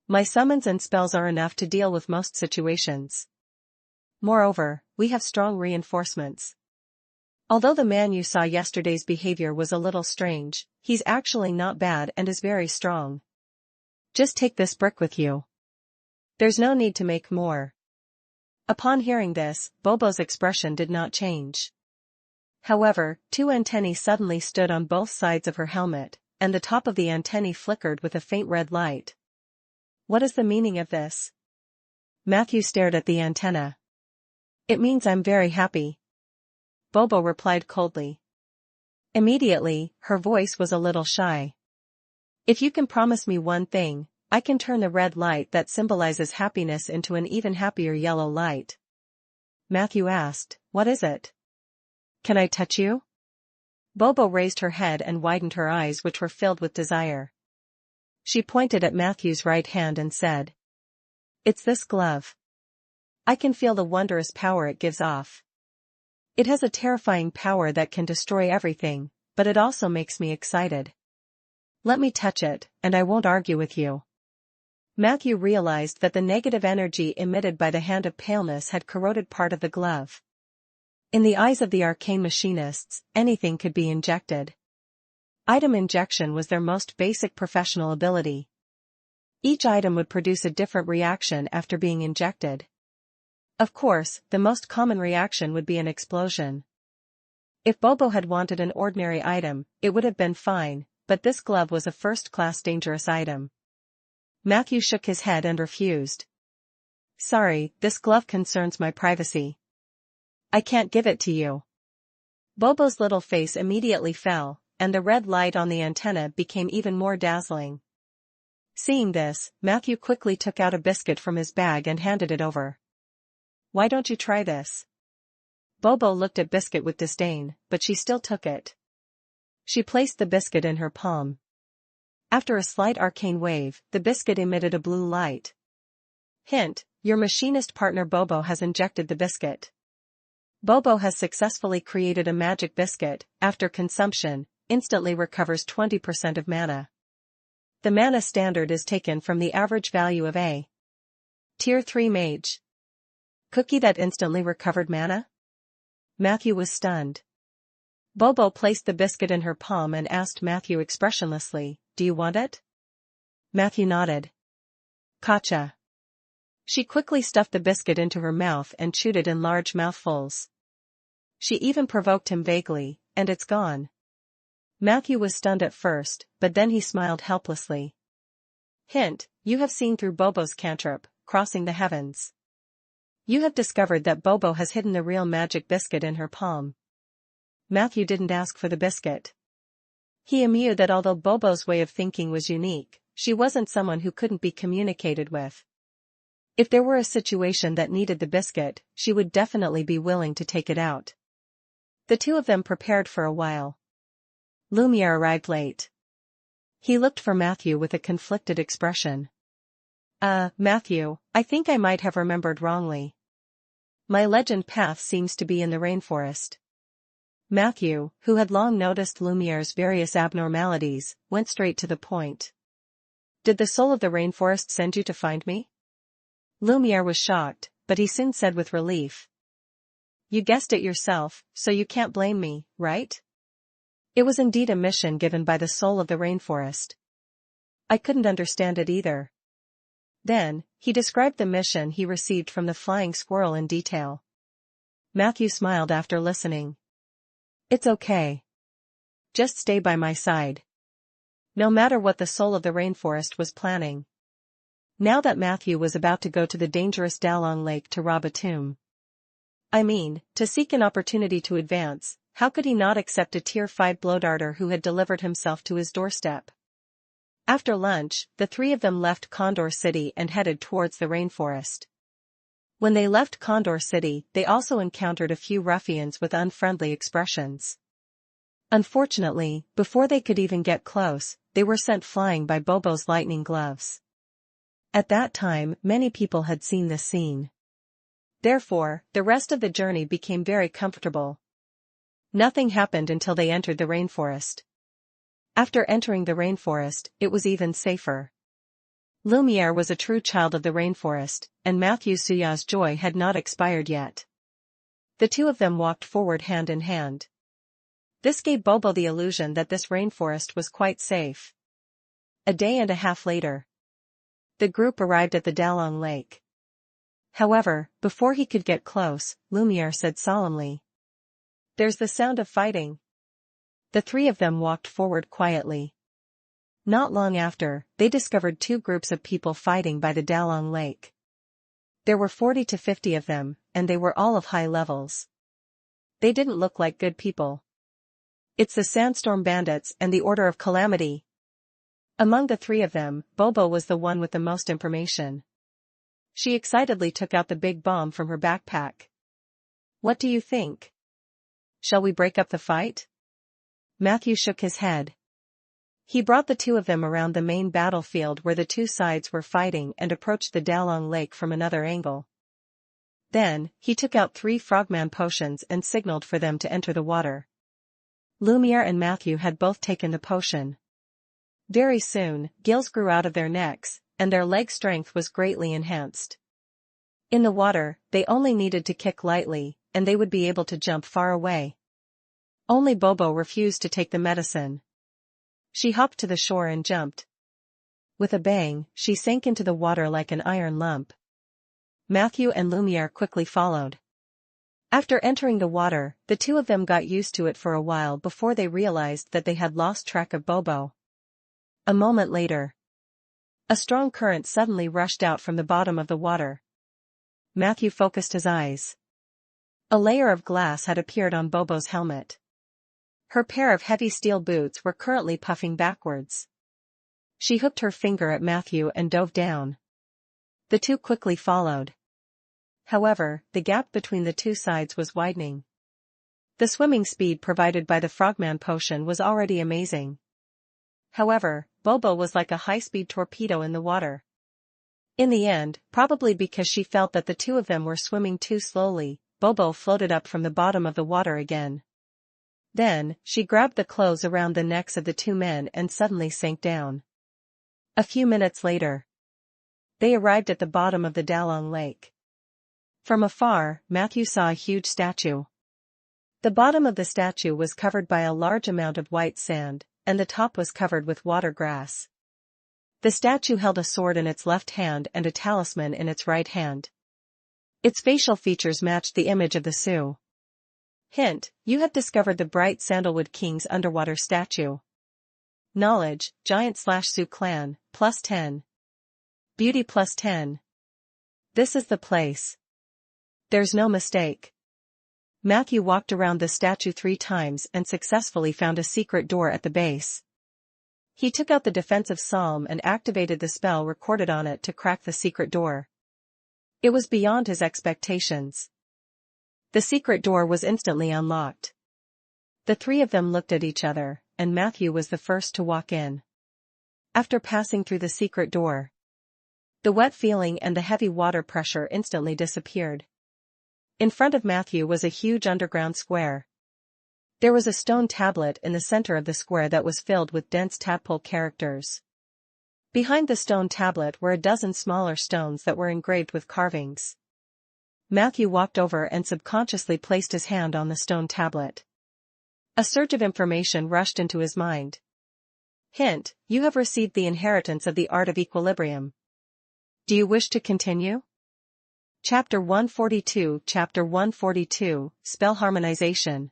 "My summons and spells are enough to deal with most situations. Moreover, we have strong reinforcements. Although the man you saw yesterday's behavior was a little strange, he's actually not bad and is very strong. Just take this brick with you. There's no need to make more." Upon hearing this, Bobo's expression did not change. However, two antennae suddenly stood on both sides of her helmet, and the top of the antennae flickered with a faint red light. "What is the meaning of this?" Matthew stared at the antenna. "It means I'm very happy," Bobo replied coldly. Immediately, her voice was a little shy. "If you can promise me one thing, I can turn the red light that symbolizes happiness into an even happier yellow light." Matthew asked, "What is it? Can I touch you?" Bobo raised her head and widened her eyes, which were filled with desire. She pointed at Matthew's right hand and said, "It's this glove. I can feel the wondrous power it gives off. It has a terrifying power that can destroy everything, but it also makes me excited. Let me touch it, and I won't argue with you." Matthew realized that the negative energy emitted by the hand of paleness had corroded part of the glove. In the eyes of the arcane machinists, anything could be injected. Item injection was their most basic professional ability. Each item would produce a different reaction after being injected. Of course, the most common reaction would be an explosion. If Bobo had wanted an ordinary item, it would have been fine, but this glove was a first-class dangerous item. Matthew shook his head and refused. "Sorry, this glove concerns my privacy. I can't give it to you." Bobo's little face immediately fell, and the red light on the antenna became even more dazzling. Seeing this, Matthew quickly took out a biscuit from his bag and handed it over. "Why don't you try this?" Bobo looked at Biscuit with disdain, but she still took it. She placed the biscuit in her palm. After a slight arcane wave, the biscuit emitted a blue light. Hint: your machinist partner Bobo has injected the biscuit. Bobo has successfully created a magic biscuit. After consumption, instantly recovers 20% of mana. The mana standard is taken from the average value of a Tier 3 mage. Cookie that instantly recovered mana? Matthew was stunned. Bobo placed the biscuit in her palm and asked Matthew expressionlessly, "Do you want it?" Matthew nodded. "Gotcha." She quickly stuffed the biscuit into her mouth and chewed it in large mouthfuls. She even provoked him vaguely, "And it's gone." Matthew was stunned at first, but then he smiled helplessly. Hint: you have seen through Bobo's cantrip, crossing the heavens. You have discovered that Bobo has hidden the real magic biscuit in her palm. Matthew didn't ask for the biscuit. He knew that although Bobo's way of thinking was unique, she wasn't someone who couldn't be communicated with. If there were a situation that needed the biscuit, she would definitely be willing to take it out. The two of them prepared for a while. Lumiere arrived late. He looked for Matthew with a conflicted expression. Matthew, I think I might have remembered wrongly. My legend path seems to be in the rainforest." Matthew, who had long noticed Lumiere's various abnormalities, went straight to the point. "Did the soul of the rainforest send you to find me?" Lumiere was shocked, but he soon said with relief, "You guessed it yourself, so you can't blame me, right? It was indeed a mission given by the soul of the rainforest. I couldn't understand it either." Then, he described the mission he received from the flying squirrel in detail. Matthew smiled after listening. "It's okay. Just stay by my side." No matter what the soul of the rainforest was planning. Now that Matthew was about to go to the dangerous Dalong Lake to rob a tomb. To seek an opportunity to advance, how could he not accept a Tier 5 blowdarter who had delivered himself to his doorstep? After lunch, the three of them left Condor City and headed towards the rainforest. When they left Condor City, they also encountered a few ruffians with unfriendly expressions. Unfortunately, before they could even get close, they were sent flying by Bobo's lightning gloves. At that time, many people had seen this scene. Therefore, the rest of the journey became very comfortable. Nothing happened until they entered the rainforest. After entering the rainforest, it was even safer. Lumiere was a true child of the rainforest, and Matthew Suya's joy had not expired yet. The two of them walked forward hand in hand. This gave Bobo the illusion that this rainforest was quite safe. A day and a half later, the group arrived at the Dalong Lake. However, before he could get close, Lumiere said solemnly, "There's the sound of fighting." The three of them walked forward quietly. Not long after, they discovered two groups of people fighting by the Dalong Lake. There were 40 to 50 of them, and they were all of high levels. They didn't look like good people. "It's the Sandstorm Bandits and the Order of Calamity." Among the three of them, Bobo was the one with the most information. She excitedly took out the big bomb from her backpack. "What do you think? Shall we break up the fight?" Matthew shook his head. He brought the two of them around the main battlefield where the two sides were fighting and approached the Dalong Lake from another angle. Then, he took out 3 frogman potions and signaled for them to enter the water. Lumiere and Matthew had both taken the potion. Very soon, gills grew out of their necks, and their leg strength was greatly enhanced. In the water, they only needed to kick lightly, and they would be able to jump far away. Only Bobo refused to take the medicine. She hopped to the shore and jumped. With a bang, she sank into the water like an iron lump. Matthew and Lumiere quickly followed. After entering the water, the two of them got used to it for a while before they realized that they had lost track of Bobo. A moment later, a strong current suddenly rushed out from the bottom of the water. Matthew focused his eyes. A layer of glass had appeared on Bobo's helmet. Her pair of heavy steel boots were currently puffing backwards. She hooked her finger at Matthew and dove down. The two quickly followed. However, the gap between the two sides was widening. The swimming speed provided by the Frogman potion was already amazing. However, Bobo was like a high-speed torpedo in the water. In the end, probably because she felt that the two of them were swimming too slowly, Bobo floated up from the bottom of the water again. Then, she grabbed the clothes around the necks of the two men and suddenly sank down. A few minutes later, they arrived at the bottom of the Dalong Lake. From afar, Matthew saw a huge statue. The bottom of the statue was covered by a large amount of white sand, and the top was covered with water grass. The statue held a sword in its left hand and a talisman in its right hand. Its facial features matched the image of the Sioux. Hint: you have discovered the bright Sandalwood King's underwater statue. Knowledge: Giant/Sioux Clan, +10. Beauty +10. This is the place. There's no mistake. Matthew walked around the statue 3 times and successfully found a secret door at the base. He took out the defensive psalm and activated the spell recorded on it to crack the secret door. It was beyond his expectations. The secret door was instantly unlocked. The 3 of them looked at each other, and Matthew was the first to walk in. After passing through the secret door, the wet feeling and the heavy water pressure instantly disappeared. In front of Matthew was a huge underground square. There was a stone tablet in the center of the square that was filled with dense tadpole characters. Behind the stone tablet were a dozen smaller stones that were engraved with carvings. Matthew walked over and subconsciously placed his hand on the stone tablet. A surge of information rushed into his mind. Hint: you have received the inheritance of the art of equilibrium. Do you wish to continue? Chapter 142 Chapter 142, Spell Harmonization.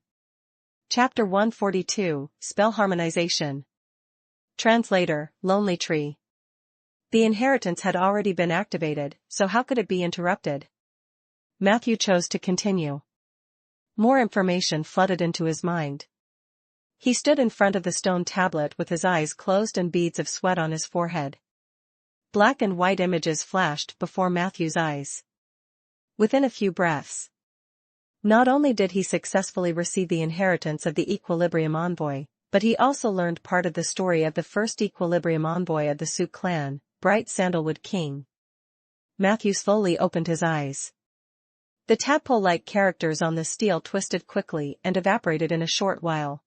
Chapter 142, Spell Harmonization. Translator, Lonely Tree. The inheritance had already been activated, so how could it be interrupted? Matthew chose to continue. More information flooded into his mind. He stood in front of the stone tablet with his eyes closed and beads of sweat on his forehead. Black and white images flashed before Matthew's eyes. Within a few breaths, not only did he successfully receive the inheritance of the Equilibrium Envoy, but he also learned part of the story of the first Equilibrium Envoy of the Sioux clan, Bright Sandalwood King. Matthew slowly opened his eyes. The tadpole-like characters on the steel twisted quickly and evaporated in a short while.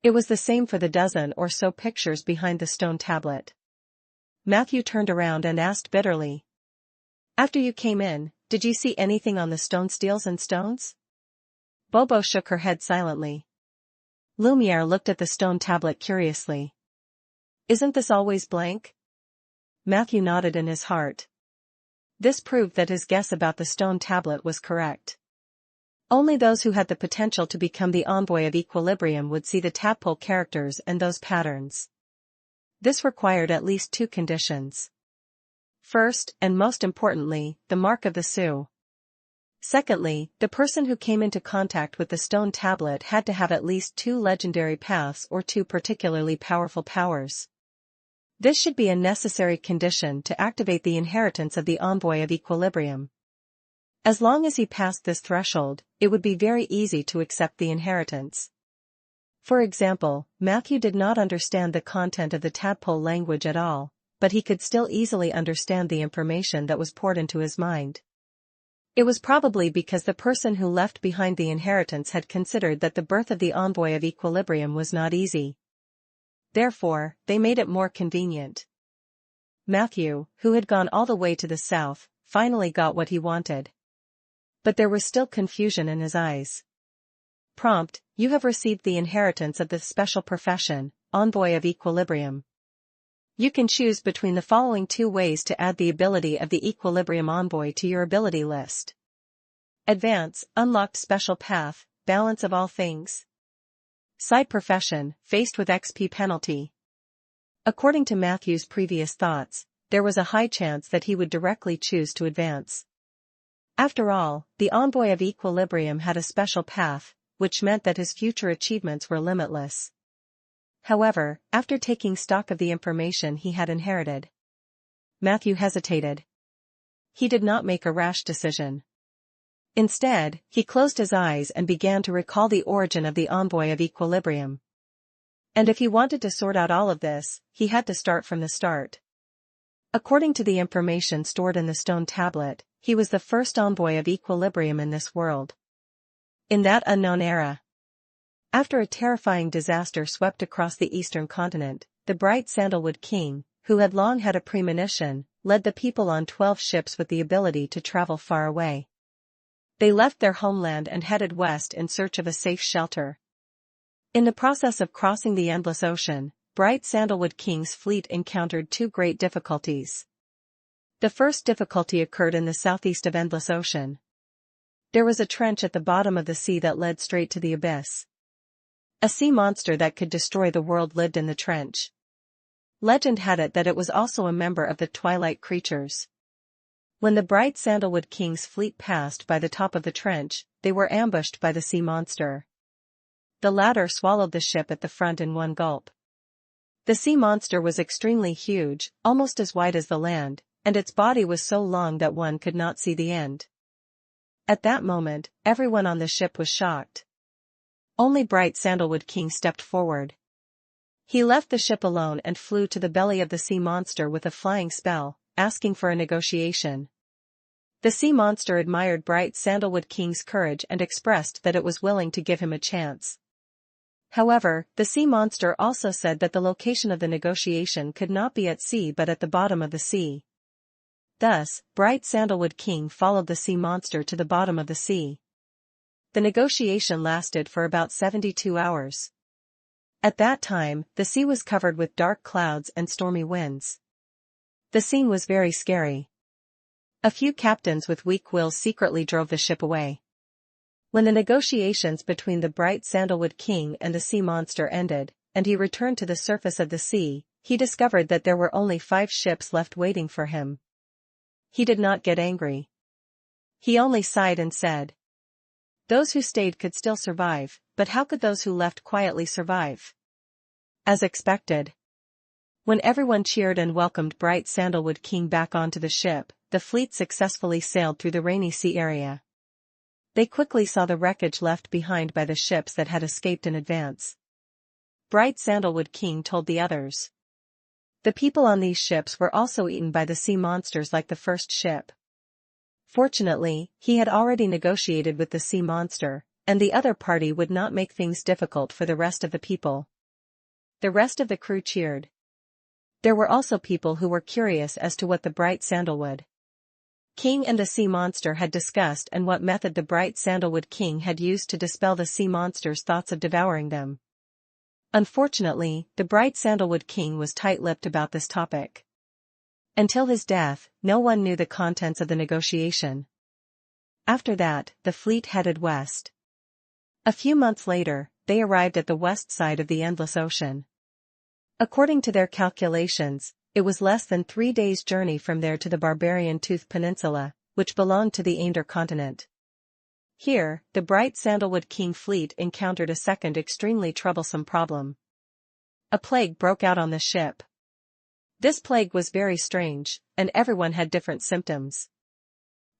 It was the same for the dozen or so pictures behind the stone tablet. Matthew turned around and asked bitterly, "After you came in, did you see anything on the stone steels and stones?" Bobo shook her head silently. Lumiere looked at the stone tablet curiously. "Isn't this always blank?" Matthew nodded in his heart. This proved that his guess about the stone tablet was correct. Only those who had the potential to become the envoy of equilibrium would see the tadpole characters and those patterns. This required at least 2 conditions. First, and most importantly, the mark of the Sioux. Secondly, the person who came into contact with the stone tablet had to have at least 2 legendary paths or 2 particularly powerful powers. This should be a necessary condition to activate the inheritance of the Envoy of Equilibrium. As long as he passed this threshold, it would be very easy to accept the inheritance. For example, Matthew did not understand the content of the tadpole language at all, but he could still easily understand the information that was poured into his mind. It was probably because the person who left behind the inheritance had considered that the birth of the Envoy of Equilibrium was not easy. Therefore, they made it more convenient. Matthew, who had gone all the way to the south, finally got what he wanted. But there was still confusion in his eyes. Prompt: you have received the inheritance of the special profession, Envoy of Equilibrium. You can choose between the following 2 ways to add the ability of the Equilibrium Envoy to your ability list. Advance, unlocked special path, balance of all things. Side profession, faced with XP penalty. According to Matthew's previous thoughts, there was a high chance that he would directly choose to advance. After all, the Envoy of Equilibrium had a special path, which meant that his future achievements were limitless. However, after taking stock of the information he had inherited, Matthew hesitated. He did not make a rash decision. Instead, he closed his eyes and began to recall the origin of the envoy of equilibrium. And if he wanted to sort out all of this, he had to start from the start. According to the information stored in the stone tablet, he was the first envoy of equilibrium in this world. In that unknown era. After a terrifying disaster swept across the eastern continent, the bright sandalwood king, who had long had a premonition, led the people on 12 ships with the ability to travel far away. They left their homeland and headed west in search of a safe shelter. In the process of crossing the endless ocean, Bright Sandalwood King's fleet encountered two great difficulties. The first difficulty occurred in the southeast of Endless Ocean. There was a trench at the bottom of the sea that led straight to the abyss. A sea monster that could destroy the world lived in the trench. Legend had it that it was also a member of the Twilight creatures. When the Bright Sandalwood King's fleet passed by the top of the trench, they were ambushed by the sea monster. The latter swallowed the ship at the front in one gulp. The sea monster was extremely huge, almost as wide as the land, and its body was so long that one could not see the end. At that moment, everyone on the ship was shocked. Only Bright Sandalwood King stepped forward. He left the ship alone and flew to the belly of the sea monster with a flying spell, asking for a negotiation. The sea monster admired Bright Sandalwood King's courage and expressed that it was willing to give him a chance. However, the sea monster also said that the location of the negotiation could not be at sea but at the bottom of the sea. Thus, Bright Sandalwood King followed the sea monster to the bottom of the sea. The negotiation lasted for about 72 hours. At that time, the sea was covered with dark clouds and stormy winds. The scene was very scary. A few captains with weak wills secretly drove the ship away. When the negotiations between the Bright Sandalwood King and the sea monster ended, and he returned to the surface of the sea, he discovered that there were only 5 ships left waiting for him. He did not get angry. He only sighed and said, "Those who stayed could still survive, but how could those who left quietly survive?" As expected. When everyone cheered and welcomed Bright Sandalwood King back onto the ship, the fleet successfully sailed through the rainy sea area. They quickly saw the wreckage left behind by the ships that had escaped in advance. Bright Sandalwood King told the others. The people on these ships were also eaten by the sea monsters like the first ship. Fortunately, he had already negotiated with the sea monster, and the other party would not make things difficult for the rest of the people. The rest of the crew cheered. There were also people who were curious as to what the Bright Sandalwood King and the sea monster had discussed and what method the Bright Sandalwood King had used to dispel the sea monster's thoughts of devouring them. Unfortunately, the Bright Sandalwood King was tight-lipped about this topic. Until his death, no one knew the contents of the negotiation. After that, the fleet headed west. A few months later, they arrived at the west side of the Endless Ocean. According to their calculations, it was less than 3 days' journey from there to the Barbarian Tooth Peninsula, which belonged to the Ander continent. Here, the Bright Sandalwood King fleet encountered a second extremely troublesome problem. A plague broke out on the ship. This plague was very strange, and everyone had different symptoms.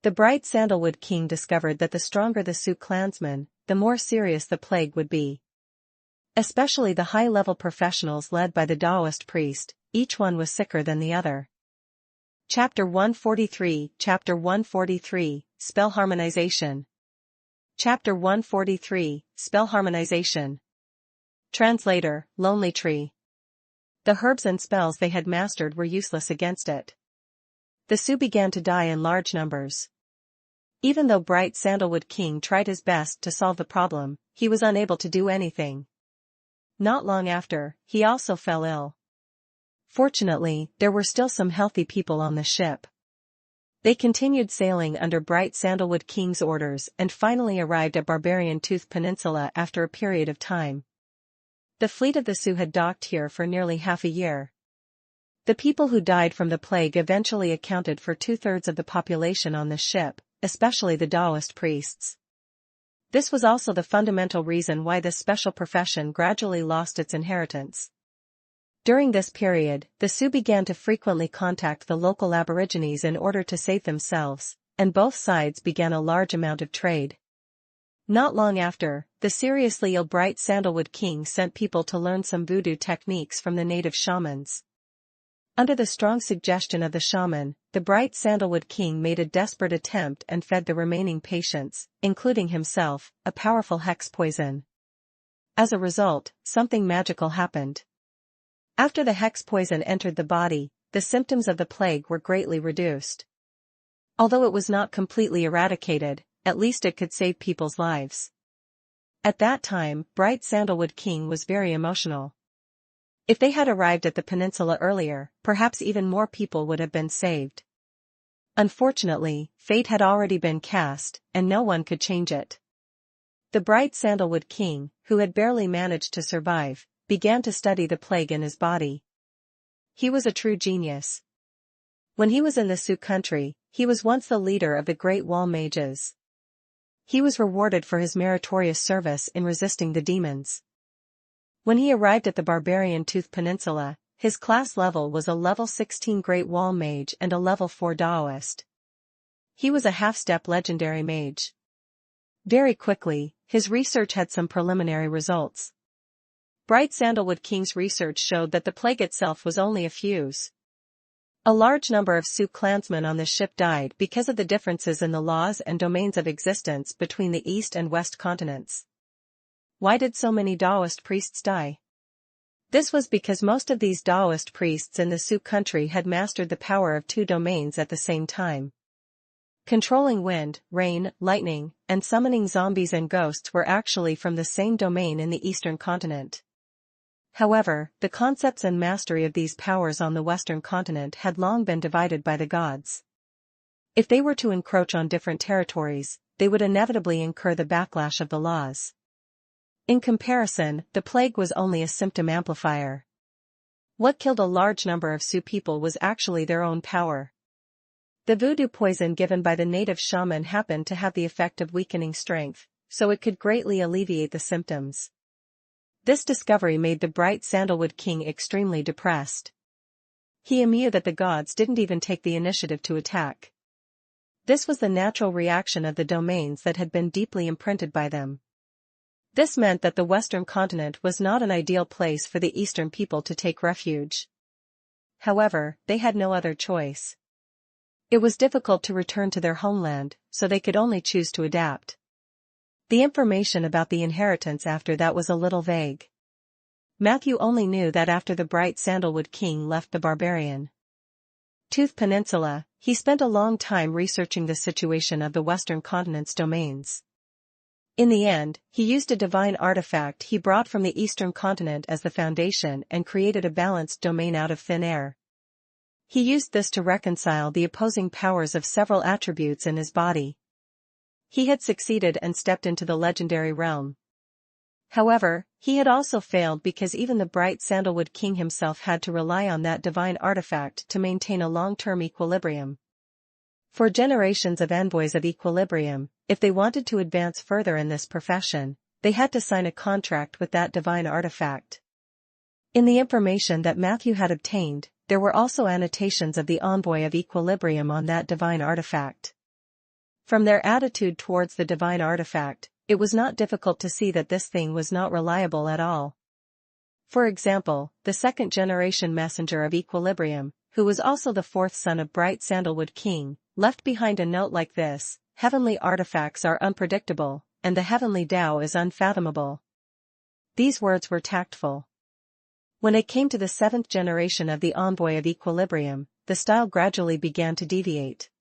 The Bright Sandalwood King discovered that the stronger the Sioux clansmen, the more serious the plague would be. Especially the high-level professionals led by the Taoist priest, each one was sicker than the other. Chapter 143 Spell Harmonization. Chapter 143 Spell Harmonization. Translator, Lonely Tree. The herbs and spells they had mastered were useless against it. The Sioux began to die in large numbers. Even though Bright Sandalwood King tried his best to solve the problem, he was unable to do anything. Not long after, he also fell ill. Fortunately, there were still some healthy people on the ship. They continued sailing under Bright Sandalwood King's orders and finally arrived at Barbarian Tooth Peninsula after a period of time. The fleet of the Sioux had docked here for nearly half a year. The people who died from the plague eventually accounted for 2/3 of the population on the ship, especially the Taoist priests. This was also the fundamental reason why this special profession gradually lost its inheritance. During this period, the Sioux began to frequently contact the local Aborigines in order to save themselves, and both sides began a large amount of trade. Not long after, the seriously ill Bright Sandalwood King sent people to learn some voodoo techniques from the native shamans. Under the strong suggestion of the shaman, the Bright Sandalwood King made a desperate attempt and fed the remaining patients, including himself, a powerful hex poison. As a result, something magical happened. After the hex poison entered the body, the symptoms of the plague were greatly reduced. Although it was not completely eradicated, at least it could save people's lives. At that time, Bright Sandalwood King was very emotional. If they had arrived at the peninsula earlier, perhaps even more people would have been saved. Unfortunately, fate had already been cast, and no one could change it. The Bright Sandalwood King, who had barely managed to survive, began to study the plague in his body. He was a true genius. When he was in the Sioux country, he was once the leader of the Great Wall Mages. He was rewarded for his meritorious service in resisting the demons. When he arrived at the barbarian Tooth Peninsula, his class level was a level 16 Great Wall Mage and a level 4 Daoist. He was a half-step legendary mage. Very quickly, his research had some preliminary results. Bright Sandalwood King's research showed that the plague itself was only a fuse. A large number of Sioux clansmen on the ship died because of the differences in the laws and domains of existence between the East and West continents. Why did so many Daoist priests die? This was because most of these Daoist priests in the Sioux country had mastered the power of two domains at the same time. Controlling wind, rain, lightning, and summoning zombies and ghosts were actually from the same domain in the eastern continent. However, the concepts and mastery of these powers on the western continent had long been divided by the gods. If they were to encroach on different territories, they would inevitably incur the backlash of the laws. In comparison, the plague was only a symptom amplifier. What killed a large number of Sioux people was actually their own power. The voodoo poison given by the native shaman happened to have the effect of weakening strength, so it could greatly alleviate the symptoms. This discovery made the Bright Sandalwood King extremely depressed. He knew that the gods didn't even take the initiative to attack. This was the natural reaction of the domains that had been deeply imprinted by them. This meant that the western continent was not an ideal place for the eastern people to take refuge. However, they had no other choice. It was difficult to return to their homeland, so they could only choose to adapt. The information about the inheritance after that was a little vague. Matthew only knew that after the Bright Sandalwood King left the barbarian Tooth Peninsula, he spent a long time researching the situation of the western continent's domains. In the end, he used a divine artifact he brought from the eastern continent as the foundation and created a balanced domain out of thin air. He used this to reconcile the opposing powers of several attributes in his body. He had succeeded and stepped into the legendary realm. However, he had also failed because even the Bright Sandalwood King himself had to rely on that divine artifact to maintain a long-term equilibrium. For generations of envoys of equilibrium, if they wanted to advance further in this profession, they had to sign a contract with that divine artifact. In the information that Matthew had obtained, there were also annotations of the envoy of equilibrium on that divine artifact. From their attitude towards the divine artifact, it was not difficult to see that this thing was not reliable at all. For example, the second-generation messenger of equilibrium, who was also the fourth son of Bright Sandalwood King, left behind a note like this: "Heavenly artifacts are unpredictable, and the heavenly Tao is unfathomable." These words were tactful. When it came to the seventh generation of the envoy of equilibrium, the style gradually began to deviate.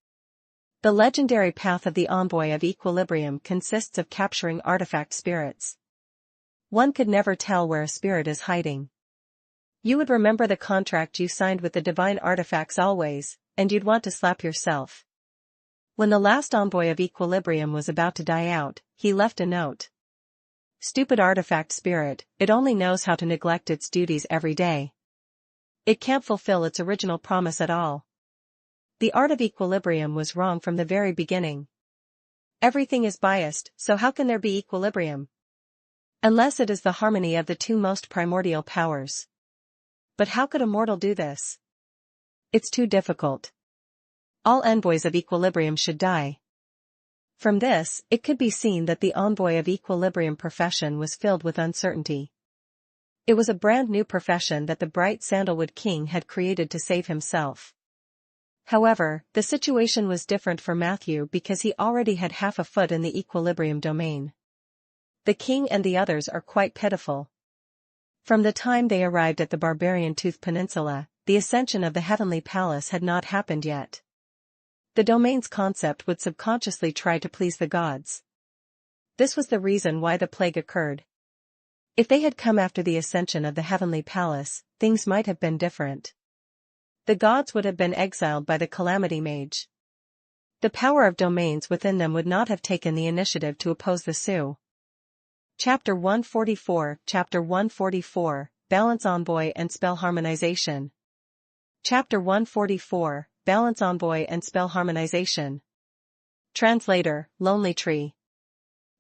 The legendary path of the envoy of equilibrium consists of capturing artifact spirits. One could never tell where a spirit is hiding. You would remember the contract you signed with the divine artifacts always, and you'd want to slap yourself. When the last envoy of equilibrium was about to die out, he left a note. "Stupid artifact spirit, it only knows how to neglect its duties every day. It can't fulfill its original promise at all." The art of equilibrium was wrong from the very beginning. Everything is biased, so how can there be equilibrium? Unless it is the harmony of the two most primordial powers. But how could a mortal do this? It's too difficult. All envoys of equilibrium should die. From this, it could be seen that the envoy of equilibrium profession was filled with uncertainty. It was a brand new profession that the bright sandalwood king had created to save himself. However, the situation was different for Matthew because he already had half a foot in the equilibrium domain. The king and the others are quite pitiful. From the time they arrived at the barbarian Tooth Peninsula, the ascension of the heavenly palace had not happened yet. The domain's concept would subconsciously try to please the gods. This was the reason why the plague occurred. If they had come after the ascension of the heavenly palace, things might have been different. The gods would have been exiled by the calamity mage. The power of domains within them would not have taken the initiative to oppose the Sioux. Chapter 144, Balance Envoy and Spell Harmonization. Chapter 144, Balance Envoy and Spell Harmonization. Translator, Lonely Tree.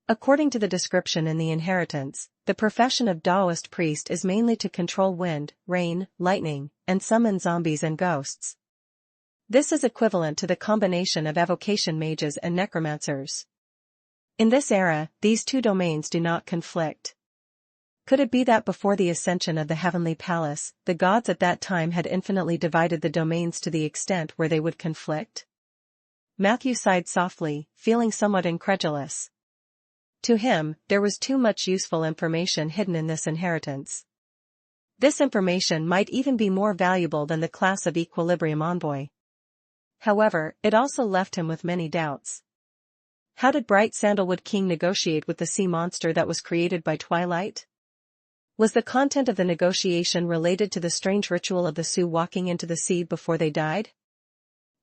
According to the description in the Inheritance, the profession of Taoist priest is mainly to control wind, rain, lightning, and summon zombies and ghosts. This is equivalent to the combination of evocation mages and necromancers. In this era, these two domains do not conflict. Could it be that before the ascension of the heavenly palace, the gods at that time had infinitely divided the domains to the extent where they would conflict? Matthew sighed softly, feeling somewhat incredulous. To him, there was too much useful information hidden in this inheritance. This information might even be more valuable than the class of equilibrium envoy. However, it also left him with many doubts. How did Bright Sandalwood King negotiate with the sea monster that was created by Twilight? Was the content of the negotiation related to the strange ritual of the Sioux walking into the sea before they died?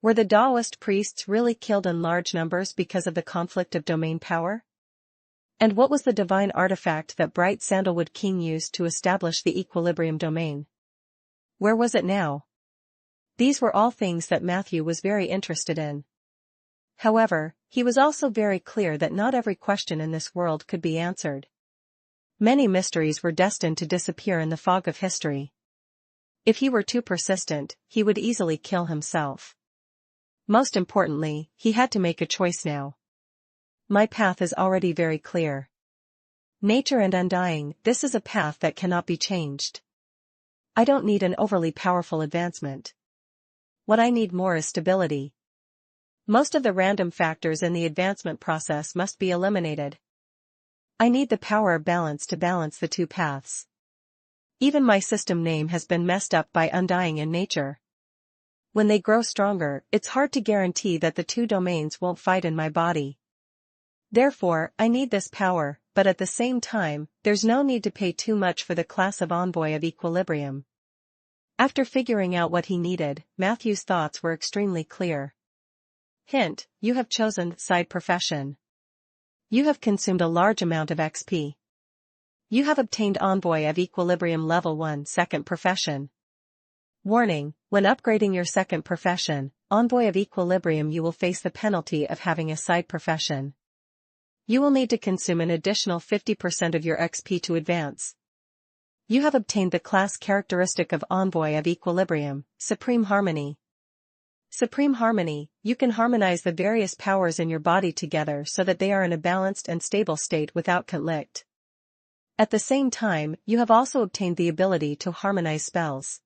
Were the Taoist priests really killed in large numbers because of the conflict of domain power? And what was the divine artifact that Bright Sandalwood King used to establish the equilibrium domain? Where was it now? These were all things that Matthew was very interested in. However, he was also very clear that not every question in this world could be answered. Many mysteries were destined to disappear in the fog of history. If he were too persistent, he would easily kill himself. Most importantly, he had to make a choice now. My path is already very clear. Nature and undying, this is a path that cannot be changed. I don't need an overly powerful advancement. What I need more is stability. Most of the random factors in the advancement process must be eliminated. I need the power of balance to balance the two paths. Even my system name has been messed up by undying in nature. When they grow stronger, it's hard to guarantee that the two domains won't fight in my body. Therefore, I need this power, but at the same time, there's no need to pay too much for the class of envoy of equilibrium. After figuring out what he needed, Matthew's thoughts were extremely clear. Hint, you have chosen side profession. You have consumed a large amount of XP. You have obtained Envoy of Equilibrium Level 1 Second Profession. Warning, when upgrading your second profession, Envoy of Equilibrium, you will face the penalty of having a side profession. You will need to consume an additional 50% of your XP to advance. You have obtained the class characteristic of Envoy of Equilibrium, Supreme Harmony. Supreme Harmony, you can harmonize the various powers in your body together so that they are in a balanced and stable state without conflict. At the same time, you have also obtained the ability to harmonize spells.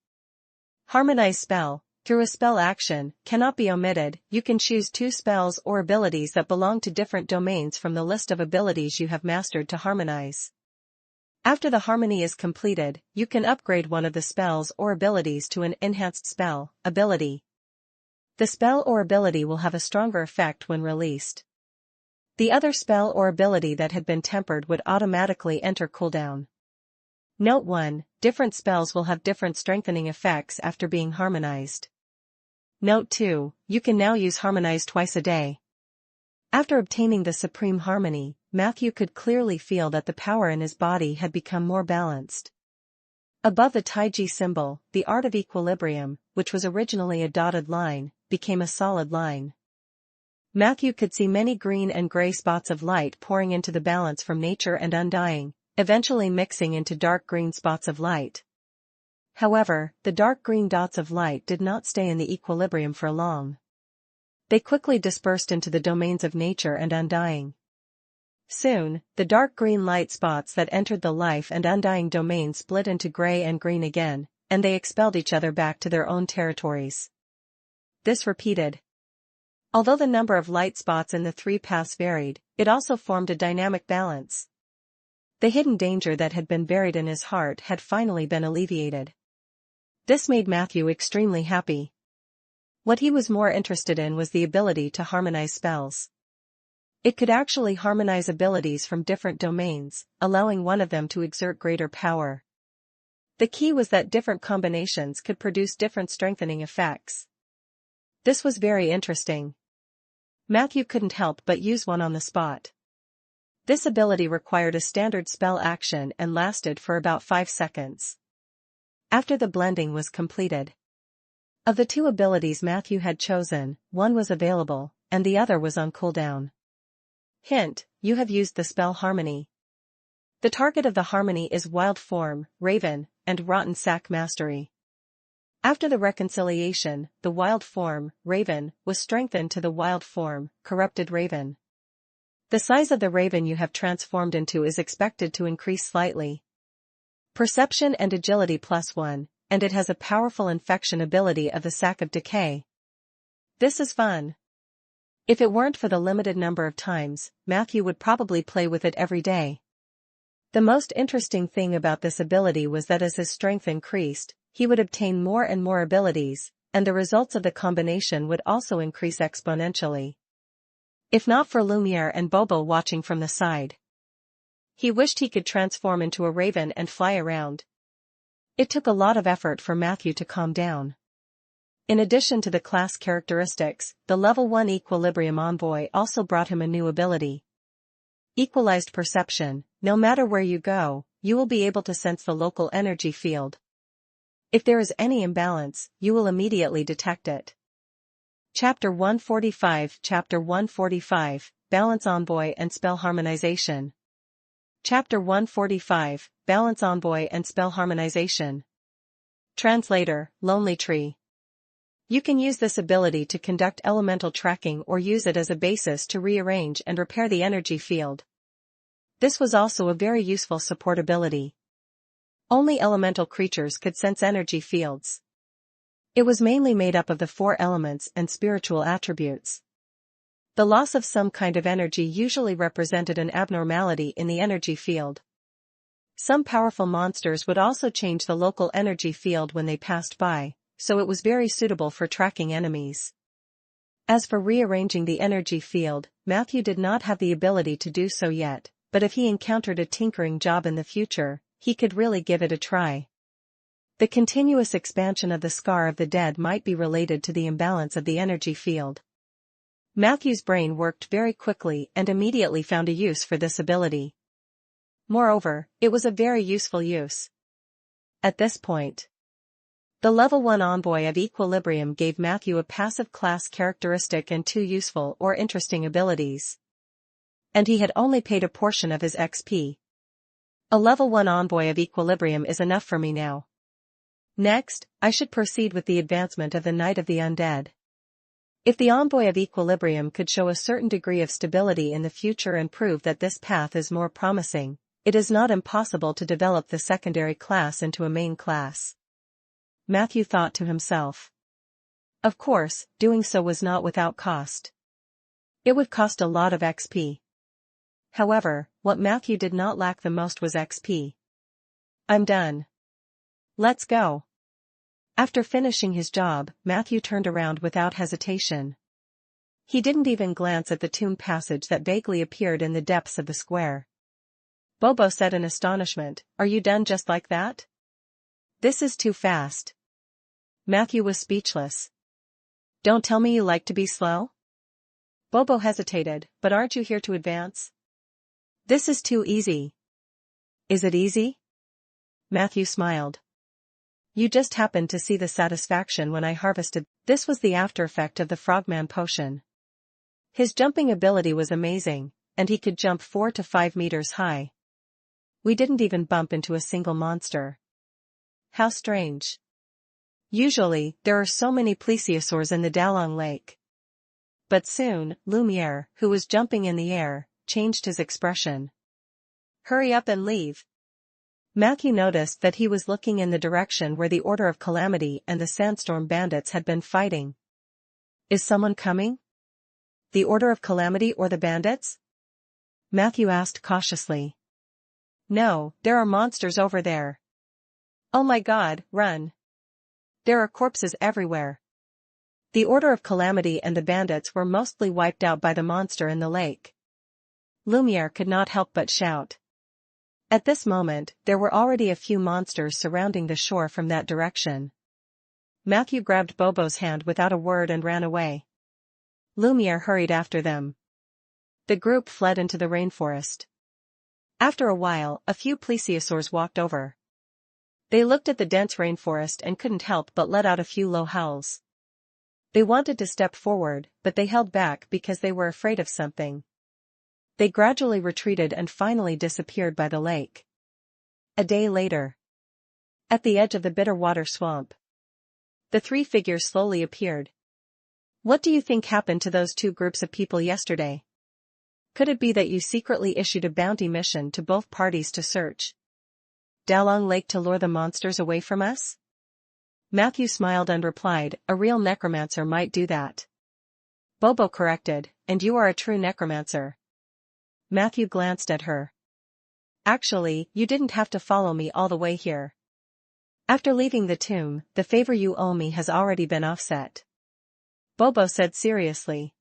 Harmonize spell, through a spell action, cannot be omitted. You can choose 2 spells or abilities that belong to different domains from the list of abilities you have mastered to harmonize. After the harmony is completed, you can upgrade one of the spells or abilities to an enhanced spell, ability. The spell or ability will have a stronger effect when released. The other spell or ability that had been tempered would automatically enter cooldown. Note 1, different spells will have different strengthening effects after being harmonized. Note 2, you can now use harmonize twice a day. After obtaining the supreme harmony, Matthew could clearly feel that the power in his body had become more balanced. Above the Taiji symbol, the art of equilibrium, which was originally a dotted line, became a solid line. Matthew could see many green and gray spots of light pouring into the balance from nature and undying, eventually mixing into dark green spots of light. However, the dark green dots of light did not stay in the equilibrium for long. They quickly dispersed into the domains of nature and undying. Soon, the dark green light spots that entered the life and undying domain split into gray and green again, and they expelled each other back to their own territories. This repeated. Although the number of light spots in the three paths varied, it also formed a dynamic balance. The hidden danger that had been buried in his heart had finally been alleviated. This made Matthew extremely happy. What he was more interested in was the ability to harmonize spells. It could actually harmonize abilities from different domains, allowing one of them to exert greater power. The key was that different combinations could produce different strengthening effects. This was very interesting. Matthew couldn't help but use one on the spot. This ability required a standard spell action and lasted for about 5 seconds. After the blending was completed. Of the two abilities Matthew had chosen, one was available, and the other was on cooldown. Hint: you have used the spell Harmony. The target of the Harmony is Wild Form, Raven, and Rotten Sack Mastery. After the reconciliation, the Wild Form, Raven, was strengthened to the Wild Form, Corrupted Raven. The size of the Raven you have transformed into is expected to increase slightly. Perception and Agility +1, and it has a powerful infection ability of the Sack of Decay. This is fun. If it weren't for the limited number of times, Matthew would probably play with it every day. The most interesting thing about this ability was that as his strength increased, he would obtain more and more abilities, and the results of the combination would also increase exponentially. If not for Lumiere and Bobo watching from the side. He wished he could transform into a raven and fly around. It took a lot of effort for Matthew to calm down. In addition to the class characteristics, the level 1 Equilibrium Envoy also brought him a new ability. Equalized Perception. No matter where you go, you will be able to sense the local energy field. If there is any imbalance, you will immediately detect it. Chapter 145 Chapter 145, Balance Envoy and Spell Harmonization. Chapter 145, Balance Envoy and Spell Harmonization. Translator, Lonely Tree. You can use this ability to conduct elemental tracking or use it as a basis to rearrange and repair the energy field. This was also a very useful support ability. Only elemental creatures could sense energy fields. It was mainly made up of the 4 elements and spiritual attributes. The loss of some kind of energy usually represented an abnormality in the energy field. Some powerful monsters would also change the local energy field when they passed by, so it was very suitable for tracking enemies. As for rearranging the energy field, Matthew did not have the ability to do so yet, but if he encountered a tinkering job in the future, he could really give it a try. The continuous expansion of the Scar of the Dead might be related to the imbalance of the energy field. Matthew's brain worked very quickly and immediately found a use for this ability. Moreover, it was a very useful use. At this point, the level 1 Envoy of Equilibrium gave Matthew a passive class characteristic and 2 useful or interesting abilities. And he had only paid a portion of his XP. A level 1 Envoy of Equilibrium is enough for me now. Next, I should proceed with the advancement of the Knight of the Undead. If the Envoy of Equilibrium could show a certain degree of stability in the future and prove that this path is more promising, it is not impossible to develop the secondary class into a main class. Matthew thought to himself. Of course, doing so was not without cost. It would cost a lot of XP. However, what Matthew did not lack the most was XP. I'm done. Let's go. After finishing his job, Matthew turned around without hesitation. He didn't even glance at the tomb passage that vaguely appeared in the depths of the square. Bobo said in astonishment, "Are you done just like that? This is too fast." Matthew was speechless. "Don't tell me you like to be slow?" Bobo hesitated, "But aren't you here to advance?" "This is too easy." "Is it easy?" Matthew smiled. "You just happened to see the satisfaction when I harvested." This was the after effect of the Frogman potion. His jumping ability was amazing, and he could jump 4 to 5 meters high. We didn't even bump into a single monster. How strange. Usually, there are so many plesiosaurs in the Dalong Lake. But soon, Lumiere, who was jumping in the air, changed his expression. Hurry up and leave. Matthew noticed that he was looking in the direction where the Order of Calamity and the Sandstorm Bandits had been fighting. Is someone coming? The Order of Calamity or the Bandits? Matthew asked cautiously. No, there are monsters over there. Oh my God, run. There are corpses everywhere. The Order of Calamity and the Bandits were mostly wiped out by the monster in the lake. Lumiere could not help but shout. At this moment, there were already a few monsters surrounding the shore from that direction. Matthew grabbed Bobo's hand without a word and ran away. Lumiere hurried after them. The group fled into the rainforest. After a while, a few plesiosaurs walked over. They looked at the dense rainforest and couldn't help but let out a few low howls. They wanted to step forward, but they held back because they were afraid of something. They gradually retreated and finally disappeared by the lake. A day later. At the edge of the bitter water swamp. The three figures slowly appeared. What do you think happened to those two groups of people yesterday? Could it be that you secretly issued a bounty mission to both parties to search Dalong Lake to lure the monsters away from us? Matthew smiled and replied, a real necromancer might do that. Bobo corrected, and you are a true necromancer. Matthew glanced at her. Actually, you didn't have to follow me all the way here. After leaving the tomb, the favor you owe me has already been offset. Bobo said seriously.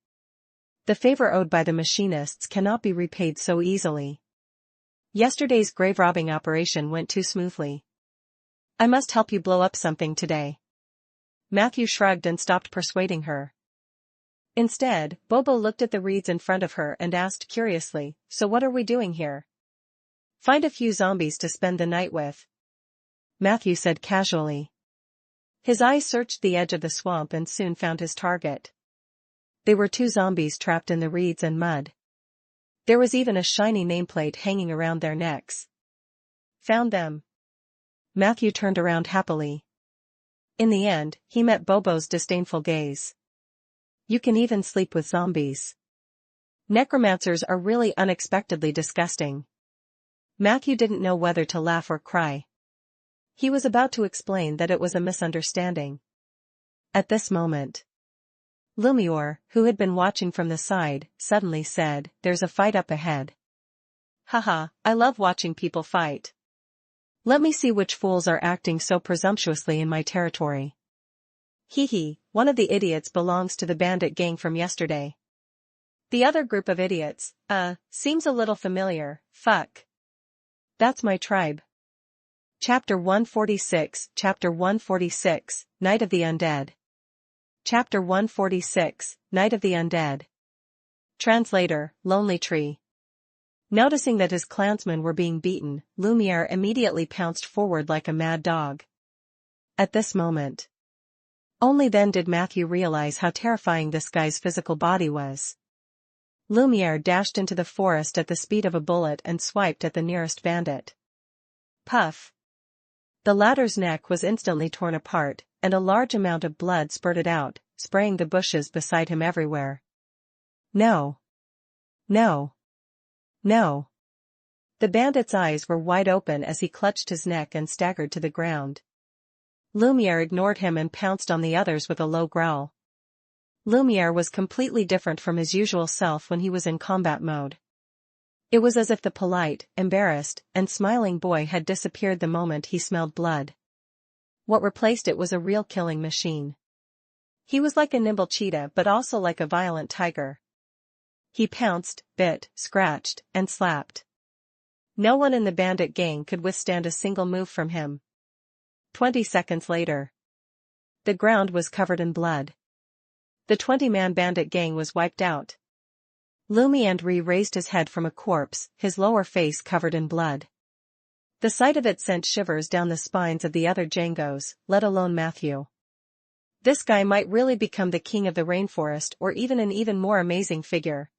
The favor owed by the machinists cannot be repaid so easily. Yesterday's grave robbing operation went too smoothly. I must help you blow up something today. Matthew shrugged and stopped persuading her. Instead, Bobo looked at the reeds in front of her and asked curiously, so what are we doing here? Find a few zombies to spend the night with. Matthew said casually. His eyes searched the edge of the swamp and soon found his target. They were two zombies trapped in the reeds and mud. There was even a shiny nameplate hanging around their necks. Found them. Matthew turned around happily. In the end, he met Bobo's disdainful gaze. You can even sleep with zombies. Necromancers are really unexpectedly disgusting. Matthew didn't know whether to laugh or cry. He was about to explain that it was a misunderstanding. At this moment, Lumiere, who had been watching from the side, suddenly said, there's a fight up ahead. Haha, I love watching people fight. Let me see which fools are acting so presumptuously in my territory. Hee, one of the idiots belongs to the bandit gang from yesterday. The other group of idiots, seems a little familiar, fuck. That's my tribe. Chapter 146, Night of the Undead. Chapter 146, Night of the Undead. Translator, Lonely Tree. Noticing that his clansmen were being beaten, Lumiere immediately pounced forward like a mad dog. At this moment. Only then did Matthew realize how terrifying this guy's physical body was. Lumiere dashed into the forest at the speed of a bullet and swiped at the nearest bandit. Puff. The latter's neck was instantly torn apart, and a large amount of blood spurted out, spraying the bushes beside him everywhere. No. No. No. The bandit's eyes were wide open as he clutched his neck and staggered to the ground. Lumiere ignored him and pounced on the others with a low growl. Lumiere was completely different from his usual self when he was in combat mode. It was as if the polite, embarrassed, and smiling boy had disappeared the moment he smelled blood. What replaced it was a real killing machine. He was like a nimble cheetah but also like a violent tiger. He pounced, bit, scratched, and slapped. No one in the bandit gang could withstand a single move from him. 20 seconds later. The ground was covered in blood. The 20-man bandit gang was wiped out. Lumiere raised his head from a corpse, his lower face covered in blood. The sight of it sent shivers down the spines of the other Jangos, let alone Matthew. This guy might really become the king of the rainforest or even an even more amazing figure.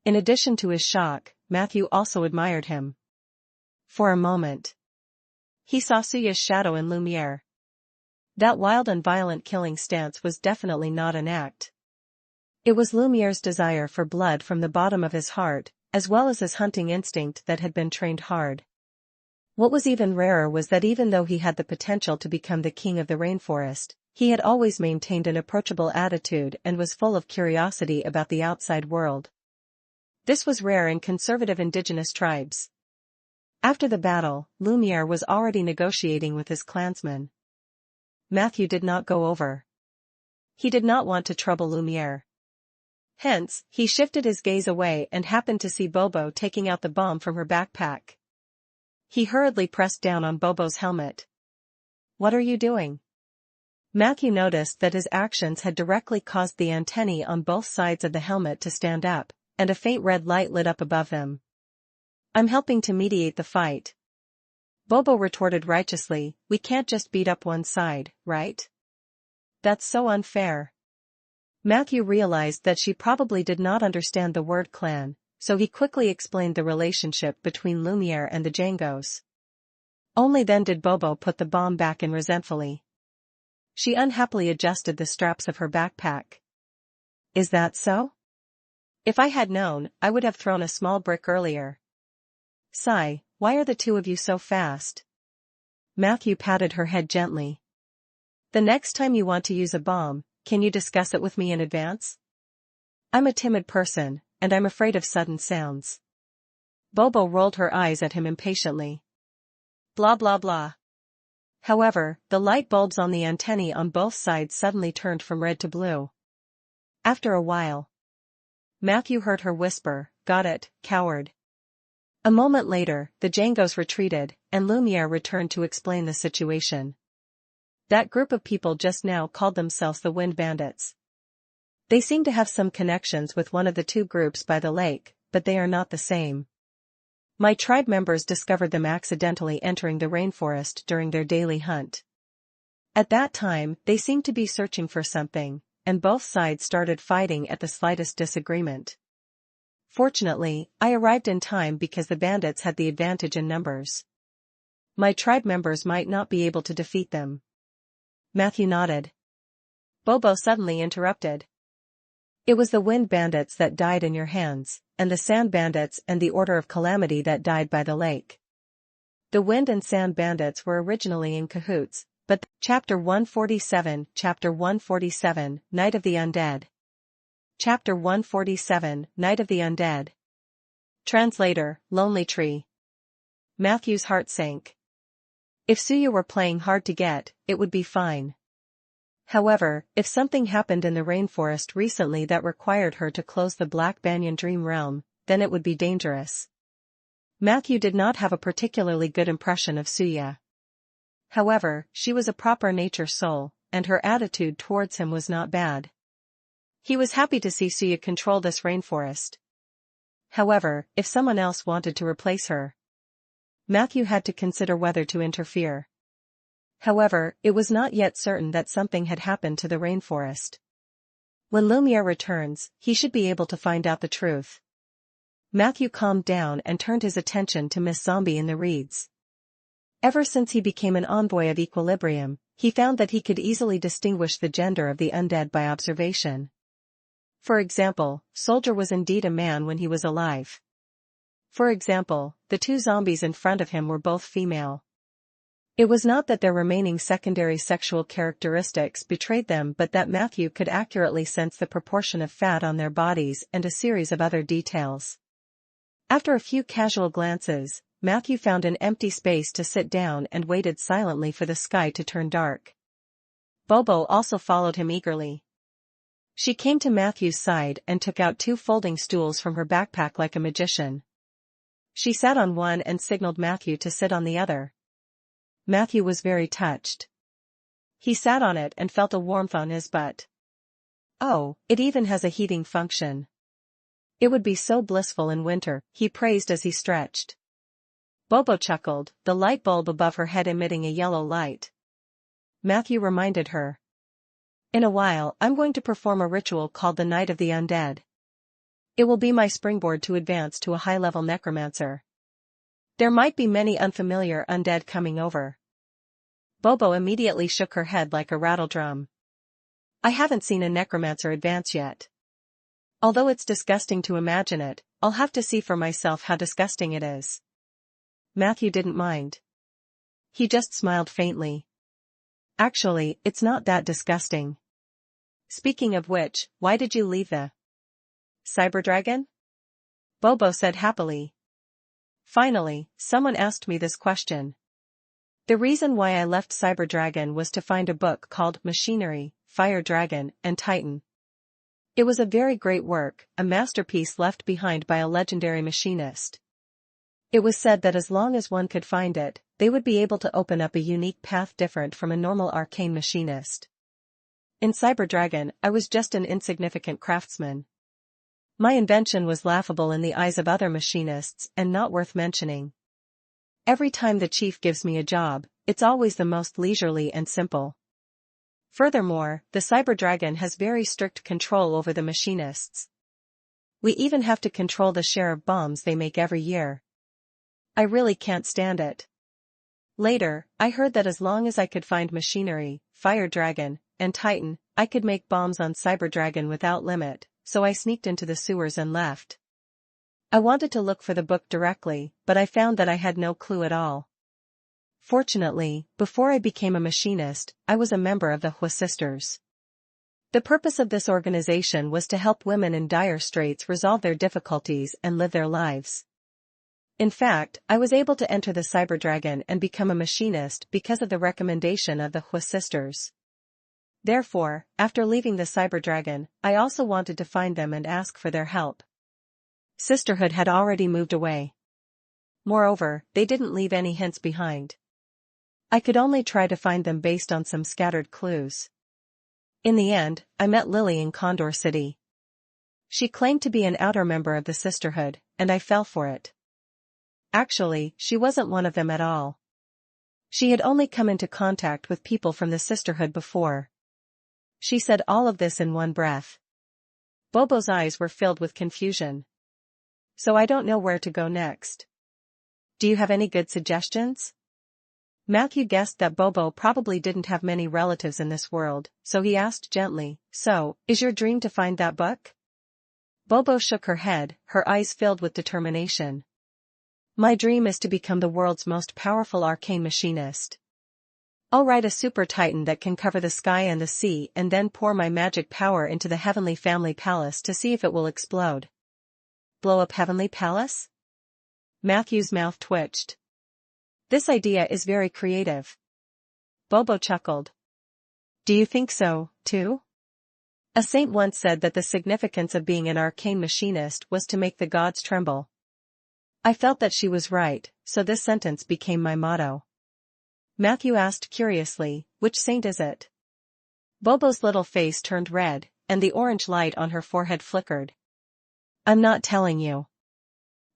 In addition to his shock, Matthew also admired him. For a moment, he saw Suya's shadow in Lumiere. That wild and violent killing stance was definitely not an act. It was Lumiere's desire for blood from the bottom of his heart, as well as his hunting instinct that had been trained hard. What was even rarer was that even though he had the potential to become the king of the rainforest, he had always maintained an approachable attitude and was full of curiosity about the outside world. This was rare in conservative indigenous tribes. After the battle, Lumiere was already negotiating with his clansmen. Matthew did not go over. He did not want to trouble Lumiere. Hence, he shifted his gaze away and happened to see Bobo taking out the bomb from her backpack. He hurriedly pressed down on Bobo's helmet. "What are you doing?" Matthew noticed that his actions had directly caused the antennae on both sides of the helmet to stand up, and a faint red light lit up above them. "I'm helping to mediate the fight." Bobo retorted righteously, "We can't just beat up one side, right? That's so unfair." Matthew realized that she probably did not understand the word clan, so he quickly explained the relationship between Lumiere and the Jangos. Only then did Bobo put the bomb back in resentfully. She unhappily adjusted the straps of her backpack. "Is that so? If I had known, I would have thrown a small brick earlier." "Sigh, why are the two of you so fast?" Matthew patted her head gently. "The next time you want to use a bomb, can you discuss it with me in advance? I'm a timid person, and I'm afraid of sudden sounds." Bobo rolled her eyes at him impatiently. Blah blah blah. However, the light bulbs on the antennae on both sides suddenly turned from red to blue. After a while, Matthew heard her whisper, "Got it, coward." A moment later, the Jangos retreated, and Lumiere returned to explain the situation. That group of people just now called themselves the Wind Bandits. They seem to have some connections with one of the two groups by the lake, but they are not the same. My tribe members discovered them accidentally entering the rainforest during their daily hunt. At that time, they seemed to be searching for something, and both sides started fighting at the slightest disagreement. Fortunately, I arrived in time because the bandits had the advantage in numbers. My tribe members might not be able to defeat them. Matthew nodded. Bobo suddenly interrupted. "It was the Wind Bandits that died in your hands, and the Sand Bandits and the Order of Calamity that died by the lake." The Wind and Sand Bandits were originally in cahoots, but Chapter 147, Chapter 147, Night of the Undead. Chapter 147, Night of the Undead. Translator, Lonely Tree. Matthew's heart sank. If Suya were playing hard to get, it would be fine. However, if something happened in the rainforest recently that required her to close the Black Banyan Dream Realm, then it would be dangerous. Matthew did not have a particularly good impression of Suya. However, she was a proper nature soul, and her attitude towards him was not bad. He was happy to see Suya control this rainforest. However, if someone else wanted to replace her, Matthew had to consider whether to interfere. However, it was not yet certain that something had happened to the rainforest. When Lumiere returns, he should be able to find out the truth. Matthew calmed down and turned his attention to Miss Zombie in the reeds. Ever since he became an envoy of equilibrium, he found that he could easily distinguish the gender of the undead by observation. For example, Soldier was indeed a man when he was alive. For example, the two zombies in front of him were both female. It was not that their remaining secondary sexual characteristics betrayed them, but that Matthew could accurately sense the proportion of fat on their bodies and a series of other details. After a few casual glances, Matthew found an empty space to sit down and waited silently for the sky to turn dark. Bobo also followed him eagerly. She came to Matthew's side and took out two folding stools from her backpack like a magician. She sat on one and signaled Matthew to sit on the other. Matthew was very touched. He sat on it and felt a warmth on his butt. "Oh, it even has a heating function. It would be so blissful in winter," he praised as he stretched. Bobo chuckled, the light bulb above her head emitting a yellow light. Matthew reminded her. In a while, I'm going to perform a ritual called the Night of the Undead. It will be my springboard to advance to a high-level necromancer. There might be many unfamiliar undead coming over. Bobo immediately shook her head like a rattledrum. I haven't seen a necromancer advance yet. Although it's disgusting to imagine it, I'll have to see for myself how disgusting it is. Matthew didn't mind. He just smiled faintly. Actually, it's not that disgusting. Speaking of which, why did you leave the Cyberdragon? Bobo said happily. Finally, someone asked me this question. The reason why I left Cyberdragon was to find a book called Machinery, Fire Dragon, and Titan. It was a very great work, a masterpiece left behind by a legendary machinist. It was said that as long as one could find it, they would be able to open up a unique path different from a normal arcane machinist. In Cyberdragon, I was just an insignificant craftsman. My invention was laughable in the eyes of other machinists and not worth mentioning. Every time the chief gives me a job, it's always the most leisurely and simple. Furthermore, the Cyberdragon has very strict control over the machinists. We even have to control the share of bombs they make every year. I really can't stand it. Later, I heard that as long as I could find Machinery, Fire Dragon, and Titan, I could make bombs on Cyberdragon without limit, so I sneaked into the sewers and left. I wanted to look for the book directly, but I found that I had no clue at all. Fortunately, before I became a machinist, I was a member of the Hua Sisters. The purpose of this organization was to help women in dire straits resolve their difficulties and live their lives. In fact, I was able to enter the Cyberdragon and become a machinist because of the recommendation of the Hua Sisters. Therefore, after leaving the Cyberdragon, I also wanted to find them and ask for their help. Sisterhood had already moved away. Moreover, they didn't leave any hints behind. I could only try to find them based on some scattered clues. In the end, I met Lily in Condor City. She claimed to be an outer member of the Sisterhood, and I fell for it. Actually, she wasn't one of them at all. She had only come into contact with people from the Sisterhood before. She said all of this in one breath. Bobo's eyes were filled with confusion. So I don't know where to go next. Do you have any good suggestions? Matthew guessed that Bobo probably didn't have many relatives in this world, so he asked gently, "So, is your dream to find that book?" Bobo shook her head, her eyes filled with determination. My dream is to become the world's most powerful arcane machinist. I'll ride a super titan that can cover the sky and the sea and then pour my magic power into the Heavenly Family Palace to see if it will explode. Blow up Heavenly Palace? Matthew's mouth twitched. This idea is very creative. Bobo chuckled. Do you think so, too? A saint once said that the significance of being an arcane machinist was to make the gods tremble. I felt that she was right, so this sentence became my motto. Matthew asked curiously, which saint is it? Bobo's little face turned red, and the orange light on her forehead flickered. I'm not telling you.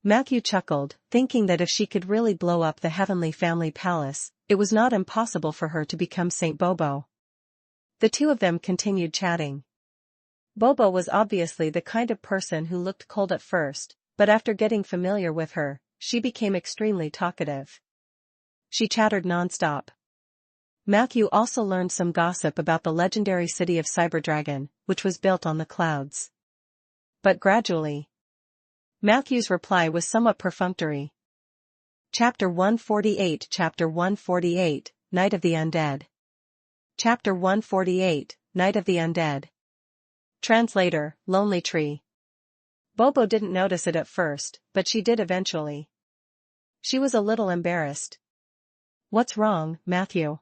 Matthew chuckled, thinking that if she could really blow up the Heavenly Family Palace, it was not impossible for her to become Saint Bobo. The two of them continued chatting. Bobo was obviously the kind of person who looked cold at first, but after getting familiar with her, she became extremely talkative. She chattered nonstop. Matthew also learned some gossip about the legendary city of Cyberdragon, which was built on the clouds. But gradually, Matthew's reply was somewhat perfunctory. Chapter 148 Chapter 148, Night of the Undead. Chapter 148, Night of the Undead. Translator, Lonely Tree. Bobo didn't notice it at first, but she did eventually. She was a little embarrassed. What's wrong, Matthew?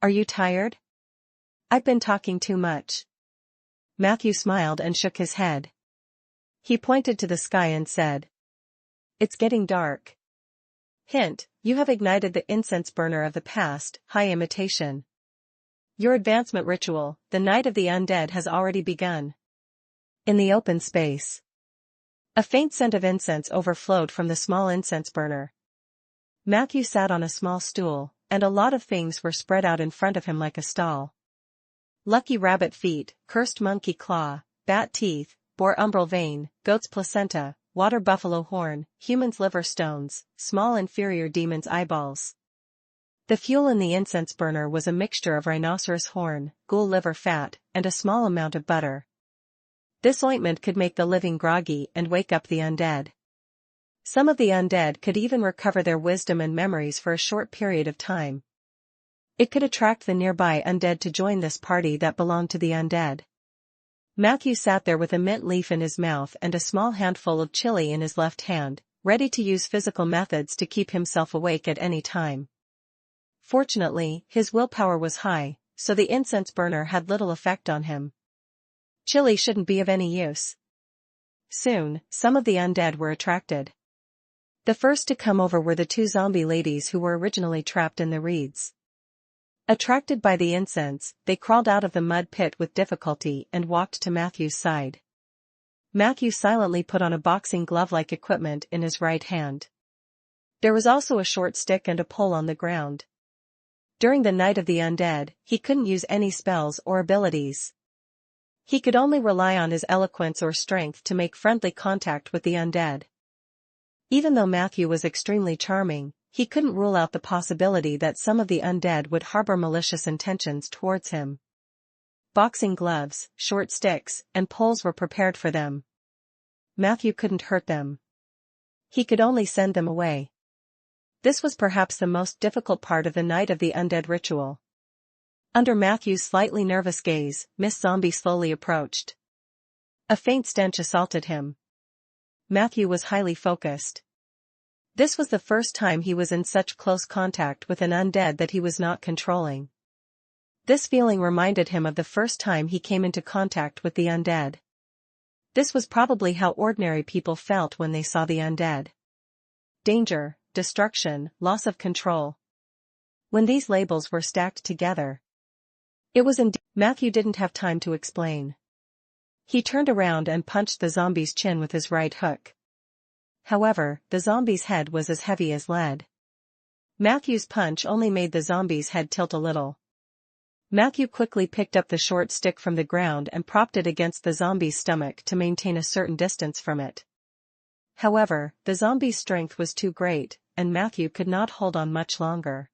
Are you tired? I've been talking too much. Matthew smiled and shook his head. He pointed to the sky and said, It's getting dark. Hint, you have ignited the incense burner of the past, high imitation. Your advancement ritual, the Night of the Undead, has already begun. In the open space, a faint scent of incense overflowed from the small incense burner. Matthew sat on a small stool, and a lot of things were spread out in front of him like a stall. lucky rabbit feet, cursed monkey claw, bat teeth, boar umbral vein, goat's placenta, water buffalo horn, human's liver stones, small inferior demon's eyeballs. The fuel in the incense burner was a mixture of rhinoceros horn, ghoul liver fat, and a small amount of butter. This ointment could make the living groggy and wake up the undead. Some of the undead could even recover their wisdom and memories for a short period of time. It could attract the nearby undead to join this party that belonged to the undead. Matthew sat there with a mint leaf in his mouth and a small handful of chili in his left hand, ready to use physical methods to keep himself awake at any time. Fortunately, his willpower was high, so the incense burner had little effect on him. Chili shouldn't be of any use. Soon, some of the undead were attracted. The first to come over were the two zombie ladies who were originally trapped in the reeds. Attracted by the incense, they crawled out of the mud pit with difficulty and walked to Matthew's side. Matthew silently put on a boxing glove-like equipment in his right hand. There was also a short stick and a pole on the ground. During the night of the undead, he couldn't use any spells or abilities. He could only rely on his eloquence or strength to make friendly contact with the undead. Even though Matthew was extremely charming, he couldn't rule out the possibility that some of the undead would harbor malicious intentions towards him. Boxing gloves, short sticks, and poles were prepared for them. Matthew couldn't hurt them. He could only send them away. This was perhaps the most difficult part of the night of the undead ritual. Under Matthew's slightly nervous gaze, Miss Zombie slowly approached. A faint stench assaulted him. Matthew was highly focused. This was the first time he was in such close contact with an undead that he was not controlling. This feeling reminded him of the first time he came into contact with the undead. This was probably how ordinary people felt when they saw the undead. Danger, destruction, loss of control. When these labels were stacked together, it was indeed. Matthew didn't have time to explain. He turned around and punched the zombie's chin with his right hook. However, the zombie's head was as heavy as lead. Matthew's punch only made the zombie's head tilt a little. Matthew quickly picked up the short stick from the ground and propped it against the zombie's stomach to maintain a certain distance from it. However, the zombie's strength was too great, and Matthew could not hold on much longer.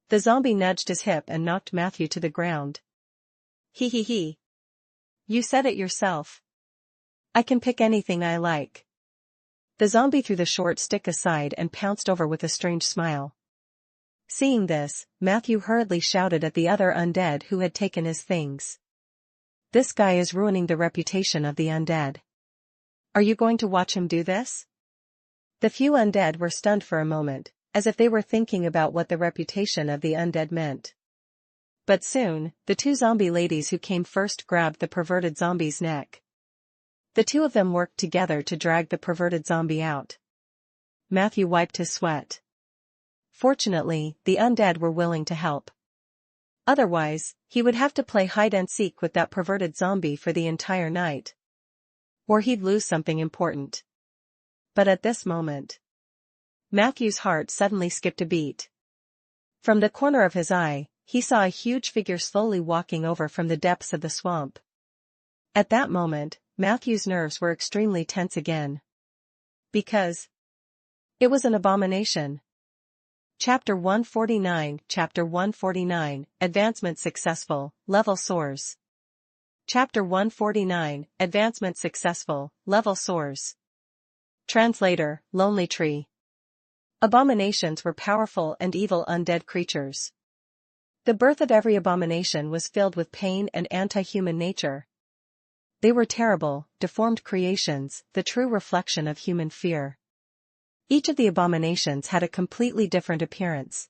The zombie nudged his hip and knocked Matthew to the ground. He. You said it yourself. I can pick anything I like. The zombie threw the short stick aside and pounced over with a strange smile. Seeing this, Matthew hurriedly shouted at the other undead who had taken his things. This guy is ruining the reputation of the undead. Are you going to watch him do this? The few undead were stunned for a moment, as if they were thinking about what the reputation of the undead meant. But soon, the two zombie ladies who came first grabbed the perverted zombie's neck. The two of them worked together to drag the perverted zombie out. Matthew wiped his sweat. Fortunately, the undead were willing to help. Otherwise, he would have to play hide-and-seek with that perverted zombie for the entire night. Or he'd lose something important. But at this moment, Matthew's heart suddenly skipped a beat. From the corner of his eye, he saw a huge figure slowly walking over from the depths of the swamp. At that moment, Matthew's nerves were extremely tense again. Because it was an abomination. Chapter 149 Chapter 149, Advancement Successful, Level Soars. Chapter 149, Advancement Successful, Level Soars. Translator, Lonely Tree. Abominations were powerful and evil undead creatures. The birth of every abomination was filled with pain and anti-human nature. They were terrible, deformed creations, the true reflection of human fear. Each of the abominations had a completely different appearance.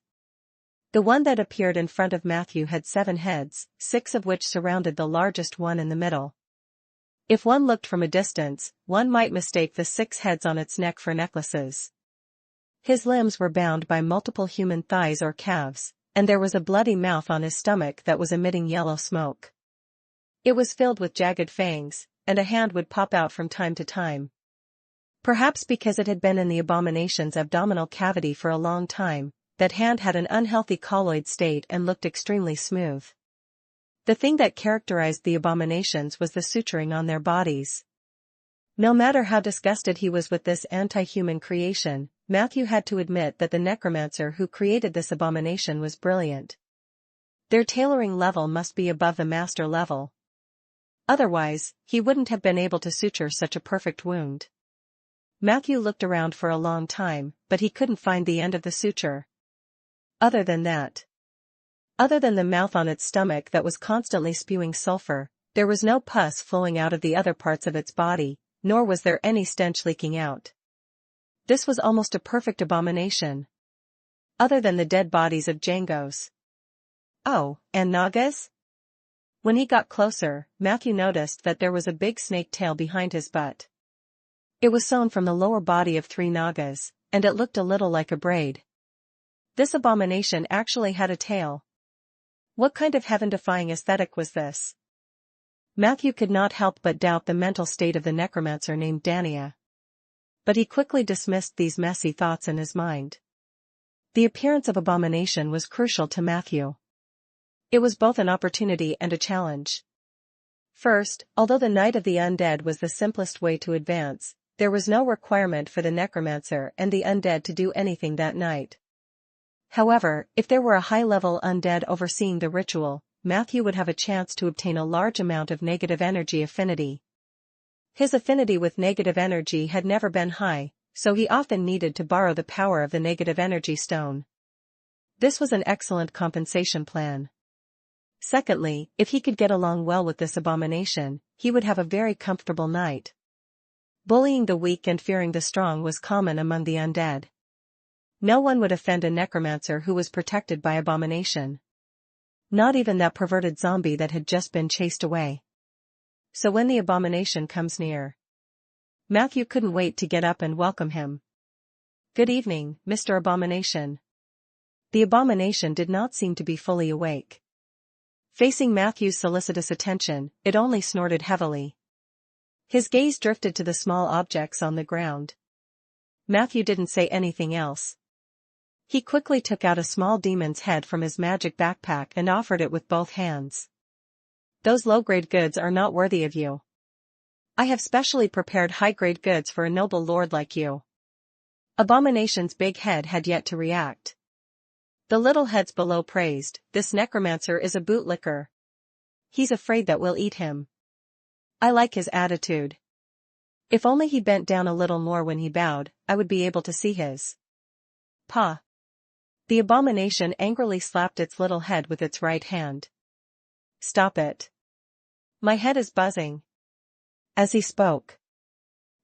The one that appeared in front of Matthew had 7 heads, 6 of which surrounded the largest one in the middle. If one looked from a distance, one might mistake the 6 heads on its neck for necklaces. His limbs were bound by multiple human thighs or calves, and there was a bloody mouth on his stomach that was emitting yellow smoke. It was filled with jagged fangs, and a hand would pop out from time to time. Perhaps because it had been in the abomination's abdominal cavity for a long time, that hand had an unhealthy colloid state and looked extremely smooth. The thing that characterized the abominations was the suturing on their bodies. No matter how disgusted he was with this anti-human creation, Matthew had to admit that the necromancer who created this abomination was brilliant. Their tailoring level must be above the master level. Otherwise, he wouldn't have been able to suture such a perfect wound. Matthew looked around for a long time, but he couldn't find the end of the suture. Other than the mouth on its stomach that was constantly spewing sulfur, there was no pus flowing out of the other parts of its body, nor was there any stench leaking out. This was almost a perfect abomination. Other than the dead bodies of Django's. Oh, and Naga's? When he got closer, Matthew noticed that there was a big snake tail behind his butt. It was sewn from the lower body of 3 Nagas, and it looked a little like a braid. This abomination actually had a tail. What kind of heaven-defying aesthetic was this? Matthew could not help but doubt the mental state of the necromancer named Dania. But he quickly dismissed these messy thoughts in his mind. The appearance of abomination was crucial to Matthew. It was both an opportunity and a challenge. First, although the Night of the Undead was the simplest way to advance, there was no requirement for the necromancer and the undead to do anything that night. However, if there were a high-level undead overseeing the ritual, Matthew would have a chance to obtain a large amount of negative energy affinity. His affinity with negative energy had never been high, so he often needed to borrow the power of the negative energy stone. This was an excellent compensation plan. Secondly, if he could get along well with this abomination, he would have a very comfortable night. Bullying the weak and fearing the strong was common among the undead. No one would offend a necromancer who was protected by abomination. Not even that perverted zombie that had just been chased away. So when the abomination comes near, Matthew couldn't wait to get up and welcome him. "Good evening, Mr. Abomination." The abomination did not seem to be fully awake. Facing Matthew's solicitous attention, it only snorted heavily. His gaze drifted to the small objects on the ground. Matthew didn't say anything else. He quickly took out a small demon's head from his magic backpack and offered it with both hands. "Those low-grade goods are not worthy of you. I have specially prepared high-grade goods for a noble lord like you." Abomination's big head had yet to react. The little heads below praised, "This necromancer is a bootlicker. He's afraid that we'll eat him. I like his attitude. If only he bent down a little more when he bowed, I would be able to see his paw." The abomination angrily slapped its little head with its right hand. "Stop it. My head is buzzing." As he spoke,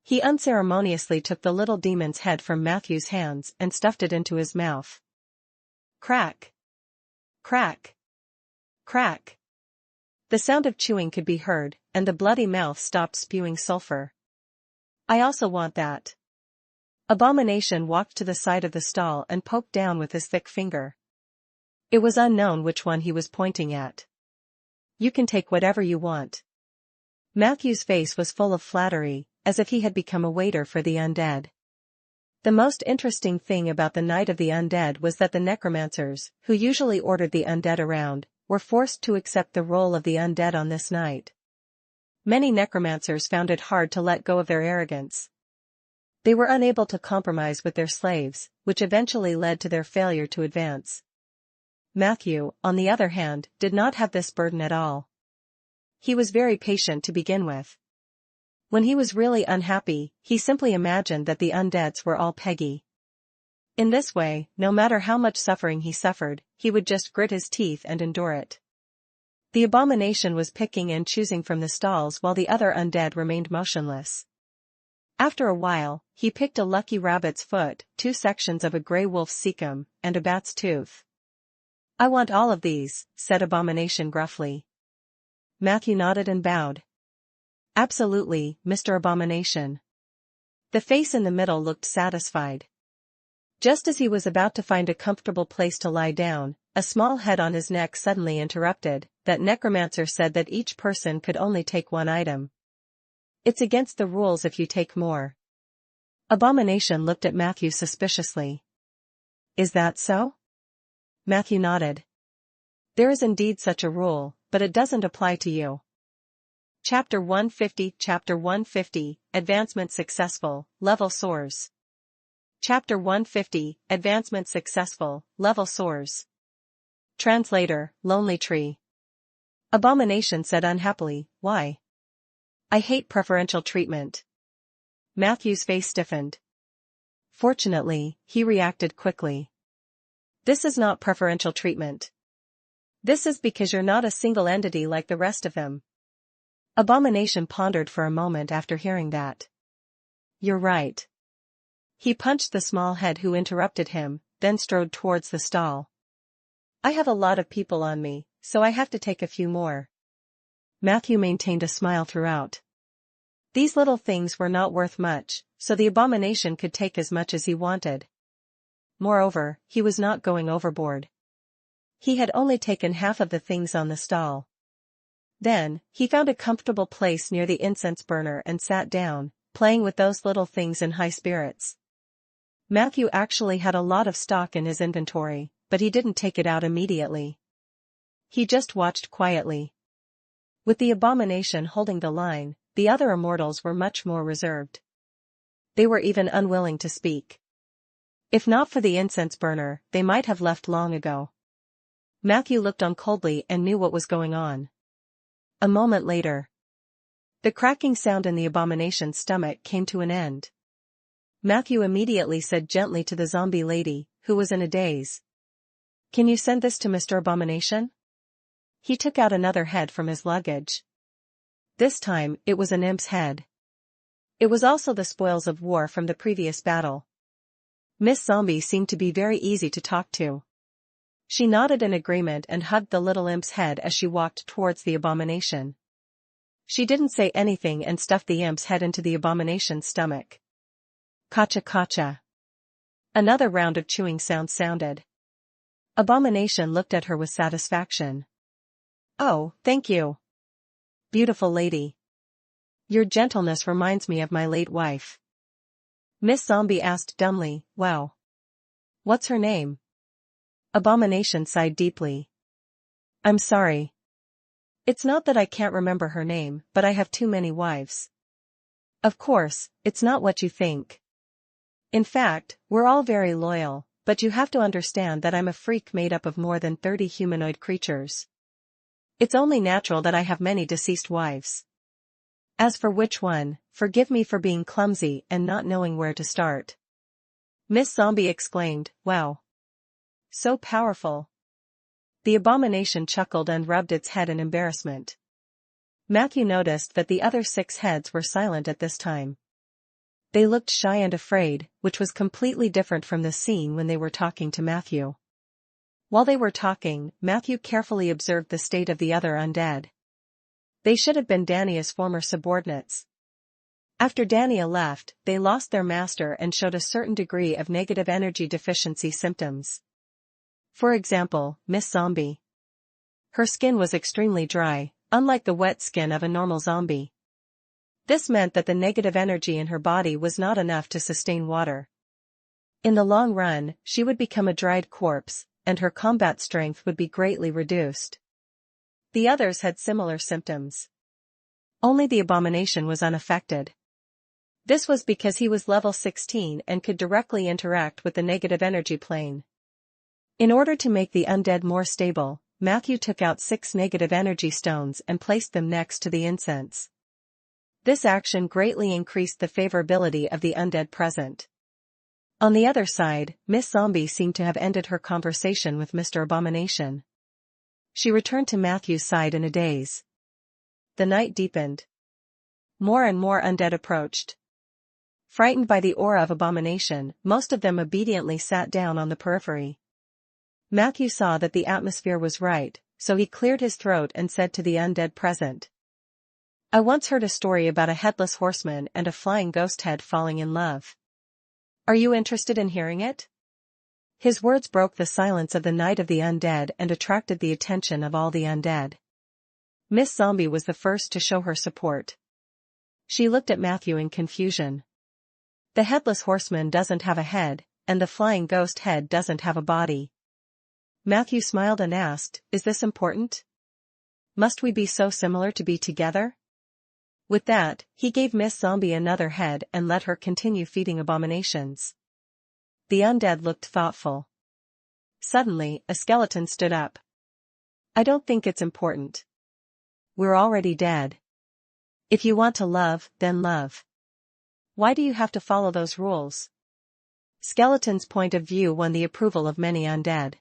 he unceremoniously took the little demon's head from Matthew's hands and stuffed it into his mouth. Crack! Crack! Crack! The sound of chewing could be heard, and the bloody mouth stopped spewing sulfur. "I also want that." Abomination walked to the side of the stall and poked down with his thick finger. It was unknown which one he was pointing at. "You can take whatever you want." Matthew's face was full of flattery, as if he had become a waiter for the undead. The most interesting thing about the Night of the Undead was that the necromancers, who usually ordered the undead around, were forced to accept the role of the undead on this night. Many necromancers found it hard to let go of their arrogance. They were unable to compromise with their slaves, which eventually led to their failure to advance. Matthew, on the other hand, did not have this burden at all. He was very patient to begin with. When he was really unhappy, he simply imagined that the undeads were all Peggy. In this way, no matter how much suffering he suffered, he would just grit his teeth and endure it. The abomination was picking and choosing from the stalls while the other undead remained motionless. After a while, he picked a lucky rabbit's foot, 2 sections of a grey wolf's cecum, and a bat's tooth. "I want all of these," said Abomination gruffly. Matthew nodded and bowed. "Absolutely, Mr. Abomination." The face in the middle looked satisfied. Just as he was about to find a comfortable place to lie down, a small head on his neck suddenly interrupted. "That necromancer said that each person could only take 1 item. It's against the rules if you take more." Abomination looked at Matthew suspiciously. "Is that so?" Matthew nodded. "There is indeed such a rule, but but it doesn't apply to you. Chapter 150, Advancement Successful, Level Soars. Chapter 150, Advancement Successful, Level Soars. Translator, Lonely Tree. Abomination said unhappily, "Why? I hate preferential treatment." Matthew's face stiffened. Fortunately, he reacted quickly. "This is not preferential treatment. This is because you're not a single entity like the rest of them." Abomination pondered for a moment after hearing that. "You're right." He punched the small head who interrupted him, then strode towards the stall. "I have a lot of people on me, so I have to take a few more." Matthew maintained a smile throughout. These little things were not worth much, so the abomination could take as much as he wanted. Moreover, he was not going overboard. He had only taken half of the things on the stall. Then, he found a comfortable place near the incense burner and sat down, playing with those little things in high spirits. Matthew actually had a lot of stock in his inventory, but he didn't take it out immediately. He just watched quietly. With the abomination holding the line, the other immortals were much more reserved. They were even unwilling to speak. If not for the incense burner, they might have left long ago. Matthew looked on coldly and knew what was going on. A moment later, the cracking sound in the abomination's stomach came to an end. Matthew immediately said gently to the zombie lady, who was in a daze, "Can you send this to Mr. Abomination?" He took out another head from his luggage. This time, it was an imp's head. It was also the spoils of war from the previous battle. Miss Zombie seemed to be very easy to talk to. She nodded in agreement and hugged the little imp's head as she walked towards the abomination. She didn't say anything and stuffed the imp's head into the abomination's stomach. Kacha kacha. Another round of chewing sounds sounded. Abomination looked at her with satisfaction. "Oh, thank you. Beautiful lady. Your gentleness reminds me of my late wife." Miss Zombie asked dumbly, "Wow. What's her name?" Abomination sighed deeply. "I'm sorry. It's not that I can't remember her name, but I have too many wives." "Of course, it's not what you think. In fact, we're all very loyal, but you have to understand that I'm a freak made up of more than 30 humanoid creatures. It's only natural that I have many deceased wives. As for which one, forgive me for being clumsy and not knowing where to start." Miss Zombie exclaimed, "Wow. So powerful." The abomination chuckled and rubbed its head in embarrassment. Matthew noticed that the other 6 heads were silent at this time. They looked shy and afraid, which was completely different from the scene when they were talking to Matthew. While they were talking, Matthew carefully observed the state of the other undead. They should have been Dania's former subordinates. After Dania left, they lost their master and showed a certain degree of negative energy deficiency symptoms. For example, Miss Zombie. Her skin was extremely dry, unlike the wet skin of a normal zombie. This meant that the negative energy in her body was not enough to sustain water. In the long run, she would become a dried corpse, and her combat strength would be greatly reduced. The others had similar symptoms. Only the abomination was unaffected. This was because he was level 16 and could directly interact with the negative energy plane. In order to make the undead more stable, Matthew took out 6 negative energy stones and placed them next to the incense. This action greatly increased the favorability of the undead present. On the other side, Miss Zombie seemed to have ended her conversation with Mr. Abomination. She returned to Matthew's side in a daze. The night deepened. More and more undead approached. Frightened by the aura of abomination, most of them obediently sat down on the periphery. Matthew saw that the atmosphere was right, so he cleared his throat and said to the undead present, "I once heard a story about a headless horseman and a flying ghost head falling in love. Are you interested in hearing it?" His words broke the silence of the night of the undead and attracted the attention of all the undead. Miss Zombie was the first to show her support. She looked at Matthew in confusion. The headless horseman doesn't have a head, and the flying ghost head doesn't have a body. Matthew smiled and asked, "Is this important?" Must we be so similar to be together? With that, he gave Miss Zombie another head and let her continue feeding abominations. The undead looked thoughtful. Suddenly, a skeleton stood up. I don't think it's important. We're already dead. If you want to love, then love. Why do you have to follow those rules? Skeleton's point of view won the approval of many undead.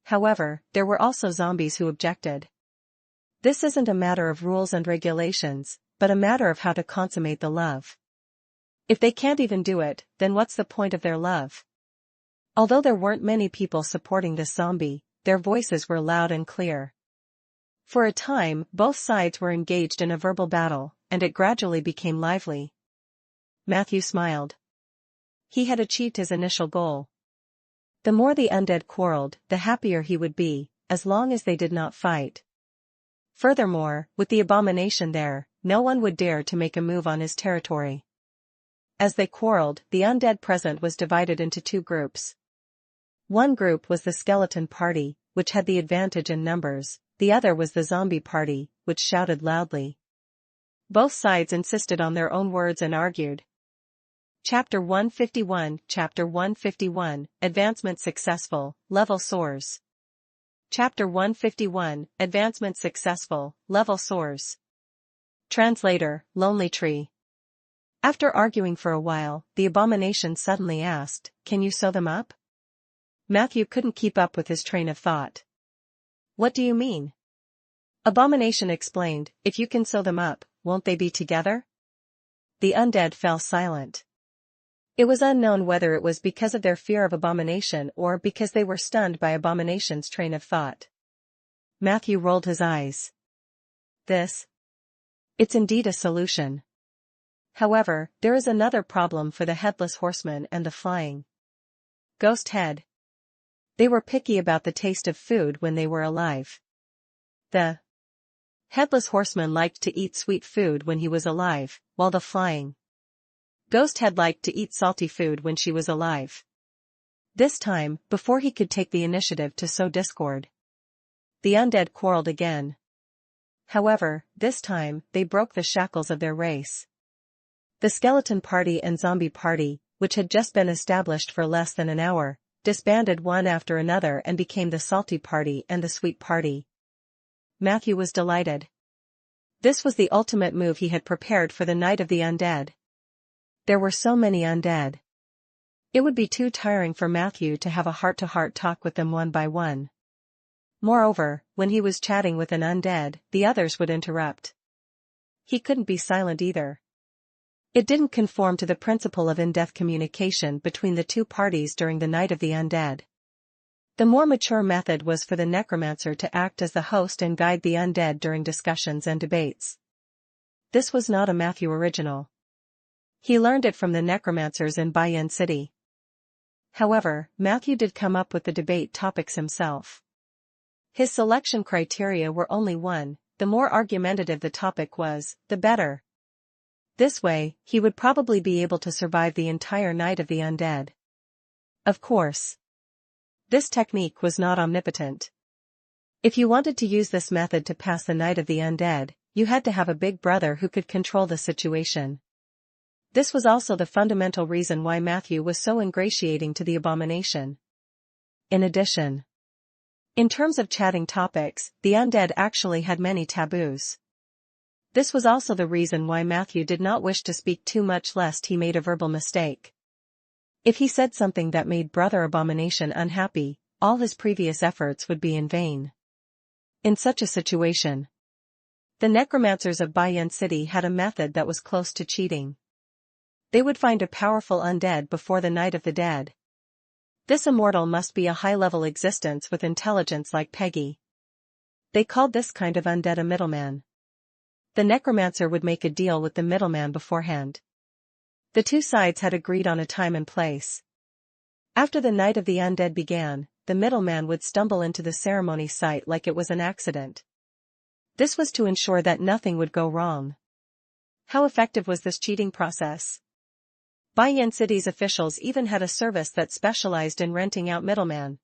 However, there were also zombies who objected. This isn't a matter of rules and regulations, but a matter of how to consummate the love. If they can't even do it, then what's the point of their love? Although there weren't many people supporting this zombie, their voices were loud and clear. For a time, both sides were engaged in a verbal battle, and it gradually became lively. Matthew smiled. He had achieved his initial goal. The more the undead quarreled, the happier he would be, as long as they did not fight. Furthermore, with the abomination there, no one would dare to make a move on his territory. As they quarreled, the undead present was divided into two groups. One group was the skeleton party, which had the advantage in numbers, the other was the zombie party, which shouted loudly. Both sides insisted on their own words and argued. Chapter 151 Chapter 151, Advancement Successful, Level Soars. Chapter 151, Advancement Successful, Level Soars. Translator, Lonely Tree. After arguing for a while, the abomination suddenly asked, Can you sew them up? Matthew couldn't keep up with his train of thought. What do you mean? Abomination explained, If you can sew them up, won't they be together? The undead fell silent. It was unknown whether it was because of their fear of abomination or because they were stunned by abomination's train of thought. Matthew rolled his eyes. It's indeed a solution. However, there is another problem for the headless horseman and the flying ghost head. They were picky about the taste of food when they were alive. The headless horseman liked to eat sweet food when he was alive, while the flying ghost had liked to eat salty food when she was alive. This time, before he could take the initiative to sow discord, the undead quarreled again. However, this time, they broke the shackles of their race. The skeleton party and zombie party, which had just been established for less than an hour, disbanded one after another and became the salty party and the sweet party. Matthew was delighted. This was the ultimate move he had prepared for the night of the undead. There were so many undead. It would be too tiring for Matthew to have a heart-to-heart talk with them one by one. Moreover, when he was chatting with an undead, the others would interrupt. He couldn't be silent either. It didn't conform to the principle of in-depth communication between the two parties during the night of the undead. The more mature method was for the necromancer to act as the host and guide the undead during discussions and debates. This was not a Matthew original. He learned it from the necromancers in Bayan City. However, Matthew did come up with the debate topics himself. His selection criteria were only one: the more argumentative the topic was, the better. This way, he would probably be able to survive the entire night of the undead. Of course, this technique was not omnipotent. If you wanted to use this method to pass the night of the undead, you had to have a big brother who could control the situation. This was also the fundamental reason why Matthew was so ingratiating to the abomination. In addition, in terms of chatting topics, the undead actually had many taboos. This was also the reason why Matthew did not wish to speak too much lest he made a verbal mistake. If he said something that made Brother Abomination unhappy, all his previous efforts would be in vain. In such a situation, the necromancers of Bayan City had a method that was close to cheating. They would find a powerful undead before the night of the dead. This immortal must be a high-level existence with intelligence like Peggy. They called this kind of undead a middleman. The necromancer would make a deal with the middleman beforehand. The two sides had agreed on a time and place. After the night of the undead began, the middleman would stumble into the ceremony site like it was an accident. This was to ensure that nothing would go wrong. How effective was this cheating process? Bayan City's officials even had a service that specialized in renting out middlemen.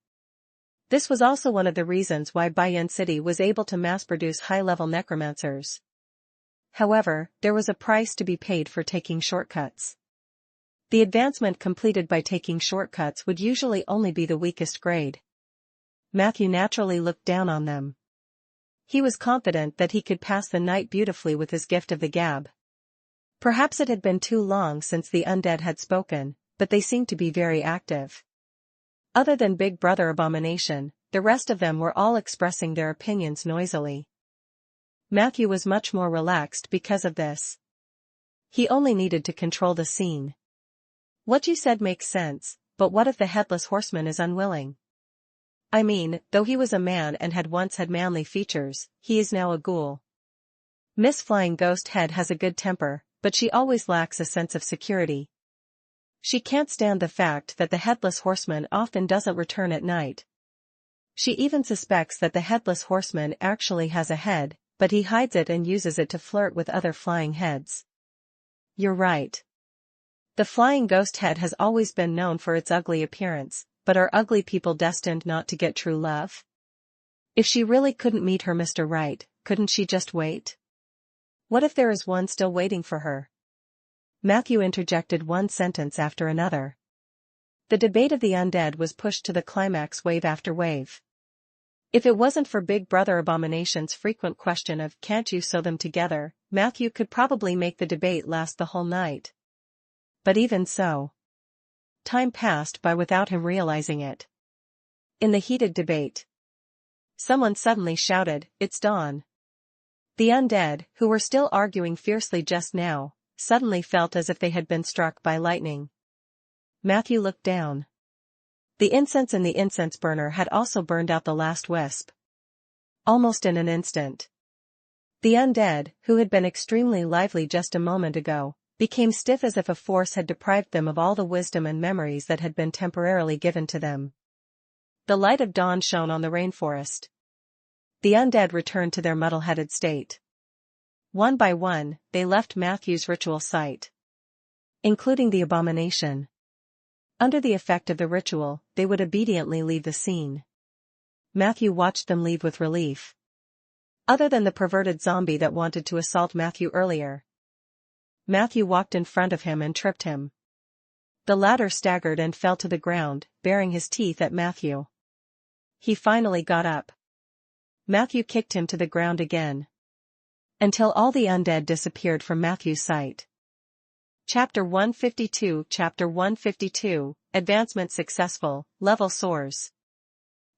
This was also one of the reasons why Bayan City was able to mass-produce high-level necromancers. However, there was a price to be paid for taking shortcuts. The advancement completed by taking shortcuts would usually only be the weakest grade. Matthew naturally looked down on them. He was confident that he could pass the night beautifully with his gift of the gab. Perhaps it had been too long since the undead had spoken, but they seemed to be very active. Other than Big Brother Abomination, the rest of them were all expressing their opinions noisily. Matthew was much more relaxed because of this. He only needed to control the scene. What you said makes sense, but what if the Headless Horseman is unwilling? I mean, though he was a man and had once had manly features, he is now a ghoul. Miss Flying Ghost Head has a good temper, but she always lacks a sense of security. She can't stand the fact that the Headless Horseman often doesn't return at night. She even suspects that the Headless Horseman actually has a head, but he hides it and uses it to flirt with other flying heads. You're right. The Flying Ghost Head has always been known for its ugly appearance, but are ugly people destined not to get true love? If she really couldn't meet her Mr. Right, couldn't she just wait? What if there is one still waiting for her? Matthew interjected one sentence after another. The debate of the undead was pushed to the climax wave after wave. If it wasn't for Big Brother Abomination's frequent question of "Can't you sew them together?" Matthew could probably make the debate last the whole night. But even so, time passed by without him realizing it. In the heated debate, someone suddenly shouted, "It's dawn." The undead, who were still arguing fiercely just now, suddenly felt as if they had been struck by lightning. Matthew looked down. The incense in the incense burner had also burned out the last wisp. Almost in an instant. The undead, who had been extremely lively just a moment ago, became stiff as if a force had deprived them of all the wisdom and memories that had been temporarily given to them. The light of dawn shone on the rainforest. The undead returned to their muddle-headed state. One by one, they left Matthew's ritual site. Including the abomination. Under the effect of the ritual, they would obediently leave the scene. Matthew watched them leave with relief. Other than the perverted zombie that wanted to assault Matthew earlier. Matthew walked in front of him and tripped him. The latter staggered and fell to the ground, baring his teeth at Matthew. He finally got up. Matthew kicked him to the ground again. Until all the undead disappeared from Matthew's sight. Chapter 152 Chapter 152, Advancement Successful, Level Soars.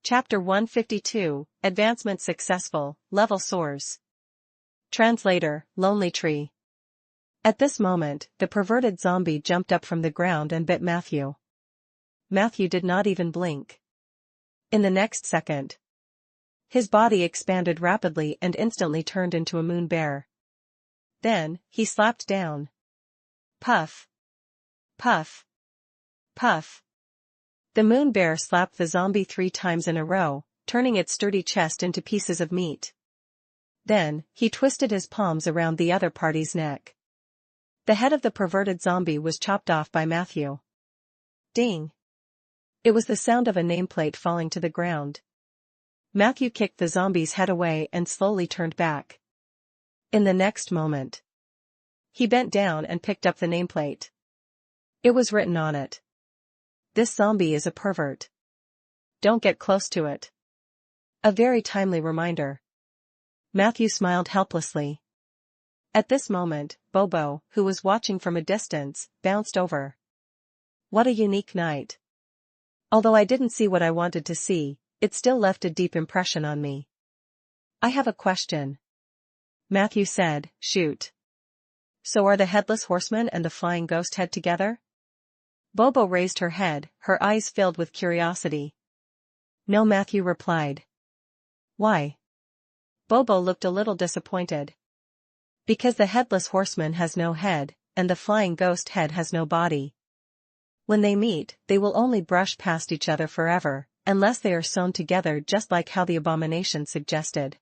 Chapter 152, Advancement Successful, Level Soars. Translator, Lonely Tree. At this moment, the perverted zombie jumped up from the ground and bit Matthew. Matthew did not even blink. In the next second, his body expanded rapidly and instantly turned into a moon bear. Then, he slapped down. Puff. Puff. Puff. The moon bear slapped the zombie 3 times in a row, turning its sturdy chest into pieces of meat. Then, he twisted his palms around the other party's neck. The head of the perverted zombie was chopped off by Matthew. Ding. It was the sound of a nameplate falling to the ground. Matthew kicked the zombie's head away and slowly turned back. In the next moment, he bent down and picked up the nameplate. It was written on it. "This zombie is a pervert. Don't get close to it." A very timely reminder. Matthew smiled helplessly. At this moment, Bobo, who was watching from a distance, bounced over. What a unique night. Although I didn't see what I wanted to see, it still left a deep impression on me. I have a question. Matthew said, "Shoot." So are the Headless Horseman and the Flying Ghost Head together? Bobo raised her head, her eyes filled with curiosity. No, Matthew replied. Why? Bobo looked a little disappointed. Because the Headless Horseman has no head, and the Flying Ghost Head has no body. When they meet, they will only brush past each other forever, unless they are sewn together just like how the abomination suggested.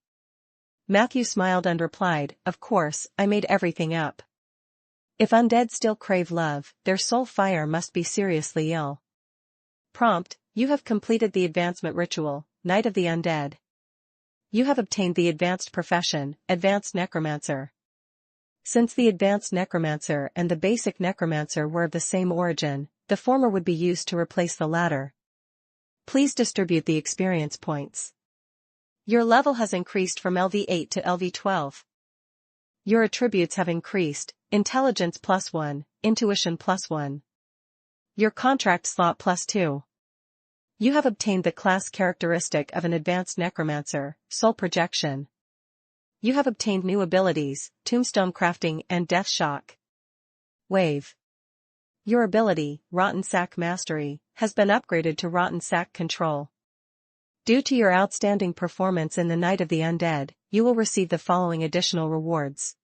Matthew smiled and replied, "Of course, I made everything up. If undead still crave love, their soul fire must be seriously ill." Prompt, you have completed the advancement ritual. Knight of the Undead. You have obtained the advanced profession, Advanced Necromancer. Since the Advanced Necromancer and the Basic Necromancer were of the same origin, the former would be used to replace the latter. Please distribute the experience points. Your level has increased from LV8 to LV12. Your attributes have increased, Intelligence +1, Intuition +1. Your contract slot +2. You have obtained the class characteristic of an Advanced Necromancer, Soul Projection. You have obtained new abilities, Tombstone Crafting and Death Shock. Wave. Your ability, Rotten Sack Mastery, has been upgraded to Rotten Sack Control. Due to your outstanding performance in the Night of the Undead, you will receive the following additional rewards.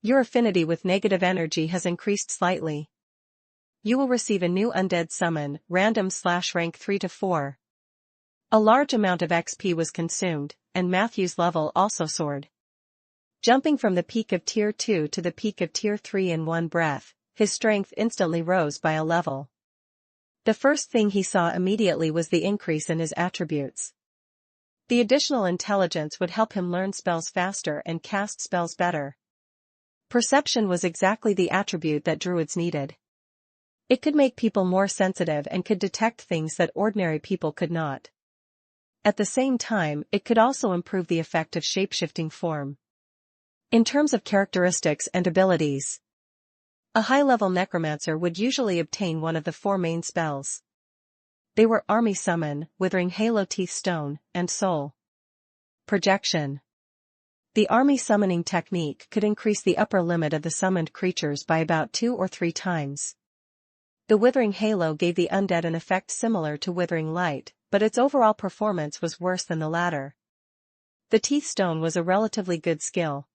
Your affinity with negative energy has increased slightly. You will receive a new Undead summon, random/rank 3 to 4. A large amount of XP was consumed, and Matthew's level also soared. Jumping from the peak of Tier 2 to the peak of Tier 3 in one breath, his strength instantly rose by a level. The first thing he saw immediately was the increase in his attributes. The additional intelligence would help him learn spells faster and cast spells better. Perception was exactly the attribute that druids needed. It could make people more sensitive and could detect things that ordinary people could not. At the same time, it could also improve the effect of shapeshifting form. In terms of characteristics and abilities, a high-level necromancer would usually obtain one of the four main spells. They were Army Summon, Withering Halo Teeth Stone, and Soul Projection. The Army Summoning technique could increase the upper limit of the summoned creatures by about 2 or 3 times. The Withering Halo gave the undead an effect similar to Withering Light, but its overall performance was worse than the latter. The Teeth Stone was a relatively good skill.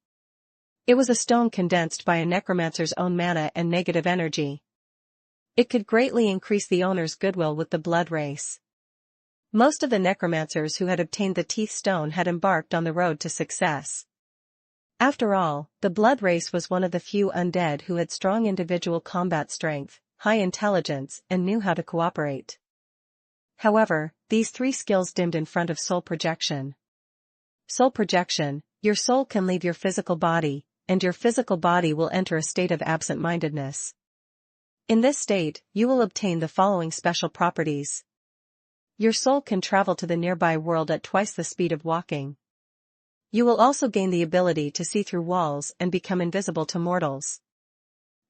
It was a stone condensed by a necromancer's own mana and negative energy. It could greatly increase the owner's goodwill with the blood race. Most of the necromancers who had obtained the Teeth Stone had embarked on the road to success. After all, the blood race was one of the few undead who had strong individual combat strength, high intelligence, and knew how to cooperate. However, these 3 skills dimmed in front of soul projection. Soul projection, your soul can leave your physical body, and your physical body will enter a state of absent-mindedness. In this state, you will obtain the following special properties. Your soul can travel to the nearby world at twice the speed of walking. You will also gain the ability to see through walls and become invisible to mortals.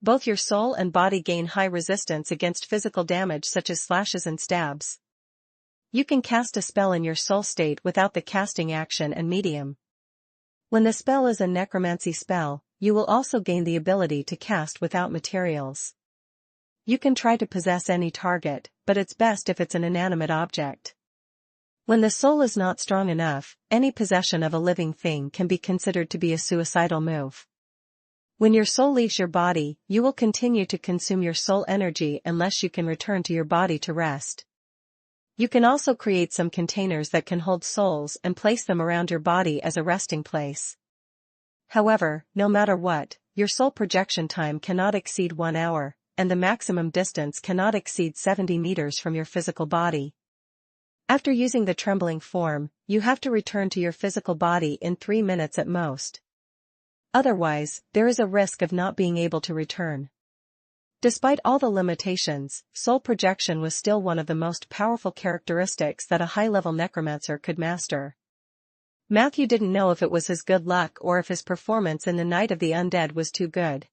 Both your soul and body gain high resistance against physical damage such as slashes and stabs. You can cast a spell in your soul state without the casting action and medium. When the spell is a necromancy spell, you will also gain the ability to cast without materials. You can try to possess any target, but it's best if it's an inanimate object. When the soul is not strong enough, any possession of a living thing can be considered to be a suicidal move. When your soul leaves your body, you will continue to consume your soul energy unless you can return to your body to rest. You can also create some containers that can hold souls and place them around your body as a resting place. However, no matter what, your soul projection time cannot exceed 1 hour, and the maximum distance cannot exceed 70 meters from your physical body. After using the trembling form, you have to return to your physical body in 3 minutes at most. Otherwise, there is a risk of not being able to return. Despite all the limitations, soul projection was still one of the most powerful characteristics that a high-level necromancer could master. Matthew didn't know if it was his good luck or if his performance in the Night of the Undead was too good.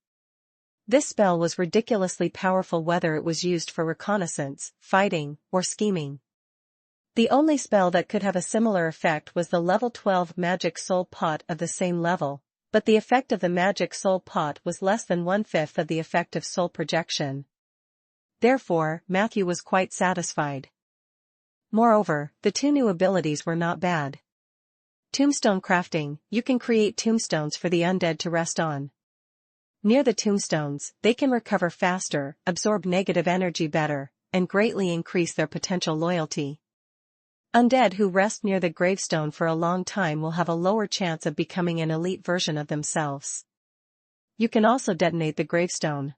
This spell was ridiculously powerful whether it was used for reconnaissance, fighting, or scheming. The only spell that could have a similar effect was the level 12 magic soul pot of the same level, but the effect of the magic soul pot was less than 1/5 of the effect of soul projection. Therefore, Matthew was quite satisfied. Moreover, the 2 new abilities were not bad. Tombstone crafting, you can create tombstones for the undead to rest on. Near the tombstones, they can recover faster, absorb negative energy better, and greatly increase their potential loyalty. Undead who rest near the gravestone for a long time will have a lower chance of becoming an elite version of themselves. You can also detonate the gravestone.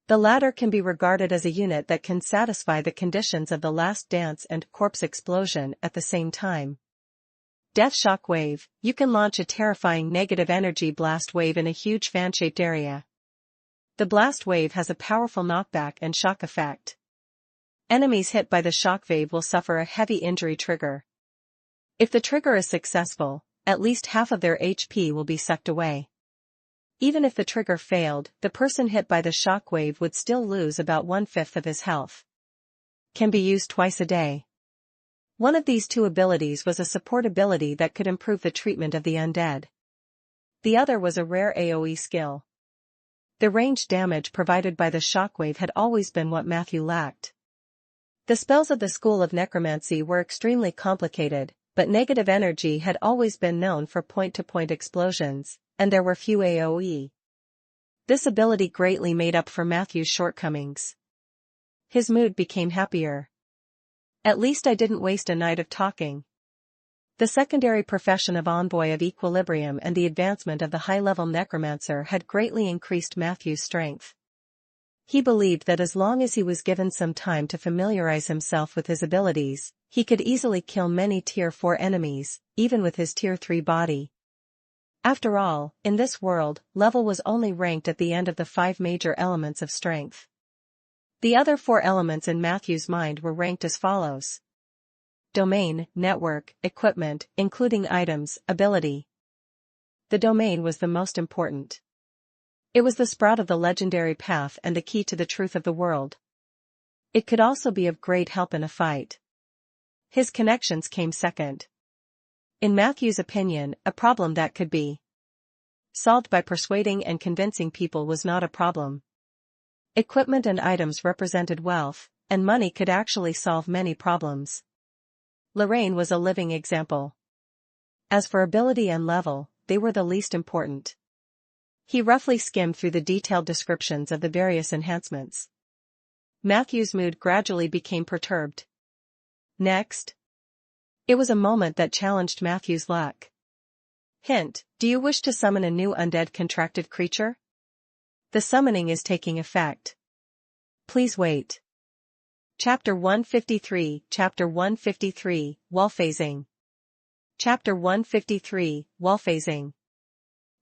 The latter can be regarded as a unit that can satisfy the conditions of the Last Dance and Corpse Explosion at the same time. Death Shock Wave, you can launch a terrifying negative energy blast wave in a huge fan-shaped area. The blast wave has a powerful knockback and shock effect. Enemies hit by the shock wave will suffer a heavy injury trigger. If the trigger is successful, at least half of their HP will be sucked away. Even if the trigger failed, the person hit by the shock wave would still lose about 1/5 of his health. Can be used twice a day. One of these two abilities was a support ability that could improve the treatment of the undead. The other was a rare AoE skill. The ranged damage provided by the shockwave had always been what Matthew lacked. The spells of the School of Necromancy were extremely complicated, but negative energy had always been known for point-to-point explosions, and there were few AoE. This ability greatly made up for Matthew's shortcomings. His mood became happier. At least I didn't waste a night of talking. The secondary profession of Envoy of Equilibrium and the advancement of the high-level Necromancer had greatly increased Matthew's strength. He believed that as long as he was given some time to familiarize himself with his abilities, he could easily kill many Tier 4 enemies, even with his Tier 3 body. After all, in this world, level was only ranked at the end of the 5 major elements of strength. The other 4 elements in Matthew's mind were ranked as follows: domain, network, equipment, including items, ability. The domain was the most important. It was the sprout of the legendary path and the key to the truth of the world. It could also be of great help in a fight. His connections came second. In Matthew's opinion, a problem that could be solved by persuading and convincing people was not a problem. Equipment and items represented wealth, and money could actually solve many problems. Lorraine was a living example. As for ability and level, they were the least important. He roughly skimmed through the detailed descriptions of the various enhancements. Matthew's mood gradually became perturbed. Next. It was a moment that challenged Matthew's luck. Hint: do you wish to summon a new undead contracted creature? The summoning is taking effect. Please wait. Chapter 153, Chapter 153, Wall Phasing. Chapter 153, Wall Phasing.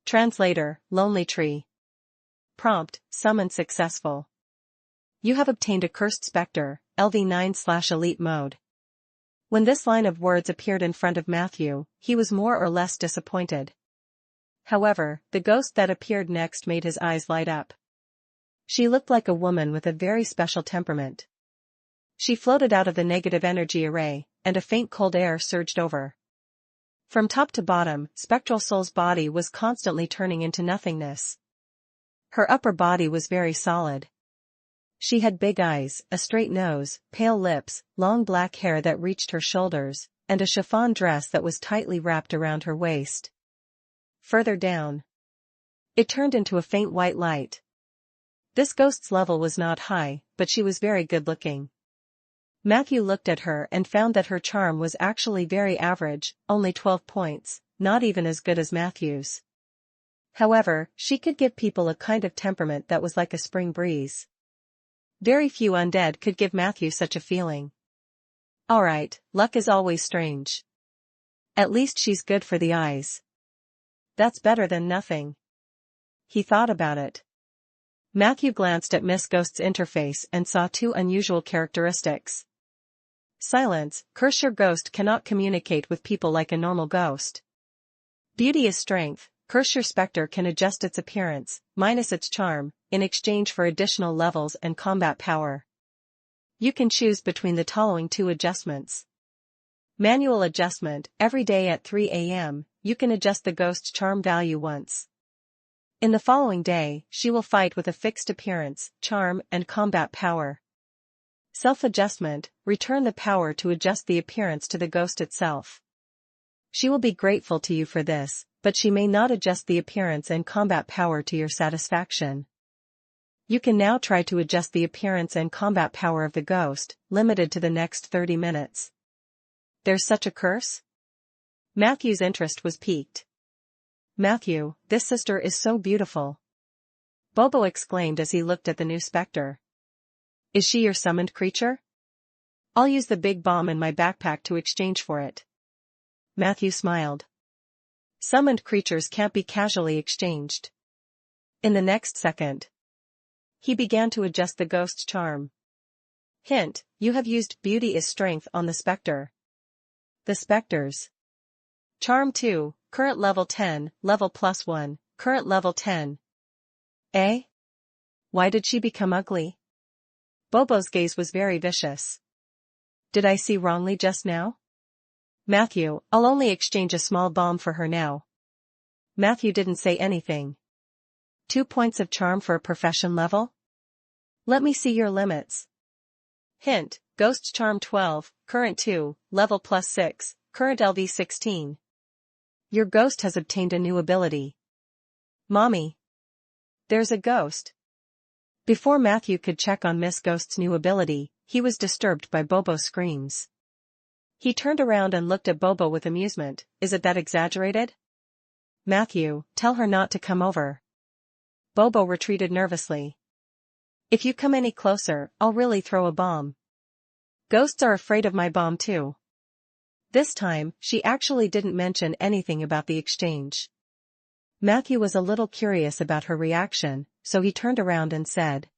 Translator, Lonely Tree. Prompt, summon successful. You have obtained a Cursed Spectre, LV9/Elite mode. When this line of words appeared in front of Matthew, he was more or less disappointed. However, the ghost that appeared next made his eyes light up. She looked like a woman with a very special temperament. She floated out of the negative energy array, and a faint cold air surged over. From top to bottom, Spectral Soul's body was constantly turning into nothingness. Her upper body was very solid. She had big eyes, a straight nose, pale lips, long black hair that reached her shoulders, and a chiffon dress that was tightly wrapped around her waist. Further down, it turned into a faint white light. This ghost's level was not high, but she was very good-looking. Matthew looked at her and found that her charm was actually very average, only 12 points, not even as good as Matthew's. However, she could give people a kind of temperament that was like a spring breeze. Very few undead could give Matthew such a feeling. Alright, luck is always strange. At least she's good for the eyes. That's better than nothing. He thought about it. Matthew glanced at Miss Ghost's interface and saw 2 unusual characteristics. Silence: curse your ghost cannot communicate with people like a normal ghost. Beauty is strength: curse your specter can adjust its appearance, minus its charm, in exchange for additional levels and combat power. You can choose between the following 2 adjustments. Manual adjustment: every day at 3 a.m., you can adjust the ghost's charm value once. In the following day, she will fight with a fixed appearance, charm, and combat power. Self-adjustment: return the power to adjust the appearance to the ghost itself. She will be grateful to you for this, but she may not adjust the appearance and combat power to your satisfaction. You can now try to adjust the appearance and combat power of the ghost, limited to the next 30 minutes. There's such a curse? Matthew's interest was piqued. Matthew, this sister is so beautiful. Bobo exclaimed as he looked at the new specter. Is she your summoned creature? I'll use the big bomb in my backpack to exchange for it. Matthew smiled. Summoned creatures can't be casually exchanged. In the next second, he began to adjust the ghost's charm. Hint, you have used Beauty is Strength on the specter. The specter's charm 2, current level 10, level +1, current level 10. Eh? Why did she become ugly? Bobo's gaze was very vicious. Did I see wrongly just now? Matthew, I'll only exchange a small bomb for her now. Matthew didn't say anything. 2 points of charm for a profession level? Let me see your limits. Hint, Ghost Charm 12, current 2, level +6, current LV 16. Your ghost has obtained a new ability. Mommy. There's a ghost. Before Matthew could check on Miss Ghost's new ability, he was disturbed by Bobo's screams. He turned around and looked at Bobo with amusement. Is it that exaggerated? Matthew, tell her not to come over. Bobo retreated nervously. If you come any closer, I'll really throw a bomb. Ghosts are afraid of my bomb too. This time, she actually didn't mention anything about the exchange. Matthew was a little curious about her reaction, so he turned around and said,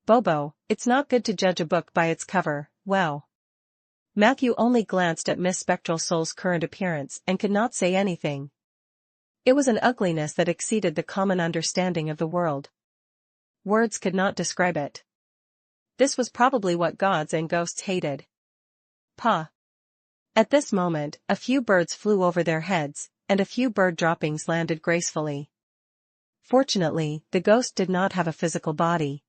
Bobo, it's not good to judge a book by its cover. Wow. Matthew only glanced at Miss Spectral Soul's current appearance and could not say anything. It was an ugliness that exceeded the common understanding of the world. Words could not describe it. This was probably what gods and ghosts hated. Pah. At this moment, a few birds flew over their heads, and a few bird droppings landed gracefully. Fortunately, the ghost did not have a physical body.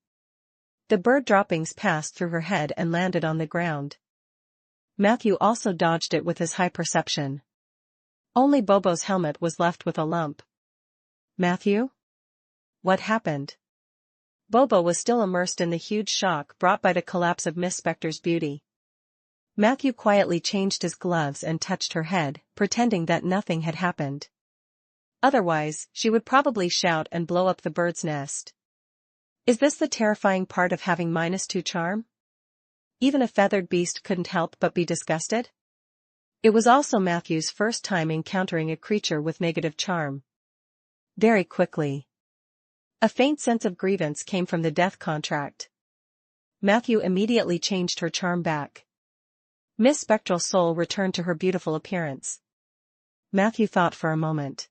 The bird droppings passed through her head and landed on the ground. Matthew also dodged it with his high perception. Only Bobo's helmet was left with a lump. Matthew? What happened? Bobo was still immersed in the huge shock brought by the collapse of Miss Specter's beauty. Matthew quietly changed his gloves and touched her head, pretending that nothing had happened. Otherwise, she would probably shout and blow up the bird's nest. Is this the terrifying part of having -2 charm? Even a feathered beast couldn't help but be disgusted? It was also Matthew's first time encountering a creature with negative charm. Very quickly, a faint sense of grievance came from the death contract. Matthew immediately changed her charm back. Miss Spectral Soul returned to her beautiful appearance. Matthew thought for a moment.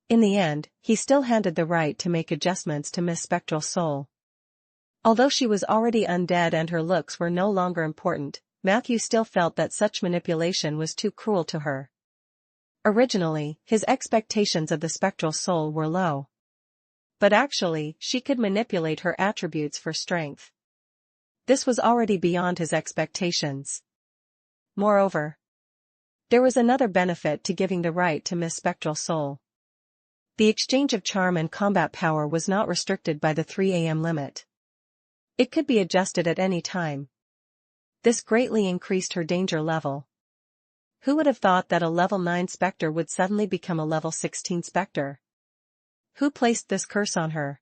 In the end, he still handed the right to make adjustments to Miss Spectral Soul. Although she was already undead and her looks were no longer important, Matthew still felt that such manipulation was too cruel to her. Originally, his expectations of the Spectral Soul were low. But actually, she could manipulate her attributes for strength. This was already beyond his expectations. Moreover, there was another benefit to giving the right to Miss Spectral Soul. The exchange of charm and combat power was not restricted by the 3 a.m. limit. It could be adjusted at any time. This greatly increased her danger level. Who would have thought that a level 9 specter would suddenly become a level 16 specter? Who placed this curse on her?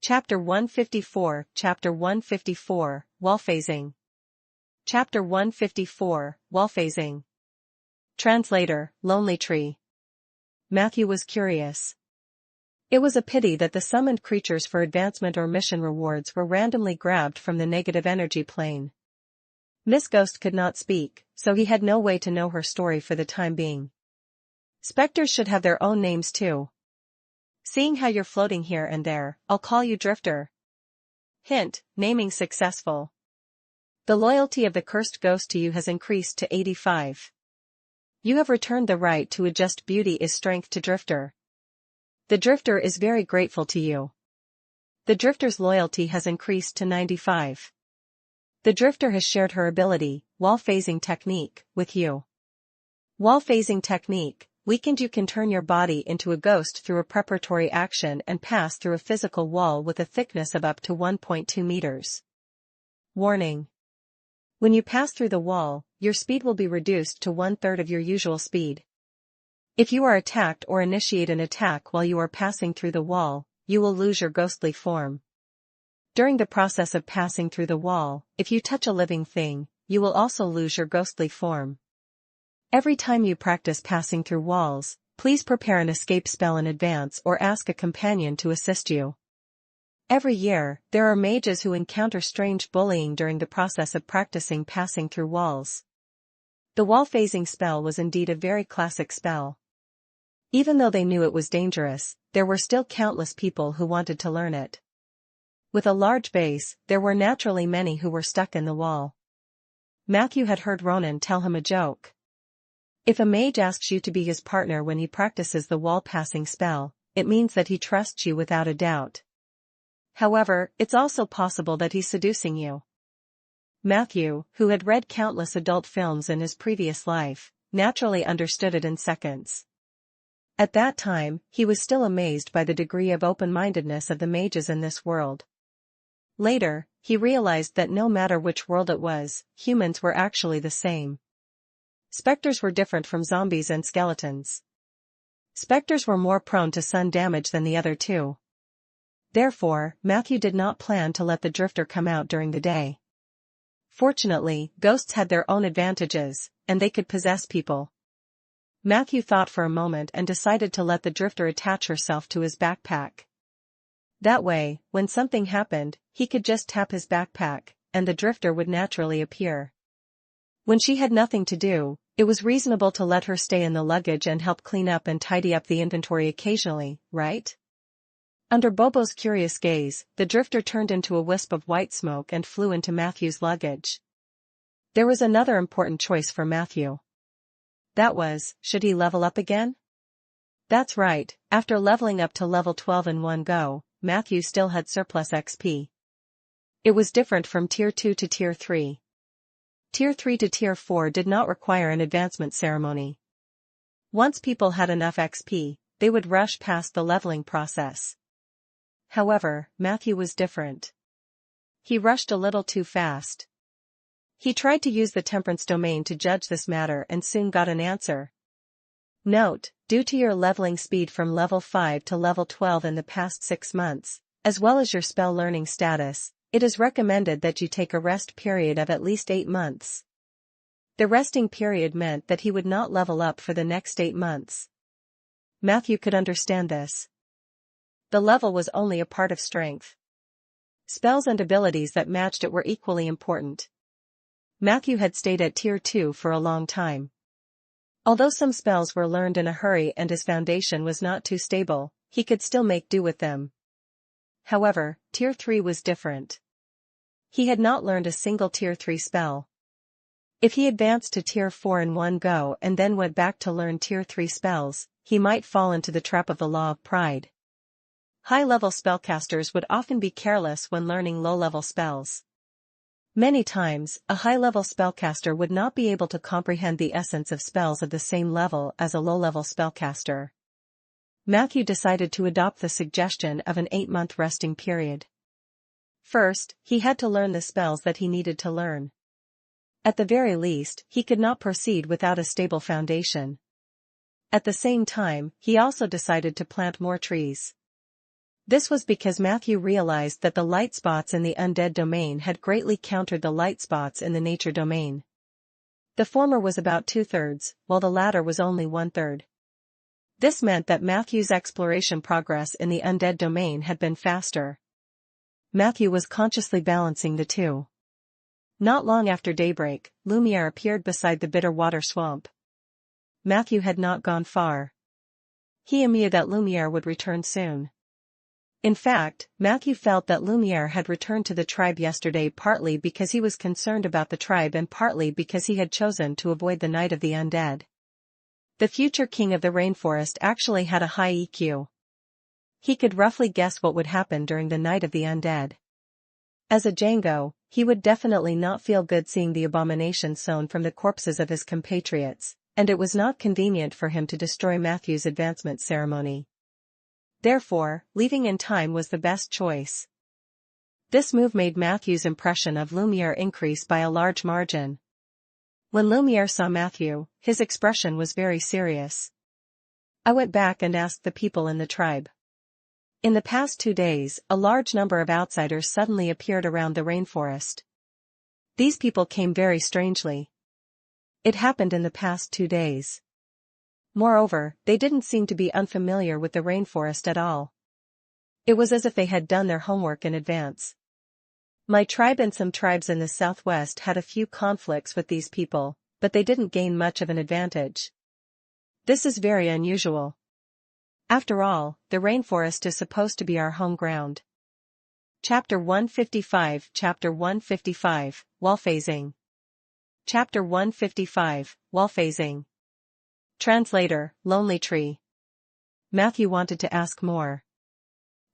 Chapter 154, Chapter 154, Wall Phasing. Chapter 154, Wall Phasing. Translator, Lonely Tree. Matthew was curious. It was a pity that the summoned creatures for advancement or mission rewards were randomly grabbed from the negative energy plane. Miss Ghost could not speak, so he had no way to know her story for the time being. Specters should have their own names too. Seeing how you're floating here and there, I'll call you Drifter. Hint, naming successful. The loyalty of the cursed ghost to you has increased to 85. You have returned the right to adjust Beauty is Strength to Drifter. The Drifter is very grateful to you. The Drifter's loyalty has increased to 95. The Drifter has shared her ability, Wall Phasing Technique, with you. Wall Phasing Technique, weakened. You can turn your body into a ghost through a preparatory action and pass through a physical wall with a thickness of up to 1.2 meters. Warning. When you pass through the wall, your speed will be reduced to 1/3 of your usual speed. If you are attacked or initiate an attack while you are passing through the wall, you will lose your ghostly form. During the process of passing through the wall, if you touch a living thing, you will also lose your ghostly form. Every time you practice passing through walls, please prepare an escape spell in advance or ask a companion to assist you. Every year, there are mages who encounter strange bullying during the process of practicing passing through walls. The wall phasing spell was indeed a very classic spell. Even though they knew it was dangerous, there were still countless people who wanted to learn it. With a large base, there were naturally many who were stuck in the wall. Matthew had heard Ronan tell him a joke. If a mage asks you to be his partner when he practices the wall-passing spell, it means that he trusts you without a doubt. However, it's also possible that he's seducing you. Matthew, who had read countless adult films in his previous life, naturally understood it in seconds. At that time, he was still amazed by the degree of open-mindedness of the mages in this world. Later, he realized that no matter which world it was, humans were actually the same. Specters were different from zombies and skeletons. Specters were more prone to sun damage than the other two. Therefore, Matthew did not plan to let the drifter come out during the day. Fortunately, ghosts had their own advantages, and they could possess people. Matthew thought for a moment and decided to let the drifter attach herself to his backpack. That way, when something happened, he could just tap his backpack, and the drifter would naturally appear. When she had nothing to do, it was reasonable to let her stay in the luggage and help clean up and tidy up the inventory occasionally, right? Under Bobo's curious gaze, the drifter turned into a wisp of white smoke and flew into Matthew's luggage. There was another important choice for Matthew. That was, should he level up again? That's right, after leveling up to level 12 in one go, Matthew still had surplus XP. It was different from Tier 2 to Tier 3. Tier 3 to Tier 4 did not require an advancement ceremony. Once people had enough XP, they would rush past the leveling process. However, Matthew was different. He rushed a little too fast. He tried to use the temperance domain to judge this matter and soon got an answer. Note, due to your leveling speed from level 5 to level 12 in the past 6 months, as well as your spell learning status, it is recommended that you take a rest period of at least 8 months. The resting period meant that he would not level up for the next 8 months. Matthew could understand this. The level was only a part of strength. Spells and abilities that matched it were equally important. Matthew had stayed at Tier 2 for a long time. Although some spells were learned in a hurry and his foundation was not too stable, he could still make do with them. However, Tier 3 was different. He had not learned a single Tier 3 spell. If he advanced to Tier 4 in one go and then went back to learn Tier 3 spells, he might fall into the trap of the law of pride. High-level spellcasters would often be careless when learning low-level spells. Many times, a high-level spellcaster would not be able to comprehend the essence of spells of the same level as a low-level spellcaster. Matthew decided to adopt the suggestion of an 8-month resting period. First, he had to learn the spells that he needed to learn. At the very least, he could not proceed without a stable foundation. At the same time, he also decided to plant more trees. This was because Matthew realized that the light spots in the undead domain had greatly countered the light spots in the nature domain. The former was about 2/3, while the latter was only 1/3. This meant that Matthew's exploration progress in the undead domain had been faster. Matthew was consciously balancing the two. Not long after daybreak, Lumiere appeared beside the bitter water swamp. Matthew had not gone far. He knew that Lumiere would return soon. In fact, Matthew felt that Lumiere had returned to the tribe yesterday partly because he was concerned about the tribe and partly because he had chosen to avoid the Night of the Undead. The future king of the rainforest actually had a high EQ. He could roughly guess what would happen during the Night of the Undead. As a Django, he would definitely not feel good seeing the abomination sown from the corpses of his compatriots, and it was not convenient for him to destroy Matthew's advancement ceremony. Therefore, leaving in time was the best choice. This move made Matthew's impression of Lumiere increase by a large margin. When Lumiere saw Matthew, his expression was very serious. I went back and asked the people in the tribe. In the past 2 days, a large number of outsiders suddenly appeared around the rainforest. These people came very strangely. It happened in the past 2 days. Moreover, they didn't seem to be unfamiliar with the rainforest at all. It was as if they had done their homework in advance. My tribe and some tribes in the southwest had a few conflicts with these people, but they didn't gain much of an advantage. This is very unusual. After all, the rainforest is supposed to be our home ground. Chapter 155 Chapter 155, Wall Phasing. Chapter 155, Wall Phasing. Translator, Lonely Tree. Matthew wanted to ask more.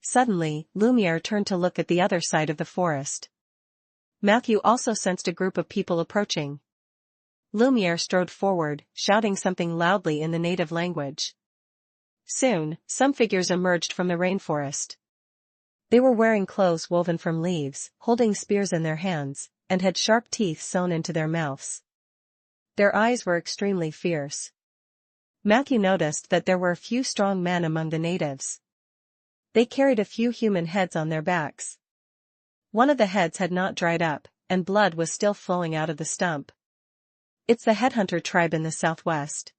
Suddenly, Lumiere turned to look at the other side of the forest. Matthew also sensed a group of people approaching. Lumiere strode forward, shouting something loudly in the native language. Soon, some figures emerged from the rainforest. They were wearing clothes woven from leaves, holding spears in their hands, and had sharp teeth sewn into their mouths. Their eyes were extremely fierce. Matthew noticed that there were a few strong men among the natives. They carried a few human heads on their backs. One of the heads had not dried up, and blood was still flowing out of the stump. It's the headhunter tribe in the southwest.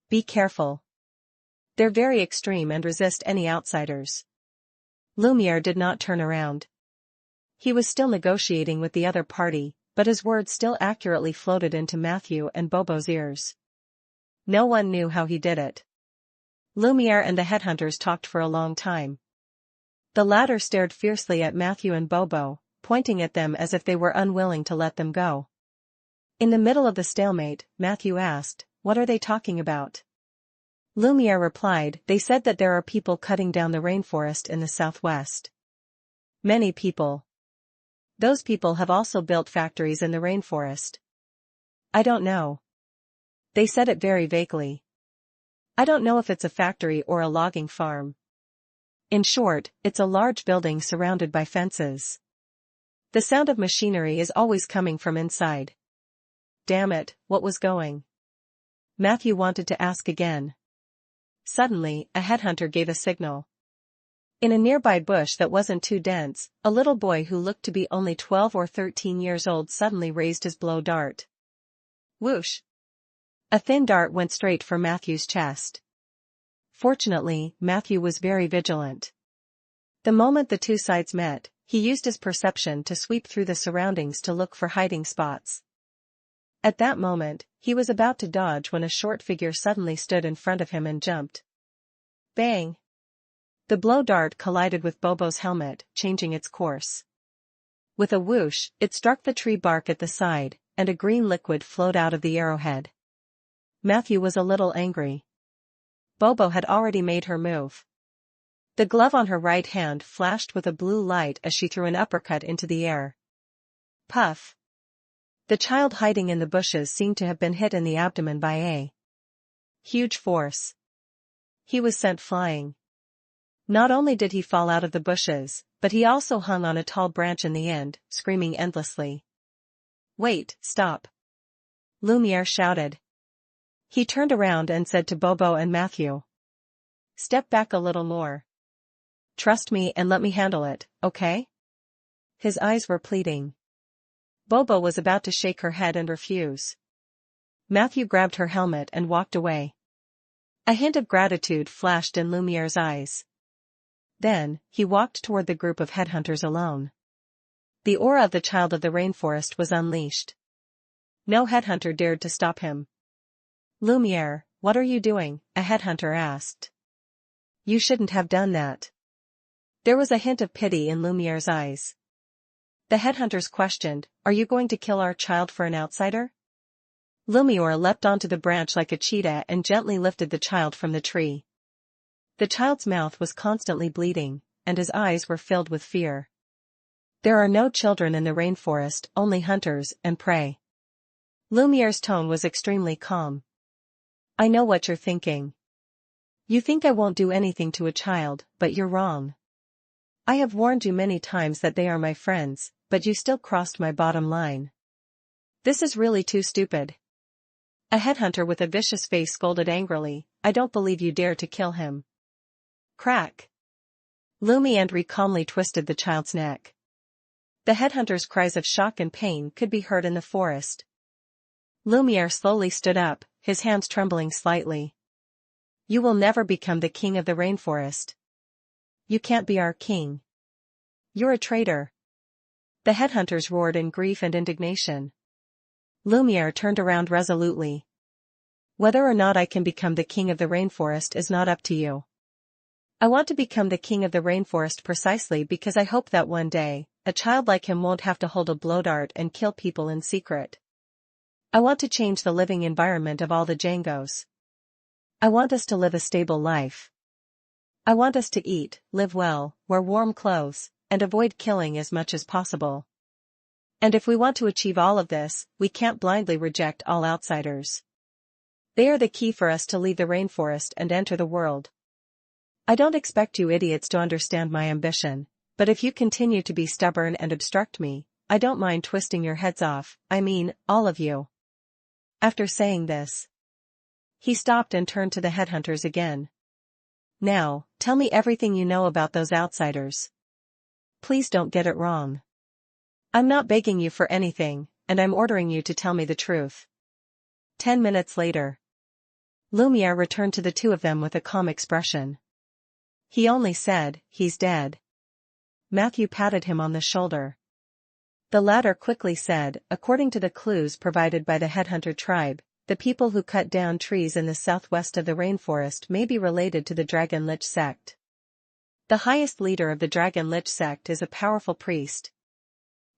Be careful. They're very extreme and resist any outsiders. Lumiere did not turn around. He was still negotiating with the other party, but his words still accurately floated into Matthew and Bobo's ears. No one knew how he did it. Lumiere and the headhunters talked for a long time. The latter stared fiercely at Matthew and Bobo, pointing at them as if they were unwilling to let them go. In the middle of the stalemate, Matthew asked, "What are they talking about?" Lumiere replied, "They said that there are people cutting down the rainforest in the southwest." Many people. Those people have also built factories in the rainforest. I don't know. They said it very vaguely. I don't know if it's a factory or a logging farm. In short, it's a large building surrounded by fences. The sound of machinery is always coming from inside. Damn it, what was going? Matthew wanted to ask again. Suddenly, a headhunter gave a signal. In a nearby bush that wasn't too dense, a little boy who looked to be only 12 or 13 years old suddenly raised his blow dart. Whoosh! A thin dart went straight for Matthew's chest. Fortunately, Matthew was very vigilant. The moment the two sides met, he used his perception to sweep through the surroundings to look for hiding spots. At that moment, he was about to dodge when a short figure suddenly stood in front of him and jumped. Bang! The blow dart collided with Bobo's helmet, changing its course. With a whoosh, it struck the tree bark at the side, and a green liquid flowed out of the arrowhead. Matthew was a little angry. Bobo had already made her move. The glove on her right hand flashed with a blue light as she threw an uppercut into the air. Puff! The child hiding in the bushes seemed to have been hit in the abdomen by a huge force. He was sent flying. Not only did he fall out of the bushes, but he also hung on a tall branch in the end, screaming endlessly. Wait, stop! Lumiere shouted. He turned around and said to Bobo and Matthew. Step back a little more. Trust me and let me handle it, okay? His eyes were pleading. Bobo was about to shake her head and refuse. Matthew grabbed her helmet and walked away. A hint of gratitude flashed in Lumiere's eyes. Then, he walked toward the group of headhunters alone. The aura of the child of the rainforest was unleashed. No headhunter dared to stop him. Lumiere, what are you doing? A headhunter asked. You shouldn't have done that. There was a hint of pity in Lumiere's eyes. The headhunters questioned, are you going to kill our child for an outsider? Lumiere leapt onto the branch like a cheetah and gently lifted the child from the tree. The child's mouth was constantly bleeding, and his eyes were filled with fear. There are no children in the rainforest, only hunters and prey. Lumiere's tone was extremely calm. I know what you're thinking. You think I won't do anything to a child, but you're wrong. I have warned you many times that they are my friends, but you still crossed my bottom line. This is really too stupid. A headhunter with a vicious face scolded angrily, I don't believe you dare to kill him. Crack. Lumiere calmly twisted the child's neck. The headhunter's cries of shock and pain could be heard in the forest. Lumiere slowly stood up, his hands trembling slightly. You will never become the king of the rainforest. You can't be our king. You're a traitor. The headhunters roared in grief and indignation. Lumiere turned around resolutely. Whether or not I can become the king of the rainforest is not up to you. I want to become the king of the rainforest precisely because I hope that one day, a child like him won't have to hold a blow dart and kill people in secret. I want to change the living environment of all the Jangos. I want us to live a stable life. I want us to eat, live well, wear warm clothes, and avoid killing as much as possible. And if we want to achieve all of this, we can't blindly reject all outsiders. They are the key for us to leave the rainforest and enter the world. I don't expect you idiots to understand my ambition, but if you continue to be stubborn and obstruct me, I don't mind twisting your heads off, I mean, all of you. After saying this, he stopped and turned to the headhunters again. Now, tell me everything you know about those outsiders. Please don't get it wrong. I'm not begging you for anything, and I'm ordering you to tell me the truth. 10 minutes later, Lumiere returned to the two of them with a calm expression. He only said, he's dead. Matthew patted him on the shoulder. The latter quickly said, according to the clues provided by the headhunter tribe, the people who cut down trees in the southwest of the rainforest may be related to the Dragon Lich sect. The highest leader of the Dragon Lich sect is a powerful priest.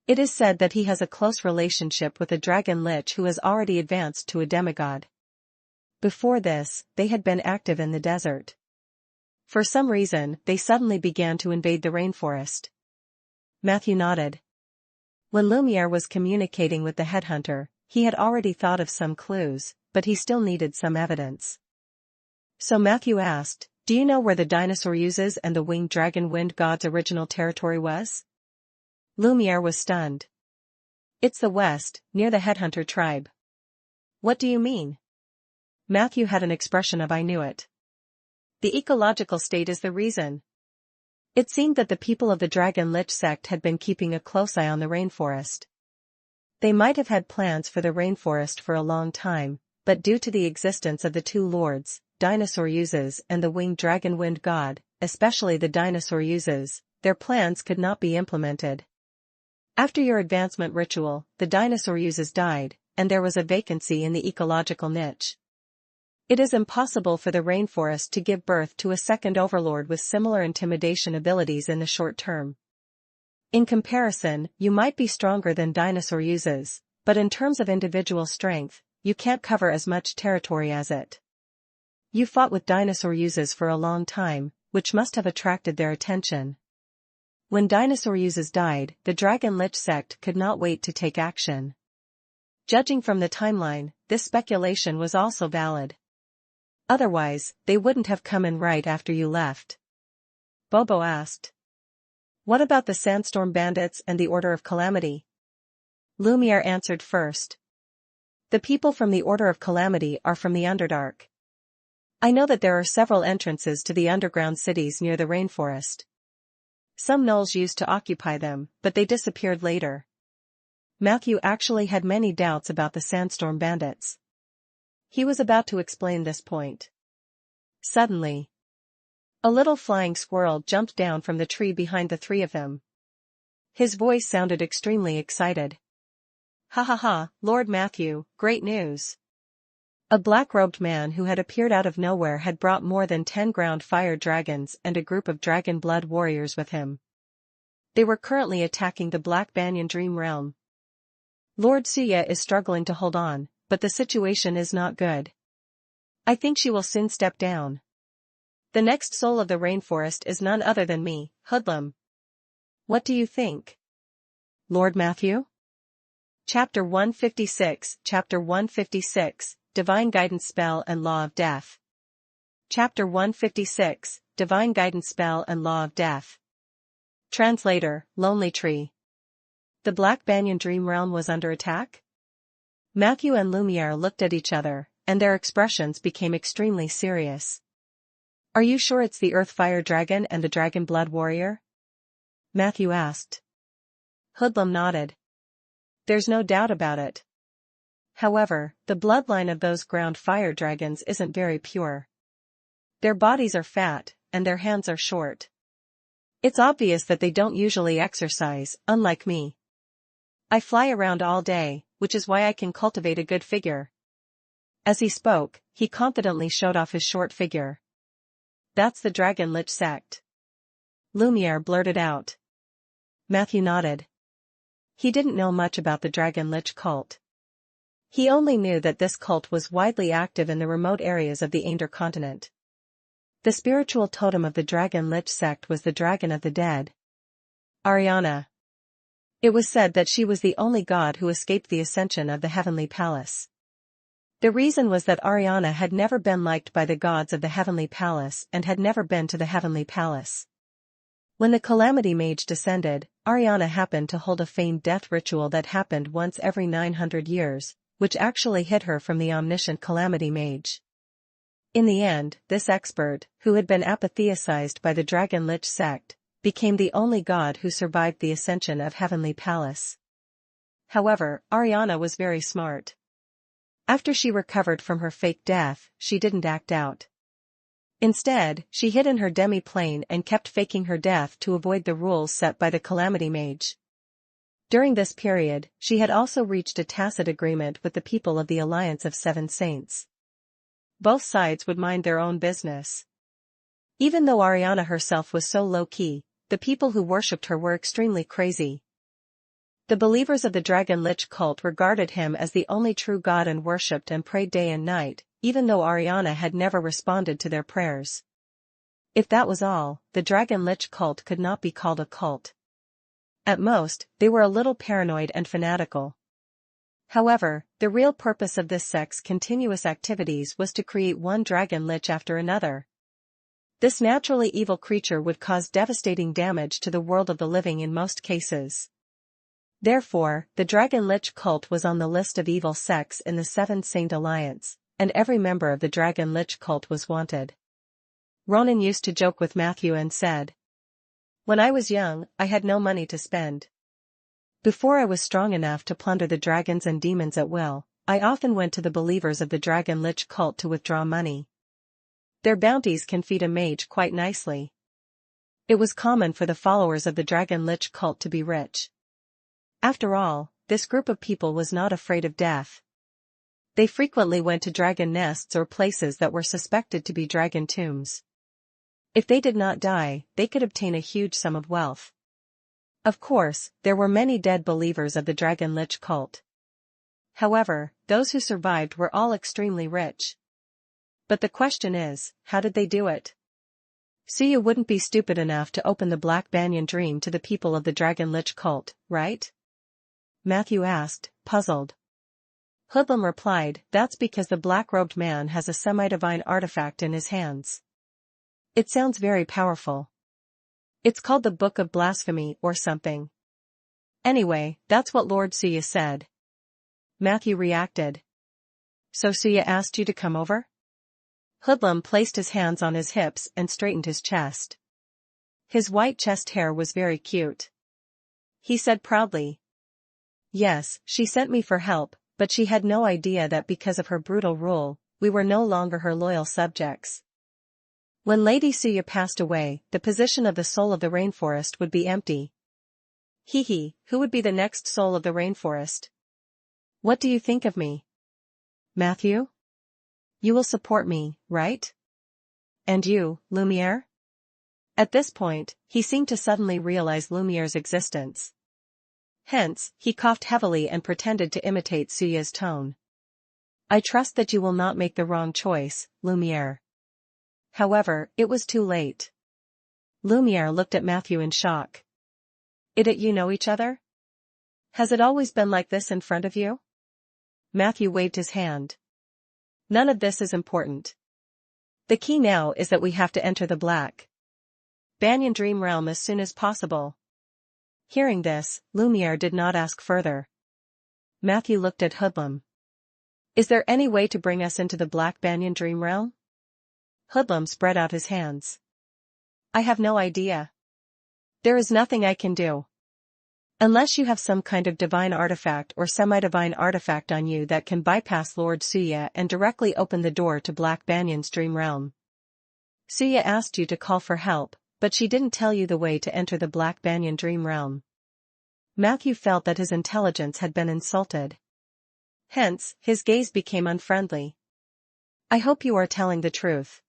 It is said that he has a close relationship with a Dragon Lich who has already advanced to a demigod. Before this, they had been active in the desert. For some reason, they suddenly began to invade the rainforest. Matthew nodded. When Lumiere was communicating with the headhunter, he had already thought of some clues, but he still needed some evidence. So Matthew asked, do you know where the dinosaur uses and the winged dragon wind god's original territory was? Lumiere was stunned. It's the west, near the headhunter tribe. What do you mean? Matthew had an expression of I knew it. The ecological state is the reason. It seemed that the people of the Dragon Lich sect had been keeping a close eye on the rainforest. They might have had plans for the rainforest for a long time, but due to the existence of the two lords, Dinosaur Uses and the winged dragon wind god, especially the Dinosaur Uses, their plans could not be implemented. After your advancement ritual, the Dinosaur Uses died, and there was a vacancy in the ecological niche. It is impossible for the rainforest to give birth to a second overlord with similar intimidation abilities in the short term. In comparison, you might be stronger than Dinosaur Uses, but in terms of individual strength, you can't cover as much territory as it. You fought with Dinosaur Uses for a long time, which must have attracted their attention. When Dinosaur Uses died, the Dragon Lich sect could not wait to take action. Judging from the timeline, this speculation was also valid. Otherwise, they wouldn't have come in right after you left. Bobo asked. What about the Sandstorm Bandits and the Order of Calamity? Lumiere answered first. The people from the Order of Calamity are from the Underdark. I know that there are several entrances to the underground cities near the rainforest. Some gnolls used to occupy them, but they disappeared later. Matthew actually had many doubts about the Sandstorm Bandits. He was about to explain this point. Suddenly, a little flying squirrel jumped down from the tree behind the three of them. His voice sounded extremely excited. Ha ha ha, Lord Matthew, great news. A black-robed man who had appeared out of nowhere had brought more than 10 ground fire dragons and a group of dragon blood warriors with him. They were currently attacking the Black Banyan Dream Realm. Lord Suya is struggling to hold on, but the situation is not good. I think she will soon step down. The next soul of the rainforest is none other than me, Hoodlum. What do you think? Lord Matthew? Chapter 156, Chapter 156, Divine Guidance Spell and Law of Death. Chapter 156, Divine Guidance Spell and Law of Death. Translator, Lonely Tree. The Black Banyan Dream Realm was under attack? Matthew and Lumiere looked at each other, and their expressions became extremely serious. Are you sure it's the Earth Fire Dragon and the Dragon Blood Warrior? Matthew asked. Hoodlum nodded. There's no doubt about it. However, the bloodline of those ground fire dragons isn't very pure. Their bodies are fat, and their hands are short. It's obvious that they don't usually exercise, unlike me. I fly around all day, which is why I can cultivate a good figure. As he spoke, he confidently showed off his short figure. That's the Dragon Lich sect. Lumiere blurted out. Matthew nodded. He didn't know much about the Dragon Lich cult. He only knew that this cult was widely active in the remote areas of the Ander continent. The spiritual totem of the Dragon Lich sect was the Dragon of the Dead. Ariana. It was said that she was the only god who escaped the ascension of the Heavenly Palace. The reason was that Ariana had never been liked by the gods of the Heavenly Palace and had never been to the Heavenly Palace. When the Calamity Mage descended, Ariana happened to hold a feigned death ritual that happened once every 900 years, which actually hid her from the omniscient Calamity Mage. In the end, this expert, who had been apotheosized by the Dragon Lich sect, became the only god who survived the ascension of Heavenly Palace. However, Ariana was very smart. After she recovered from her fake death, she didn't act out. Instead, she hid in her demi-plane and kept faking her death to avoid the rules set by the Calamity Mage. During this period, she had also reached a tacit agreement with the people of the Alliance of Seven Saints. Both sides would mind their own business. Even though Ariana herself was so low-key, the people who worshipped her were extremely crazy. The believers of the Dragon Lich cult regarded him as the only true god and worshipped and prayed day and night, even though Ariana had never responded to their prayers. If that was all, the Dragon Lich cult could not be called a cult. At most, they were a little paranoid and fanatical. However, the real purpose of this sect's continuous activities was to create one Dragon Lich after another. This naturally evil creature would cause devastating damage to the world of the living in most cases. Therefore, the Dragon Lich cult was on the list of evil sects in the Seven Saint Alliance, and every member of the Dragon Lich cult was wanted. Ronan used to joke with Matthew and said, "When I was young, I had no money to spend. Before I was strong enough to plunder the dragons and demons at will, I often went to the believers of the Dragon Lich cult to withdraw money. Their bounties can feed a mage quite nicely." It was common for the followers of the Dragon Lich cult to be rich. After all, this group of people was not afraid of death. They frequently went to dragon nests or places that were suspected to be dragon tombs. If they did not die, they could obtain a huge sum of wealth. Of course, there were many dead believers of the Dragon Lich cult. However, those who survived were all extremely rich. But the question is, how did they do it? Suya wouldn't be stupid enough to open the Black Banyan Dream to the people of the Dragon Lich cult, right? Matthew asked, puzzled. Hoodlum replied, "That's because the black-robed man has a semi-divine artifact in his hands. It sounds very powerful. It's called the Book of Blasphemy or something. Anyway, that's what Lord Suya said." Matthew reacted. "So Suya asked you to come over?" Hoodlum placed his hands on his hips and straightened his chest. His white chest hair was very cute. He said proudly, "Yes, she sent me for help, but she had no idea that because of her brutal rule, we were no longer her loyal subjects. When Lady Suya passed away, the position of the soul of the rainforest would be empty." Who would be the next soul of the rainforest? What do you think of me? Matthew? You will support me, right? And you, Lumiere? At this point, he seemed to suddenly realize Lumiere's existence. Hence, he coughed heavily and pretended to imitate Suya's tone. "I trust that you will not make the wrong choice, Lumiere." However, it was too late. Lumiere looked at Matthew in shock. You know each other? Has it always been like this in front of you?" Matthew waved his hand. "None of this is important. The key now is that we have to enter the Black Banyan Dream Realm as soon as possible." Hearing this, Lumiere did not ask further. Matthew looked at Hoodlum. "Is there any way to bring us into the Black Banyan Dream Realm?" Hoodlum spread out his hands. I have no idea. There is nothing I can do. Unless you have some kind of divine artifact or semi-divine artifact on you that can bypass Lord Suya and directly open the door to Black Banyan's dream realm. Suya asked you to call for help, but she didn't tell you the way to enter the Black Banyan dream realm. Matthew felt that his intelligence had been insulted. Hence, his gaze became unfriendly. I hope you are telling the truth.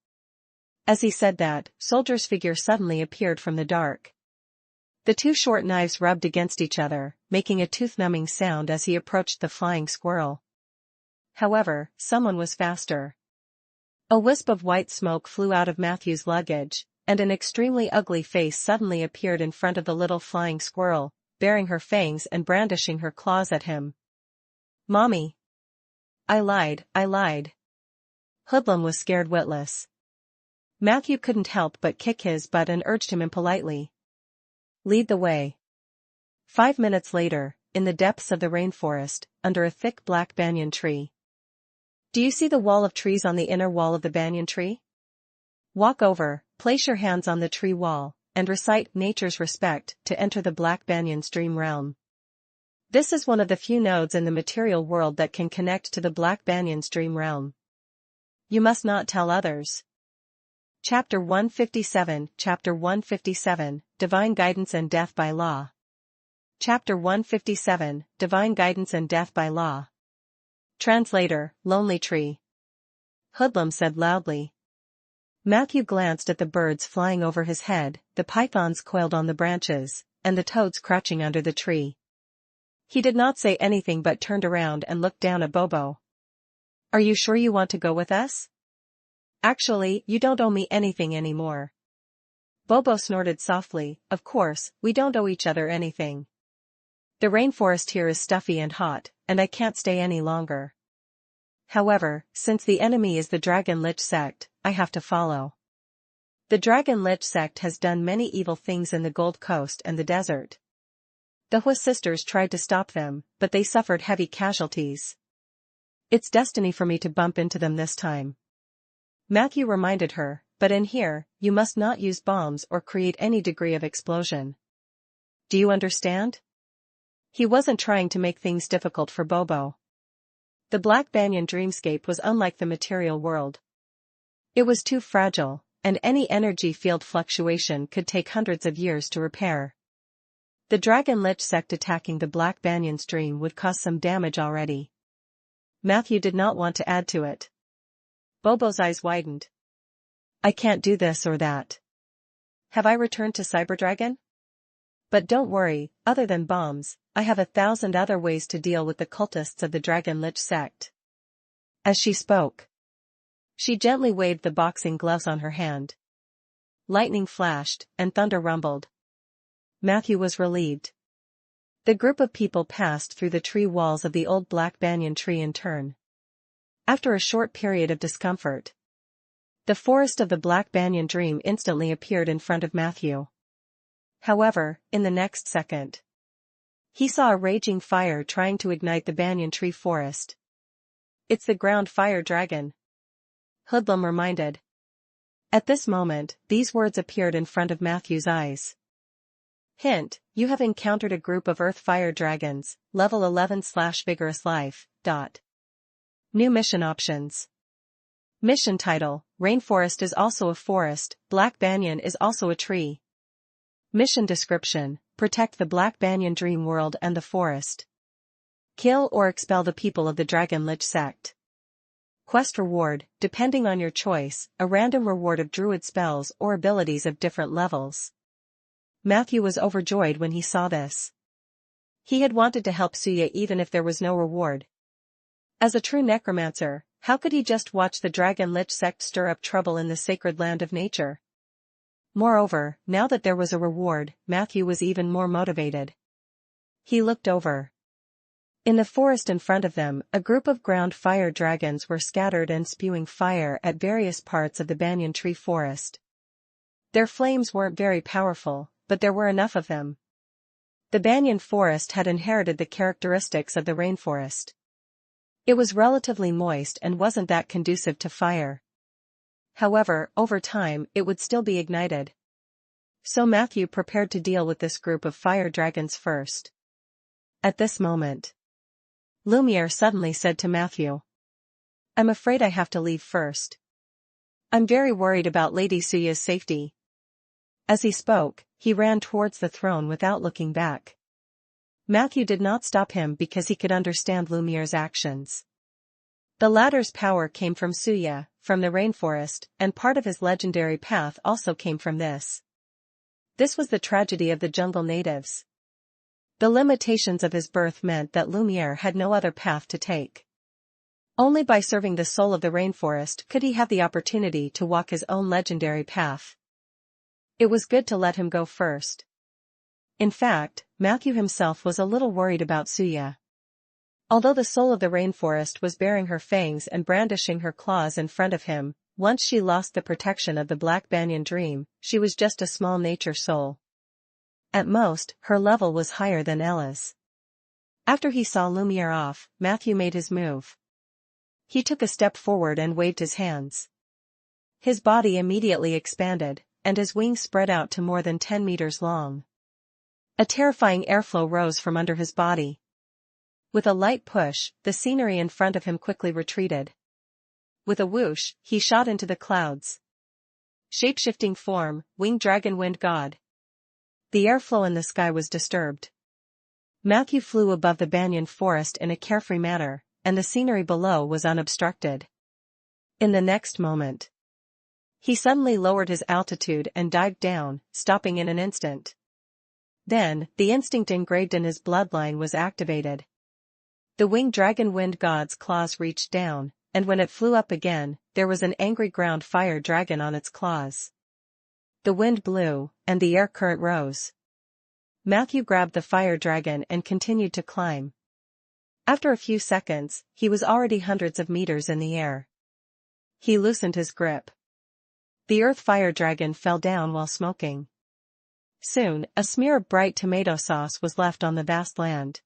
As he said that, Soldier's figure suddenly appeared from the dark. The two short knives rubbed against each other, making a tooth-numbing sound as he approached the flying squirrel. However, someone was faster. A wisp of white smoke flew out of Matthew's luggage, and an extremely ugly face suddenly appeared in front of the little flying squirrel, baring her fangs and brandishing her claws at him. Mommy! I lied. Hoodlum was scared witless. Matthew couldn't help but kick his butt and urged him impolitely. Lead the way. 5 minutes later, in the depths of the rainforest, under a thick black banyan tree. Do you see the wall of trees on the inner wall of the banyan tree? Walk over, place your hands on the tree wall, and recite Nature's Respect to enter the Black Banyan's dream realm. This is one of the few nodes in the material world that can connect to the Black Banyan's dream realm. You must not tell others. Chapter 157, Divine Guidance and Death by Law. Chapter 157, Divine Guidance and Death by Law. Translator, Lonely Tree. Hoodlum said loudly. Matthew glanced at the birds flying over his head, the pythons coiled on the branches, and the toads crouching under the tree. He did not say anything but turned around and looked down at Bobo. Are you sure you want to go with us? Actually, you don't owe me anything anymore. Bobo snorted softly. Of course, we don't owe each other anything. The rainforest here is stuffy and hot, and I can't stay any longer. However, since the enemy is the Dragon Lich sect, I have to follow. The Dragon Lich sect has done many evil things in the Gold Coast and the desert. The Hua sisters tried to stop them, but they suffered heavy casualties. It's destiny for me to bump into them this time. Matthew reminded her, but in here, you must not use bombs or create any degree of explosion. Do you understand? He wasn't trying to make things difficult for Bobo. The Black Banyan dreamscape was unlike the material world. It was too fragile, and any energy field fluctuation could take hundreds of years to repair. The Dragon Lich sect attacking the Black Banyan's dream would cause some damage already. Matthew did not want to add to it. Bobo's eyes widened. I can't do this or that. Have I returned to Cyberdragon? But don't worry, other than bombs, I have 1,000 other ways to deal with the cultists of the Dragon Lich sect. As she spoke, she gently waved the boxing gloves on her hand. Lightning flashed, and thunder rumbled. Matthew was relieved. The group of people passed through the tree walls of the old Black Banyan tree in turn. After a short period of discomfort, the forest of the Black Banyan dream instantly appeared in front of Matthew. However, in the next second, he saw a raging fire trying to ignite the banyan tree forest. It's the ground fire dragon, Hoodlum reminded. At this moment, these words appeared in front of Matthew's eyes. Hint, you have encountered a group of earth fire dragons, level 11/vigorous life. New mission options. Mission title, Rainforest is also a forest, Black Banyan is also a tree. Mission description, protect the Black Banyan dream world and the forest. Kill or expel the people of the Dragon Lich sect. Quest reward, depending on your choice, a random reward of druid spells or abilities of different levels. Matthew was overjoyed when he saw this. He had wanted to help Suya even if there was no reward. As a true necromancer, how could he just watch the Dragon Lich sect stir up trouble in the sacred land of nature? Moreover, now that there was a reward, Matthew was even more motivated. He looked over. In the forest in front of them, a group of ground fire dragons were scattered and spewing fire at various parts of the banyan tree forest. Their flames weren't very powerful, but there were enough of them. The banyan forest had inherited the characteristics of the rainforest. It was relatively moist and wasn't that conducive to fire. However, over time, it would still be ignited. So Matthew prepared to deal with this group of fire dragons first. At this moment, Lumiere suddenly said to Matthew, "I'm afraid I have to leave first. I'm very worried about Lady Suya's safety." As he spoke, he ran towards the throne without looking back. Matthew did not stop him because he could understand Lumiere's actions. The latter's power came from Suya, from the rainforest, and part of his legendary path also came from this. This was the tragedy of the jungle natives. The limitations of his birth meant that Lumiere had no other path to take. Only by serving the soul of the rainforest could he have the opportunity to walk his own legendary path. It was good to let him go first. In fact, Matthew himself was a little worried about Suya. Although the soul of the rainforest was baring her fangs and brandishing her claws in front of him, once she lost the protection of the Black Banyan Dream, she was just a small nature soul. At most, her level was higher than Ella's. After he saw Lumiere off, Matthew made his move. He took a step forward and waved his hands. His body immediately expanded, and his wings spread out to more than 10 meters long. A terrifying airflow rose from under his body. With a light push, the scenery in front of him quickly retreated. With a whoosh, he shot into the clouds. Shape-shifting form, winged dragon wind god. The airflow in the sky was disturbed. Matthew flew above the banyan forest in a carefree manner, and the scenery below was unobstructed. In the next moment, he suddenly lowered his altitude and dived down, stopping in an instant. Then, the instinct engraved in his bloodline was activated. The winged dragon wind god's claws reached down, and when it flew up again, there was an angry ground fire dragon on its claws. The wind blew, and the air current rose. Matthew grabbed the fire dragon and continued to climb. After a few seconds, he was already hundreds of meters in the air. He loosened his grip. The earth fire dragon fell down while smoking. Soon, a smear of bright tomato sauce was left on the vast land.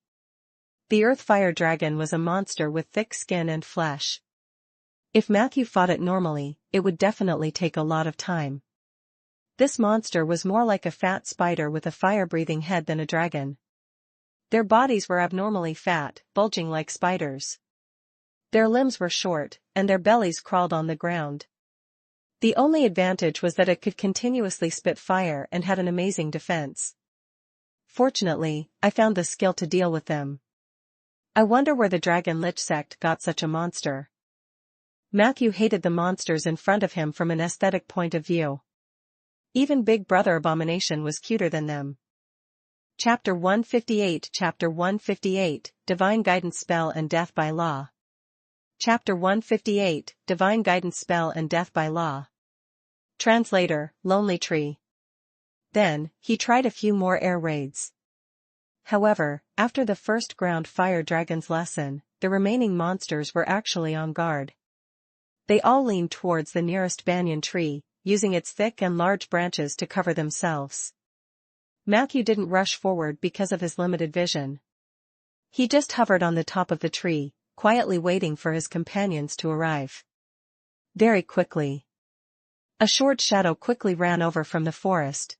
The earth fire dragon was a monster with thick skin and flesh. If Matthew fought it normally, it would definitely take a lot of time. This monster was more like a fat spider with a fire-breathing head than a dragon. Their bodies were abnormally fat, bulging like spiders. Their limbs were short, and their bellies crawled on the ground. The only advantage was that it could continuously spit fire and had an amazing defense. Fortunately, I found the skill to deal with them. I wonder where the Dragon Lich sect got such a monster. Matthew hated the monsters in front of him from an aesthetic point of view. Even Big Brother Abomination was cuter than them. Chapter 158 Chapter 158, Divine Guidance Spell and Death by Law. Chapter 158, Divine Guidance Spell and Death by Law. Translator, Lonely Tree. Then, he tried a few more air raids. However, after the first ground fire dragon's lesson, the remaining monsters were actually on guard. They all leaned towards the nearest banyan tree, using its thick and large branches to cover themselves. Matthew didn't rush forward because of his limited vision. He just hovered on the top of the tree, quietly waiting for his companions to arrive. Very quickly, a short shadow quickly ran over from the forest.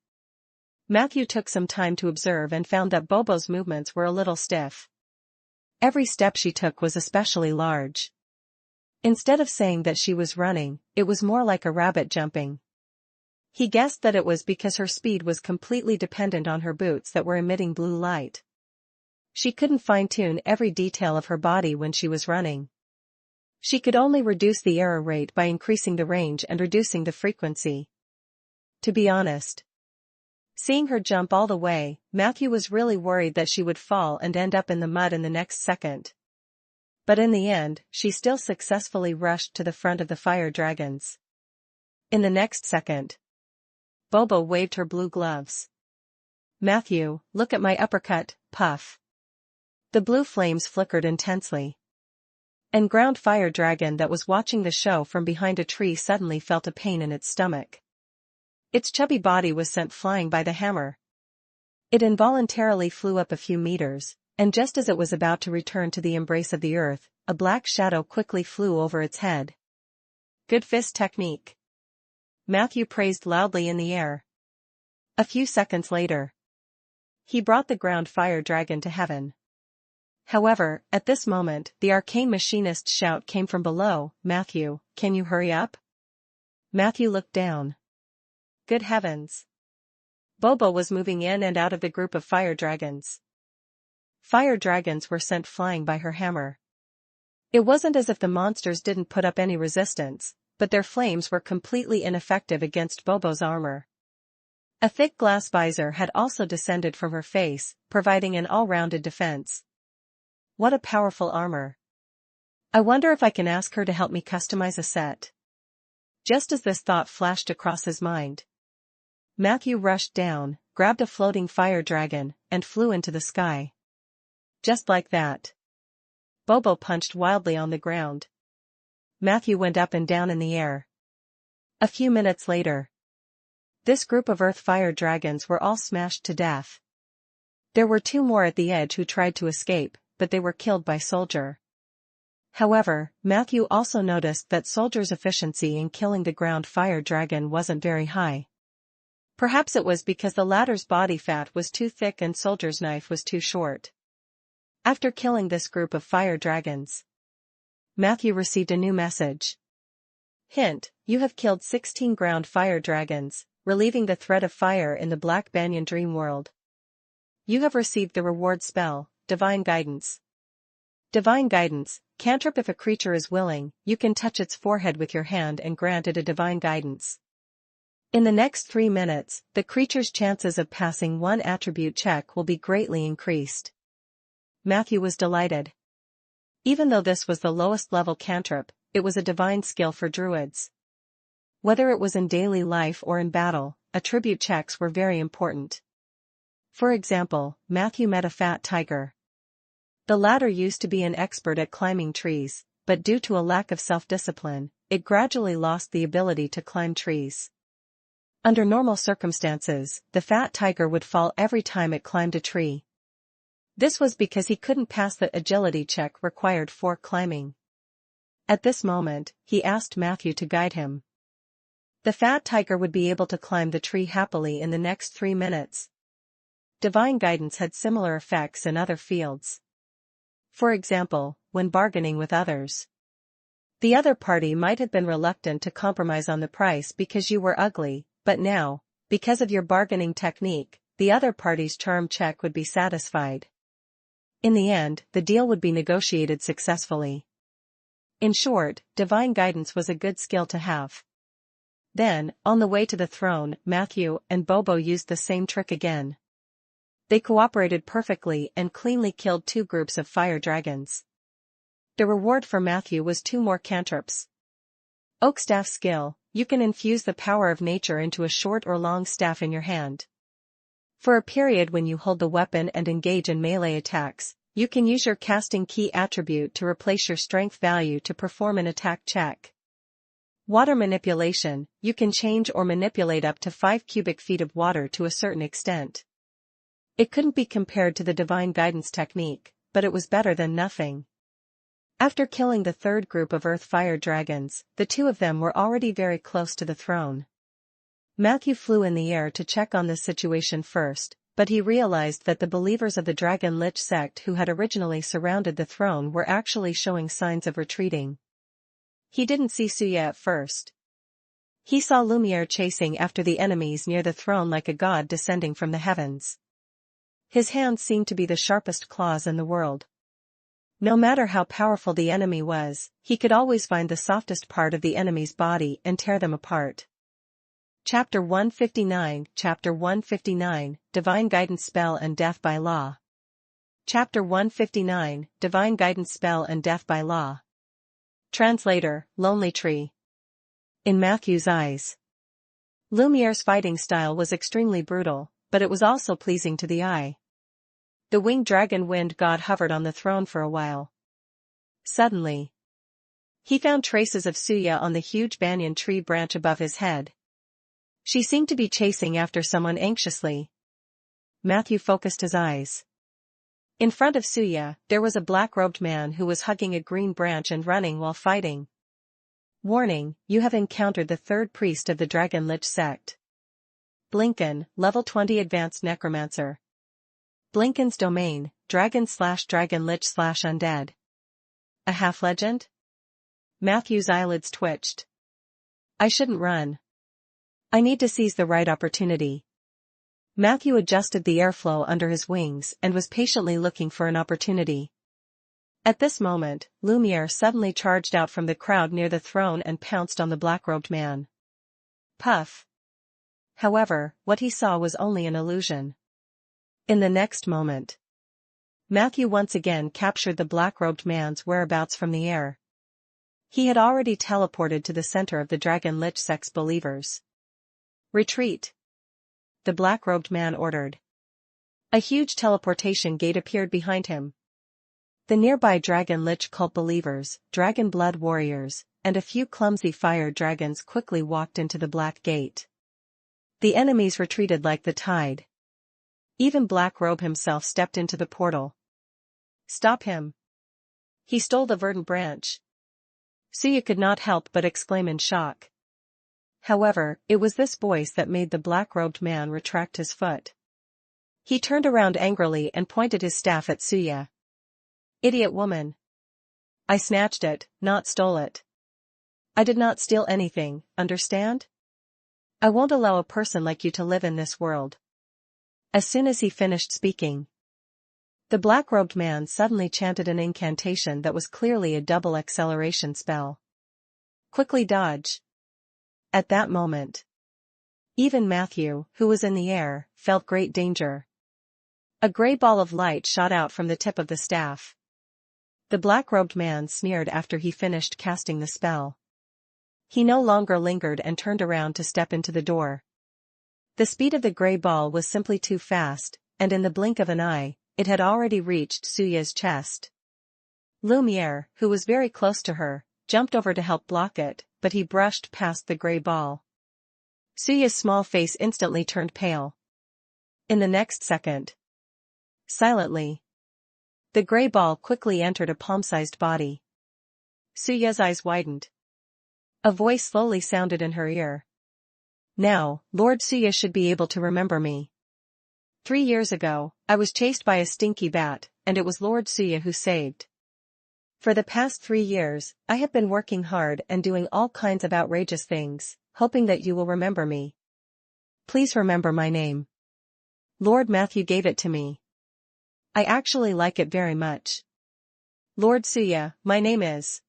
Matthew took some time to observe and found that Bobo's movements were a little stiff. Every step she took was especially large. Instead of saying that she was running, it was more like a rabbit jumping. He guessed that it was because her speed was completely dependent on her boots that were emitting blue light. She couldn't fine-tune every detail of her body when she was running. She could only reduce the error rate by increasing the range and reducing the frequency. To be honest, seeing her jump all the way, Matthew was really worried that she would fall and end up in the mud in the next second. But in the end, she still successfully rushed to the front of the fire dragons. In the next second, Bobo waved her blue gloves. "Matthew, look at my uppercut," puff. The blue flames flickered intensely. And ground fire dragon that was watching the show from behind a tree suddenly felt a pain in its stomach. Its chubby body was sent flying by the hammer. It involuntarily flew up a few meters, and just as it was about to return to the embrace of the earth, a black shadow quickly flew over its head. Good fist technique. Matthew praised loudly in the air. A few seconds later, he brought the ground fire dragon to heaven. However, at this moment, the arcane machinist's shout came from below. "Matthew, can you hurry up?" Matthew looked down. Good heavens! Bobo was moving in and out of the group of fire dragons. Fire dragons were sent flying by her hammer. It wasn't as if the monsters didn't put up any resistance, but their flames were completely ineffective against Bobo's armor. A thick glass visor had also descended from her face, providing an all-rounded defense. What a powerful armor. I wonder if I can ask her to help me customize a set. Just as this thought flashed across his mind, Matthew rushed down, grabbed a floating fire dragon, and flew into the sky. Just like that. Bobo punched wildly on the ground. Matthew went up and down in the air. A few minutes later, this group of earth fire dragons were all smashed to death. There were 2 more at the edge who tried to escape, but they were killed by Soldier. However, Matthew also noticed that Soldier's efficiency in killing the ground fire dragon wasn't very high. Perhaps it was because the latter's body fat was too thick and Soldier's knife was too short. After killing this group of fire dragons, Matthew received a new message. Hint: you have killed 16 ground fire dragons, relieving the threat of fire in the Black Banyan dream world. You have received the reward spell, Divine Guidance. Divine Guidance, cantrip. If a creature is willing, you can touch its forehead with your hand and grant it a divine guidance. In the next 3 minutes, the creature's chances of passing one attribute check will be greatly increased. Matthew was delighted. Even though this was the lowest level cantrip, it was a divine skill for druids. Whether it was in daily life or in battle, attribute checks were very important. For example, Matthew met a fat tiger. The latter used to be an expert at climbing trees, but due to a lack of self-discipline, it gradually lost the ability to climb trees. Under normal circumstances, the fat tiger would fall every time it climbed a tree. This was because he couldn't pass the agility check required for climbing. At this moment, he asked Matthew to guide him. The fat tiger would be able to climb the tree happily in the next 3 minutes. Divine guidance had similar effects in other fields. For example, when bargaining with others. The other party might have been reluctant to compromise on the price because you were ugly, but now, because of your bargaining technique, the other party's charm check would be satisfied. In the end, the deal would be negotiated successfully. In short, divine guidance was a good skill to have. Then, on the way to the throne, Matthew and Bobo used the same trick again. They cooperated perfectly and cleanly killed 2 groups of fire dragons. The reward for Matthew was 2 more cantrips. Oak staff skill: you can infuse the power of nature into a short or long staff in your hand. For a period when you hold the weapon and engage in melee attacks, you can use your casting key attribute to replace your strength value to perform an attack check. Water manipulation: you can change or manipulate up to 5 cubic feet of water to a certain extent. It couldn't be compared to the divine guidance technique, but it was better than nothing. After killing the 3rd group of earth fire dragons, the 2 of them were already very close to the throne. Matthew flew in the air to check on this situation first, but he realized that the believers of the Dragon Lich sect who had originally surrounded the throne were actually showing signs of retreating. He didn't see Suya at first. He saw Lumiere chasing after the enemies near the throne like a god descending from the heavens. His hands seemed to be the sharpest claws in the world. No matter how powerful the enemy was, he could always find the softest part of the enemy's body and tear them apart. Chapter 159, Divine Guidance Spell and Death by Law. Chapter 159, Divine Guidance Spell and Death by Law. Translator, Lonely Tree. In Matthew's eyes, Lumiere's fighting style was extremely brutal, but it was also pleasing to the eye. The winged dragon wind god hovered on the throne for a while. Suddenly, he found traces of Suya on the huge banyan tree branch above his head. She seemed to be chasing after someone anxiously. Matthew focused his eyes. In front of Suya, there was a black-robed man who was hugging a green branch and running while fighting. Warning, you have encountered the third priest of the Dragon Lich sect. Blinken, level 20 advanced necromancer. Blinken's domain, dragon/dragon lich/undead. A half-legend? Matthew's eyelids twitched. I shouldn't run. I need to seize the right opportunity. Matthew adjusted the airflow under his wings and was patiently looking for an opportunity. At this moment, Lumiere suddenly charged out from the crowd near the throne and pounced on the black-robed man. Puff. However, what he saw was only an illusion. In the next moment, Matthew once again captured the black-robed man's whereabouts from the air. He had already teleported to the center of the Dragon Lich sect's believers. Retreat! The black-robed man ordered. A huge teleportation gate appeared behind him. The nearby Dragon Lich cult believers, Dragon Blood warriors, and a few clumsy fire dragons quickly walked into the black gate. The enemies retreated like the tide. Even Black Robe himself stepped into the portal. Stop him! He stole the verdant branch. Suya could not help but exclaim in shock. However, it was this voice that made the black-robed man retract his foot. He turned around angrily and pointed his staff at Suya. Idiot woman! I snatched it, not stole it. I did not steal anything, understand? I won't allow a person like you to live in this world. As soon as he finished speaking, the black-robed man suddenly chanted an incantation that was clearly a double acceleration spell. Quickly dodge! At that moment, even Matthew, who was in the air, felt great danger. A gray ball of light shot out from the tip of the staff. The black-robed man sneered after he finished casting the spell. He no longer lingered and turned around to step into the door. The speed of the gray ball was simply too fast, and in the blink of an eye, it had already reached Suya's chest. Lumiere, who was very close to her, jumped over to help block it, but he brushed past the gray ball. Suya's small face instantly turned pale. In the next second, silently, the gray ball quickly entered a palm-sized body. Suya's eyes widened. A voice slowly sounded in her ear. Now, Lord Suya should be able to remember me. 3 years ago, I was chased by a stinky bat, and it was Lord Suya who saved. For the past 3 years, I have been working hard and doing all kinds of outrageous things, hoping that you will remember me. Please remember my name. Lord Matthew gave it to me. I actually like it very much. Lord Suya, my name is.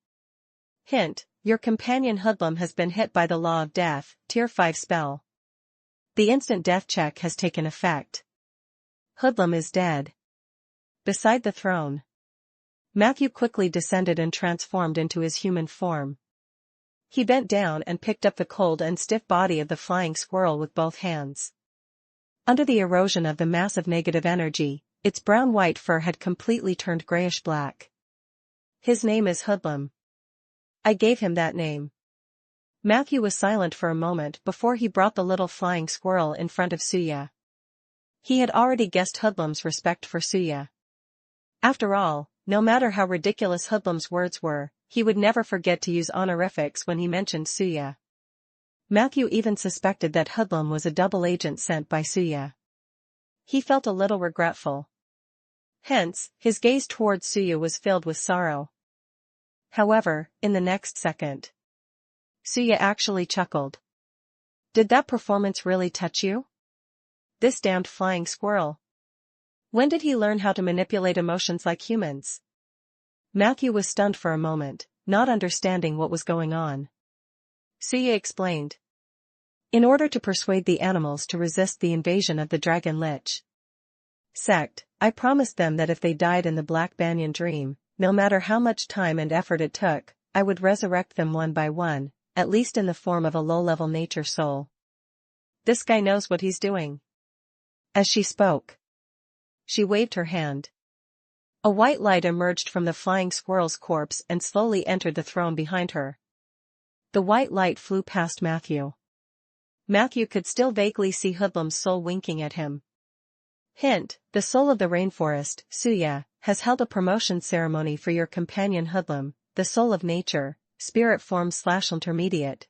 Hint, your companion hoodlum has been hit by the Law of Death, Tier 5 spell. The instant death check has taken effect. Hoodlum is dead. Beside the throne, Matthew quickly descended and transformed into his human form. He bent down and picked up the cold and stiff body of the flying squirrel with both hands. Under the erosion of the massive negative energy, its brown-white fur had completely turned grayish-black. His name is Hoodlum. I gave him that name. Matthew was silent for a moment before he brought the little flying squirrel in front of Suya. He had already guessed Hoodlum's respect for Suya. After all, no matter how ridiculous Hoodlum's words were, he would never forget to use honorifics when he mentioned Suya. Matthew even suspected that Hoodlum was a double agent sent by Suya. He felt a little regretful. Hence, his gaze towards Suya was filled with sorrow. However, in the next second, Suya actually chuckled. Did that performance really touch you? This damned flying squirrel. When did he learn how to manipulate emotions like humans? Matthew was stunned for a moment, not understanding what was going on. Suya explained. In order to persuade the animals to resist the invasion of the Dragon Lich sect, I promised them that if they died in the Black Banyan dream, no matter how much time and effort it took, I would resurrect them one by one, at least in the form of a low-level nature soul. This guy knows what he's doing. As she spoke, she waved her hand. A white light emerged from the flying squirrel's corpse and slowly entered the throne behind her. The white light flew past Matthew. Matthew could still vaguely see Hoodlum's soul winking at him. Hint, the soul of the rainforest, Suya, has held a promotion ceremony for your companion Hoodlum, the soul of nature, spirit form/intermediate.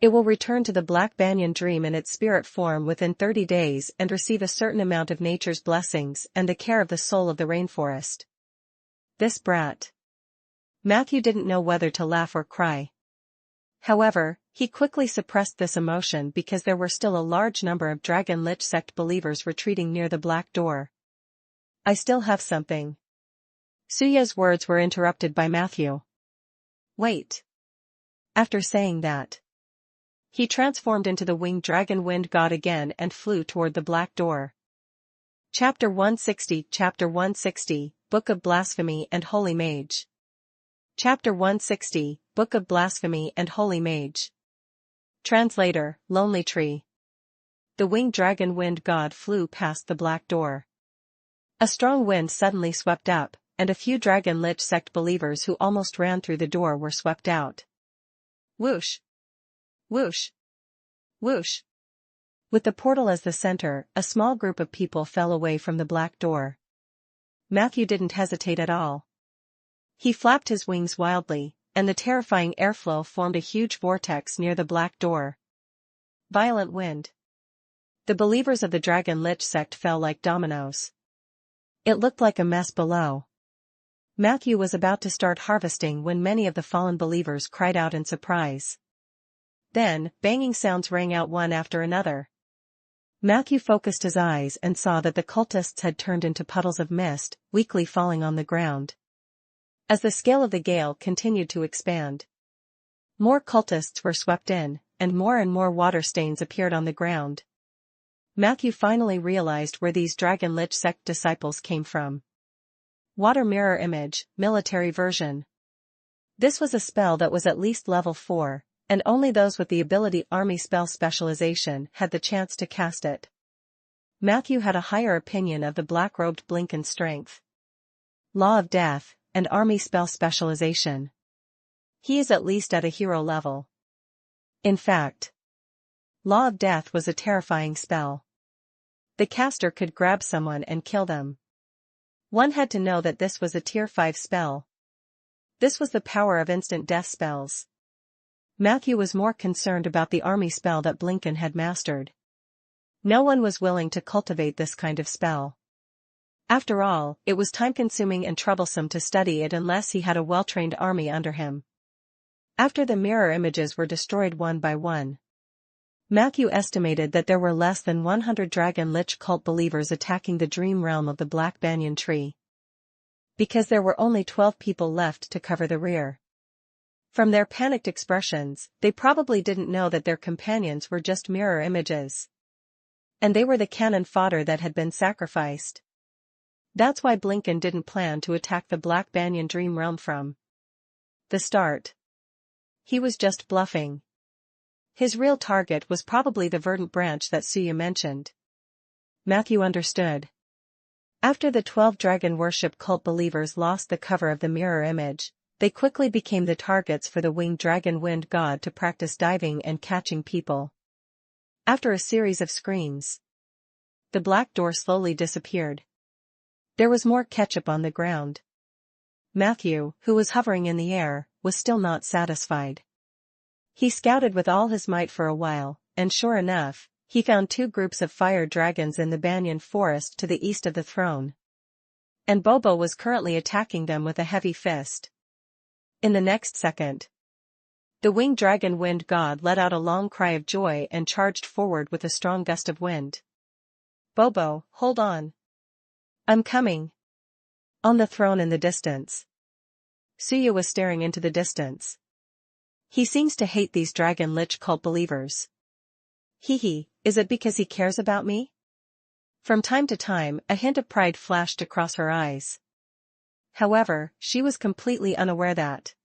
It will return to the Black Banyan Dream in its spirit form within 30 days and receive a certain amount of nature's blessings and the care of the soul of the rainforest. This brat. Matthew didn't know whether to laugh or cry. However, he quickly suppressed this emotion because there were still a large number of Dragon Lich sect believers retreating near the black door. I still have something. Suya's words were interrupted by Matthew. Wait. After saying that, he transformed into the winged dragon wind god again and flew toward the black door. Chapter 160, Book of Blasphemy and Holy Mage. Chapter 160, Book of Blasphemy and Holy Mage. Translator, Lonely Tree. The winged dragon wind god flew past the black door. A strong wind suddenly swept up, and a few Dragon Lich sect believers who almost ran through the door were swept out. Whoosh! Whoosh! Whoosh! With the portal as the center, a small group of people fell away from the black door. Matthew didn't hesitate at all. He flapped his wings wildly, and the terrifying airflow formed a huge vortex near the black door. Violent wind. The believers of the Dragon Lich sect fell like dominoes. It looked like a mess below. Matthew was about to start harvesting when many of the fallen believers cried out in surprise. Then, banging sounds rang out one after another. Matthew focused his eyes and saw that the cultists had turned into puddles of mist, weakly falling on the ground. As the scale of the gale continued to expand, more cultists were swept in, and more water stains appeared on the ground. Matthew finally realized where these Dragon Lich sect disciples came from. Water Mirror Image, Military Version. This was a spell that was at least level 4, and only those with the ability Army Spell Specialization had the chance to cast it. Matthew had a higher opinion of the black-robed Blinken's strength. Law of Death, and Army Spell Specialization. He is at least at a hero level. In fact, Law of Death was a terrifying spell. The caster could grab someone and kill them. One had to know that this was a tier 5 spell. This was the power of instant death spells. Matthew was more concerned about the army spell that Blinken had mastered. No one was willing to cultivate this kind of spell. After all, it was time-consuming and troublesome to study it unless he had a well-trained army under him. After the mirror images were destroyed one by one, Matthew estimated that there were less than 100 Dragon Lich cult believers attacking the dream realm of the Black Banyan Tree. Because there were only 12 people left to cover the rear. From their panicked expressions, they probably didn't know that their companions were just mirror images. And they were the cannon fodder that had been sacrificed. That's why Blinken didn't plan to attack the Black Banyan Dream realm from the start. He was just bluffing. His real target was probably the verdant branch that Suya mentioned. Matthew understood. After the 12 dragon worship cult believers lost the cover of the mirror image, they quickly became the targets for the winged dragon wind god to practice diving and catching people. After a series of screams, the black door slowly disappeared. There was more ketchup on the ground. Matthew, who was hovering in the air, was still not satisfied. He scouted with all his might for a while, and sure enough, he found 2 groups of fire dragons in the banyan forest to the east of the throne. And Bobo was currently attacking them with a heavy fist. In the next second, the winged dragon wind god let out a long cry of joy and charged forward with a strong gust of wind. Bobo, hold on. I'm coming. On the throne in the distance, Suya was staring into the distance. He seems to hate these Dragon Lich cult believers. Is it because he cares about me? From time to time, a hint of pride flashed across her eyes. However, she was completely unaware that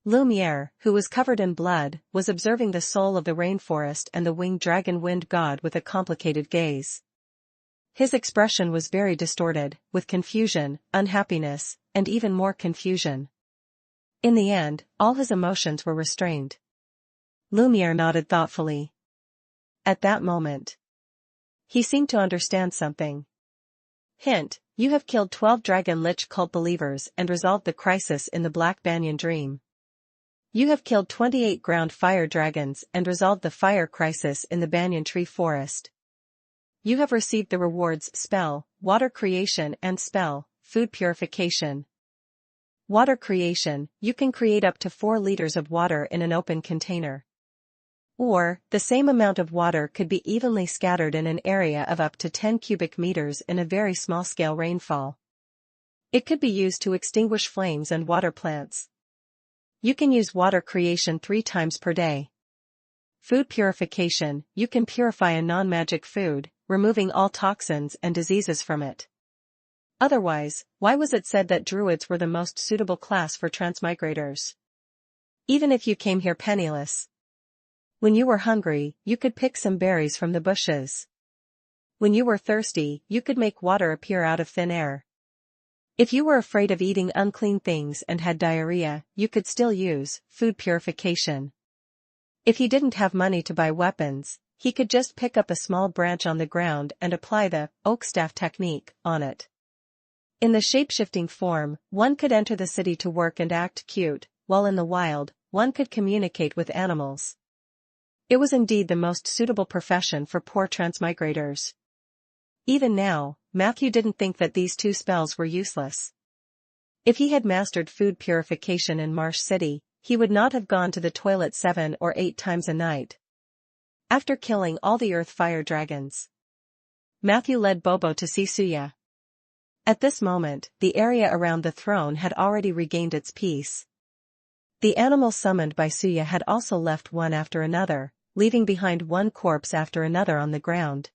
Lumiere, who was covered in blood, was observing the soul of the rainforest and the winged dragon wind god with a complicated gaze. His expression was very distorted, with confusion, unhappiness, and even more confusion. In the end, all his emotions were restrained. Lumiere nodded thoughtfully. At that moment, he seemed to understand something. Hint, you have killed 12 Dragon Lich cult believers and resolved the crisis in the Black Banyan Dream. You have killed 28 ground fire dragons and resolved the fire crisis in the banyan tree forest. You have received the rewards spell, water creation and spell, food purification. Water creation, you can create up to 4 liters of water in an open container. Or, the same amount of water could be evenly scattered in an area of up to 10 cubic meters in a very small-scale rainfall. It could be used to extinguish flames and water plants. You can use water creation 3 times per day. Food purification, you can purify a non-magic food, removing all toxins and diseases from it. Otherwise, why was it said that druids were the most suitable class for transmigrators? Even if you came here penniless. When you were hungry, you could pick some berries from the bushes. When you were thirsty, you could make water appear out of thin air. If you were afraid of eating unclean things and had diarrhea, you could still use food purification. If he didn't have money to buy weapons, he could just pick up a small branch on the ground and apply the oak staff technique on it. In the shape-shifting form, one could enter the city to work and act cute, while in the wild, one could communicate with animals. It was indeed the most suitable profession for poor transmigrators. Even now, Matthew didn't think that these 2 spells were useless. If he had mastered food purification in Marsh City, he would not have gone to the toilet 7 or 8 times a night. After killing all the earth fire dragons, Matthew led Bobo to see Suya. At this moment, the area around the throne had already regained its peace. The animals summoned by Suya had also left one after another, leaving behind one corpse after another on the ground.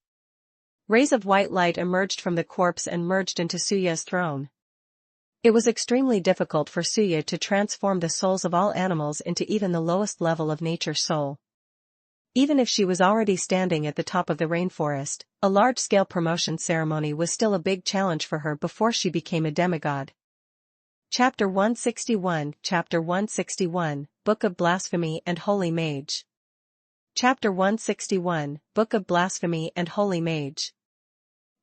Rays of white light emerged from the corpse and merged into Suya's throne. It was extremely difficult for Suya to transform the souls of all animals into even the lowest level of nature's soul. Even if she was already standing at the top of the rainforest, a large-scale promotion ceremony was still a big challenge for her before she became a demigod. Chapter 161, Book of Blasphemy and Holy Mage. Chapter 161, Book of Blasphemy and Holy Mage.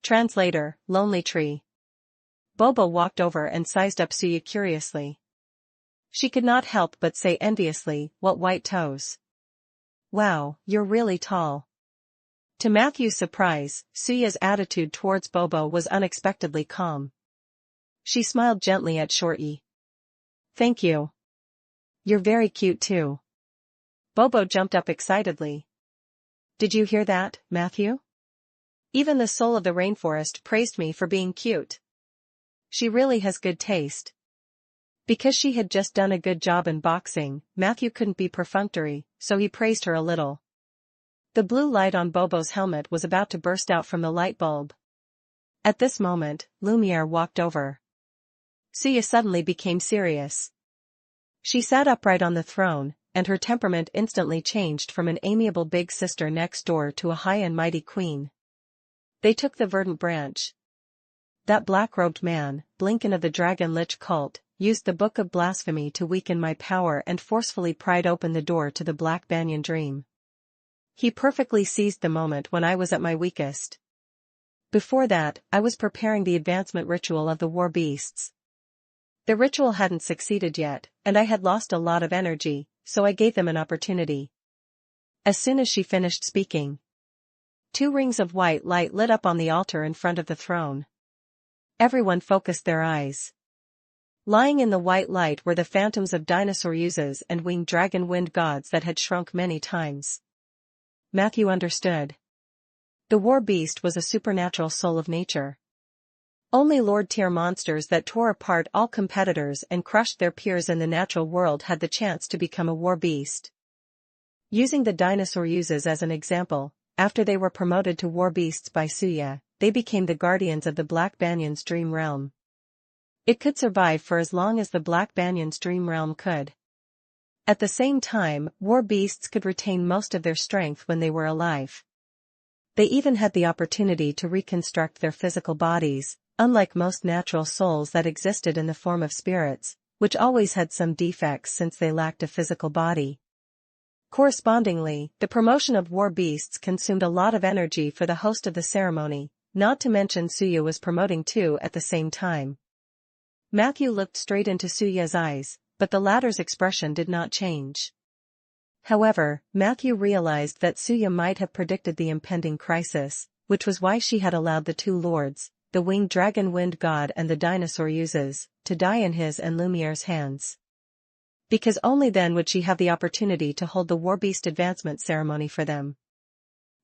Translator, Lonely Tree. Bobo walked over and sized up Suya curiously. She could not help but say enviously, "What white toes. Wow, you're really tall." To Matthew's surprise, Suya's attitude towards Bobo was unexpectedly calm. She smiled gently at Shorty. "Thank you. You're very cute too." Bobo jumped up excitedly. "Did you hear that, Matthew? Even the soul of the rainforest praised me for being cute. She really has good taste." Because she had just done a good job in boxing, Matthew couldn't be perfunctory, so he praised her a little. The blue light on Bobo's helmet was about to burst out from the light bulb. At this moment, Lumiere walked over. Suya suddenly became serious. She sat upright on the throne, and her temperament instantly changed from an amiable big sister next door to a high and mighty queen. They took the verdant branch. That black-robed man, Blinken of the Dragon Lich cult, used the Book of Blasphemy to weaken my power and forcefully pried open the door to the Black Banyan Dream. He perfectly seized the moment when I was at my weakest. Before that, I was preparing the advancement ritual of the war beasts. The ritual hadn't succeeded yet, and I had lost a lot of energy, so I gave them an opportunity. As soon as she finished speaking, 2 rings of white light lit up on the altar in front of the throne. Everyone focused their eyes. Lying in the white light were the phantoms of dinosaur uses and winged dragon wind gods that had shrunk many times. Matthew understood. The war beast was a supernatural soul of nature. Only Lord-tier monsters that tore apart all competitors and crushed their peers in the natural world had the chance to become a war beast. Using the dinosaur uses as an example, after they were promoted to war beasts by Suya, they became the guardians of the Black Banyan's dream realm. It could survive for as long as the Black Banyan's dream realm could. At the same time, war beasts could retain most of their strength when they were alive. They even had the opportunity to reconstruct their physical bodies, unlike most natural souls that existed in the form of spirits, which always had some defects since they lacked a physical body. Correspondingly, the promotion of war beasts consumed a lot of energy for the host of the ceremony, not to mention Suya was promoting 2 at the same time. Matthew looked straight into Suya's eyes, but the latter's expression did not change. However, Matthew realized that Suya might have predicted the impending crisis, which was why she had allowed the two lords, the winged dragon wind god and the dinosaur uses, to die in his and Lumiere's hands. Because only then would she have the opportunity to hold the warbeast advancement ceremony for them.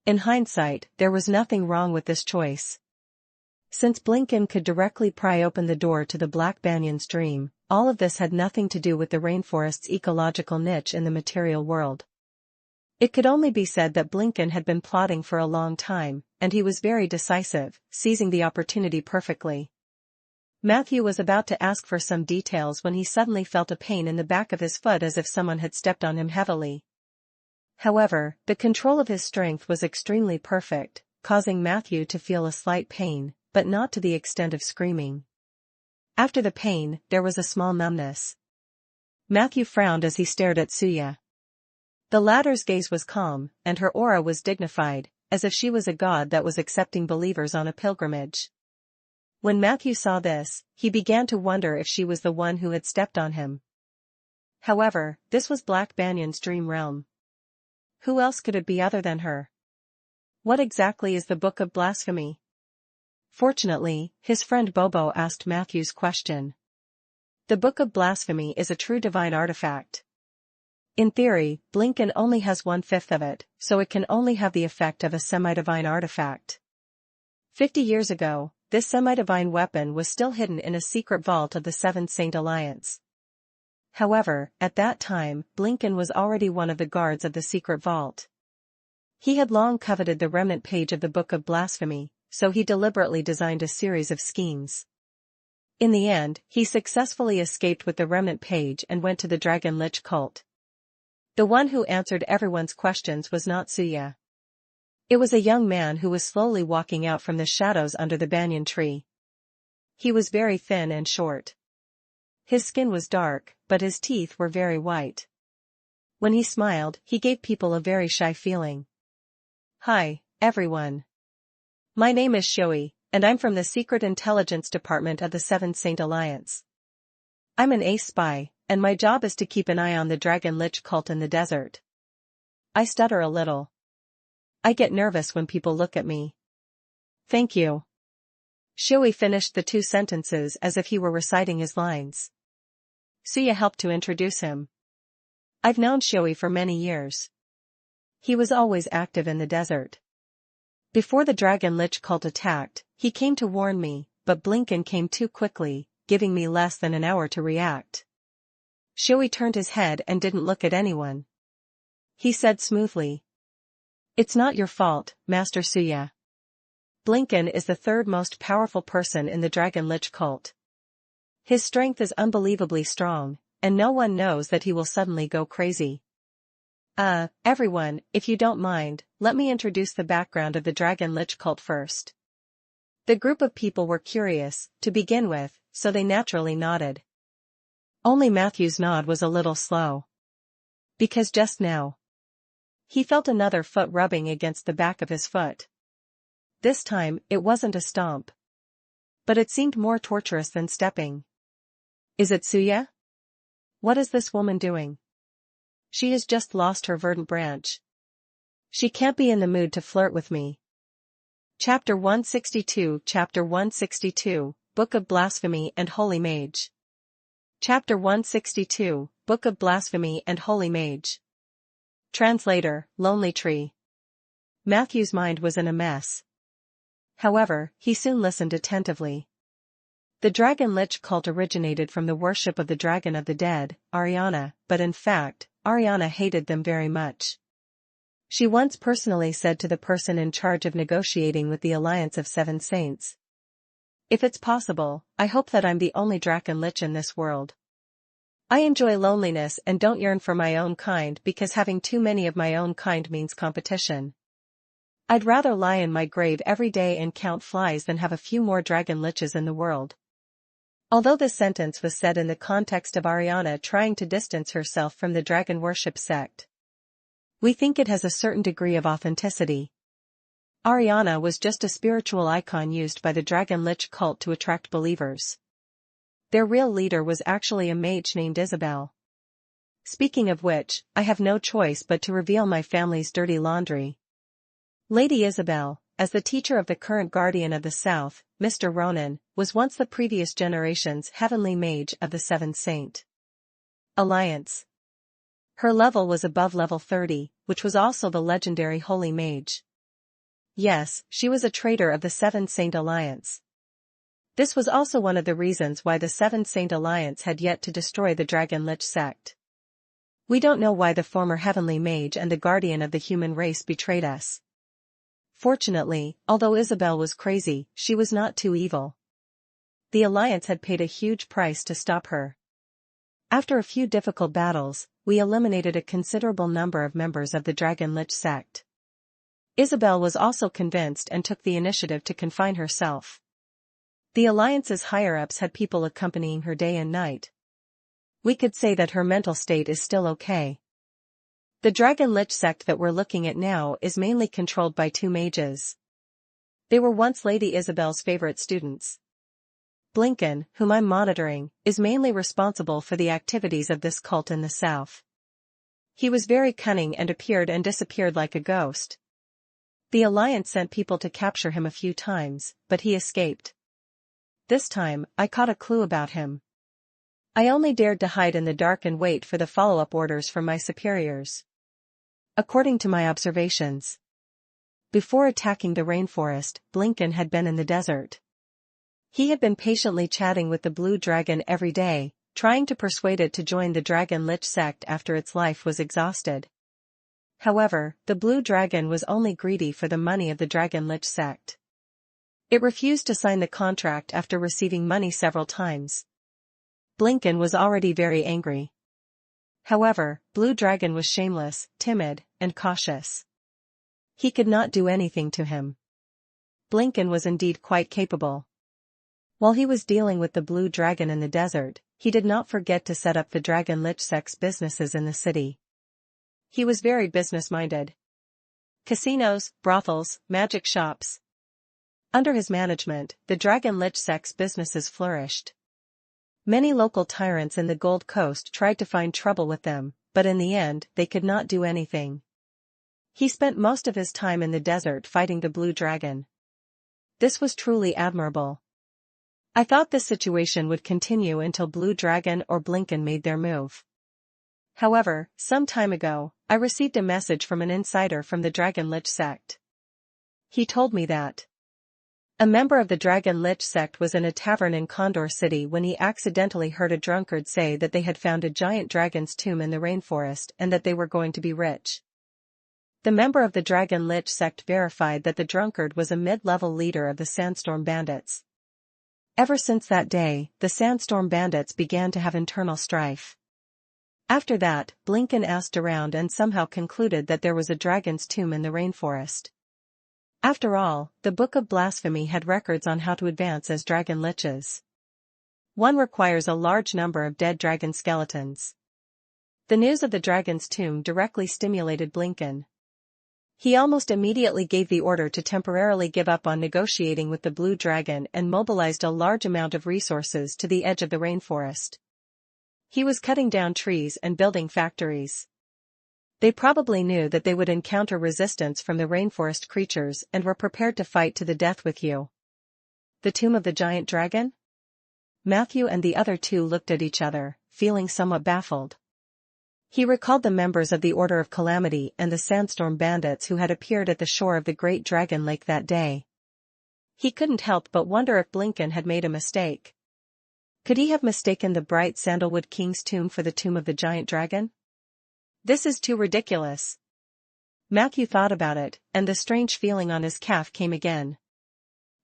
In hindsight, there was nothing wrong with this choice. Since Blinken could directly pry open the door to the Black Banyon's dream, all of this had nothing to do with the rainforest's ecological niche in the material world. It could only be said that Blinken had been plotting for a long time, and he was very decisive, seizing the opportunity perfectly. Matthew was about to ask for some details when he suddenly felt a pain in the back of his foot as if someone had stepped on him heavily. However, the control of his strength was extremely perfect, causing Matthew to feel a slight pain, but not to the extent of screaming. After the pain, there was a small numbness. Matthew frowned as he stared at Suya. The latter's gaze was calm, and her aura was dignified, as if she was a god that was accepting believers on a pilgrimage. When Matthew saw this, he began to wonder if she was the one who had stepped on him. However, this was Black Banyon's dream realm. Who else could it be other than her? What exactly is the Book of Blasphemy? Fortunately, his friend Bobo asked Matthew's question. The Book of Blasphemy is a true divine artifact. In theory, Blinken only has 1/5 of it, so it can only have the effect of a semi-divine artifact. 50 years ago, this semi-divine weapon was still hidden in a secret vault of the Seventh Saint Alliance. However, at that time, Blinken was already one of the guards of the secret vault. He had long coveted the remnant page of the Book of Blasphemy, so he deliberately designed a series of schemes. In the end, he successfully escaped with the remnant page and went to the Dragon Lich cult. The one who answered everyone's questions was not Suya. It was a young man who was slowly walking out from the shadows under the banyan tree. He was very thin and short. His skin was dark, but his teeth were very white. When he smiled, he gave people a very shy feeling. Hi, everyone. My name is Shoei, and I'm from the Secret Intelligence Department of the Seventh Saint Alliance. I'm an ace spy, and my job is to keep an eye on the Dragon Lich cult in the desert. I stutter a little. I get nervous when people look at me. Thank you. Shoei finished the 2 sentences as if he were reciting his lines. Suya helped to introduce him. I've known Shoei for many years. He was always active in the desert. Before the Dragon Lich cult attacked, he came to warn me, but Blinken came too quickly, giving me less than an hour to react. Shoei turned his head and didn't look at anyone. He said smoothly. It's not your fault, Master Suya. Blinken is the 3rd most powerful person in the Dragon Lich cult. His strength is unbelievably strong, and no one knows that he will suddenly go crazy. Everyone, if you don't mind, let me introduce the background of the Dragon Lich cult first. The group of people were curious, to begin with, so they naturally nodded. Only Matthew's nod was a little slow. Because just now, he felt another foot rubbing against the back of his foot. This time, it wasn't a stomp. But it seemed more torturous than stepping. Is it Suya? What is this woman doing? She has just lost her verdant branch. She can't be in the mood to flirt with me. Chapter 162 Chapter 162, Book of Blasphemy and Holy Mage. Chapter 162, Book of Blasphemy and Holy Mage. Translator, Lonely Tree. Matthew's mind was in a mess. However, he soon listened attentively. The Dragon Lich cult originated from the worship of the Dragon of the Dead, Ariana, but in fact, Ariana hated them very much. She once personally said to the person in charge of negotiating with the Alliance of Seven Saints, "If it's possible, I hope that I'm the only Dragon Lich in this world. I enjoy loneliness and don't yearn for my own kind because having too many of my own kind means competition. I'd rather lie in my grave every day and count flies than have a few more Dragon Liches in the world." Although this sentence was said in the context of Ariana trying to distance herself from the dragon worship sect, we think it has a certain degree of authenticity. Ariana was just a spiritual icon used by the Dragon Lich cult to attract believers. Their real leader was actually a mage named Isabel. Speaking of which, I have no choice but to reveal my family's dirty laundry. Lady Isabel, as the teacher of the current guardian of the South, Mr. Ronan, was once the previous generation's heavenly mage of the Seventh Saint Alliance. Her level was above level 30, which was also the legendary Holy Mage. Yes, she was a traitor of the Seventh Saint Alliance. This was also one of the reasons why the Seventh Saint Alliance had yet to destroy the Dragon Lich sect. We don't know why the former heavenly mage and the guardian of the human race betrayed us. Fortunately, although Isabel was crazy, she was not too evil. The Alliance had paid a huge price to stop her. After a few difficult battles, we eliminated a considerable number of members of the Dragon Lich sect. Isabel was also convinced and took the initiative to confine herself. The Alliance's higher-ups had people accompanying her day and night. We could say that her mental state is still okay. The Dragon Lich sect that we're looking at now is mainly controlled by two mages. They were once Lady Isabel's favorite students. Blinken, whom I'm monitoring, is mainly responsible for the activities of this cult in the south. He was very cunning and appeared and disappeared like a ghost. The Alliance sent people to capture him a few times, but he escaped. This time, I caught a clue about him. I only dared to hide in the dark and wait for the follow-up orders from my superiors. According to my observations, before attacking the rainforest, Blinken had been in the desert. He had been patiently chatting with the Blue Dragon every day, trying to persuade it to join the Dragon Lich sect after its life was exhausted. However, the Blue Dragon was only greedy for the money of the Dragon Lich sect. It refused to sign the contract after receiving money several times. Blinken was already very angry. However, Blue Dragon was shameless, timid, and cautious. He could not do anything to him. Blinken was indeed quite capable. While he was dealing with the Blue Dragon in the desert, he did not forget to set up the Dragon Lich sect's businesses in the city. He was very business-minded. Casinos, brothels, magic shops. Under his management, the Dragon Lich sect's businesses flourished. Many local tyrants in the Gold Coast tried to find trouble with them, but in the end, they could not do anything. He spent most of his time in the desert fighting the Blue Dragon. This was truly admirable. I thought this situation would continue until Blue Dragon or Blinken made their move. However, some time ago, I received a message from an insider from the Dragon Lich sect. He told me that a member of the Dragon Lich sect was in a tavern in Condor City when he accidentally heard a drunkard say that they had found a giant dragon's tomb in the rainforest and that they were going to be rich. The member of the Dragon Lich sect verified that the drunkard was a mid-level leader of the Sandstorm Bandits. Ever since that day, the Sandstorm Bandits began to have internal strife. After that, Blinken asked around and somehow concluded that there was a dragon's tomb in the rainforest. After all, the Book of Blasphemy had records on how to advance as dragon liches. One requires a large number of dead dragon skeletons. The news of the dragon's tomb directly stimulated Blinken. He almost immediately gave the order to temporarily give up on negotiating with the Blue Dragon and mobilized a large amount of resources to the edge of the rainforest. He was cutting down trees and building factories. They probably knew that they would encounter resistance from the rainforest creatures and were prepared to fight to the death with you. The tomb of the giant dragon? Matthew and the other two looked at each other, feeling somewhat baffled. He recalled the members of the Order of Calamity and the Sandstorm Bandits who had appeared at the shore of the Great Dragon Lake that day. He couldn't help but wonder if Blinken had made a mistake. Could he have mistaken the bright Sandalwood King's tomb for the tomb of the giant dragon? This is too ridiculous. Matthew thought about it, and the strange feeling on his calf came again.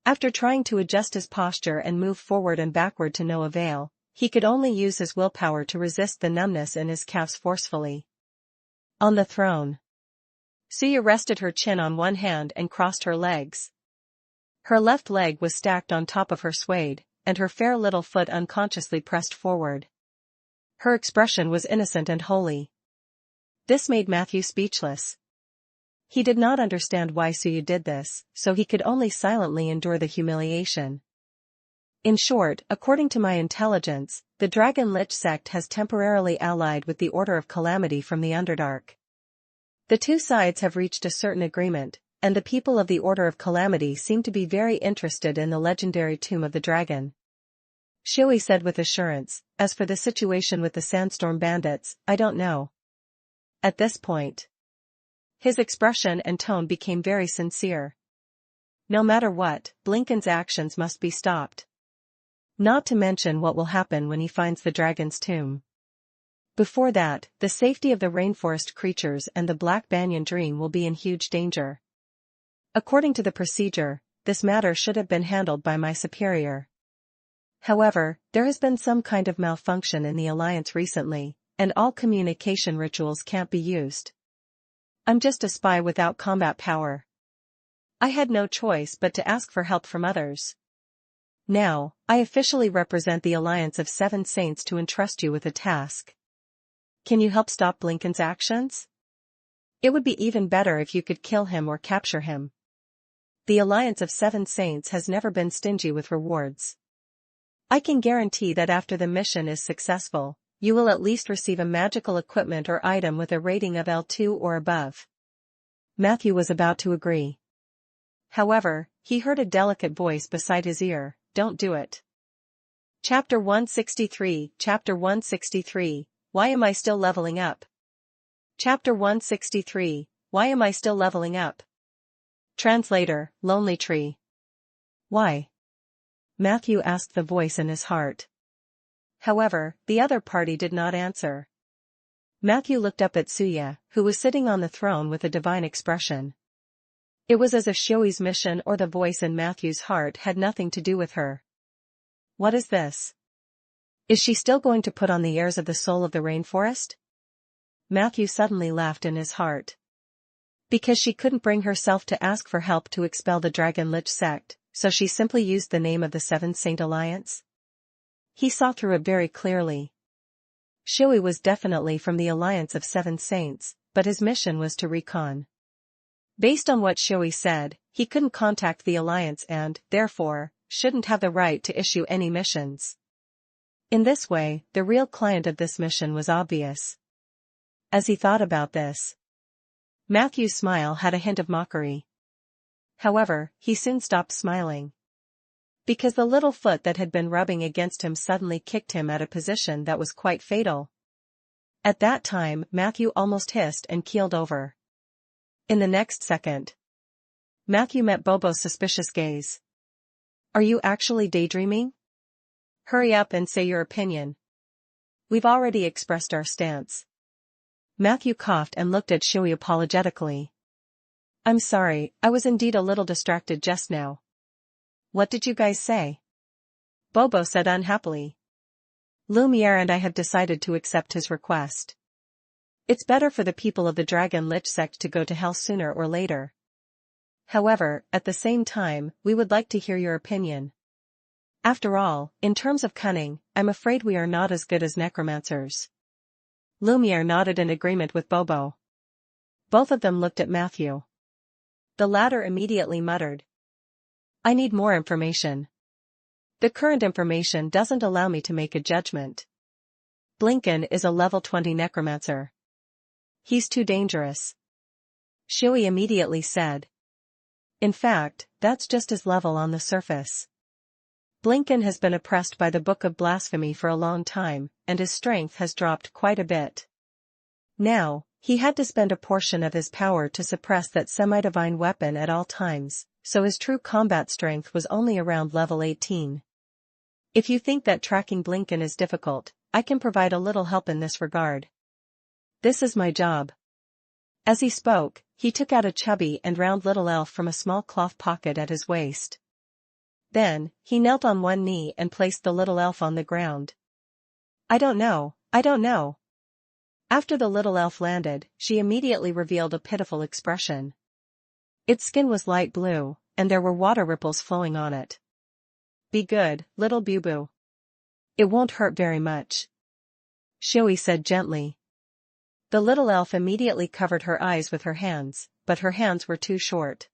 After trying to adjust his posture and move forward and backward to no avail, he could only use his willpower to resist the numbness in his calves forcefully. On the throne, Suya rested her chin on one hand and crossed her legs. Her left leg was stacked on top of her swayed, and her fair little foot unconsciously pressed forward. Her expression was innocent and holy. This made Matthew speechless. He did not understand why Suya did this, so he could only silently endure the humiliation. In short, according to my intelligence, the Dragon Lich sect has temporarily allied with the Order of Calamity from the Underdark. The two sides have reached a certain agreement, and the people of the Order of Calamity seem to be very interested in the legendary Tomb of the Dragon. Shui said with assurance, as for the situation with the Sandstorm Bandits, I don't know. At this point, his expression and tone became very sincere. No matter what, Blinken's actions must be stopped. Not to mention what will happen when he finds the dragon's tomb. Before that, the safety of the rainforest creatures and the Black Banyan Dream will be in huge danger. According to the procedure, this matter should have been handled by my superior. However, there has been some kind of malfunction in the Alliance recently, and all communication rituals can't be used. I'm just a spy without combat power. I had no choice but to ask for help from others. Now, I officially represent the Alliance of Seven Saints to entrust you with a task. Can you help stop Blinken's actions? It would be even better if you could kill him or capture him. The Alliance of Seven Saints has never been stingy with rewards. I can guarantee that after the mission is successful, you will at least receive a magical equipment or item with a rating of L2 or above. Matthew was about to agree. However, he heard a delicate voice beside his ear, "Don't do it." Chapter 163, Chapter 163, Why am I still leveling up? Chapter 163, Why am I still leveling up? Translator, Lonely Tree. Why? Matthew asked the voice in his heart. However, the other party did not answer. Matthew looked up at Suya, who was sitting on the throne with a divine expression. It was as if Shui's mission or the voice in Matthew's heart had nothing to do with her. What is this? Is she still going to put on the airs of the soul of the rainforest? Matthew suddenly laughed in his heart. Because she couldn't bring herself to ask for help to expel the Dragon Lich sect, so she simply used the name of the Seven Saint Alliance? He saw through it very clearly. Shui was definitely from the Alliance of Seven Saints, but his mission was to recon. Based on what Shui said, he couldn't contact the Alliance and, therefore, shouldn't have the right to issue any missions. In this way, the real client of this mission was obvious. As he thought about this, Matthew's smile had a hint of mockery. However, he soon stopped smiling. Because the little foot that had been rubbing against him suddenly kicked him at a position that was quite fatal. At that time, Matthew almost hissed and keeled over. In the next second, Matthew met Bobo's suspicious gaze. Are you actually daydreaming? Hurry up and say your opinion. We've already expressed our stance. Matthew coughed and looked at Shui apologetically. I'm sorry, I was indeed a little distracted just now. What did you guys say? Bobo said unhappily. Lumiere and I have decided to accept his request. It's better for the people of the Dragon Lich sect to go to hell sooner or later. However, at the same time, we would like to hear your opinion. After all, in terms of cunning, I'm afraid we are not as good as necromancers. Lumiere nodded in agreement with Bobo. Both of them looked at Matthew. The latter immediately muttered. I need more information. The current information doesn't allow me to make a judgment. Blinken is a level 20 necromancer. He's too dangerous. Shui immediately said. In fact, that's just his level on the surface. Blinken has been oppressed by the Book of Blasphemy for a long time, and his strength has dropped quite a bit. Now, he had to spend a portion of his power to suppress that semi-divine weapon at all times, so his true combat strength was only around level 18. If you think that tracking Blinken is difficult, I can provide a little help in this regard. This is my job. As he spoke, he took out a chubby and round little elf from a small cloth pocket at his waist. Then, he knelt on one knee and placed the little elf on the ground. I don't know. After the little elf landed, she immediately revealed a pitiful expression. Its skin was light blue, and there were water ripples flowing on it. Be good, little Boo-Boo. It won't hurt very much. Shui said gently. The little elf immediately covered her eyes with her hands, but her hands were too short.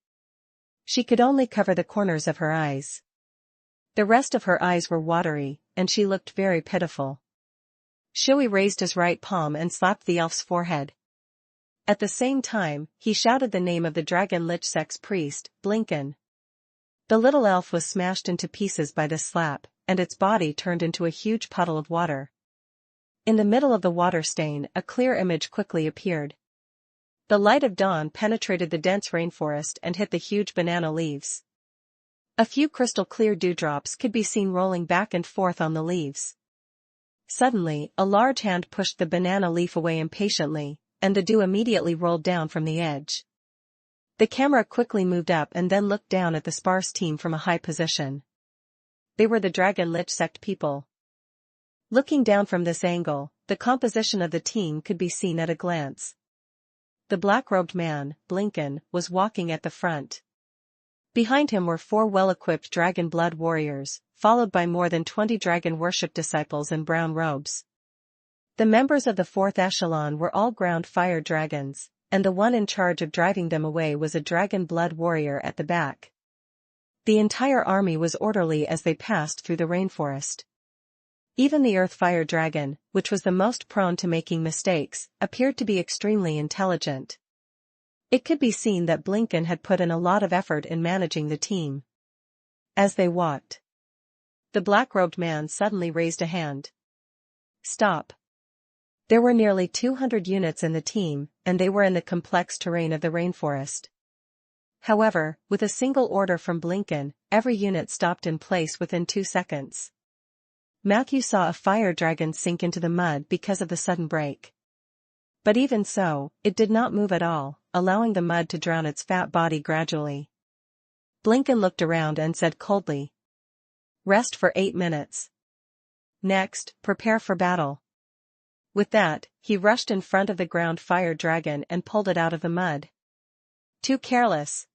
She could only cover the corners of her eyes. The rest of her eyes were watery, and she looked very pitiful. Shuey raised his right palm and slapped the elf's forehead. At the same time, he shouted the name of the Dragon Lich Sect's priest, Blinken. The little elf was smashed into pieces by this slap, and its body turned into a huge puddle of water. In the middle of the water stain, a clear image quickly appeared. The light of dawn penetrated the dense rainforest and hit the huge banana leaves. A few crystal-clear dewdrops could be seen rolling back and forth on the leaves. Suddenly, a large hand pushed the banana leaf away impatiently, and the dew immediately rolled down from the edge. The camera quickly moved up and then looked down at the sparse team from a high position. They were the Dragon Lich Sect people. Looking down from this angle, the composition of the team could be seen at a glance. The black-robed man, Blinken, was walking at the front. Behind him were 4 well-equipped dragon blood warriors, followed by more than 20 dragon worship disciples in brown robes. The members of the 4th echelon were all ground fire dragons, and the one in charge of driving them away was a dragon blood warrior at the back. The entire army was orderly as they passed through the rainforest. Even the earth fire dragon, which was the most prone to making mistakes, appeared to be extremely intelligent. It could be seen that Blinken had put in a lot of effort in managing the team. As they walked, the black-robed man suddenly raised a hand. Stop. There were nearly 200 units in the team, and they were in the complex terrain of the rainforest. However, with a single order from Blinken, every unit stopped in place within 2 seconds. Matthew saw a fire dragon sink into the mud because of the sudden break. But even so, it did not move at all, allowing the mud to drown its fat body gradually. Blinken looked around and said coldly, "Rest for 8 minutes. Next, prepare for battle." With that, he rushed in front of the ground fire dragon and pulled it out of the mud. "Too careless."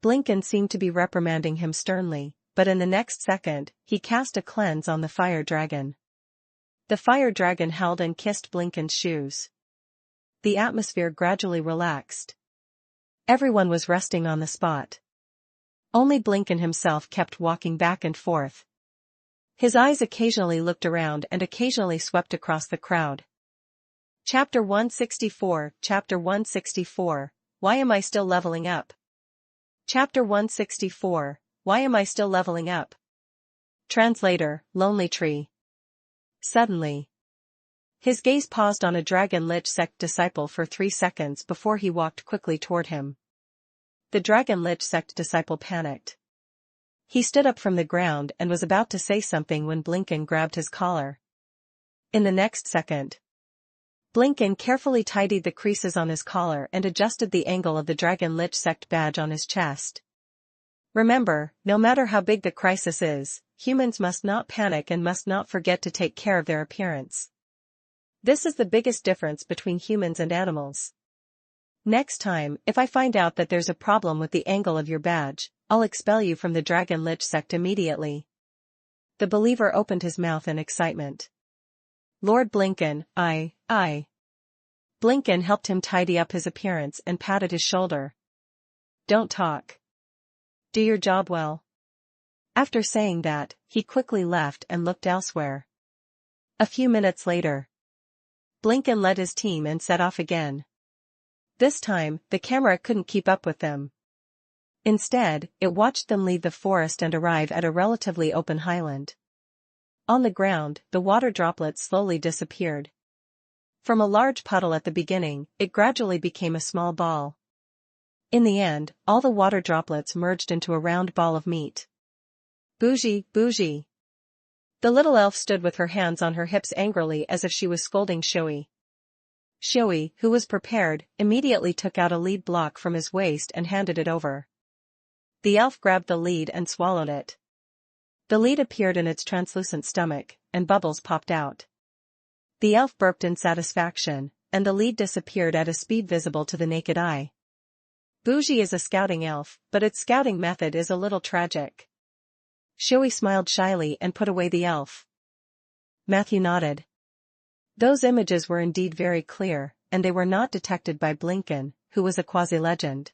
Blinken seemed to be reprimanding him sternly, but in the next second, he cast a cleanse on the fire dragon. The fire dragon held and kissed Blinken's shoes. The atmosphere gradually relaxed. Everyone was resting on the spot. Only Blinken himself kept walking back and forth. His eyes occasionally looked around and occasionally swept across the crowd. Chapter 164, Chapter 164, Why am I still leveling up? Chapter 164, Why am I still leveling up? Translator, Lonely Tree. Suddenly, his gaze paused on a Dragon Lich Sect disciple for 3 seconds before he walked quickly toward him. The Dragon Lich Sect disciple panicked. He stood up from the ground and was about to say something when Blinken grabbed his collar. In the next second, Blinken carefully tidied the creases on his collar and adjusted the angle of the Dragon Lich Sect badge on his chest. Remember, no matter how big the crisis is, humans must not panic and must not forget to take care of their appearance. This is the biggest difference between humans and animals. Next time, if I find out that there's a problem with the angle of your badge, I'll expel you from the Dragon Lich Sect immediately. The believer opened his mouth in excitement. Lord Blinken, I. Blinken helped him tidy up his appearance and patted his shoulder. Don't talk. Do your job well. After saying that, he quickly left and looked elsewhere. A few minutes later, Blinken led his team and set off again. This time, the camera couldn't keep up with them. Instead, it watched them leave the forest and arrive at a relatively open highland. On the ground, the water droplets slowly disappeared. From a large puddle at the beginning, it gradually became a small ball. In the end, all the water droplets merged into a round ball of meat. Bougie, bougie. The little elf stood with her hands on her hips angrily as if she was scolding Shuey. Shuey, who was prepared, immediately took out a lead block from his waist and handed it over. The elf grabbed the lead and swallowed it. The lead appeared in its translucent stomach, and bubbles popped out. The elf burped in satisfaction, and the lead disappeared at a speed visible to the naked eye. Bougie is a scouting elf, but its scouting method is a little tragic. Shuey smiled shyly and put away the elf. Matthew nodded. Those images were indeed very clear, and they were not detected by Blinken, who was a quasi-legend.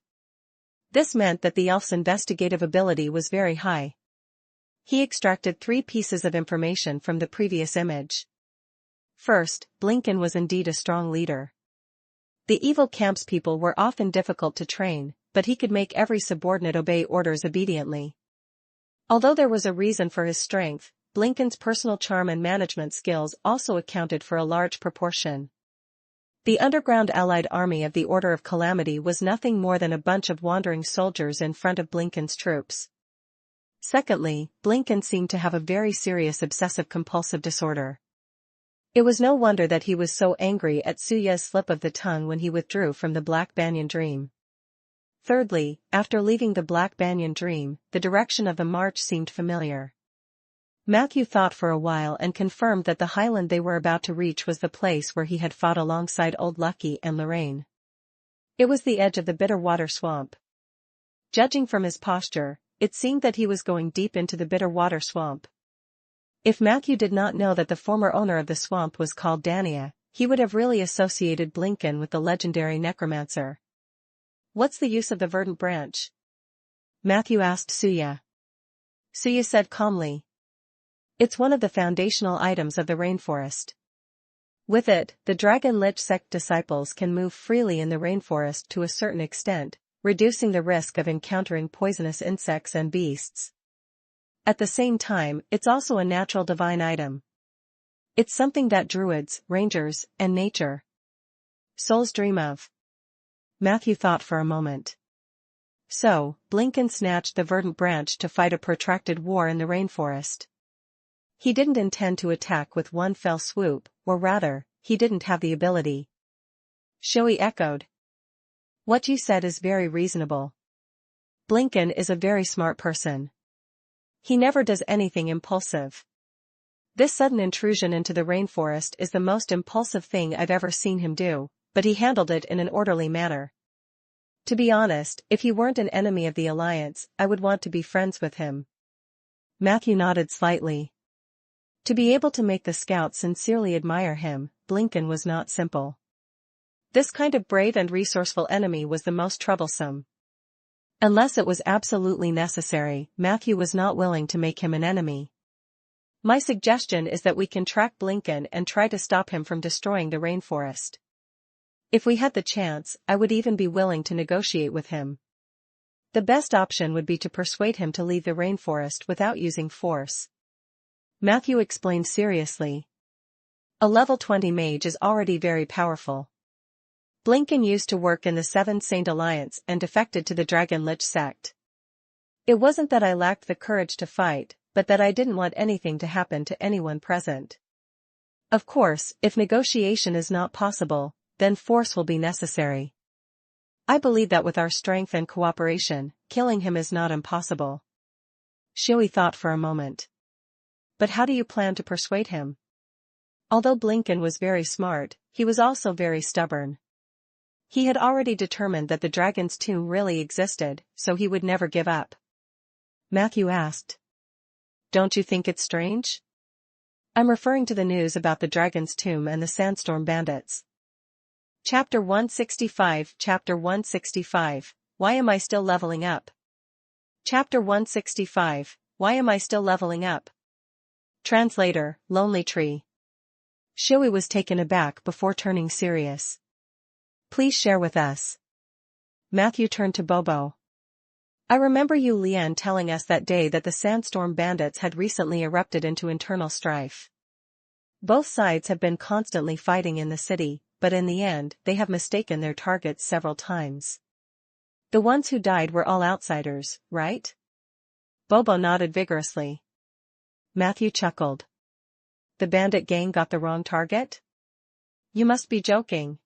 This meant that the elf's investigative ability was very high. He extracted 3 pieces of information from the previous image. First, Blinken was indeed a strong leader. The evil camp's people were often difficult to train, but he could make every subordinate obey orders obediently. Although there was a reason for his strength, Blinken's personal charm and management skills also accounted for a large proportion. The underground allied army of the Order of Calamity was nothing more than a bunch of wandering soldiers in front of Blinken's troops. Secondly, Blinken seemed to have a very serious obsessive-compulsive disorder. It was no wonder that he was so angry at Suya's slip of the tongue when he withdrew from the Black Banyan Dream. Thirdly, after leaving the Black Banyan Dream, the direction of the march seemed familiar. Matthew thought for a while and confirmed that the highland they were about to reach was the place where he had fought alongside Old Lucky and Lorraine. It was the edge of the Bitterwater Swamp. Judging from his posture, it seemed that he was going deep into the Bitterwater Swamp. If Matthew did not know that the former owner of the swamp was called Dania, he would have really associated Blinken with the legendary Necromancer. "What's the use of the verdant branch?" Matthew asked Suya. Suya said calmly. "It's one of the foundational items of the rainforest. With it, the Dragon Lich sect disciples can move freely in the rainforest to a certain extent, reducing the risk of encountering poisonous insects and beasts. At the same time, it's also a natural divine item. It's something that druids, rangers, and nature souls dream of." Matthew thought for a moment. So, Blinken snatched the verdant branch to fight a protracted war in the rainforest. He didn't intend to attack with one fell swoop, or rather, he didn't have the ability. Shui echoed. "What you said is very reasonable. Blinken is a very smart person. He never does anything impulsive. This sudden intrusion into the rainforest is the most impulsive thing I've ever seen him do, but he handled it in an orderly manner. To be honest, if he weren't an enemy of the Alliance, I would want to be friends with him." Matthew nodded slightly. To be able to make the scouts sincerely admire him, Blinken was not simple. This kind of brave and resourceful enemy was the most troublesome. Unless it was absolutely necessary, Matthew was not willing to make him an enemy. "My suggestion is that we can track Blinken and try to stop him from destroying the rainforest. If we had the chance, I would even be willing to negotiate with him. The best option would be to persuade him to leave the rainforest without using force." Matthew explained seriously. "A level 20 mage is already very powerful. Blinken used to work in the Seven Saint Alliance and defected to the Dragon Lich sect. It wasn't that I lacked the courage to fight, but that I didn't want anything to happen to anyone present. Of course, if negotiation is not possible, then force will be necessary. I believe that with our strength and cooperation, killing him is not impossible." Shui thought for a moment. "But how do you plan to persuade him?" Although Blinken was very smart, he was also very stubborn. He had already determined that the dragon's tomb really existed, so he would never give up. Matthew asked. "Don't you think it's strange?" "I'm referring to the news about the dragon's tomb and the sandstorm bandits." Chapter 165 Chapter 165, Why am I still leveling up? Chapter 165, Why am I still leveling up? Translator, Lonely Tree. Shui was taken aback before turning serious. "Please share with us." Matthew turned to Bobo. "I remember you Lian telling us that day that the sandstorm bandits had recently erupted into internal strife. Both sides have been constantly fighting in the city, but in the end, they have mistaken their targets several times. The ones who died were all outsiders, right?" Bobo nodded vigorously. Matthew chuckled. "The bandit gang got the wrong target? You must be joking.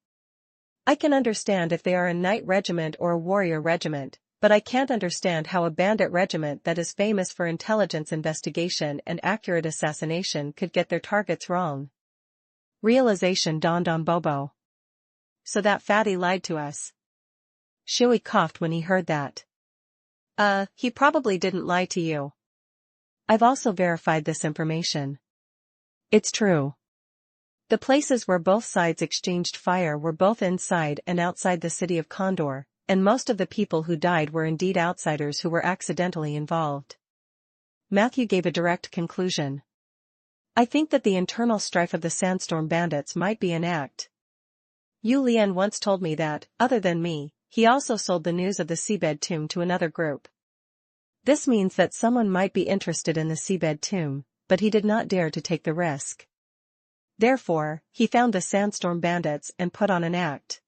I can understand if they are a knight regiment or a warrior regiment, but I can't understand how a bandit regiment that is famous for intelligence investigation and accurate assassination could get their targets wrong." Realization dawned on Bobo. "So that fatty lied to us." Shui coughed when he heard that. He probably didn't lie to you. I've also verified this information. It's true. The places where both sides exchanged fire were both inside and outside the city of Condor, and most of the people who died were indeed outsiders who were accidentally involved. Matthew gave a direct conclusion. I think that the internal strife of the Sandstorm Bandits might be an act. Yu Lian once told me that, other than me, he also sold the news of the seabed tomb to another group. This means that someone might be interested in the seabed tomb, but he did not dare to take the risk. Therefore, he found the Sandstorm Bandits and put on an act.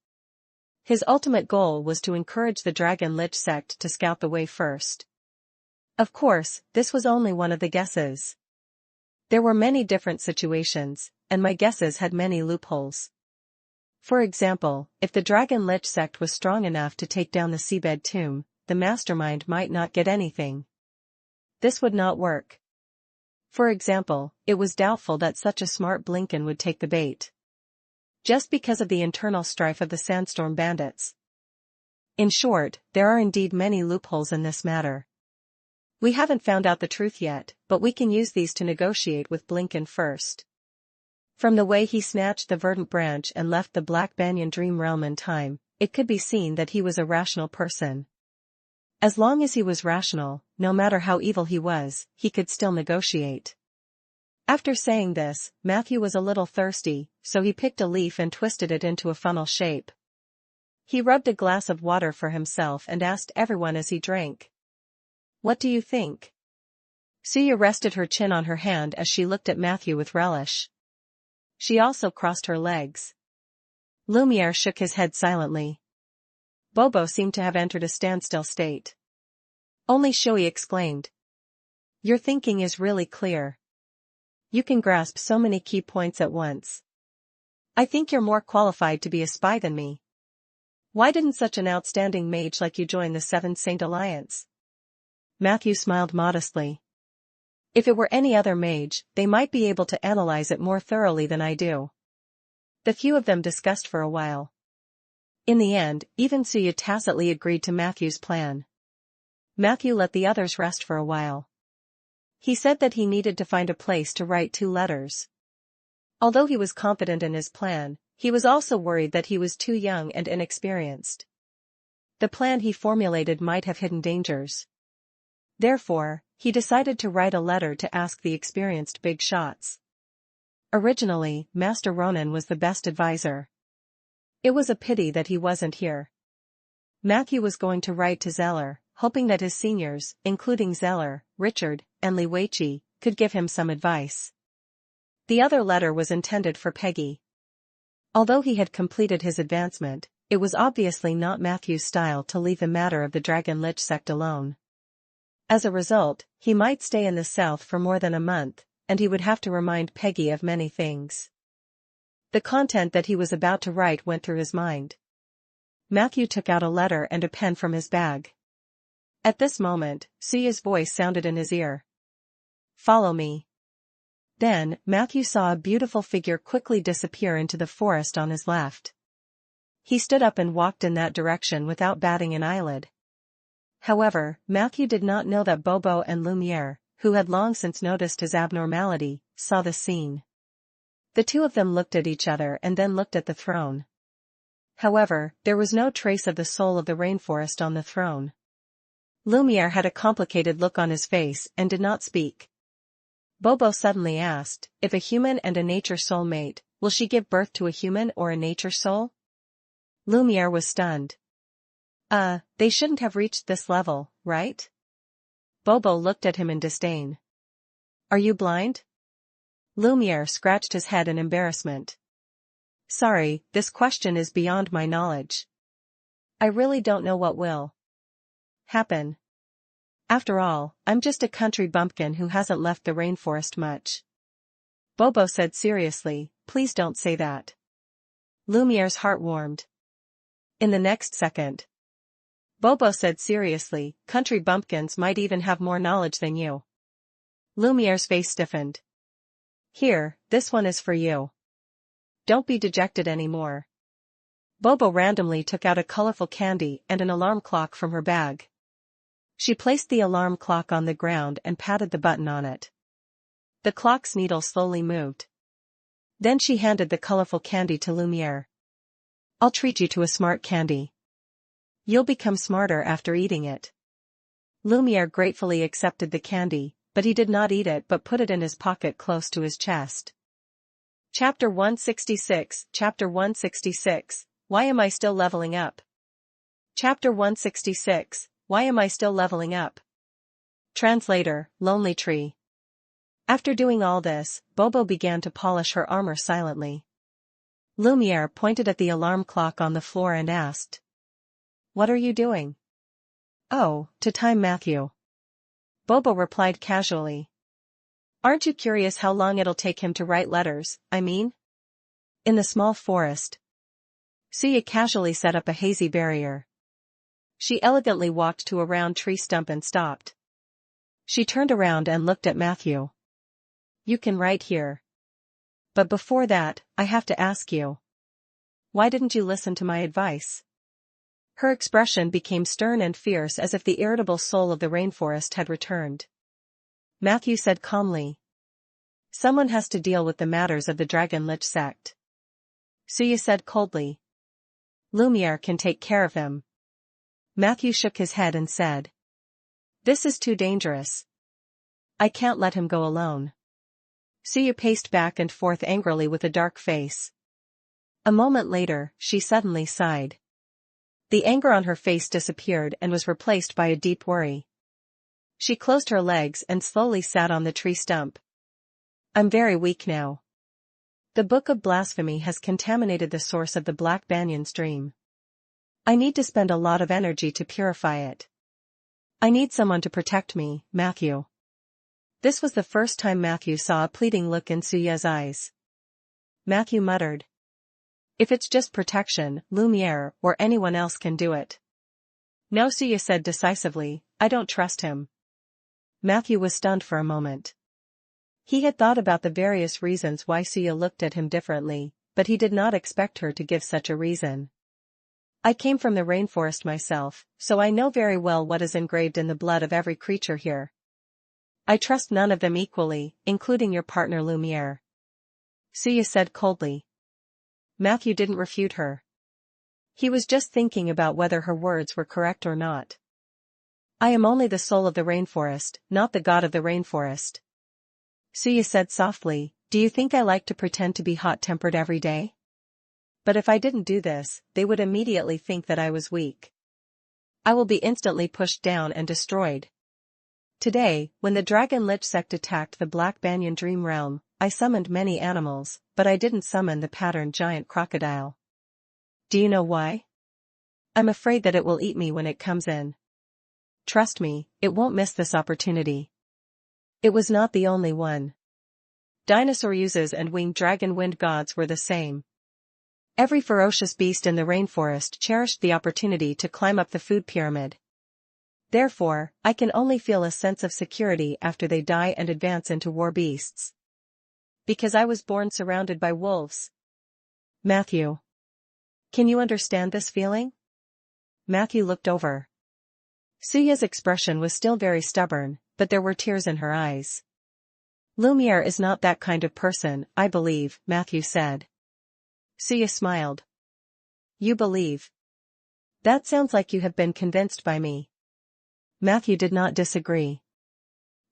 His ultimate goal was to encourage the Dragon Lich sect to scout the way first. Of course, this was only one of the guesses. There were many different situations, and my guesses had many loopholes. For example, if the Dragon Lich sect was strong enough to take down the seabed tomb, the mastermind might not get anything. This would not work. For example, it was doubtful that such a smart Blinken would take the bait. Just because of the internal strife of the Sandstorm Bandits. In short, there are indeed many loopholes in this matter. We haven't found out the truth yet, but we can use these to negotiate with Blinken first. From the way he snatched the verdant branch and left the Black Banyan dream realm in time, it could be seen that he was a rational person. As long as he was rational, no matter how evil he was, he could still negotiate. After saying this, Matthew was a little thirsty, so he picked a leaf and twisted it into a funnel shape. He rubbed a glass of water for himself and asked everyone as he drank. What do you think? Suya rested her chin on her hand as she looked at Matthew with relish. She also crossed her legs. Lumiere shook his head silently. Bobo seemed to have entered a standstill state. Only Shui exclaimed. Your thinking is really clear. You can grasp so many key points at once. I think you're more qualified to be a spy than me. Why didn't such an outstanding mage like you join the Seven Saint Alliance? Matthew smiled modestly. If it were any other mage, they might be able to analyze it more thoroughly than I do. The few of them discussed for a while. In the end, even Suya tacitly agreed to Matthew's plan. Matthew let the others rest for a while. He said that he needed to find a place to write 2 letters. Although he was confident in his plan, he was also worried that he was too young and inexperienced. The plan he formulated might have hidden dangers. Therefore, he decided to write a letter to ask the experienced big shots. Originally, Master Ronan was the best advisor. It was a pity that he wasn't here. Matthew was going to write to Zeller, hoping that his seniors, including Zeller, Richard, and Li Weiqi, could give him some advice. The other letter was intended for Peggy. Although he had completed his advancement, it was obviously not Matthew's style to leave the matter of the Dragon Lich sect alone. As a result, he might stay in the south for more than a month, and he would have to remind Peggy of many things. The content that he was about to write went through his mind. Matthew took out a letter and a pen from his bag. At this moment, Suya's voice sounded in his ear. Follow me. Then, Matthew saw a beautiful figure quickly disappear into the forest on his left. He stood up and walked in that direction without batting an eyelid. However, Matthew did not know that Bobo and Lumiere, who had long since noticed his abnormality, saw the scene. The two of them looked at each other and then looked at the throne. However, there was no trace of the soul of the rainforest on the throne. Lumiere had a complicated look on his face and did not speak. Bobo suddenly asked, if a human and a nature soul mate, will she give birth to a human or a nature soul? Lumiere was stunned. They shouldn't have reached this level, right? Bobo looked at him in disdain. Are you blind? Lumiere scratched his head in embarrassment. Sorry, this question is beyond my knowledge. I really don't know what will happen. After all, I'm just a country bumpkin who hasn't left the rainforest much. Bobo said seriously, please don't say that. Lumiere's heart warmed. In the next second, Bobo said seriously, country bumpkins might even have more knowledge than you. Lumiere's face stiffened. Here, this one is for you. Don't be dejected anymore. Bobo randomly took out a colorful candy and an alarm clock from her bag. She placed the alarm clock on the ground and patted the button on it. The clock's needle slowly moved. Then she handed the colorful candy to Lumiere. I'll treat you to a smart candy. You'll become smarter after eating it. Lumiere gratefully accepted the candy, but he did not eat it but put it in his pocket close to his chest. Chapter 166, Chapter 166, Why am I still leveling up? Chapter 166, Why am I still leveling up? Translator, Lonely Tree. After doing all this, Bobo began to polish her armor silently. Lumiere pointed at the alarm clock on the floor and asked, "What are you doing?" "Oh, to time Matthew." Bobo replied casually. "Aren't you curious how long it'll take him to write letters, I mean?" In the small forest, Suya casually set up a hazy barrier. She elegantly walked to a round tree stump and stopped. She turned around and looked at Matthew. "You can write here. But before that, I have to ask you. Why didn't you listen to my advice?" Her expression became stern and fierce as if the irritable soul of the rainforest had returned. Matthew said calmly, "Someone has to deal with the matters of the Dragon Lich sect." Suya said coldly, "Lumiere can take care of him." Matthew shook his head and said, "This is too dangerous. I can't let him go alone." Suya paced back and forth angrily with a dark face. A moment later, she suddenly sighed. The anger on her face disappeared and was replaced by a deep worry. She closed her legs and slowly sat on the tree stump. "I'm very weak now. The Book of Blasphemy has contaminated the source of the Black Banyan stream. I need to spend a lot of energy to purify it. I need someone to protect me, Matthew." This was the first time Matthew saw a pleading look in Suya's eyes. Matthew muttered, "If it's just protection, Lumiere or anyone else can do it." "No," Suya said decisively, "I don't trust him." Matthew was stunned for a moment. He had thought about the various reasons why Suya looked at him differently, but he did not expect her to give such a reason. "I came from the rainforest myself, so I know very well what is engraved in the blood of every creature here. I trust none of them equally, including your partner Lumiere," Suya said coldly. Matthew didn't refute her. He was just thinking about whether her words were correct or not. "I am only the soul of the rainforest, not the god of the rainforest," Suya said softly. "Do you think I like to pretend to be hot-tempered every day? But if I didn't do this, they would immediately think that I was weak. I will be instantly pushed down and destroyed. Today, when the Dragon Lich sect attacked the Black Banyan Dream Realm, I summoned many animals, but I didn't summon the patterned giant crocodile. Do you know why? I'm afraid that it will eat me when it comes in. Trust me, it won't miss this opportunity." It was not the only one. Dinosaur uses and winged dragon wind gods were the same. Every ferocious beast in the rainforest cherished the opportunity to climb up the food pyramid. Therefore, I can only feel a sense of security after they die and advance into war beasts. Because I was born surrounded by wolves. Matthew. Can you understand this feeling? Matthew looked over. Suya's expression was still very stubborn, but there were tears in her eyes. "Lumiere is not that kind of person, I believe," Matthew said. Suya smiled. "You believe? That sounds like you have been convinced by me." Matthew did not disagree.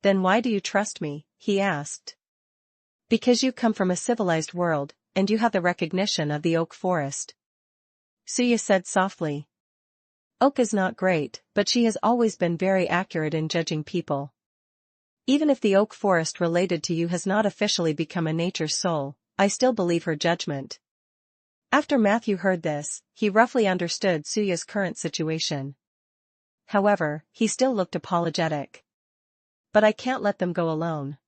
"Then why do you trust me?" he asked. "Because you come from a civilized world, and you have the recognition of the oak forest," Suya said softly. "Oak is not great, but she has always been very accurate in judging people. Even if the oak forest related to you has not officially become a nature soul, I still believe her judgment." After Matthew heard this, he roughly understood Suya's current situation. However, he still looked apologetic. "But I can't let them go alone.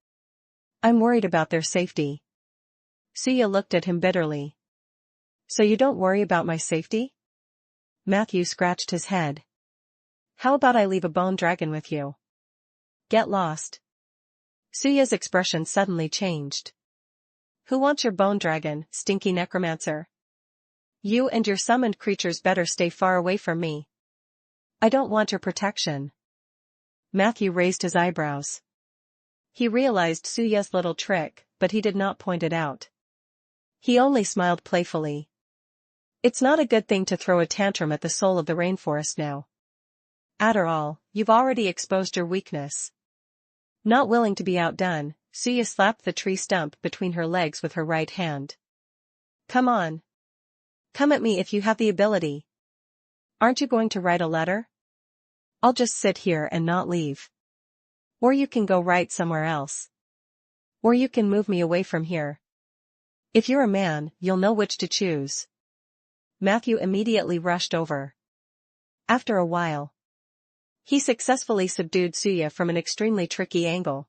I'm worried about their safety." Suya looked at him bitterly. "So you don't worry about my safety?" Matthew scratched his head. "How about I leave a bone dragon with you? Get lost." Suya's expression suddenly changed. "Who wants your bone dragon, stinky necromancer? You and your summoned creatures better stay far away from me. I don't want your protection." Matthew raised his eyebrows. He realized Suya's little trick, but he did not point it out. He only smiled playfully. "It's not a good thing to throw a tantrum at the soul of the rainforest now. After all, you've already exposed your weakness. Not willing to be outdone, Suya slapped the tree stump between her legs with her right hand. Come on. Come at me if you have the ability. Aren't you going to write a letter? I'll just sit here and not leave. Or you can go right somewhere else. Or you can move me away from here. If you're a man, you'll know which to choose. Matthew immediately rushed over. After a while, he successfully subdued Suya from an extremely tricky angle.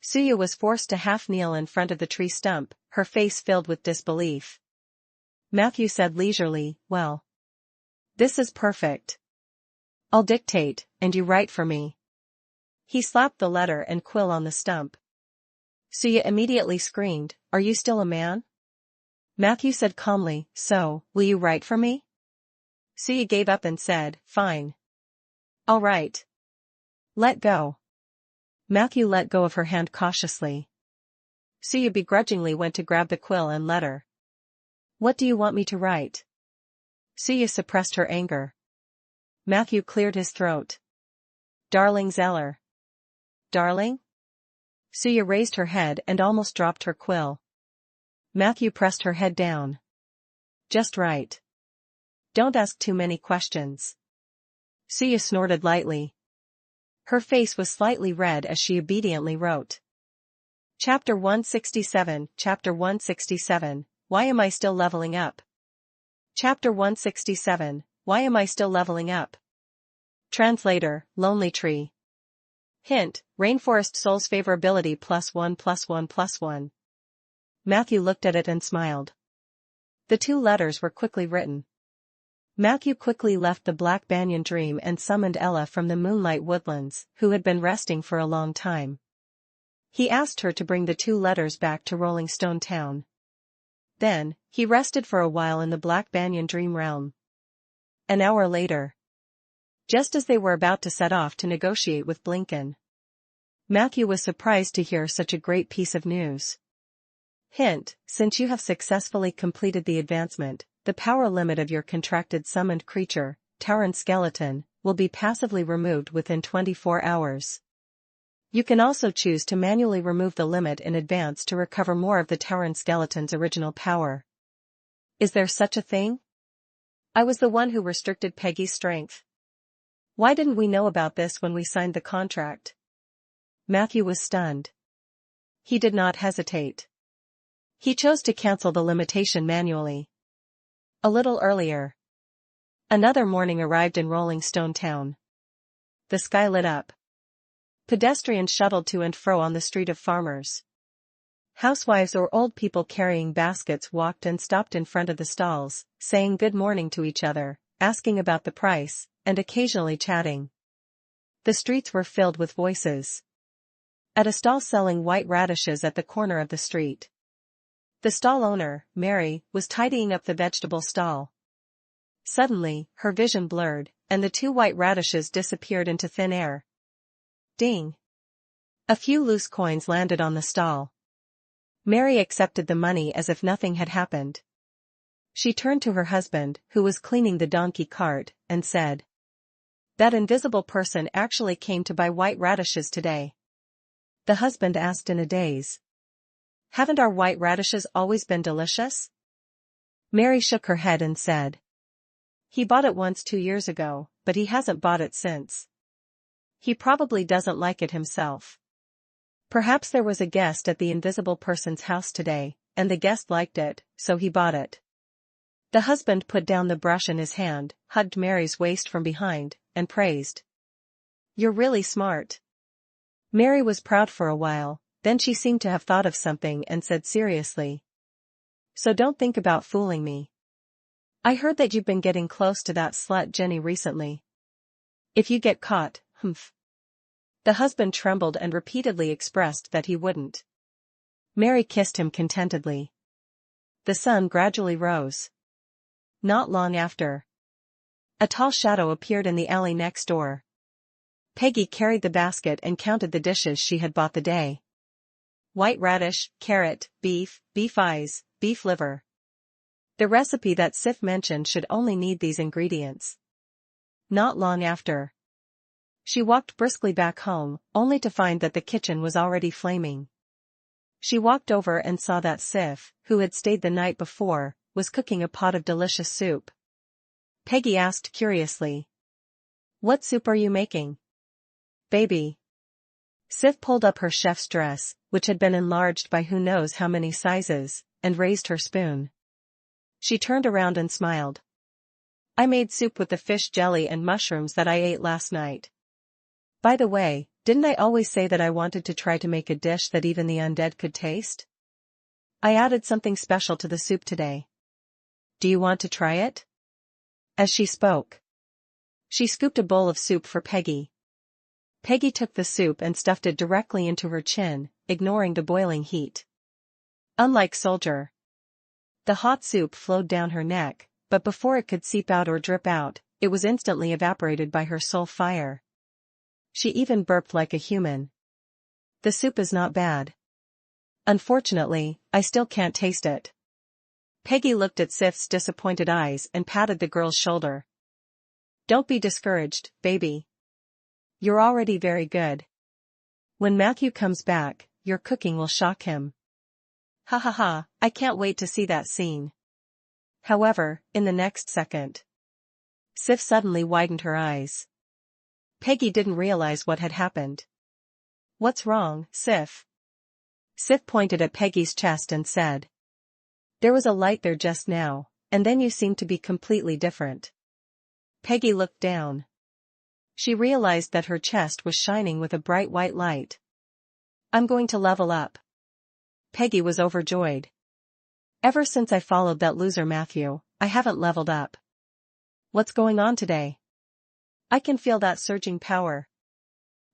Suya was forced to half-kneel in front of the tree stump, her face filled with disbelief. Matthew said leisurely, well, this is perfect. I'll dictate, and you write for me. He slapped the letter and quill on the stump. Suya immediately screamed, are you still a man? Matthew said calmly, so, will you write for me? Suya gave up and said, fine. All right. Let go. Matthew let go of her hand cautiously. Suya begrudgingly went to grab the quill and letter. What do you want me to write? Suya suppressed her anger. Matthew cleared his throat. Darling Zeller. Darling? Suya raised her head and almost dropped her quill. Matthew pressed her head down. Just right. Don't ask too many questions. Suya snorted lightly. Her face was slightly red as she obediently wrote. Chapter 167, Chapter 167, Why am I still leveling up? Chapter 167, Why am I still leveling up? Translator, Lonely Tree. Hint, Rainforest Soul's favorability +1+1+1. Matthew looked at it and smiled. The 2 letters were quickly written. Matthew quickly left the Black Banyan Dream and summoned Ella from the Moonlight Woodlands, who had been resting for a long time. He asked her to bring the 2 letters back to Rolling Stone Town. Then, he rested for a while in the Black Banyan Dream realm. An hour later, just as they were about to set off to negotiate with Blinken, Matthew was surprised to hear such a great piece of news. Hint, since you have successfully completed the advancement, the power limit of your contracted summoned creature, Tauren Skeleton, will be passively removed within 24 hours. You can also choose to manually remove the limit in advance to recover more of the Tauren Skeleton's original power. Is there such a thing? I was the one who restricted Peggy's strength. Why didn't we know about this when we signed the contract? Matthew was stunned. He did not hesitate. He chose to cancel the limitation manually. A little earlier, another morning arrived in Rolling Stone Town. The sky lit up. Pedestrians shuttled to and fro on the street of farmers. Housewives or old people carrying baskets walked and stopped in front of the stalls, saying good morning to each other, asking about the price, and occasionally chatting. The streets were filled with voices. At a stall selling white radishes at the corner of the street, the stall owner, Mary, was tidying up the vegetable stall. Suddenly, her vision blurred, and the 2 white radishes disappeared into thin air. Ding! A few loose coins landed on the stall. Mary accepted the money as if nothing had happened. She turned to her husband, who was cleaning the donkey cart, and said, "That invisible person actually came to buy white radishes today." The husband asked in a daze, "Haven't our white radishes always been delicious?" Mary shook her head and said, "He bought it once 2 years ago, but he hasn't bought it since. He probably doesn't like it himself. Perhaps there was a guest at the invisible person's house today, and the guest liked it, so he bought it." The husband put down the brush in his hand, hugged Mary's waist from behind, and praised, "You're really smart." Mary was proud for a while, then she seemed to have thought of something and said seriously, "So don't think about fooling me. I heard that you've been getting close to that slut Jenny recently. If you get caught, humph." The husband trembled and repeatedly expressed that he wouldn't. Mary kissed him contentedly. The sun gradually rose. Not long after, a tall shadow appeared in the alley next door. Peggy carried the basket and counted the dishes she had bought the day. White radish, carrot, beef eyes, beef liver. The recipe that Sif mentioned should only need these ingredients. Not long after, She walked briskly back home, only to find that the kitchen was already flaming. She walked over and saw that Sif, who had stayed the night before, was cooking a pot of delicious soup. Peggy asked curiously. "What soup are you making, baby?" Sif pulled up her chef's dress, which had been enlarged by who knows how many sizes, and raised her spoon. She turned around and smiled. "I made soup with the fish jelly and mushrooms that I ate last night. By the way, didn't I always say that I wanted to try to make a dish that even the undead could taste? I added something special to the soup today. Do you want to try it?" As she spoke, she scooped a bowl of soup for Peggy. Peggy took the soup and stuffed it directly into her chin, ignoring the boiling heat. Unlike Soldier, the hot soup flowed down her neck, but before it could seep out or drip out, it was instantly evaporated by her soul fire. She even burped like a human. "The soup is not bad. Unfortunately, I still can't taste it." Peggy looked at Sif's disappointed eyes and patted the girl's shoulder. "Don't be discouraged, baby. You're already very good. When Matthew comes back, your cooking will shock him." Ha ha ha, I can't wait to see that scene. However, in the next second, Sif suddenly widened her eyes. Peggy didn't realize what had happened. "What's wrong, Sif?" Sif pointed at Peggy's chest and said, "There was a light there just now, and then you seemed to be completely different." Peggy looked down. She realized that her chest was shining with a bright white light. "I'm going to level up." Peggy was overjoyed. "Ever since I followed that loser Matthew, I haven't leveled up. What's going on today? I can feel that surging power.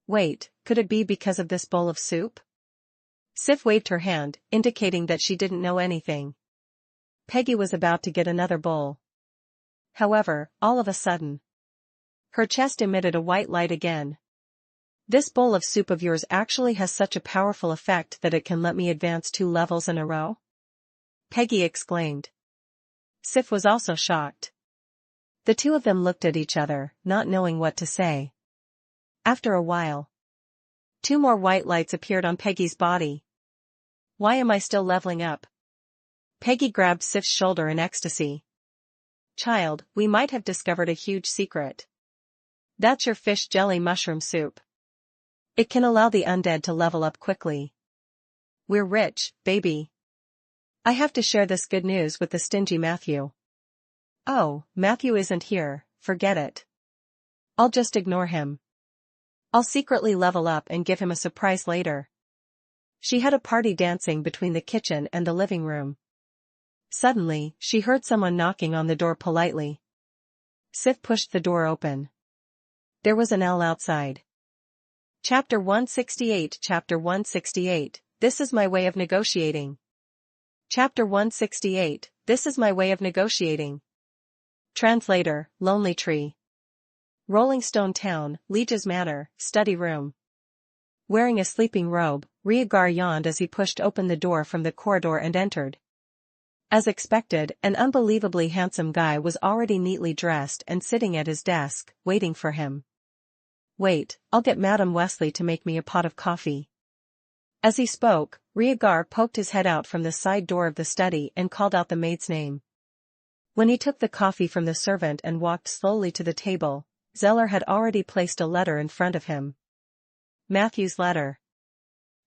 Wait, could it be because of this bowl of soup?" Sif waved her hand, indicating that she didn't know anything. Peggy was about to get another bowl. However, all of a sudden, her chest emitted a white light again. "This bowl of soup of yours actually has such a powerful effect that it can let me advance 2 levels in a row?" Peggy exclaimed. Sif was also shocked. The two of them looked at each other, not knowing what to say. After a while, 2 more white lights appeared on Peggy's body. "Why am I still leveling up?" Peggy grabbed Sif's shoulder in ecstasy. "Child, we might have discovered a huge secret. That's your fish jelly mushroom soup. It can allow the undead to level up quickly. We're rich, baby. I have to share this good news with the stingy Matthew." "Oh, Matthew isn't here, forget it. I'll just ignore him. I'll secretly level up and give him a surprise later." She had a party dancing between the kitchen and the living room. Suddenly, she heard someone knocking on the door politely. Sif pushed the door open. There was an owl outside. Chapter 168 Chapter 168, This is my way of negotiating. Chapter 168, This is my way of negotiating. Translator, Lonely Tree. Rolling Stone Town, Liege's Manor, study room. Wearing a sleeping robe, Rhaegar yawned as he pushed open the door from the corridor and entered. As expected, an unbelievably handsome guy was already neatly dressed and sitting at his desk, waiting for him. "Wait, I'll get Madam Wesley to make me a pot of coffee." As he spoke, Rhaegar poked his head out from the side door of the study and called out the maid's name. When he took the coffee from the servant and walked slowly to the table, Zeller had already placed a letter in front of him. "Matthew's letter,"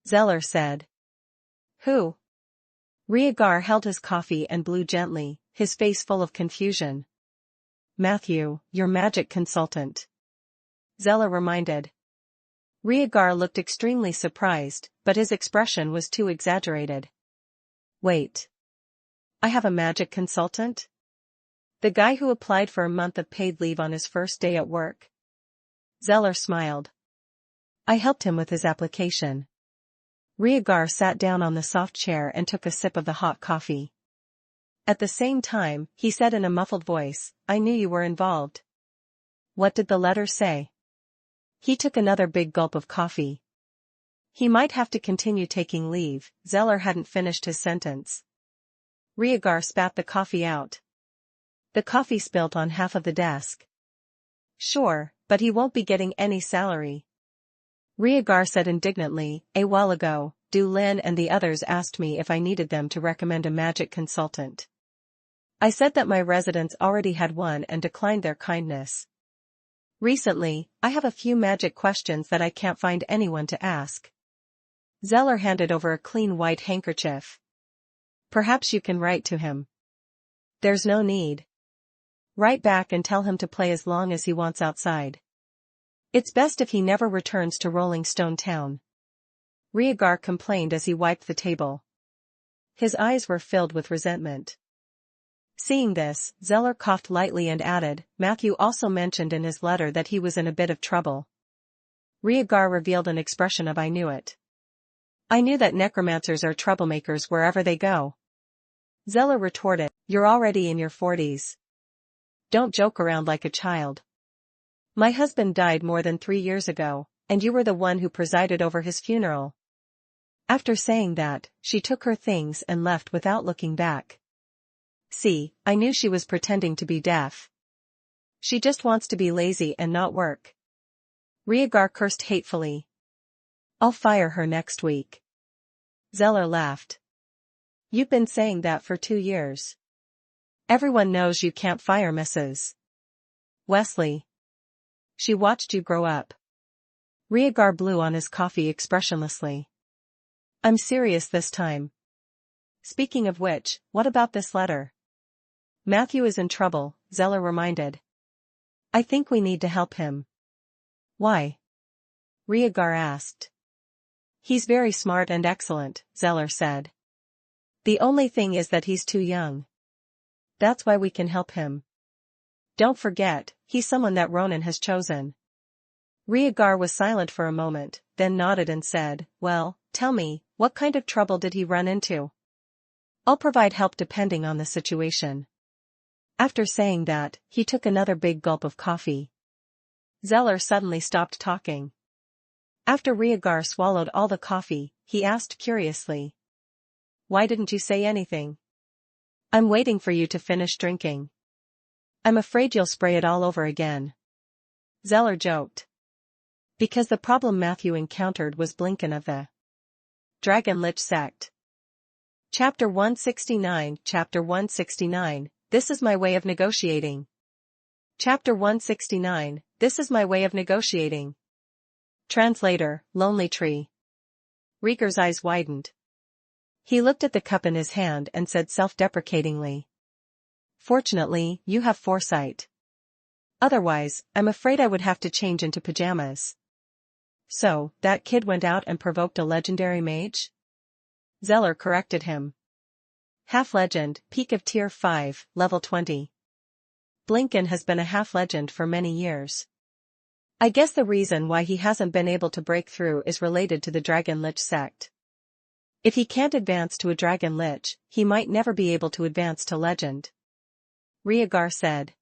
Zeller said. "Who?" Rhaegar held his coffee and blew gently, his face full of confusion. "Matthew, your magic consultant," Zeller reminded. Rhaegar looked extremely surprised, but his expression was too exaggerated. "Wait. I have a magic consultant? The guy who applied for a month of paid leave on his first day at work?" Zeller smiled. "I helped him with his application." Rhaegar sat down on the soft chair and took a sip of the hot coffee. At the same time, he said in a muffled voice, "I knew you were involved." "What did the letter say?" He took another big gulp of coffee. He might have to continue taking leave. Zeller hadn't finished his sentence. Rhaegar spat the coffee out. The coffee spilt on half of the desk. "Sure, but he won't be getting any salary. Rhaegar said indignantly, a while ago, Lynn and the others asked me if I needed them to recommend a magic consultant. I said that my residents already had one and declined their kindness. Recently, I have a few magic questions that I can't find anyone to ask. Zeller handed over a clean white handkerchief. Perhaps you can write to him. There's no need. Write back and tell him to play as long as he wants outside. It's best if he never returns to Rolling Stone Town. Rhaegar complained as he wiped the table. His eyes were filled with resentment. Seeing this, Zeller coughed lightly and added, Matthew also mentioned in his letter that he was in a bit of trouble. Rhaegar revealed an expression of I knew it. I knew that necromancers are troublemakers wherever they go. Zeller retorted, you're already in your 40s. Don't joke around like a child. My husband died more than 3 years ago, and you were the one who presided over his funeral. After saying that, she took her things and left without looking back. See, I knew she was pretending to be deaf. She just wants to be lazy and not work. Rhaegar cursed hatefully. I'll fire her next week. Zeller laughed. You've been saying that for 2 years. Everyone knows you can't fire Mrs. Wesley. She watched you grow up. Rhaegar blew on his coffee expressionlessly. I'm serious this time. Speaking of which, what about this letter? Matthew is in trouble, Zeller reminded. I think we need to help him. Why? Rhaegar asked. He's very smart and excellent, Zeller said. The only thing is that he's too young. That's why we can help him. Don't forget, he's someone that Ronan has chosen. Rhaegar was silent for a moment, then nodded and said, well, tell me, what kind of trouble did he run into? I'll provide help depending on the situation. After saying that, he took another big gulp of coffee. Zeller suddenly stopped talking. After Rhaegar swallowed all the coffee, he asked curiously. Why didn't you say anything? I'm waiting for you to finish drinking. I'm afraid you'll spray it all over again. Zeller joked. Because the problem Matthew encountered was Blinken of the Dragon Lich sect. Chapter 169 Chapter 169, This is my way of negotiating. Chapter 169, This is my way of negotiating. Translator, Lonely Tree. Rhaegar's eyes widened. He looked at the cup in his hand and said self-deprecatingly. Fortunately, you have foresight. Otherwise, I'm afraid I would have to change into pajamas. So, that kid went out and provoked a legendary mage? Zeller corrected him. Half-legend, peak of tier 5, level 20. Blinken has been a half-legend for many years. I guess the reason why he hasn't been able to break through is related to the Dragon Lich sect. If he can't advance to a Dragon Lich, he might never be able to advance to legend. Rhaegar said.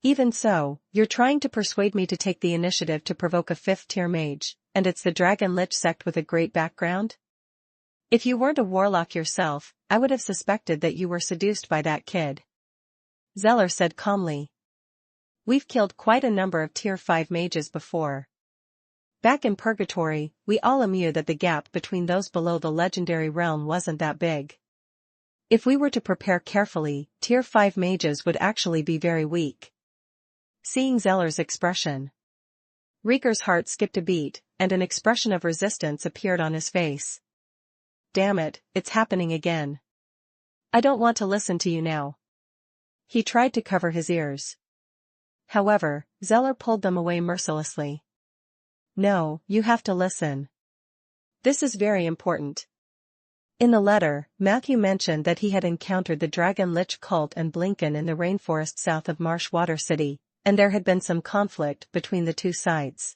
Even so, you're trying to persuade me to take the initiative to provoke a 5th-tier mage, and it's the Dragon Lich sect with a great background? If you weren't a warlock yourself, I would have suspected that you were seduced by that kid. Zeller said calmly. We've killed quite a number of tier 5 mages before. Back in Purgatory, we all knew that the gap between those below the legendary realm wasn't that big. If we were to prepare carefully, tier 5 mages would actually be very weak. Seeing Zeller's expression, Rhaegar's heart skipped a beat, and an expression of resistance appeared on his face. Damn it, it's happening again. I don't want to listen to you now. He tried to cover his ears. However, Zeller pulled them away mercilessly. No, you have to listen. This is very important. In the letter, Matthew mentioned that he had encountered the Dragon Lich cult and Blinken in the rainforest south of Marshwater City, and there had been some conflict between the two sides.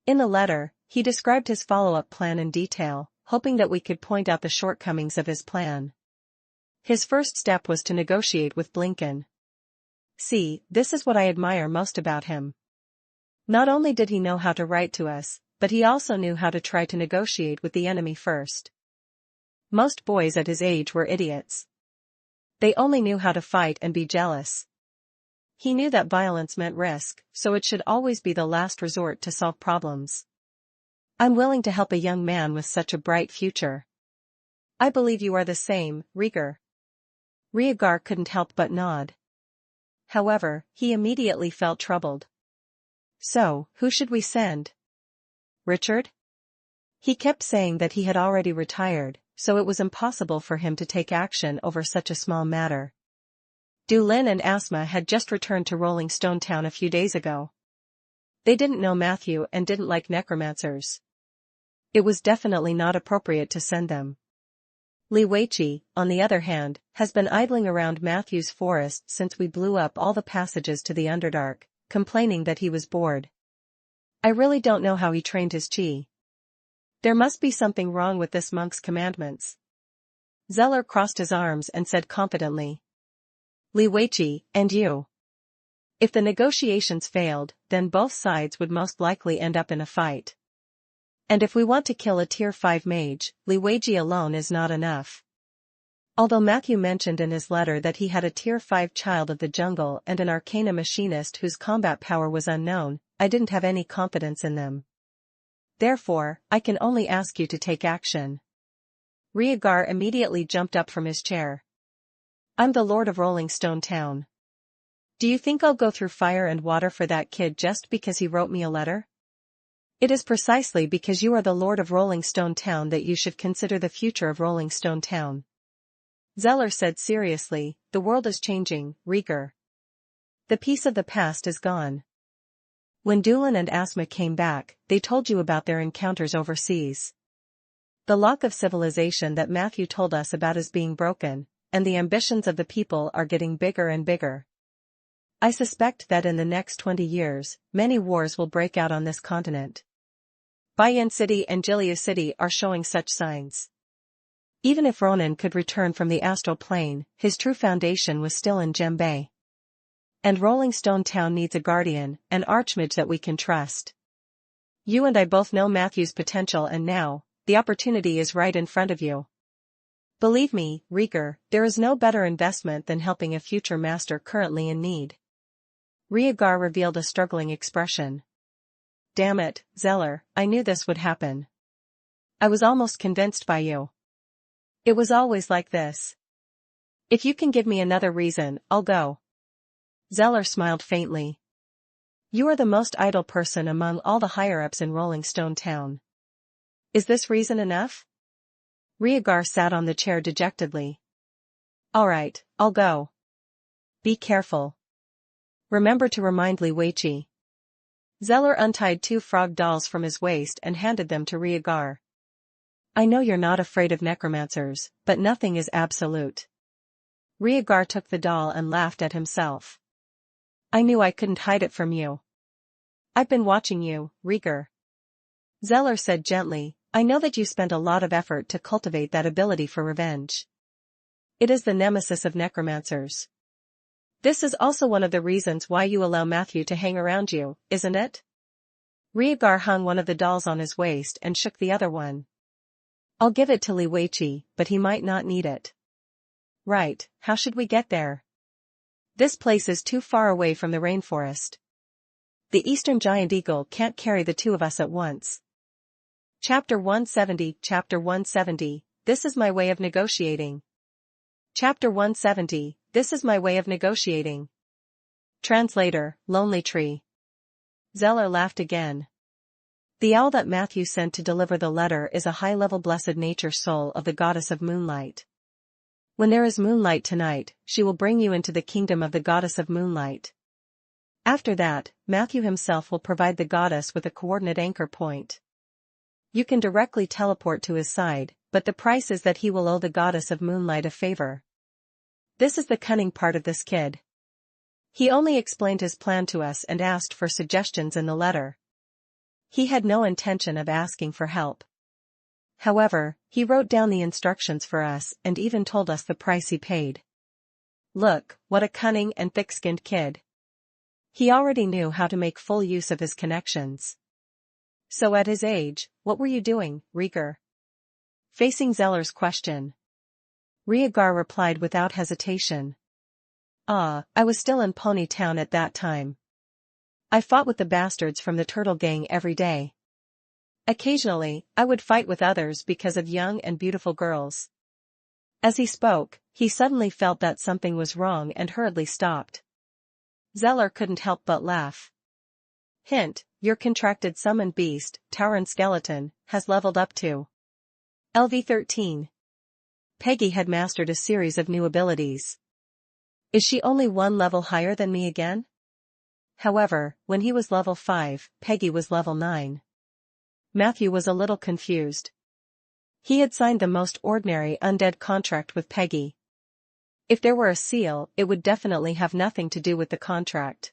In the letter, he described his follow-up plan in detail, hoping that we could point out the shortcomings of his plan. His first step was to negotiate with Blinken. See, this is what I admire most about him. Not only did he know how to write to us, but he also knew how to try to negotiate with the enemy first. Most boys at his age were idiots. They only knew how to fight and be jealous. He knew that violence meant risk, so it should always be the last resort to solve problems. I'm willing to help a young man with such a bright future. I believe you are the same, Rieger. Riegar couldn't help but nod. However, he immediately felt troubled. So, who should we send? Richard? He kept saying that he had already retired, so it was impossible for him to take action over such a small matter. Dulin and Asma had just returned to Rolling Stone Town a few days ago. They didn't know Matthew and didn't like necromancers. It was definitely not appropriate to send them. Li Weiqi, on the other hand, has been idling around Matthew's forest since we blew up all the passages to the Underdark, complaining that he was bored. I really don't know how he trained his chi. There must be something wrong with this monk's commandments. Zeller crossed his arms and said confidently. Li Weiqi, and you. If the negotiations failed, then both sides would most likely end up in a fight. And if we want to kill a tier 5 mage, Li Weiqi alone is not enough. Although Matthew mentioned in his letter that he had a tier 5 child of the jungle and an arcana machinist whose combat power was unknown, I didn't have any confidence in them. Therefore, I can only ask you to take action. Riegar immediately jumped up from his chair. I'm the Lord of Rolling Stone Town. Do you think I'll go through fire and water for that kid just because he wrote me a letter? It is precisely because you are the Lord of Rolling Stone Town that you should consider the future of Rolling Stone Town. Zeller said seriously, the world is changing, Rieger. The peace of the past is gone. When Dulin and Asma came back, they told you about their encounters overseas. The lock of civilization that Matthew told us about is being broken, and the ambitions of the people are getting bigger and bigger. I suspect that in the next 20 years, many wars will break out on this continent. Bayan City and Gilia City are showing such signs. Even if Ronan could return from the astral plane, his true foundation was still in Jembe. And Rolling Stone Town needs a guardian, an archmage that we can trust. You and I both know Matthew's potential, and now, the opportunity is right in front of you. Believe me, Rieger, there is no better investment than helping a future master currently in need. Riegar revealed a struggling expression. Damn it, Zeller, I knew this would happen. I was almost convinced by you. It was always like this. If you can give me another reason, I'll go. Zeller smiled faintly. You are the most idle person among all the higher-ups in Rolling Stone Town. Is this reason enough? Riegar sat on the chair dejectedly. All right, I'll go. Be careful. Remember to remind Li Weiqi. Zeller untied 2 frog dolls from his waist and handed them to Riegar. I know you're not afraid of necromancers, but nothing is absolute. Riegar took the doll and laughed at himself. I knew I couldn't hide it from you. I've been watching you, Rieger. Zeller said gently, I know that you spent a lot of effort to cultivate that ability for revenge. It is the nemesis of necromancers. This is also one of the reasons why you allow Matthew to hang around you, isn't it? Riegar hung one of the dolls on his waist and shook the other one. I'll give it to Li Weiqi, but he might not need it. Right, how should we get there? This place is too far away from the rainforest. The Eastern Giant Eagle can't carry the 2 of us at once. Chapter 170, Chapter 170, This is my way of negotiating. Chapter 170, This is my way of negotiating. Translator, Lonely Tree. Zeller laughed again. The owl that Matthew sent to deliver the letter is a high-level blessed nature soul of the goddess of moonlight. When there is moonlight tonight, she will bring you into the kingdom of the goddess of moonlight. After that, Matthew himself will provide the goddess with a coordinate anchor point. You can directly teleport to his side, but the price is that he will owe the goddess of moonlight a favor. This is the cunning part of this kid. He only explained his plan to us and asked for suggestions in the letter. He had no intention of asking for help. However, he wrote down the instructions for us and even told us the price he paid. Look, what a cunning and thick-skinned kid. He already knew how to make full use of his connections. So at his age, what were you doing, Rieger? Facing Zeller's question, Riegar replied without hesitation. I was still in Pony Town at that time. I fought with the bastards from the Turtle Gang every day. Occasionally, I would fight with others because of young and beautiful girls. As he spoke, he suddenly felt that something was wrong and hurriedly stopped. Zeller couldn't help but laugh. Hint, your contracted summoned beast, Tauren Skeleton, has leveled up to LV13. Peggy had mastered a series of new abilities. Is she only one level higher than me again? However, when he was level 5, Peggy was level 9. Matthew was a little confused. He had signed the most ordinary undead contract with Peggy. If there were a seal, it would definitely have nothing to do with the contract.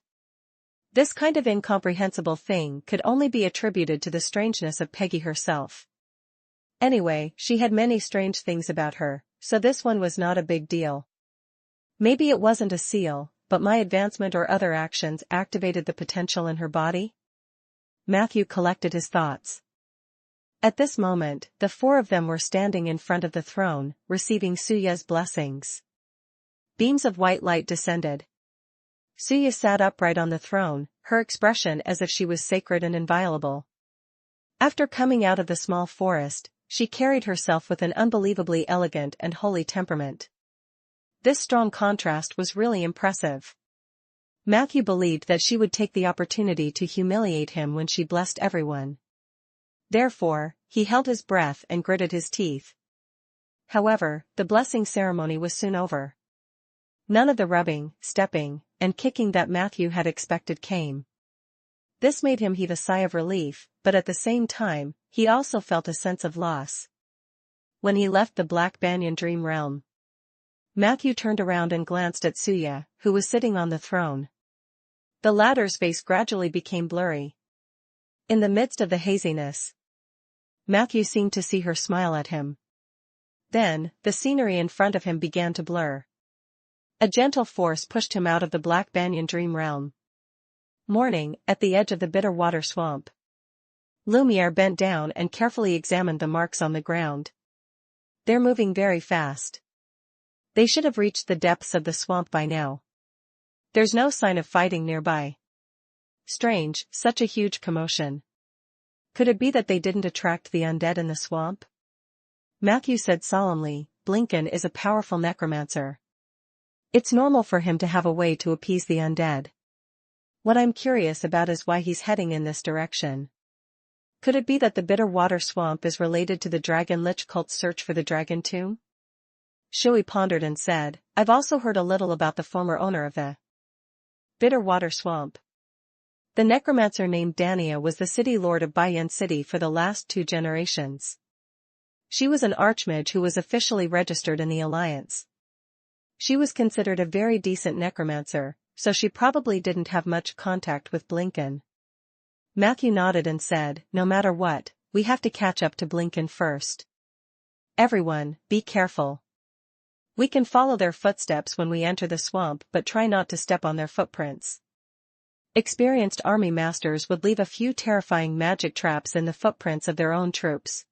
This kind of incomprehensible thing could only be attributed to the strangeness of Peggy herself. Anyway, she had many strange things about her, so this one was not a big deal. Maybe it wasn't a seal, but my advancement or other actions activated the potential in her body? Matthew collected his thoughts. At this moment, the 4 of them were standing in front of the throne, receiving Suya's blessings. Beams of white light descended. Suya sat upright on the throne, her expression as if she was sacred and inviolable. After coming out of the small forest, she carried herself with an unbelievably elegant and holy temperament. This strong contrast was really impressive. Matthew believed that she would take the opportunity to humiliate him when she blessed everyone. Therefore, he held his breath and gritted his teeth. However, the blessing ceremony was soon over. None of the rubbing, stepping, and kicking that Matthew had expected came. This made him heave a sigh of relief, but at the same time, he also felt a sense of loss. When he left the Black Banyan Dream Realm, Matthew turned around and glanced at Suya, who was sitting on the throne. The latter's face gradually became blurry. In the midst of the haziness, Matthew seemed to see her smile at him. Then, the scenery in front of him began to blur. A gentle force pushed him out of the Black Banyan Dream Realm. Morning, at the edge of the bitter water swamp. Lumiere bent down and carefully examined the marks on the ground. They're moving very fast. They should have reached the depths of the swamp by now. There's no sign of fighting nearby. Strange, such a huge commotion. Could it be that they didn't attract the undead in the swamp? Matthew said solemnly, Blinken is a powerful necromancer. It's normal for him to have a way to appease the undead. What I'm curious about is why he's heading in this direction. Could it be that the bitter water swamp is related to the Dragon Lich cult's search for the Dragon Tomb? Shui pondered and said, I've also heard a little about the former owner of the bitter water swamp. The necromancer named Dania was the city lord of Bayan City for the last 2 generations. She was an archmage who was officially registered in the Alliance. She was considered a very decent necromancer, so she probably didn't have much contact with Blinken. Matthew nodded and said, no matter what, we have to catch up to Blinken first. Everyone, be careful. We can follow their footsteps when we enter the swamp but try not to step on their footprints. Experienced army masters would leave a few terrifying magic traps in the footprints of their own troops.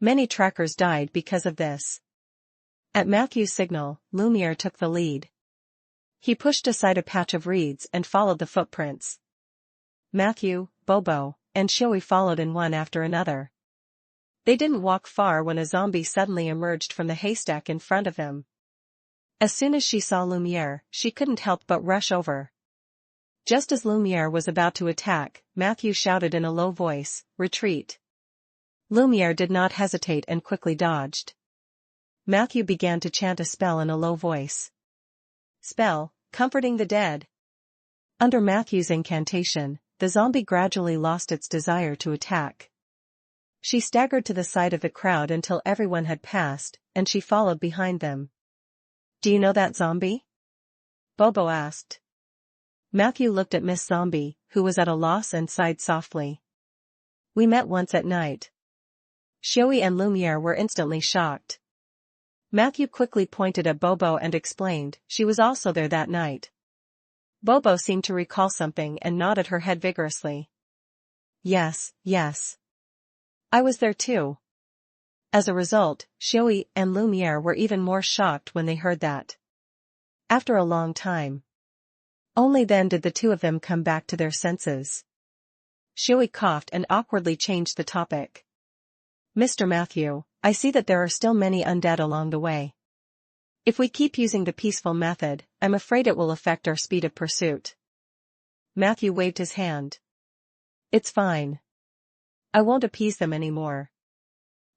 Many trackers died because of this. At Matthew's signal, Lumiere took the lead. He pushed aside a patch of reeds and followed the footprints. Matthew, Bobo, and Shui followed in one after another. They didn't walk far when a zombie suddenly emerged from the haystack in front of them. As soon as she saw Lumiere, she couldn't help but rush over. Just as Lumiere was about to attack, Matthew shouted in a low voice, retreat. Lumiere did not hesitate and quickly dodged. Matthew began to chant a spell in a low voice. Spell, comforting the dead. Under Matthew's incantation, the zombie gradually lost its desire to attack. She staggered to the side of the crowd until everyone had passed, and she followed behind them. Do you know that zombie? Bobo asked. Matthew looked at Miss Zombie, who was at a loss, and sighed softly. We met once at night. Shui and Lumiere were instantly shocked. Matthew quickly pointed at Bobo and explained, she was also there that night. Bobo seemed to recall something and nodded her head vigorously. Yes, yes. I was there too. As a result, Shui and Lumiere were even more shocked when they heard that. After a long time. Only then did the two of them come back to their senses. Shuey coughed and awkwardly changed the topic. Mr. Matthew, I see that there are still many undead along the way. If we keep using the peaceful method, I'm afraid it will affect our speed of pursuit. Matthew waved his hand. It's fine. I won't appease them anymore.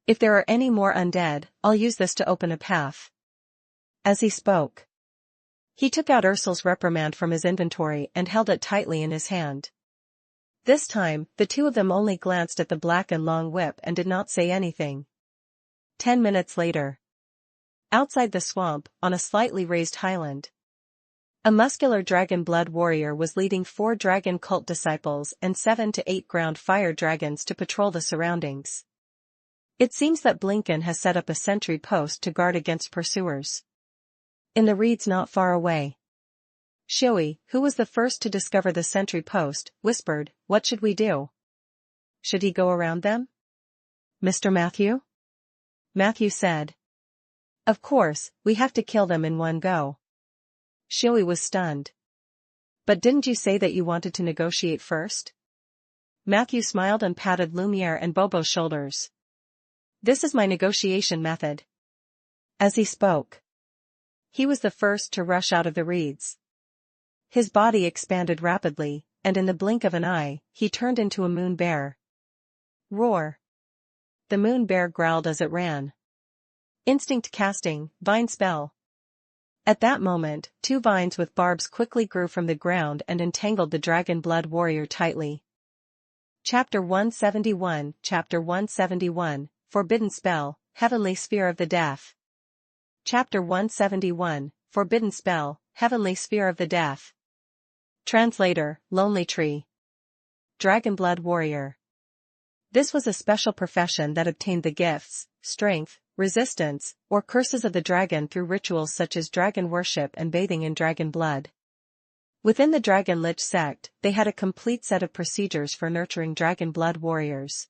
If there are any more undead, I'll use this to open a path. As he spoke, he took out Ursul's reprimand from his inventory and held it tightly in his hand. This time, the two of them only glanced at the black and long whip and did not say anything. 10 minutes later. Outside the swamp, on a slightly raised highland, a muscular dragon blood warrior was leading 4 dragon cult disciples and 7 to 8 ground fire dragons to patrol the surroundings. It seems that Blinken has set up a sentry post to guard against pursuers. In the reeds not far away. Shuey, who was the first to discover the sentry post, whispered, "What should we do? Should he go around them? Mr. Matthew?" Matthew said. "Of course, we have to kill them in one go." Shuey was stunned. "But didn't you say that you wanted to negotiate first?" Matthew smiled and patted Lumiere and Bobo's shoulders. "This is my negotiation method." As he spoke, he was the first to rush out of the reeds. His body expanded rapidly, and in the blink of an eye, he turned into a moon bear. Roar! The moon bear growled as it ran. Instinct casting, vine spell. At that moment, 2 vines with barbs quickly grew from the ground and entangled the dragon blood warrior tightly. Chapter 171, Chapter 171, Forbidden Spell, Heavenly Sphere of the Death. Chapter 171, Forbidden Spell, Heavenly Sphere of the Death. Translator, Lonely Tree. Dragon Blood Warrior. This was a special profession that obtained the gifts, strength, resistance, or curses of the dragon through rituals such as dragon worship and bathing in dragon blood. Within the Dragon Lich sect, they had a complete set of procedures for nurturing dragon blood warriors.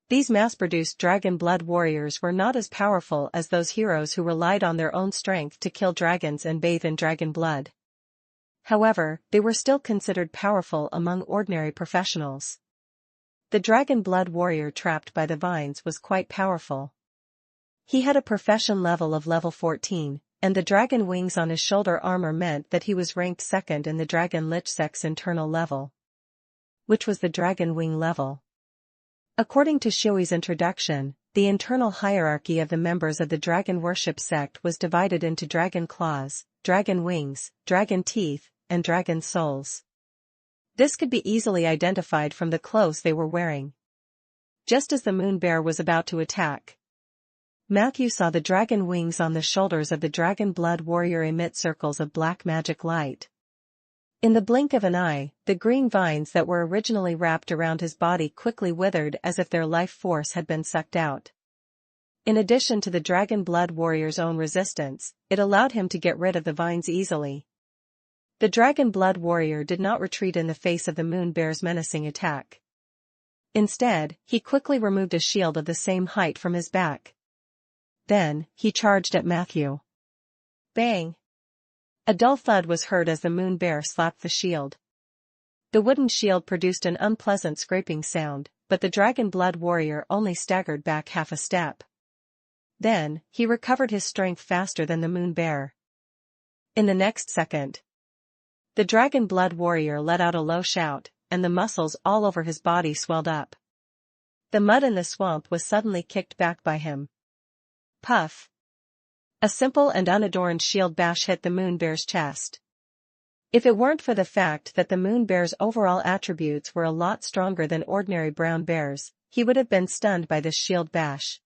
These mass-produced dragon blood warriors were not as powerful as those heroes who relied on their own strength to kill dragons and bathe in dragon blood. However, they were still considered powerful among ordinary professionals. The dragon blood warrior trapped by the vines was quite powerful. He had a profession level of level 14, and the dragon wings on his shoulder armor meant that he was ranked second in the Dragon Lich sect's internal level, which was the dragon wing level. According to Shuey's introduction, the internal hierarchy of the members of the dragon worship sect was divided into dragon claws, dragon wings, dragon teeth, and dragon souls. This could be easily identified from the clothes they were wearing. Just as the moon bear was about to attack, Matthew saw the dragon wings on the shoulders of the dragon blood warrior emit circles of black magic light. In the blink of an eye, the green vines that were originally wrapped around his body quickly withered as if their life force had been sucked out. In addition to the dragon blood warrior's own resistance, it allowed him to get rid of the vines easily. The dragon blood warrior did not retreat in the face of the moon bear's menacing attack. Instead, he quickly removed a shield of the same height from his back. Then, he charged at Matthew. Bang! A dull thud was heard as the moon bear slapped the shield. The wooden shield produced an unpleasant scraping sound, but the dragon blood warrior only staggered back half a step. Then, he recovered his strength faster than the moon bear. In the next second, the dragon blood warrior let out a low shout, and the muscles all over his body swelled up. The mud in the swamp was suddenly kicked back by him. Puff! A simple and unadorned shield bash hit the moon bear's chest. If it weren't for the fact that the moon bear's overall attributes were a lot stronger than ordinary brown bears, he would have been stunned by this shield bash.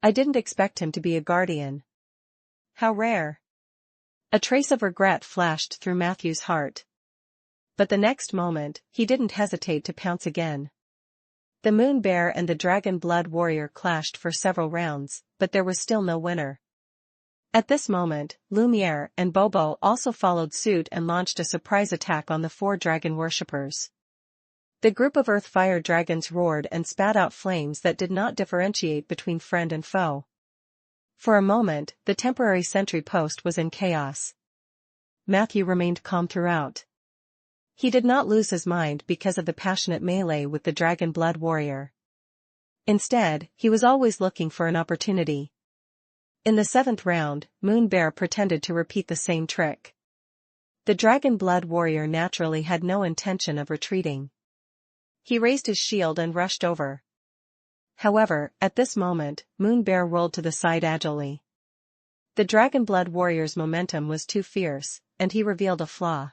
I didn't expect him to be a guardian. How rare! A trace of regret flashed through Matthew's heart. But the next moment, he didn't hesitate to pounce again. The moon bear and the dragon blood warrior clashed for several rounds, but there was still no winner. At this moment, Lumiere and Bobo also followed suit and launched a surprise attack on the 4 dragon worshippers. The group of earth-fire dragons roared and spat out flames that did not differentiate between friend and foe. For a moment, the temporary sentry post was in chaos. Matthew remained calm throughout. He did not lose his mind because of the passionate melee with the dragon blood warrior. Instead, he was always looking for an opportunity. In the 7th round, Moon Bear pretended to repeat the same trick. The dragon blood warrior naturally had no intention of retreating. He raised his shield and rushed over. However, at this moment, Moon Bear rolled to the side agilely. The dragon blood warrior's momentum was too fierce, and he revealed a flaw.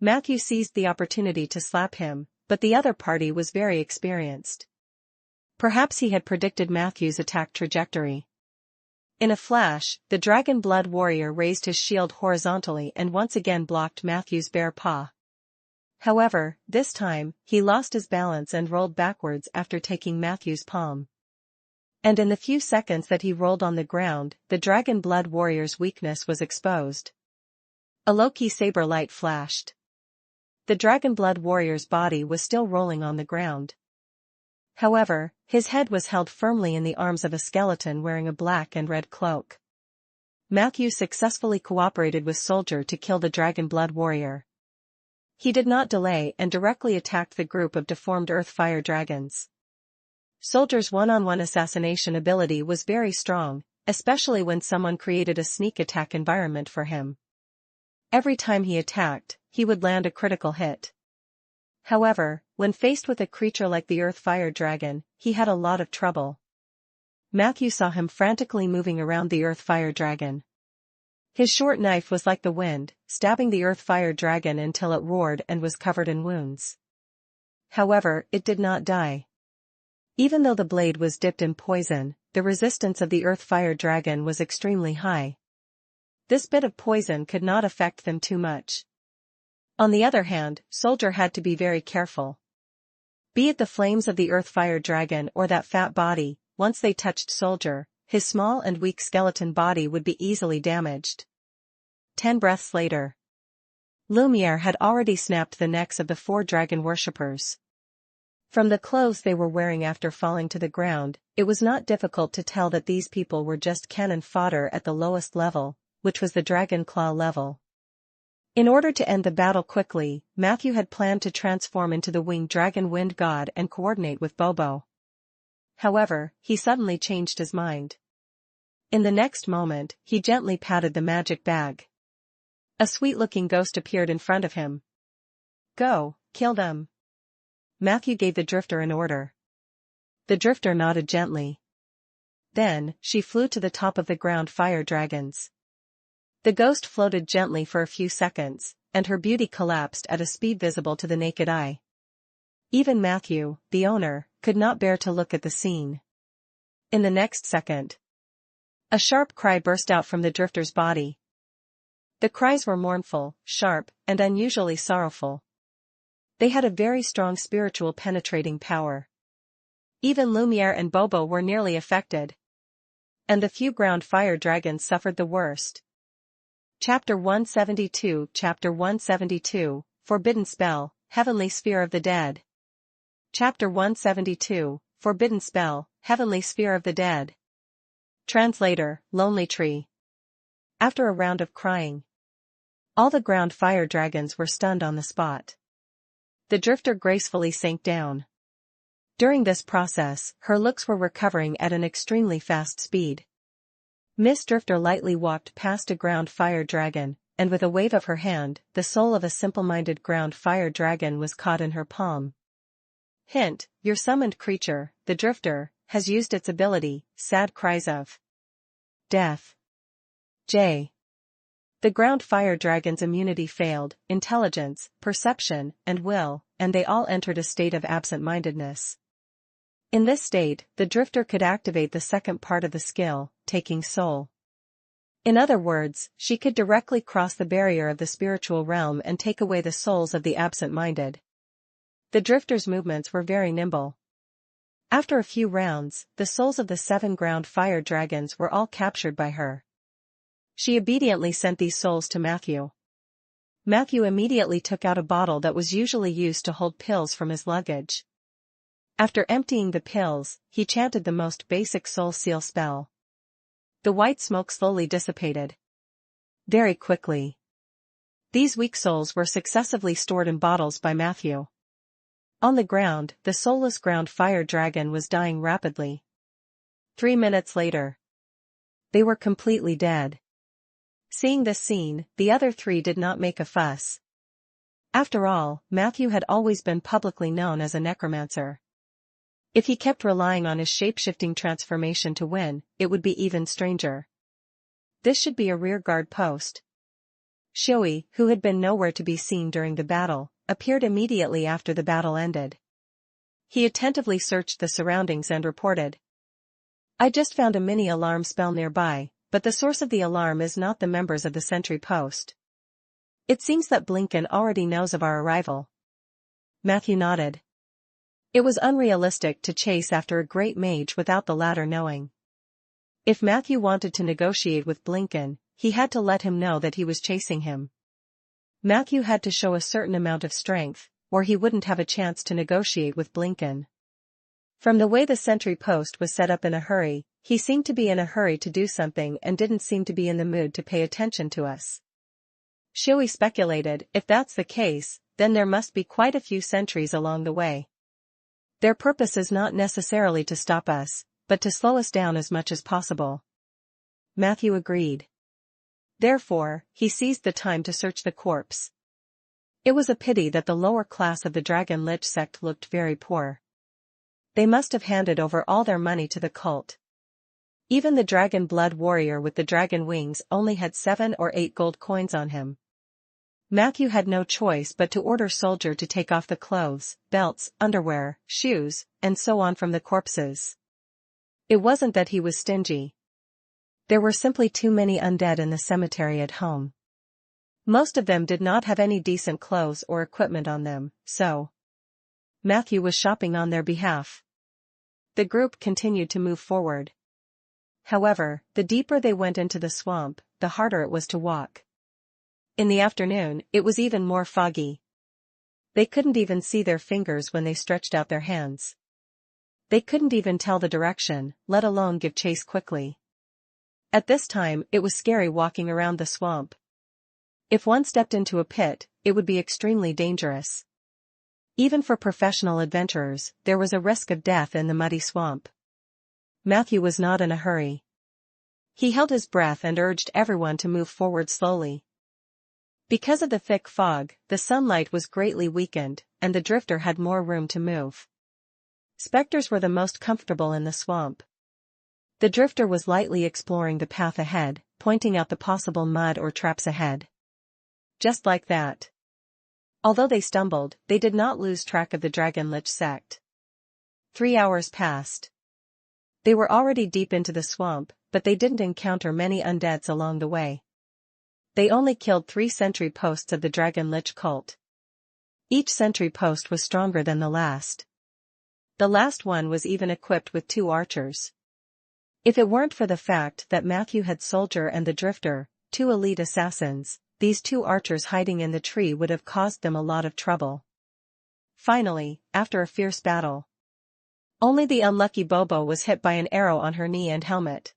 Matthew seized the opportunity to slap him, but the other party was very experienced. Perhaps he had predicted Matthew's attack trajectory. In a flash, the dragon blood warrior raised his shield horizontally and once again blocked Matthew's bare paw. However, this time, he lost his balance and rolled backwards after taking Matthew's palm. And in the few seconds that he rolled on the ground, the dragon blood warrior's weakness was exposed. A low-key saber light flashed. The dragon blood warrior's body was still rolling on the ground. However, his head was held firmly in the arms of a skeleton wearing a black and red cloak. Matthew successfully cooperated with Soldier to kill the dragon blood warrior. He did not delay and directly attacked the group of deformed earth fire dragons. Soldier's one-on-one assassination ability was very strong, especially when someone created a sneak attack environment for him. Every time he attacked, he would land a critical hit. However, when faced with a creature like the earth fire dragon, he had a lot of trouble. Matthew saw him frantically moving around the earth fire dragon. His short knife was like the wind, stabbing the earth fire dragon until it roared and was covered in wounds. However, it did not die. Even though the blade was dipped in poison, the resistance of the earth fire dragon was extremely high. This bit of poison could not affect them too much. On the other hand, Soldier had to be very careful. Be it the flames of the earth fire dragon or that fat body, once they touched Soldier, his small and weak skeleton body would be easily damaged. 10 breaths later. Lumiere had already snapped the necks of the 4 dragon worshippers. From the clothes they were wearing after falling to the ground, it was not difficult to tell that these people were just cannon fodder at the lowest level, which was the dragon claw level. In order to end the battle quickly, Matthew had planned to transform into the winged dragon wind god and coordinate with Bobo. However, he suddenly changed his mind. In the next moment, he gently patted the magic bag. A sweet-looking ghost appeared in front of him. "Go, kill them." Matthew gave the drifter an order. The drifter nodded gently. Then, she flew to the top of the ground fire dragons. The ghost floated gently for a few seconds, and her beauty collapsed at a speed visible to the naked eye. Even Matthew, the owner, could not bear to look at the scene. In the next second, a sharp cry burst out from the drifter's body. The cries were mournful, sharp, and unusually sorrowful. They had a very strong spiritual penetrating power. Even Lumiere and Bobo were nearly affected. And the few ground fire dragons suffered the worst. Chapter 172 Chapter 172, Forbidden Spell, Heavenly Sphere of the Dead. Chapter 172, Forbidden Spell, Heavenly Sphere of the Dead. Translator, Lonely Tree. After a round of crying, all the ground fire dragons were stunned on the spot. The drifter gracefully sank down. During this process, her looks were recovering at an extremely fast speed. Miss Drifter lightly walked past a ground fire dragon, and with a wave of her hand, the soul of a simple-minded ground fire dragon was caught in her palm. Hint, your summoned creature, the Drifter, has used its ability, sad cries of death. J. The ground fire dragon's immunity failed, intelligence, perception, and will, and they all entered a state of absent-mindedness. In this state, the Drifter could activate the second part of the skill, taking soul. In other words, she could directly cross the barrier of the spiritual realm and take away the souls of the absent-minded. The Drifter's movements were very nimble. After a few rounds, the souls of the 7 ground fire dragons were all captured by her. She obediently sent these souls to Matthew. Matthew immediately took out a bottle that was usually used to hold pills from his luggage. After emptying the pills, he chanted the most basic soul seal spell. The white smoke slowly dissipated. Very quickly. These weak souls were successively stored in bottles by Matthew. On the ground, the soulless ground fire dragon was dying rapidly. 3 minutes later, they were completely dead. Seeing this scene, the other three did not make a fuss. After all, Matthew had always been publicly known as a necromancer. If he kept relying on his shape-shifting transformation to win, it would be even stranger. This should be a rearguard post. Shui, who had been nowhere to be seen during the battle, appeared immediately after the battle ended. He attentively searched the surroundings and reported, "I just found a mini alarm spell nearby, but the source of the alarm is not the members of the sentry post. It seems that Blinken already knows of our arrival." Matthew nodded. It was unrealistic to chase after a great mage without the latter knowing. If Matthew wanted to negotiate with Blinken, he had to let him know that he was chasing him. Matthew had to show a certain amount of strength, or he wouldn't have a chance to negotiate with Blinken. From the way the sentry post was set up in a hurry, he seemed to be in a hurry to do something and didn't seem to be in the mood to pay attention to us. Shui speculated, if that's the case, then there must be quite a few sentries along the way. Their purpose is not necessarily to stop us, but to slow us down as much as possible. Matthew agreed. Therefore, he seized the time to search the corpse. It was a pity that the lower class of the Dragon Lich sect looked very poor. They must have handed over all their money to the cult. Even the dragon blood warrior with the dragon wings only had 7 or 8 gold coins on him. Matthew had no choice but to order Soldier to take off the clothes, belts, underwear, shoes, and so on from the corpses. It wasn't that he was stingy. There were simply too many undead in the cemetery at home. Most of them did not have any decent clothes or equipment on them, so Matthew was shopping on their behalf. The group continued to move forward. However, the deeper they went into the swamp, the harder it was to walk. In the afternoon, it was even more foggy. They couldn't even see their fingers when they stretched out their hands. They couldn't even tell the direction, let alone give chase quickly. At this time, it was scary walking around the swamp. If one stepped into a pit, it would be extremely dangerous. Even for professional adventurers, there was a risk of death in the muddy swamp. Matthew was not in a hurry. He held his breath and urged everyone to move forward slowly. Because of the thick fog, the sunlight was greatly weakened, and the drifter had more room to move. Specters were the most comfortable in the swamp. The drifter was lightly exploring the path ahead, pointing out the possible mud or traps ahead. Just like that. Although they stumbled, they did not lose track of the Dragon Lich sect. 3 hours passed. They were already deep into the swamp, but they didn't encounter many undeads along the way. They only killed 3 sentry posts of the Dragon Lich cult. Each sentry post was stronger than the last. The last one was even equipped with 2 archers. If it weren't for the fact that Matthew had Soldier and the Drifter, 2 elite assassins, these 2 archers hiding in the tree would have caused them a lot of trouble. Finally, after a fierce battle, only the unlucky Bobo was hit by an arrow on her knee and helmet.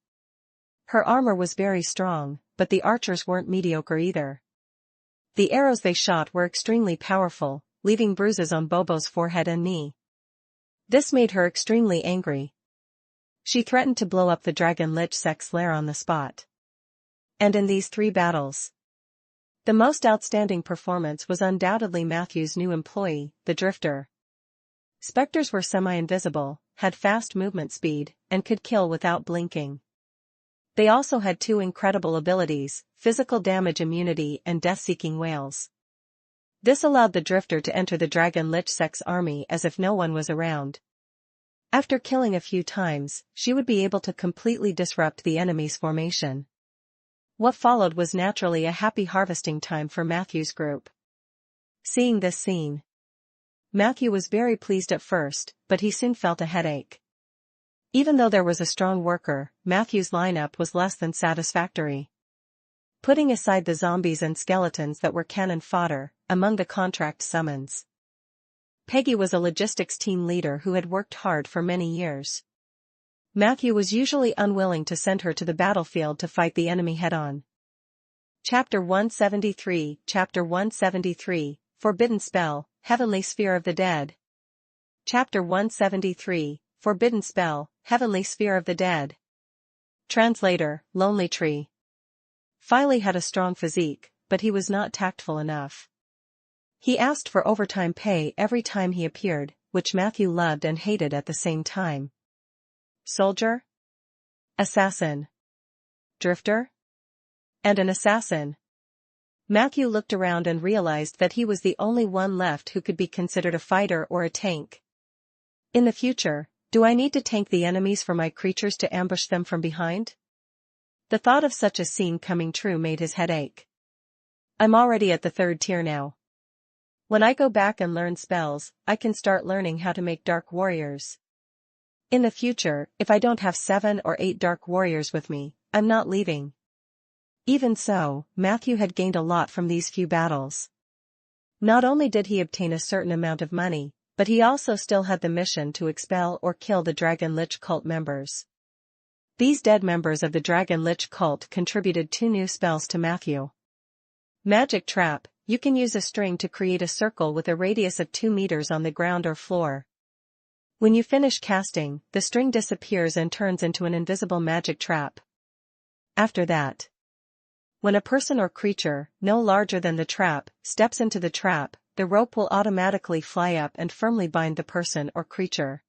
Her armor was very strong, but the archers weren't mediocre either. The arrows they shot were extremely powerful, leaving bruises on Bobo's forehead and knee. This made her extremely angry. She threatened to blow up the Dragon Lich sect's lair on the spot. And in these 3 battles, the most outstanding performance was undoubtedly Matthew's new employee, the Drifter. Specters were semi-invisible, had fast movement speed, and could kill without blinking. They also had 2 incredible abilities, physical damage immunity and death-seeking wails. This allowed the Drifter to enter the Dragon Lich sect's army as if no one was around. After killing a few times, she would be able to completely disrupt the enemy's formation. What followed was naturally a happy harvesting time for Matthew's group. Seeing this scene, Matthew was very pleased at first, but he soon felt a headache. Even though there was a strong worker, Matthew's lineup was less than satisfactory. Putting aside the zombies and skeletons that were cannon fodder, among the contract summons, Peggy was a logistics team leader who had worked hard for many years. Matthew was usually unwilling to send her to the battlefield to fight the enemy head-on. Chapter 173 Chapter 173, Forbidden Spell, Heavenly Sphere of the Dead. Chapter 173, Forbidden Spell, Heavenly Sphere of the Dead. Translator, Lonely Tree. Filey had a strong physique, but he was not tactful enough. He asked for overtime pay every time he appeared, which Matthew loved and hated at the same time. Soldier? Assassin? Drifter? And an assassin. Matthew looked around and realized that he was the only one left who could be considered a fighter or a tank. In the future, do I need to tank the enemies for my creatures to ambush them from behind? The thought of such a scene coming true made his head ache. I'm already at the 3rd tier now. When I go back and learn spells, I can start learning how to make dark warriors. In the future, if I don't have 7 or 8 dark warriors with me, I'm not leaving. Even so, Matthew had gained a lot from these few battles. Not only did he obtain a certain amount of money, but he also still had the mission to expel or kill the Dragon Lich cult members. These dead members of the Dragon Lich cult contributed 2 new spells to Matthew. Magic Trap, you can use a string to create a circle with a radius of 2 meters on the ground or floor. When you finish casting, the string disappears and turns into an invisible magic trap. After that, when a person or creature, no larger than the trap, steps into the trap, the rope will automatically fly up and firmly bind the person or creature.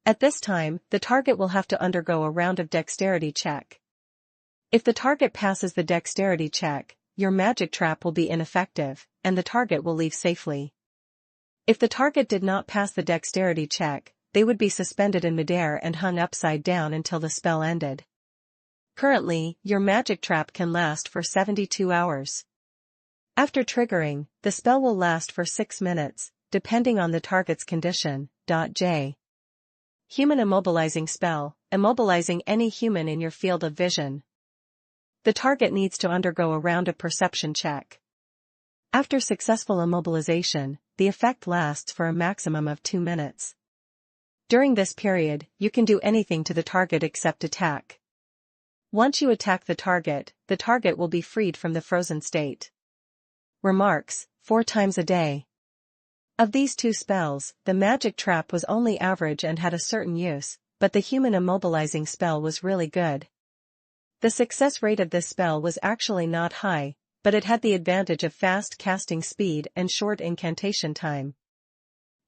At this time, the target will have to undergo a round of dexterity check. If the target passes the dexterity check, your magic trap will be ineffective, and the target will leave safely. If the target did not pass the dexterity check, they would be suspended in midair and hung upside down until the spell ended. Currently, your magic trap can last for 72 hours. After triggering, the spell will last for 6 minutes, depending on the target's condition. J. Human Immobilizing Spell, immobilizing any human in your field of vision. The target needs to undergo a round of perception check. After successful immobilization, the effect lasts for a maximum of 2 minutes. During this period, you can do anything to the target except attack. Once you attack the target will be freed from the frozen state. Remarks, 4 times a day. Of these 2 spells, the magic trap was only average and had a certain use, but the human immobilizing spell was really good. The success rate of this spell was actually not high, but it had the advantage of fast casting speed and short incantation time.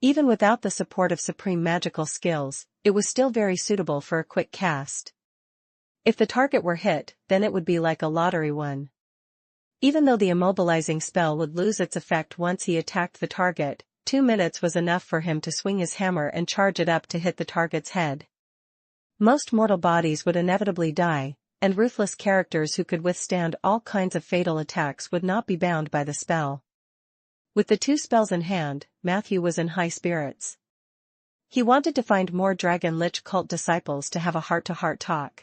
Even without the support of supreme magical skills, it was still very suitable for a quick cast. If the target were hit, then it would be like a lottery won. Even though the immobilizing spell would lose its effect once he attacked the target, 2 minutes was enough for him to swing his hammer and charge it up to hit the target's head. Most mortal bodies would inevitably die, and ruthless characters who could withstand all kinds of fatal attacks would not be bound by the spell. With the 2 spells in hand, Matthew was in high spirits. He wanted to find more Dragon Lich cult disciples to have a heart-to-heart talk.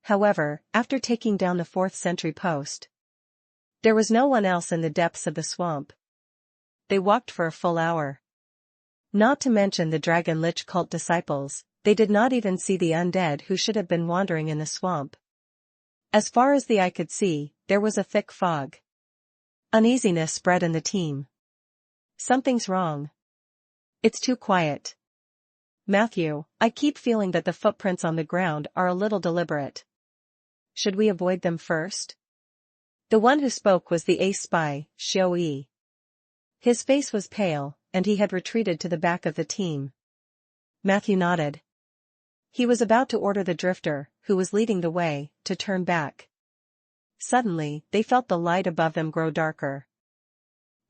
However, after taking down the 4th sentry post, there was no one else in the depths of the swamp. They walked for a full hour. Not to mention the Dragon Lich cult disciples, they did not even see the undead who should have been wandering in the swamp. As far as the eye could see, there was a thick fog. Uneasiness spread in the team. Something's wrong. It's too quiet. Matthew, I keep feeling that the footprints on the ground are a little deliberate. Should we avoid them first? The one who spoke was the ace spy, Xiao. His face was pale, and he had retreated to the back of the team. Matthew nodded. He was about to order the drifter, who was leading the way, to turn back. Suddenly, they felt the light above them grow darker.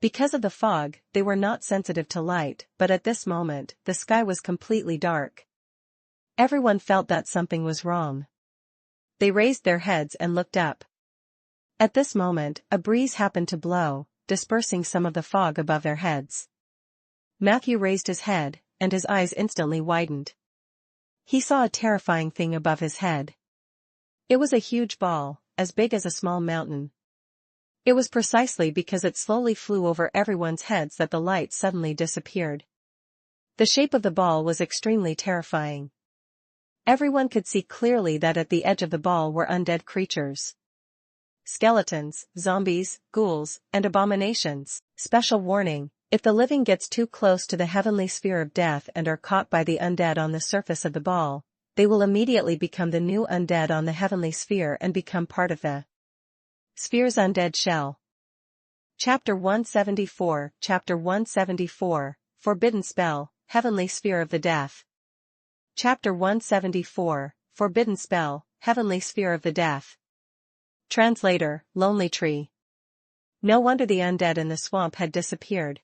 Because of the fog, they were not sensitive to light, but at this moment, the sky was completely dark. Everyone felt that something was wrong. They raised their heads and looked up. At this moment, a breeze happened to blow, dispersing some of the fog above their heads. Matthew raised his head, and his eyes instantly widened. He saw a terrifying thing above his head. It was a huge ball, as big as a small mountain. It was precisely because it slowly flew over everyone's heads that the light suddenly disappeared. The shape of the ball was extremely terrifying. Everyone could see clearly that at the edge of the ball were undead creatures. skeletons, zombies, ghouls, and abominations. Special warning: if the living gets too close to the heavenly sphere of death and are caught by the undead on the surface of the ball, they will immediately become the new undead on the heavenly sphere and become part of the sphere's undead shell. Chapter 174, Chapter 174, Forbidden Spell, Heavenly Sphere of the Death. Chapter 174, Forbidden Spell, Heavenly Sphere of the Death. Translator, Lonely Tree. No wonder the undead in the swamp had disappeared.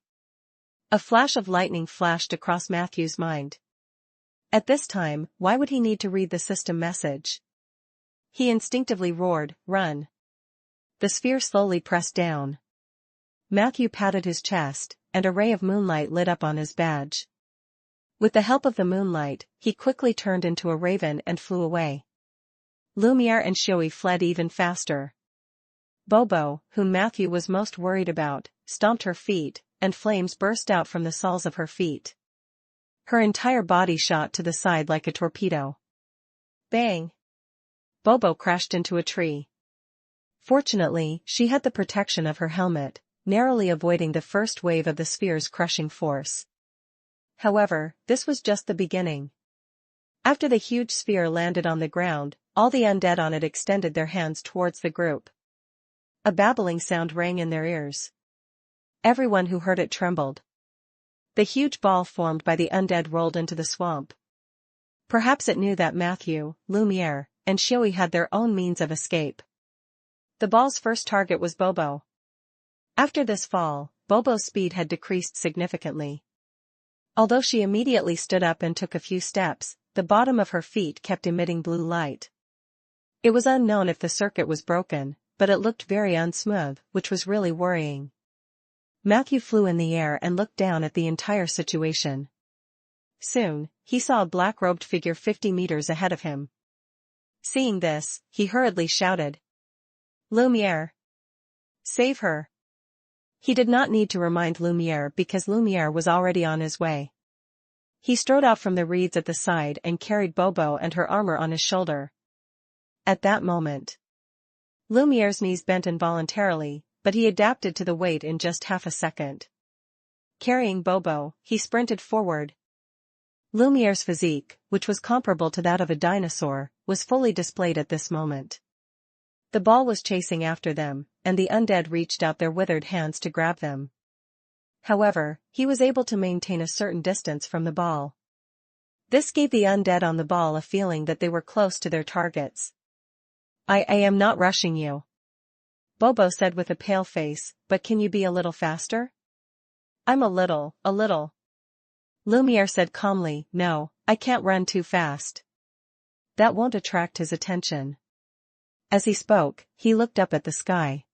A flash of lightning flashed across Matthew's mind. At this time, why would he need to read the system message? He instinctively roared, "Run!" The sphere slowly pressed down. Matthew patted his chest, and a ray of moonlight lit up on his badge. With the help of the moonlight, he quickly turned into a raven and flew away. Lumiere and Shui fled even faster. Bobo, whom Matthew was most worried about, stomped her feet, and flames burst out from the soles of her feet. Her entire body shot to the side like a torpedo. Bang! Bobo crashed into a tree. Fortunately, she had the protection of her helmet, narrowly avoiding the first wave of the sphere's crushing force. However, this was just the beginning. After the huge sphere landed on the ground, all the undead on it extended their hands towards the group. A babbling sound rang in their ears. Everyone who heard it trembled. The huge ball formed by the undead rolled into the swamp. Perhaps it knew that Matthew, Lumiere, and Shui had their own means of escape. The ball's first target was Bobo. After this fall, Bobo's speed had decreased significantly. Although she immediately stood up and took a few steps, the bottom of her feet kept emitting blue light. It was unknown if the circuit was broken, but it looked very unsmooth, which was really worrying. Matthew flew in the air and looked down at the entire situation. Soon, he saw a black-robed figure 50 meters ahead of him. Seeing this, he hurriedly shouted, "Lumiere! Save her!" He did not need to remind Lumiere because Lumiere was already on his way. He strode out from the reeds at the side and carried Bobo and her armor on his shoulder. At that moment, Lumiere's knees bent involuntarily, but he adapted to the weight in just half a second. Carrying Bobo, he sprinted forward. Lumiere's physique, which was comparable to that of a dinosaur, was fully displayed at this moment. The ball was chasing after them, and the undead reached out their withered hands to grab them. However, he was able to maintain a certain distance from the ball. This gave the undead on the ball a feeling that they were close to their targets. I am not rushing you," Bobo said with a pale face, "but can you be a little faster?" "I'm a little. Lumiere said calmly, "No, I can't run too fast. That won't attract his attention." As he spoke, he looked up at the sky.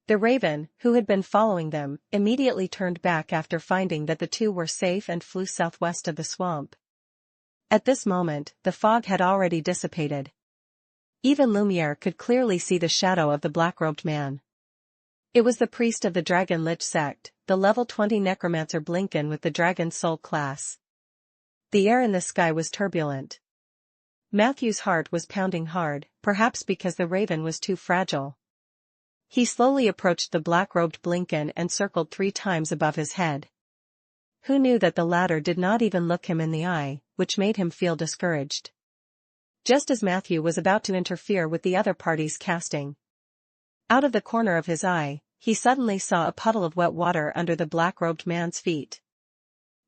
The raven, who had been following them, immediately turned back after finding that the two were safe and flew southwest of the swamp. At this moment, the fog had already dissipated. Even Lumiere could clearly see the shadow of the black-robed man. It was the priest of the Dragon Lich sect, the level 20 Necromancer Blinken with the Dragon Soul class. The air in the sky was turbulent. Matthew's heart was pounding hard, perhaps because the raven was too fragile. He slowly approached the black-robed Blinken and circled 3 times above his head. Who knew that the latter did not even look him in the eye, which made him feel discouraged. Just as Matthew was about to interfere with the other party's casting, out of the corner of his eye, he suddenly saw a puddle of wet water under the black-robed man's feet.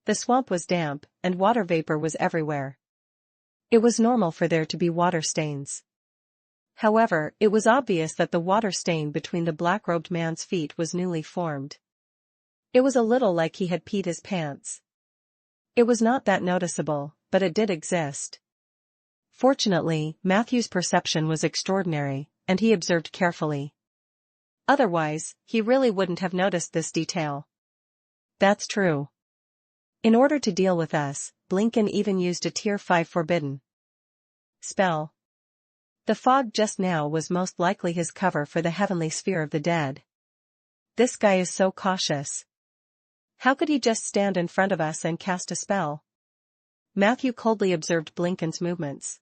The swamp was damp, and water vapor was everywhere. It was normal for there to be water stains. However, it was obvious that the water stain between the black-robed man's feet was newly formed. It was a little like he had peed his pants. It was not that noticeable, but it did exist. Fortunately, Matthew's perception was extraordinary, and he observed carefully. Otherwise, he really wouldn't have noticed this detail. That's true. In order to deal with us, Blinken even used a Tier 5 forbidden spell. The fog just now was most likely his cover for the heavenly sphere of the dead. This guy is so cautious. How could he just stand in front of us and cast a spell? Matthew coldly observed Blinken's movements.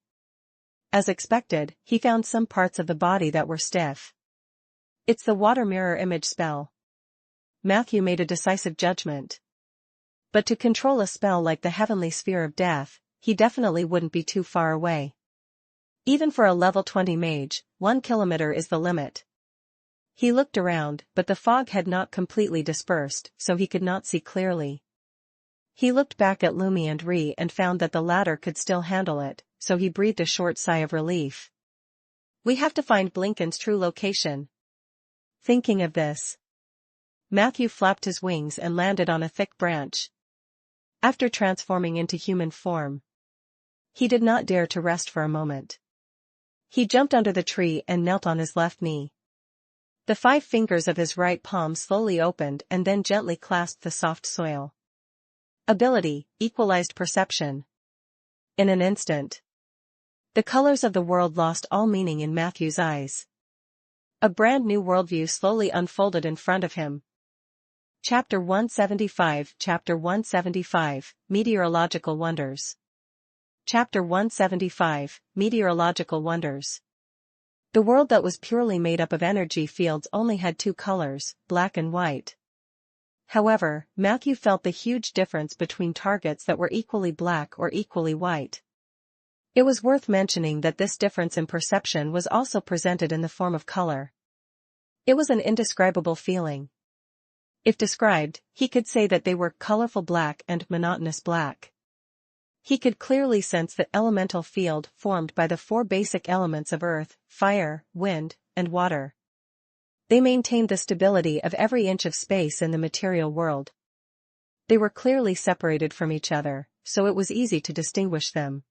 As expected, he found some parts of the body that were stiff. It's the water mirror image spell. Matthew made a decisive judgment. But to control a spell like the heavenly sphere of death, he definitely wouldn't be too far away. Even for a level 20 mage, 1 kilometer is the limit. He looked around, but the fog had not completely dispersed, so he could not see clearly. He looked back at Lumi and Ree and found that the latter could still handle it, so he breathed a short sigh of relief. We have to find Blinken's true location. Thinking of this, Matthew flapped his wings and landed on a thick branch. After transforming into human form, he did not dare to rest for a moment. He jumped under the tree and knelt on his left knee. The 5 fingers of his right palm slowly opened and then gently clasped the soft soil. Ability, equalized perception. In an instant, the colors of the world lost all meaning in Matthew's eyes. A brand new worldview slowly unfolded in front of him. Chapter 175 Chapter 175, Meteorological Wonders. Chapter 175, Meteorological Wonders. The world that was purely made up of energy fields only had 2 colors, black and white. However, Matthew felt the huge difference between targets that were equally black or equally white. It was worth mentioning that this difference in perception was also presented in the form of color. It was an indescribable feeling. If described, he could say that they were colorful black and monotonous black. He could clearly sense the elemental field formed by the 4 basic elements of earth, fire, wind, and water. They maintained the stability of every inch of space in the material world. They were clearly separated from each other, so it was easy to distinguish them.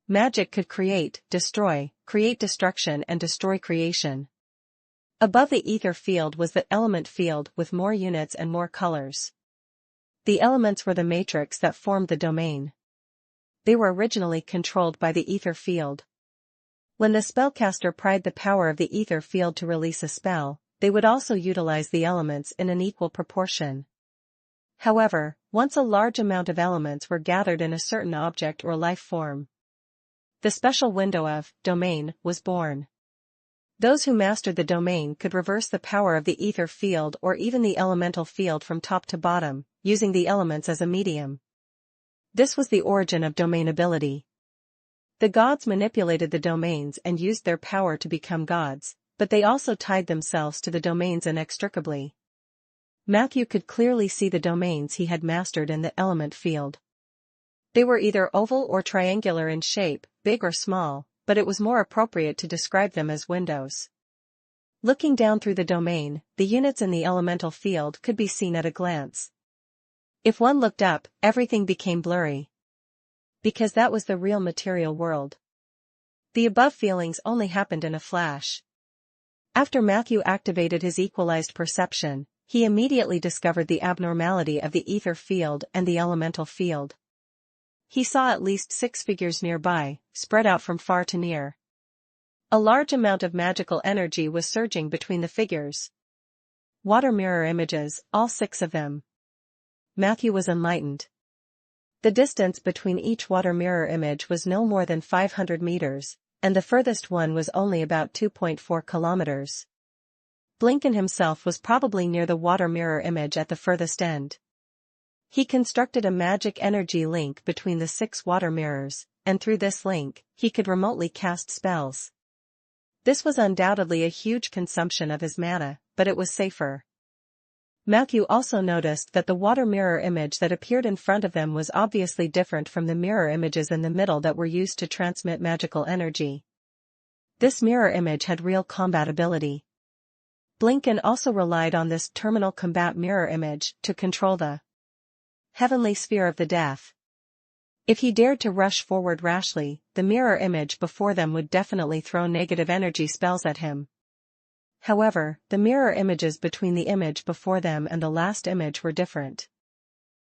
Magic could create destruction and destroy creation. Above the ether field was the element field with more units and more colors. The elements were the matrix that formed the domain. They were originally controlled by the ether field. When the spellcaster pried the power of the ether field to release a spell, they would also utilize the elements in an equal proportion. However, once a large amount of elements were gathered in a certain object or life form, the special window of domain was born. Those who mastered the domain could reverse the power of the ether field or even the elemental field from top to bottom, using the elements as a medium. This was the origin of domain ability. The gods manipulated the domains and used their power to become gods, but they also tied themselves to the domains inextricably. Matthew could clearly see the domains he had mastered in the element field. They were either oval or triangular in shape, big or small, but it was more appropriate to describe them as windows. Looking down through the domain, the units in the elemental field could be seen at a glance. If one looked up, everything became blurry. Because that was the real material world. The above feelings only happened in a flash. After Matthew activated his equalized perception, he immediately discovered the abnormality of the ether field and the elemental field. He saw at least 6 figures nearby, spread out from far to near. A large amount of magical energy was surging between the figures. Water mirror images, all 6 of them. Matthew was enlightened. The distance between each water mirror image was no more than 500 meters, and the furthest one was only about 2.4 kilometers. Blinken himself was probably near the water mirror image at the furthest end. He constructed a magic energy link between the 6 water mirrors, and through this link, he could remotely cast spells. This was undoubtedly a huge consumption of his mana, but it was safer. Matthew also noticed that the water mirror image that appeared in front of them was obviously different from the mirror images in the middle that were used to transmit magical energy. This mirror image had real combat ability. Blinken also relied on this terminal combat mirror image to control the heavenly sphere of the death. If he dared to rush forward rashly, the mirror image before them would definitely throw negative energy spells at him. However, the mirror images between the image before them and the last image were different.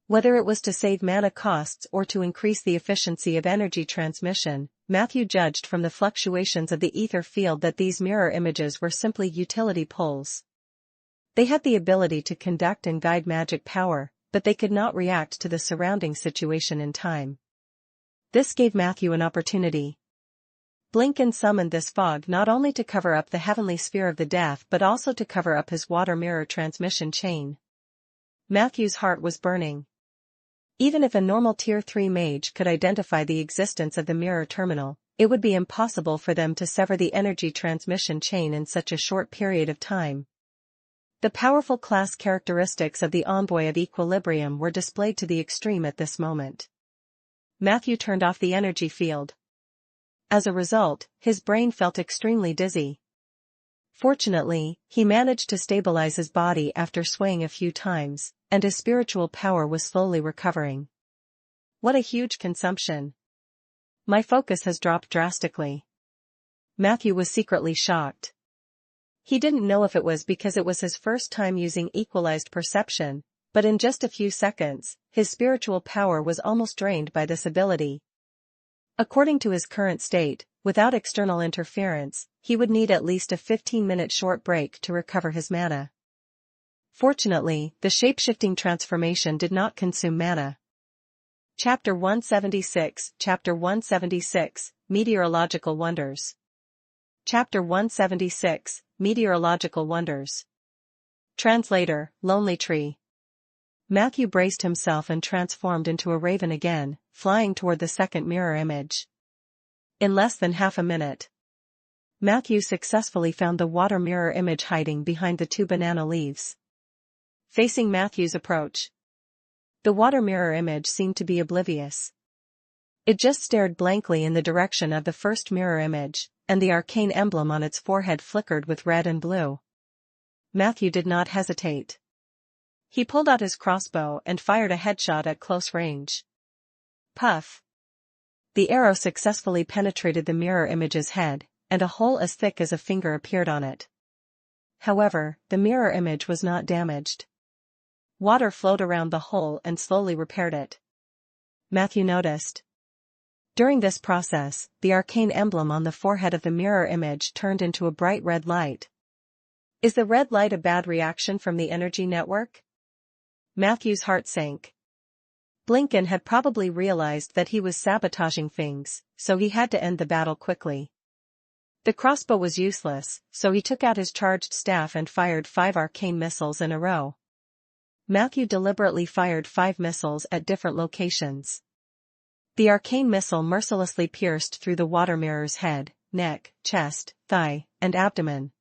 Whether it was to save mana costs or to increase the efficiency of energy transmission, Matthew judged from the fluctuations of the ether field that these mirror images were simply utility poles. They had the ability to conduct and guide magic power, but they could not react to the surrounding situation in time. This gave Matthew an opportunity. Blinken summoned this fog not only to cover up the heavenly sphere of the death but also to cover up his water mirror transmission chain. Matthew's heart was burning. Even if a normal Tier 3 mage could identify the existence of the mirror terminal, it would be impossible for them to sever the energy transmission chain in such a short period of time. The powerful class characteristics of the Envoy of Equilibrium were displayed to the extreme at this moment. Matthew turned off the energy field. As a result, his brain felt extremely dizzy. Fortunately, he managed to stabilize his body after swaying a few times, and his spiritual power was slowly recovering. What a huge consumption! My focus has dropped drastically. Matthew was secretly shocked. He didn't know if it was because it was his first time using equalized perception, but in just a few seconds, his spiritual power was almost drained by this ability. According to his current state, without external interference, he would need at least a 15-minute short break to recover his mana. Fortunately, the shape-shifting transformation did not consume mana. Chapter 176, Chapter 176, Meteorological Wonders. Chapter 176, Meteorological Wonders. Translator, Lonely Tree. Matthew braced himself and transformed into a raven again, flying toward the second mirror image. In less than half a minute, Matthew successfully found the water mirror image hiding behind the 2 banana leaves. Facing Matthew's approach, the water mirror image seemed to be oblivious. It just stared blankly in the direction of the first mirror image, and the arcane emblem on its forehead flickered with red and blue. Matthew did not hesitate. He pulled out his crossbow and fired a headshot at close range. Puff! The arrow successfully penetrated the mirror image's head, and a hole as thick as a finger appeared on it. However, the mirror image was not damaged. Water flowed around the hole and slowly repaired it. Matthew noticed. During this process, the arcane emblem on the forehead of the mirror image turned into a bright red light. Is the red light a bad reaction from the energy network? Matthew's heart sank. Blinken had probably realized that he was sabotaging things, so he had to end the battle quickly. The crossbow was useless, so he took out his charged staff and fired 5 arcane missiles in a row. Matthew deliberately fired 5 missiles at different locations. The arcane missile mercilessly pierced through the water mirror's head, neck, chest, thigh, and abdomen.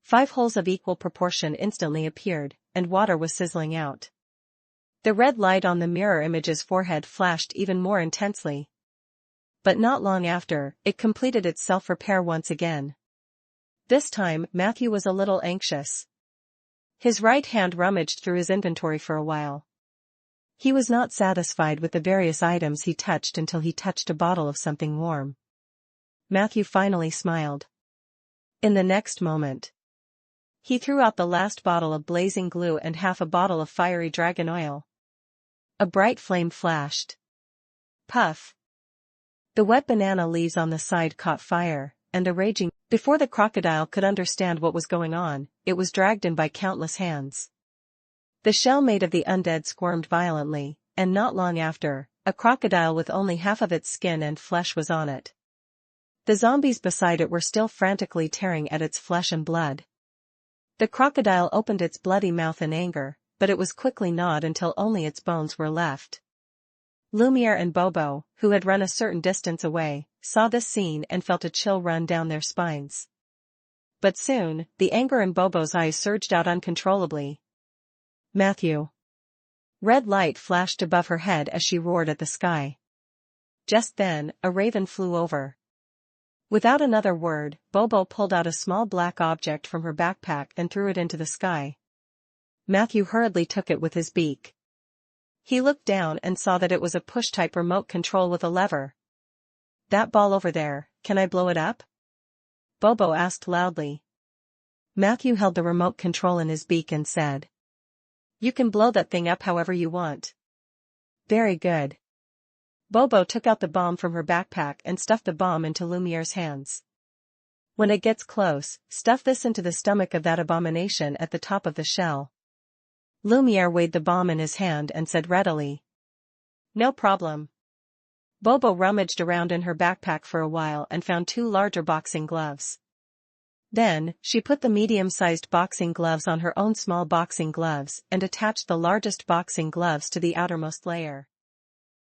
5 holes of equal proportion instantly appeared, and water was sizzling out. The red light on the mirror image's forehead flashed even more intensely. But not long after, it completed its self-repair once again. This time, Matthew was a little anxious. His right hand rummaged through his inventory for a while. He was not satisfied with the various items he touched until he touched a bottle of something warm. Matthew finally smiled. In the next moment, he threw out the last bottle of blazing glue and half a bottle of fiery dragon oil. A bright flame flashed. Puff! The wet banana leaves on the side caught fire, and a raging. Before the crocodile could understand what was going on, it was dragged in by countless hands. The shell made of the undead squirmed violently, and not long after, a crocodile with only half of its skin and flesh was on it. The zombies beside it were still frantically tearing at its flesh and blood. The crocodile opened its bloody mouth in anger, but it was quickly gnawed until only its bones were left. Lumiere and Bobo, who had run a certain distance away, saw this scene and felt a chill run down their spines. But soon, the anger in Bobo's eyes surged out uncontrollably. Matthew! Red light flashed above her head as she roared at the sky. Just then, a raven flew over. Without another word, Bobo pulled out a small black object from her backpack and threw it into the sky. Matthew hurriedly took it with his beak. He looked down and saw that it was a push-type remote control with a lever. That ball over there, can I blow it up? Bobo asked loudly. Matthew held the remote control in his beak and said, You can blow that thing up however you want. Very good. Bobo took out the bomb from her backpack and stuffed the bomb into Lumiere's hands. When it gets close, stuff this into the stomach of that abomination at the top of the shell. Lumiere weighed the bomb in his hand and said readily. No problem. Bobo rummaged around in her backpack for a while and found 2 larger boxing gloves. Then, she put the medium-sized boxing gloves on her own small boxing gloves and attached the largest boxing gloves to the outermost layer.